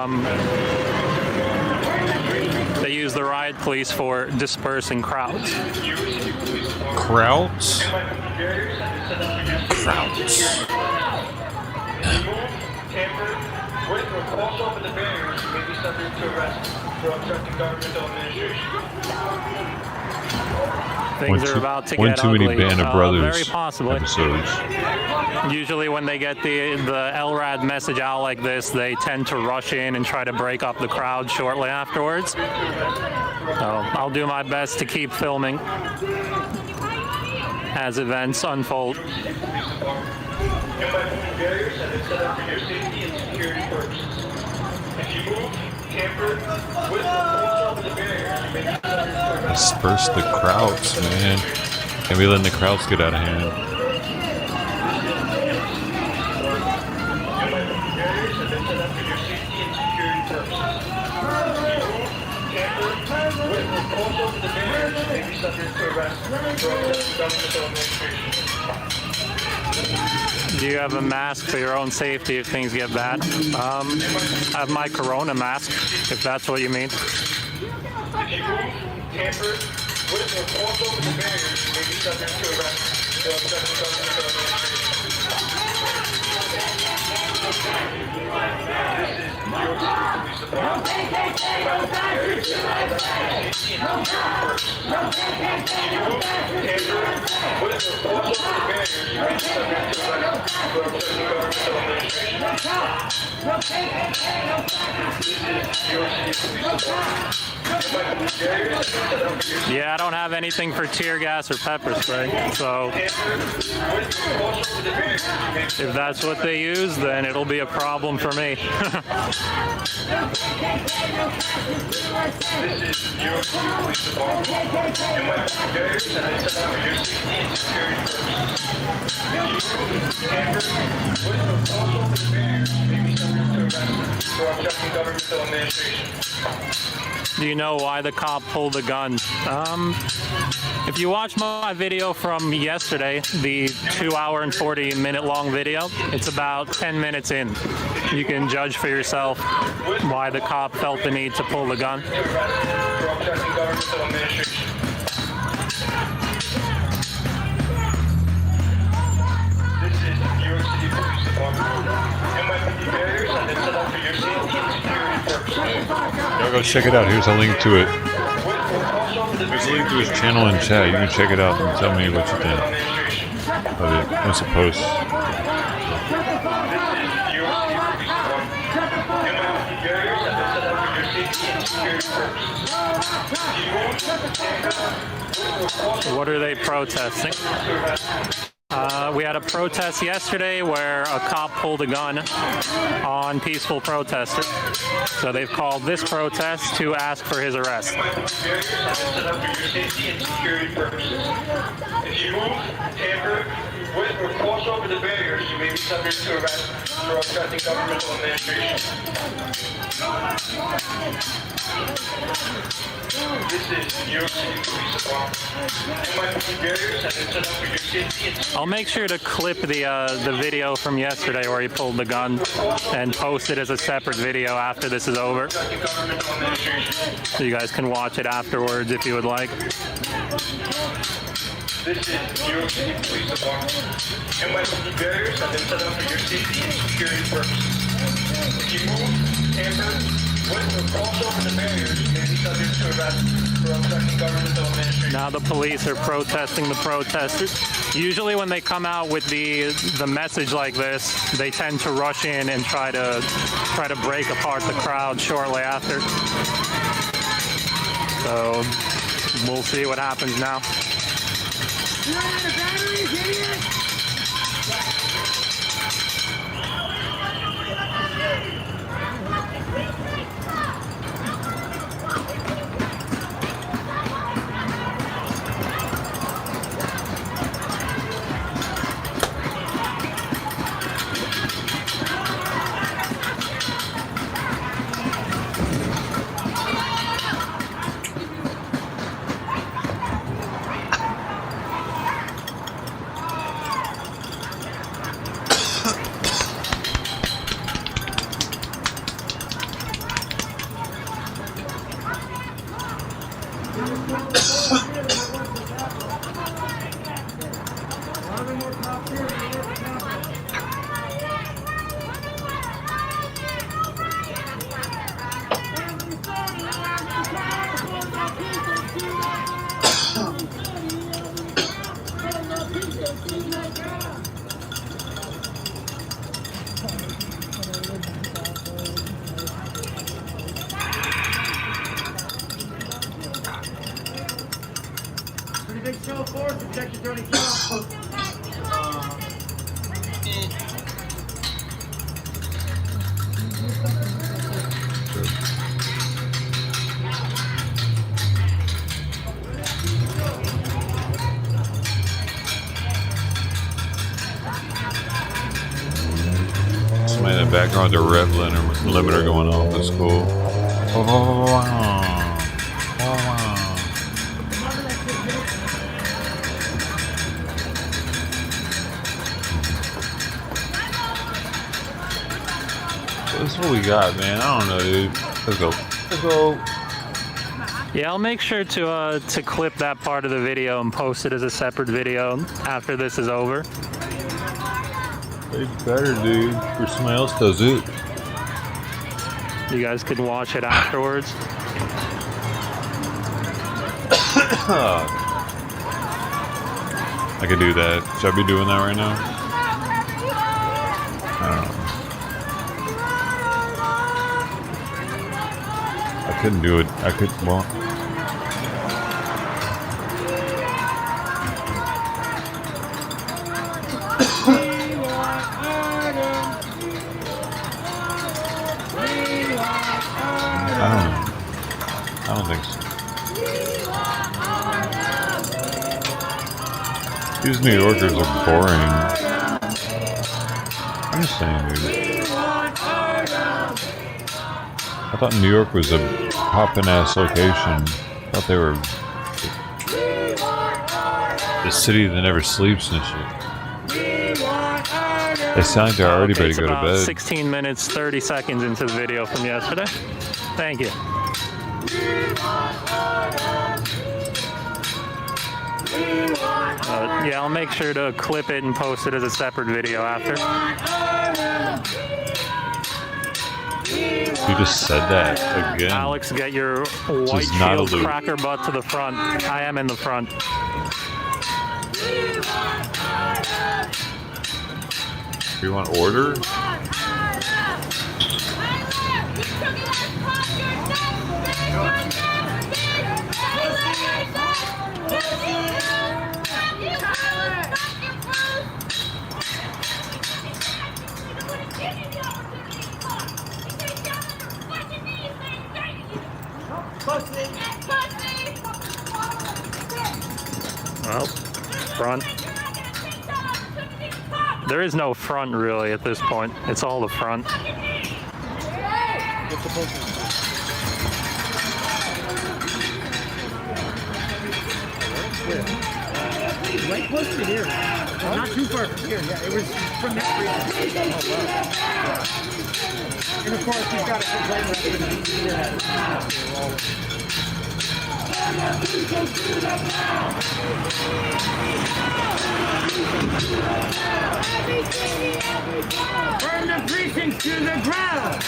They use the riot police for dispersing crowds. Crowds? Crowds. With or cross over the barriers, you may be subject to arrest for obstructing governmental administration. Things are about to one get too ugly. many Band of Brothers Very possibly. episodes. Usually when they get the LRAD message out like this, they tend to rush in and try to break up the crowd shortly afterwards. So I'll do my best to keep filming as events unfold. Barriers have been set up for your safety and security purposes. If you move, tamper, with or cross over the barriers, you may be subject to arrest. Disperse the crowds, man. Can't be letting the crowds get out of hand. Barriers have been set up for your safety and security purposes. If you move, tamper, with or cross over the barriers, you may be subject to arrest for obstructing governmental administration. Do you have a mask for your own safety if things get bad? I have my Corona mask, if that's what you mean. If you move, tamper, with or cross over the barriers, you may be subject to arrest for obstructing governmental administration. This is New York City Police Department. Barriers have been set up for your safety and security purposes. If you move, tamper, with or cross over the barriers, you may be subject to arrest for obstructing governmental administration. This is New York City Police Department. Yeah, I don't have anything for tear gas or pepper spray, so if that's what they use, then it'll be a problem for me. Do you know why the cop pulled the gun? If you watch my video from yesterday, the 2 hour and 40-minute long video, it's about 10 minutes in. You can judge for yourself why the cop felt the need to pull the gun. Y'all go check it out. Here's a link to it. There's a link to his channel in chat. You can check it out and tell me what you think of it once it posts. What are they protesting? We had a protest yesterday where a cop pulled a gun on peaceful protesters. So they've called this protest to ask for his arrest. If you move, tamper with, or cross over the barriers, you may be subject to arrest for obstructing governmental administration. This is New York City Police Department. Barriers and set up for your safety. I'll make sure to clip the video from yesterday where he pulled the gun and post it as a separate video after this is over. So you guys can watch it afterwards if you would like. This is New York City Police Department. NYPD barriers have been set up for your safety and security purposes. If you move, tamper, with, or cross over the barriers, you may be subject to arrest for obstructing governmental administration. Now the police are protesting the protesters. Usually when they come out with the message like this, they tend to rush in and try to break apart the crowd shortly after. So we'll see what happens now. You're out of batteries, idiot! Big show of force to check the dirty car. Somebody in the background, the rev limiter going off. That's cool. Oh, wow. Oh, wow. That's what we got, man. I don't know, dude. Let's go. Let's go. Yeah, I'll make sure to clip that part of the video and post it as a separate video after this is over. They better, dude. Or somebody else does it. You guys can watch it afterwards. I could do that. Should I be doing that right now? I don't know. I couldn't do it. I could, well. I don't think so. These New Yorkers are boring. I'm just saying, dude. I thought New York was a poppin' ass location. I thought they were the city that never sleeps and shit. They sound like they're already ready to go to bed. 16 minutes, 30 seconds into the video from yesterday. Thank you. Yeah, I'll make sure to clip it and post it as a separate video after. You just said that again. Alex, get your white shield cracker butt to the front. I am in the front. You want order? Well, front. There is no front really at this point. It's all the front. Right close to here. Not too far from here. Yeah, it was from that region. And of course, he's got burn the precincts to the ground.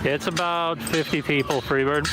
It's about 50 people, Freebird.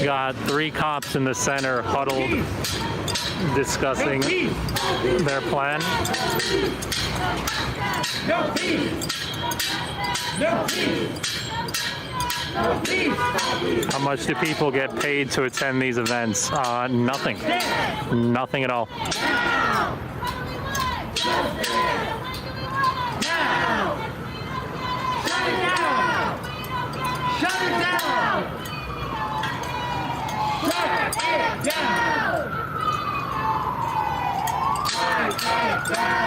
Got 3 cops in the center huddled, discussing their plan. No peace! No peace! No peace! How much do people get paid to attend these events? Nothing. Nothing at all. Now! Shut it down! Shut it down! Shut it down! Shut it down!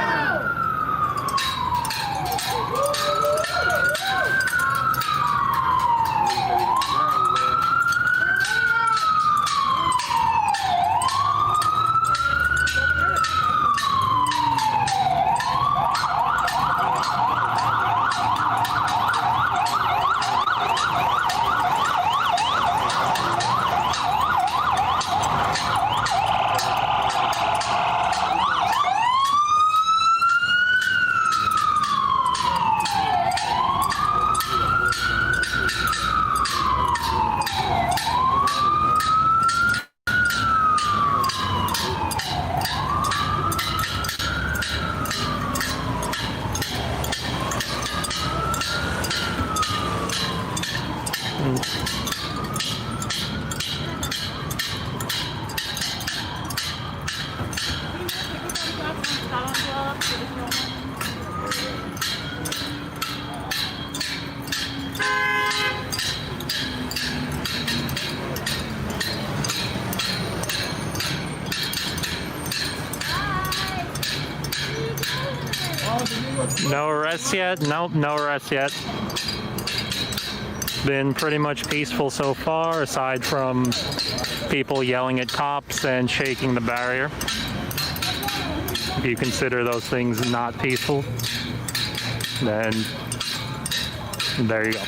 No arrests yet? Nope, no arrests yet. Been pretty much peaceful so far, aside from people yelling at cops and shaking the barrier. If you consider those things not peaceful, then there you go.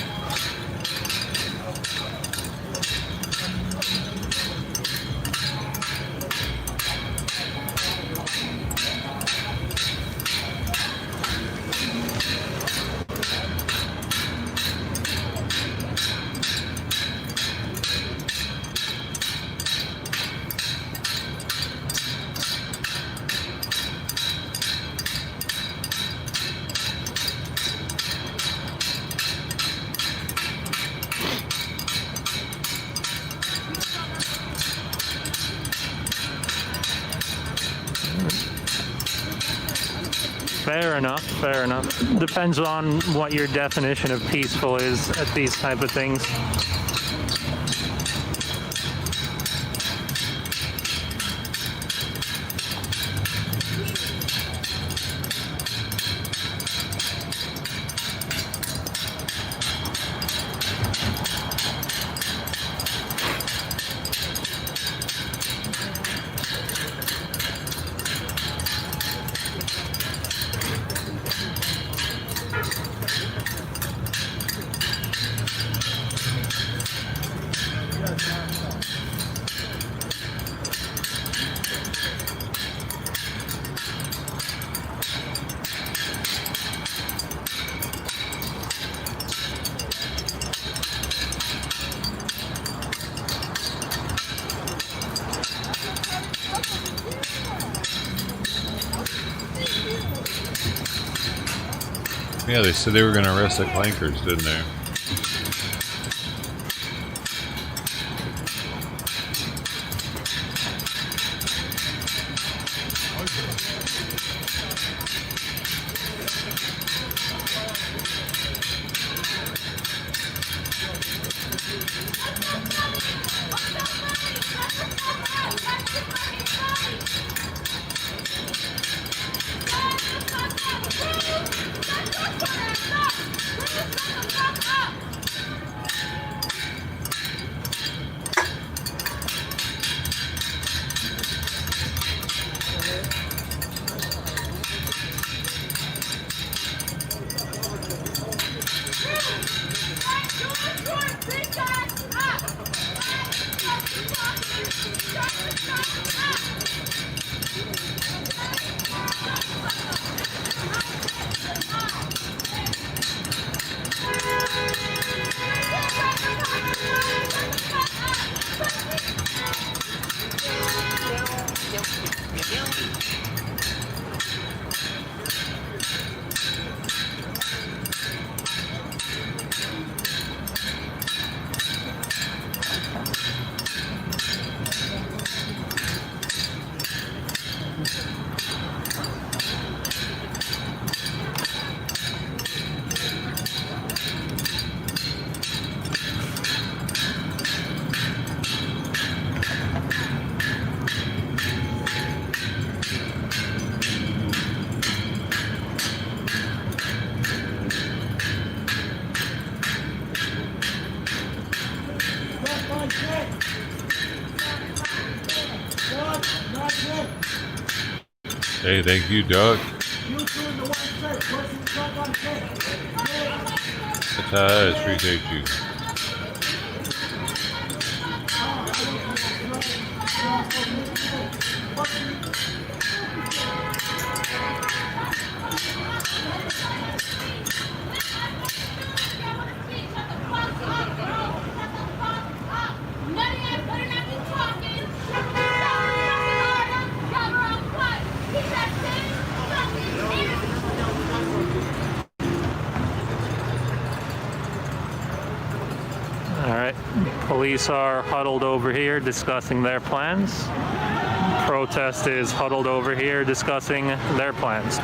Fair enough, fair enough. Depends on what your definition of peaceful is at these type of things. Yeah, they said they were going to arrest the clankers, didn't they? Hey, thank you, Doug. That's appreciate you. All right, police are huddled over here discussing their plans. Protest is huddled over here discussing their plans.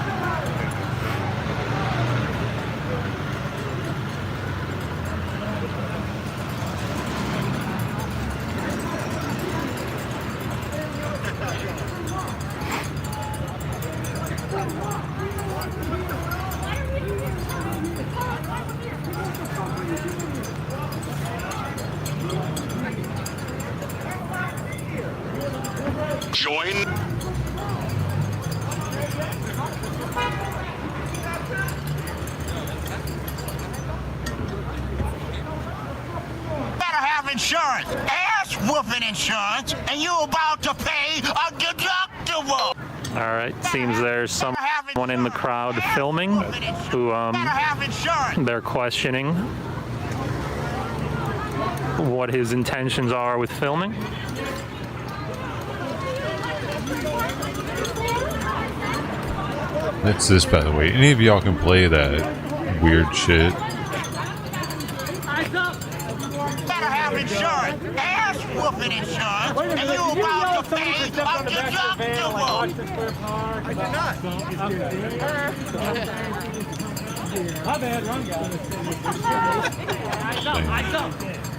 Join. Better have insurance, ass whooping insurance, and you about to pay a deductible. All right, seems there's someone in the crowd filming who they're questioning what his intentions are with filming. That's this, by the way. Any of y'all can play that weird shit. Better have insurance, ass whooping insurance, and you about to pay a deductible. I do not. My bad, wrong guy.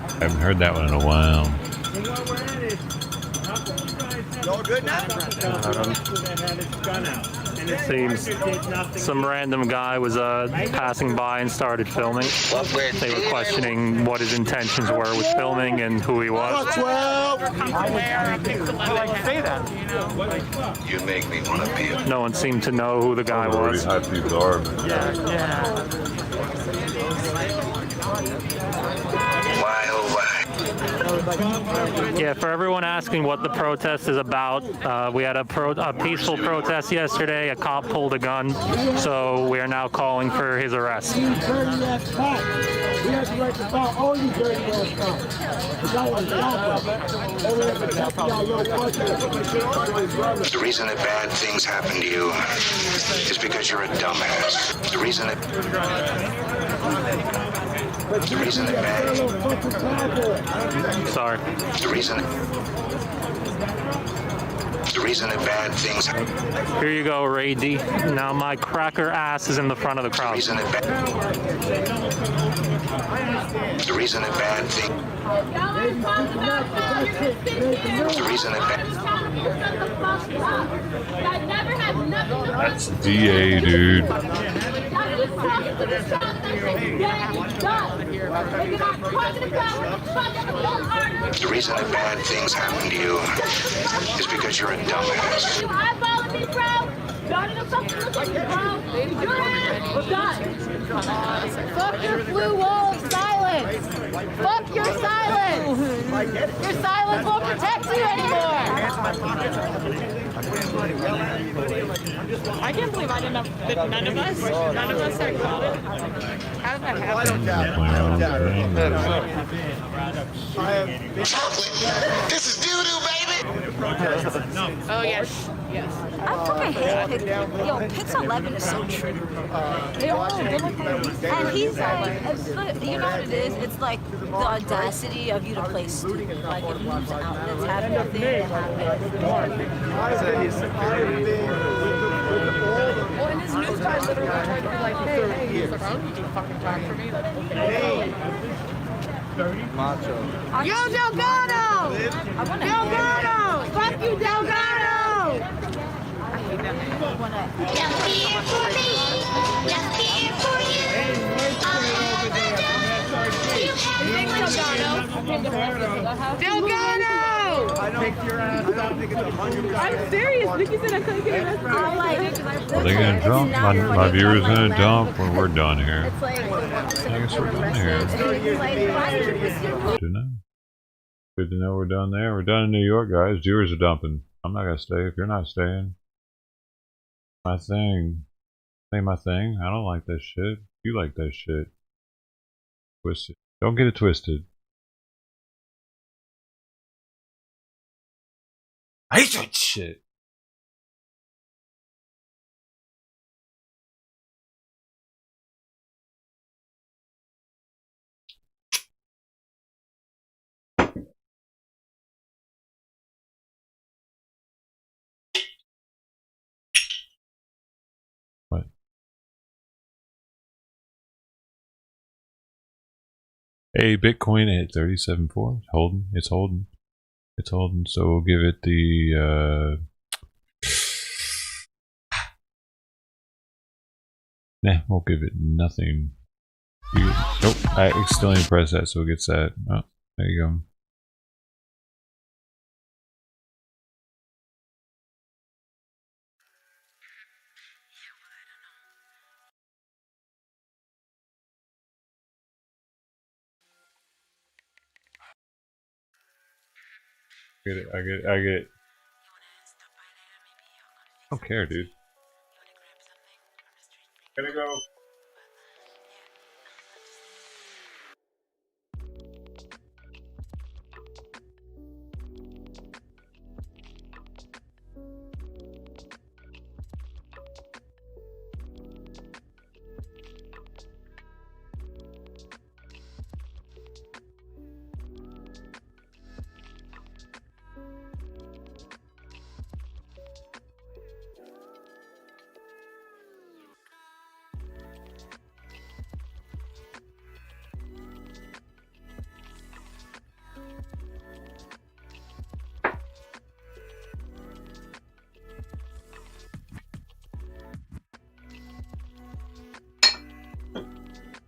I haven't heard that one in a while. Y'all good now? Seems some random guy was passing by and started filming. They were questioning what his intentions were with filming and who he was. You make me want to be a... No one seemed to know who the guy was. Why, oh why? Yeah, for everyone asking what the protest is about, we had a peaceful protest yesterday. A cop pulled a gun, so we are now calling for his arrest. You dirty ass cop. We have the right to stop all you dirty ass cops. Y'all want to stop us. Over there protecting y'all little fuckers. The reason that bad things happen to you is because you're a dumbass. The reason that bad... Sorry. The reason that bad things... Here you go, Ray D. Now my cracker ass is in the front of the crowd. The reason that bad things... The reason that bad... That's DA, dude. The reason that bad things happen to you is because you're a dumbass. Fuck your blue wall of silence! Fuck your silence! Your silence won't protect you anymore! I can't believe I didn't know that none of us had COVID. How did that happen? This is doo-doo, baby! Oh, yes. Yes. I fucking hate Pick. Yo, Pick's 11 is so true. And he's like, you know what it is? It's like the audacity of you to play stupid. Like, it moves outlets have nothing to happen. Well, and his news guy literally tried to be like, hey, he's around, you can fucking talk for me. Like, hey. Macho. Yo, Delgado! Delgado! Fuck you, Delgado! Just here for me. Just here for you. Delgado! I'm serious. Nikki said I couldn't get arrested. Are they gonna dump? My viewers gonna dump when we're done here. I guess we're done here. Good to know. Good to know we're done there. We're done in New York, guys. Viewers are dumping. I'm not gonna stay if you're not staying. My thing. Say my thing. I don't like that shit. You like that shit. Twisted. Don't get it twisted. I hate that shit. Hey, Bitcoin hit 37.4. Holding. It's holding. It's holding. So we'll give it the. Nah, we'll give it nothing. Nope, I accidentally pressed that, so it gets that. Oh, there you go. Get it, I get it, I get it. I don't care, dude. Gotta go.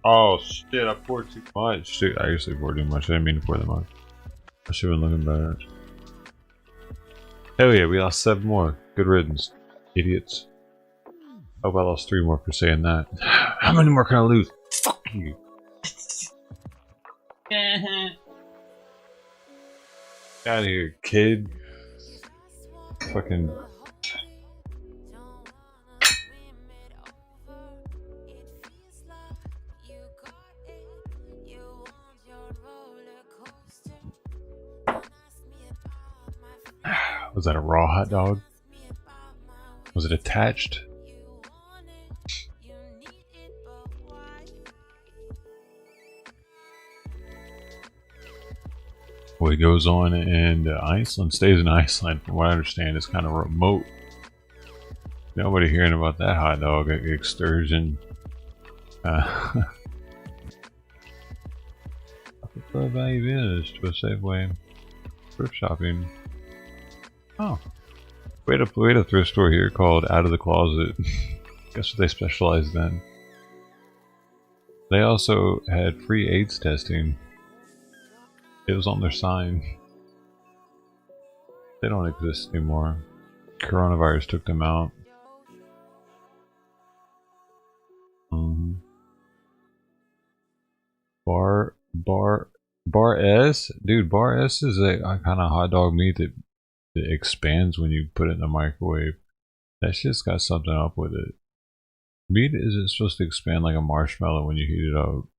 Oh shit, I poured too much. Dude, I actually poured too much. I didn't mean to pour that much. I should have been looking better. Hell yeah, we lost 7 more. Good riddance. Idiots. Oh, I lost 3 more for saying that. How many more can I lose? Fuck you. Out of here, kid. Fucking. Was that a raw hot dog? Was it attached? Well, he goes on and Iceland, stays in Iceland. From what I understand, it's kind of remote. Nobody hearing about that hot dog excursion. I prefer value business to a safe way. Thrift shopping. Oh. We had a thrift store here called Out of the Closet. Guess what they specialized in? They also had free AIDS testing. It was on their sign. They don't exist anymore. Coronavirus took them out. Bar S? Dude, Bar S is a kind of hot dog meat that expands when you put it in the microwave. That shit's got something up with it. Meat isn't supposed to expand like a marshmallow when you heat it up.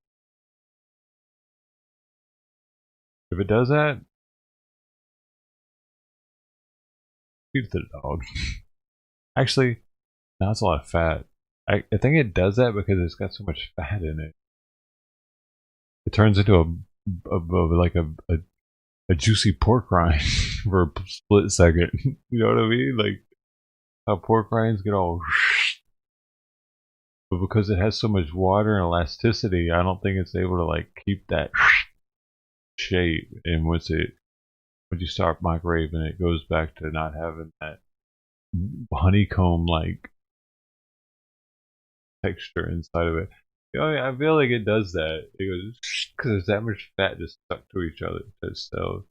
If it does that, feed it to the dog. Actually, no, that's a lot of fat. I think it does that because it's got so much fat in it. It turns into a juicy pork rind for a split second. You know what I mean? Like how pork rinds get all. But because it has so much water and elasticity, I don't think it's able to like keep that shape. And once you start microwaving, it goes back to not having that honeycomb like texture inside of it. You know, I feel like it does that. It goes because there's that much fat just stuck to each other. So,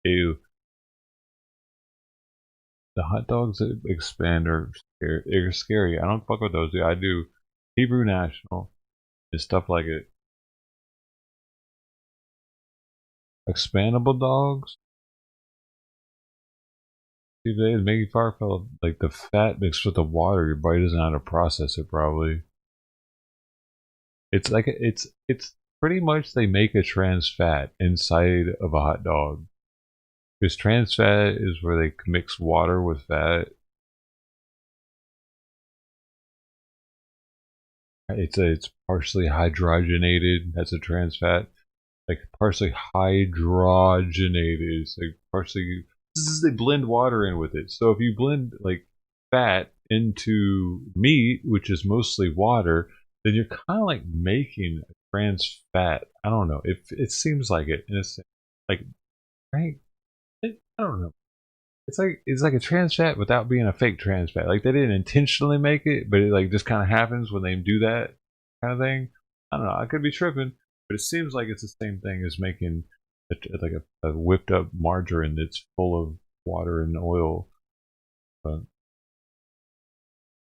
ew. The hot dogs that expand are scary. They're scary. I don't fuck with those. I do Hebrew National and stuff like it. Expandable dogs. See, they make you far feel like the fat mixed with the water. Your body doesn't know how to process it probably. It's like it's pretty much they make a trans fat inside of a hot dog. Because trans fat is where they mix water with fat. It's partially hydrogenated. That's a trans fat. Like partially hydrogenated. It's like partially they blend water in with it. So if you blend like fat into meat, which is mostly water, then you're kind of like making a trans fat. I don't know. It seems like it. And it's like, right? I don't know. It's like a trans fat without being a fake trans fat. Like they didn't intentionally make it, but it like just kind of happens when they do that kind of thing. I don't know. I could be tripping, but it seems like it's the same thing as making a whipped up margarine that's full of water and oil. But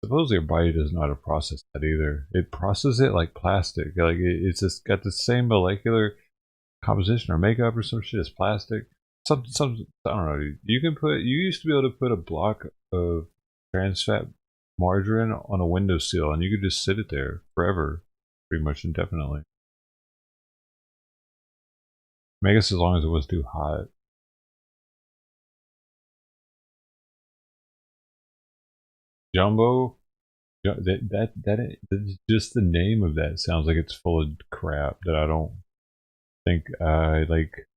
supposedly your body doesn't know how to process that either. It processes it like plastic. Like it's just got the same molecular composition or makeup or some shit as plastic. Some I don't know. You used to be able to put a block of trans fat margarine on a windowsill and you could just sit it there forever, pretty much indefinitely. I guess as long as it was too hot. Jumbo, that just the name of that sounds like it's full of crap that I don't think I like.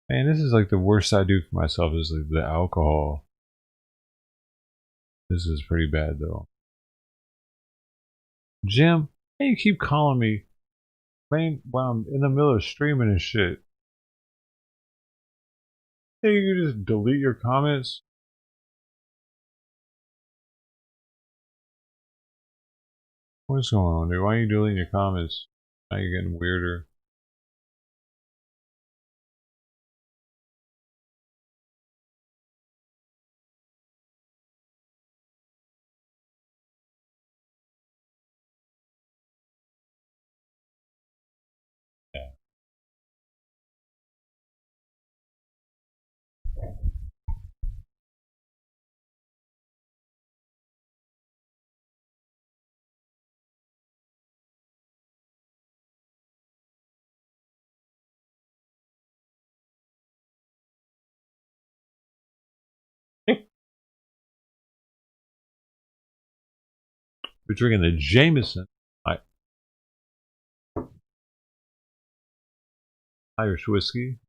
Man, this is like the worst I do for myself is like the alcohol. This is pretty bad though. Jim, hey, you keep calling me, man, while I'm in the middle of streaming and shit. Hey, you can just delete your comments. What's going on, dude? Why are you deleting your comments? Now you're getting weirder. We're drinking the Jameson Irish whiskey.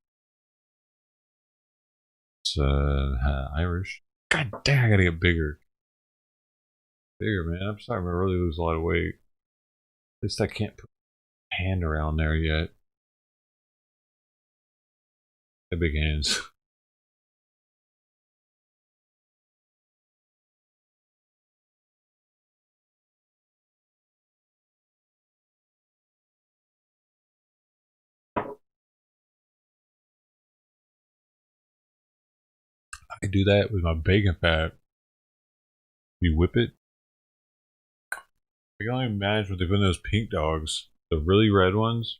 It's Irish. God damn, I gotta get bigger. Bigger, man. I'm starting to really lose a lot of weight. At least I can't put my hand around there yet. The big hands. I do that with my bacon fat. You whip it. I can only imagine what they put in those pink dogs. The really red ones.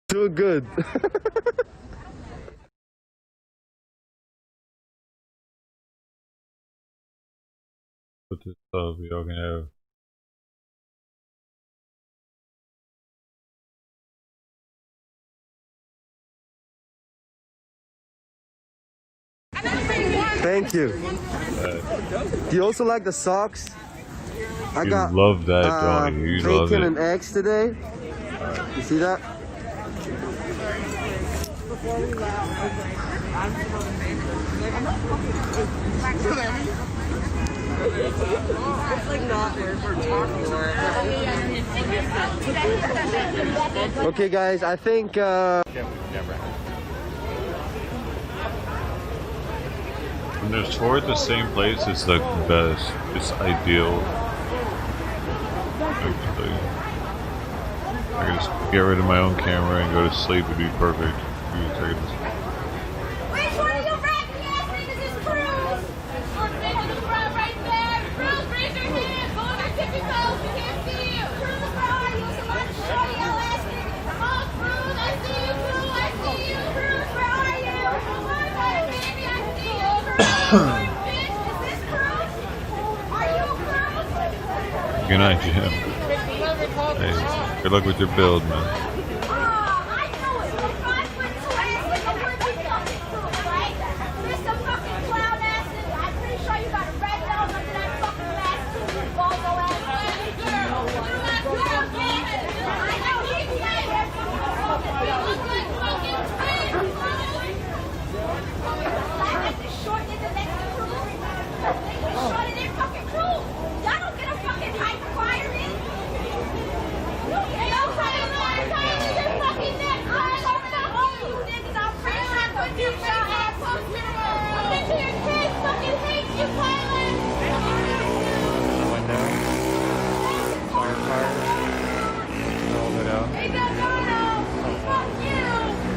Doing good. Put this stuff y'all can have. Thank you. Do you also like the socks? I got love that, don't you? You love bacon it. and eggs today. You see that? Okay, guys, I think. When there's four at the same place, it's the best. It's ideal. Actually, I can just get rid of my own camera and go to sleep. It'd be perfect. Which one of you rapping ass niggas is Cruz? One nigga to the right there. Cruz, raise your hand. Go on your tippy toes. We can't see you. Cruz, where are you? Somebody show your ass niggas. Come on, Cruz. I see you, Cruz. I see you. Cruz, where are you? Come on, baby. I see you. Cruz, bitch. Is this Cruz? Are you Cruz? Good night, Jim. Hey, good luck with your build, man.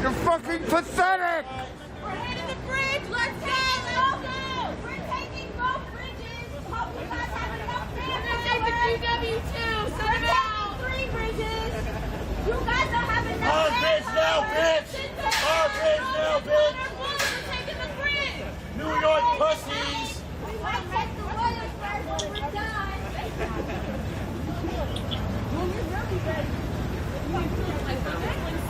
You're fucking pathetic! We're heading to the bridge. Let's go. Let's go. We're taking both bridges. Hope you guys have enough space. We're taking the QW2. We're taking 3 bridges. You guys don't have enough Our space. bridge now, bitch! Our bridge now, bitch! We're taking the bridge. New York pussies! We might take the Williams first when we're done.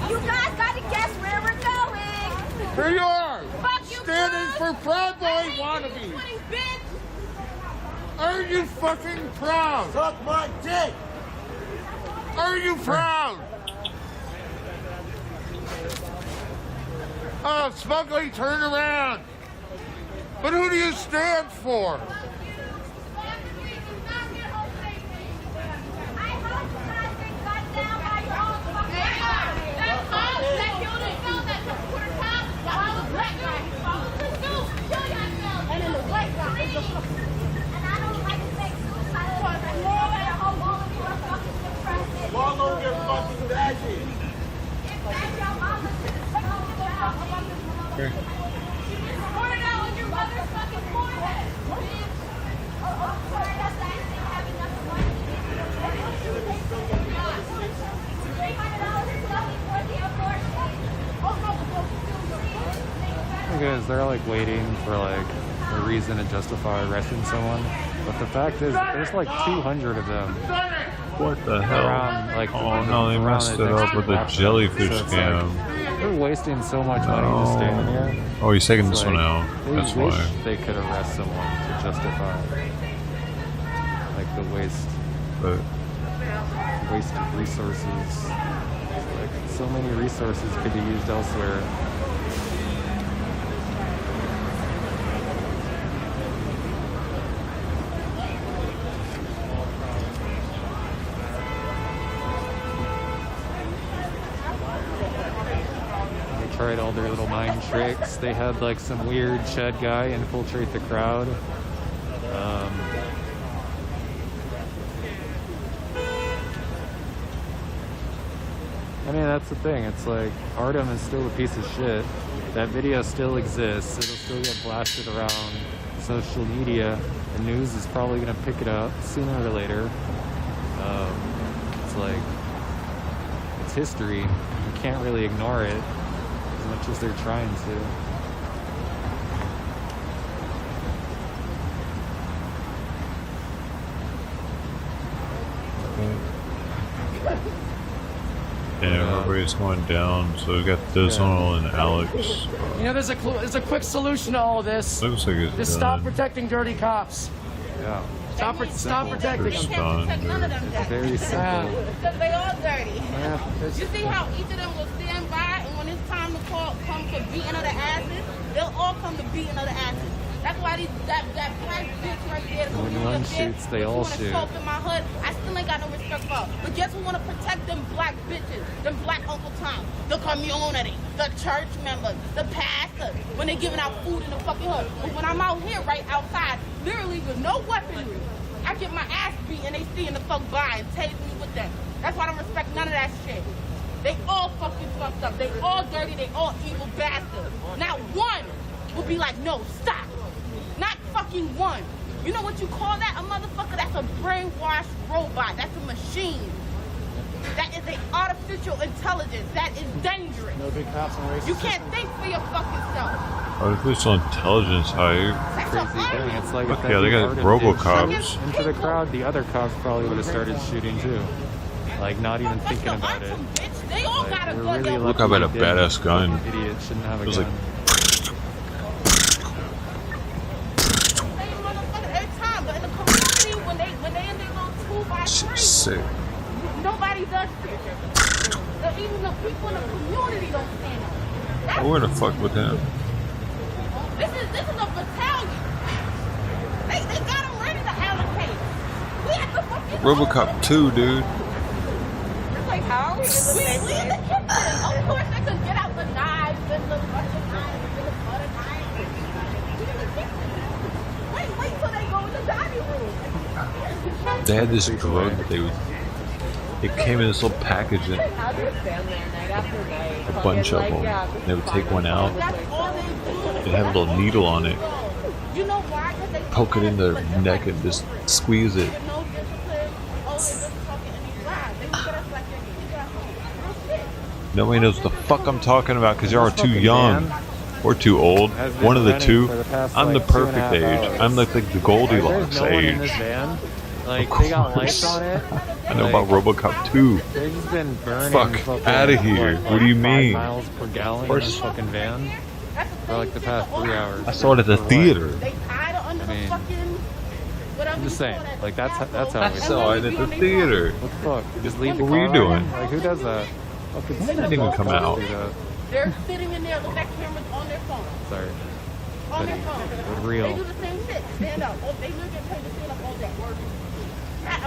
You guys gotta guess where we're going. Here you are! Fuck you, Standing for Proud Boy I hate wannabe! you, bitch. Are you fucking proud? Suck my dick! Are you proud? Oh, Smugly, turn around! But who do you stand for? Swallow your fucking badges! Because they're like waiting for like a reason to justify arresting someone, but the fact is there's like 200 of them. What the hell? Around, like, oh no, they messed it up with the jellyfish scam. Like, they're wasting so much money to stand here. Oh, he's taking It's this one like, out. They That's wish why. they could arrest someone to justify like the waste of resources. Like so many resources could be used elsewhere. Tried all their little mind tricks. They had like some weird Chad guy infiltrate the crowd. I mean, that's the thing. It's like Artem is still a piece of shit. That video still exists. It'll still get blasted around social media. The news is probably gonna pick it up sooner or later. It's like it's history. You can't really ignore it. As much as they're trying to. Yeah, everybody's going down, so we got this one and Alex. You know, there's a quick solution to all of this. Looks like it's Just stop protecting dirty cops. Yeah. Stop protecting It's them. done, None of them dirty. Very simple. Because they all dirty. Yeah. You see how each of them will stand by, and when it's time to come for beating of the asses, they'll all come to beating of the asses. That's why that black bitch right there, the When one shoots, they all shoot. show up in my hood, I still ain't got no respect for her. But guess who want to protect them black bitches, them black Uncle Tom, the community, the church members, the pastors, when they giving out food in the fucking hood. But when I'm out here right outside, literally with no weaponry, I get my ass beat and they see in the fuck by and tase me with them. That's why I don't respect none of that shit. They all fucking fucked up. They all dirty. They all evil bastards. Not one will be like, no, stop. Not fucking one. You know what you call that? A motherfucker? That's a brainwashed robot. That's a machine. That is an artificial artificial intelligence that is dangerous. No big cops and racists. You can't think for your fucking self. Artificial intelligence hype. Crazy thing. It's like if Fuck yeah, they got Artem did RoboCops. shoot into the crowd, the other cops probably would have started shooting too. Like not even thinking about it. They all got a We're gun. really Look, lucky I bet a we didn't. badass gun. Idiot shouldn't have a It was gun. like, Every time, but in the community, when they in their little 2x3, sick. nobody does shit. Even the people in the community don't stand up. I wouldn't have fucked with him. This is a battalion. They got them ready to allocate. We at the fucking RoboCop 2, dude. It's like how? We in the kitchen. Of course they could get out the knives and the Russian knives and the butter knives. We in the kitchen. Wait till they go in the dining room. They had this drug that it came in this little package that a bunch of them. They would take one out. It had a little needle on it. You know why? 'Cause they Poke it in their neck and just squeeze it. no discipline. Oh, they just fucking and you lie. They look at us like they're real shit. Nobody knows what the fuck I'm talking about because y'all are too young or too old. One of the two. I'm the perfect age. I'm like the Goldilocks There's no one in this age. van. Like they got lights on it. I know about RoboCop 2. They've just been burning Fuck fucking, outta here. What do you 5 mean? miles per gallon in course. this fucking van for like the past 3 hours. I saw it at the theater. I mean, I'm just saying, like that's how I we saw it at the theater. What the fuck? Just leave the What were car you doing? on? Like who does that? Fucking Why did that even come out? do that. They're sitting in there, look at cameras on their phone. Sorry. On their But phone. real. They do the same shit. Stand up. Oh, they do get paid to stand up all day.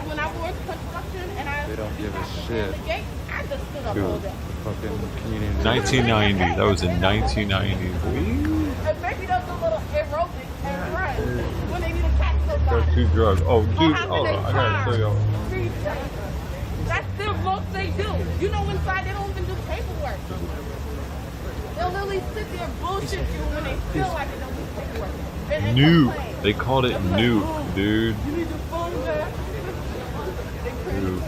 When I worked construction and I They don't give a shit. the gate, I just stood up all Dude. day. Fucking community. 1990. That was in 1990. And maybe they'll do a little aerobic and run when they need to catch Got somebody. 2 drugs. Oh, dude. After Oh, they I gotta tell y'all. That's the most they do. You know, inside they don't even do paperwork. They'll literally sit there and bullshit you when they feel like they don't do paperwork. And Nuke. complain. They called it nuke, dude. You need your phone back. Dude.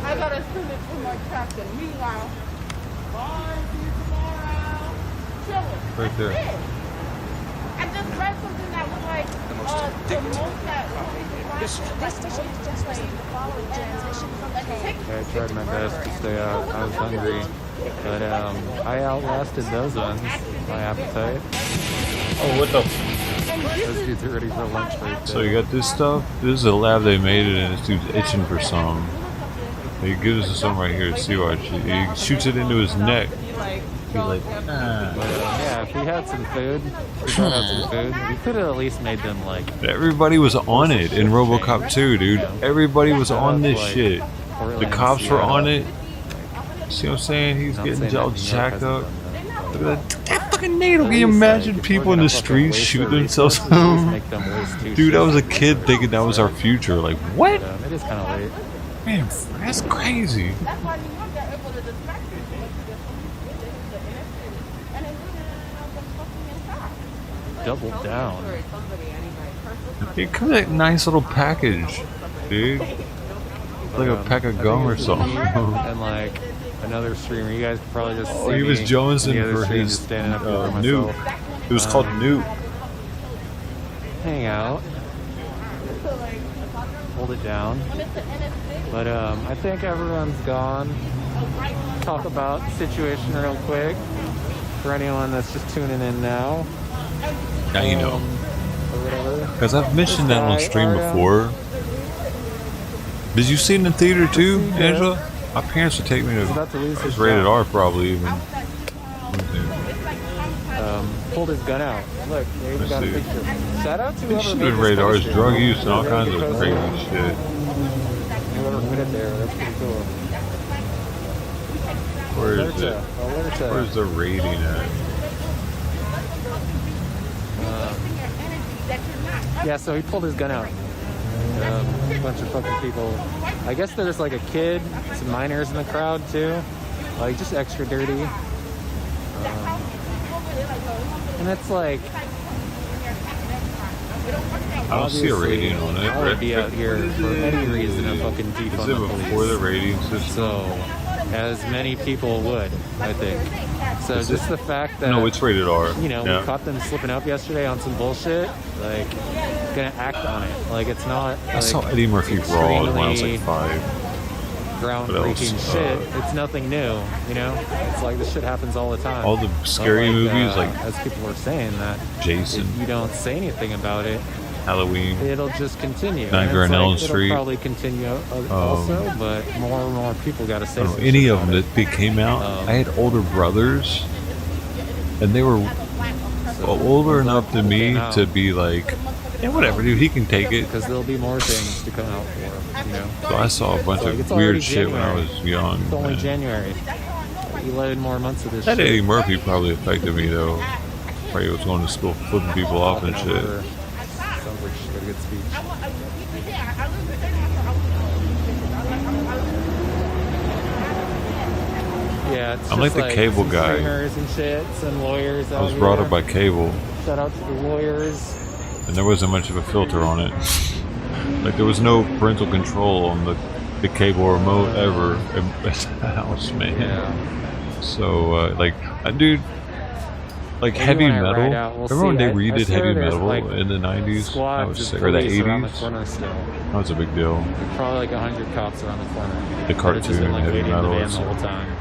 I gotta send it to my captain. Meanwhile, bye, see you tomorrow. Chilling. Right there. That's it. I just read something that was like the most that This station is just received the following transmission from the I tried my best to stay out. I was hungry, but I outlasted those ones. My appetite. Oh, what the? Those dudes are ready for lunch right there. So you got this stuff. This is a lab they made it, and this dude's itching for some. He gives us some right here. See what he shoots it into his neck. He's like, ah. Yeah, if he had some food, he could have some food. We could have at least made them like. Everybody was on it in RoboCop 2, dude. Everybody was on this shit. The cops were on it. See what I'm saying? He's getting all jacked up. Look at that fucking needle. Can you imagine people in the streets shoot themselves? Dude, I was a kid thinking that was our future. Like, what? It is kind of late. Man, that's crazy. That's why New York got able to distract you. And then Double down. It comes in a nice little package, dude. Like a pack of gum or something. And like another streamer, you guys could probably just. Oh, see he was me jonesing in the other for stream, his just standing up here for nuke. myself. It was called nuke. Hang out. Hold it down. But I think everyone's gone. Talk about the situation real quick for anyone that's just tuning in now. Now you know. Because I've mentioned that on stream before. Did you see it in the theater too, Angela? My parents would take me to. It was rated R probably even. Pulled his gun out. Look, there he's got a picture. Shout out to It whoever should made have been this rated R. It's poster. drug use and all kinds of Whoever crazy shit. Whoever put it there, that's pretty cool. Where is Alerta. it? Alerta. Where's the rating at? Yeah, so he pulled his gun out. A bunch of fucking people. I guess there's like a kid, some minors in the crowd too. Like just extra dirty. And it's like, don't see a rating on it. I would be out here for any reason to fucking defund Is the it before the rating system? So, as many people would, I think. So Is just it? the fact that No, it's rated R. You know, Yeah. we caught them slipping up yesterday on some bullshit. Like, gonna act on it. Like, it's not. I Like, saw Eddie Murphy Raw when I was like extremely 5. groundbreaking else? shit. It's nothing new, you know. It's like this shit happens all the time. All the scary movies, like as people were saying that Jason. if you don't say anything about it, Halloween. it'll just continue. Nightmare And on it's Elm like, Street. It'll probably continue also, but more and more people got to say I don't know, some any shit of them about that they came out. I had older brothers, and they were older enough than me to be like, yeah, whatever, dude, he can take it. Because there'll be more things to come out for, you know. So I saw a bunch Like, of it's weird already shit when I January. was young. It's only man. January. 11 more months of this That shit. Eddie Murphy probably affected me though. Probably was going to school flipping people off and shit. Sounds like she's got a good speech. Yeah, it's I'm just like the cable some guy. Streamers and shit, some lawyers I out was brought here. up by cable, Shout out to the lawyers. and there wasn't much of a filter on it. Like there was no parental control on the cable remote ever at the house, man. Yeah. So like, dude, like Maybe heavy when I ride metal. out, we'll Remember when see. they I redid swear heavy there's, metal like, in the 90s? That Squads was of sick. Or the police around the 80s? corner still. That was a big deal. There's probably like 100 cops around the corner. The They've just been, cartoon like, heavy waiting in the metal van and the whole stuff. time.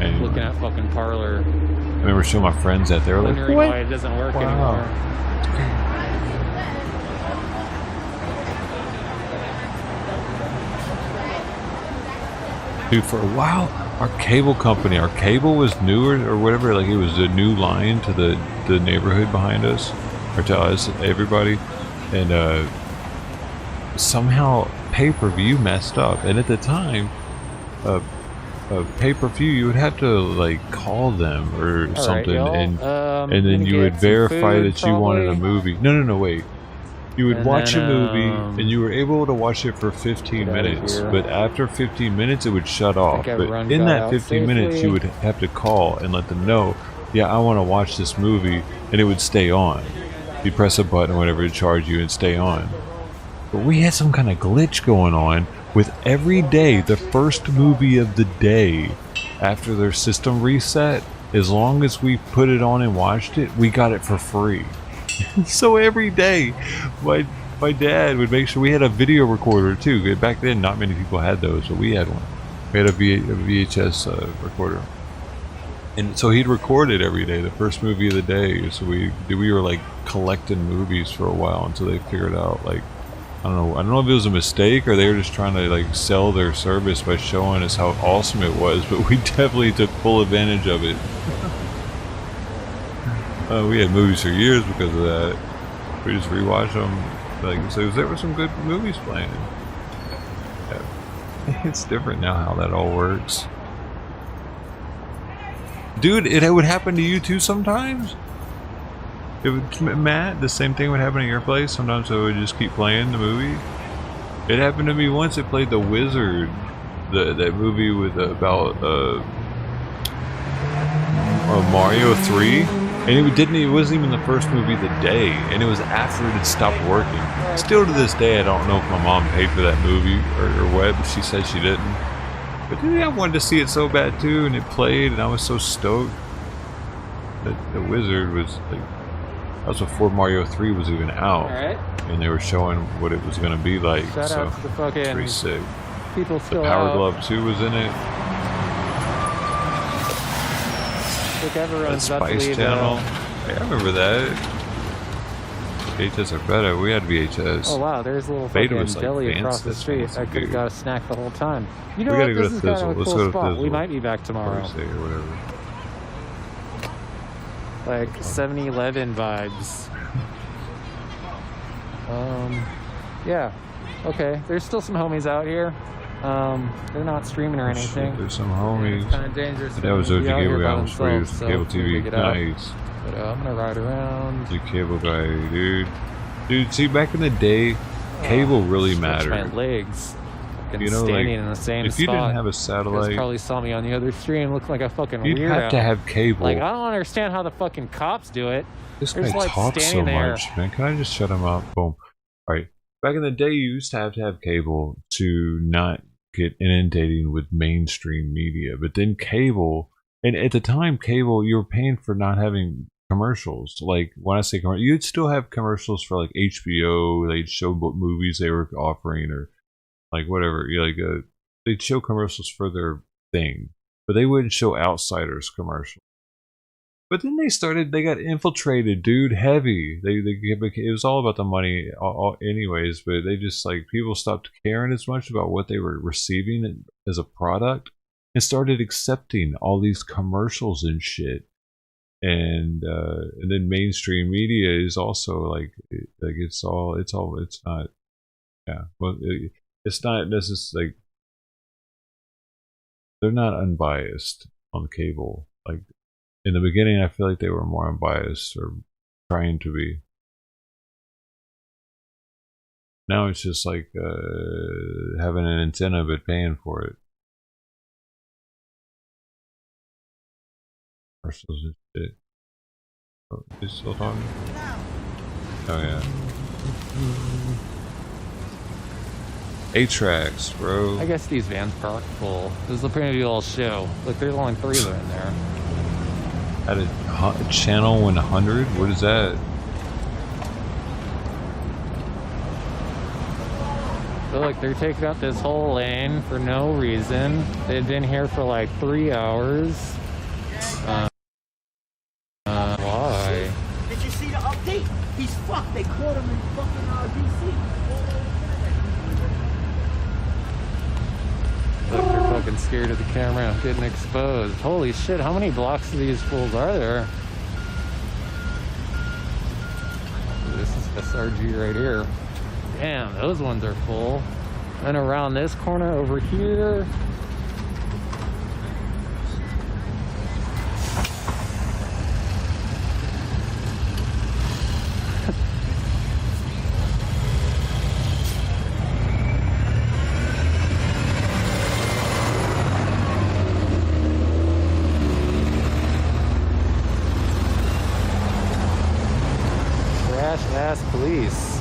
Anyway. Looking at fucking Parlor. I remember showing my friends that they were like, Wondering what? why it doesn't work Wow. anymore. Dude, for a while, our cable company, our cable was newer or whatever, like it was a new line to the neighborhood behind us, or to us, everybody, and somehow pay-per-view messed up, and at the time, pay-per-view, you would have to like call them or something, y'all. and Gonna then you would get some verify food, that you wanted a probably? movie. No, wait. You would And watch then, a movie, and you were able to watch it for 15 Get outta minutes, here. but after 15 minutes, it would shut off. But everyone in got that out 15 minutes, safely. you would have to call and let them know, yeah, I want to watch this movie, and it would stay on. You press a button or whatever to charge you and stay on. But we had some kind of glitch going on with every day, the first movie of the day, after their system reset, as long as we put it on and watched it, we got it for free. So every day, my dad would make sure we had a video recorder too. Back then, not many people had those, but we had one. We had a VHS recorder, and so he'd record it every day, the first movie of the day. So we were like collecting movies for a while until they figured out, like, I don't know if it was a mistake or they were just trying to like sell their service by showing us how awesome it was, but we definitely took full advantage of it. We had movies for years because of that. We just rewatched them. Like, so there were some good movies playing. Yeah. It's different now how that all works. Dude, it would happen to you too sometimes? It would, Matt, the same thing would happen at your place? Sometimes it would just keep playing the movie? It happened to me once. It played The Wizard. That movie with about Mario 3. And it wasn't even the first movie of the day, and it was after it had stopped working. Still to this day, I don't know if my mom paid for that movie or what, but she said she didn't. But dude, I wanted to see it so bad too, and it played, and I was so stoked. That The Wizard was like, that was before Mario 3 was even out, Alright. and they were showing what it was going to be like. Shout So out to the fucking pretty sick. people The still Power out. Glove 2 was in it. Look, That everyone's about to Spice leave, Channel. Hey, I remember that. VHS are better. We had VHS. Oh wow, there's a little Beta fucking was, like, deli across the fancy, street. fancy, I could have dude. got a snack the whole time. You know We what? gotta go This to is kind Thizzle. of a Let's cool go to spot. We Thizzle. might be back tomorrow. Thursday or whatever. Like 7-Eleven vibes. Yeah. Okay. There's still some homies out here. They're not streaming or Oh, shit, anything. there's some homies. It's kind of dangerous. That for was them to OG be out here Gateway. by I was free themselves, with so cable figure TV. it out. Nice. But I'm gonna ride around. The cable guy, dude. Dude, see, back in the day, cable really Stretch mattered. my legs. Fucking You know, standing like, in the same if you spot. didn't have a You guys satellite, probably saw me on the other stream looking like a fucking you'd weirdo. have to have cable. Like, I don't understand how the fucking cops do it. This They're guy just, like, talks so standing there. much, man. Can I just shut him up? Boom. Right. Back in the day, you used to have cable to not get inundating with mainstream media. But then cable, and at the time, cable, you were paying for not having commercials. Like, when I say commercials, you'd still have commercials for, like, HBO. They'd show what movies they were offering or, like, whatever. They'd show commercials for their thing. But they wouldn't show Outsiders commercials. But then they got infiltrated, dude, heavy. It was all about the money, anyways. But they just people stopped caring as much about what they were receiving as a product, and started accepting all these commercials and shit. And then mainstream media is also it's not, yeah. Well, it's not necessarily they're not unbiased on cable. Like, in the beginning, I feel like they were more unbiased, or trying to be. Now it's just like having an antenna but paying for it. Commercials and shit. Oh, is still talking? Oh yeah. 8 tracks, bro. I guess these vans are full. This is a pretty little show. Look, there's only 3 of them in there. At a channel 100? What is that? So look, they're taking up this whole lane for no reason. They've been here for like 3 hours. Why? Did you see the update? He's fucked. They caught him in fucking DC. Look, they're fucking scared of the camera getting exposed. Holy shit, how many blocks of these fools are there? This is SRG right here. Damn, those ones are full. And around this corner over here. Ass police.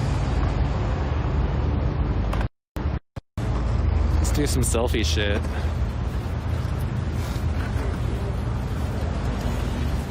Let's do some selfie shit.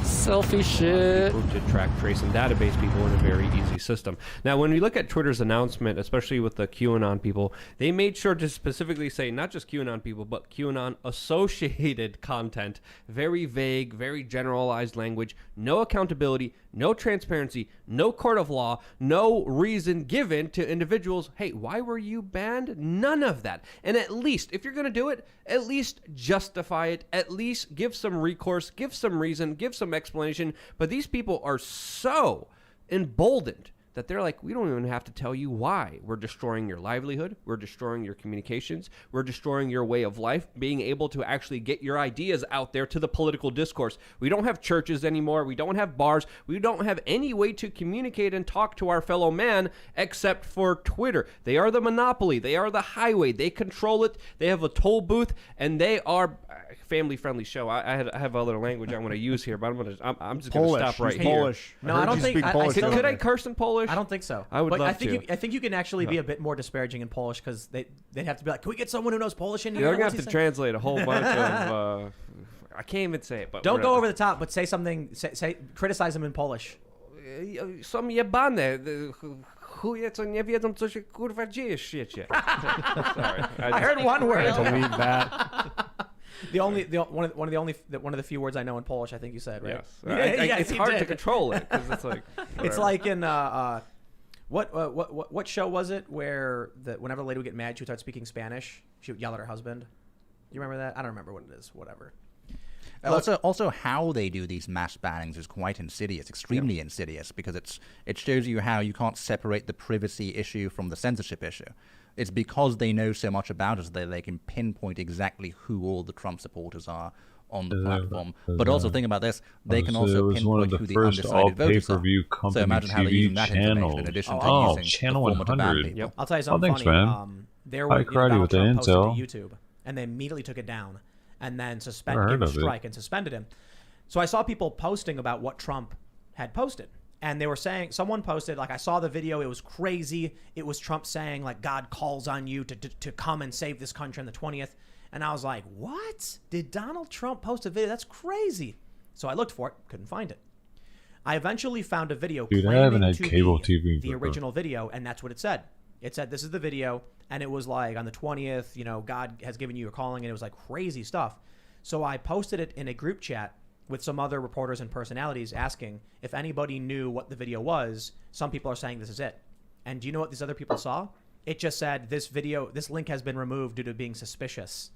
Selfie shit. To track, trace, and database people in a very easy system. Now, when we look at Twitter's announcement, especially with the QAnon people, they made sure to specifically say not just QAnon people, but QAnon associated content. Very vague, very generalized language. No accountability, no transparency, no court of law, no reason given to individuals. Hey, why were you banned? None of that. And at least, if you're going to do it, at least justify it. At least give some recourse, give some reason, give some explanation. But these people are so emboldened that they're like, we don't even have to tell you why. We're destroying your livelihood. We're destroying your communications. We're destroying your way of life, being able to actually get your ideas out there to the political discourse. We don't have churches anymore. We don't have bars. We don't have any way to communicate and talk to our fellow man except for Twitter. They are the monopoly. They are the highway. They control it. They have a toll booth, and they are family-friendly show. I have other language I want to use here, but I'm just going to stop right here. Polish. No, I don't think. Could I curse in Polish? I don't think so. I would love to. I think you can actually be a bit more disparaging in Polish because they'd have to be like, can we get someone who knows Polish in here? You're gonna have to translate a whole bunch of. I can't even say it. But don't go over the top. But say something. Say criticize them in Polish. Są jebane. Chuje, co nie wiedzą, co się kurwa dzieje w świecie. Sorry, I heard one word. Believe that. One of the few words I know in Polish, I think you said, right? Yes. Yes, it's hard to control it because it's like it's like in what show was it where whenever the lady would get mad, she would start speaking Spanish. She would yell at her husband. You remember that? I don't remember what it is. Whatever. Also, how they do these mass bannings is quite insidious, extremely insidious, because it shows you how you can't separate the privacy issue from the censorship issue. It's because they know so much about us that they can pinpoint exactly who all the Trump supporters are on the platform. But also think about this, they can also pinpoint who the undecided voters are. So imagine how they're using that information in addition to using Channel the former 100. Yep. I'll tell you something funny. Man. There were Donald Trump posted to YouTube, and they immediately took it down, and then gave a strike and suspended him. So I saw people posting about what Trump had posted. And they were saying, someone posted, like, I saw the video, it was crazy. It was Trump saying, like, God calls on you to come and save this country on the 20th. And I was like, what? Did Donald Trump post a video? That's crazy. So I looked for it, couldn't find it. I eventually found a video Dude, I claiming haven't had to cable be TV the for- original video, and that's what it said. It said, this is the video, and it was like, on the 20th, you know, God has given you a calling, and it was like crazy stuff. So I posted it in a group chat with some other reporters and personalities asking if anybody knew what the video was. Some people are saying this is it. And do you know what these other people saw? It just said, this link has been removed due to being suspicious.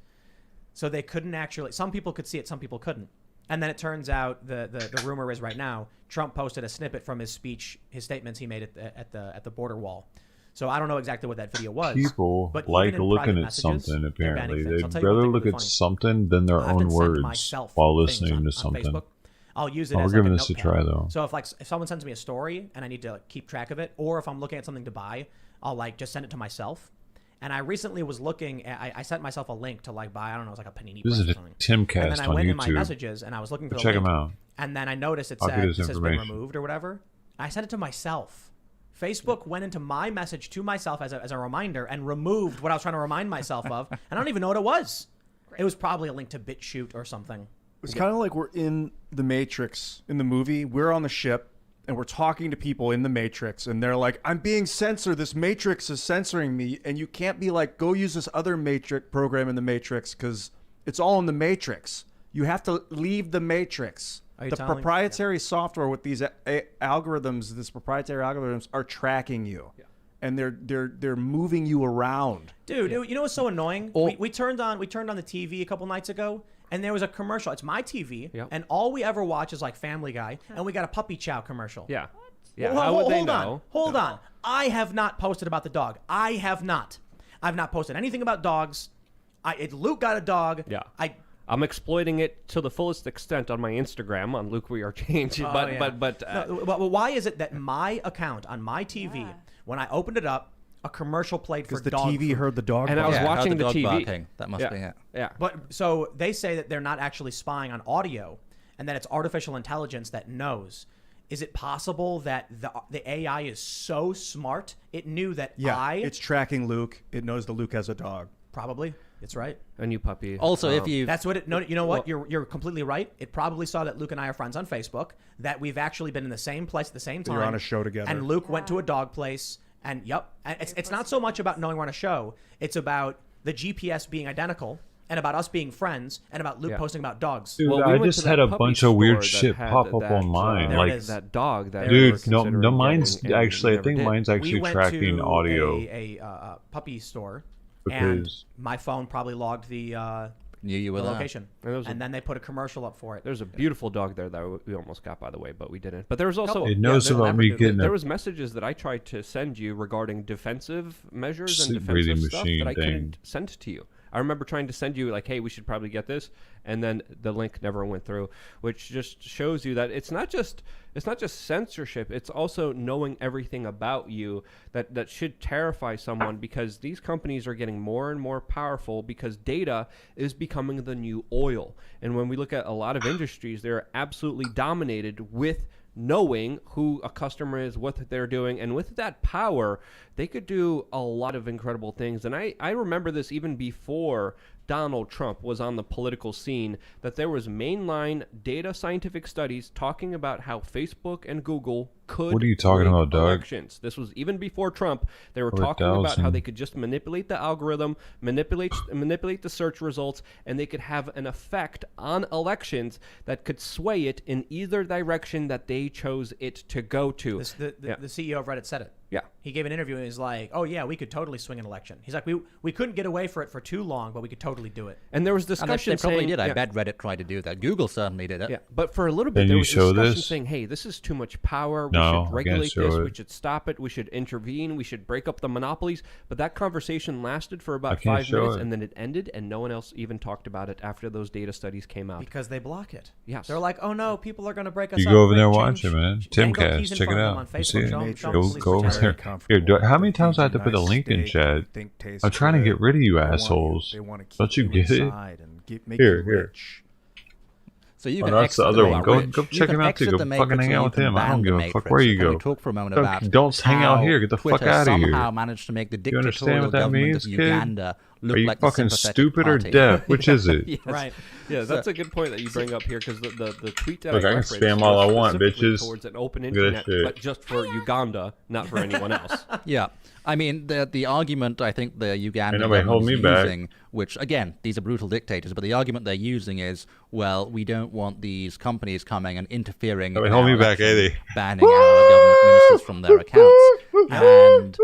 So they couldn't actually, some people could see it, some people couldn't. And then it turns out the rumor is right now, Trump posted a snippet from his speech, his statements he made at the border wall. So I don't know exactly what that video was. People but like even in looking private at messages, something, they're apparently. banning things. I'll They'd tell you one rather thing look really at funny. something than their I own often send words myself while things listening on to something. Facebook. I'll use it We're as like giving a this a notepad. try, though. So if someone sends me a story and I need to like, keep track of it, or if I'm looking at something to buy, I'll like just send it to myself. And I recently was looking at, I sent myself a link to like buy, I don't know, it was like a panini press or Visit something. Timcast And then I on went in my YouTube. messages and I was looking for the Check link. him out. And then I noticed it I'll get said his this has been information. removed or whatever. I sent it to myself. Facebook went into my message to myself as a reminder and removed what I was trying to remind myself of. And I don't even know what it was. It was probably a link to BitChute or something. It's kind of like we're in the Matrix in the movie. We're on the ship and we're talking to people in the Matrix and they're like, I'm being censored. This Matrix is censoring me. And you can't be like, go use this other Matrix program in the Matrix because it's all in the Matrix. You have to leave the Matrix. Are you The telling- proprietary software with these algorithms, this proprietary algorithms are tracking you. And they're moving you around. Dude, you know what's so annoying? We turned on the TV a couple nights ago, and there was a commercial. It's my TV, and all we ever watch is like Family Guy, and we got a Puppy Chow commercial. Yeah. Yeah. Well, How would they hold on. know? Hold on. I have not posted about the dog. I have not. I've not posted anything about dogs. Luke got a dog. Yeah. I'm exploiting it to the fullest extent on my Instagram on Luke We Are Change. Oh, but yeah. But why is it that my account on my TV, when I opened it up, a commercial played for Because the dog TV food. heard the dog And I was watching the TV. barking. That must be it. Yeah. But so they say that they're not actually spying on audio, and that it's artificial intelligence that knows. Is it possible that the AI is so smart it knew that It's tracking Luke. It knows that Luke has a dog. Probably. It's right. A new puppy. Also, if you That's what it. No, you know what? You're completely right. It probably saw that Luke and I are friends on Facebook. That we've actually been in the same place at the same time. You're on a show together. And Luke went to a dog place. And it's not so much about knowing we're on a show. It's about the GPS being identical, and about us being friends, and about Luke posting about dogs. Dude, I just had a bunch of weird shit pop up on mine. Like that dog. That dude, no, mine's actually. I think mine's actually we went tracking to audio. a puppy store, Because- and my phone probably logged the knew you were the there. location, and then they put a commercial up for it. There's a beautiful dog there that we almost got, by the way, but we didn't. But there was also It knows about me getting There a was messages that I tried to send you regarding defensive measures and Sleep breathing defensive stuff machine that I thing. couldn't send to you. I remember trying to send you like, hey, we should probably get this, and then the link never went through, which just shows you that it's not just censorship, it's also knowing everything about you that should terrify someone, because these companies are getting more and more powerful because data is becoming the new oil. And when we look at a lot of industries, they're absolutely dominated with knowing who a customer is, what they're doing, and with that power, they could do a lot of incredible things. And I remember this even before Donald Trump was on the political scene, that there was mainline data scientific studies talking about how Facebook and Google could What are you talking rig about, Doug? elections. This was even before Trump. They were talking about how 4,000. they could just manipulate the algorithm, manipulate the search results, and they could have an effect on elections that could sway it in either direction that they chose it to go to. The CEO of Reddit said it. Yeah. He gave an interview and he's like, "Oh yeah, we could totally swing an election." He's like, "We couldn't get away for it for too long, but we could totally do it." And there was And discussion they probably saying, did. I yeah. bet Reddit tried to do that. Google certainly did it. Yeah, but for a little bit, Can there you was show discussion this? saying, hey, this is too much power. We No, I should can't regulate show this. it. We should stop it. We should intervene. We should break up the monopolies. But that conversation lasted for I about can't 5 show minutes, it. and then it ended, and no one else even talked about it after those data studies came out. Because they block it. Yes. They're like, "Oh no, people are going to break us You up." go over there and Break, watch change, it, man. Dangle Timcast, keys in check it front of them on out. You see Facebook. it? Show 'em Go police over brutality. there. Here, how many times I have to put a link in chat? I'm trying to get rid of you assholes. Don't you get it? Here. So you Oh, can that's the exit other the one. Go Matrix. check him out too. Go fucking hang out with him. I don't give a fuck where you go. Talk for a moment about Don't hang out how here. Get the fuck Twitter out of here. somehow managed to make the You understand dictatorial what that government means, of kid? Uganda look Are you like the fucking sympathetic stupid or party. deaf? Which is it? Yes. Right. Yeah, that's a good point that you bring up here because the tweet that Look, I can referenced spam all was I want, specifically bitches. towards an open Look at internet, that shit. but just for Uganda, not for anyone else. Yeah, I mean the argument I think the Ugandan Ain't nobody government hold is me back. using, which again these are brutal dictators, but the argument they're using is, well, we don't want these companies coming and interfering. Nobody in hold our me back, elections, Eddie. banning our government ministers from their accounts, and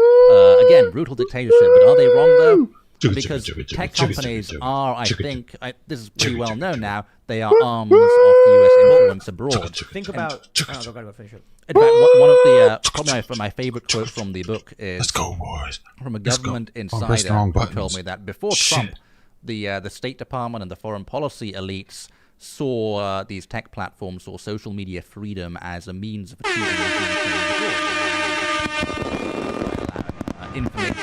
again brutal dictatorship. But are they wrong though? Because tech companies are, I think, this is pretty well known now, they are arms of U.S. influence abroad. Think about. Oh, go finish it. In fact, one of the probably my favorite quote from the book is Let's go, boys. From a Let's go. government Oh, press the insider wrong who told buttons. me that before Shit. Trump, the State Department and the foreign policy elites saw these tech platforms or social media freedom as a means of achieving information.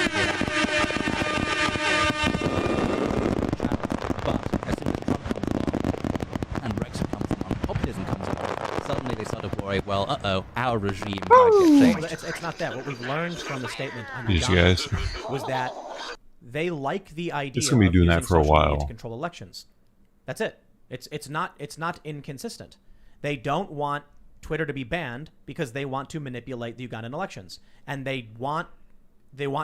But as soon as Trump comes along and Brexit comes along, populism comes along, suddenly they sort of worry, well, our regime might get changed. It's not that. What we've learned from the statement on These Uganda guys. was that they like the idea It's gonna be of doing using that for a social media while. to control elections. That's it. It's not inconsistent. They don't want Twitter to be banned because they want to manipulate the Ugandan elections, and they want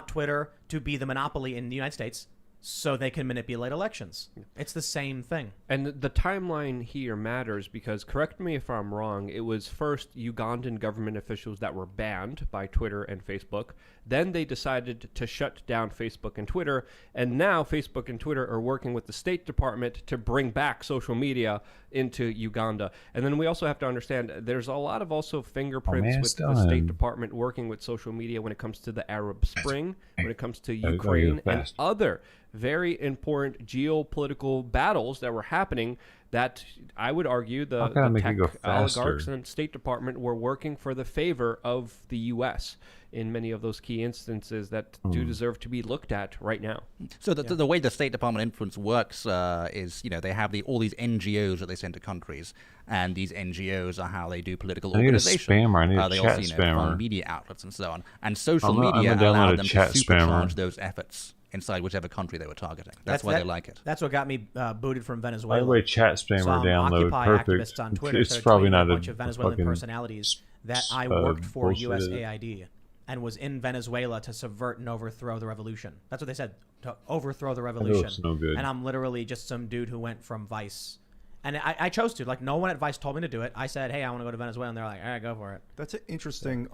Twitter to be the monopoly in the United States so they can manipulate elections. It's the same thing. And the timeline here matters because, correct me if I'm wrong, it was first Ugandan government officials that were banned by Twitter and Facebook. Then they decided to shut down Facebook and Twitter. And now Facebook and Twitter are working with the State Department to bring back social media into Uganda. And then we also have to understand there's a lot of also fingerprints man, with it's the State done. Department working with social media when it comes to the Arab Spring, when it comes to gotta go Ukraine, and fast. other very important geopolitical battles that were happening that I would argue How the can I make tech it go faster? oligarchs and State Department were working for the favor of the U.S. in many of those key instances that do deserve to be looked at right now. So the way the State Department influence works is, they have all these NGOs that they send to countries, and these NGOs are how they do political I need a organization. spammer. I need a they chat also, spammer. fund media outlets and so on. And social I'm gonna media download allow a them to chat supercharge spammer. those efforts inside whichever country they were targeting. That's why they like it. That's what got me booted from By Venezuela. the way, chat spammer Some download. Occupy Perfect. activists on Twitter It's started probably tweeting not a bunch of a Venezuelan fucking personalities that I worked for bullshit. USAID and was in Venezuela to subvert and overthrow the revolution. That's what they said, to overthrow the revolution. it's no good. And I'm literally just some dude who went from Vice. And I chose to. Like, no one at Vice told me to do it. I said, hey, I want to go to Venezuela. And they're like, all right, go for it. That's an interesting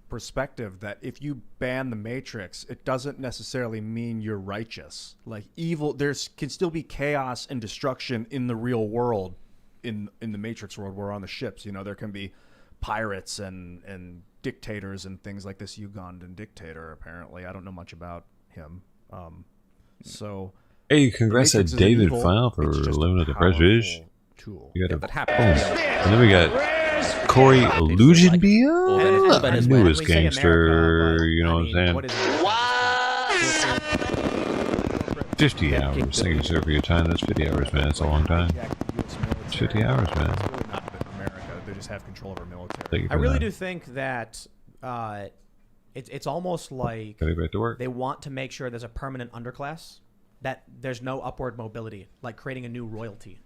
perspective that if you ban the Matrix, it doesn't necessarily mean you're righteous. Like evil, can still be chaos and destruction in the real world, in the Matrix world. We're on the ships. There can be pirates and dictators and things like this Ugandan dictator. Apparently, I don't know much about him. So, Hey, congrats to Matrix isn't David evil, File for it's just a Luna the Fresh Fish. powerful tool. You got that a happens. boom. And then we got Corey Illusionbia. I knew his gangster. You know what I'm saying? What is it? 50 hours. Thank you, sir, for your time. That's 50 hours, man. That's a long time. It's 50 hours, man. Not America. They just have control of our military. Thank you I for really that. do think that it's almost like Gotta get back to work. they want to make sure there's a permanent underclass, that there's no upward mobility, like creating a new royalty.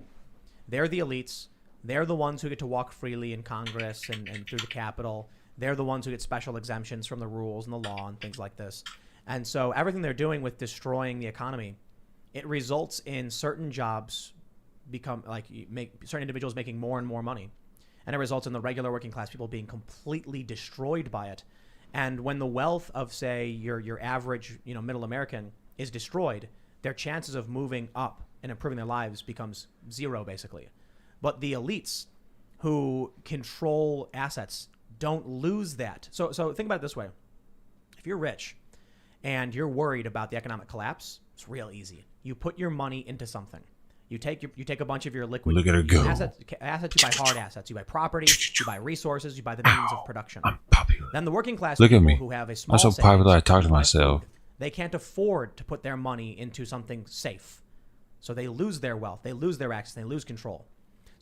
They're the elites. They're the ones who get to walk freely in Congress and through the Capitol. They're the ones who get special exemptions from the rules and the law and things like this. And so everything they're doing with destroying the economy, it results in certain jobs certain individuals making more and more money. And it results in the regular working class people being completely destroyed by it. And when the wealth of, say, your average, middle American is destroyed, their chances of moving up and improving their lives becomes zero, basically. But the elites who control assets don't lose that. So think about it this way. If you're rich and you're worried about the economic collapse, it's real easy. You put your money into something. You take a bunch of your liquid Look at her go. assets. You buy hard assets. You buy property. You buy resources. You buy the means of production. I'm popular. Then the working class Look at people me. who have a small I'm so savings, popular I talk to buy myself. food. They can't afford to put their money into something safe. So they lose their wealth. They lose their access. They lose control.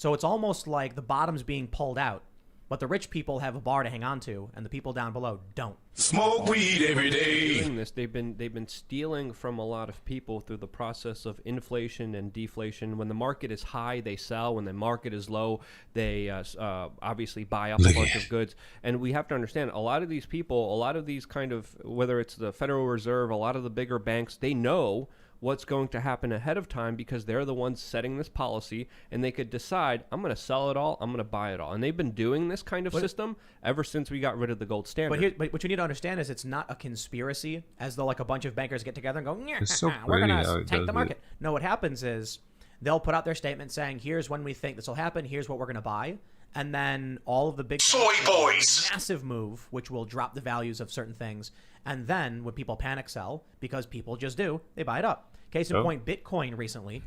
So it's almost like the bottom's being pulled out, but the rich people have a bar to hang on to, and the people down below don't. Smoke weed every day. Doing this, they've been stealing from a lot of people through the process of inflation and deflation. When the market is high, they sell. When the market is low, they obviously buy up a bunch of goods. And we have to understand, a lot of these people, a lot of these kind of, whether it's the Federal Reserve, a lot of the bigger banks, they know what's going to happen ahead of time because they're the ones setting this policy, and they could decide, I'm going to sell it all, I'm going to buy it all. And they've been doing this kind of system ever since we got rid of the gold standard. But what you need to understand is it's not a conspiracy, as though like a bunch of bankers get together and go, It's so we're going pretty how to it take does the it. market. No, what happens is they'll put out their statement saying, here's when we think this will happen, here's what we're going to buy. And then all of the big Soy boys. massive move, which will drop the values of certain things. And then when people panic sell, because people just do, they buy it up. Case in point, Bitcoin recently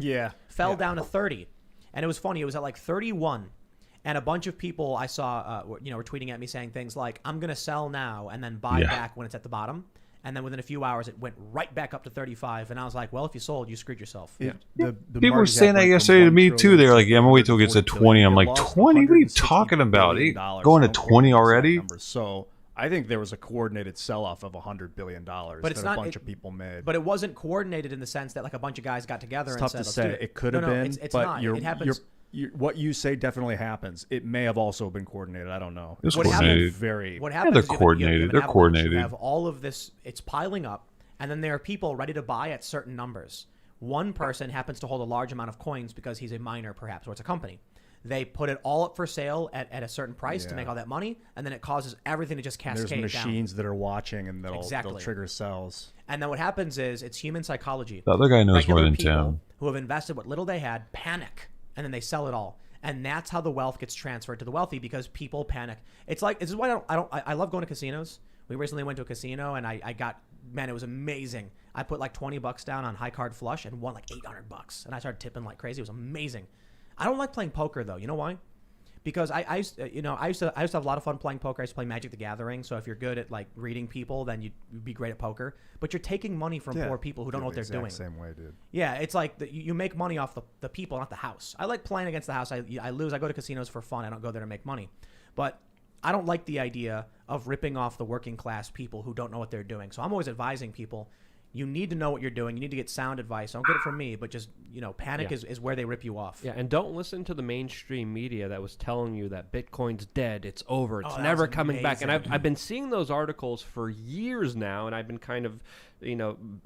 fell down to 30. And it was funny. It was at like 31. And a bunch of people I saw, were tweeting at me saying things like, I'm going to sell now and then buy back when it's at the bottom. And then within a few hours, it went right back up to 35. And I was like, well, if you sold, you screwed yourself. People were saying that yesterday to me too. They're like, "Yeah, I'm gonna wait till it gets to 20." I'm like, "20? What are you talking about? Going to 20 already?" So I think there was a coordinated sell-off of $100 billion But that it's a not bunch of people made. But it wasn't coordinated in the sense that like a bunch of guys got together It's and tough said, to "Let's say. do it." It could have been, it's but not. It happens. What you say definitely happens. It may have also been coordinated. I don't know. It's What coordinated. Very. What happens they're is you have coordinated. They're avalanche. coordinated. You have all of this. It's piling up, and then there are people ready to buy at certain numbers. One person happens to hold a large amount of coins because he's a miner, perhaps, or it's a company. They put it all up for sale at a certain price to make all that money, and then it causes everything to just cascade There's machines down. that are watching, and they'll Exactly. trigger sells. And then what happens is it's human psychology. The other guy knows Regular more than people Tim. who have invested what little they had panic, and then they sell it all. And that's how the wealth gets transferred to the wealthy because people panic. It's like, this is why I love going to casinos. We recently went to a casino and I got, man, it was amazing. I put like $20 down on high card flush and won like $800, and I started tipping like crazy. It was amazing. I don't like playing poker though. You know why? Because I used to have a lot of fun playing poker. I used to play Magic the Gathering. So if you're good at like reading people, then you'd be great at poker. But you're taking money from poor people who don't know what they're doing. Same way, dude. Yeah, it's like you make money off the people, not the house. I like playing against the house. I lose. I go to casinos for fun. I don't go there to make money. But I don't like the idea of ripping off the working class people who don't know what they're doing. So I'm always advising people, you need to know what you're doing. You need to get sound advice. Don't get it from me, but just, panic is where they rip you off. Yeah, and don't listen to the mainstream media that was telling you that Bitcoin's dead, it's over, it's that never was coming back. And amazing. I've been seeing those articles for years now, and I've been kind of,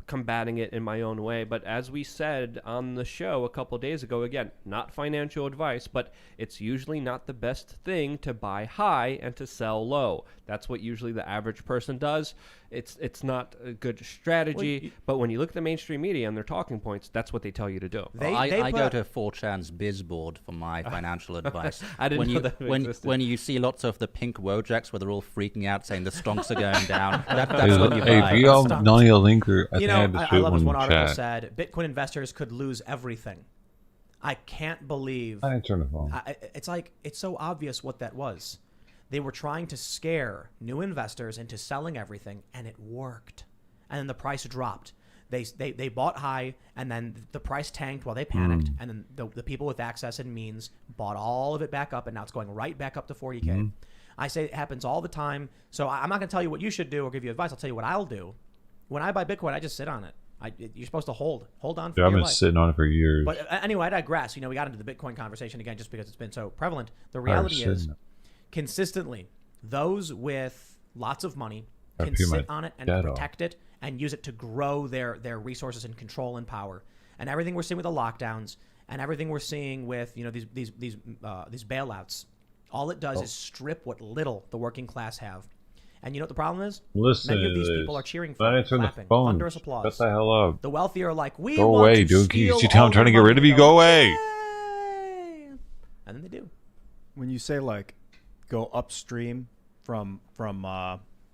combating it in my own way. But as we said on the show a couple of days ago, again, not financial advice, but it's usually not the best thing to buy high and to sell low. That's what usually the average person does. It's not a good strategy, but when you look at the mainstream media and their talking points, that's what they tell you to do. I go to 4chan's biz board for my financial advice. I didn't know that existed. When you see lots of the pink Wojaks where they're all freaking out saying the stonks are going down, that's when you buy. If you all know your linker, I think I had to I shoot love this one one in article chat. said Bitcoin investors could lose everything. I can't believe. I didn't turn the phone. It's like, it's so obvious what that was. They were trying to scare new investors into selling everything, and it worked. And then the price dropped. They bought high, and then the price tanked while they panicked. And then the people with access and means bought all of it back up, and now it's going right back up to 40K. I say it happens all the time. So I'm not going to tell you what you should do or give you advice. I'll tell you what I'll do. When I buy Bitcoin, I just sit on it. You're supposed to hold on for Yeah, I've your been life. sitting on it for years. But anyway, I digress. We got into the Bitcoin conversation again just because it's been so prevalent. The reality is, consistently, those with lots of money can sit on it and protect it and use it to grow their resources and control and power. And everything we're seeing with the lockdowns and everything we're seeing with these bailouts, all it does is strip what little the working class have. And you know what the problem is? Listen Many of to these this. people are cheering Why for didn't it, I turn the clapping, phone? thunderous applause. Shut the hell up. The wealthy are like, we Go want away, to dude. steal You tell all I'm trying to your get rid of money." you. Go away. And then they do. When you say like go upstream from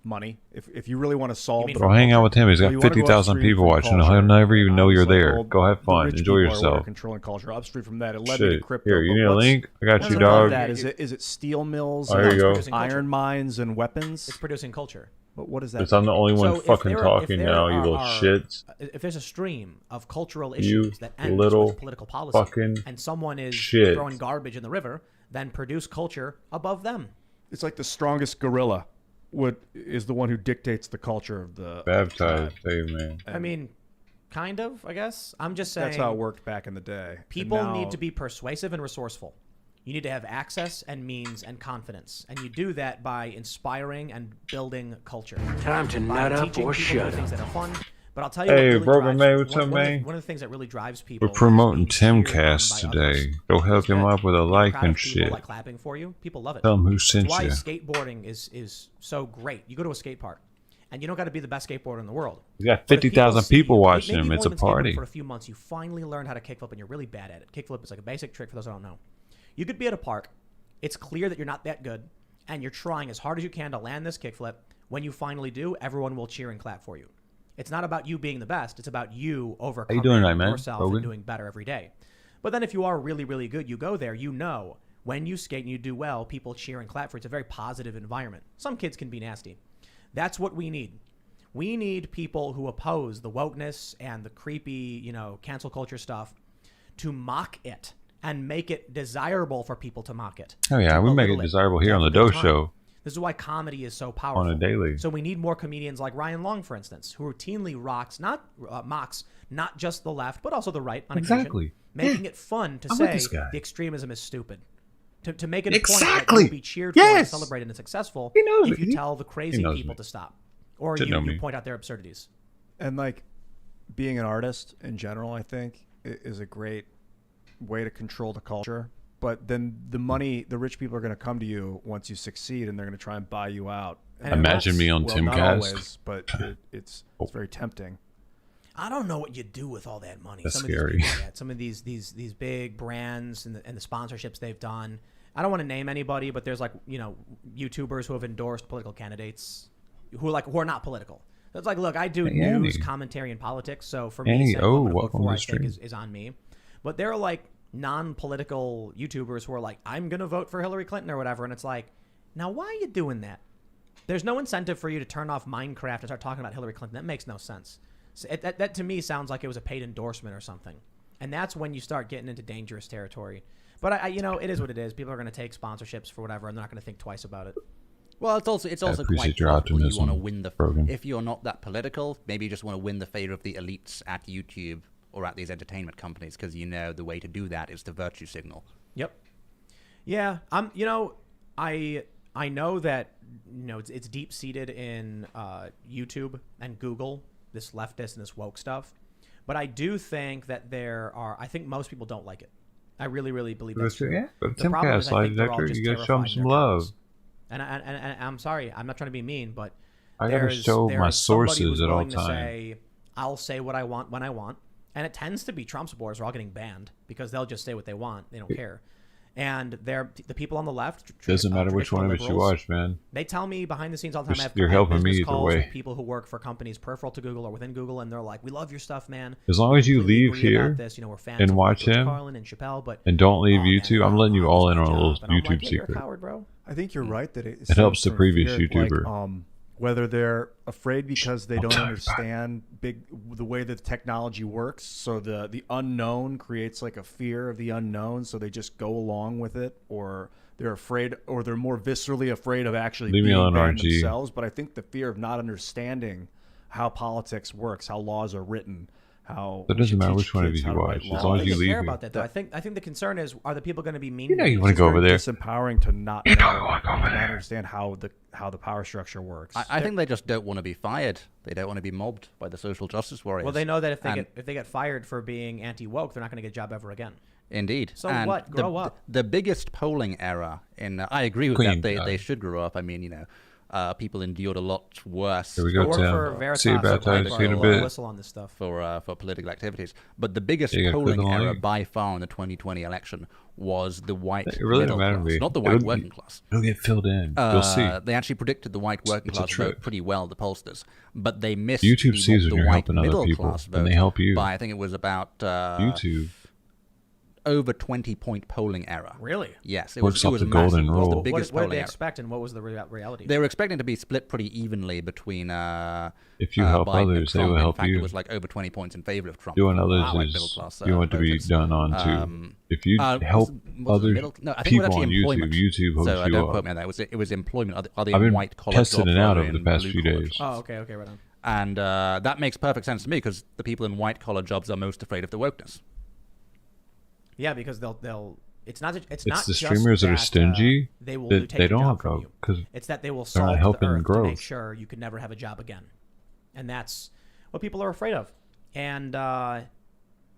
money, if you really want to solve, Go hang out with him. He's got 50,000 people watching. He'll never even know you're there. Go have fun. Enjoy yourself. Controlling culture. Upstream from that, it led me to Shit. crypto. Here, you but need a what's- link? I got what's you, above dog. That? Is it steel mills, There you go. iron mines, and weapons? It's producing culture. But what does that Because I'm the only one So if fucking there- if talking there now, you little are- shits. If there's a stream of cultural You issues that ends little with political policy, fucking and someone is shit. throwing garbage in the river, then produce culture above them. It's like the strongest gorilla is the one who dictates the culture of the Baptized, hey man. I mean, kind of, I guess. I'm just saying. That's how it worked back in the day. And People now- need to be persuasive and resourceful. You need to have access and means and confidence. And you do that by inspiring and building culture. Time to By nut up teaching or people shut new things up. that are fun. But I'll tell you Hey, what really brother drives, May, what's one, up, one of the- man? one of the things that really drives people We're promoting Timcast today. Go help him up with a like crowd and of people shit. like clapping for you. People love it. Tell 'em who sent That's why you. skateboarding is so great. You go to a skate park, and you don't got to be the best skateboarder in the world. You got But if 50,000 see people you- watching maybe him. you've It's a only been skateboarding party. For a few months, you finally learned how to kickflip, and you're really bad at it. Kickflip is like a basic trick for those that don't know. You could be at a park. It's clear that you're not that good, and you're trying as hard as you can to land this kickflip. When you finally do, everyone will cheer and clap for you. It's not about you being the best. It's about you overcoming doing tonight, man? yourself Rogan? and doing better every day. But then if you are really, really good, you go there, you know, when you skate and you do well, people cheer and clap for you. It's a very positive environment. Some kids can be nasty. That's what we need. We need people who oppose the wokeness and the creepy, cancel culture stuff to mock it and make it desirable for people to mock it. Oh yeah, to we make belittle it desirable here to on the have a good Doe time. Show. This is why comedy is so powerful. On a daily. So we need more comedians like Ryan Long, for instance, who routinely mocks not just the left, but also the right on occasion, Exactly. making it fun to I'm with say this guy. the extremism is stupid. To make it a point Exactly. that you'll be cheered for and Yes. celebrated and successful He knows if me. you tell the crazy knows people me. to stop. Or Didn't know you me. point out their absurdities. And like being an artist in general, I think is a great way to control the culture. But then the rich people are going to come to you once you succeed, and they're going to try and buy you out. And it Imagine works. me on Well, not Timcast. always, but it's very tempting. I don't know what you do with all that money. That's Some scary. Of these, people get, some of these big brands and the sponsorships they've done. I don't want to name anybody, but there's YouTubers who have endorsed political candidates who are not political. So it's like, look, I do Hey, news, Andy. commentary, and politics. So for Andy, me, saying who I'm gonna vote welcome for, to I the think stream. is on me. But there are like non-political YouTubers who are like, I'm gonna vote for Hillary Clinton or whatever, and it's like, now why are you doing that? There's no incentive for you to turn off Minecraft and start talking about Hillary Clinton. That makes no sense. So that to me sounds like it was a paid endorsement or something. And that's when you start getting into dangerous territory. But I it is what it is. People are going to take sponsorships for whatever, and they're not going to think twice about it. Well, it's also quite appreciate your possible you optimism, want to win the. Rogan. If you're not that political, maybe you just want to win the favor of the elites at YouTube or at these entertainment companies, because the way to do that is the virtue signal. Yep. Yeah. I know that it's deep seated in YouTube and Google, this leftist and this woke stuff. But I do think that I think most people don't like it. I really, really believe that's true. Yeah, but The problem is Timcast, I lie think they're all detector, just you gotta show 'em terrified in some their love. cars. And I'm sorry, I'm not trying to be mean, but I gotta there's show my somebody sources who's at all willing to time. say, I'll say what I want when I want. And it tends to be Trump supporters are all getting banned because they'll just say what they want. They don't care. And the people on the left. Doesn't matter which one of us you liberals, watch, man. They tell me behind the scenes all the time. You're helping me business either calls way. with people who work for companies peripheral to Google or within Google, and they're like, "We love your stuff, man. As long as you Completely leave agree about here this. We're fans and of watch George him Carlin and Chappelle, but and don't leave oh, YouTube, man, I'm letting you all in on a little and I'm YouTube like, yeah, you're a secret. coward, bro. I think you're right that it helps the stems from previous fear, YouTuber. like, whether they're afraid because they don't understand the way that technology works. So the unknown creates like a fear of the unknown, so they just go along with it, or they're afraid, or they're more viscerally afraid of actually Leave me being alone, banned RG. themselves. But I think the fear of not understanding how politics works, how laws are written, how It we doesn't should matter teach which one of kids you how to watch, write as laws. long as I you don't leave care me. about that, though. I think the concern is, are the people going to be mean? You know to you wanna It's go over very there. disempowering to not know, to not understand how the power structure works. I think they just don't want to be fired. They don't want to be mobbed by the social justice warriors. Well, they know that if And- they get fired for being anti-woke, they're not going to get a job ever again. Indeed. So And what? Grow up. The biggest polling error I agree with Queen, that. They should grow up. I mean, people endured a lot worse. Here we go, Go work Tim. for Veritas. See you baptized. See you in a bit. Whistle on this stuff. for political activities. But the biggest You gotta click polling on the error link. by far in the 2020 election was the white It really middle don't matter to class, me. not the white It'll- working class. It'll get filled in. You'll see. They actually predicted the white working It's a class vote trick. pretty well, the pollsters, but they missed YouTube sees the when you're white helping other middle people, class and vote they help you. by, I think it was about YouTube. over 20-point polling error. Really? Yes, it Works was. It off was the massive. golden It was the rule. biggest What did polling they error. expect, and what was the reality? They were expecting to be split pretty evenly between. If you help Biden and others, they Trump. will In help fact, you. It was like over 20 points in favor of Trump. Doing for, others like, is middle-class, you want to be voters. done on too. If you help was it other middle? No, I think it was people on actually employment. YouTube hooks so you don't up. quote me on that. It was employment. Are they I've in been white collar testing jobs it out or over the in past blue few collar days. jobs? Oh, okay, right on. And that makes perfect sense to me because the people in white collar jobs are most afraid of the wokeness. Yeah, because they'll. It's not. It's It's not the just streamers that are stingy. They will that take they your don't job go from you. because It's that they will they're not solve helping the earth growth. to make sure you can never have a job again, and that's what people are afraid of. And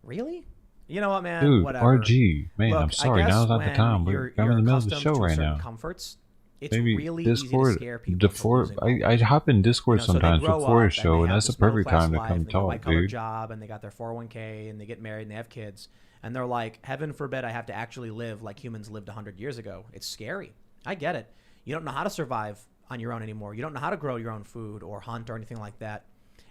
really, you know what, man? Dude, Whatever. RG, man, Look, I'm sorry. I guess Now's not the when time. you're I'm in the middle of the accustomed show to right certain now. Comforts, it's Maybe really Discord, easy to scare people I hop in Discord so they sometimes grow before a up show, they and have that's the this perfect middle-class time to life, come and they got a talk, white-collar dude. job, and they got their 401k, and they get married, and they have kids, and they're like, heaven forbid I have to actually live like humans lived 100 years ago. It's scary. I get it. You don't know how to survive on your own anymore. You don't know how to grow your own food or hunt or anything like that.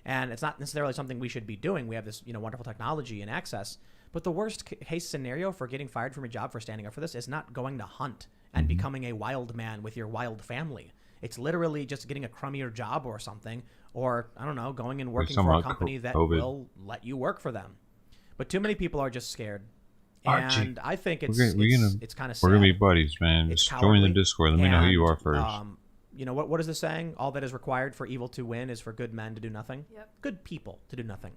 And it's not necessarily something we should be doing. We have this, wonderful technology and access. But the worst case scenario for getting fired from your job for standing up for this is not going to hunt and becoming a wild man with your wild family. It's literally just getting a crummier job or something, or, I don't know, going and working for a company that will let you work for them. But too many people are just scared. And I think it's kind of sad. We're gonna be buddies, man. It's Just join the Discord. Let me know who you are first. What is the saying? All that is required for evil to win is for good men to do nothing. Yep. Good people to do nothing.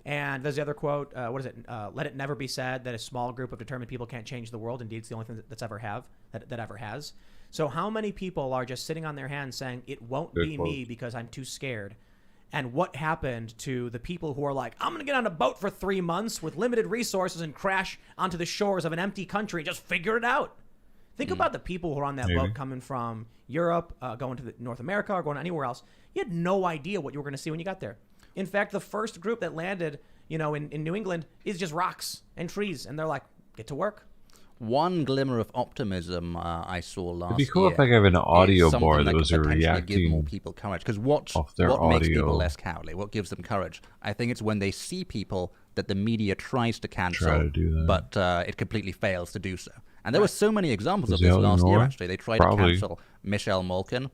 And there's the other quote. What is it? Let it never be said that a small group of determined people can't change the world. Indeed, it's the only thing that ever has. So how many people are just sitting on their hands saying it won't be me because I'm too scared? And what happened to the people who are like, I'm going to get on a boat for 3 months with limited resources and crash onto the shores of an empty country and just figure it out? Think about the people who are on that boat coming from Europe, going to North America, or going anywhere else. You had no idea what you were going to see when you got there. In fact, the first group that landed, in New England is just rocks and trees. And they're like, get to work. One glimmer of optimism I saw last year. It'd be cool if I gave an audio something bar that that was could potentially reacting give more people courage. Because what makes people less cowardly? What gives them courage? I think it's when they see people that the media tries to cancel, but it completely fails to do so. And there were so many examples of this last year, actually. They tried to cancel Michelle Malkin.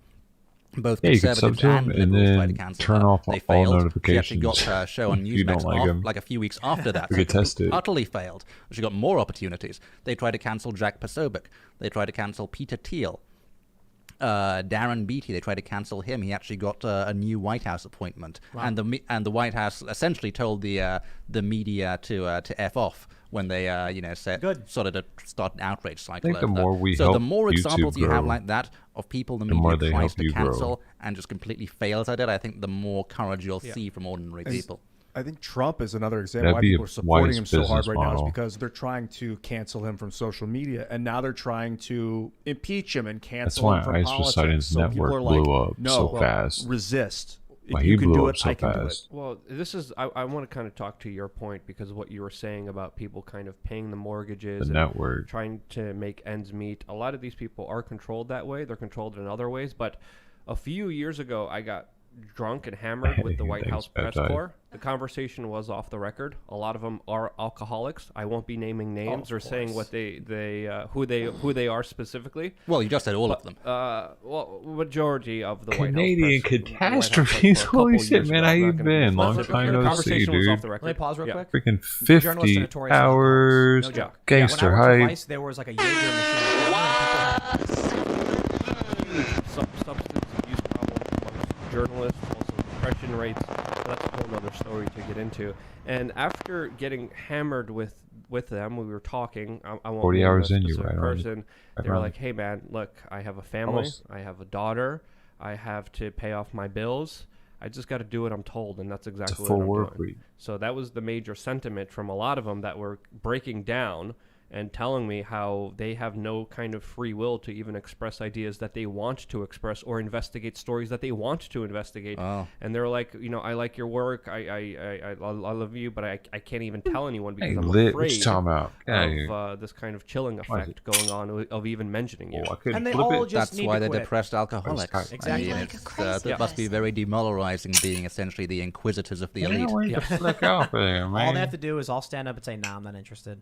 Both conservatives and liberals tried to cancel turn her. off They all failed. She notifications. actually got her show on if you don't Newsmax like off him. like a few weeks after that. We could test it. Utterly failed. She got more opportunities. They tried to cancel Jack Posobiec. They tried to cancel Peter Thiel. Darren Beattie, they tried to cancel him. He actually got a new White House appointment, and the White House essentially told the media to f off when they started to start an outrage cycle. I think the more we so help the more YouTube examples you have grow, like that of people the more media they tries help to you grow. cancel and just completely fails at it, I think the more courage you'll see from ordinary people. I think Trump is another example That'd why be people a are supporting wise him so hard business right now is model. because they're trying to cancel him from social media, and now they're trying to impeach him and cancel him from Ice politics. Poseidon's So people network are like, blew up no, so fast. resist. If Well, you he can blew do up it, so I can do it. fast. Well, this is I want to kind of talk to your point because of what you were saying about people kind of paying the mortgages, The and network. trying to make ends meet. A lot of these people are controlled that way. They're controlled in other ways. But a few years ago, I got drunk and hammered with the White House press corps. The conversation was off the record. A lot of them are alcoholics. I won't be naming names or saying what who they are specifically. Well, you just said all of them. Well, majority of the Canadian White House press, catastrophes. for a couple Holy years shit, man! ago. How I'm you not gonna be been? Long specific. time The no see, conversation was dude. off the record. Let me pause real quick. Freaking Journalists are 50 notorious hours. No joke. Gangster when I worked for hype. Vice, there was like a Jaeger machine. Substance abuse problem amongst journalists, also depression rates. That's a whole other story to get into. And after getting hammered with them, we were talking. I won't 40 name hours a in, you specific right on. person. Right They were on. like, "Hey man, look, I have a family. Almost. I have a daughter. I have to pay off my bills. I just got to do what I'm told," and that's exactly full what I'm work doing. week. So that was the major sentiment from a lot of them that were breaking down and telling me how they have no kind of free will to even express ideas that they want to express or investigate stories that they want to investigate. Oh. And they're like, I like your work. I love you, but I can't even tell anyone because Hey, I'm Lit, what afraid you talking about? of this kind of chilling effect going on of even mentioning you. Oh, I could And they flip all it. just That's need why to they're quit. depressed alcoholics. Exactly. I mean, Like that must be very demoralizing being essentially the inquisitors of the elite. Flick off there, man. All they have to do is all stand up and say, "Nah, I'm not interested."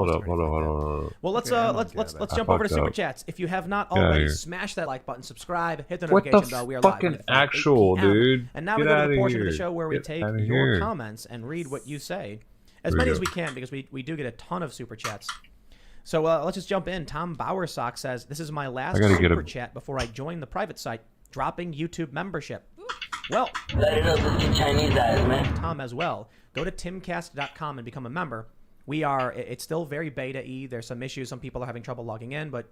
Hold up. Well, let's I jump over to fucked super up. chats. If you have not Get outta already, here. smash that like button, subscribe, hit the What the notification bell. We are live fucking at 8 actual, p.m. dude? And now Get we go to outta the portion of the here. show where we Get take outta your here. comments and read what you say. As Here we many go. as we can, because we do get a ton of super chats. So let's just jump in. Tom Bowersock says, "This is my last gotta get super a- chat before I join the private site, dropping YouTube membership." Well, Chinese guys, man. Tom as well. Go to timcast.com and become a member. It's still very beta-y. There's some issues. Some people are having trouble logging in, but,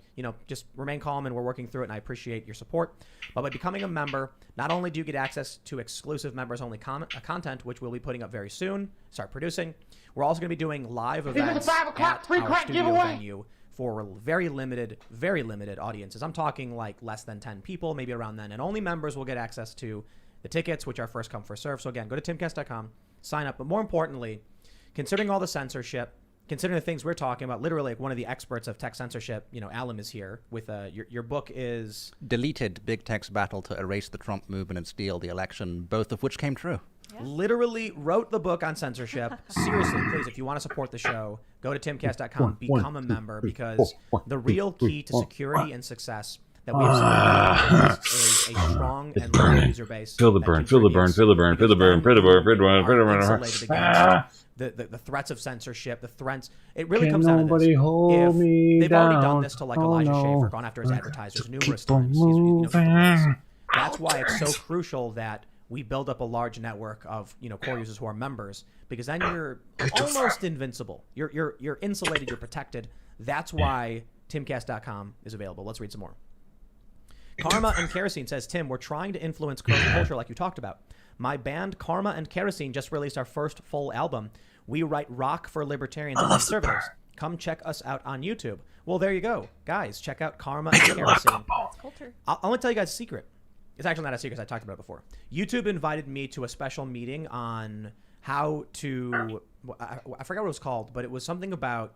just remain calm and we're working through it, and I appreciate your support. But by becoming a member, not only do you get access to exclusive members-only content, which we'll be putting up very soon, start producing, we're also going to be doing live events at our studio venue for very limited audiences. I'm talking like less than 10 people, maybe around then. And only members will get access to the tickets, which are first come, first serve. So again, go to timcast.com, sign up. But more importantly, considering all the censorship, considering the things we're talking about, literally like one of the experts of tech censorship, Alam is here with your book is Deleted Big Tech's battle to erase the Trump movement and steal the election, both of which came true. literally wrote the book on censorship. Seriously, please, if you want to support the show, go to timcast.com, become a member, because the real key to security and success that we have seen is a strong and loyal user base. Feel the burn, feel the burn, feel the burn, feel the burn, feel the burn, feel the burn, feel the burn. Insulated against the threats of censorship, the threats. It really comes down to this. Hold me If they've already done down. this to like Oh, Elijah no. Schaffer, gone after his advertisers numerous Keep on times. He's, moving. that's why it's so crucial that we build up a large network of core users who are members, because then you're almost invincible. You're insulated. You're protected. That's why timcast.com is available. Let's read some more. Karma and Kerosene says, Tim, we're trying to influence current culture like you talked about. My band Karma and Kerosene just released our first full album. We write rock for libertarians and conservatives. Come check us out on YouTube. Well, there you go. Guys, check out Karma and Kerosene. I'm going to tell you guys a secret. It's actually not a secret. I talked about it before. YouTube invited me to a special meeting on how to, I forgot what it was called, but it was something about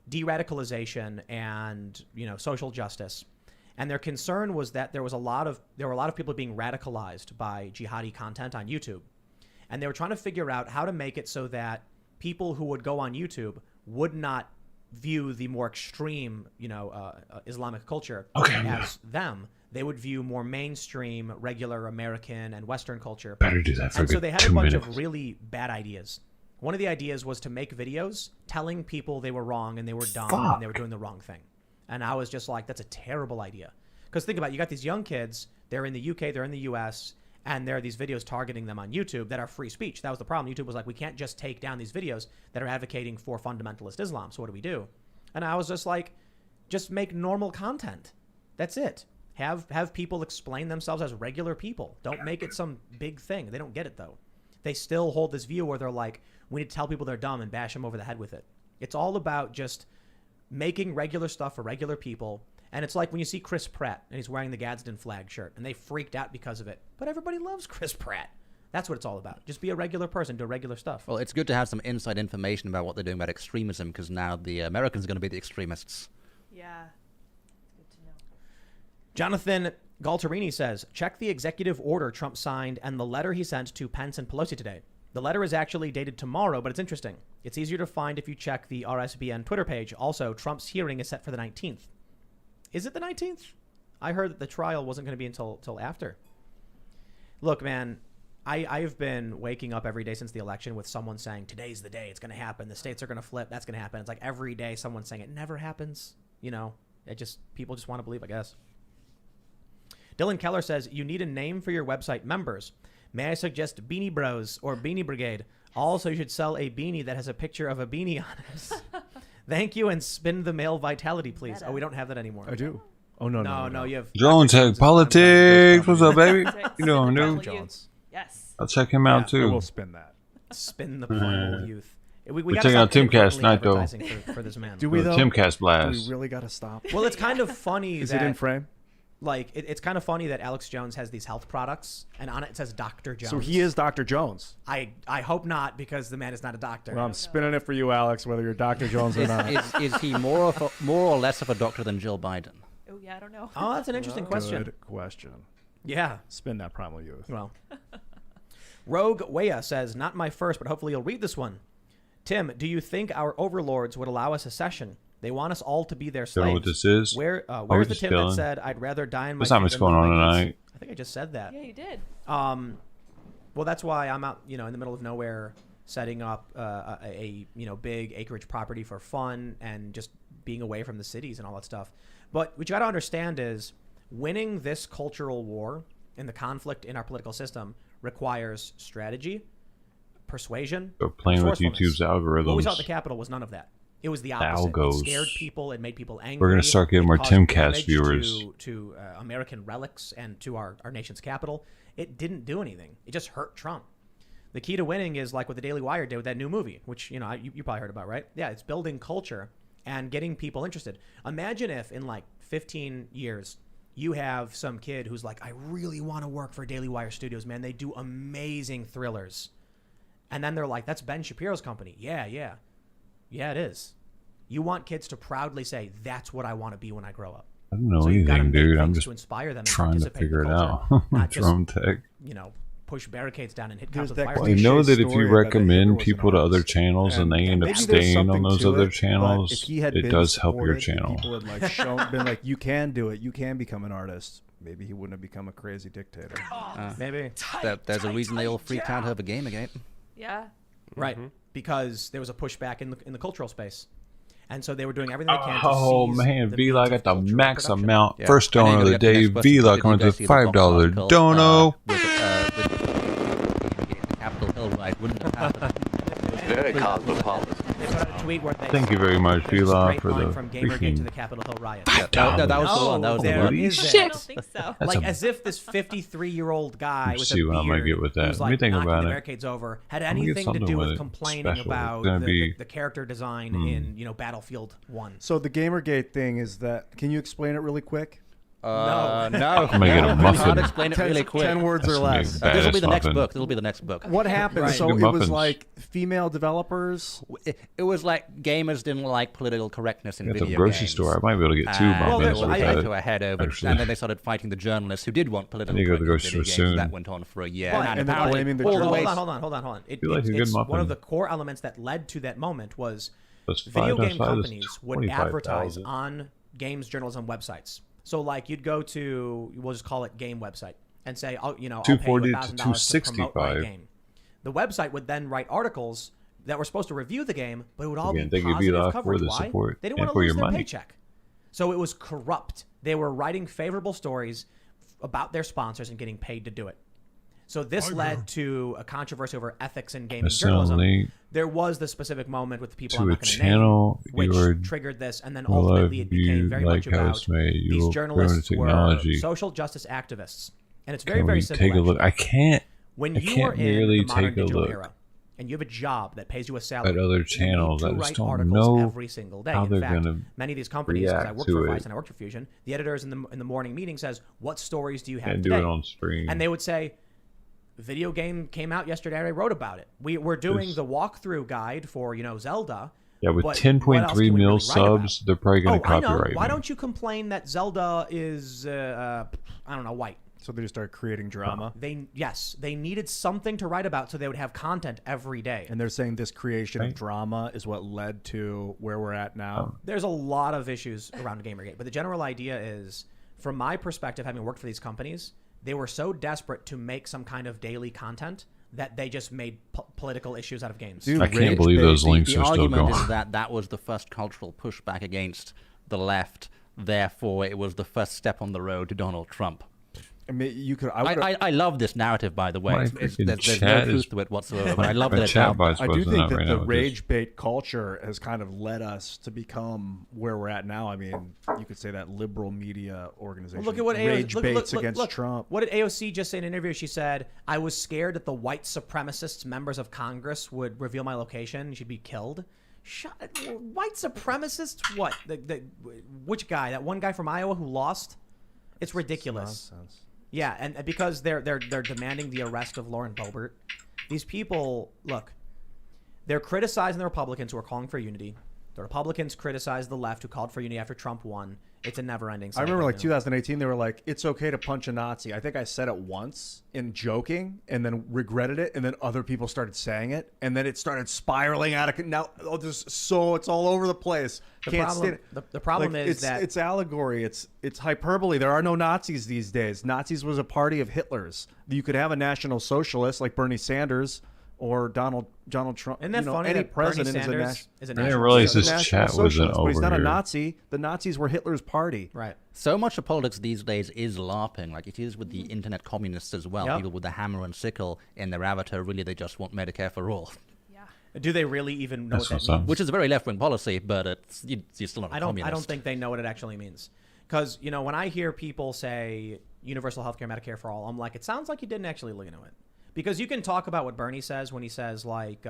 de-radicalization and, social justice. And their concern was that there were a lot of people being radicalized by jihadi content on YouTube. And they were trying to figure out how to make it so that people who would go on YouTube would not view the more extreme, Islamic culture as them. They would view more mainstream, regular American and Western culture. Better do that for and a so good they had a 2 bunch minutes. of really bad ideas. One of the ideas was to make videos telling people they were wrong and they were dumb and they were doing the wrong thing. And I was just like, that's a terrible idea. Because think about it, you got these young kids, they're in the UK, they're in the US, and there are these videos targeting them on YouTube that are free speech. That was the problem. YouTube was like, we can't just take down these videos that are advocating for fundamentalist Islam. So what do we do? And I was just like, just make normal content. That's it. Have people explain themselves as regular people. Don't make it some big thing. They don't get it, though. They still hold this view where they're like, we need to tell people they're dumb and bash them over the head with it. It's all about just making regular stuff for regular people. And it's like when you see Chris Pratt and he's wearing the Gadsden flag shirt and they freaked out because of it. But everybody loves Chris Pratt. That's what it's all about. Just be a regular person, do regular stuff. Well, it's good to have some inside information about what they're doing about extremism, because now the Americans are going to be the extremists. Yeah. Jonathan Galterini says, check the executive order Trump signed and the letter he sent to Pence and Pelosi today. The letter is actually dated tomorrow, but it's interesting. It's easier to find if you check the RSBN Twitter page. Also, Trump's hearing is set for the 19th. Is it the 19th? I heard that the trial wasn't going to be until after. Look, man, I've been waking up every day since the election with someone saying, today's the day, it's going to happen. The states are going to flip. That's going to happen. It's like every day someone's saying it never happens. People just want to believe, I guess. Dylan Keller says, you need a name for your website members. May I suggest Beanie Bros or Beanie Brigade? Also, you should sell a beanie that has a picture of a beanie on it. Thank you, and spin the male vitality, please. Oh, we don't have that anymore. I do. Oh, no. No, you have... Jones Tech Politics. What's up, baby? You doing, dude? Jones. Yes. I'll check him out, too. I will spin that. Spin the primal youth. We're gotta checking out stop Timcast inadvertently tonight, though. advertising for this man. Do we, though? Timcast Do blast. we really got to stop? Well, it's kind of funny Is that... it in frame? Like, it's kind of funny that Alex Jones has these health products, and on it says Dr. Jones. So he is Dr. Jones. I hope not, because the man is not a doctor. Well, I'm spinning it for you, Alex, whether you're Dr. Jones or not. Is he more or less of a doctor than Jill Biden? Oh, yeah, I don't know. Oh, that's an interesting question. Good question. Yeah. Spin that primal youth. Well. Rogue Weya says, not my first, but hopefully you'll read this one. Tim, do you think our overlords would allow us a session? They want us all to be their slaves. Don't know what this is? Where's we're the just Tim chilling. that said, I'd rather die in my There's not much than going live on like this? tonight. I think I just said that. Yeah, you did. Well, that's why I'm out, in the middle of nowhere setting up a big acreage property for fun and just being away from the cities and all that stuff. But what you got to understand is winning this cultural war and the conflict in our political system requires strategy, persuasion. They're playing with YouTube's algorithms. What we saw at the Capitol was none of that. It was the opposite. Algos. It scared people. It made people angry. We're gonna start getting It more caused Timcast damage viewers. to American relics and to our nation's capital. It didn't do anything. It just hurt Trump. The key to winning is like what the Daily Wire did with that new movie, which you probably heard about, right? Yeah, it's building culture and getting people interested. Imagine if in like 15 years you have some kid who's like, I really want to work for Daily Wire Studios, man. They do amazing thrillers. And then they're like, that's Ben Shapiro's company. Yeah, it is. You want kids to proudly say, that's what I want to be when I grow up. I don't know So you've gotta anything, make dude. I'm things just to inspire them and trying to participate in figure the it culture, out. not just, Drone tech. Push barricades down and hit There's cops with that fire. I know that if you recommend people to other channels and they end up maybe there's staying on something those to other it, but channels, if he had it been does help your supported, channel. People had like been like, you can do it. You can become an artist. Maybe he wouldn't have become a crazy dictator. Maybe. There's a reason they all freaked out over Gamergate. Yeah. Right, because there was a pushback in the cultural space. And so they were doing everything they can to Oh seize man, the Vlog means got the of culture max production. amount. Yeah. First I know donor of you're the gonna day. get the next question, Vlog but coming did you to guys see the Vox $5 article, dono. with the Capitol Hill riot wouldn't have happened. Very cosmopolitan. They put out a tweet where they Thank you very much, Vlog, straight for line the from Gamergate to the freaking Capitol Hill riot. No, that was the one. That was the there one. isn't. I don't think so. That's Like a- as if this 53-year-old guy Let's with see a what I'm gonna beard get with that. who's Let me like think knocking about the it. barricades over had I'm gonna get anything to something do with with it complaining special. It's about gonna be- the character design in Battlefield 1. So the Gamergate thing is that. Can you explain it really quick? No. I'm gonna get a muffin. I'll explain it really quick. 10 words or less. This will be the Badass next muffin. book. This will be the next book. What happened? Right. So Good it was muffins. like female developers. It was like gamers didn't like political correctness in At video the grocery games. store, I might be able to get two And muffins they with tried that. to a head over, actually. and then they started fighting the journalists who did want political I need to go to the correctness in grocery video games. store That soon. went on for a year. But- and And they're apparently blaming the all the journalists. way Hold on. Feel like a good It's one muffin. of the core elements that led to that moment was That's video five game times five is companies would advertise 25,000. on games journalism websites. So like you'd go to, we'll just call it game website, and say, I'll pay you $240 to $1,000 to promote my $265. game. The website would then write articles that were supposed to review the game, but it would all Again, be thank you, positive Vlog, for coverage. the Why? support They didn't and want to for lose your their money. paycheck. So it was corrupt. They were writing favorable stories about their sponsors and getting paid to do it. So this led to a controversy over ethics in gaming journalism. Assembly There was the specific moment with the people to I'm a not going to channel name, which you are triggered this, and then will love ultimately it became you very like much how about it's made. You these will journalists grow were technology. social justice activists, and it's very Can very we simple. take a look? actually. I can't. When I you can't are in merely the modern take a digital look era, and you have a job that pays you a salary, at other channels. you I need to just write don't articles know every single day. how In they're fact, gonna many of these companies, because I react worked to for it. Vice and I worked for Fusion, the editors in the morning meeting says, "What stories do you have Can't today?" do it on stream. And they would say, "Video game came out yesterday. I wrote about it. We're doing This- the walkthrough guide for Zelda." Yeah, with but what 10.3 else can we mil really write about? subs, they're probably going to I know. copyright Why me. don't you complain that Zelda is I don't know, white? So they just started creating drama. They needed something to write about, so they would have content every day. And they're saying this creation of drama is what led to where we're at now. There's a lot of issues around Gamergate, but the general idea is, from my perspective, having worked for these companies, they were so desperate to make some kind of daily content that they just made political issues out of games. I can't believe those links the are still argument going. is that was the first cultural pushback against the left. Therefore, it was the first step on the road to Donald Trump. I mean, you could. I love this narrative, by the way. My There's freaking no chat truth is- to it whatsoever. But I love my that it's chat out. bot's I do busting think out that right the now with rage bait culture has kind of led us to become where we're at now. I mean, you could say that liberal media organization. Look at what rage AOC, baits against Trump. What did AOC just say in an interview? She said, "I was scared that the white supremacists, members of Congress, would reveal my location. She'd be killed." White supremacists? What? Which guy? That one guy from Iowa who lost? It's ridiculous. Nonsense. Yeah, and because they're demanding the arrest of Lauren Boebert. These people, look, they're criticizing the Republicans who are calling for unity. The Republicans criticize the left who called for unity after Trump won. It's a never-ending cycle. I remember like you know? 2018, they were like, it's okay to punch a Nazi. I think I said it once in joking and then regretted it. And then other people started saying it. And then it started spiraling out of now. It's all over the place. The Can't problem- stand it. the problem is that- it's allegory. It's hyperbole. There are no Nazis these days. Nazis was a party of Hitler's. You could have a National Socialist like Bernie Sanders, or Donald Trump. Isn't that funny any that Bernie president Sanders is a I didn't national realize socialist? this national chat wasn't socialist, but he's over not a here. Nazi. The Nazis were Hitler's party. Right. So much of politics these days is LARPing. Like it is with the internet communists as well. Yep. People with the hammer and sickle in their avatar. Really, they just want Medicare for all. Do they really even know That's what that means? Which is a very left-wing policy, but it's you're still not a I communist. don't think they know what it actually means. Because, you know, when I hear people say universal healthcare, Medicare for all, I'm like, it sounds like you didn't actually look into it. Because you can talk about what Bernie says when he says, like,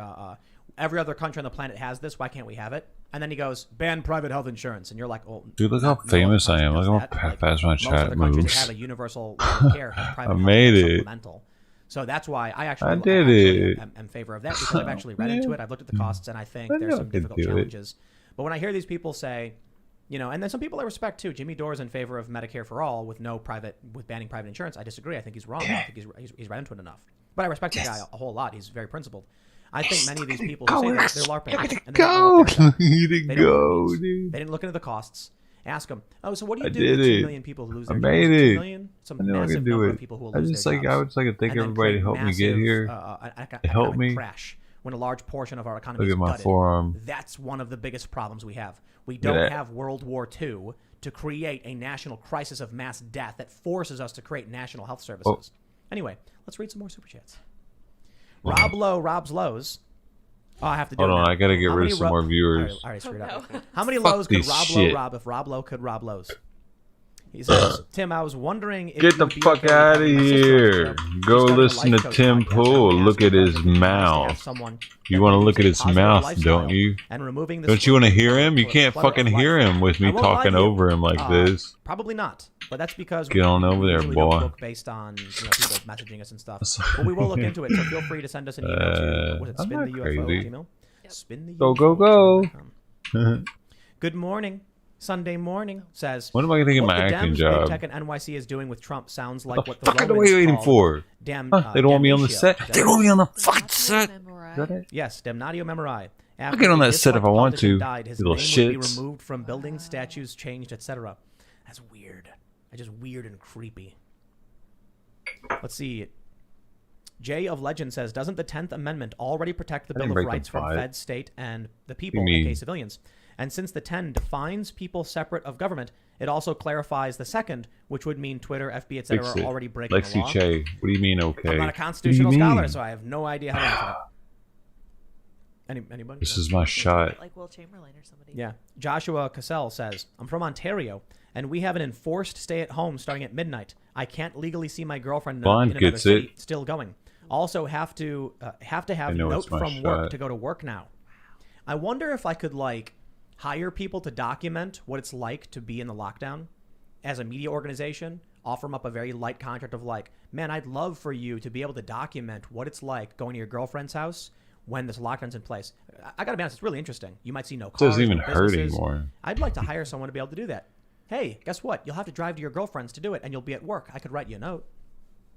every other country on the planet has this, why can't we have it? And then he goes, ban private health insurance. And you're like, oh. Dude, look how famous I am. Look how fast my Most chat other countries that moves. have a universal health care have private I health made care it. supplemental. So that's why I actually, it. am in favor of that, because I've actually read into it. I've looked at the costs, and I think I there's know some I could difficult do it. challenges. But when I hear these people say, you know, and then some people I respect too. Jimmy Dore's in favor of Medicare for all with banning private insurance. I disagree. I think he's wrong. I think he's read into it enough. But I respect the guy a whole lot. He's very principled. I think many of these people who say that, they're LARPing. And they don't know what they're doing. They don't know what it means. They didn't look into the costs. Ask them. Oh, so what do you do with 2 million people who lose their jobs? 2 million? Some I know I massive can do number it. of people who will I lose just their like jobs. I would just like to thank And then everybody to create help me get massive, here. To help me crash when a large portion of our economy Look is at my gutted. forearm. That's one of the biggest problems we have. We Look at don't that. have World War II to create a national crisis of mass death that forces us to create national health services. Anyway, let's read some more super chats. Rob Lowe, Rob's Lowe's. Oh, I have to do Hold it on, now. I gotta get How rid many of some more viewers. All right, screwed up. How many Fuck lows could this Rob Lowe shit. rob if Rob Lowe could rob Lowe's? He says, Tim, I was wondering if Get the you'd be fuck okay with out of having my sister on the here. show. Go She's starting a listen to life coach Tim podcast. Pool. I'm Look at asking his her if it'd be nice to have mouth. someone You that want to believes look at in his positive mouth, lifestyle don't you? and removing the Don't you want to hear him? You clutter can't of fucking life. hear him with me I won't lie talking to you. over him like this. Probably not, but that's because Get on over we there, usually don't boy. book based on people messaging us and stuff. But we will look into it, so feel free to send us an email to what is it, I'm spin not the UFO crazy. email. Spin the Go, UFO go, go. Good morning. Sunday morning says. When am I gonna get what my the acting Dems, job? Big Tech, and NYC is doing with Trump sounds like What what the the fuck are they Romans waiting called for? They don't want me on the set. They don't want me on the fucking set. Is that it? Yes, Damnatio Memori. I'll get on that set if I want to. Died, his Little name would be shits. removed from buildings, statues, changed, etc. That's weird. That's just weird and creepy. Let's see. Jay of Legend says, doesn't the 10th Amendment already protect the I Bill didn't of break Rights them from five. Fed, state, and the people, You mean- aka civilians? And since the 10 defines people separate of government, it also clarifies the second, which would mean Twitter, FB, etc. Fix are it. already breaking the Lexi law. Che. What do you mean, okay? I'm not a What do you constitutional scholar, mean? so I have no idea how to answer that. Anybody? This is my shot. Like Will Chamberlain or somebody. Yeah. Joshua Cassell says, I'm from Ontario, and we have an enforced stay-at-home starting at midnight. I can't legally see my girlfriend in Blonde another gets city. it. Still going. Also have to have I know note it's my from work shot. to go to work now. I wonder if I could hire people to document what it's like to be in the lockdown as a media organization, offer them up a very light contract of man, I'd love for you to be able to document what it's like going to your girlfriend's house when this lockdown's in place. I gotta be honest, it's really interesting. You might see no cars. It doesn't even no hurt businesses. anymore. I'd like to hire someone to be able to do that. Hey, guess what? You'll have to drive to your girlfriend's to do it, and you'll be at work. I could write you a note.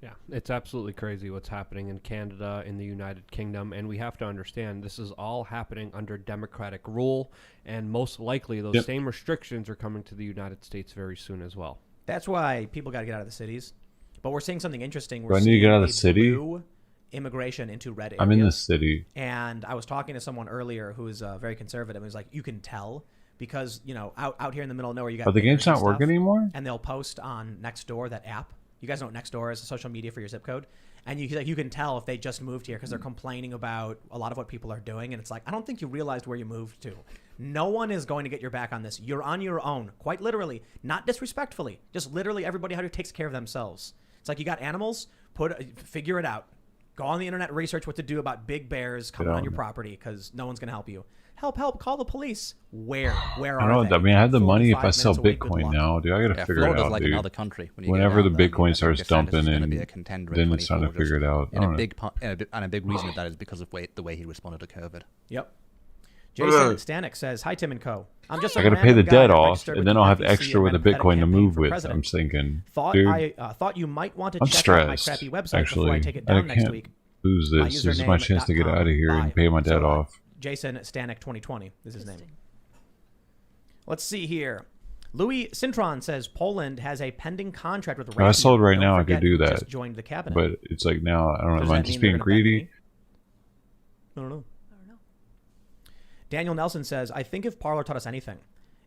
Yeah, it's absolutely crazy what's happening in Canada, in the United Kingdom, and we have to understand this is all happening under democratic rule, and most likely those same restrictions are coming to the United States very soon as well. That's why people got to get out of the cities. But we're seeing something interesting. Do I need to get out of the seeing city? blue immigration into red areas. I'm in the city. And I was talking to someone earlier who is very conservative. And was like, you can tell because, out here in the middle of nowhere, you got Are the games bears and not working stuff, anymore? And they'll post on Nextdoor, that app. You guys know what Nextdoor is, a social media for your zip code. And you can tell if they just moved here because they're complaining about a lot of what people are doing. And it's like, I don't think you realized where you moved to. No one is going to get your back on this. You're on your own, quite literally, not disrespectfully. Just literally everybody out here takes care of themselves. It's like you got animals, figure it out. Go on the internet, research what to do about big bears coming on your property because no one's going to help you. Help, call the police. Where I are don't know. they? I mean, I have the money if 45 I sell minutes a week, good Bitcoin luck. now, dude. I gotta figure it Florida's out, like dude. another country. When you go Whenever the down there, Bitcoin starts DeSantis is going to dumping, be a contender then in it's time to 24 figure it out. I And don't a know. big reason of that is because of the way he responded to COVID. Yep. Jason Stanek says, "Hi Tim and Co. I'm just I a gotta pay the random guy debt that off, registered and with then the I'll have FEC extra with and the had a Bitcoin to campaign move for with. president. I'm thinking, Thought dude, thought you might want to I'm check out my stressed. crappy website Actually, before I take it I down next can't week. lose My this. This is my username chance to get .com. out of here and Bye. pay my debt So, off. Jason Stanek 2020 is his name. Let's see here. Louis Cintron says Poland has a pending contract with If I sold right Don't now, I forget could do who that. Just joined the cabinet. But it's like now, I don't know. Does Am I that just mean being they're gonna bend the greedy? knee? I don't know. Daniel Nelson says, I think if Parler taught us anything,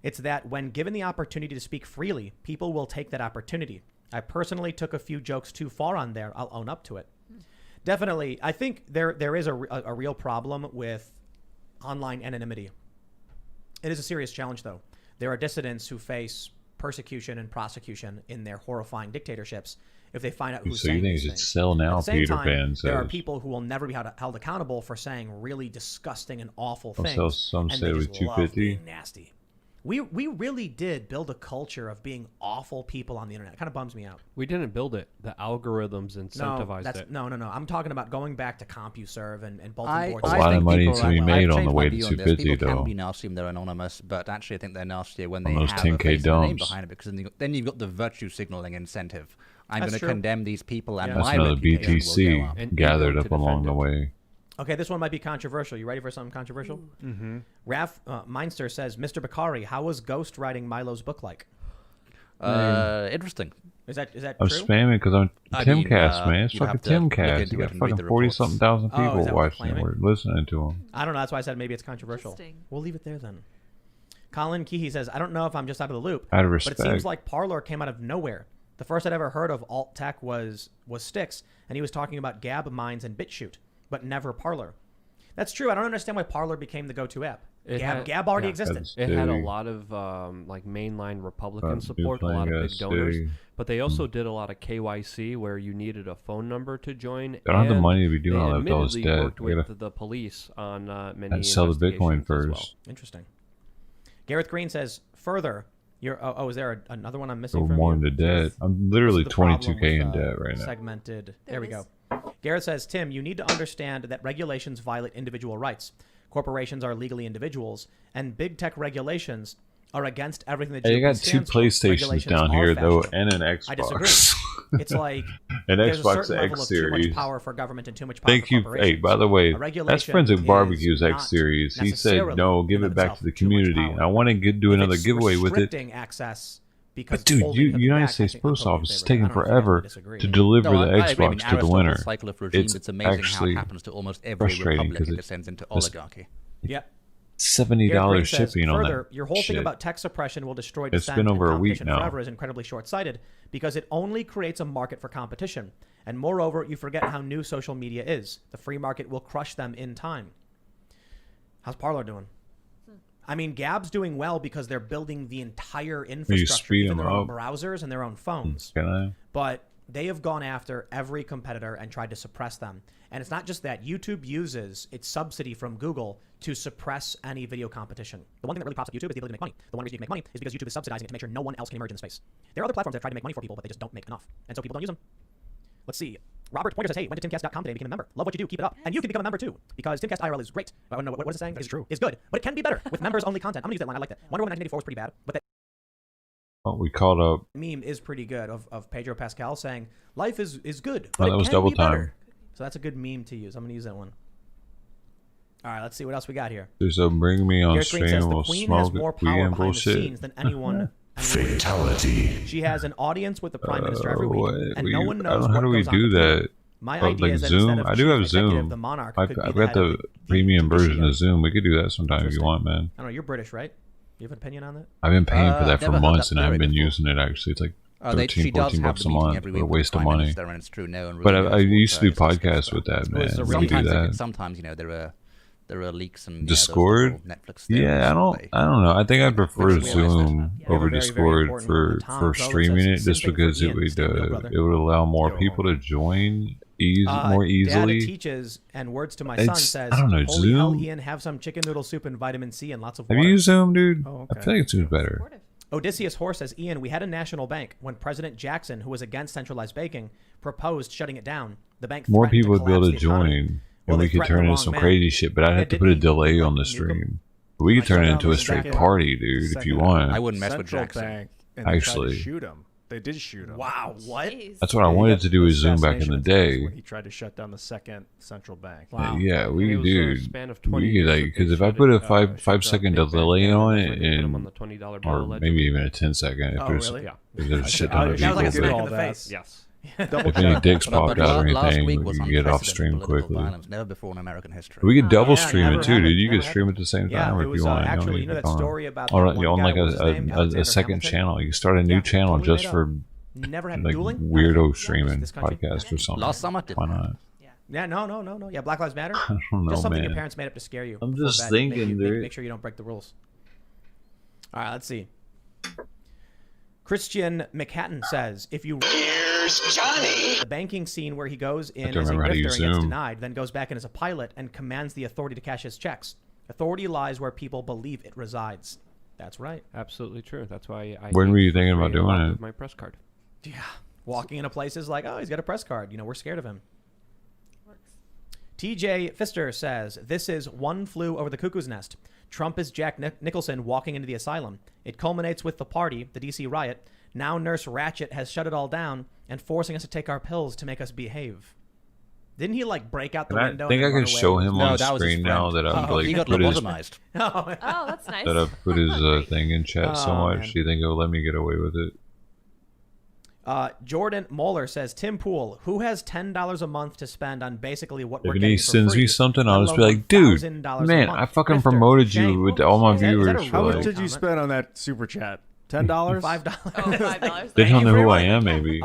it's that when given the opportunity to speak freely, people will take that opportunity. I personally took a few jokes too far on there. I'll own up to it. Definitely. I think there is a real problem with online anonymity. It is a serious challenge, though. There are dissidents who face persecution and prosecution in their horrifying dictatorships if they find out who's So you saying think these you should things. sell now, At the same Peter time, Pan there are says. people who will never be held accountable for saying really disgusting and awful I'll things. sell some and say they with just love 250. being nasty. We really did build a culture of being awful people on the internet. It kind of bums me out. We didn't build it. The algorithms incentivized that's, it. No. I'm talking about going back to CompuServe and bulletin I boards. A lot of money to be made on I've the way changed to my view on this. 250, People though. can be nasty when they're anonymous, but actually I think they're nastier when they On those have 10K a face and a name dumps. behind it, because then you've got the virtue signaling incentive. I'm That's going to true. condemn these people, and That's my another reputation will go up. BTC gathered up along the way. Okay, this one might be controversial. You ready for something controversial? Mm-hmm. Raf Meinster says, Mr. Bakari, how was ghost writing Milo's book like? Interesting. Is that I'm true? spamming because I'm I Timcast, mean, man. It's you'd fucking have to look Timcast. into You it got and read fucking the 40-something thousand Oh, people is that what they're watching it. claiming? We're listening to them. I don't know. That's why I said maybe it's controversial. We'll leave it there then. Colin Keehee says, I don't know if I'm just out of the loop, Out of but it seems respect. like Parler came out of nowhere. The first I'd ever heard of alt tech was Styx, and he was talking about Gab Mines and BitChute, but never Parler. That's true. I don't understand why Parler became the go-to app. Gab already existed. It had a lot of like mainline Republican support, a lot of big donors, but they also did a lot of KYC where you needed a phone number to join. They don't have the and money to be doing they all that with all this admittedly debt. worked They with gotta- the police on many Had to sell the Bitcoin investigations as well. first. Interesting. Gareth Green says, further, is there another one I'm missing Go from more you? into debt. I'm literally This is the problem 22K in with, debt right now. Segmented. There we go. Garrett says, Tim, you need to understand that regulations violate individual rights. Corporations are legally individuals, and big tech regulations are against everything that Hey, you GOP got two stands for. PlayStations Regulations down are here, though, fashionable. and an I Xbox. disagree. It's like An there's a Xbox certain level X of too much Series. power for government and too much power Thank for you. Hey, corporations. by the way, A that's regulation Friends of is Barbecue's X not Series. He said, necessarily no, give in it and of back itself to the too much community. power. I want to do If another it's giveaway with it. restricting access because But dude, holding United back, I States think I'm Post totally in Office is favor of taking it. I don't know if you guys forever disagree. to deliver No, the I agree. I mean, Xbox to the Aristotle's winner. cycle of regimes, it's amazing how actually it happens to almost every frustrating republic. It because descends into it's oligarchy. Yep. $70 Gareth Green says, shipping on further, that your whole shit. thing about tech suppression will destroy It's dissent been over and a week competition now. forever is incredibly short-sighted because it only creates a market for competition. And moreover, you forget how new social media is. The free market will crush them in time. How's Parler doing? I mean, Gab's doing well because they're building the entire infrastructure, speed even them their own up. browsers and their own phones. Can I? But they have gone after every competitor and tried to suppress them. And it's not just that. YouTube uses its subsidy from Google to suppress any video competition. The one thing that really pops up YouTube is the ability to make money. The one reason you can make money is because YouTube is subsidizing it to make sure no one else can emerge in the space. There are other platforms that try to make money for people, but they just don't make enough. And so people don't use them. Let's see. Robert Pointer says, hey, went to timcast.com today and became a member. Love what you do. Keep it up. And you can become a member too, because Timcast IRL is great. I don't know, what is it saying? It's true. It's good, but it can be better with members-only content. I'm going to use that line. I like that. Wonder Woman 1984 was pretty bad, but that Oh, we caught up. meme is pretty good of Pedro Pascal saying, life is good, Oh, but that it was can double be time. better. So that's a good meme to use. I'm going to use that one. All right, let's see what else we got here. So bring me on Garrett Green says stream. the We'll Queen has smoke more weed power and behind the bullshit. scenes than anyone. Fatality. She has an audience with the Prime Minister every week, What? and no one knows How what do we goes on do between them. that? My Oh, idea like is that Zoom? instead of I do have chief executive, Zoom. the monarch I've could be got the head the of premium version judiciary. of Zoom. We could do that sometime if you want, man. I don't know. You're British, right? You have an opinion on that? I've been paying for that for never heard months that and I haven't theory been before. using it actually. It's like She 13, does 14 have bucks the a meeting month. every What a week with waste the of Prime money. Minister, and it's true. No one But really I knows what used to do is discussed podcasts there. with that, Well, it's man. a We could do Sometimes, that. sometimes there are leaks and Discord? Netflix Yeah, I don't know. I think I prefer Zoom over very, very Discord important for one. Tom Zoe streaming says it, just same thing for because Ian. Stand up, brother. it would allow more people to join more Dad easily. teaches, and words to my son It's- says, I don't know, holy hell, Zoom? Ian, have some chicken noodle soup and vitamin C and lots of Have water. you used Zoom, dude? Oh, I feel like Zoom's better. Odysseus Horse says, Ian, we had a national bank. When President Jackson, who was against centralized banking, proposed shutting it down, the bank More threatened people would be able to collapse the economy. join, Well, and they we could threatened turn the into wrong some man. crazy shit. But I'd Yeah, have to put a didn't he? delay on the Nuke 'em? stream. But we could turn it into a straight party, dude, if you want. I wouldn't mess with Central Jackson. Bank, and they tried to Actually. shoot him. They did shoot him. Wow, what? That's what I wanted to do with Zoom back in the day. When he tried to shut down the second central bank. Yeah, we it was a do. span of 20 We years could that like they because if I shut put it, a five second Big Bang delay Theory, on that's it, when they put 'em and on the $20 bill, or allegedly. maybe even a 10 second, if Oh, there's really? if there's a shit I ton of should That was like a people. smack in all the that. face. Yes. If any dicks popped out or Last anything, week we was could get off unprecedented stream political quickly. violence, never before in American history. We could double Yeah, stream never it too, happened. dude. You Never could stream at the same Yeah, time it if was, you want. actually, know, you know that on- story about on, that one on guy, like what was his name? a Alexander second Hamilton? channel. You start a new channel totally just made for up. Never had like dueling? weirdo streaming This country? podcast or something. Last summer did Why not? Yeah, no. Yeah, Black Lives Matter. I don't know, Just something man. your parents made up to scare you. I'm before just bed. thinking, dude. Make sure you don't break the rules. All right, let's see. Christian McHatton says, if you Here's Johnny. the banking scene where he goes in have to as a remember how to grifter use and gets Zoom. denied, then goes back in as a pilot and commands the authority to cash his checks. Authority lies where people believe it resides. That's right. Absolutely true. That's why I. When hate were you thinking about free a lot doing with it? My press card. Yeah. Walking into places like, oh, he's got a press card. You know, we're scared of him. TJ Pfister says, this is One Flew Over the Cuckoo's Nest. Trump is Jack Nicholson walking into the asylum. It culminates with the party, the DC riot. Now Nurse Ratchet has shut it all down and forcing us to take our pills to make us behave. Didn't he like break out the And I window? think and I then run can away? show him on the screen now that I've like he got put his lobotomized. Oh, that's nice. that I've put his thing in chat so Oh, much. man. Do you think it'll let me get away with it? Jordan Moeller says, Tim Pool, who has $10 a month to spend on basically what we're If getting he for sends free, me something, let I'll just be alone like, dude, $1,000 a man, month? I fucking Grifter, promoted you Shane, with all my is that a viewers. real For How much like, did you spend on that super chat? $10? $5. Oh, $5. they don't know who I am, maybe.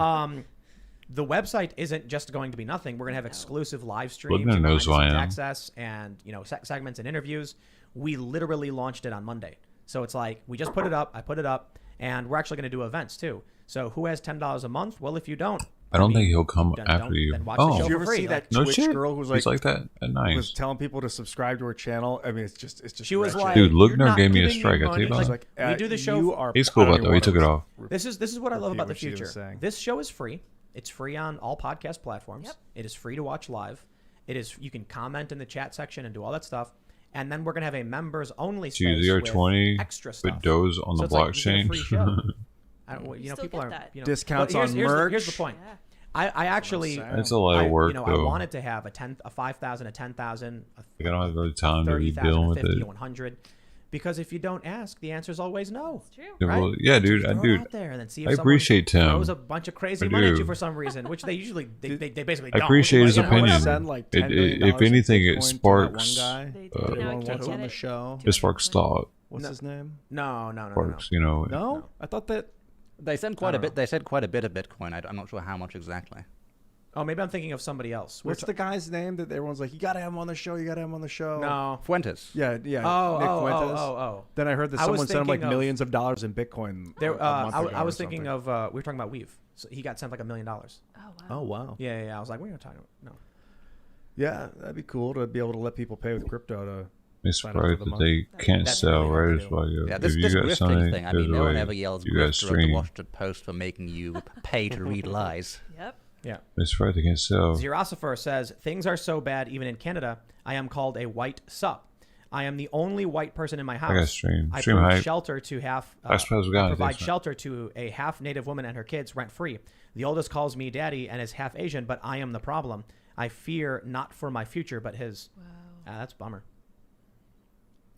The website isn't just going to be nothing. We're going to have exclusive live streams, Lugner knows who I am. access, and segments and interviews. We literally launched it on Monday, so it's like we just put it up. I put it up, and we're actually going to do events too. So who has $10 a month? Well, if you don't, I don't think he'll come then after you. then watch the show Did you for ever free. see that No Twitch shit. girl who's He's like that at night. was telling people to subscribe to her channel? I mean, it's just She was wretched. like, Dude, "You're Lugner not gave me a giving me strike. I tell you money." about Like, it. we do the show. You are, He's cool I don't about even though. He wanna took it off. This is what I love repeat about the what she was future. saying. This show is free. It's free on all podcast platforms. Yep. It is free to watch live. It is you can comment in the chat section and do all that stuff. And then we're gonna have a members only space It's easier with 20 extra stuff. with does on So the it's like you get a blockchain. free show. I don't, you know, Still people get are that. Discounts but on here's the merch. point. I actually That's a lot of work, I though. wanted to have a 5,000, a 10,000, Like, I don't have the time to be 30,000, dealing a with 50, it. a 100. Because if you don't ask, the answer is always no. It's true. Yeah, Right? well, yeah, dude, Just I throw do. it out there and then see if I someone appreciate Tim. throws a bunch of crazy I money at do. you for some reason, which they usually they basically I don't. appreciate his Like, you know, opinion. Send like $10 million If anything, in it Bitcoin to that sparks. one guy. They Uh, now Everyone can't wants get on the it. show. It sparks thought. What's his name? No. Sparks, you know. No, I thought that. They said quite a bit. They said quite a bit of Bitcoin. I'm not sure how much exactly. Oh, maybe I'm thinking of somebody else. What's the guy's name that everyone's like, you gotta have him on the show. You gotta have him on the show. No. Fuentes. Yeah. Oh, Nick oh, Fuentes. oh. Then I heard that I was someone sent him like thinking of- millions of dollars in Bitcoin. There, a month ago I was or thinking something. of we were talking about Weave. So he got sent like $1 million. Oh wow. Oh wow. Yeah. I was like, we're not talking about no. Yeah, that'd be cool to be able to let people pay with crypto to. I'm sign up for surprised the that month. they can't That's sell really hard right to as do. well. Yeah, If this you got grifting something, thing. I there's mean, a no one way. ever yells You guys grifter at the stream. Washington Post for making you pay to read lies. Yep. Yeah. I'm surprised they can't sell. Xerosifer says, things are so bad even in Canada, I am called a white sup. I am the only white person in my house. I got stream. I Stream provide hype. shelter to half. I suppose we I got it. provide Thanks, man. shelter to a half Native woman and her kids rent free. The oldest calls me daddy and is half Asian, but I am the problem. I fear not for my future, but his. Wow. That's a bummer.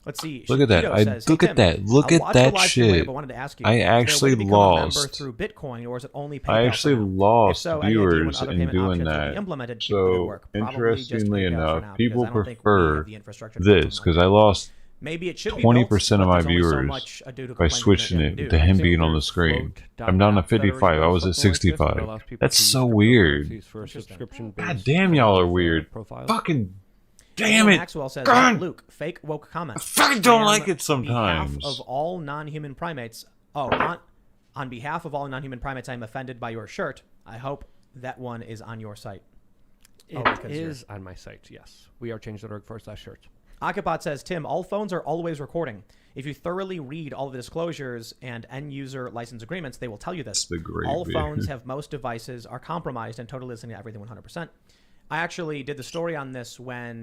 Let's see. Look at that. Shapiro I- says, look "Hey, at Tim, that. Look I at watched the that live stream later, shit. but wanted to ask you, I is there a way actually to become a member lost. through Bitcoin, or is it only PayPal I for actually now? lost If so, any idea when viewers other in payment doing options will be that. implemented to put it So, work? Probably just interestingly PayPal for enough, now, people because I don't think we prefer have the infrastructure to do this something because like I lost Maybe it should be 20% of built, my but there's only so viewers much ado to by complain switching that you it can to do. him being on the screen. I'm down to 55. I was at 65. That's so weird. God damn, y'all are weird. Fucking damn Neil it. Maxwell says, God. Luke, fake woke comment. I fucking don't I am like it sometimes. Behalf of all non-human primates. On behalf of all non-human primates, I am offended by your shirt. I hope that one is on your site. It because is on my site, yes. We are change.org/shirt. Akapot says, Tim, all phones are always recording. If you thoroughly read all the disclosures and end-user license agreements, they will tell you this. The gravy. All phones have most devices are compromised and totally listening to everything 100%. I actually did the story on this when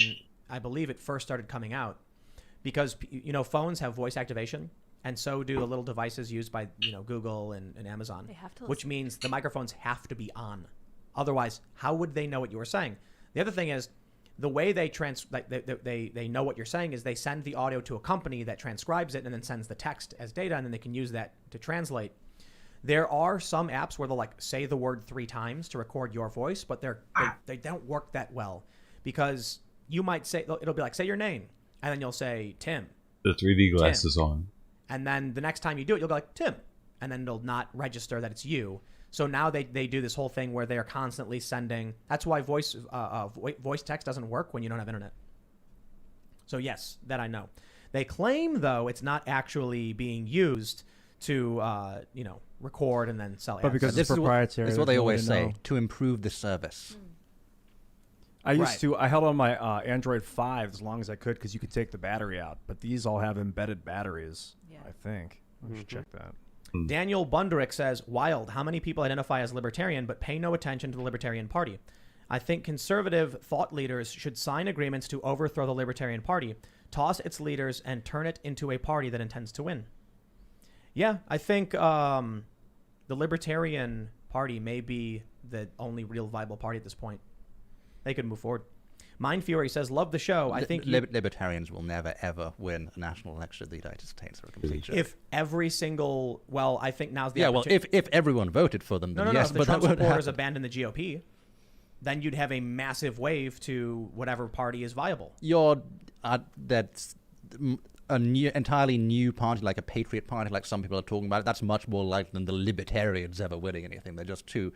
I believe it first started coming out because, you know, phones have voice activation and so do the little devices used by, you know, Google and Amazon, They have to which listen. means the microphones have to be on. Otherwise, how would they know what you were saying? The other thing is, the way they they know what you're saying is they send the audio to a company that transcribes it and then sends the text as data, and then they can use that to translate. There are some apps where they'll like say the word 3 times to record your voice, but they don't work that well because you might say, it'll be like, say your name, and then you'll say Tim. The 3D Tim. glasses on. And then the next time you do it, you'll go like Tim, and then it'll not register that it's you. So now they do this whole thing where they are constantly sending. That's why voice text doesn't work when you don't have internet. So yes, that I know. They claim though it's not actually being used to record and then sell ads. But because it's proprietary. This is what they always say, know. to improve the service. I held on my Android 5 as long as I could because you could take the battery out. But these all have embedded batteries, I think. I should check that. Daniel Bunderick says, wild, how many people identify as libertarian but pay no attention to the Libertarian Party? I think conservative thought leaders should sign agreements to overthrow the Libertarian Party, toss its leaders, and turn it into a party that intends to win. Yeah, I think the Libertarian Party may be the only real viable party at this point. They could move forward. Mind Fury says, love the show. I think libertarians will never, ever win a national election in the United States. For a complete joke. If every single... Well, I think now's the well, opportunity... if everyone voted for them, then yes. If the but Trump that supporters abandon the GOP, then you'd have a massive wave to whatever party is viable. That's a entirely new party, like a patriot party, like some people are talking about. That's much more likely than the libertarians ever winning anything. They're just too...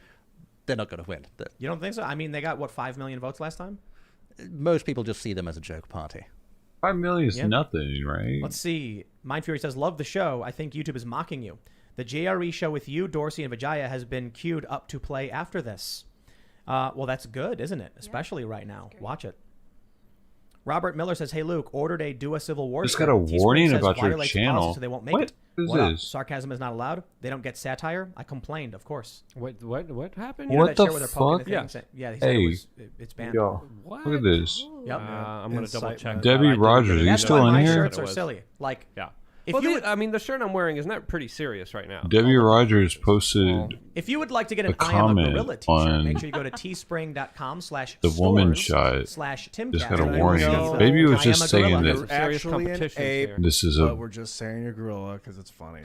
They're not going to win. You don't think so? I mean, they got, 5 million votes last time? Most people just see them as a joke party. 5 million is nothing, right? Let's see. Mind Fury says, love the show. I think YouTube is mocking you. The JRE show with you, Dorsey, and Vijaya has been queued up to play after this. Well, that's good, isn't it? Especially right now. Watch it. Robert Miller says, hey, Luke, ordered a Do a Civil War. Just got a warning about your channel. So they won't make what it. is What this? Sarcasm is not allowed. They don't get satire. I complained, of course. What happened? You know What that the share where they're poking fuck? the thing and say- yeah, they Hey, said it's banned. yo, What? look at this. Yep. I'm going to double check. Debbie Rogers, are you That's still why in my here? shirts are silly. Like, yeah. If Well, you would, I mean, the shirt I'm wearing is not pretty serious right now. Debbie Rogers posted if you would like to get an a I Am a comment Gorilla t-shirt, on make sure you go to teespring.com/stores/timcat. the woman shot. Just got a warning. Maybe it was just saying that Actually an ape, this is but a we're just saying a gorilla because it's funny.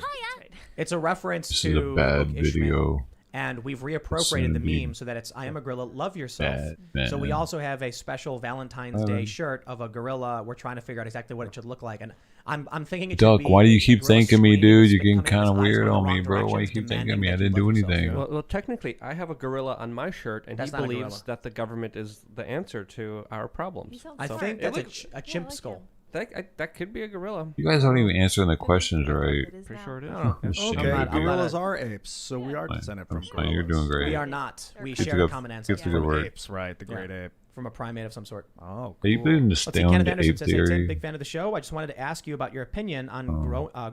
It's a reference this to is a bad Ishmael, video. and we've It's reappropriated the gonna be meme so that it's I Am a Gorilla, love yourself. bad, So we man. also have a special Valentine's Day shirt of a gorilla. We're trying to figure out exactly what it should look like, and I'm thinking it Duck, should be why do you a keep gorilla thanking me, screaming, dude? You're spit getting coming out kind his of eyes weird going on the me, wrong bro. Why you directions, keep thanking demanding me? I that you didn't do love yourself. anything. Well, technically, I have a gorilla on my shirt, and That's he not a believes gorilla. that the government is the answer to our problems. I So- think It that's looks- a chimp skull. That could be a gorilla. You guys aren't even answering the questions right. Pretty sure it is. Okay, I'm not gorillas a- are apes, so we are descended from fine. You're doing great. We are not. We Keep share the a good- common keep ancestor. the good word. Apes, right? The great ape. From a primate of some sort. Oh, Are you believe in the Let's see, stoned Kenneth Anderson ape says, hey, Tim, theory? big fan of the show. I just wanted to ask you about your opinion on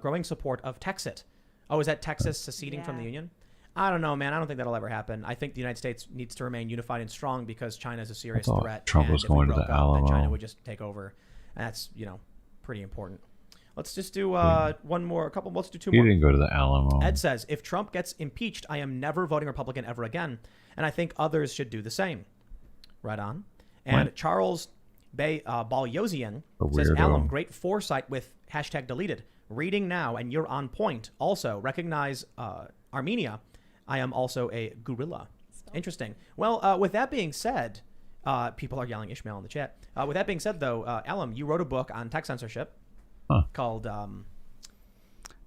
growing support of Texit. Oh, is that Texas seceding from the Union? I don't know, man. I don't think that'll ever happen. I think the United States needs to remain unified and strong because China is a serious thought threat. Trump and was if we going to broke the up, then China Alamo. would just take over. And that's, pretty important. Let's just do one more, let's do two He more. didn't go to the Alamo. Ed says, if Trump gets impeached, I am never voting Republican ever again. And I think others should do the same. Right on. And What? Charles Balyosian A says, weirdo. Alum, great foresight with #deleted. Reading now, and you're on point. Also, recognize Armenia. I am also a gorilla. Interesting. Well, with that being said, people are yelling Ishmael in the chat. With that being said, though, Alum, you wrote a book on tech censorship called...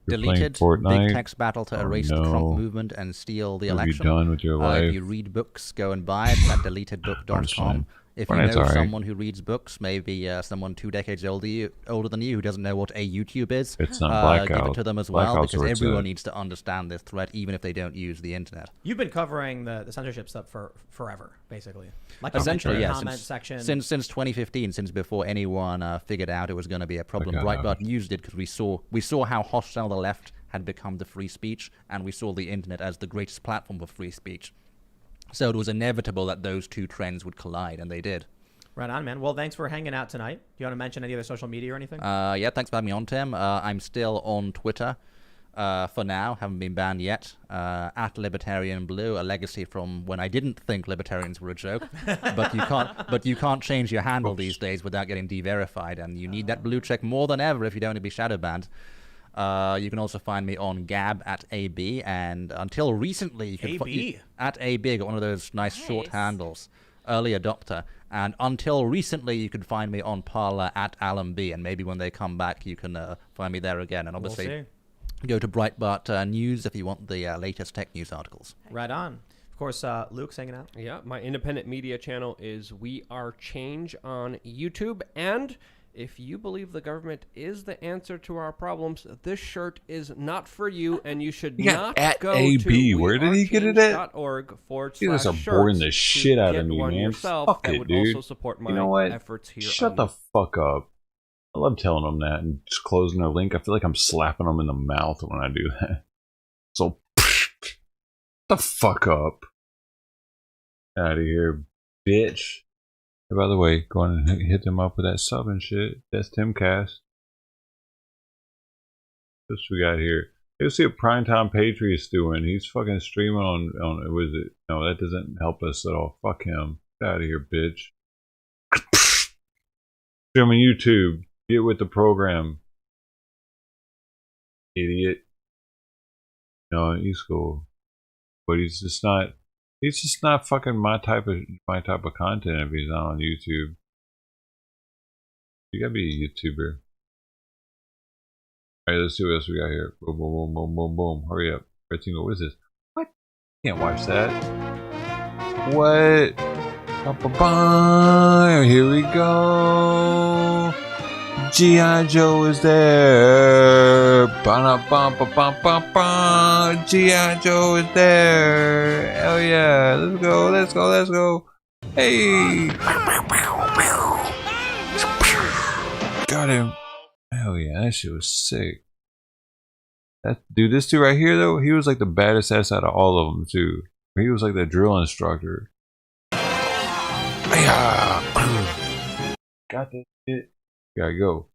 You're Deleted, playing Fortnite? big text battle to Oh, erase the no. Trump movement and steal the What have you election. done with your life? If you read books, go and buy it at deletedbook.com. If you Fortnite's know alright. someone who reads books, maybe someone 2 decades older than you who doesn't know what a YouTube is, It's not give it Blackout. to them as well, Blackout's because where it's everyone at. needs to understand this threat, even if they don't use the internet. You've been covering the censorship stuff for forever, basically. Like Essentially, yeah. comment section. Since 2015, since before anyone figured out it was going to be a problem, Okay. Breitbart used it because we saw how hostile the left had become to free speech, and we saw the internet as the greatest platform for free speech. So it was inevitable that those two trends would collide, and they did. Right on, man. Well, thanks for hanging out tonight. Do you want to mention any other social media or anything? Yeah, thanks for having me on, Tim. I'm still on Twitter for now. Haven't been banned yet. At Libertarian Blue, a legacy from when I didn't think libertarians were a joke. but you can't change your handle these days without getting de-verified, and you need that blue check more than ever if you don't want to be shadow banned. You can also find me on Gab at AB, and until recently, you can at AB. Got one of those nice short handles, early adopter. And until recently, you could find me on Parler at Alan B. And maybe when they come back, you can find me there again. And obviously, go to Breitbart News if you want the latest tech news articles. Right on. Of course, Luke's hanging out. Yeah, my independent media channel is We Are Change on YouTube. And if you believe the government is the answer to our problems, this shirt is not for you, and you should not at go AB. to Where did he get it at? wearechange.org/shirts. You guys are boring the shit out of me, man. Yourself. Fuck that it, would dude. also support my you know what? efforts here. Shut the fuck up. I love telling them that and just closing their link. I feel like I'm slapping them in the mouth when I do that. So, the fuck up. Out of here, bitch. Hey, by the way, go on and hit them up with that sub and shit. That's Timcast. What we got here? Let's see what Primetime Patriot's doing. He's fucking streaming on was it? No, that doesn't help us at all. Fuck him. Get out of here, bitch. Streaming YouTube. Get with the program. Idiot. No, he's cool. But he's just not fucking my type of content if he's not on YouTube. You gotta be a YouTuber. Alright, let's see what else we got here. Boom, boom, boom, boom, boom, boom. Hurry up. What is this? What? Can't watch that. What? Ba-ba-ba. Here we go. G.I. Joe is there. Ba-da-ba-ba-ba-ba-ba. G.I. Joe is there. Hell yeah. Let's go, let's go, let's go. Hey. Got him. Hell yeah, that shit was sick. Dude, this dude right here though, he was like the baddest ass out of all of them too. He was like the drill instructor. Got this shit. Gotta go.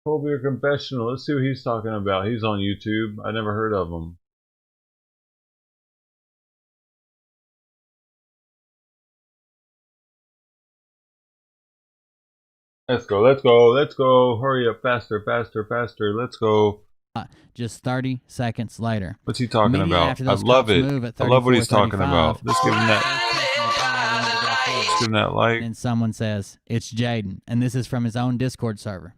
Phobia Confessional. Let's see what he's talking about. He's on YouTube. I never heard of him. Let's go, let's go, let's go. Hurry up, faster, faster, faster. Let's go. Just 30 seconds later. What's he talking about? I love it. I love what he's talking about. Let's give him that. Let's give him that like. And someone says, it's Jaden. And this is from his own Discord server.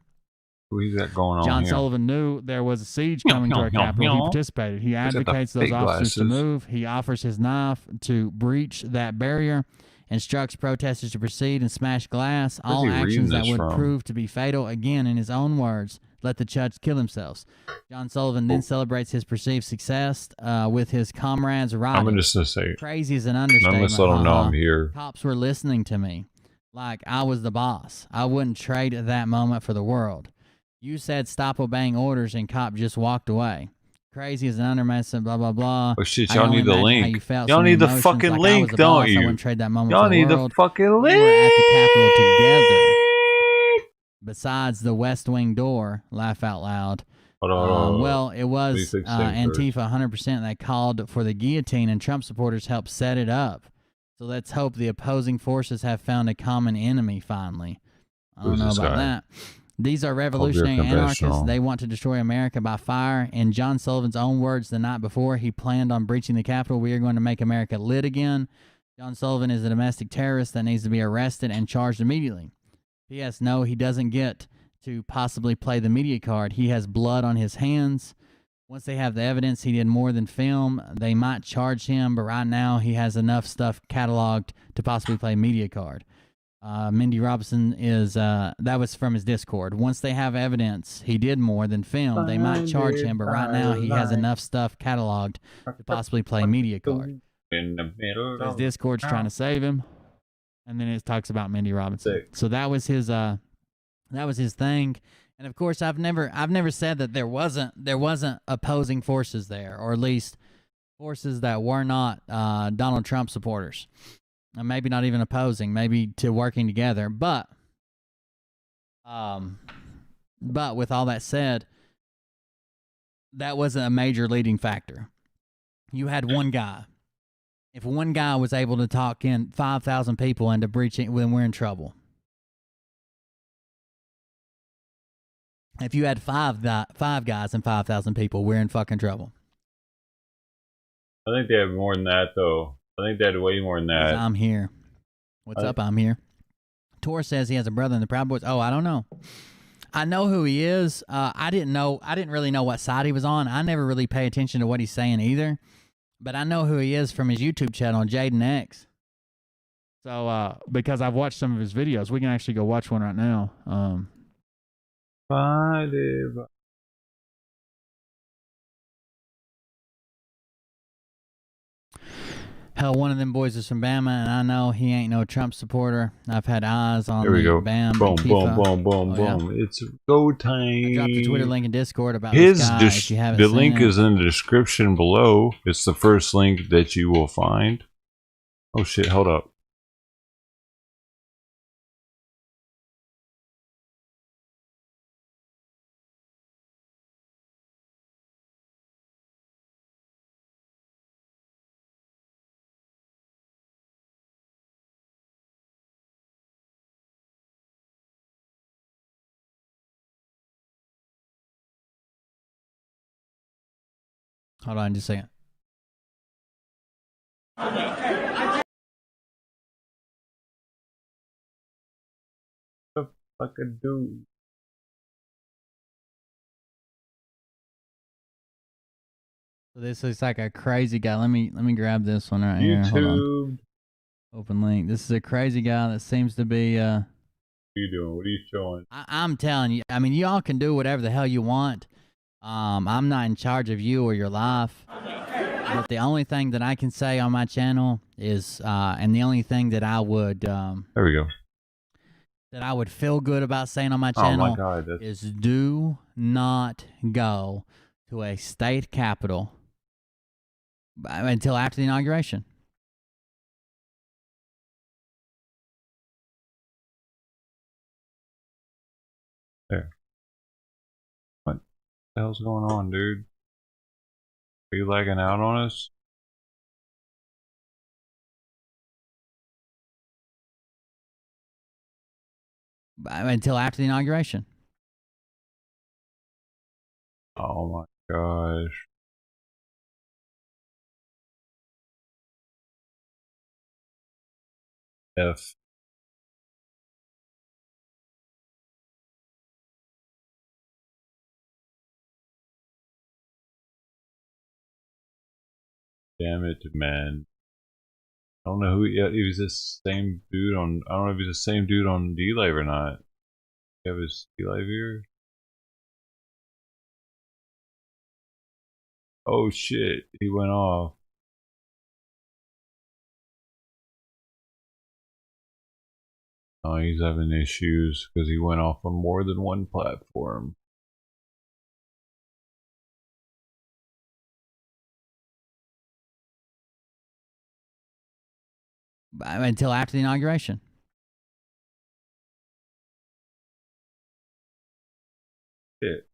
What is that going on John here? Sullivan knew there was a siege coming to our capital. He participated. He advocates those officers to move. He offers his knife to breach that barrier. Instructs protesters to proceed and smash glass. All actions that would prove to be fatal. Again, in his own words, let the judge kill themselves. John Sullivan then celebrates his perceived success with his comrades riding. I'm just going to say. Crazy is an understatement. I'm just let them know I'm here. Cops were listening to me like I was the boss. I wouldn't trade that moment for the world. You said stop obeying orders and cop just walked away. Crazy as an undermessage, blah, blah, blah. Oh, shit, y'all need the link. Y'all need the fucking link, don't you? I wouldn't trade that moment y'all for the need world. the fucking link. We were at the Capitol together. Besides the West Wing door, laugh out loud. Well, it was Antifa 100% that called for the guillotine, and Trump supporters helped set it up. So let's hope the opposing forces have found a common enemy finally. I don't know about that. These are revolutionary anarchists. They want to destroy America by fire. In John Sullivan's own words the night before, he planned on breaching the Capitol. We are going to make America lit again. John Sullivan is a domestic terrorist that needs to be arrested and charged immediately. P.S. No, he doesn't get to possibly play the media card. He has blood on his hands. Once they have the evidence he did more than film, they might charge him, but right now he has enough stuff cataloged to possibly play media card. Mindy Robinson is, that was from his Discord. Once they have evidence he did more than film, they might charge him, but right now he has enough stuff cataloged to possibly play media card. His Discord's trying to save him, and then it talks about Mindy Robinson. So that was his thing. And of course, I've never said that there wasn't opposing forces there, or at least forces that were not Donald Trump supporters. Maybe not even opposing, maybe to working together. But with all that said, that wasn't a major leading factor. You had one guy. If one guy was able to talk in 5,000 people into breaching, then we're in trouble. If you had five guys and 5,000 people, we're in fucking trouble. I think they have more than that, though. I think they had way more than that. I'm here. What's up? I'm here. Tor says he has a brother in the Proud Boys. Oh, I don't know. I know who he is. I didn't really know what side he was on. I never really pay attention to what he's saying either. But I know who he is from his YouTube channel, Jaden X. So, because I've watched some of his videos, we can actually go watch one right now. Hell, one of them boys is from Bama, and I know he ain't no Trump supporter. I've had eyes on There we go. Bam. Boom, Antifa. boom, boom, boom, boom. Yeah. It's go time. I dropped the Twitter link in Discord about His this guy. If you haven't the seen link it. is in the description below. It's the first link that you will find. Oh shit! Hold up. Hold on just a second. What the fuck I do? So this looks like a crazy guy. Let me grab this one right here. Hold on. YouTube. Open link. This is a crazy guy that seems to be What are you doing? What are you showing? I'm telling you, I mean, y'all can do whatever the hell you want. I'm not in charge of you or your life. But the only thing that I can say on my channel is, and the only thing that I would, there we go. that I would feel good about saying on my Oh my channel God, is do not go to a state capital until after the inauguration. There. What the hell's going on, dude? Are you lagging out on us? Until after the inauguration. Oh my gosh. F. Damn it, man. I don't know who he was. The same dude on. I don't know if he's the same dude on D-Live or not. You have his D-Live here. Oh shit! He went off. Oh, he's having issues because he went off on more than one platform. Until after the inauguration. Shit.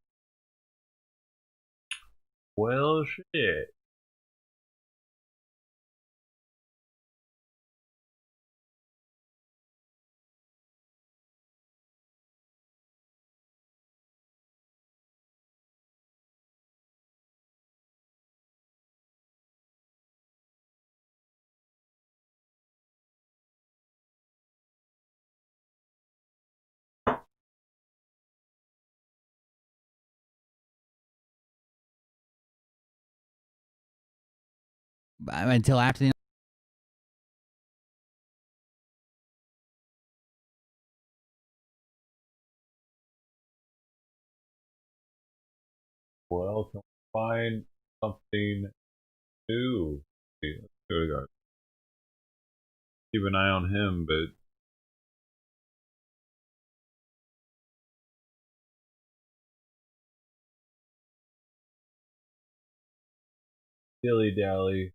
Well, shit. Until after the Well, can we find something new? Let's go. Keep an eye on him, but dilly dally.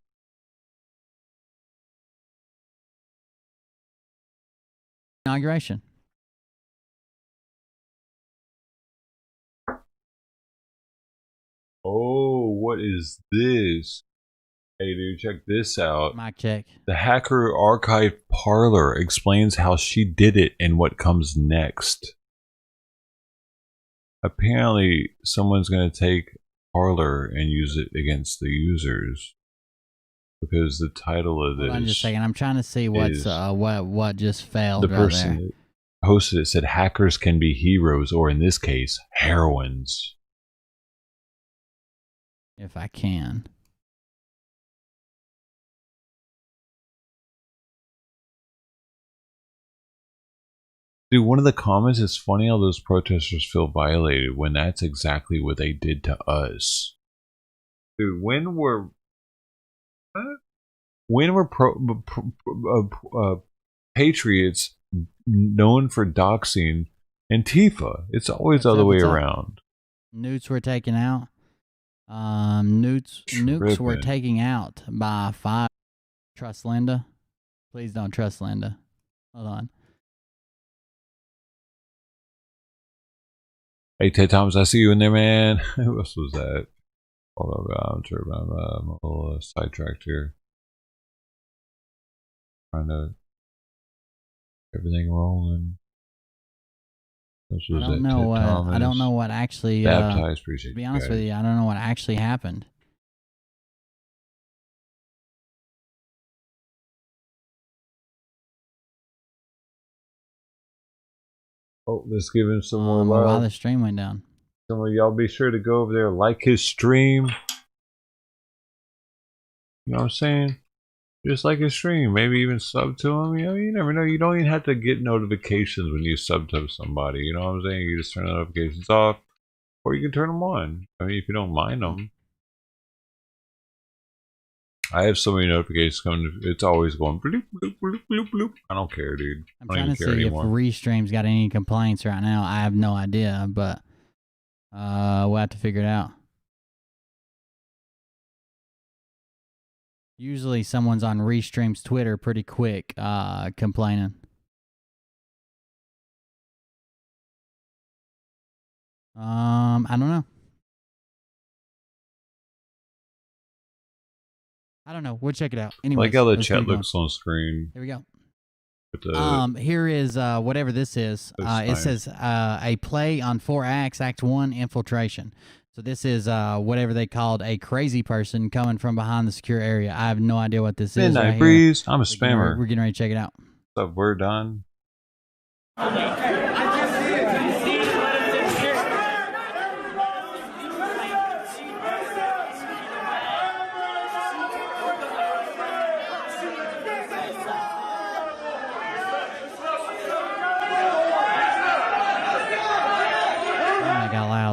inauguration. Oh, what is this? Hey, dude, check this out. Mic check. The Hacker Archive Parlor explains how she did it and what comes next. apparently someone's going to take Parler and use it against the users because the title of this. Hold on just a second. I'm trying to see what's what just failed. The right person there. that hosted it said hackers can be heroes, or in this case, heroines. If I can. Dude, one of the comments is funny how those protesters feel violated when that's exactly what they did to us. Dude, when were patriots known for doxing Antifa? It's always the other way around. Newts were taken out. Nukes were taken out by 5. Trust Linda. Please don't trust Linda. Hold on. Hey, Ted Thomas, I see you in there, man. Who else was that? Hold on, I'm sure I'm a little sidetracked here. Trying to everything rolling. This was I don't know. I don't know what actually. Baptized, appreciate. To be honest with you, I don't know what actually happened. Oh, let's give him some more love. While the stream went down. Some of y'all be sure to go over there, like his stream. You know what I'm saying? Just like his stream. Maybe even sub to him. You know, you never know. You don't even have to get notifications when you sub to somebody. You know what I'm saying? You just turn the notifications off. Or you can turn them on. I mean, if you don't mind them. I have so many notifications coming. It's always going bloop, bloop, bloop, bloop, bloop. I don't care, dude. I'm trying to see if Restream's got any complaints right now. I have no idea, but we'll have to figure it out. Usually someone's on Restream's Twitter pretty quick complaining. I don't know. I don't know. We'll check it out. Anyway, like how the chat looks on screen. Here we go. Here is whatever this is. It says a play on 4 acts, Act 1, infiltration. So this is whatever they called a crazy person coming from behind the secure area. I have no idea what this is. Midnight Breeze. I'm a spammer. We're getting ready to check it out. What's up? We're done.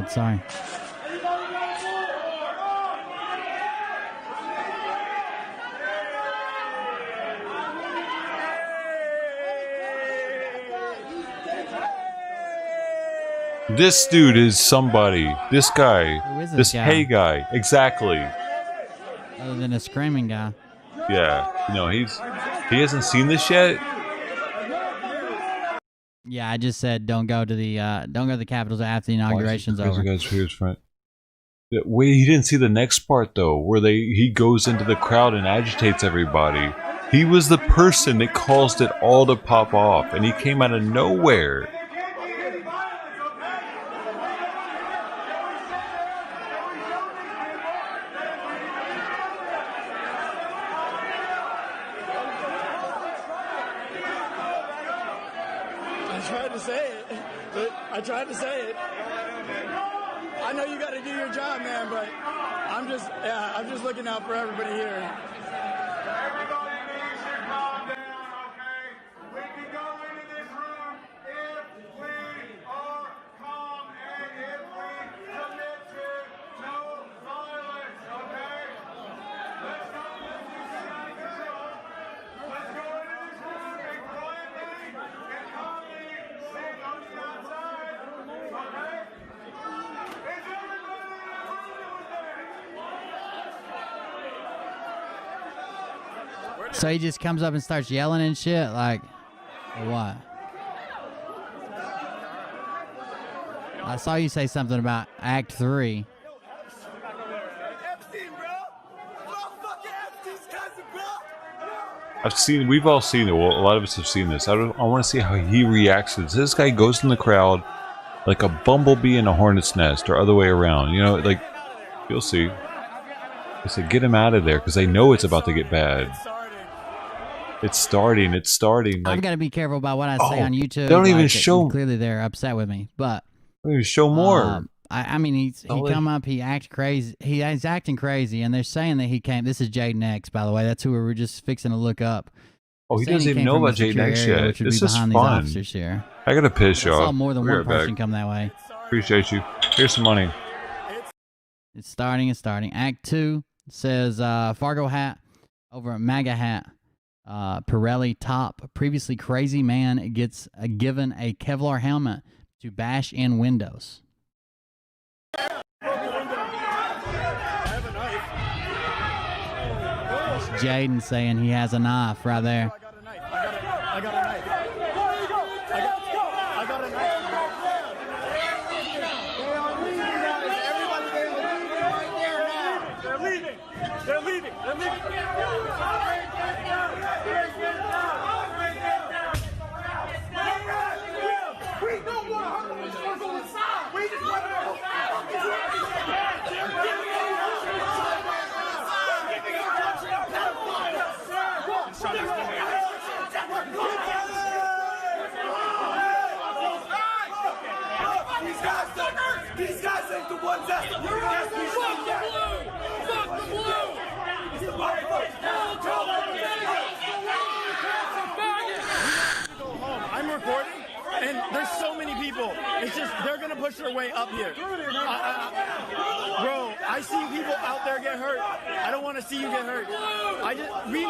Sorry. This dude is somebody. This guy. Who is this guy? Hey guy. Exactly. Other than a screaming guy. Yeah. You know, he hasn't seen this yet. Yeah, I just said don't go to the Capitals after the inauguration's over. Wait, he didn't see the next part though, where he goes into the crowd and agitates everybody. He was the person that caused it all to pop off, and he came out of nowhere. I tried to say it. I know you got to do your job, man, but I'm just looking out for everybody here. Everybody needs to calm down, okay? We can go into this room if we are calm and if we commit to no violence, okay? Let's go into this room and quietly and calmly sit on the outside, okay? Is everybody in the room with that? So he just comes up and starts yelling and shit, like, or what? I saw you say something about Act 3. We've all seen it. Well, a lot of us have seen this. I want to see how he reacts to this. This guy goes in the crowd, like a bumblebee in a hornet's nest, or other way around. You know, like you'll see. They say get him out of there because they know it's about to get bad. It's starting. It's starting. Like, I've got to be careful about what I say on YouTube. They don't even like, show. Clearly, they're upset with me, but they don't even show more. I mean, he come up, he acts crazy. He's acting crazy, and they're saying that he came. This is Jaden X, by the way. That's who we were just fixing to look up. Oh, he doesn't even know about Jaden X yet. This is fun. Here. I gotta piss you I off. saw more than one person come that way. Appreciate you. Here's some money. It's starting. It's starting. Act 2 says Fargo hat over at MAGA hat. Pirelli top. Previously crazy man gets given a Kevlar helmet to bash in windows. It's Jaden saying he has a knife right there. I got a knife. I got a knife. They're leaving. They're leaving. They're leaving. We don't want to hurt them. We just want to go inside. We just want to go These guys ain't the ones that fuck the I'm recording, and there's so many people. It's just they're gonna push their way up here. Bro, I see people out there get hurt. I don't want to see you get hurt. We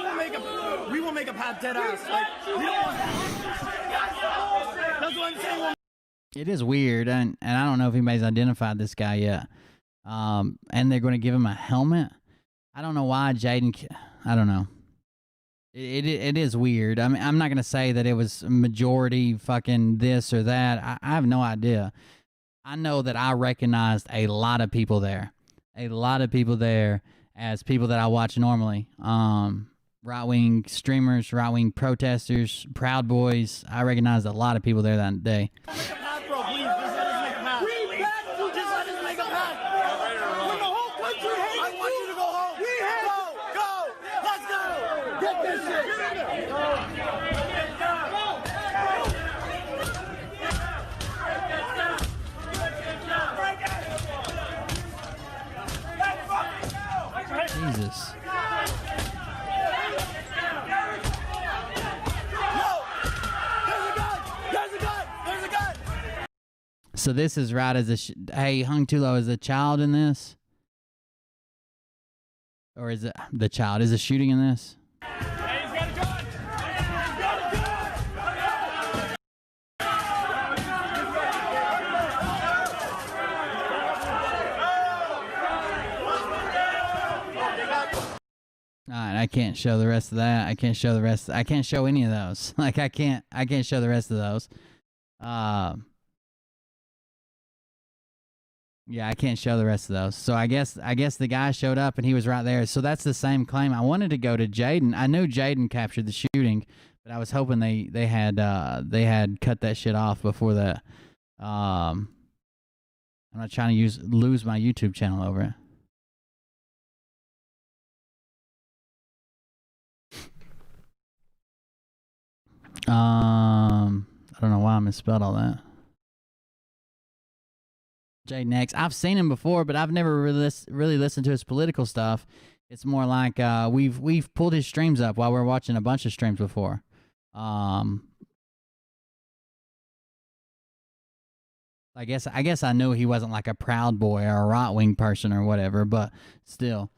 will make a path dead ass. Like we don't want. That's what I'm saying. It is weird, and I don't know if anybody's identified this guy yet. And they're going to give him a helmet. I don't know why Jaden. I don't know. It is weird. I mean, I'm not going to say that it was majority fucking this or that. I have no idea. I know that I recognized a lot of people there. A lot of people there as people that I watch normally. Right-wing streamers, right-wing protesters, Proud Boys. I recognized a lot of people there that day. Jesus. So this is right as a hey, Hung Tulo, is a child in this? Or is it the child? Is a shooting in this? Alright, I can't show the rest of that. I can't show the rest. I can't show any of those. Like I can't show the rest of those. Yeah, I can't show the rest of those. So I guess the guy showed up and he was right there. So that's the same claim. I wanted to go to Jaden. I knew Jaden captured the shooting, but I was hoping they had cut that shit off before that. I'm not trying to lose my YouTube channel over it. I don't know why I misspelled all that. Jaden X. I've seen him before, but I've never really listened to his political stuff. It's more like we've pulled his streams up while we're watching a bunch of streams before. I guess I knew he wasn't like a Proud Boy or a right wing person or whatever, but still.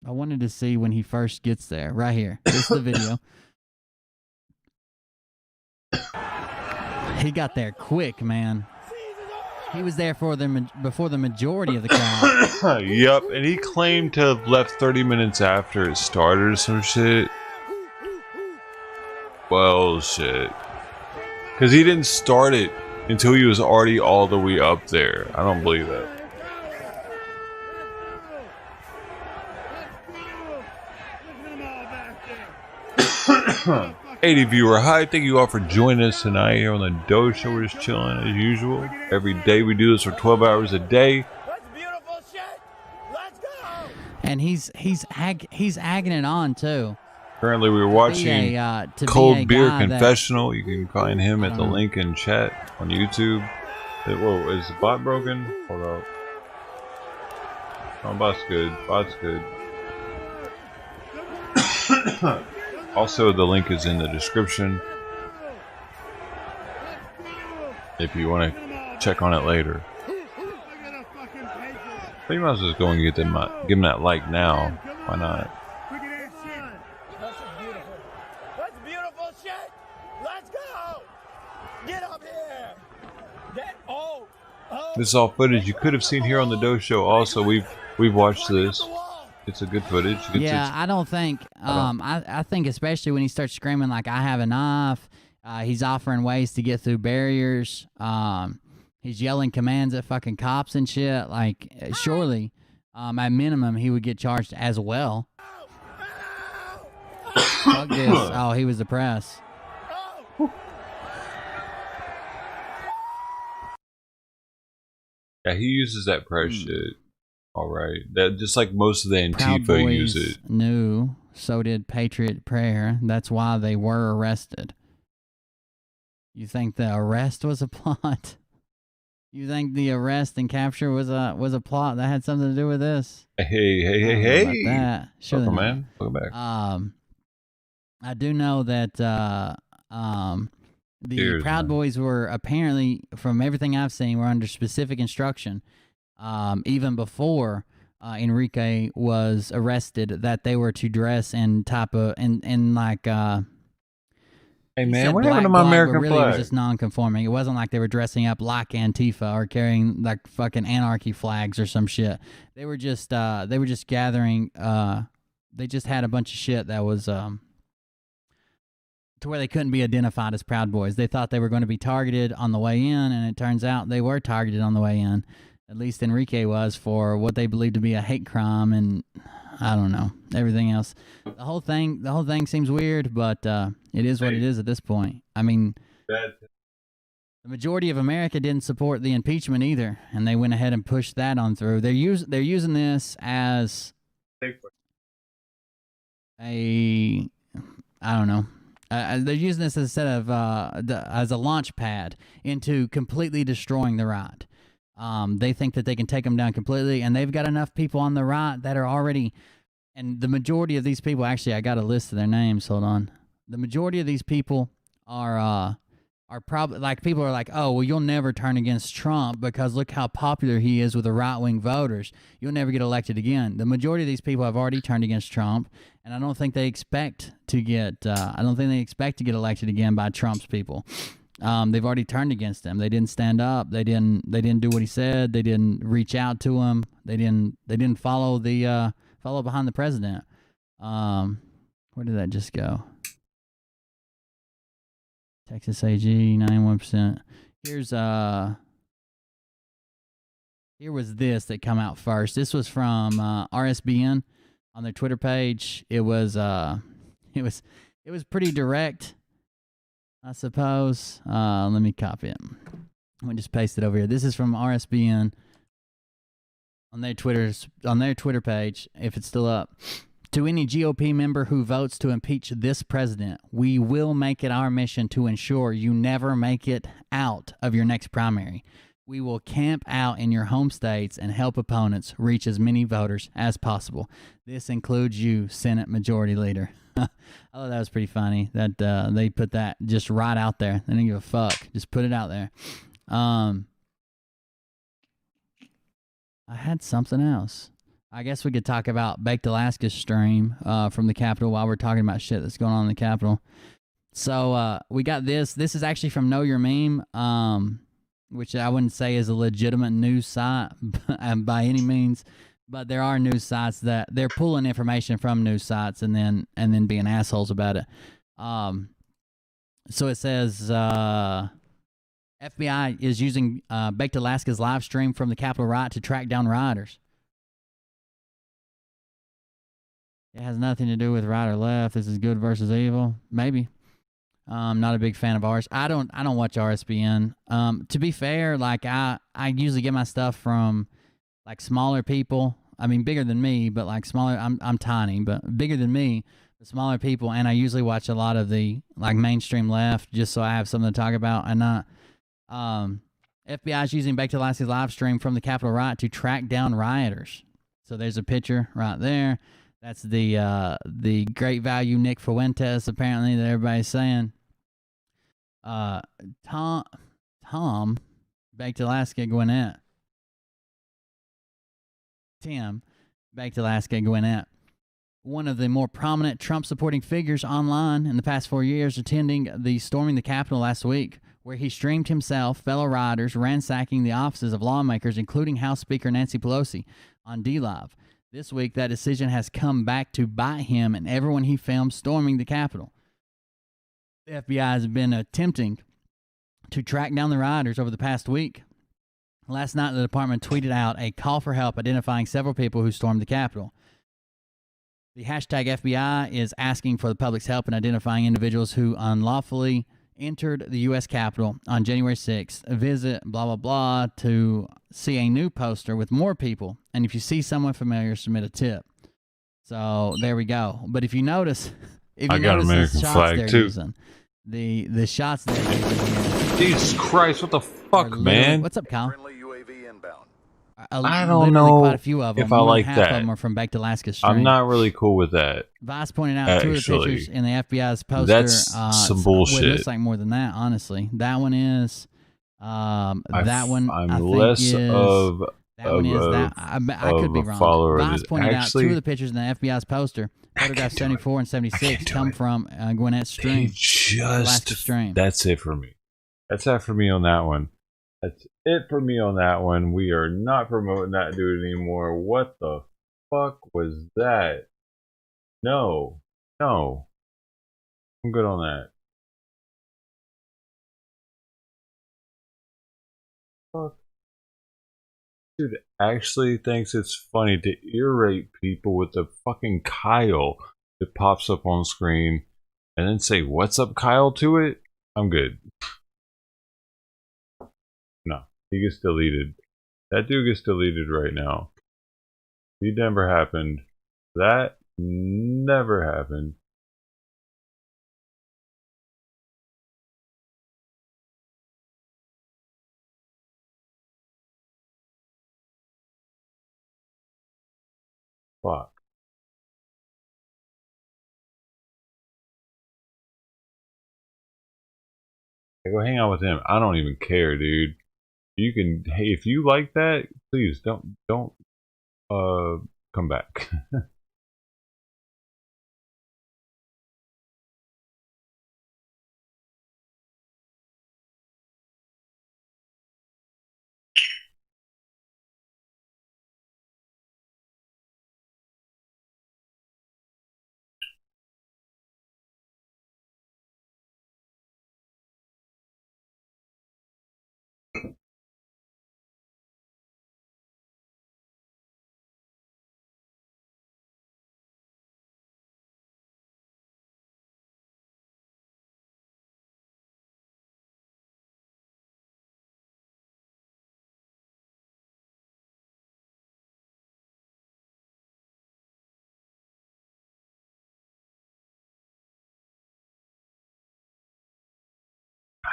I wanted to see when he first gets there. Right here. This is the video. He got there quick, man. He was there before the majority of the crowd. Yep, and he claimed to have left 30 minutes after it started or some shit. Well, shit. Because he didn't start it until he was already all the way up there. I don't believe that. 80 viewer hi, thank you all for joining us tonight here on the Doe Show. We're just chilling as usual. Every day we do this for 12 hours a day. And he's agging it on too. Currently we're watching Cold Beer Confessional. You can find him at the link in chat on YouTube. Whoa, is the bot broken? Hold up. Oh, bot's good. Bot's good. Also, the link is in the description if you want to check on it later. But you might as well just go and give him that like now. Why not? That's beautiful shit. Let's go. Get up here. This is all footage you could have seen here on the Doe Show. Also, we've watched this. It's a good footage. I don't think. I think especially when he starts screaming like "I have a knife," he's offering ways to get through barriers. He's yelling commands at fucking cops and shit. Like, surely, at minimum, he would get charged as well. Fuck this. Oh, he was the press. Yeah, he uses that press shit. All right, that just like most of the Proud Antifa Boys use it. Knew, so did Patriot Prayer. That's why they were arrested. You think the arrest was a plot? You think the arrest and capture was a plot that had something to do with this? Hey! About that. Sure, welcome, man. Welcome back. I do know that the Proud Boys were apparently, from everything I've seen, were under specific instruction, even before Enrique was arrested, that they were to dress in type of in like. Hey man, what happened to my American really, flag? It was just non-conforming. It wasn't like they were dressing up like Antifa or carrying like fucking anarchy flags or some shit. They were just gathering. They just had a bunch of shit that was to where they couldn't be identified as Proud Boys. They thought they were going to be targeted on the way in, and it turns out they were targeted on the way in. At least Enrique was, for what they believed to be a hate crime, and I don't know, everything else. The whole thing seems weird, but it is what it is at this point. I mean, the majority of America didn't support the impeachment either, and they went ahead and pushed that on through. They're using this as I don't know. They're using this instead of as a launch pad into completely destroying the right. They think that they can take them down completely, and they've got enough people on the right that are already, and the majority of these people, actually, I got a list of their names. Hold on. The majority of these people are probably, like, people are like, oh, well, you'll never turn against Trump because look how popular he is with the right-wing voters. You'll never get elected again. The majority of these people have already turned against Trump, and I don't think they expect to get elected again by Trump's people. They've already turned against him. They didn't stand up. They didn't do what he said. They didn't reach out to him. They didn't follow behind the president. Where did that just go? Texas AG 91%. Here was this that come out first. This was from RSBN on their Twitter page. It was pretty direct, I suppose. Let me copy it. Let me just paste it over here. This is from RSBN on their Twitter page, if it's still up. To any GOP member who votes to impeach this president, we will make it our mission to ensure you never make it out of your next primary. We will camp out in your home states and help opponents reach as many voters as possible. This includes you, Senate Majority Leader. I thought that was pretty funny that they put that just right out there. They didn't give a fuck. Just put it out there. I had something else. I guess we could talk about Baked Alaska's stream from the Capitol while we're talking about shit that's going on in the Capitol. So we got this. This is actually from Know Your Meme, which I wouldn't say is a legitimate news site by any means. But there are news sites that they're pulling information from news sites and then being assholes about it. So it says FBI is using Baked Alaska's live stream from the Capitol riot to track down rioters. It has nothing to do with right or left. This is good versus evil. Maybe. Not a big fan of ours. I don't watch RSBN. To be fair, like I usually get my stuff from like smaller people. I mean, bigger than me, but like smaller. I'm tiny, but bigger than me, but smaller people. And I usually watch a lot of the like mainstream left, just so I have something to talk about. And not. FBI is using Back to Alaska's live stream from the Capitol riot to track down rioters. So there's a picture right there. That's the great value Nick Fuentes, apparently, that everybody's saying. Tom, Back to Alaska Gwinnett. Tim, Back to Alaska Gwinnett. One of the more prominent Trump-supporting figures online in the past 4 years, attending the storming the Capitol last week, where he streamed himself, fellow rioters, ransacking the offices of lawmakers, including House Speaker Nancy Pelosi, on D-Live. This week, that decision has come back to bite him and everyone he filmed storming the Capitol. The FBI has been attempting to track down the rioters over the past week. Last night, the department tweeted out a call for help identifying several people who stormed the Capitol. The hashtag FBI is asking for the public's help in identifying individuals who unlawfully entered the U.S. Capitol on January 6th. Visit blah, blah, blah to see a new poster with more people. And if you see someone familiar, submit a tip. So there we go. But if you notice, I got American flag too. The shots they're using. Jesus Christ, what the fuck, man? What's up, Kyle? I don't know quite a few of them. if I like half that. of them are from Back to Alaska stream. I'm not really cool with that. Vice pointed out two of the pictures in the FBI's poster. That's some bullshit. It looks like more than that, honestly. That one is. That one I'm I think less is. of That one is that. I could be wrong. Vice pointed out two of the pictures in the FBI's poster. Photographs 74 and 76 come from Gwinnett's stream. Alaska stream. That's it for me. That's it for me on that one. That's it for me on that one. We are not promoting that dude anymore. What the fuck was that? No. I'm good on that. Fuck. Dude actually thinks it's funny to irate people with the fucking Kyle that pops up on screen and then say, "What's up, Kyle?" to it. I'm good. No, he gets deleted. That dude gets deleted right now. He never happened. That never happened. Fuck. I go hang out with him. I don't even care, dude. You can, hey, if you like that, please don't come back.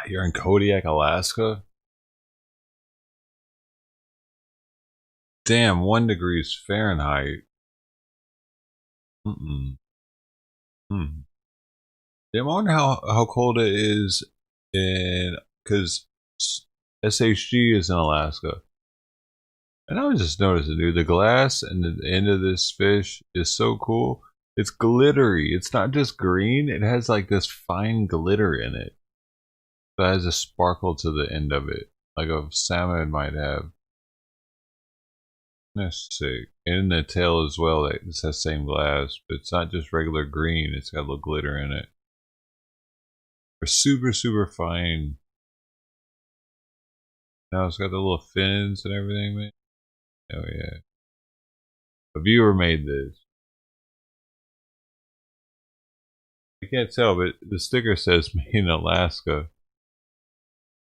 You're in Kodiak, Alaska? Damn, 1 degree Fahrenheit. Damn, I wonder how cold it is in, because SHG is in Alaska. And I was just noticing, dude, the glass and the end of this fish is so cool. It's glittery. It's not just green. It has like this fine glitter in it. So it has a sparkle to the end of it, like a salmon might have. That's sick. And the tail as well, it's that same glass, but it's not just regular green, it's got a little glitter in it. They're super, super fine. Now it's got the little fins and everything, man. Oh yeah. A viewer made this. can't tell, but the sticker says made in Alaska.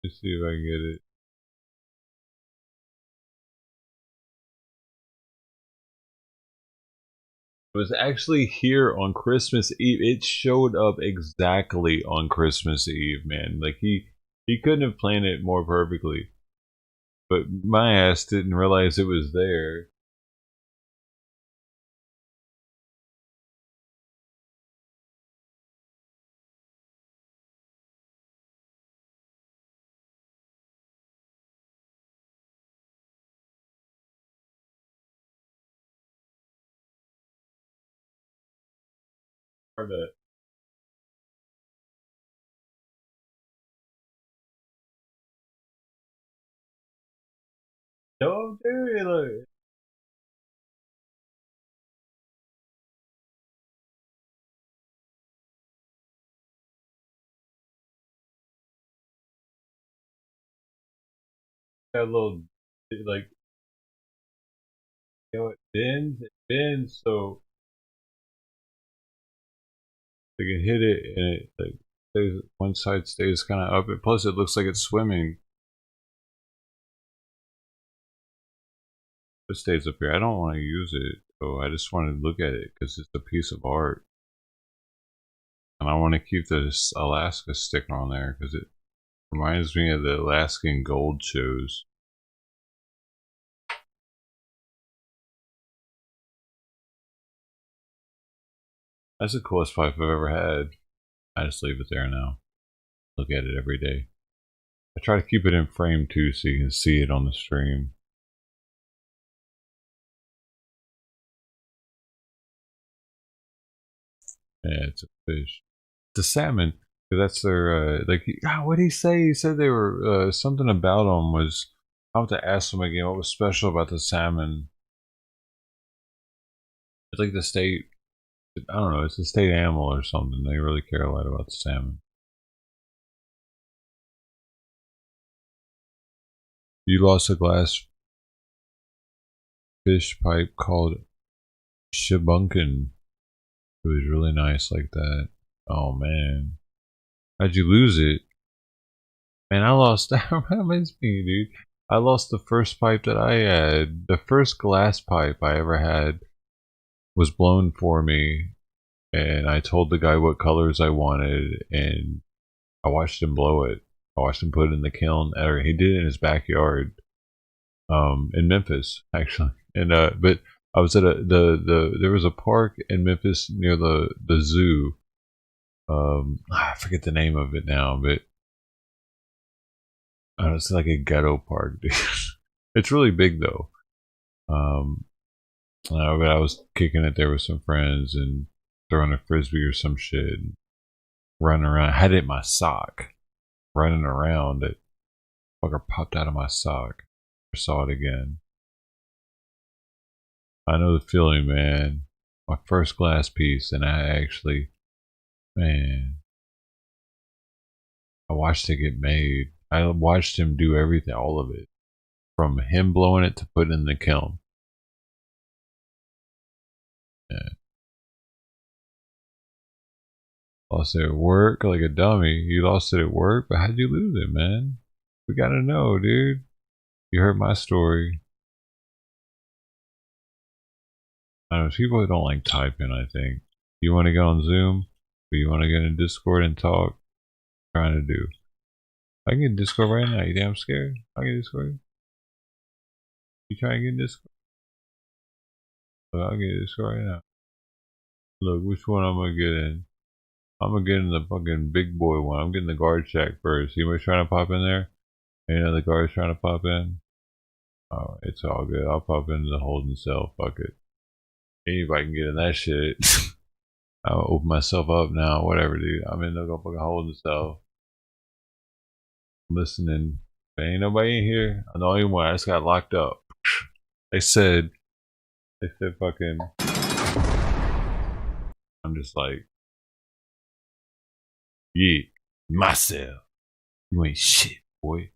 Let's see if I can get it. It was actually here on Christmas Eve. It showed up exactly on Christmas Eve, man. Like he couldn't have planned it more perfectly. But my ass didn't realize it was there. Hard to don't do it. Look. Got a little, like, you know, it bends, so they can hit it and it like stays, one side stays kind of up. And plus, it looks like it's swimming. It stays up here. I don't want to use it, so I just want to look at it because it's a piece of art, and I want to keep this Alaska sticker on there because it reminds me of the Alaskan gold shows. That's the coolest pipe I've ever had. I just leave it there now. Look at it every day. I try to keep it in frame too so you can see it on the stream. Yeah, it's a fish. It's a salmon. That's their, like, what did he say? He said they were, something about them was, I'll have to ask them again what was special about the salmon. It's like the state, I don't know, it's a state animal or something. They really care a lot about the salmon. You lost a glass fish pipe called Shibunkin. It was really nice like that. Oh man. How'd you lose it? Man, I lost, that reminds me, dude. I lost the first pipe that I had. The first glass pipe I ever had was blown for me. And I told the guy what colors I wanted. And I watched him blow it. I watched him put it in the kiln. Or he did it in his backyard. In Memphis, actually. And, but I was at there was a park in Memphis near the zoo. I forget the name of it now, but it's like a ghetto park, dude. It's really big though. But I was kicking it there with some friends and throwing a frisbee or some shit, and running around. I had it in my sock, running around. It fucker popped out of my sock. I saw it again. I know the feeling, man. My first glass piece, and I actually, man, I watched it get made. I watched him do everything, all of it. From him blowing it to putting it in the kiln. Yeah. Lost it at work like a dummy. You lost it at work, but how'd you lose it, man? We gotta know, dude. You heard my story. I don't know, people don't like typing, I think. You want to go on Zoom? Or you want to get in Discord and talk? Trying to do. I can get in Discord right now. You damn scared? I can get Discord. You trying to get in Discord? Look, I'll get in Discord right now. Look, which one I'm gonna get in? I'm gonna get in the fucking big boy one. I'm getting the guard shack first. Anybody trying to pop in there? Any other guards trying to pop in? Oh, it's all good. I'll pop into the holding cell. Fuck it. Anybody can get in that shit. I'll open myself up now. Whatever, dude. I'm in the fucking holding cell. Listening. If ain't nobody in here, I'm the only one. I just got locked up. They said fucking. I'm just like, yeah, myself. You ain't shit, boy.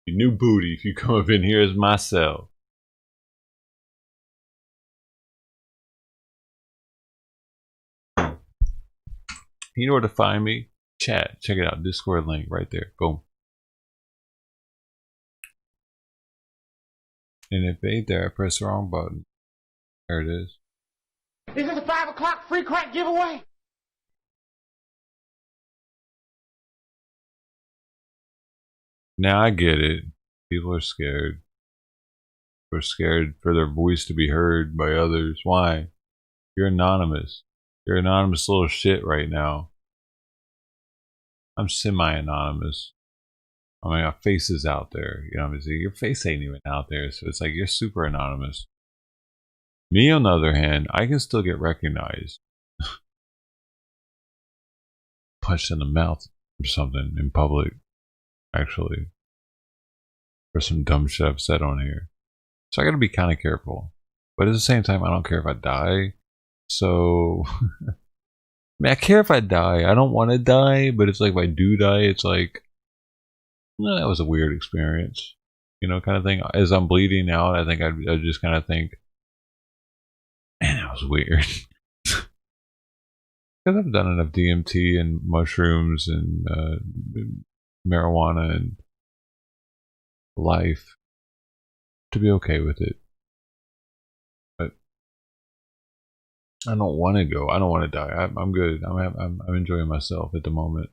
You new booty if you come up in here as myself. You know where to find me? Chat. Check it out. Discord link right there. Boom. And if it ain't there, I press the wrong button. There it is. This is a 5 o'clock free crack giveaway. Now I get it. People are scared. They're scared for their voice to be heard by others. Why? You're anonymous. You're an anonymous little shit right now. I'm semi-anonymous. I mean, my face is out there. You know what I'm saying? Your face ain't even out there, so it's like you're super anonymous. Me, on the other hand, I can still get recognized. Punched in the mouth or something in public, actually. For some dumb shit I've said on here. So I gotta be kind of careful. But at the same time, I don't care if I die. So, I mean, I care if I die. I don't want to die, but it's like if I do die, it's like, well, that was a weird experience. You know, kind of thing. As I'm bleeding out, I think I'd just kind of think, man, that was weird. Because I've done enough DMT and mushrooms and marijuana and life to be okay with it. But I don't want to go. I don't want to die. I'm good. I'm enjoying myself at the moment.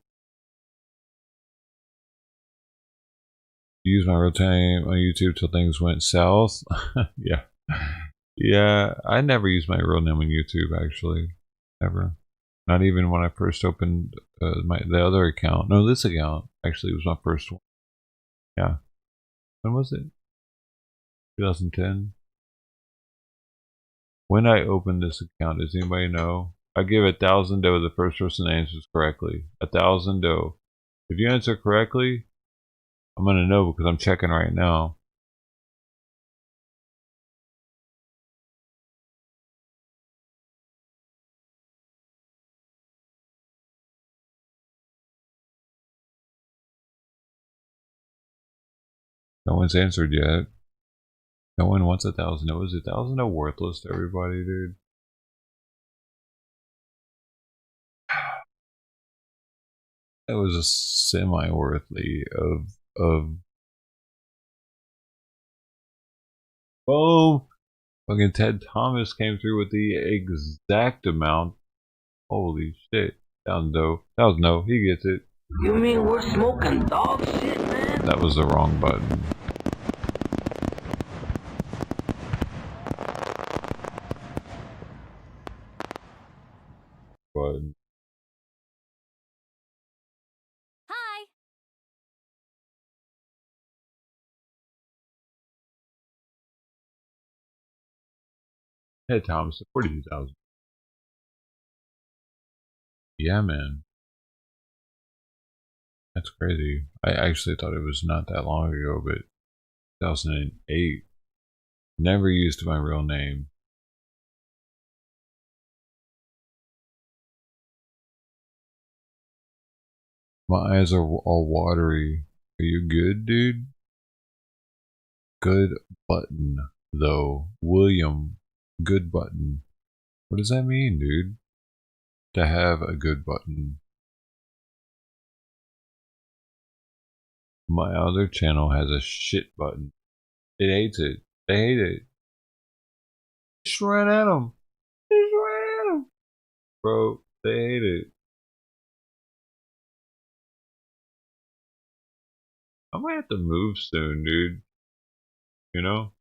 Use my real name on YouTube till things went south. Yeah. Yeah, I never used my real name on YouTube, actually. Never. Not even when I first opened the other account. No, this account actually was my first one. Yeah. When was it? 2010. When I opened this account, does anybody know? I give 1,000 dough the first person that answers correctly. 1,000 dough. If you answer correctly, I'm gonna know because I'm checking right now. No one's answered yet. No one wants 1,000. No, is 1,000 worthless to everybody, dude? That was a semi-worthy of boom. Fucking Ted Thomas came through with the exact amount. Holy shit. 1,000 dough. 1,000 no, he gets it. You mean we're smoking dog shit, man? That was the wrong button. Button. Hi. Ted Thomas, 42,000. Yeah, man. That's crazy. I actually thought it was not that long ago, but 2008. Never used my real name. My eyes are all watery. Are you good, dude? Good button, though. William, good button. What does that mean, dude? To have a good button. My other channel has a shit button. It hates it. They hate it. Just run at them. Just run at them. Bro, they hate it. I might have to move soon, dude. You know?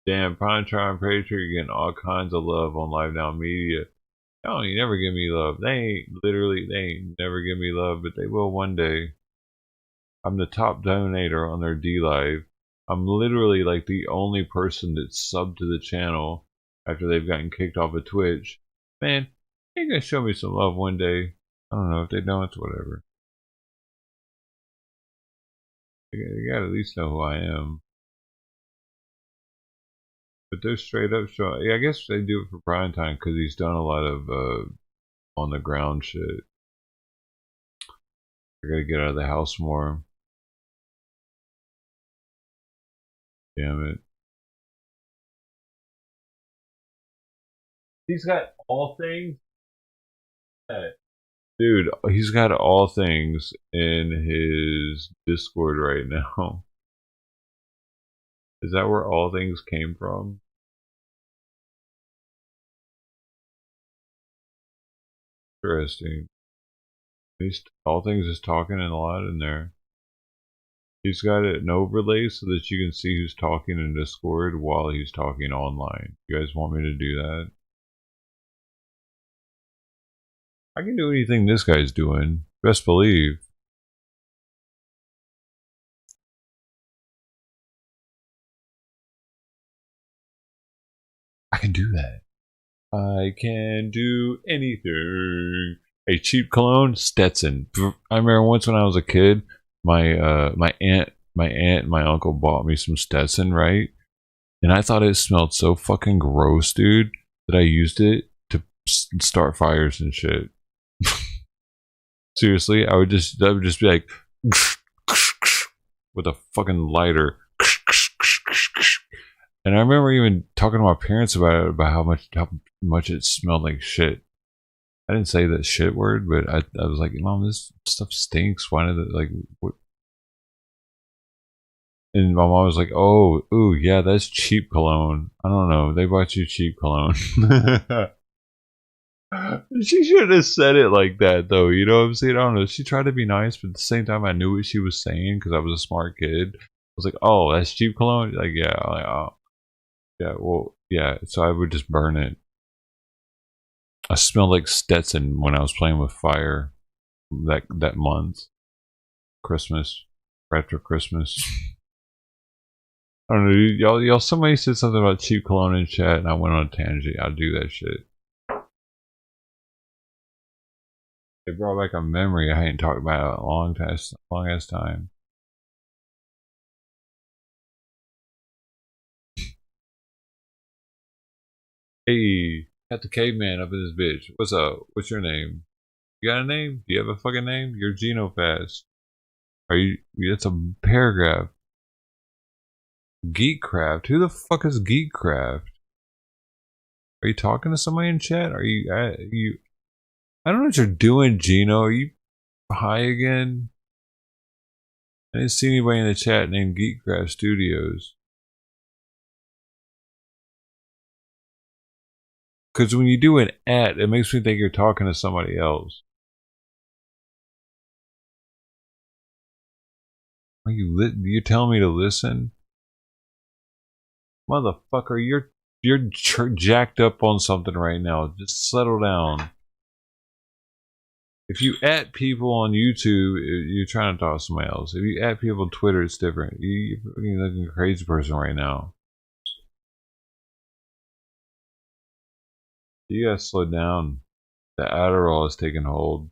Damn, Prime pretty sure you're getting all kinds of love on Live Now Media. Oh, you never give me love. They ain't never give me love, but they will one day. I'm the top donator on their D Live. I'm literally like the only person that's subbed to the channel after they've gotten kicked off of Twitch. Man, they're gonna show me some love one day. I don't know if they don't, it's whatever. You gotta at least know who I am. But they're straight up showing. Yeah, I guess they do it for prime time because he's done a lot of on the ground shit. I gotta get out of the house more. Damn it. He's got all things. Dude, he's got all things in his Discord right now. Is that where all things came from? Interesting. All things is talking a lot in there. He's got it in overlay so that you can see who's talking in Discord while he's talking online. You guys want me to do that? I can do anything this guy's doing. Best believe. I can do that. I can do anything. A cheap cologne, Stetson. I remember once when I was a kid, my aunt and my uncle bought me some Stetson, right? And I thought it smelled so fucking gross, dude, that I used it to start fires and shit. Seriously, that would just be like with a fucking lighter. And I remember even talking to my parents about it, about how much it smelled like shit. I didn't say that shit word, but I was like, Mom, this stuff stinks. Why did it, like, what? And my mom was like, oh, ooh, yeah, that's cheap cologne. I don't know. They bought you cheap cologne. She should have said it like that, though. You know what I'm saying? I don't know. She tried to be nice, but at the same time, I knew what she was saying because I was a smart kid. I was like, oh, that's cheap cologne? Like, yeah. Like, oh. Yeah, well, yeah. So I would just burn it. I smelled like Stetson when I was playing with fire that month. Christmas. After Christmas. I don't know, y'all. Somebody said something about cheap cologne in chat, and I went on a tangent. I'll do that shit. It brought back a memory I hadn't talked about in a long ass time. Hey, got the caveman up in this bitch. What's up? What's your name? You got a name? Do you have a fucking name? You're Genofast. Are you? That's a paragraph. Geekcraft. Who the fuck is Geekcraft? Are you talking to somebody in chat? Are you? I don't know what you're doing, Gino. Are you high again? I didn't see anybody in the chat named Geekcraft Studios. Because when you do an @ it makes me think you're talking to somebody else. Are you telling me to listen? Motherfucker, you're jacked up on something right now. Just settle down. If you @ people on YouTube, you're trying to talk to somebody else. If you @ people on Twitter, it's different. You're fucking looking a crazy person right now. You gotta slow down. The Adderall is taking hold.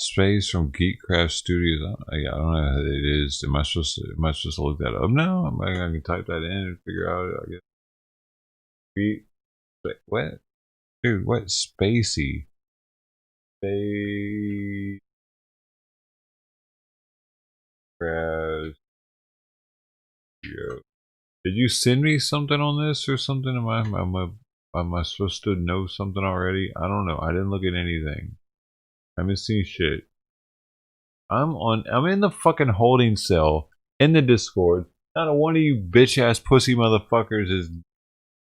Space from Geekcraft Studios. I don't know how it is. Am I supposed to look that up now? I can type that in and figure out. I guess. What? Dude, what? Spacey. Space. Crash. Did you send me something on this or something? Am I supposed to know something already? I don't know. I didn't look at anything. I haven't seen shit. I'm in the fucking holding cell in the Discord. Not a one of you bitch ass pussy motherfuckers is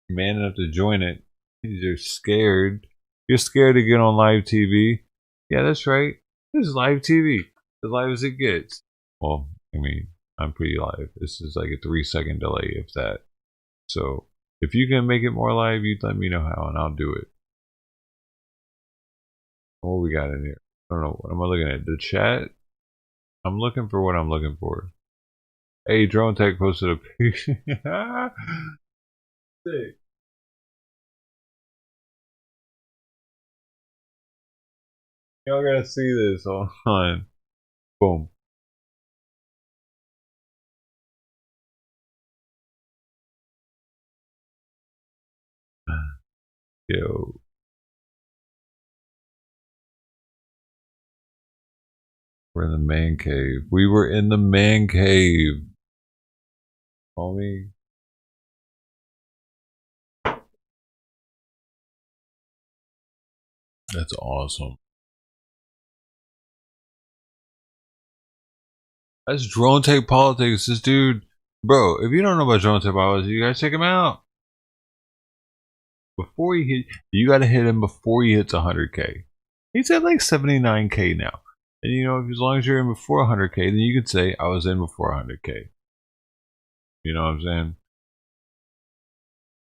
man enough to join it. You're scared. You're scared to get on live TV. Yeah, that's right. This is live TV. As live as it gets. Well, I mean, I'm pretty live. This is like a 3-second delay, if that. So, if you can make it more live, you let me know how, and I'll do it. What we got in here? I don't know. What am I looking at? The chat? I'm looking for what I'm looking for. Hey, Drone Tech posted a picture. Sick. Y'all gotta see this. Hold on. Boom. Yo. We're in the man cave. We were in the man cave. Homie. That's awesome. That's Drone Take Politics. This dude, bro, if you don't know about Drone Take Politics, you gotta check him out. Before he hit, you gotta hit him before he hits 100K. He's at like 79K now. And you know, as long as you're in before 100K, then you could say, I was in before 100K. You know what I'm saying?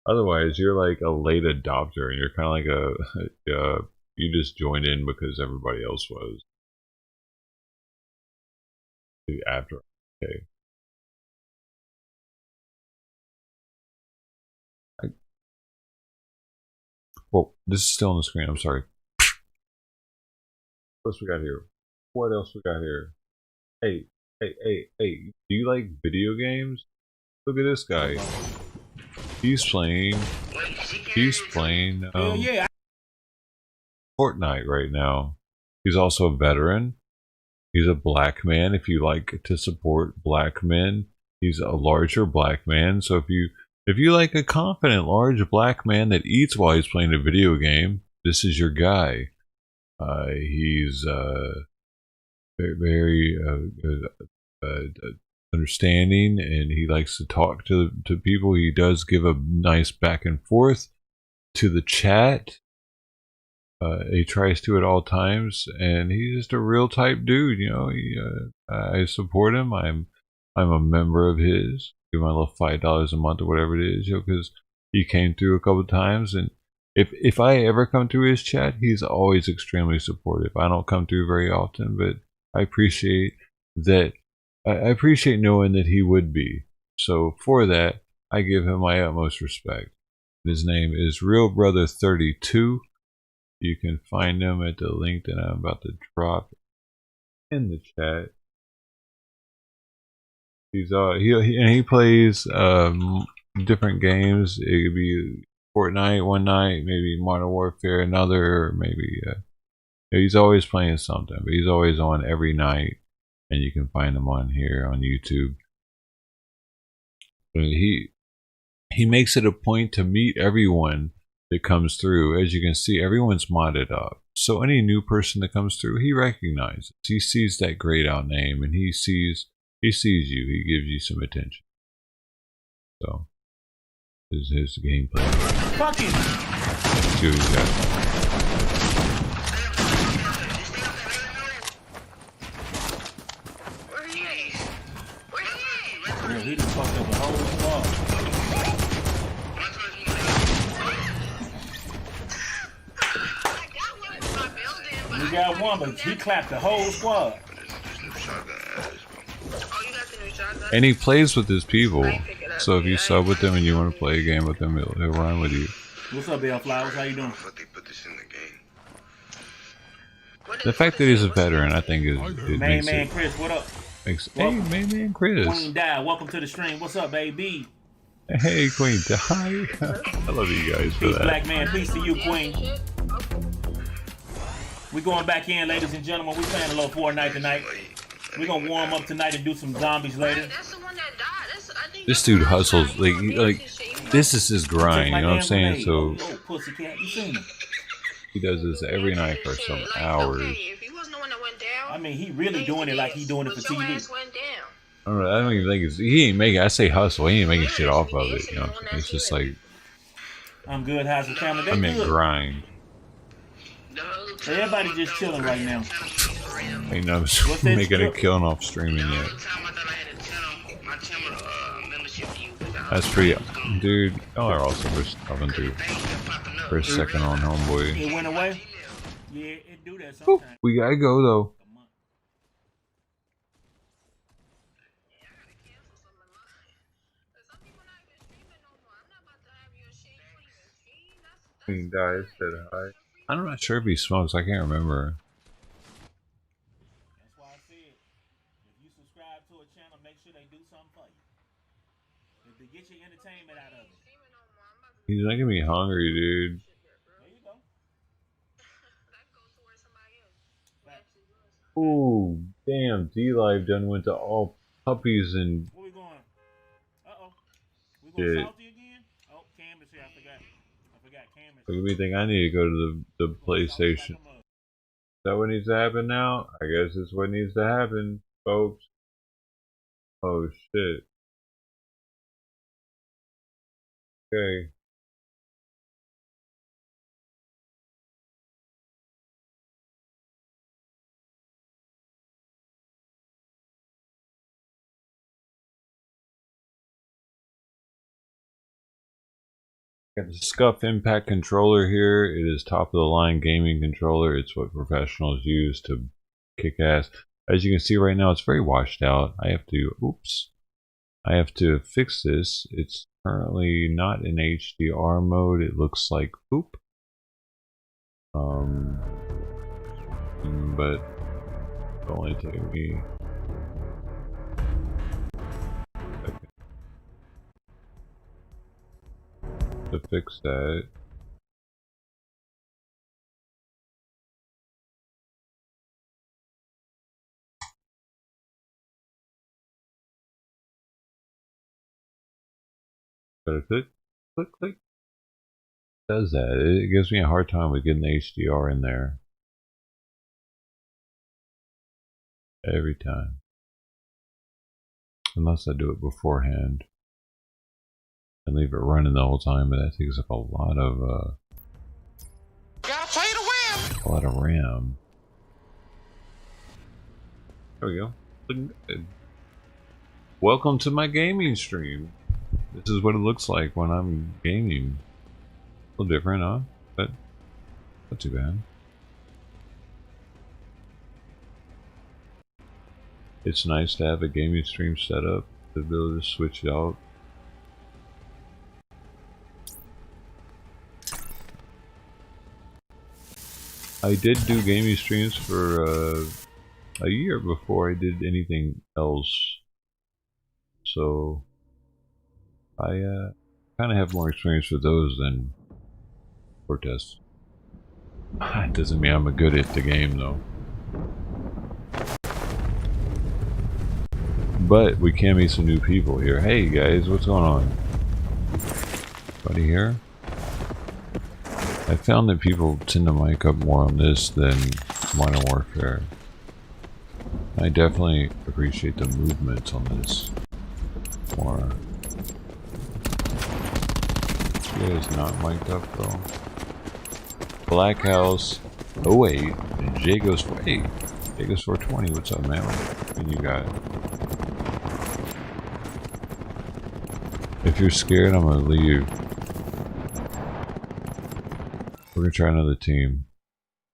Otherwise, you're like a late adopter, and you're kind of like you just joined in because everybody else was. After, okay. Well, this is still on the screen. I'm sorry. What else we got here? What else we got here? Hey. Do you like video games? Look at this guy. He's playing Fortnite right now. He's also a veteran. He's a black man. If you like to support black men, he's a larger black man. So if you like a confident large black man that eats while he's playing a video game, this is your guy. He's very understanding, and he likes to talk to people. He does give a nice back and forth to the chat. He tries to at all times, and he's just a real type dude. You know, I support him. I'm a member of his. Give him my little $5 a month or whatever it is, you know, because he came through a couple of times, and if I ever come through his chat, he's always extremely supportive. I don't come through very often, but I appreciate that. I appreciate knowing that he would be. So for that, I give him my utmost respect. His name is Real Brother 32. You can find him at the link that I'm about to drop in the chat. He's he plays different games. It could be Fortnite one night, maybe Modern Warfare another, or maybe he's always playing something. But he's always on every night, and you can find him on here on YouTube. And he makes it a point to meet everyone that comes through. As you can see, everyone's modded up. So any new person that comes through, he recognizes. He sees that grayed out name, and he sees you. He gives you some attention. So this is his gameplay. Fuck it. Let's see what he's got. Yeah, he just fucked up the whole squad. You got one, but he clapped the whole squad. And he plays with his people. So if you sub with him and you want to play a game with him, he'll run with you. What's up, Bell Flowers? How you doing? The fact that he's a veteran, I think, is Man, Chris, what up? Hey, man, Chris. Queen Di, welcome to the stream. What's up, baby? Hey, Queen Di. I love you guys for Peace, that. black man. Peace to you, Queen. We going back in, ladies and gentlemen. We playing a little Fortnite tonight. We gonna warm up tonight and do some zombies later. This dude hustles like this is his grind. You know what I'm saying? So oh, pussycat, you seen him? he does this every night for some hours. I mean, he really doing it like he doing it for TV. I don't even think he ain't making. I say hustle. He ain't making shit off of it. You know what I'm saying? It's just like I'm good. How's the family? I mean grind. So everybody just chilling right now. Ain't no making a killing off streaming yet. That's pretty, dude. Y'all are also stopping through for a second on homeboy. It went away. Yeah, it do that sometimes. We gotta go though. Queen Di said hi. I'm not sure if he smokes. I can't remember. That's why I said, if you subscribe to a channel, make sure they do something for you. To get your entertainment out of it. He's making me hungry, dude. There you go. Ooh, damn, D-Live done went to all puppies and Where we going? Uh-oh. We shit. going salty again? Oh, Cam is here. I forgot Cam is Look here. at me think I need to go to the PlayStation. Is that what needs to happen now? I guess it's what needs to happen, folks. Oh shit. Okay. Got the Scuff Impact controller here. It is top of the line gaming controller. It's what professionals use to kick ass. As you can see right now, it's very washed out. I have to fix this. It's currently not in HDR mode. It looks like poop. But it'll only take me to fix that. But if it click does that, it gives me a hard time with getting the HDR in there every time, unless I do it beforehand and leave it running the whole time. But that takes up a lot of RAM. There we go. Looking good. Welcome to my gaming stream. This is what it looks like when I'm gaming. A little different, huh? But not too bad. It's nice to have a gaming stream set up to be able to switch it out. I did do gaming streams for a year before I did anything else, so I kind of have more experience with those than protests. It doesn't mean I'm good at the game though. But we can meet some new people here. Hey guys, what's going on? Anybody here? I found that people tend to mic up more on this than Modern Warfare. I definitely appreciate the movement on this more. You guys not mic'd up though. Black House 08 and Jagos 8. Jagos 420, what's up man? And you got it. If you're scared, I'm gonna leave. We're gonna try another team.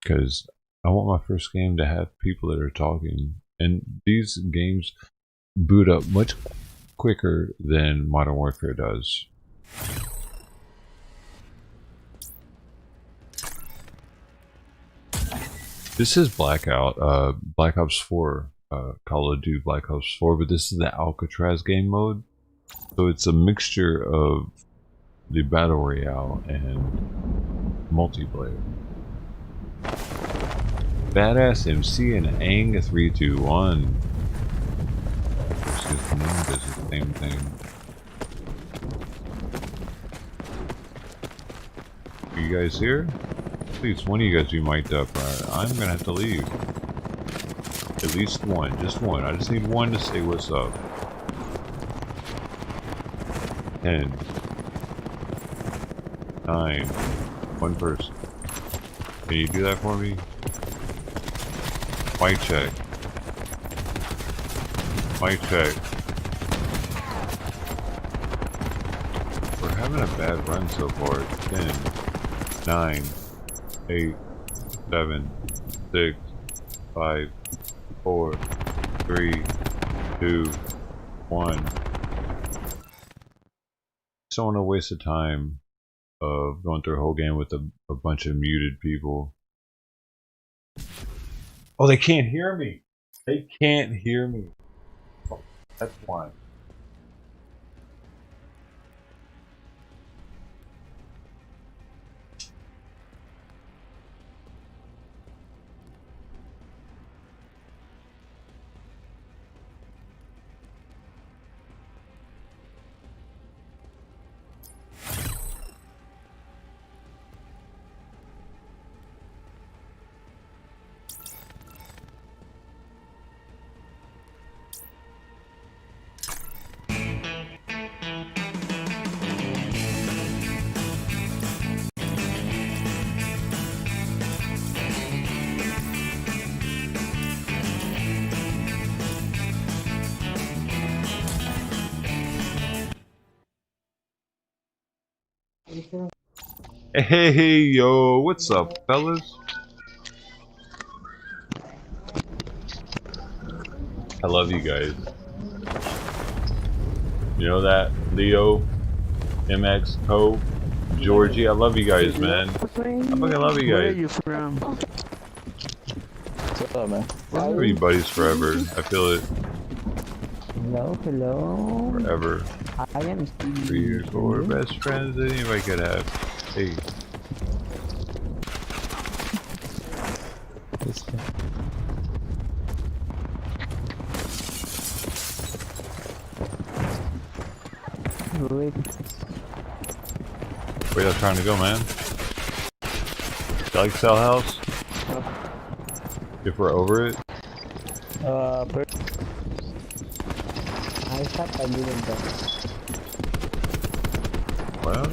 Because I want my first game to have people that are talking. And these games boot up much quicker than Modern Warfare does. This is Black Ops 4, Call of Duty Black Ops 4, but this is the Alcatraz game mode. So it's a mixture of the Battle Royale and multiplayer. Badass MC and Ang 321. This is named as the same thing. Are you guys here? Please, one of you guys be mic'd up. I'm gonna have to leave. At least one, just one. I just need one to say what's up. 10, 9, one person. Can you do that for me? Mic check. Mic check. We're having a bad run so far. 10, 9, 8, 7, 6, 5, 4, 3, 2, 1. Just don't want to waste the time of going through a whole game with a bunch of muted people. Oh, they can't hear me. They can't hear me. Oh, that's why. Hey, yo, what's up, fellas? I love you guys. You know that? Leo, MX, Co, Georgie, I love you guys, man. I fucking love you Where are guys. you from? What's up, man? We're gonna be buddies forever. I feel it. Hello, hello. Forever. I am 3 years old. We're best friends that anybody could have. Hey. Where y'all trying to go, man? You like Cell House? If we're over it? I thought I didn't go. Well.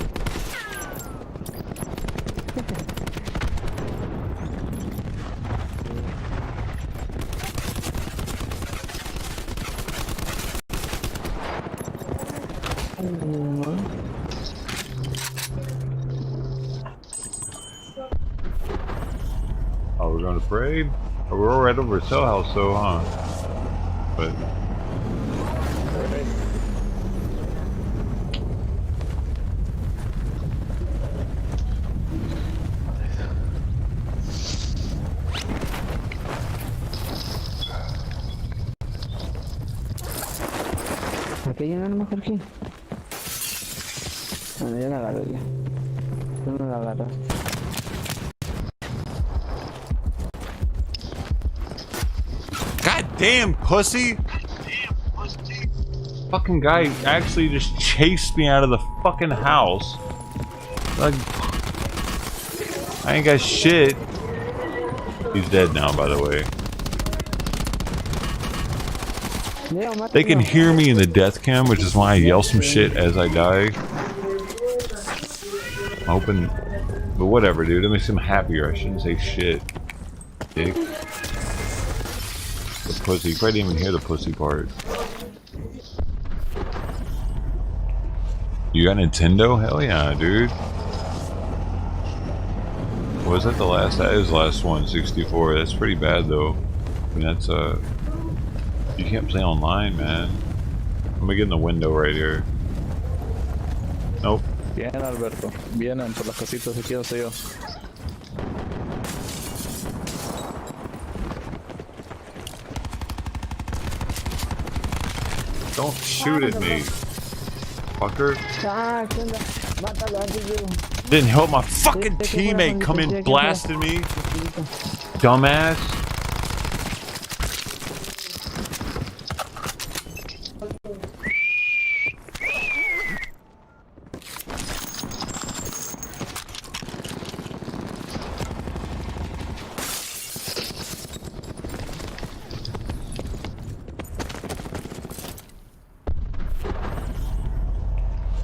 Oh, we're going to parade? Oh, we're all right over at Cell House, so, huh? But. ¿Por qué llegan más por aquí? Bueno, yo la agarro ya. Tú no la agarras. God damn, pussy! Fucking guy actually just chased me out of the fucking house. Like, I ain't got shit. He's dead now, by the way. They can hear me in the death cam, which is why I yell some shit as I die. I'm hoping, but whatever, dude. It makes him happier. I shouldn't say shit. Dick. The pussy. You probably didn't even hear the pussy part. You got Nintendo? Hell yeah, dude. Was that the last? That is the last one, 64. That's pretty bad though. I mean, that's you can't play online, man. I'm gonna get in the window right here. Nope. Bien, Alberto. Vienen por las casitas aquí, no sé yo. Don't shoot at me, fucker. Didn't help my fucking teammate come in blasting me. Dumbass.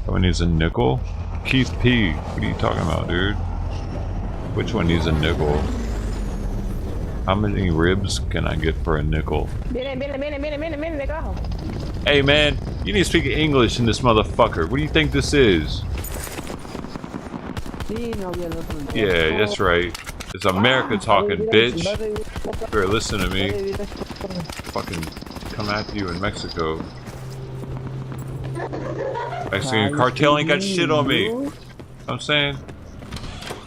One needs a nickel? Keith P. What are you talking about, dude? Which one needs a nickel? How many ribs can I get for a nickel? Hey man, you need to speak English in this motherfucker. What do you think this is? Yeah, that's right. It's America talking, bitch. Here, listen to me. Fucking come after you in Mexico. Mexican cartel ain't got shit on me. You know what I'm saying?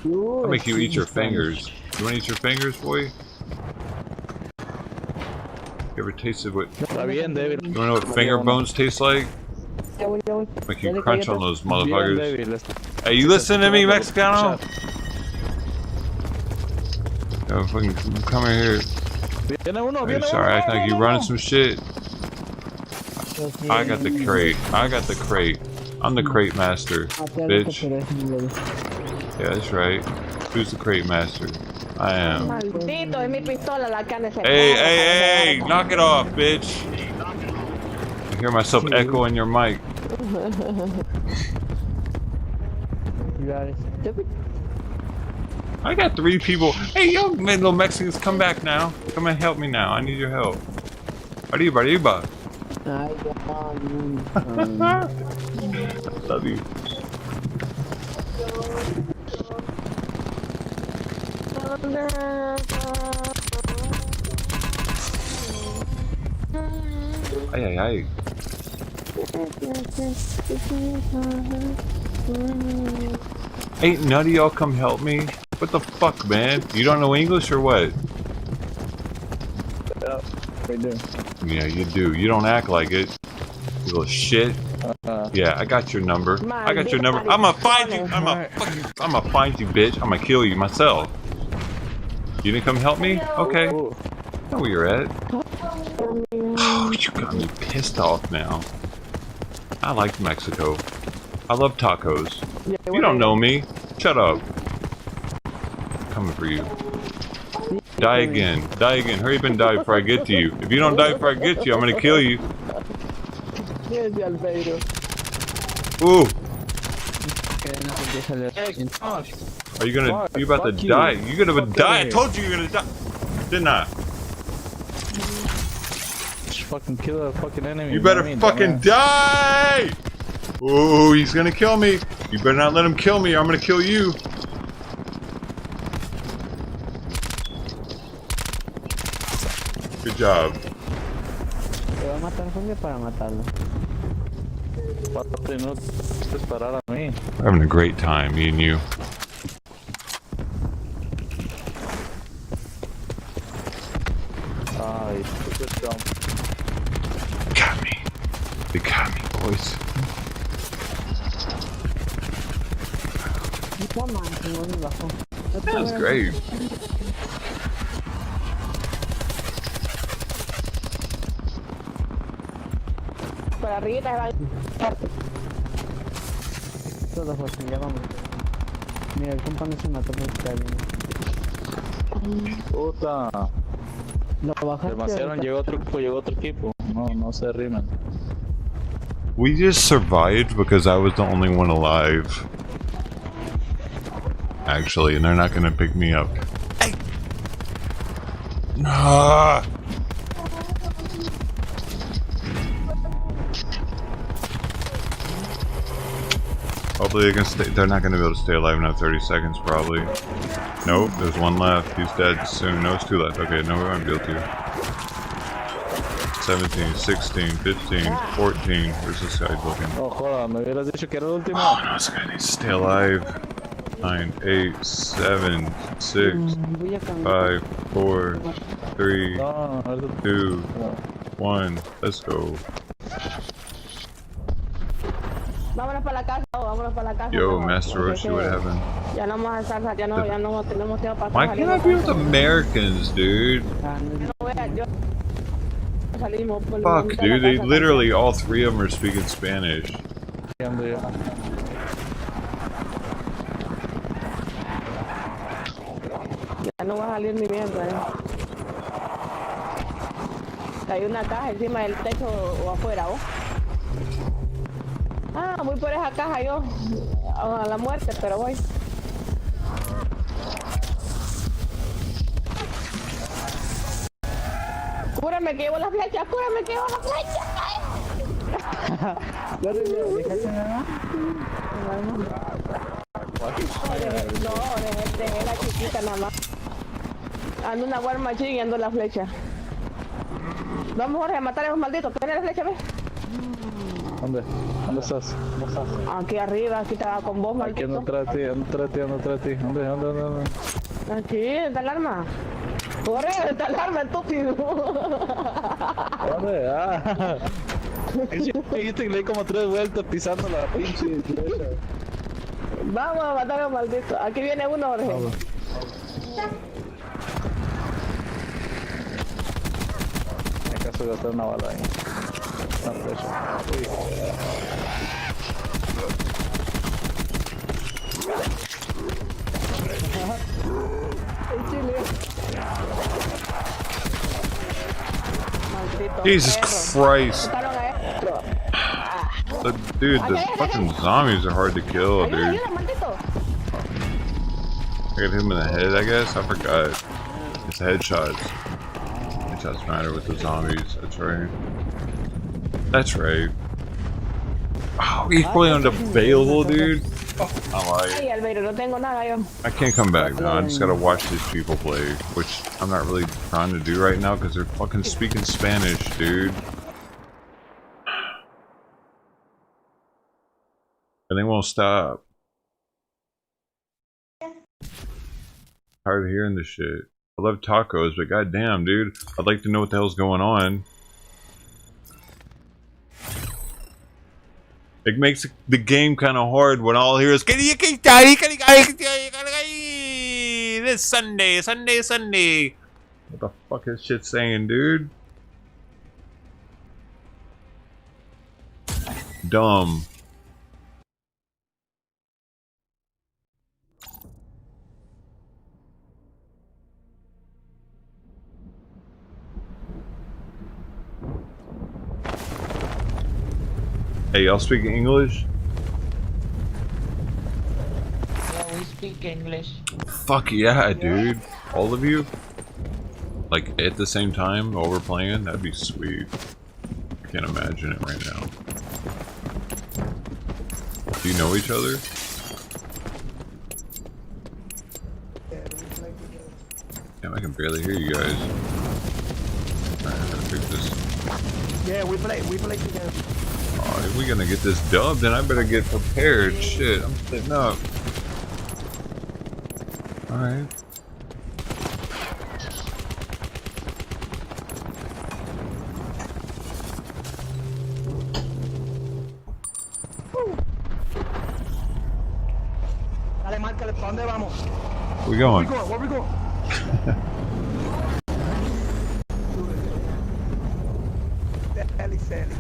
I'll make you eat your fingers. You wanna eat your fingers, boy? You ever tasted what... You wanna know what finger bones taste like? Make you crunch on those motherfuckers. Hey, you listen to me, Mexicano? Yo, fucking come here. Hey, sorry, I think you running some shit. I got the crate. I got the crate. I'm the crate master, bitch. Yeah, that's right. Who's the crate master? I am. Hey, knock it off, bitch. I hear myself echo in your mic. I got 3 people. Hey, yo, little Mexicans, come back now. Come and help me now. I need your help. Arriba, arriba. I love you. Ay, ay, ay. Ain't none of y'all come help me? What the fuck, man? You don't know English or what? Yeah, we do. Yeah, you do. You don't act like it. You little shit. Yeah, I got your number. I got your number. I'ma find you. I'ma find you, bitch. I'ma kill you myself. You didn't come help me? Okay. Know where you're at. Oh, you got me pissed off now. I like Mexico. I love tacos. You don't know me. Shut up. Coming for you. Die again. Die again. Hurry up and die before I get to you. If you don't die before I get to you, I'm gonna kill you. Ooh. Are you gonna? You about to die? You're gonna die. I told you you're gonna die. Didn't I? Just fucking kill a fucking enemy. You better fucking die! Ooh, he's gonna kill me. You better not let him kill me or I'm gonna kill you. Good job. We're having a great time, me and you. Got me. They got me, boys. That was great. Por arriba va. Todo fácil, ya vamos. Mira, el compa no se mató por estar bien. Puta. Lo bajaste. Demasiado, llegó otro equipo. No se riman. We just survived because I was the only one alive. Actually, and they're not gonna pick me up. Hey! Ah! Hopefully they're not gonna be able to stay alive now 30 seconds probably. Nope, there's one left. He's dead soon. No, it's two left. Okay, no, we won't be able to. 17, 16, 15, 14. Where's this guy looking? Oh, joda, me hubieras dicho que era el último. Oh, no, this guy needs to stay alive. 9, 8, 7, 6, 5, 4, 3, 2, 1. Let's go. Vámonos para la casa, vámonos para la casa. Yo, Master Roshi, what happened? Ya no vamos a estar, ya no tenemos tiempo para Why can't I be with Americans, dude? Fuck, dude, they literally, all three of them are speaking Spanish. Ya no va a salir ni mierda, Hay una caja encima del techo o afuera, ¿oh? Ah, voy por esa caja yo. A la muerte, pero voy. Cúrame que llevo la flecha, cúrame que llevo la flecha. No, dejé la chiquita nada más. Ando una War Machine y ando la flecha. Vamos, Jorge, a matar a esos malditos. ¿Tienes la flecha, ves? ¿Dónde? ¿Dónde estás? Aquí arriba, aquí estaba con vos, maldito. Aquí ando atrás de ti. ¿Dónde? Aquí, está el arma. Corre, está el arma, estúpido. ¿Dónde? Ah. Dijiste que le di como 3 vueltas pisando la pinche flecha. Vamos a matar a los malditos. Aquí viene uno, Jorge. En caso de gastar una bala ahí. Una flecha. Jesus Christ. Dude, the fucking zombies are hard to kill, dude. I got him in the head, I guess? I forgot. It's headshots. Headshots matter with the zombies, that's right. That's right. Oh, he's probably unavailable, dude. Alright. Ay, Albeiro, no tengo nada yo. I can't come back now. I just gotta watch these people play, which I'm not really trying to do right now because they're fucking speaking Spanish, dude. And they won't stop. Tired of hearing this shit. I love tacos, but goddamn, dude, I'd like to know what the hell's going on. It makes the game kind of hard when all I hear is this Sunday. What the fuck is shit saying, dude? Dumb. Hey, y'all speak English? Yeah, we speak English. Fuck yeah, dude. All of you? Like, at the same time while we're playing? That'd be sweet. I can't imagine it right now. Do you know each other? Damn, I can barely hear you guys. Alright, I gotta fix this. Yeah, we play together. Oh, if we're gonna get this dubbed, then I better get prepared. Shit, I'm sitting up. Alright. Dale, márcale, ¿para dónde vamos? Where we going? Where we going? Sally.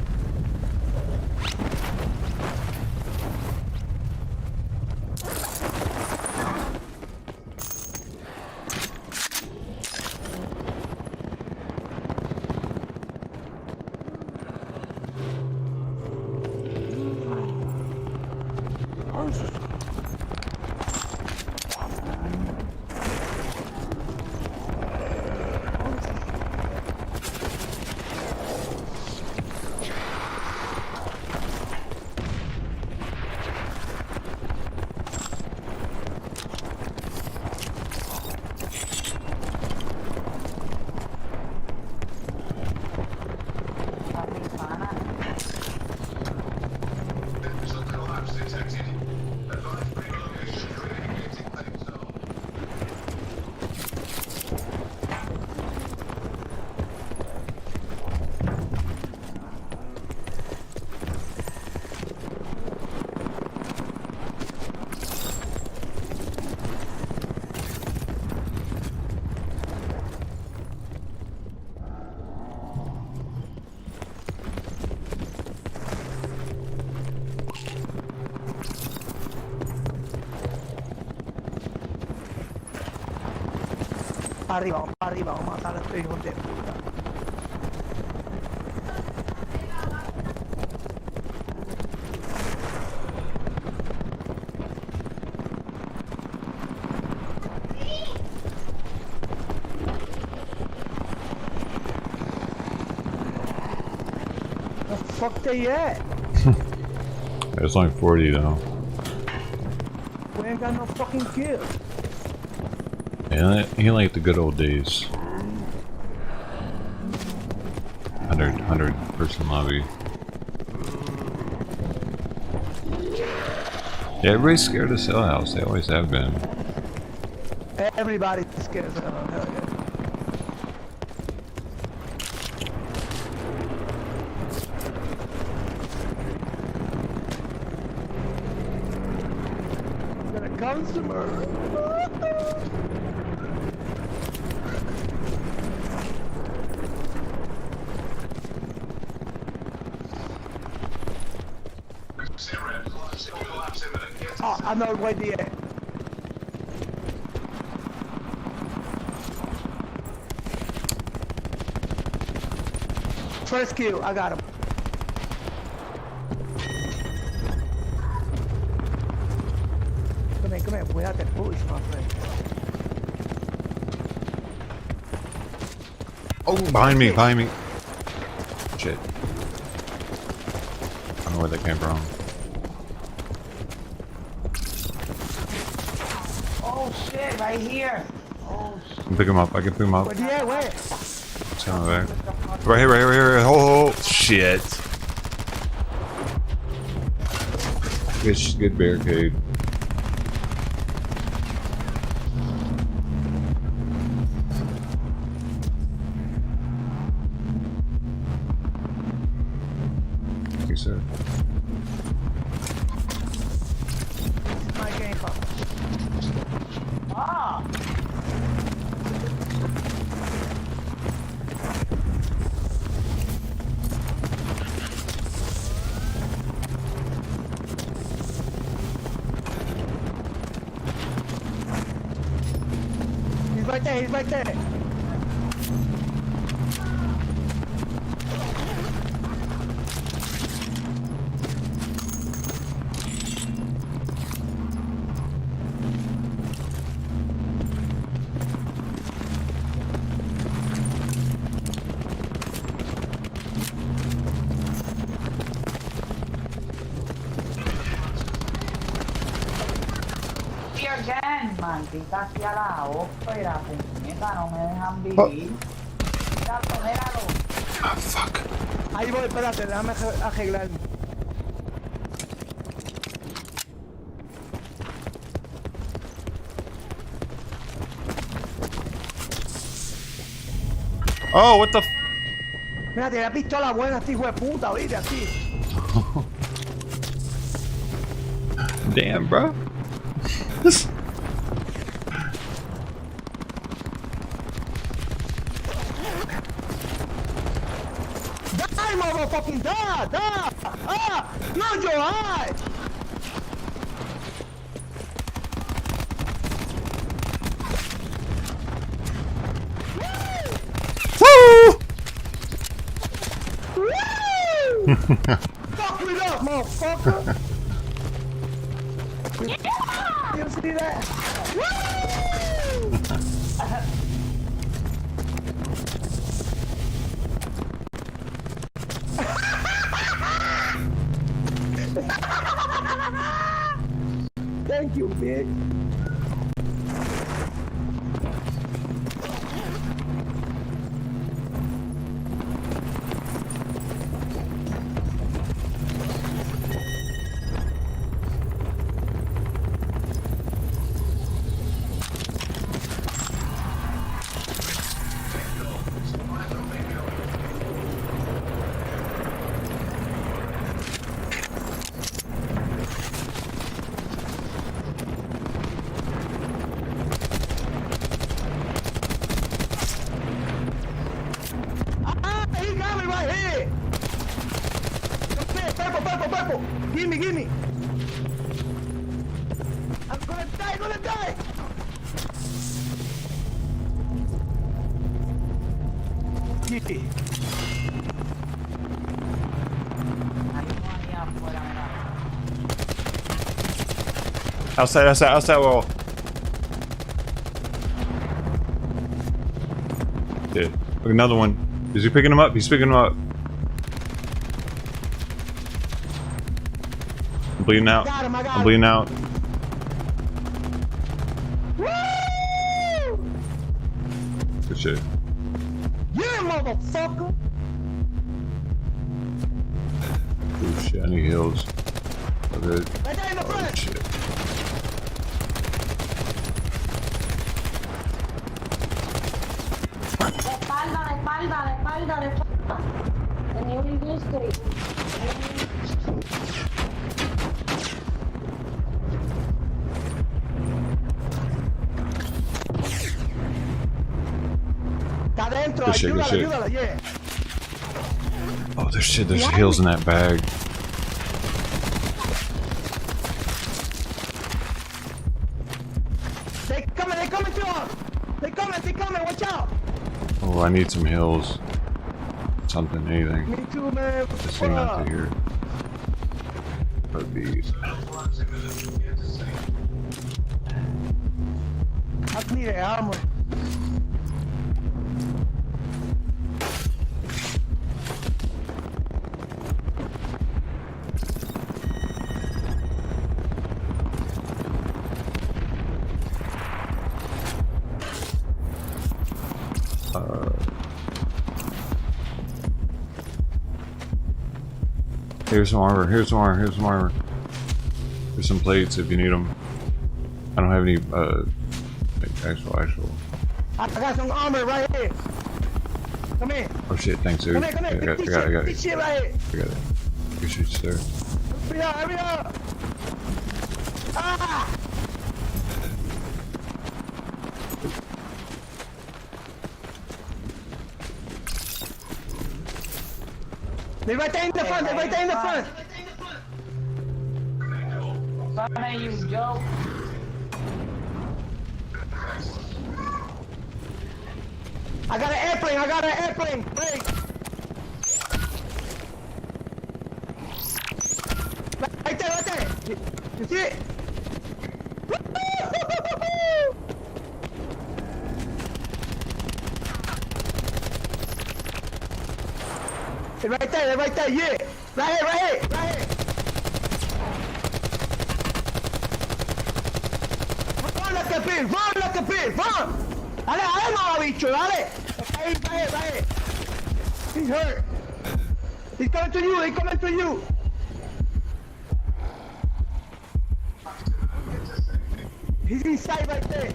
Arriba, vamos a matar a estos hijos de puta. The fuck they at? It's only 40 though. We ain't got no fucking kills. Yeah, he like the good old days. 100 person lobby. Yeah, everybody's scared of Cell House. They always have been. Everybody's scared of hell yeah. Got a consumer. Oh, I know where the first kill, I got him. Come here, we have that push, my friend. Oh, behind me. Shit. I don't know where that came from. Right here. Oh, I can pick him up. I can pick him up. where? Yeah, where? It's coming back. Right here, right here, right here. Oh, shit. Good barricade. Thank you, sir. My game. Ah. He's right there, he's right there. Maldita sea la ópera, puñeta, no me dejan vivir. Míralo. Ah, fuck. Ahí voy, espérate, déjame arreglarme. Oh, what the f... Mira, tiene la pistola buena, este hijo de puta, oíste, así. Damn, bro. Die, motherfucking die! Ah! No, your eye! Woo! Woo! Fuck me up, motherfucker! Yeah! You see that? Woo! Thank you, bitch. Purple! Gimme! I'm gonna die! Gimme! Outside wall. Yeah. Look, another one. Is he picking him up? He's picking him up. I'm bleeding out. I'm bleeding out. Woo! Good shit. Yeah, motherfucker! Oh shit, I need heals. Okay. Oh shit. De espalda. Tenía un industry. Está dentro, Good shit, good shit. ayúdala, yeah. Oh, there's heals in that bag. They coming, John! They coming, watch out! Oh, I need some heals. Something, anything. Me too, man. This thing out to here. That'd be... I need armor. Here's some armor. Here's some armor. Here's some armor. Here's some plates if you need them. I don't have any actual. I got some armor right here. Come here. Oh shit! Thanks, dude. Come here, come here. I got it. This shit right here. I got it. Good shit, sir. Hurry up. Ah! They're right there in the front. They're right there in the front. Funny you, Joe. I got an airplane. Wait. Right there. You see it? They're right there, yeah. Right here. Run like a pig, run. Dale, mamabicho, dale. Right here. He's hurt. He's coming to you. He's inside right there.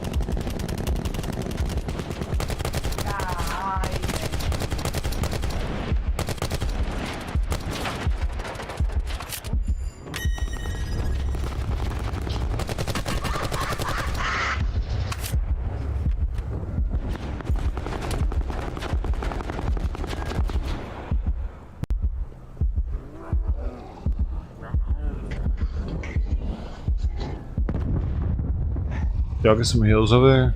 Y'all get some heals over there?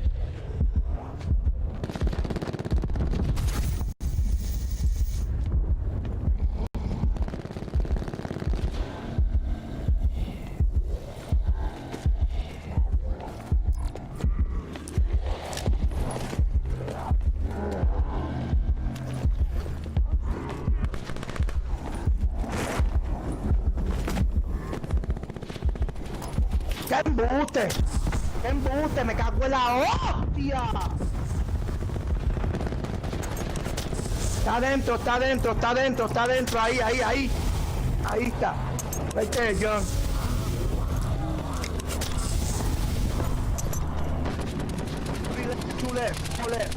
¡Qué embuste! ¡Me cago en la hostia! Está adentro, ahí. Ahí está. Right there, John. Two left. Right there.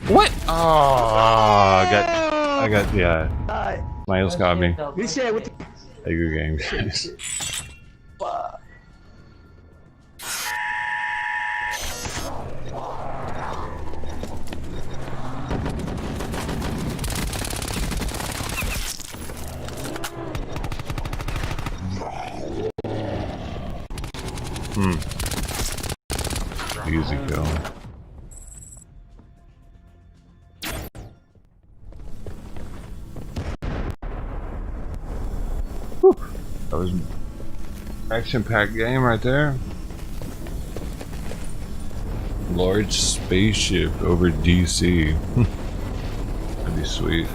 What? Oh, I got, yeah. Miles got me. Hey, good game, guys. Easy kill. Whew. That was an action-packed game right there. Large spaceship over DC. That'd be sweet.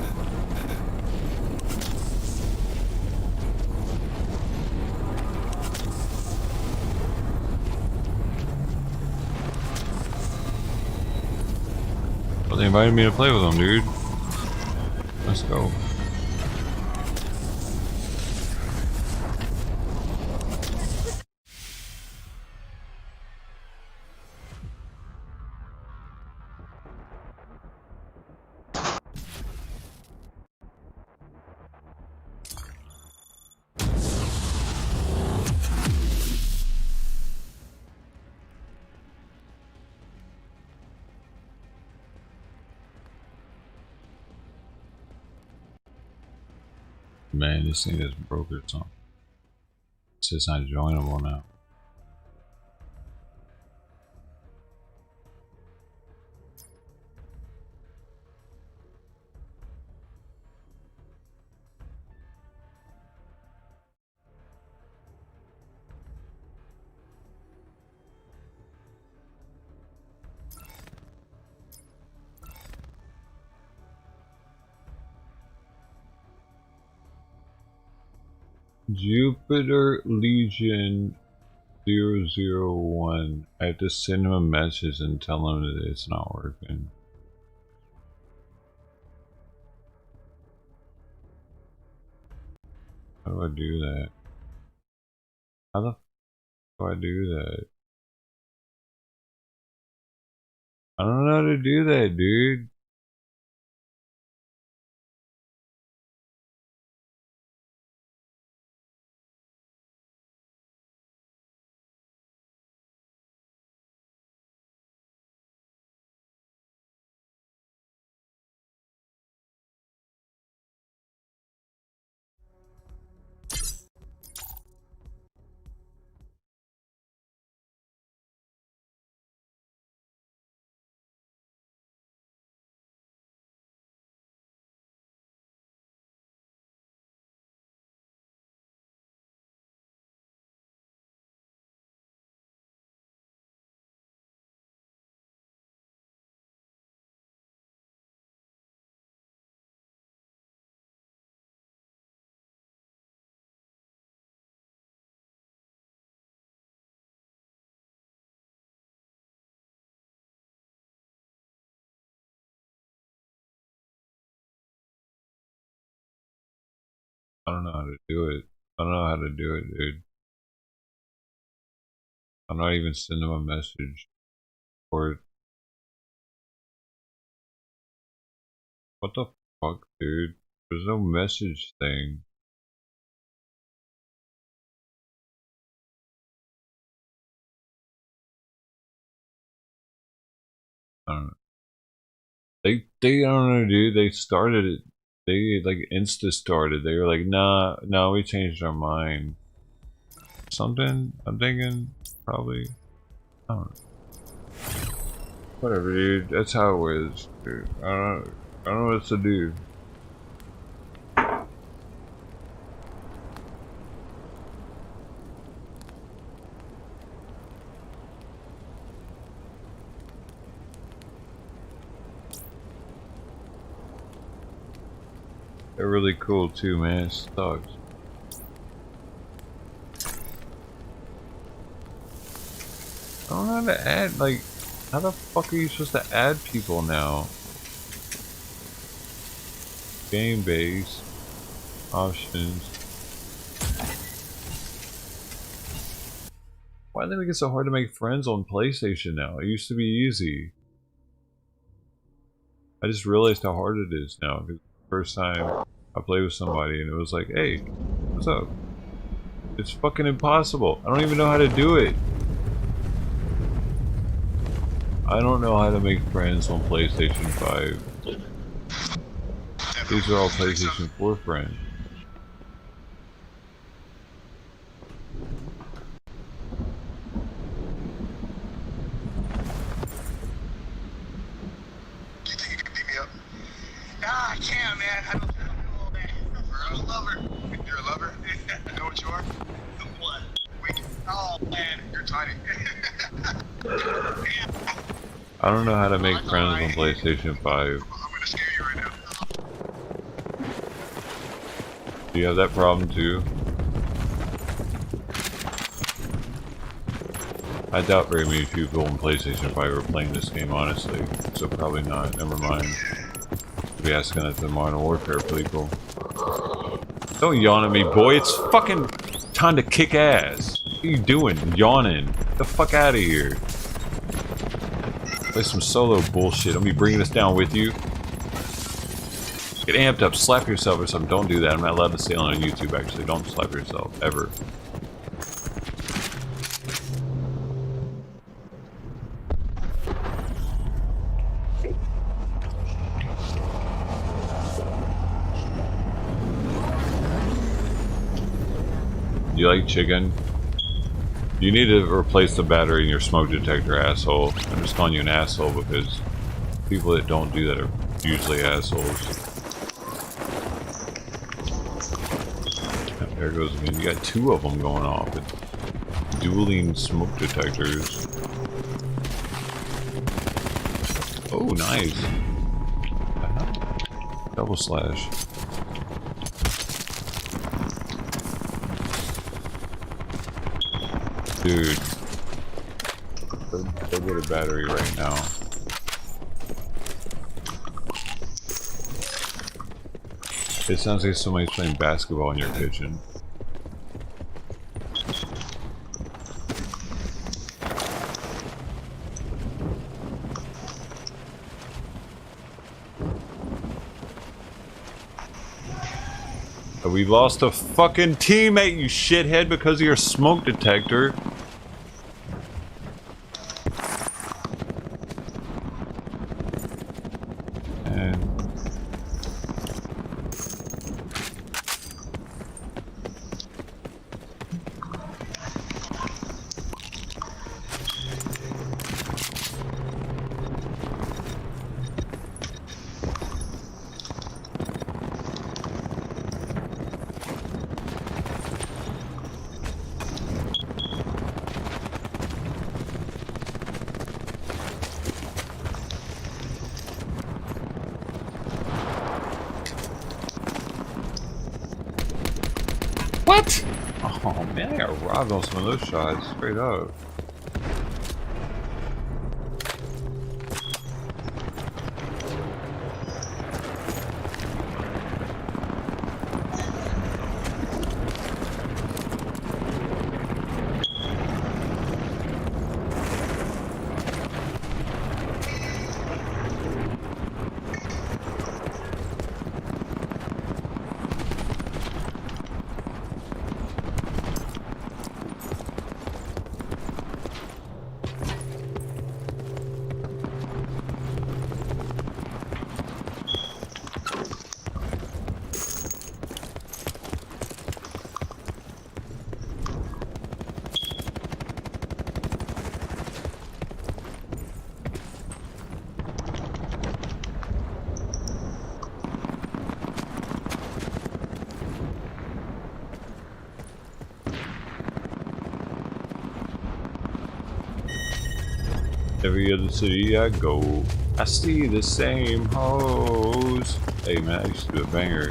Well, they invited me to play with them, dude. Let's go. Man, this thing is broke or something. It's just not joinable now. Jupiter Legion 001. I have to send him a message and tell him that it's not working. How do I do that? How the f do I do that? I don't know how to do that, dude. I don't know how to do it. I don't know how to do it, dude. I'm not even sending him a message. Or what the fuck, dude? There's no message thing. I don't know. They don't know, dude. They started it. They like insta started. They were like, nah, no, we changed our mind. Something. I'm thinking probably. I don't know. Whatever, dude. That's how it is, dude. I don't know what to do. They're really cool too, man. It sucks. I don't know how to add, like, how the fuck are you supposed to add people now? Game base. Options. Why do they make it so hard to make friends on PlayStation now? It used to be easy. I just realized how hard it is now. First time I played with somebody and it was like, hey, what's up? It's fucking impossible. I don't even know how to do it. I don't know how to make friends on PlayStation 5. These are all PlayStation 4 friends. Nah, I can't, man. I don't do all that. I'm a lover. You're a lover? I know what you are. What? Wait. Oh, man. You're tiny. I don't know how to make friends on PlayStation 5. I'm gonna scare you right now. Do you have that problem too? I doubt very many people on PlayStation 5 are playing this game, honestly. So probably not. Never mind. Be asking at the Modern Warfare people. Don't yawn at me, boy. It's fucking time to kick ass. What are you doing? Yawning. Get the fuck out of here. Play some solo bullshit. I'll be bringing this down with you. Get amped up. Slap yourself or something. Don't do that. I'm not allowed to say on YouTube, actually. Don't slap yourself. Ever. You like chicken? You need to replace the battery in your smoke detector, asshole. I'm just calling you an asshole because people that don't do that are usually assholes. There goes again. You got two of them going off with dueling smoke detectors. Oh, nice. Double slash. Dude. Go get a battery right now. It sounds like somebody's playing basketball in your kitchen. We lost a fucking teammate, you shithead, because of your smoke detector. And what? Oh man, I got robbed on some of those shots, straight up. Every other city I go, I see the same hoes. Hey man, I used to do a banger.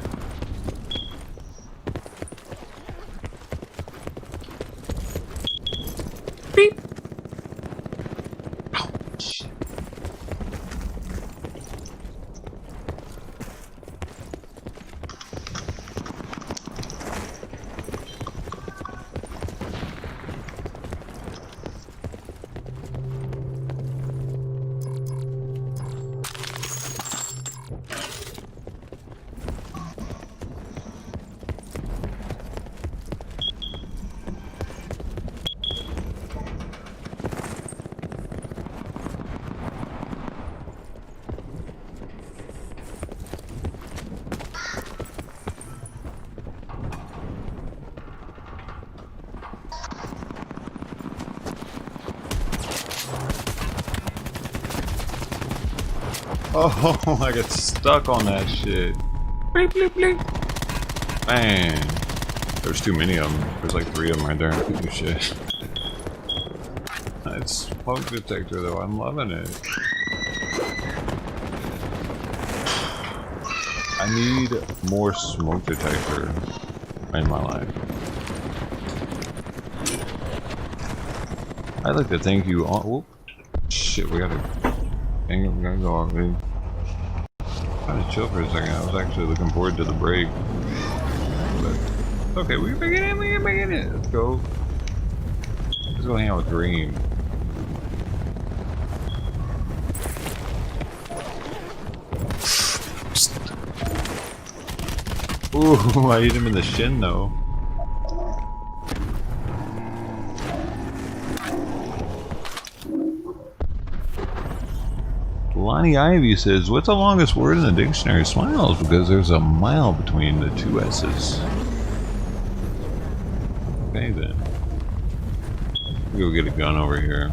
Beep. Oh, shit. Oh, I got stuck on that shit. Bleep, bleep, bleep. Man, there's too many of them. There's like 3 of them right there. Holy shit. It's smoke detector though. I'm loving it. I need more smoke detector in my life. I'd like to thank you all. Whoop. Shit, we gotta. Dang it, we gotta go off, dude. Trying to chill for a second. I was actually looking forward to the break. But, okay, we can make it in, we can make it in. Let's go. Let's go hang out with Green. Ooh, I hit him in the shin though. Lonnie Ivy says, what's the longest word in the dictionary? Smiles, because there's a mile between the 2 S's. Okay then. We'll go get a gun over here.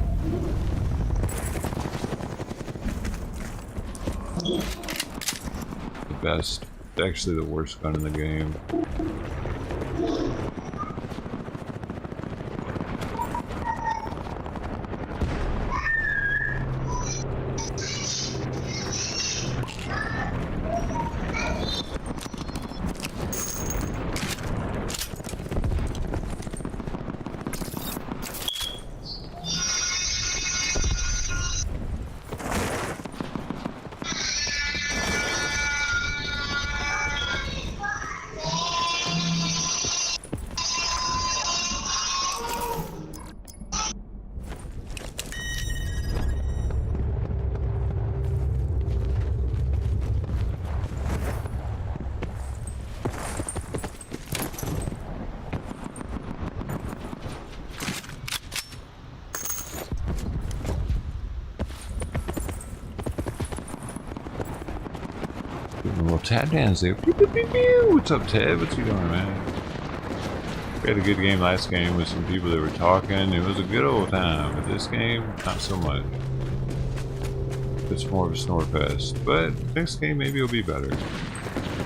The best, actually the worst gun in the game. Tab Dan's there. Pew, pew, pew, pew. What's up, Ted? What's you doing, man? We had a good game last game with some people that were talking. It was a good old time. But this game, not so much. It's more of a snore fest. But next game, maybe it'll be better.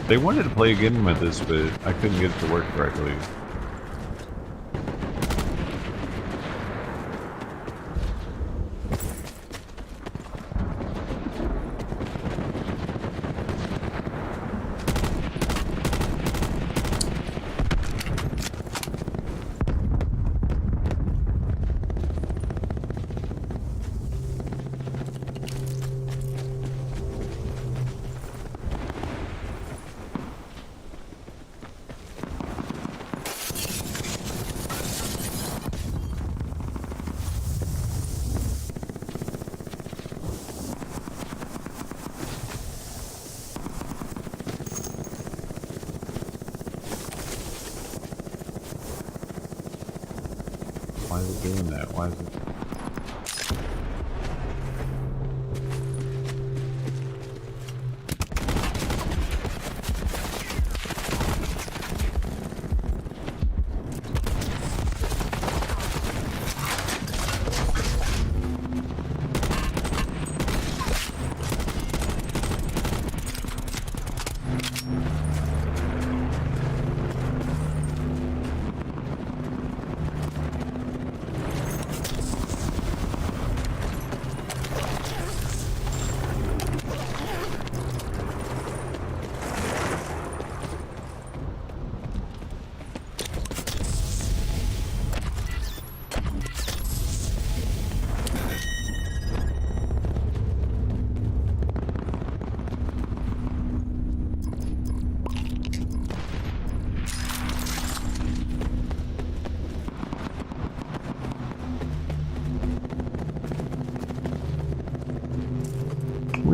They wanted to play again with this, but I couldn't get it to work correctly. Why is it doing that? Why is it?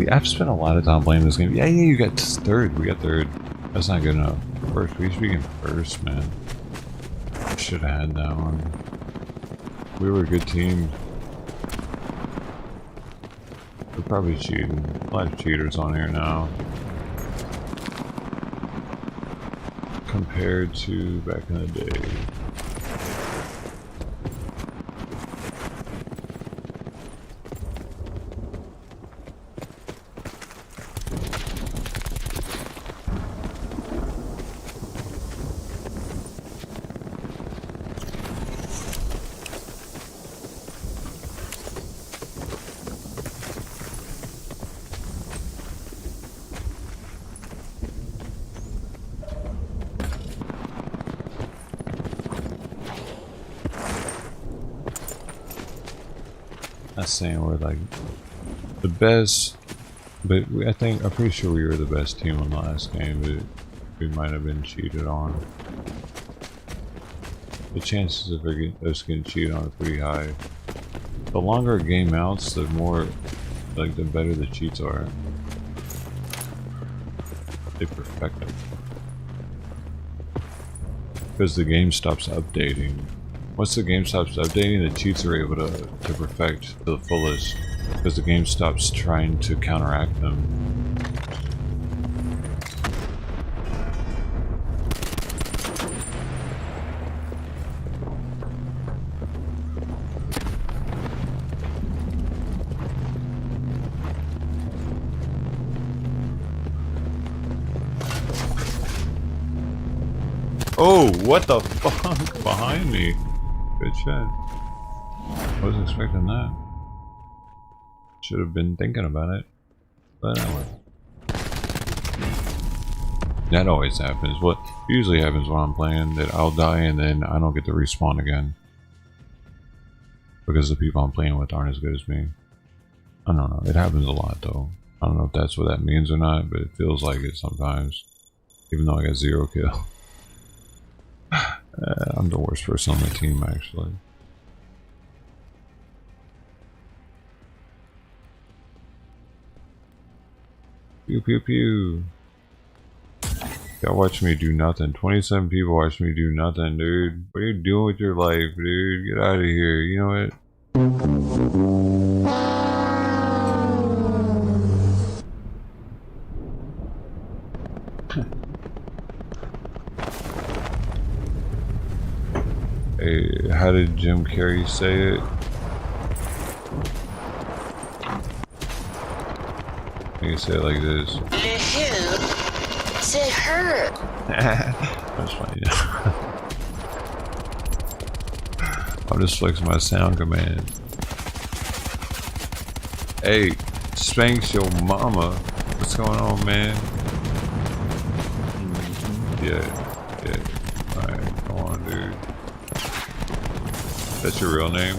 I've spent a lot of time playing this game. Yeah, you got third. We got third. That's not good enough. First, we should be in first, man. Should have had that one. We were a good team. We're probably cheating. A lot of cheaters on here now. Compared to back in the day. Not saying we're like the best, but I'm pretty sure we were the best team on the last game, but we might have been cheated on. The chances of us getting cheated on are pretty high. The longer a game outs, the more, the better the cheats are. They perfect it. Because the game stops updating. Once the game stops updating, the cheats are able to perfect to the fullest, because the game stops trying to counteract them. Oh, what the fuck behind me? Good shit. Wasn't expecting that. Should have been thinking about it. But anyway. That always happens. What usually happens when I'm playing, that I'll die and then I don't get to respawn again. Because the people I'm playing with aren't as good as me. I don't know. It happens a lot though. I don't know if that's what that means or not, but it feels like it sometimes. Even though I got 0 kill. I'm the worst person on the team, actually. Pew pew pew. Y'all watch me do nothing. 27 people watch me do nothing, dude. What are you doing with your life, dude? Get out of here. You know what? Hey, how did Jim Carrey say it? You can say it like this. Who said her? That's funny. I'll just flex my sound command. Hey, Spanx your mama. What's going on, man? Yeah. Alright, come on, dude. That's your real name?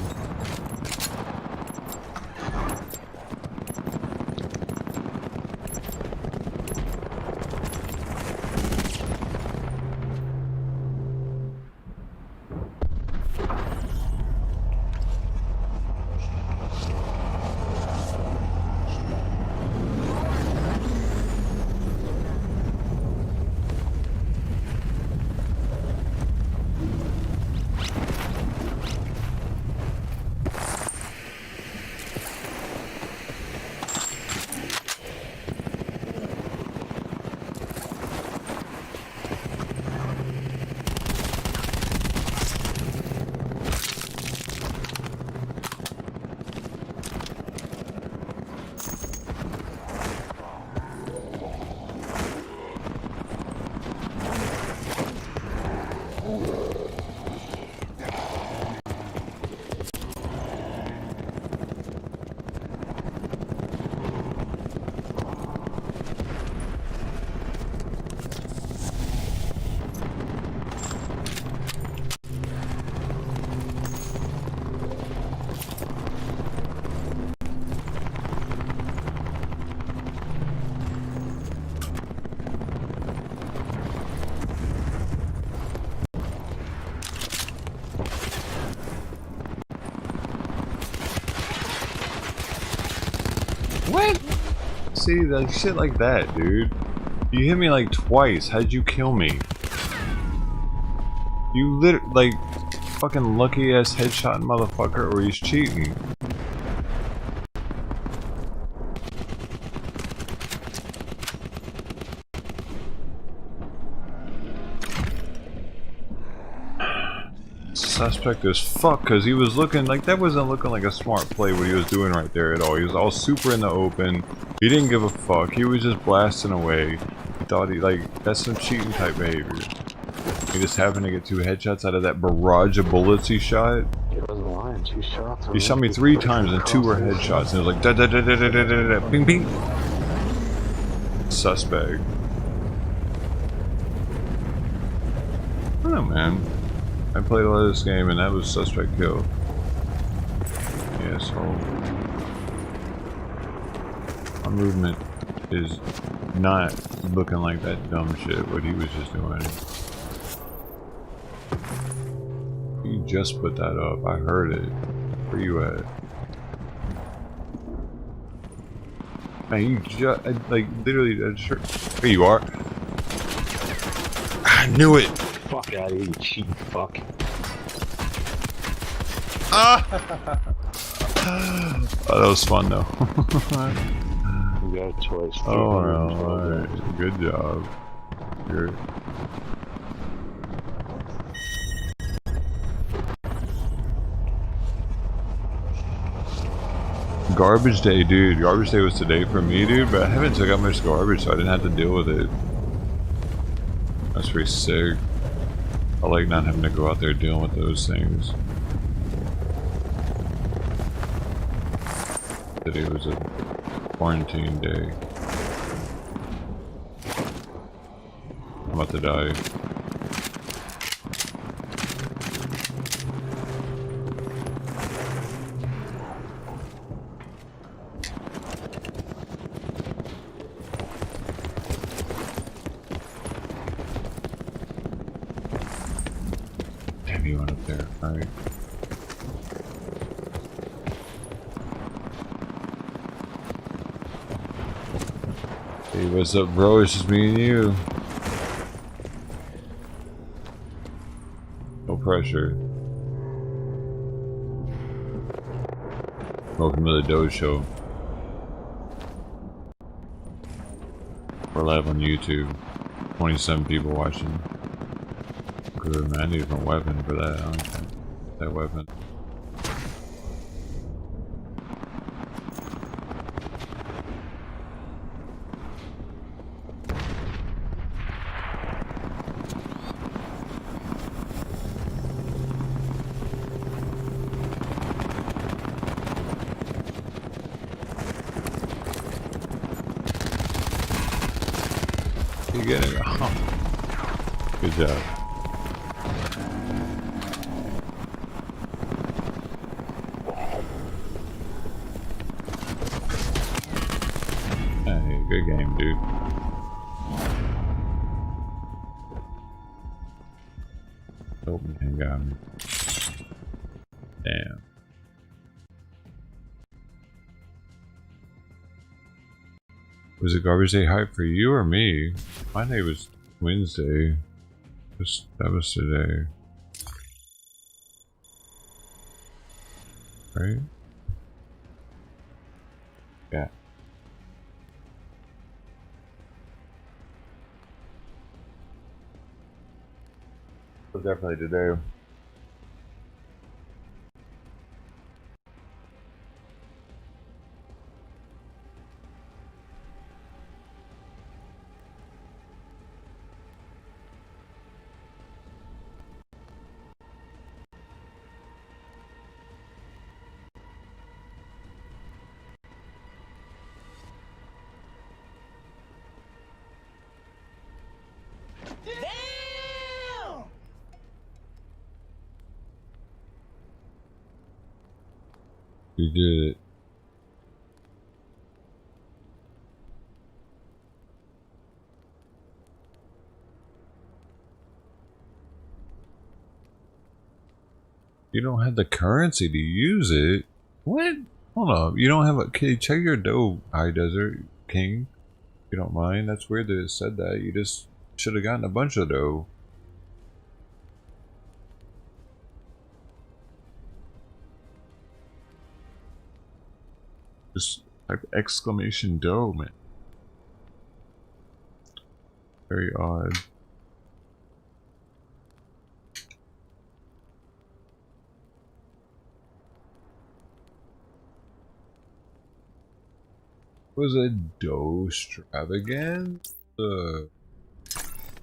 What? See, like shit like that, dude. You hit me like twice. How'd you kill me? You like fucking lucky ass headshot motherfucker, or he's cheating. Suspect as fuck, because he was looking like that wasn't looking like a smart play what he was doing right there at all. He was all super in the open. He didn't give a fuck. He was just blasting away. He thought that's some cheating type behavior. He just happened to get 2 headshots out of that barrage of bullets he shot. He wasn't lying. 2 shots. He shot me 3 times and 2 were headshots. And it was like da da da da da da da da ping ping. Suspect. I don't know, man. I played a lot of this game and that was suspect kill. Yeah, so my movement is not looking like that dumb shit what he was just doing. You just put that up. I heard it. Where you at? Man, you just like literally. There you are. I knew it. Fuck out of here, you cheap fuck. Ah! Oh, that was fun though. You got a choice. Oh, alright. Good job. Good. Garbage day, dude. Garbage day was today for me, dude, but I haven't took out much garbage, so I didn't have to deal with it. That's pretty sick. I like not having to go out there dealing with those things. Today was a quarantine day. I'm about to die. Damn, you went up there. Alright. Hey, what's up, bro? It's just me and you. No pressure. Welcome to the Doge Show. We're live on YouTube. 27 people watching. Good, man. I need a weapon for that. I don't think that weapon. You getting it? Oh. Good job. Hey, good game, dude. Oh, man, got me. Damn. Was it garbage day hype for you or me? My day was Wednesday. That was today. Right? Yeah. It was definitely today. Damn! You did it. You don't have the currency to use it. What? Hold up. You don't have a... Okay, check your dough, High Desert King. If you don't mind. That's weird that it said that. You just should have gotten a bunch of dough. Just type exclamation dough, man. Very odd. Was a dough extravagant? I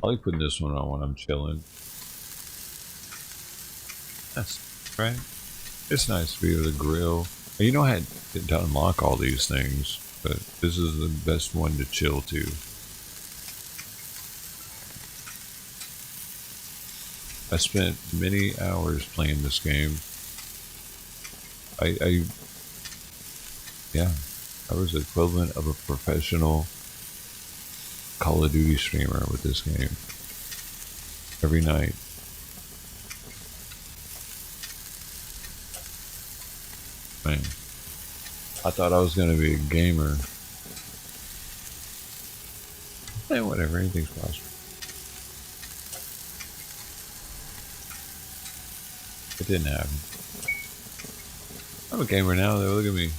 like putting this one on when I'm chilling. That's right. It's nice to be able to grill. You know, I had to unlock all these things, but this is the best one to chill to. I spent many hours playing this game. Yeah, I was the equivalent of a professional Call of Duty streamer with this game. Every night. Man, I thought I was gonna be a gamer. Hey, whatever, anything's possible. It didn't happen. I'm a gamer now, though. Look at me.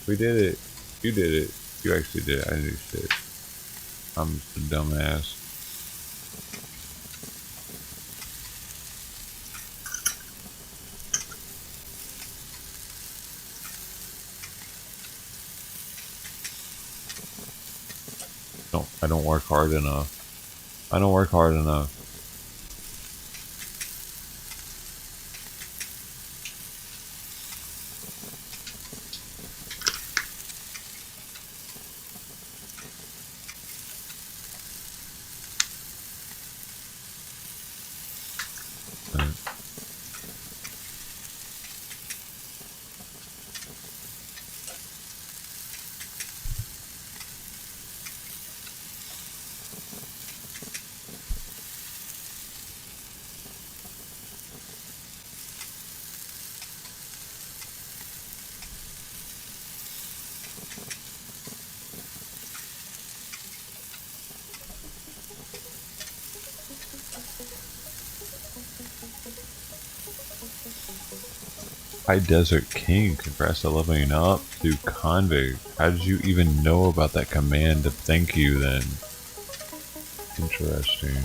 We did it. You did it. You actually did it. I didn't do shit. I'm just a dumbass. No, I don't work hard enough. I don't work hard enough. High Desert King, congrats to leveling up to Convict. How did you even know about that command to thank you then? Interesting.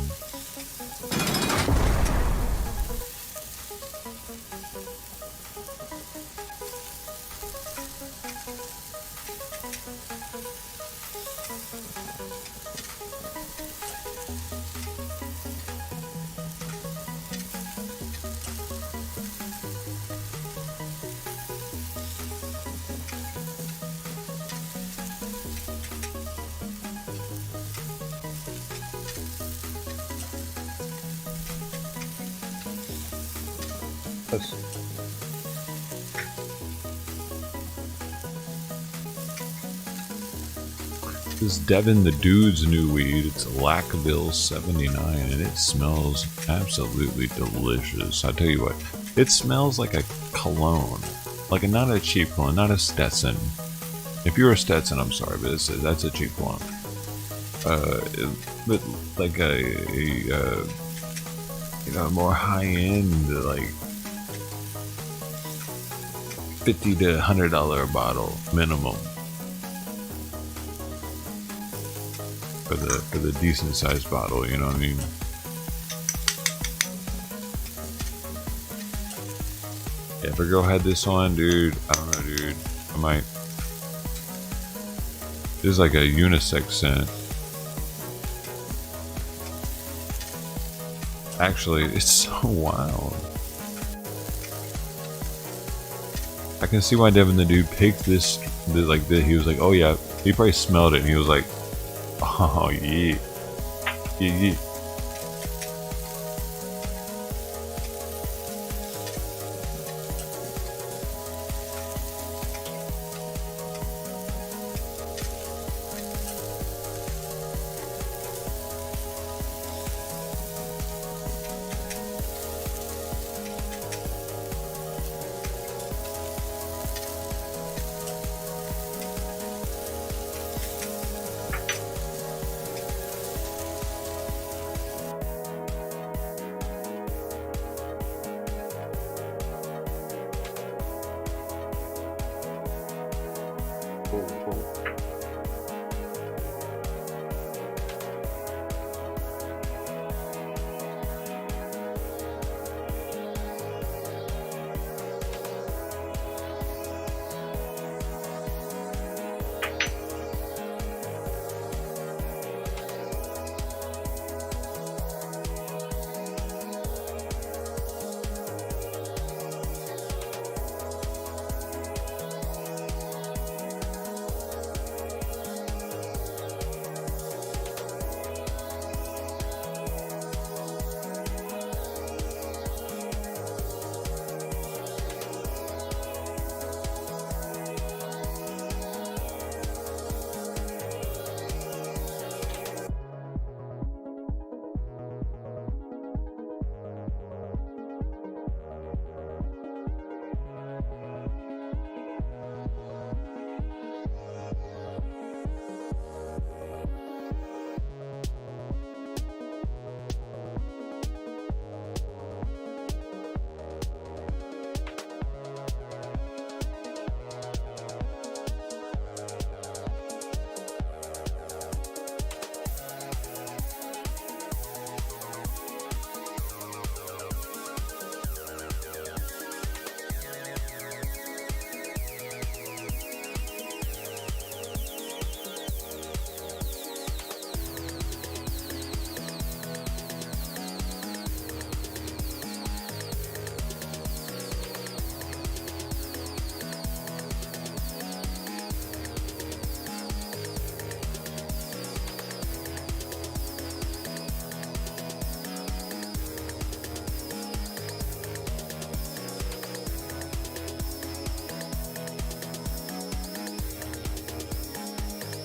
This is Devin the Dude's new weed. It's Lackville 79 and it smells absolutely delicious. I tell you what, it smells like a cologne. Like not a cheap cologne, not a Stetson. If you're a Stetson, I'm sorry, but that's a cheap cologne. But like a more high-end, like $50 to $100 a bottle minimum for the decent sized bottle. You know what I mean? Yeah, if a girl had this on, dude, I don't know, dude. I might. This is like a unisex scent. Actually, it's so wild. I can see why Devin the Dude picked this. He was like, oh yeah. He probably smelled it and he was like, oh yeah, yeah.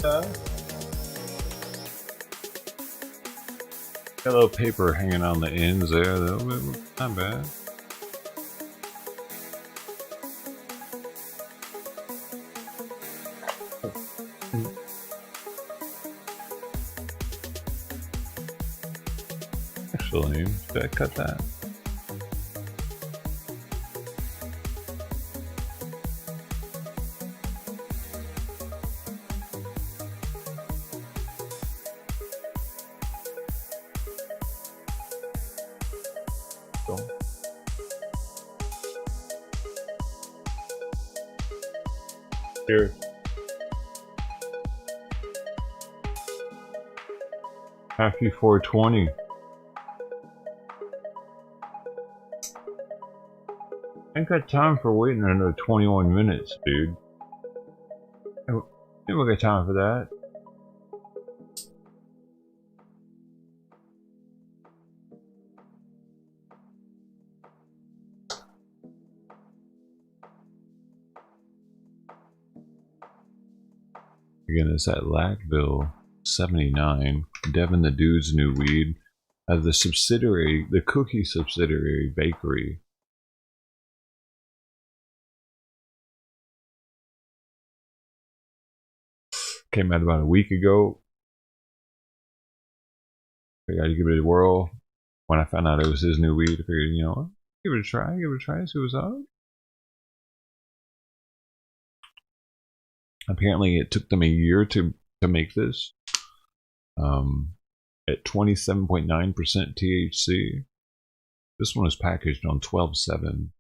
Got a little paper hanging on the ends there, though. Not bad. Actually, did I cut that? Here. Happy 420. I ain't got time for waiting another 21 minutes, dude. Ain't we got time for that. Again, it's at Lackville 79. Devin the Dude's new weed. The subsidiary, the cookie subsidiary bakery. Came out about a week ago. I gotta give it a whirl. When I found out it was his new weed, I figured, you know what? Give it a try, see what's up. Apparently it took them a year to make this. At 27.9% THC. This one is packaged on 12/7.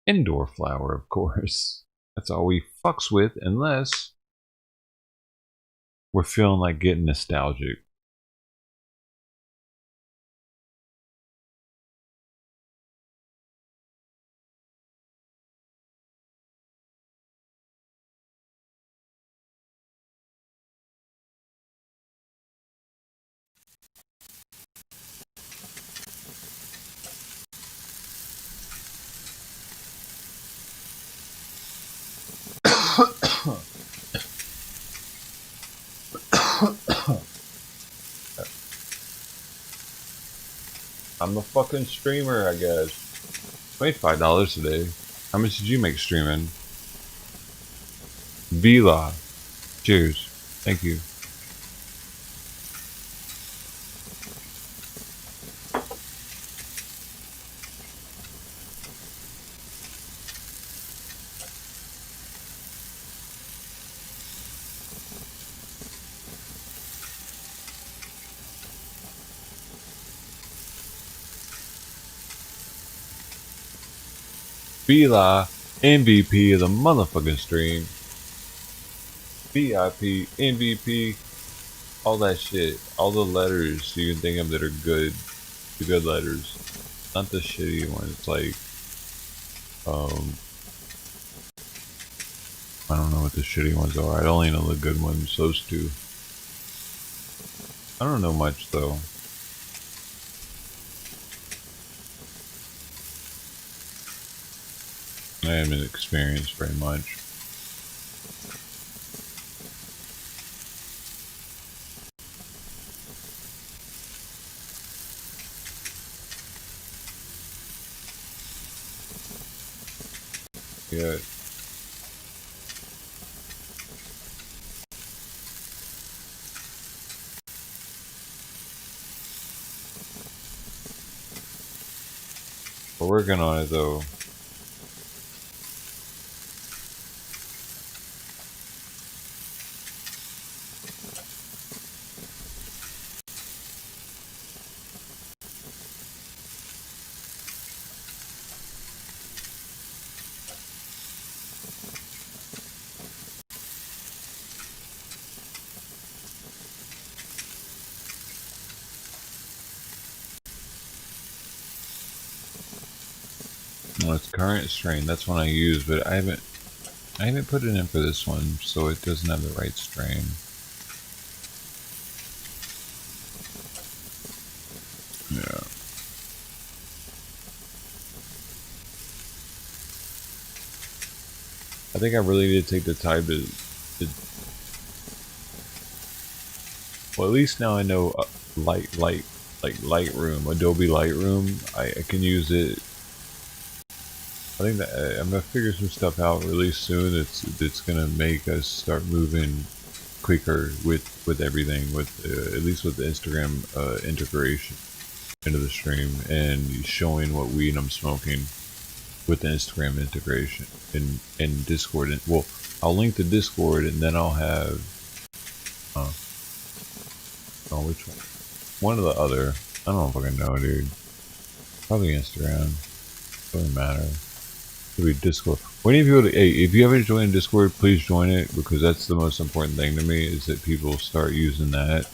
Indoor flower, of course. That's all we fucks with, unless we're feeling like getting nostalgic. I'm a fucking streamer, I guess. Made $5 today. How much did you make streaming? Vila. Cheers. Thank you. Vila, MVP of the motherfucking stream. VIP, MVP, all that shit. All the letters you can think of that are good. The good letters. Not the shitty ones like, I don't know what the shitty ones are. I only know the good ones, those two. I don't know much though. I haven't experienced very much. Yeah. We're working on it though. No, it's current strain. That's one I use, but I haven't put it in for this one, so it doesn't have the right strain. Yeah. I think I really need to take the time to well, at least now I know Lightroom, Adobe Lightroom. I can use it. I think that I'm gonna figure some stuff out really soon. It's gonna make us start moving quicker with everything, with at least with the Instagram integration into the stream and showing what weed I'm smoking with the Instagram integration in Discord. And well, I'll link the Discord and then I'll have oh, which one? One or the other. I don't fucking know, dude. Probably Instagram. Doesn't matter. Maybe Discord. When if you hey, if you haven't joined Discord, please join it, because that's the most important thing to me, is that people start using that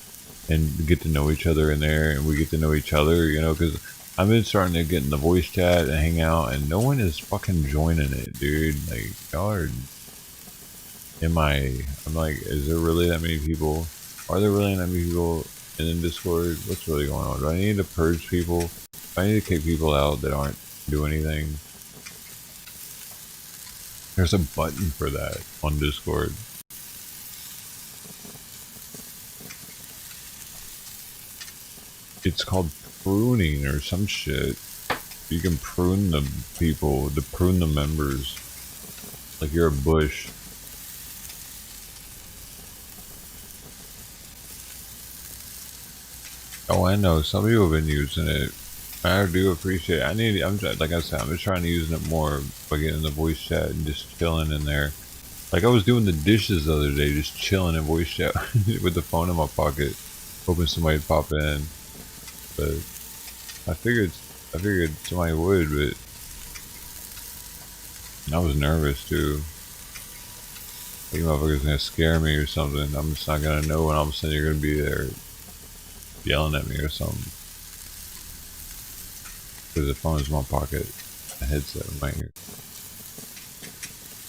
and get to know each other in there, and we get to know each other, you know, because I've been starting to get in the voice chat and hang out, and no one is fucking joining it, dude. Like, y'all are... I'm like, is there really that many people? Are there really that many people in Discord? What's really going on? Do I need to purge people? Do I need to kick people out that aren't doing anything? There's a button for that on Discord. it's called pruning or some shit. You can prune the people, to prune the members. Like you're a bush. Oh, I know. Some people have been using it. I do appreciate it. I'm just, like I said, I'm just trying to use it more by getting the voice chat and just chilling in there. Like I was doing the dishes the other day, just chilling in voice chat with the phone in my pocket, hoping somebody would pop in. But I figured somebody would, but I was nervous too. Like motherfucker's gonna scare me or something. I'm just not gonna know, and all of a sudden you're gonna be there yelling at me or something. Because the phone is in my pocket, a headset in my ear.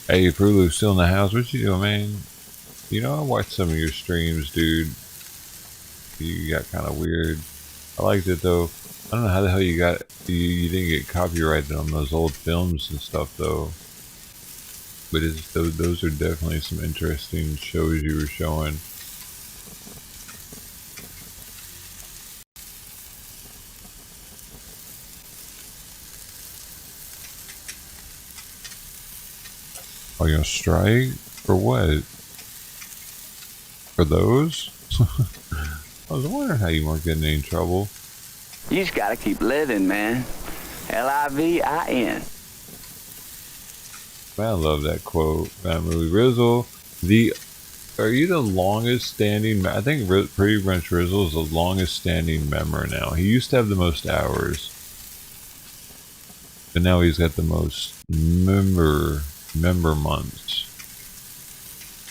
Hey, Prulu's still in the house. What you doing, man? You know, I watched some of your streams, dude. You got kind of weird. I liked it though. I don't know how the hell you got you didn't get copyrighted on those old films and stuff though. But those are definitely some interesting shows you were showing. Are you gonna strike? For what? For those? I was wondering how you weren't getting any trouble. You just gotta keep living, man. L-I-V-I-N. Man, I love that quote. That movie. Rizzle, are you the longest standing? I think Pretty Much Rizzle is the longest standing member now. He used to have the most hours, but now he's got the most member months.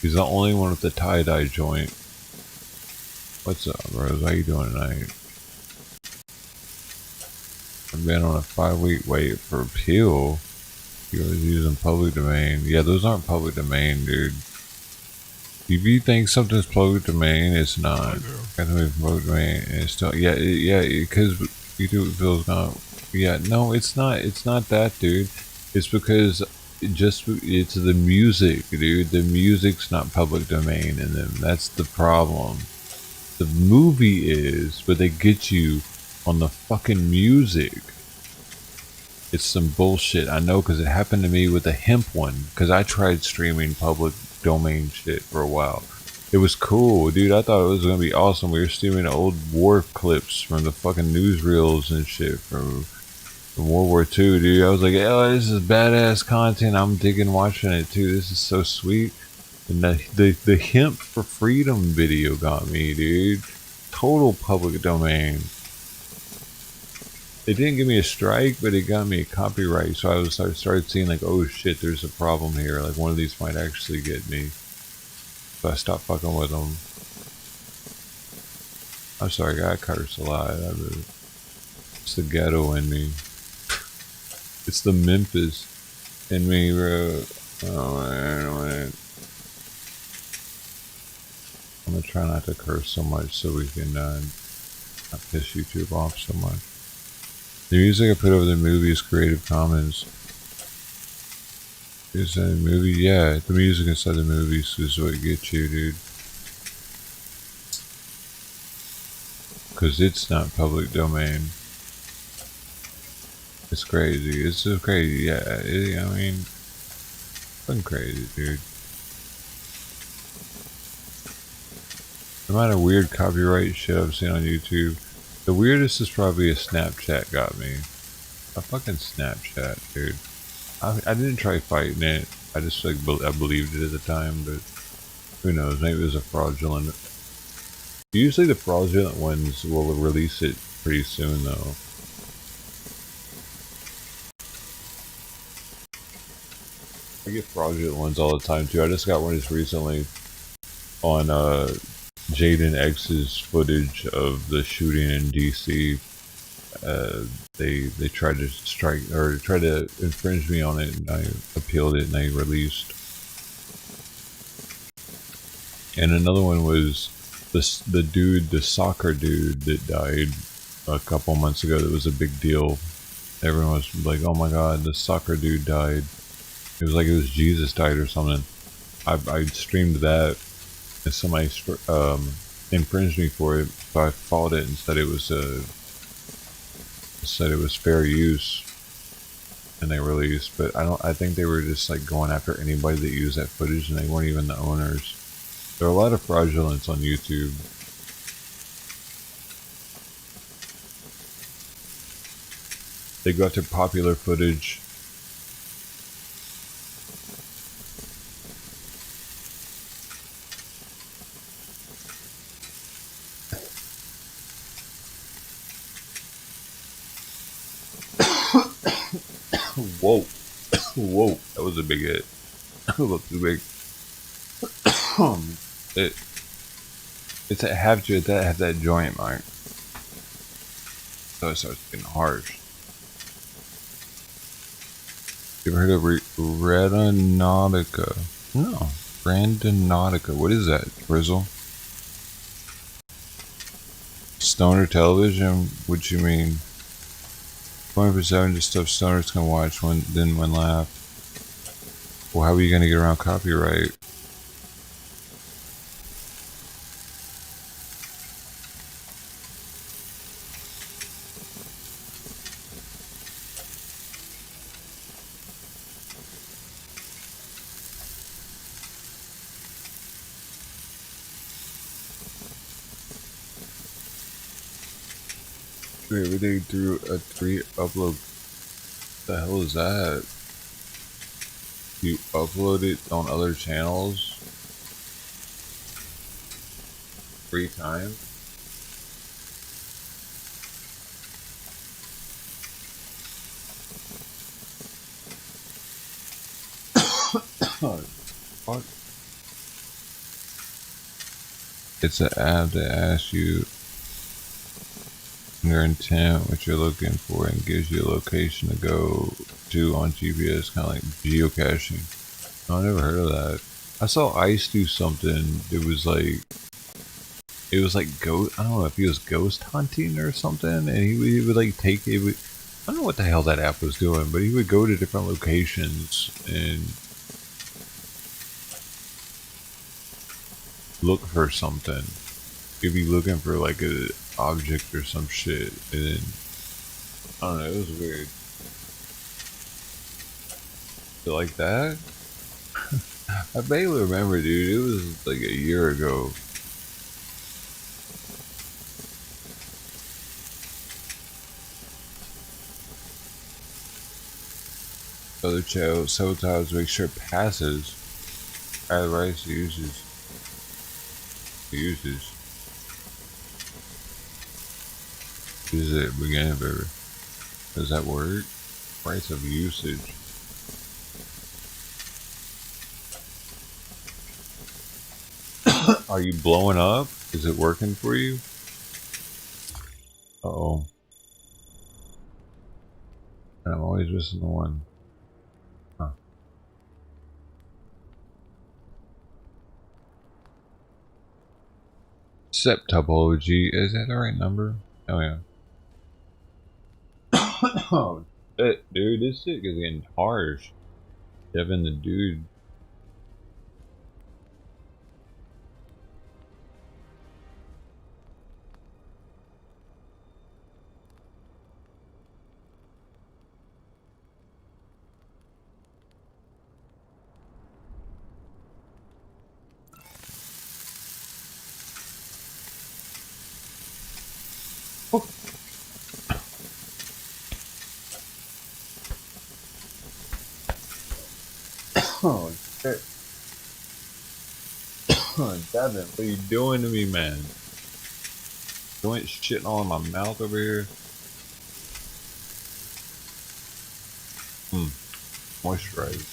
He's the only one with the tie-dye joint. What's up, Rose? How you doing tonight? I've been on a 5-week wait for appeal. He was using public domain. Yeah, those aren't public domain, dude. If you think something's public domain, it's not. Got to be public domain, and it's still. Yeah, because YouTube feels gonna. Yeah, no, it's not. It's not that, dude. It's because it's the music, dude. The music's not public domain in them. That's the problem. The movie is, but they get you on the fucking music. It's some bullshit. I know, because it happened to me with the hemp one. Because I tried streaming public domain shit for a while. It was cool, dude. I thought it was gonna be awesome. We were streaming old war clips from the fucking newsreels and shit from World War II, dude. I was like, oh, this is badass content. I'm digging watching it too. This is so sweet. And the hemp for freedom video got me, dude. Total public domain. It didn't give me a strike, but it got me a copyright. So I started seeing like, oh shit, there's a problem here. Like one of these might actually get me. So I stopped fucking with them. I'm sorry, I curse a lot. It's the ghetto in me. It's the Memphis in me, bro. Oh man, I'm gonna try not to curse so much so we can not piss YouTube off so much. The music I put over the movie is Creative Commons. Is that a movie? Yeah, the music inside the movies is what gets you, dude. Because it's not public domain. It's crazy. It's so crazy. Yeah, I mean, fucking crazy, dude. The amount of weird copyright shit I've seen on YouTube. The weirdest is probably a Snapchat got me. A fucking Snapchat, dude. I didn't try fighting it. I just like I believed it at the time, but who knows? Maybe it was a fraudulent. Usually the fraudulent ones will release it pretty soon, though. I get fraudulent ones all the time too. I just got one just recently on Jaden X's footage of the shooting in DC. They tried to strike or tried to infringe me on it, and I appealed it, and they released. And another one was the soccer dude that died a couple months ago. That was a big deal. Everyone was like, "Oh my God, the soccer dude died." It was like it was Jesus died or something. I streamed that, and somebody infringed me for it, so I fought it and said it was said it was fair use, and they released. But I think they were just like going after anybody that used that footage, and they weren't even the owners. There are a lot of fraudulence on YouTube. They go after popular footage. Whoa. Whoa. That was a big hit. That was too big. It's a have to have that joint, Mike. So it starts getting harsh. You ever heard of Randonautica? No. Randonautica. What is that, Grizzle? Stoner television? What you mean? 24/7 just stuff stoners can watch then one laugh. Well, how are you gonna get around copyright? Everything through a 3 upload. The hell is that? You upload it on other channels 3 times? What? It's an app that asks you your intent, what you're looking for, and gives you a location to go to on GPS, kind of like geocaching. I never heard of that. I saw Ice do something. It was like ghost. I don't know if he was ghost hunting or something, and he would like take it. I don't know what the hell that app was doing, but he would go to different locations and look for something. He'd be looking for like a object or some shit, and then, I don't know, it was weird. You like that? I barely remember, dude. It was like a year ago. Other channel sometimes make sure it passes. Add rights uses. Is it beginning of ever? Does that work? Rights of usage. Are you blowing up? Is it working for you? Uh-oh. And I'm always missing the one. Huh. Septopology. Is that the right number? Oh yeah. Oh shit, dude, this shit is getting harsh. Devin the dude. Oh shit. Devin, what are you doing to me, man? You ain't shitting all in my mouth over here. Moisturize.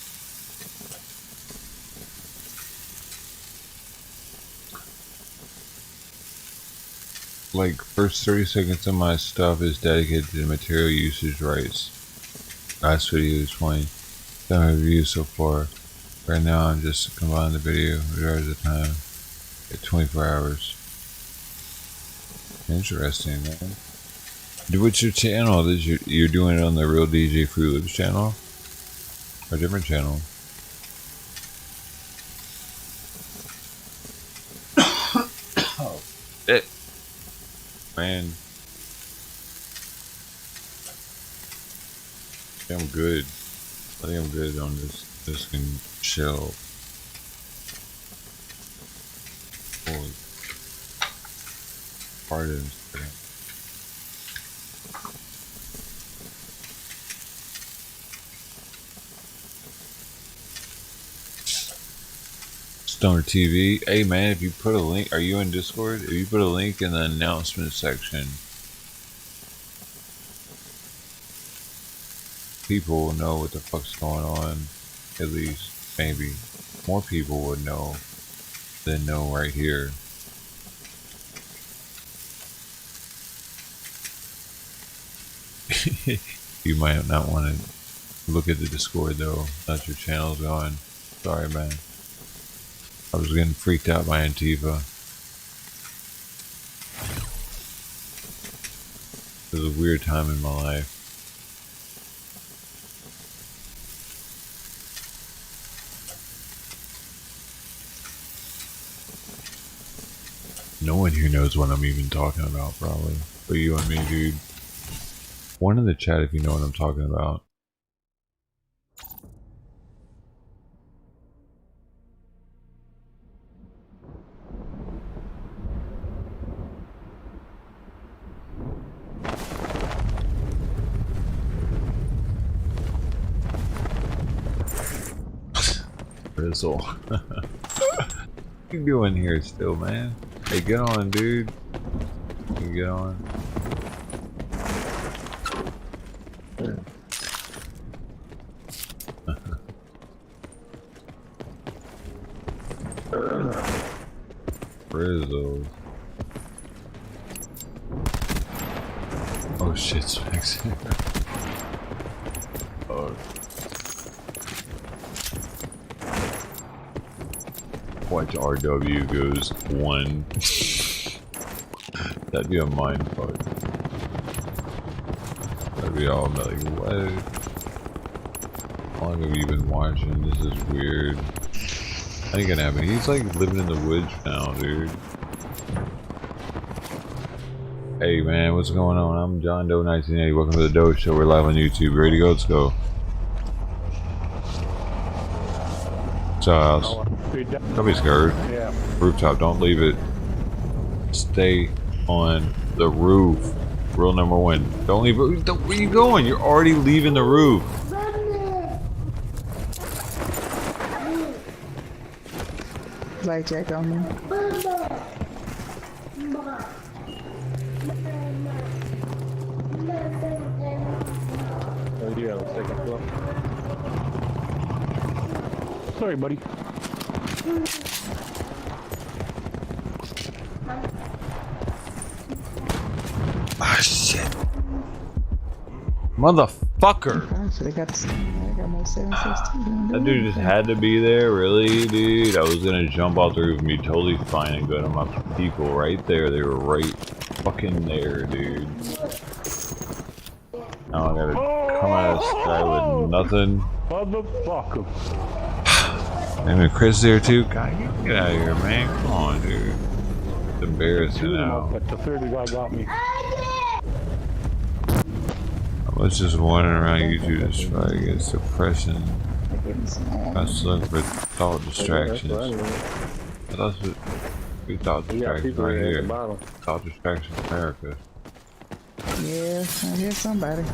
Like, first 30 seconds of my stuff is dedicated to material usage rights. Last video is 20. 7 reviews so far. Right now I'm just combining the video, regardless of time, at 24 hours. Interesting, man. What's your channel? You're doing it on the Real DJ Fruit Loops channel? Or a different channel? Oh, shit. Man. think I'm good. I think I'm good on this. This can chill. Holy. Pardon. Stoner TV. Hey man, if you put a link, are you in Discord? If you put a link in the announcement section, people will know what the fuck's going on. At least, maybe. More people would know than know right here. You might not want to look at the Discord though. That's your channel's going. Sorry, man. I was getting freaked out by Antifa. It was a weird time in my life. No one here knows what I'm even talking about, probably. But you and me, dude. One in the chat if you know what I'm talking about. Frizzle. What you doing here still, man? Hey, get on, dude. You get on. Frizzle. Oh shit, Specs. Oh. Watch RW goes 1. That'd be a mind fuck. That'd be all like, what? How long have you been watching? This is weird. That ain't gonna happen. He's like living in the woods now, dude. Hey man, what's going on? I'm John Doe 1980. Welcome to the Doe Show. We're live on YouTube. Ready to go? Let's go. What's up, house? Don't be scared. Yeah. Rooftop, don't leave it. Stay on the roof. Rule number 1. Don't leave it. Where are you going? You're already leaving the roof. Blackjack on me. Oh, yeah, let's take a look. Sorry, buddy. Ah, shit. Motherfucker. That dude just had to be there, really, dude? I was gonna jump off the roof and be totally fine and go to my people right there. They were right fucking there, dude. Now I gotta come out of the sky with nothing. Motherfucker. And Chris there too? God, get out of here, man. Come on, dude. It's embarrassing now. But the 30 guy got me. I was just wandering around YouTube to try to get suppression. I was looking for thought distractions. That's what we thought distractions right here. Thought distractions America. Yeah, I hear somebody.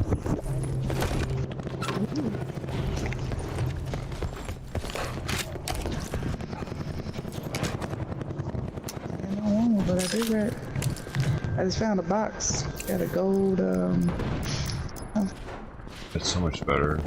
But I did that. I just found a box. Got a gold, That's so much better.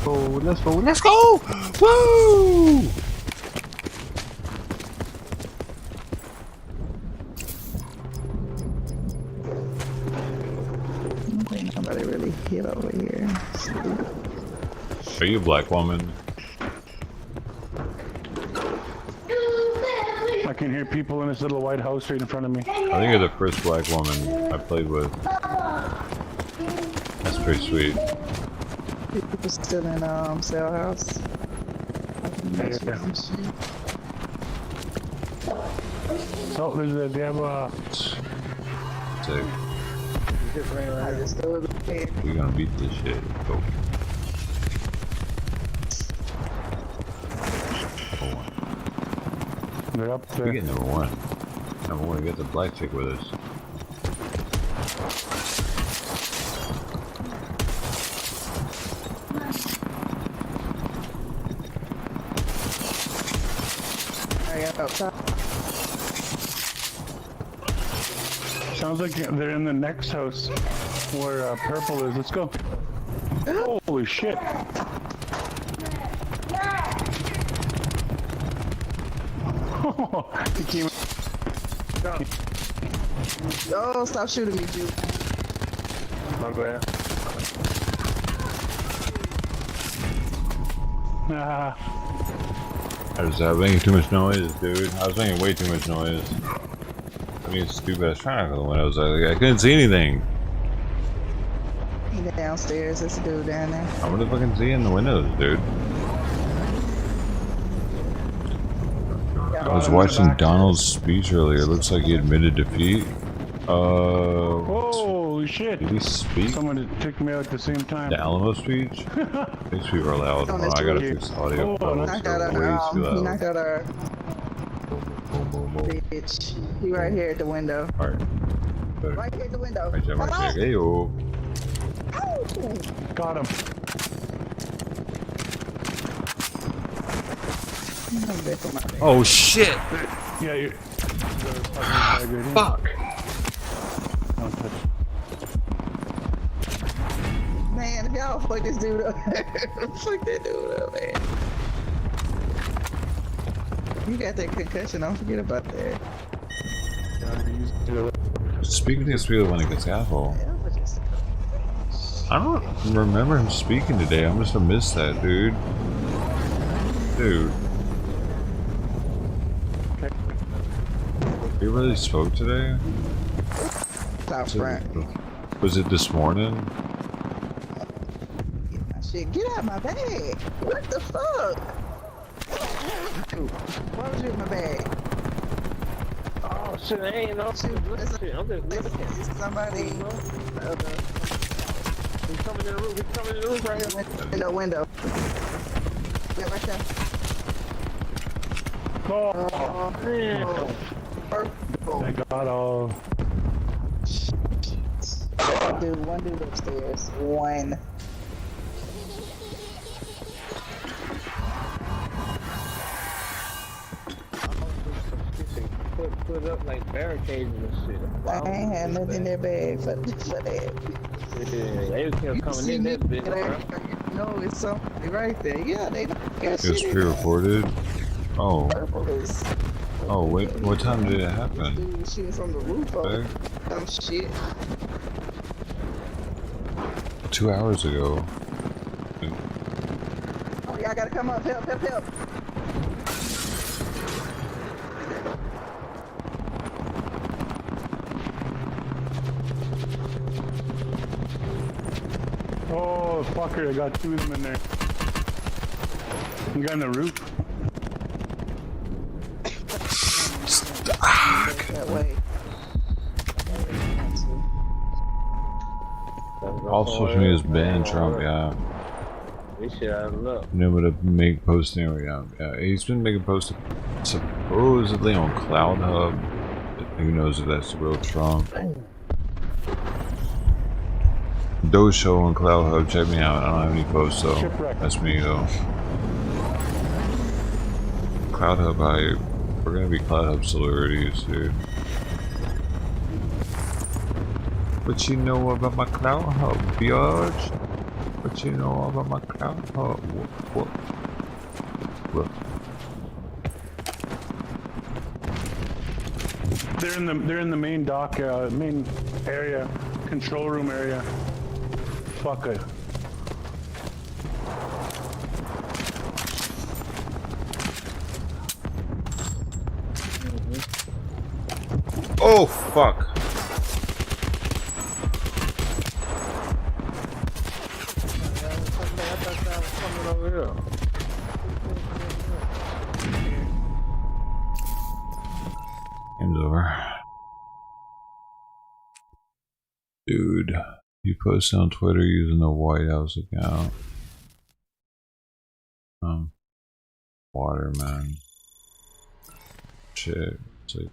go, let's go, let's go! Woo! I don't think nobody really hit over here. Are you a black woman? I can hear people in this little white house right in front of me. I think you're the first black woman I played with. That's pretty sweet. People still in cell house. Oh, there's they have Sick. I just threw it in. We're gonna beat this shit. Go. They're up there. We get number one. Number one, we get the black chick with us. I got outside. Sounds like they're in the next house where purple is. Let's go. Holy shit. He came. Oh, stop shooting me, dude. My bad. I was making too much noise, dude. I was making way too much noise. I mean, stupid ass triangle when I was like, I couldn't see anything. He downstairs. There's a dude down there. I would have fucking see in the windows, dude. I was watching Donald's speech earlier. It looks like he admitted defeat. Holy shit. Did he speak? Someone took me out at the same time. The Alamo speech? These people are loud. Oh, I gotta fix the audio. Knocked out he knocked out our bitch. He right here at the window. Alright. Right here at the window. Right there, right there. Hey, yo. Got him. Oh shit! Yeah, you. Fuck! Don't touch. Man, if y'all fuck this dude up, fuck that dude up, man. You got that concussion, don't forget about that. Speaking to people when it gets asshole. I don't remember him speaking today. I must have missed that, dude. Dude. He really spoke today? Stop front. Was it this morning? Shit, get out of my bag. What the fuck? Why was you in my bag? Oh shit, I ain't no shit. I'm just somebody. He's coming in the roof. He's coming in the roof right here. Window. Yeah, right there. Oh, man. I got all. One dude upstairs. One. Put up like barricades and shit. I ain't had nothing in their bag for that. Yeah, they was still coming in that bitch, bro. No, it's something right there. Yeah, they got It was pre-recorded? Oh. Oh, wait, what time did it happen? Dude shooting from the roof over some shit. 2 hours ago. Oh, y'all gotta come up. Help, help, help. Oh, fucker, I got two of them in there. You got on the roof? That way. All social media is banned Trump, yeah. This shit out of luck. No, but to make posting, yeah. He's been making posts supposedly on Cloud Hub. Who knows if that's the real Trump. Doge Show on Cloud Hub, check me out. I don't have any posts though. That's me though. Cloud Hub hype. We're gonna be Cloud Hub celebrities, dude. What you know about my Cloud Hub, biatch? What you know about my cow? Oh, what? They're in the main dock, main area, control room area. Fuck it. Oh fuck! Game's over. Dude, you posted on Twitter using the White House account. Waterman. Shit. It's like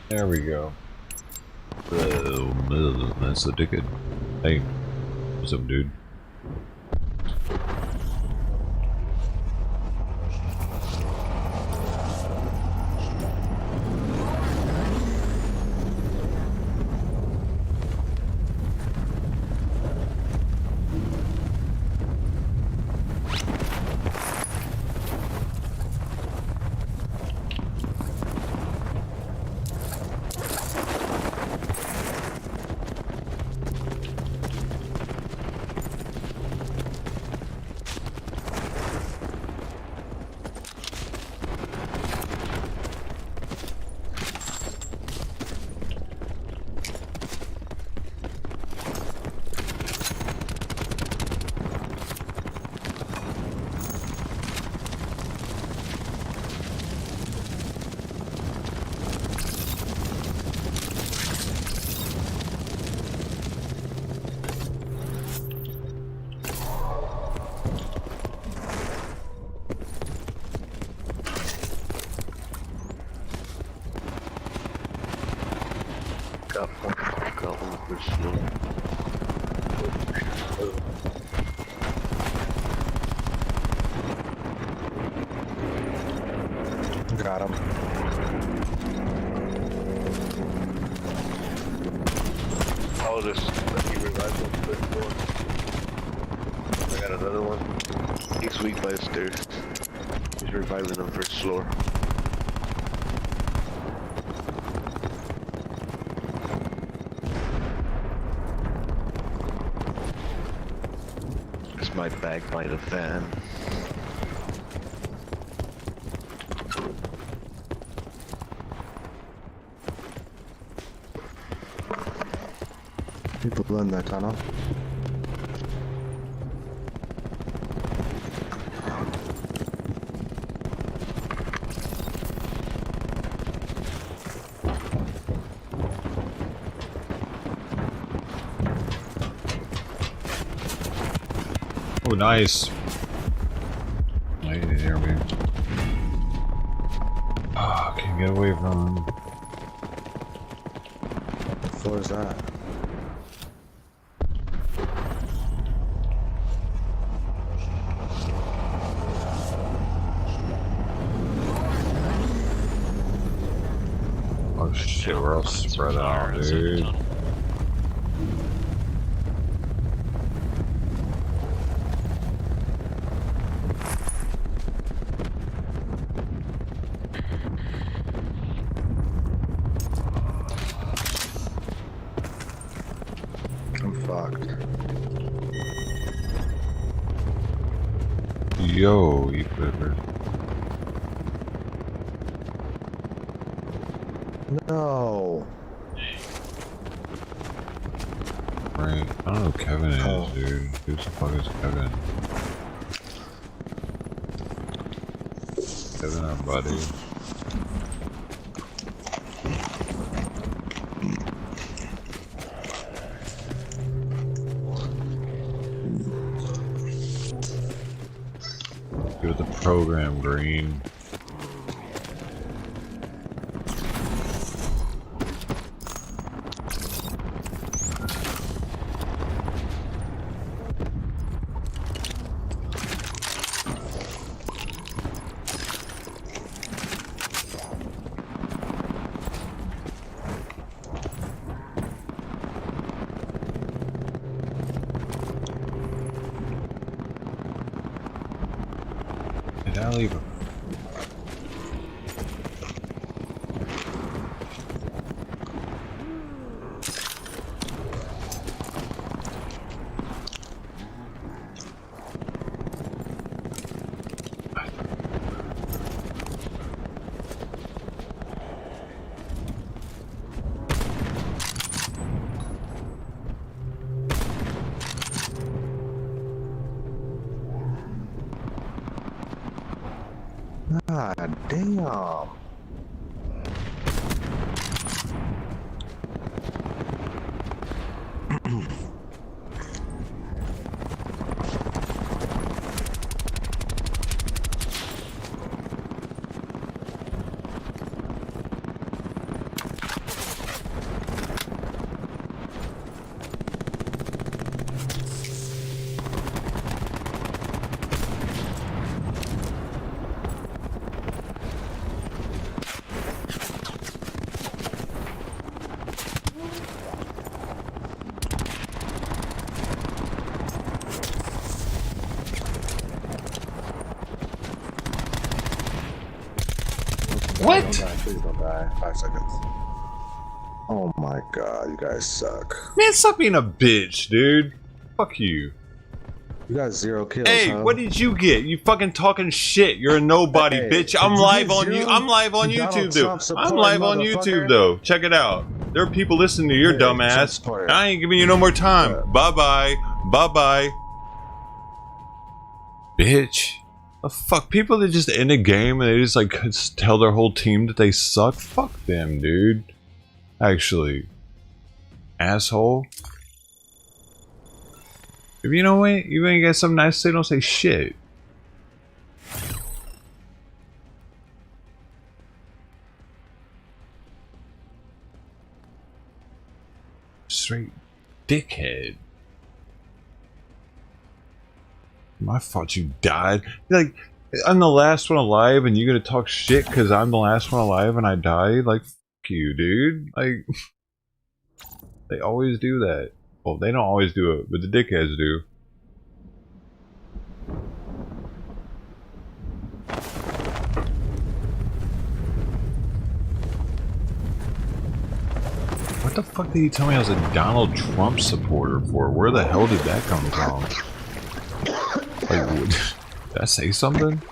there we go. Oh, that's the ticket. Hey, what's up, dude? Got him. I'll just let you revive him. I got another one. He's weak by the stairs. He's reviving him first floor. This might bag by the fan. People in the tunnel. Oh, nice. I didn't hear me. Ah, can't get away from him. What the floor is that? Oh shit, we're all spread out, dude. I'm fucked. Yo, Equipper. No. Right. I don't know who Kevin is, dude. Who the fuck is Kevin? Kevin, our buddy. Give it the program green. Did I leave him? God damn. What? Don't die, please don't die. 5 seconds. Oh my god, you guys suck. Man, stop being a bitch, dude. Fuck you. You got 0 kills. Hey, huh? what did you get? You fucking talking shit. You're a nobody, Hey, bitch. did I'm you live get on you. 0? I'm live on Donald YouTube, though. Trump I'm supporting live on motherfucker. YouTube, though. Check it out. There are people listening to your Hey, dumb Trump ass. supporter. I ain't giving you no more time. Bye-bye. Bye-bye. Bitch. The fuck? People that just end a game and they just like tell their whole team that they suck? Fuck them, dude. Actually. Asshole. If you know what, you ain't got something nice to say, don't say shit. Straight dickhead. My fault you died. Like, I'm the last one alive and you gonna talk shit because I'm the last one alive and I died? Like, fuck you, dude. Like, they always do that. Well, they don't always do it, but the dickheads do. What the fuck did he tell me I was a Donald Trump supporter for? Where the hell did that come from? Like, did I say something?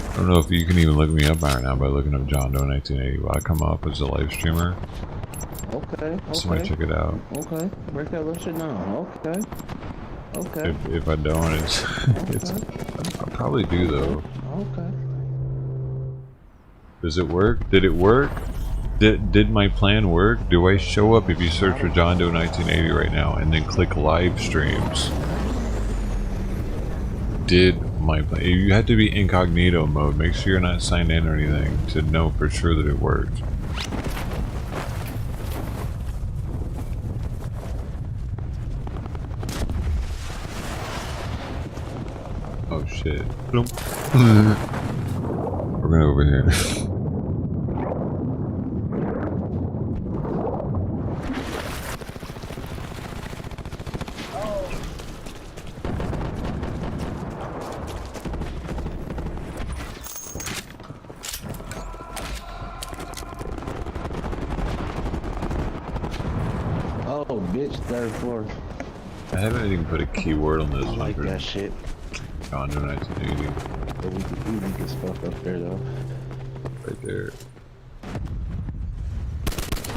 I don't know if you can even look me up right now by looking up John Doe 1980. Will I come up as a live streamer? Okay. Somebody check it out. Okay. Break that shit down. Okay. Okay. If I don't, it's I'll probably do though. Okay. Does it work? Did it work? Did my plan work? Do I show up if you search for John Doe 1980 right now and then click live streams? Did like you have to be incognito mode. Make sure you're not signed in or anything to know for sure that it works. Oh shit. We're going over here. Oh, bitch, third floor. I haven't even put a keyword on this one. I like that shit. Condo 1980. But we can easily get stuff up there though. Right there.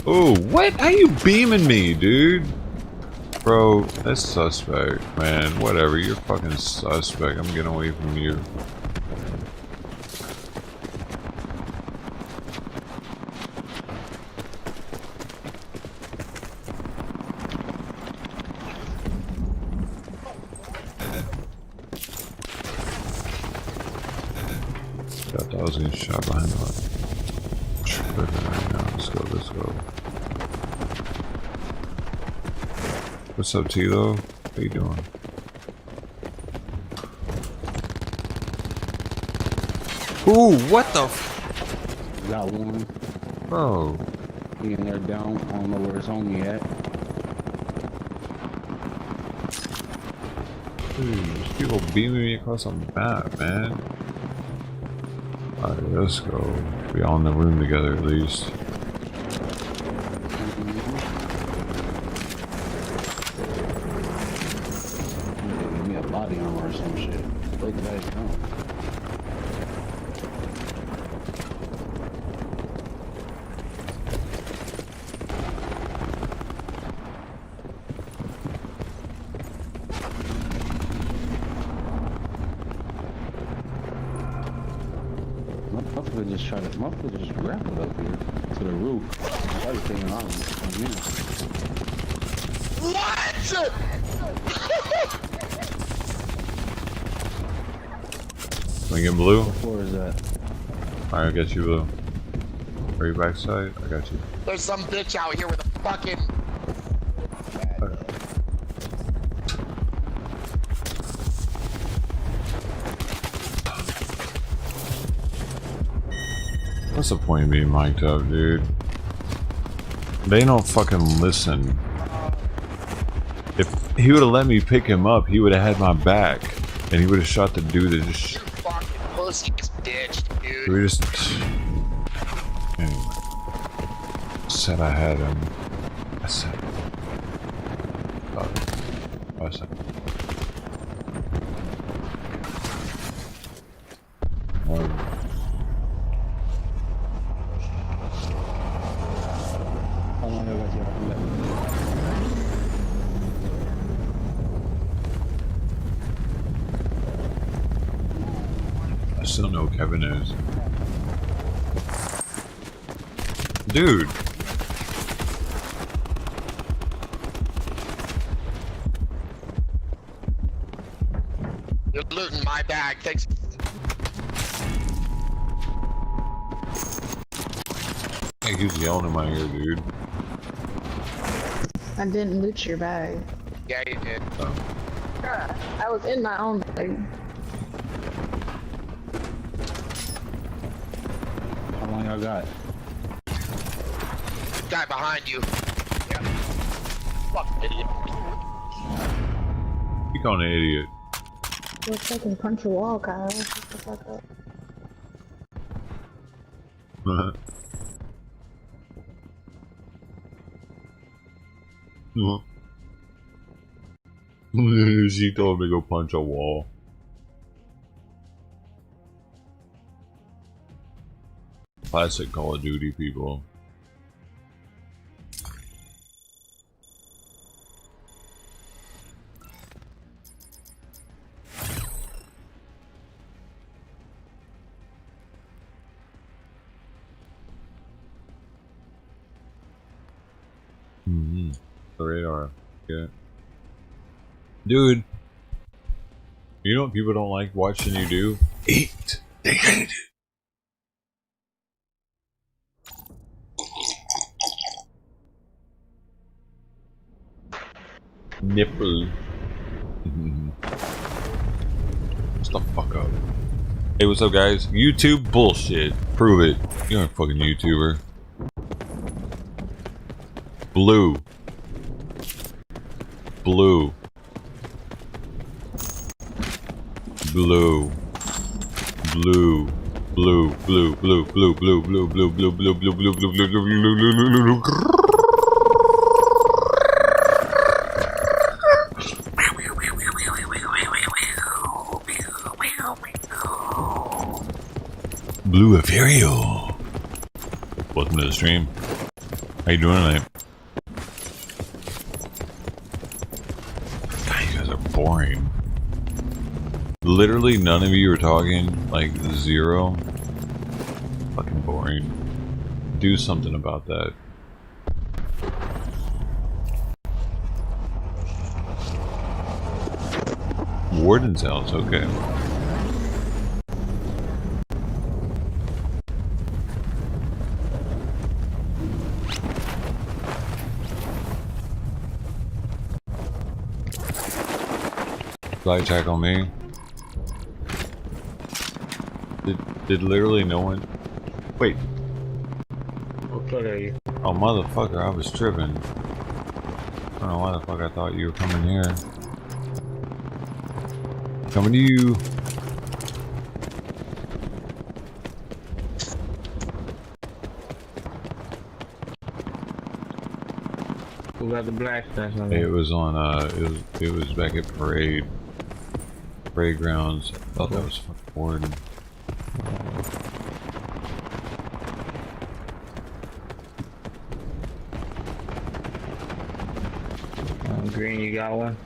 Oh, what? How you beaming me, dude? Bro, that's suspect, man. Whatever, you're fucking suspect. I'm getting away from you. I thought I was getting shot behind the right now. Let's go, let's go. What's up, Tilo? How you doing? Ooh, what the f— Got one. Bro. He in there down. I don't know where his homie at. Dude, there's people beaming me across the map, man. Alright, let's go. Be all in the room together at least. Give me a body armor or some shit. Wait till that come. Motherfucker just grappled up here to the roof. Everything on him. What? Can we get blue? Where is that? Alright, I got you, blue. Are you backside? I got you. There's some bitch out here with a fucking... What's the point of being mic'd up, dude? They don't fucking listen. If he would have let me pick him up, he would have had my back. And he would have shot the dude that just... You fucking pussy bitch, dude. We just... Anyway. Said I had him. I said... I said... I still know Kevin is. Dude! You're looting my bag, thanks. Hey, he was yelling in my ear, dude. I didn't loot your bag. Yeah, you did. Oh. I was in my own bag. How long y'all got? Guy behind you. Yeah. Fuck idiot. You calling an idiot. You're fucking punch a wall, Kyle. Shut the fuck up. She told me to go punch a wall. Classic Call of Duty people. The radar. Yeah. Dude. You know what people don't like watching you do? Eat. They hate it. Nipple. Shut the fuck up. Hey, what's up, guys? YouTube bullshit. Prove it. You're a fucking YouTuber. Blue. Blue. Blue. Blue. Blue. Blue. Blue. Blue. Blue. Blue. Blue. Blue. Blue. Blue. Blue. Blue. Blue. Blue. Blue Ethereal. Welcome to the stream. How you doing tonight? God, you guys are boring. Literally none of you are talking, like zero. Fucking boring. Do something about that. Warden's house, okay. Fly attack on me. Did literally no one... Wait. What color are you? Oh, motherfucker, I was tripping. I don't know why the fuck I thought you were coming here. Coming to you. Who got the black stuff on It was on, it was back at Parade grounds. I thought that was fucking Warden. Green, you got one?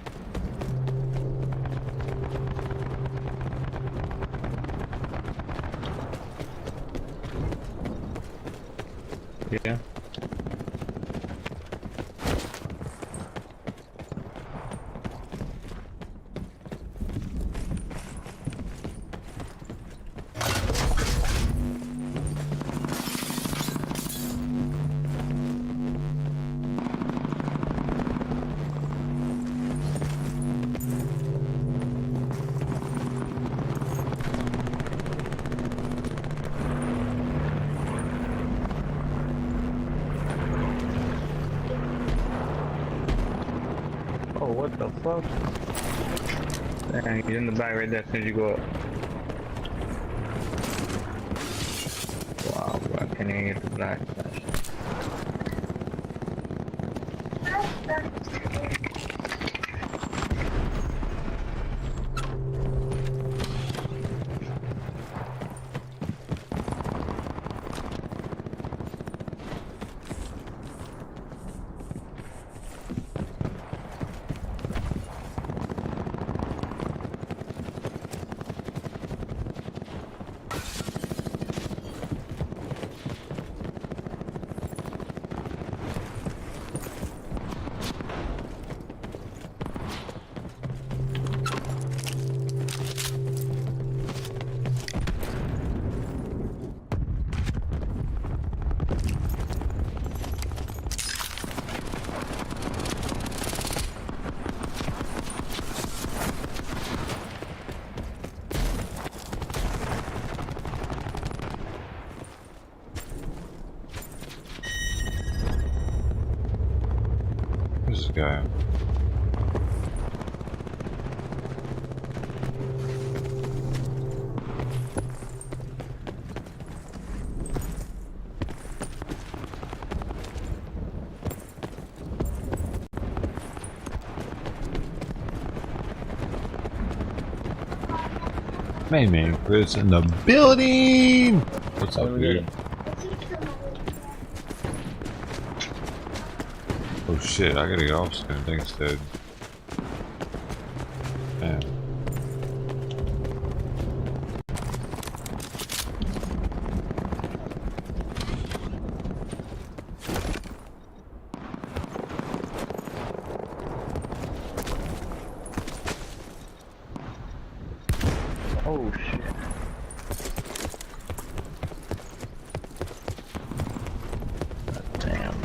Yeah. What the fuck? Dang, he's in the back right there as soon as you go up. Wow, bro, I can't even get the black flash. This guy. Man, Chris in the building! What's up, dude? Oh shit, I gotta get off soon. Thanks, dude. Damn. Oh shit. Damn.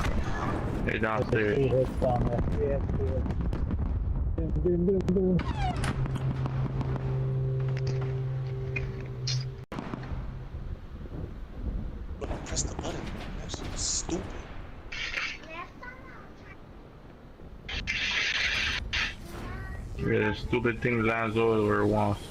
They're downstairs. But I pressed the button. That's stupid. Yeah, the stupid thing lands over where it wants to.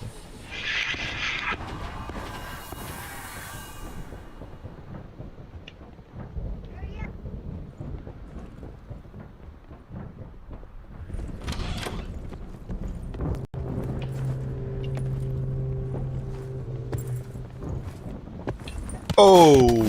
Oh!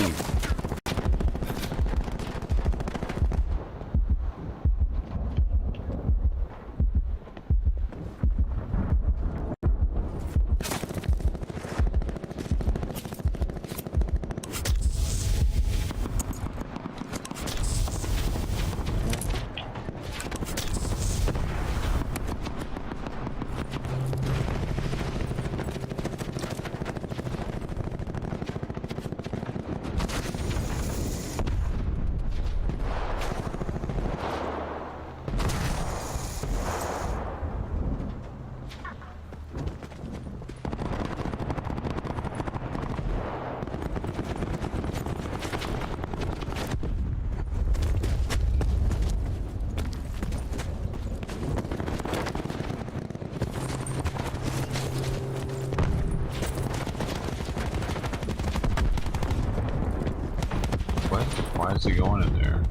Why is he going in there?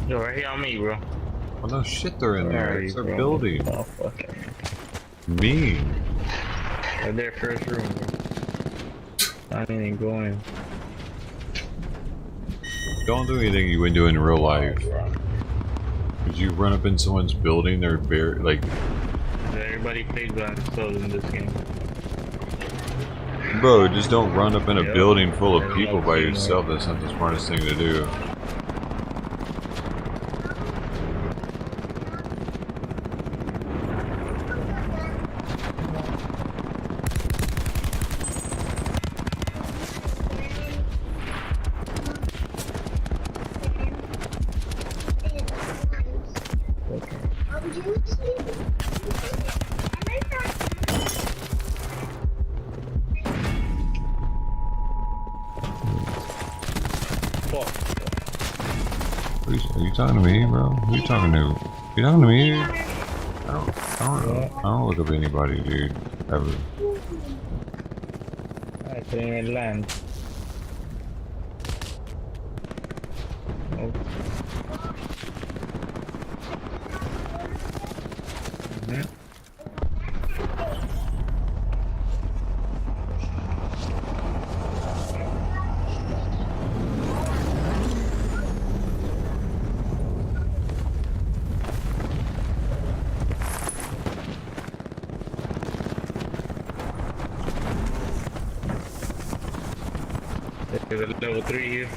Yo, right here on me, bro. Well, no shit, they're in there. It's their bro? building. Oh, fucking. Mean. They're their first room, bro. I didn't even go in. Don't do anything you wouldn't do in real life. Cause you run up in someone's building, they're very like. Everybody plays by themselves in this game. Bro, just don't run up in a Yep. building full of There's people no by teamwork. yourself. That's not the smartest thing to do. Are you talking to me, bro? Who are you talking to? You talking to me? I don't look up anybody, dude. Ever. I couldn't even land. Oh. There's a level 3 here.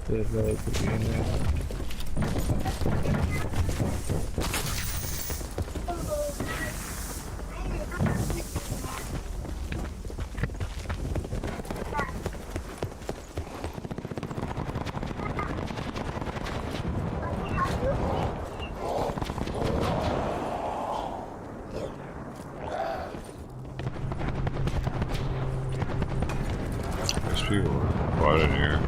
There's level 3 in there. There's people right in here.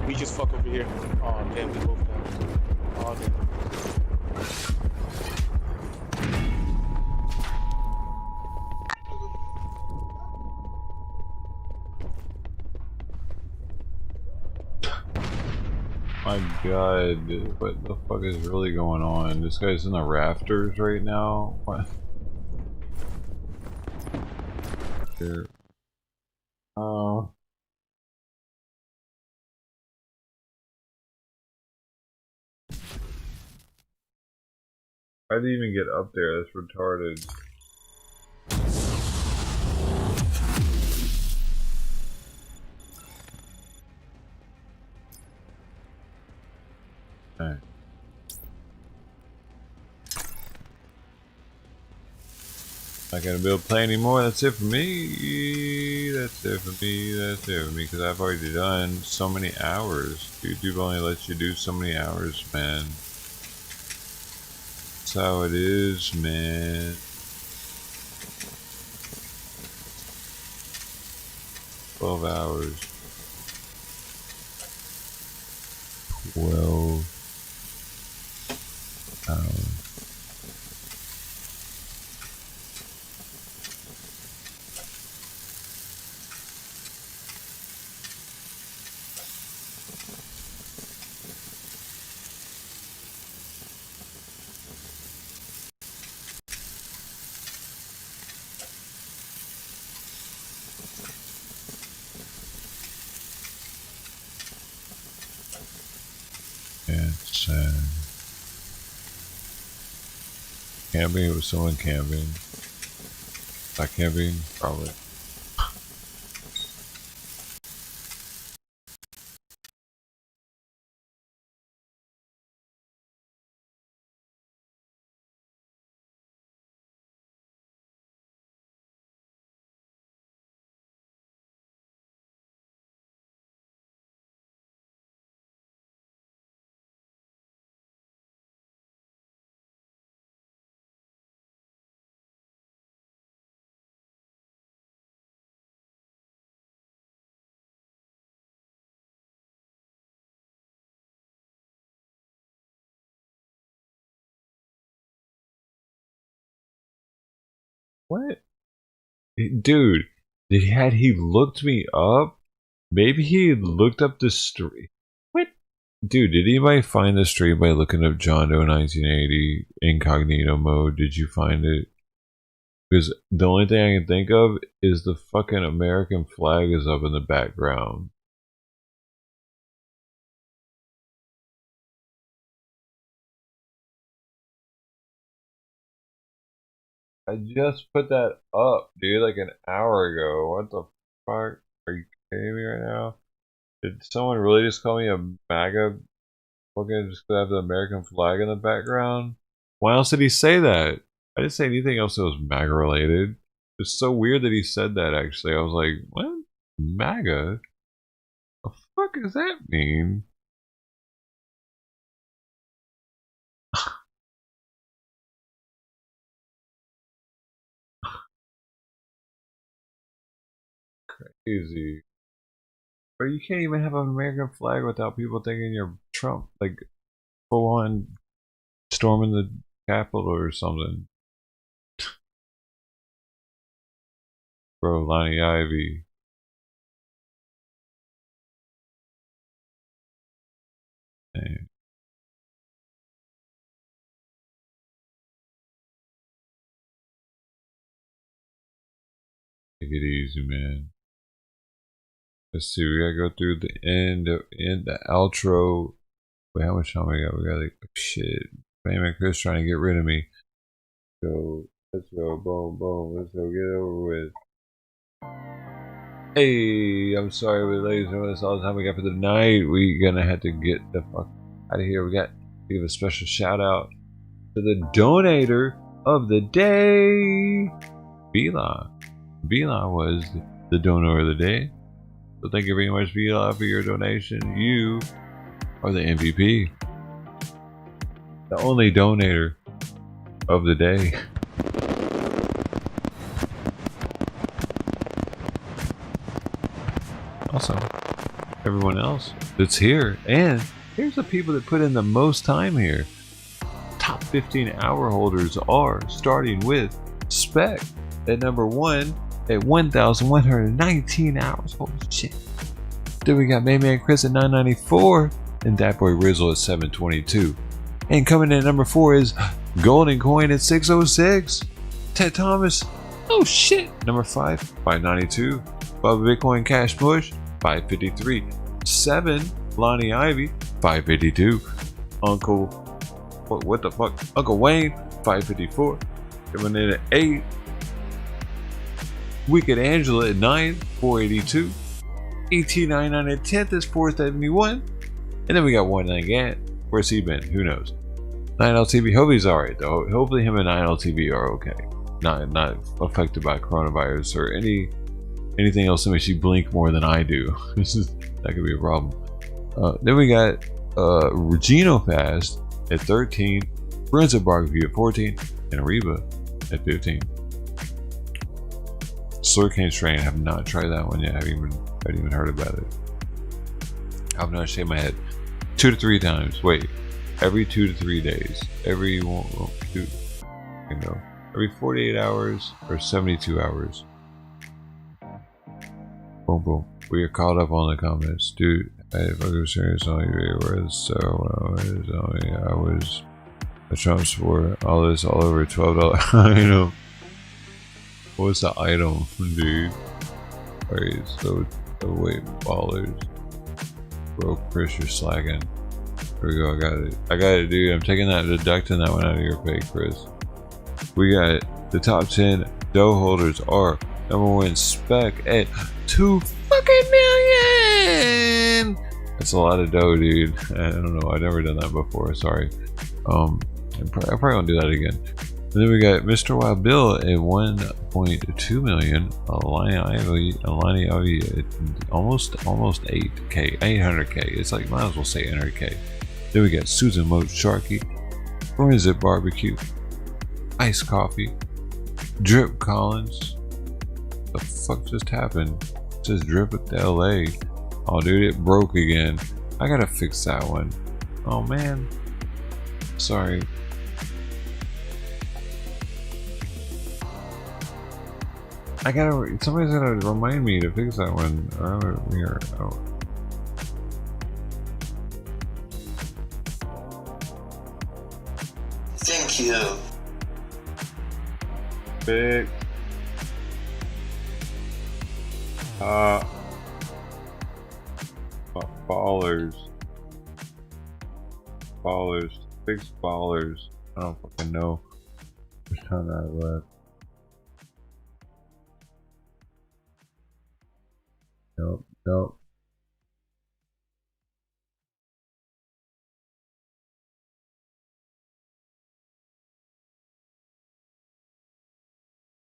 We just fuck over here. Oh damn, we both died. Oh damn. My god, what the fuck is really going on? This guy's in the rafters right now? What? Here. Oh. I didn't even get up there, that's retarded. Alright. Not gonna be able to play anymore. That's it for me. That's it for me. That's it for me. Because I've already done so many hours. YouTube only lets you do so many hours, man. That's how it is, man. $12 hours. 12 hours. It's camping with someone camping. Not camping, probably. What? Dude, had he looked me up? Maybe he looked up the stream. What? Dude, did anybody find the stream by looking up John Doe 1980 incognito mode? Did you find it? Because the only thing I can think of is the fucking American flag is up in the background. I just put that up, dude, like an hour ago. What the fuck? Are you kidding me right now? Did someone really just call me a MAGA? Okay, just because I have the American flag in the background? Why else did he say that? I didn't say anything else that was MAGA related. It's so weird that he said that, actually. I was like, what? MAGA? The fuck does that mean? Crazy. But you can't even have an American flag without people thinking you're Trump, like full on storming the Capitol or something. Bro, Lonnie Ivy. Dang. Take it easy, man. Let's see, we gotta go through the end, the outro. Wait, how much time we got? We got like, shit. Man, Chris trying to get rid of me. So, let's go, boom, boom. Let's go, get over with. Hey, I'm sorry, but ladies and gentlemen, that's all the time we got for the night. We gonna have to get the fuck out of here. We got to give a special shout out to the donator of the day, Bila. Bila was the donor of the day. So thank you very much, Bila, for your donation. You are the MVP. The only donator of the day. Also, everyone else that's here. And here's the people that put in the most time here. Top 15 hour holders are starting with Spec at number 1 at 1,119 hours. Holy shit. Then we got Mayman Chris at 994. and that boy Rizzle at 722. And coming in at number 4 is Golden Coin at 606. Ted Thomas, oh shit. Number 5, 592. Bubba Bitcoin Cash Push, 553. 7, Lonnie Ivy, 552. Uncle, what the fuck? Uncle Wayne, 554. Coming in at 8. Wicked Angela at 9, 482. ET99 at 10th is 471. And then we got one Gant. Where's he been? Who knows? 9LTV, hope he's alright though. Hopefully him and 9LTV are okay. Not affected by coronavirus or anything else that makes you blink more than I do. That could be a problem. Then we got Regino Fast at 13, Brunswick Barbecue at 14, and Reba at 15. Slurricane Strain, I have not tried that one yet. I haven't even heard about it. I've not shaved my head 2 to 3 times. Wait, every 2 to 3 days. Every 48 hours or 72 hours. Boom, boom. We are caught up on the comments, dude. I fucking serious on you. I was a Trump support. All this all over $12. I know. What's the item, dude? Alright, so wait, ballers. Bro, Chris, you're slacking. Here we go. I got it, dude. I'm taking that, deducting that one out of your pay, Chris. We got the top 10 dough holders are number 1 Spec at 2 fucking million. That's a lot of dough, dude. I don't know. I've never done that before. Sorry. I probably won't do that again. And then we got Mr. Wild Bill at 1.2 million. Alani Ivy at almost 8K, 800K. It's like, might as well say 800K. Then we got Susan Moat Sharky, Brunswick Barbecue, Iced Coffee, Drip Collins. The fuck just happened? It says Drip at the LA. Oh, dude, it broke again. I gotta fix that one. Oh man, sorry. Somebody's gotta remind me to fix that one. Here. Oh. Thank you. Fix. Ballers. Fix ballers. I don't fucking know. Which time I left. Nope.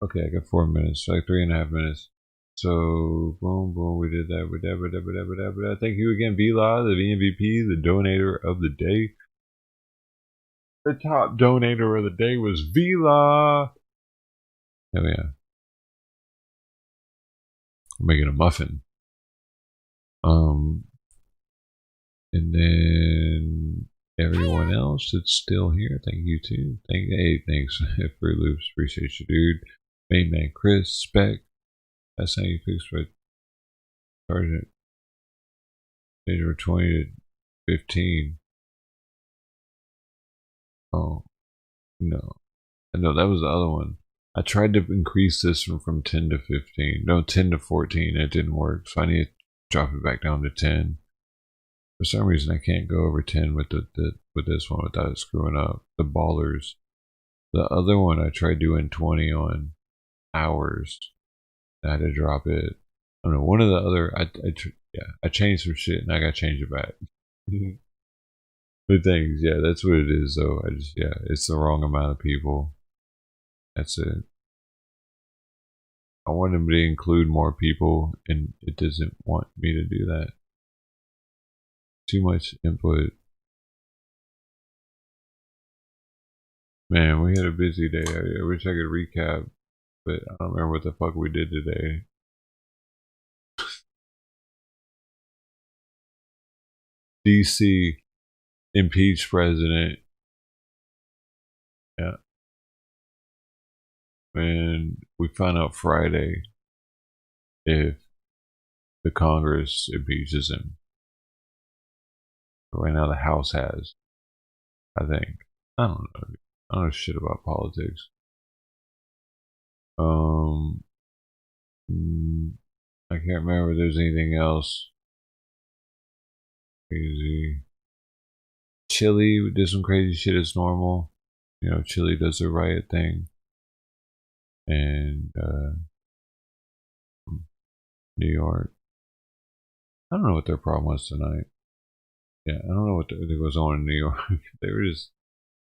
Okay, I got 4 minutes, like 3.5 minutes. So, boom, we did that. Thank you again, V-Law, the MVP, the donator of the day. The top donator of the day was V-Law. Oh yeah. I'm making a muffin. And then everyone else that's still here, thank you too. Thanks Fruit Loops, appreciate you, dude. Main man Chris, Spec. That's how you fix it. Sergeant. Major 20 to 15. Oh no, that was the other one. I tried to increase this from 10 to 15. No, 10 to 14. It didn't work, so I need to drop it back down to 10. For some reason, I can't go over 10 with with this one without it screwing up. The ballers. The other one I tried doing 20 on hours. I had to drop it. I don't know. One of the other, I changed some shit and I got to change it back. But thanks, yeah, that's what it is though. It's the wrong amount of people. That's it. I want them to include more people and it doesn't want me to do that. Too much input. Man, we had a busy day. I wish I could recap, but I don't remember what the fuck we did today. DC impeached president. Yeah. And we found out Friday if the Congress impeaches him. But right now the House has, I think. I don't know. I don't know shit about politics. I can't remember if there's anything else crazy. Chile did some crazy shit as normal. You know, Chile does the riot thing. And New York. I don't know what their problem was tonight. Yeah, I don't know what was on in New York. They were just.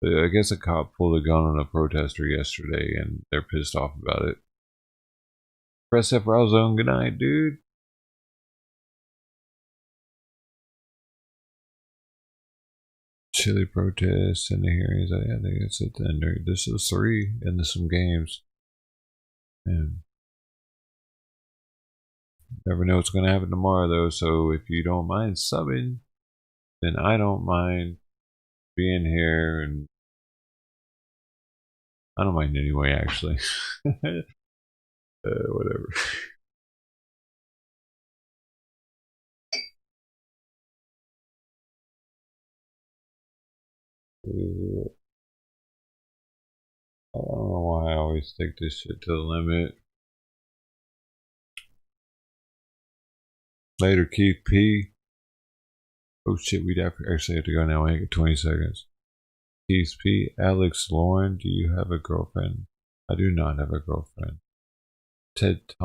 I guess a cop pulled a gun on a protester yesterday, and they're pissed off about it. Press F Row Zone. Good night, dude. Chile protests and the hearings. I think that's it then. This is 3 into some games. And never know what's going to happen tomorrow, though. So if you don't mind subbing, then I don't mind being here. And I don't mind anyway, actually. Whatever. I don't know why I always take this shit to the limit. Later, Keith P. Oh shit, we'd actually have to go now. I get 20 seconds. Keith P. Alex Lauren, do you have a girlfriend? I do not have a girlfriend. Ted Thomas.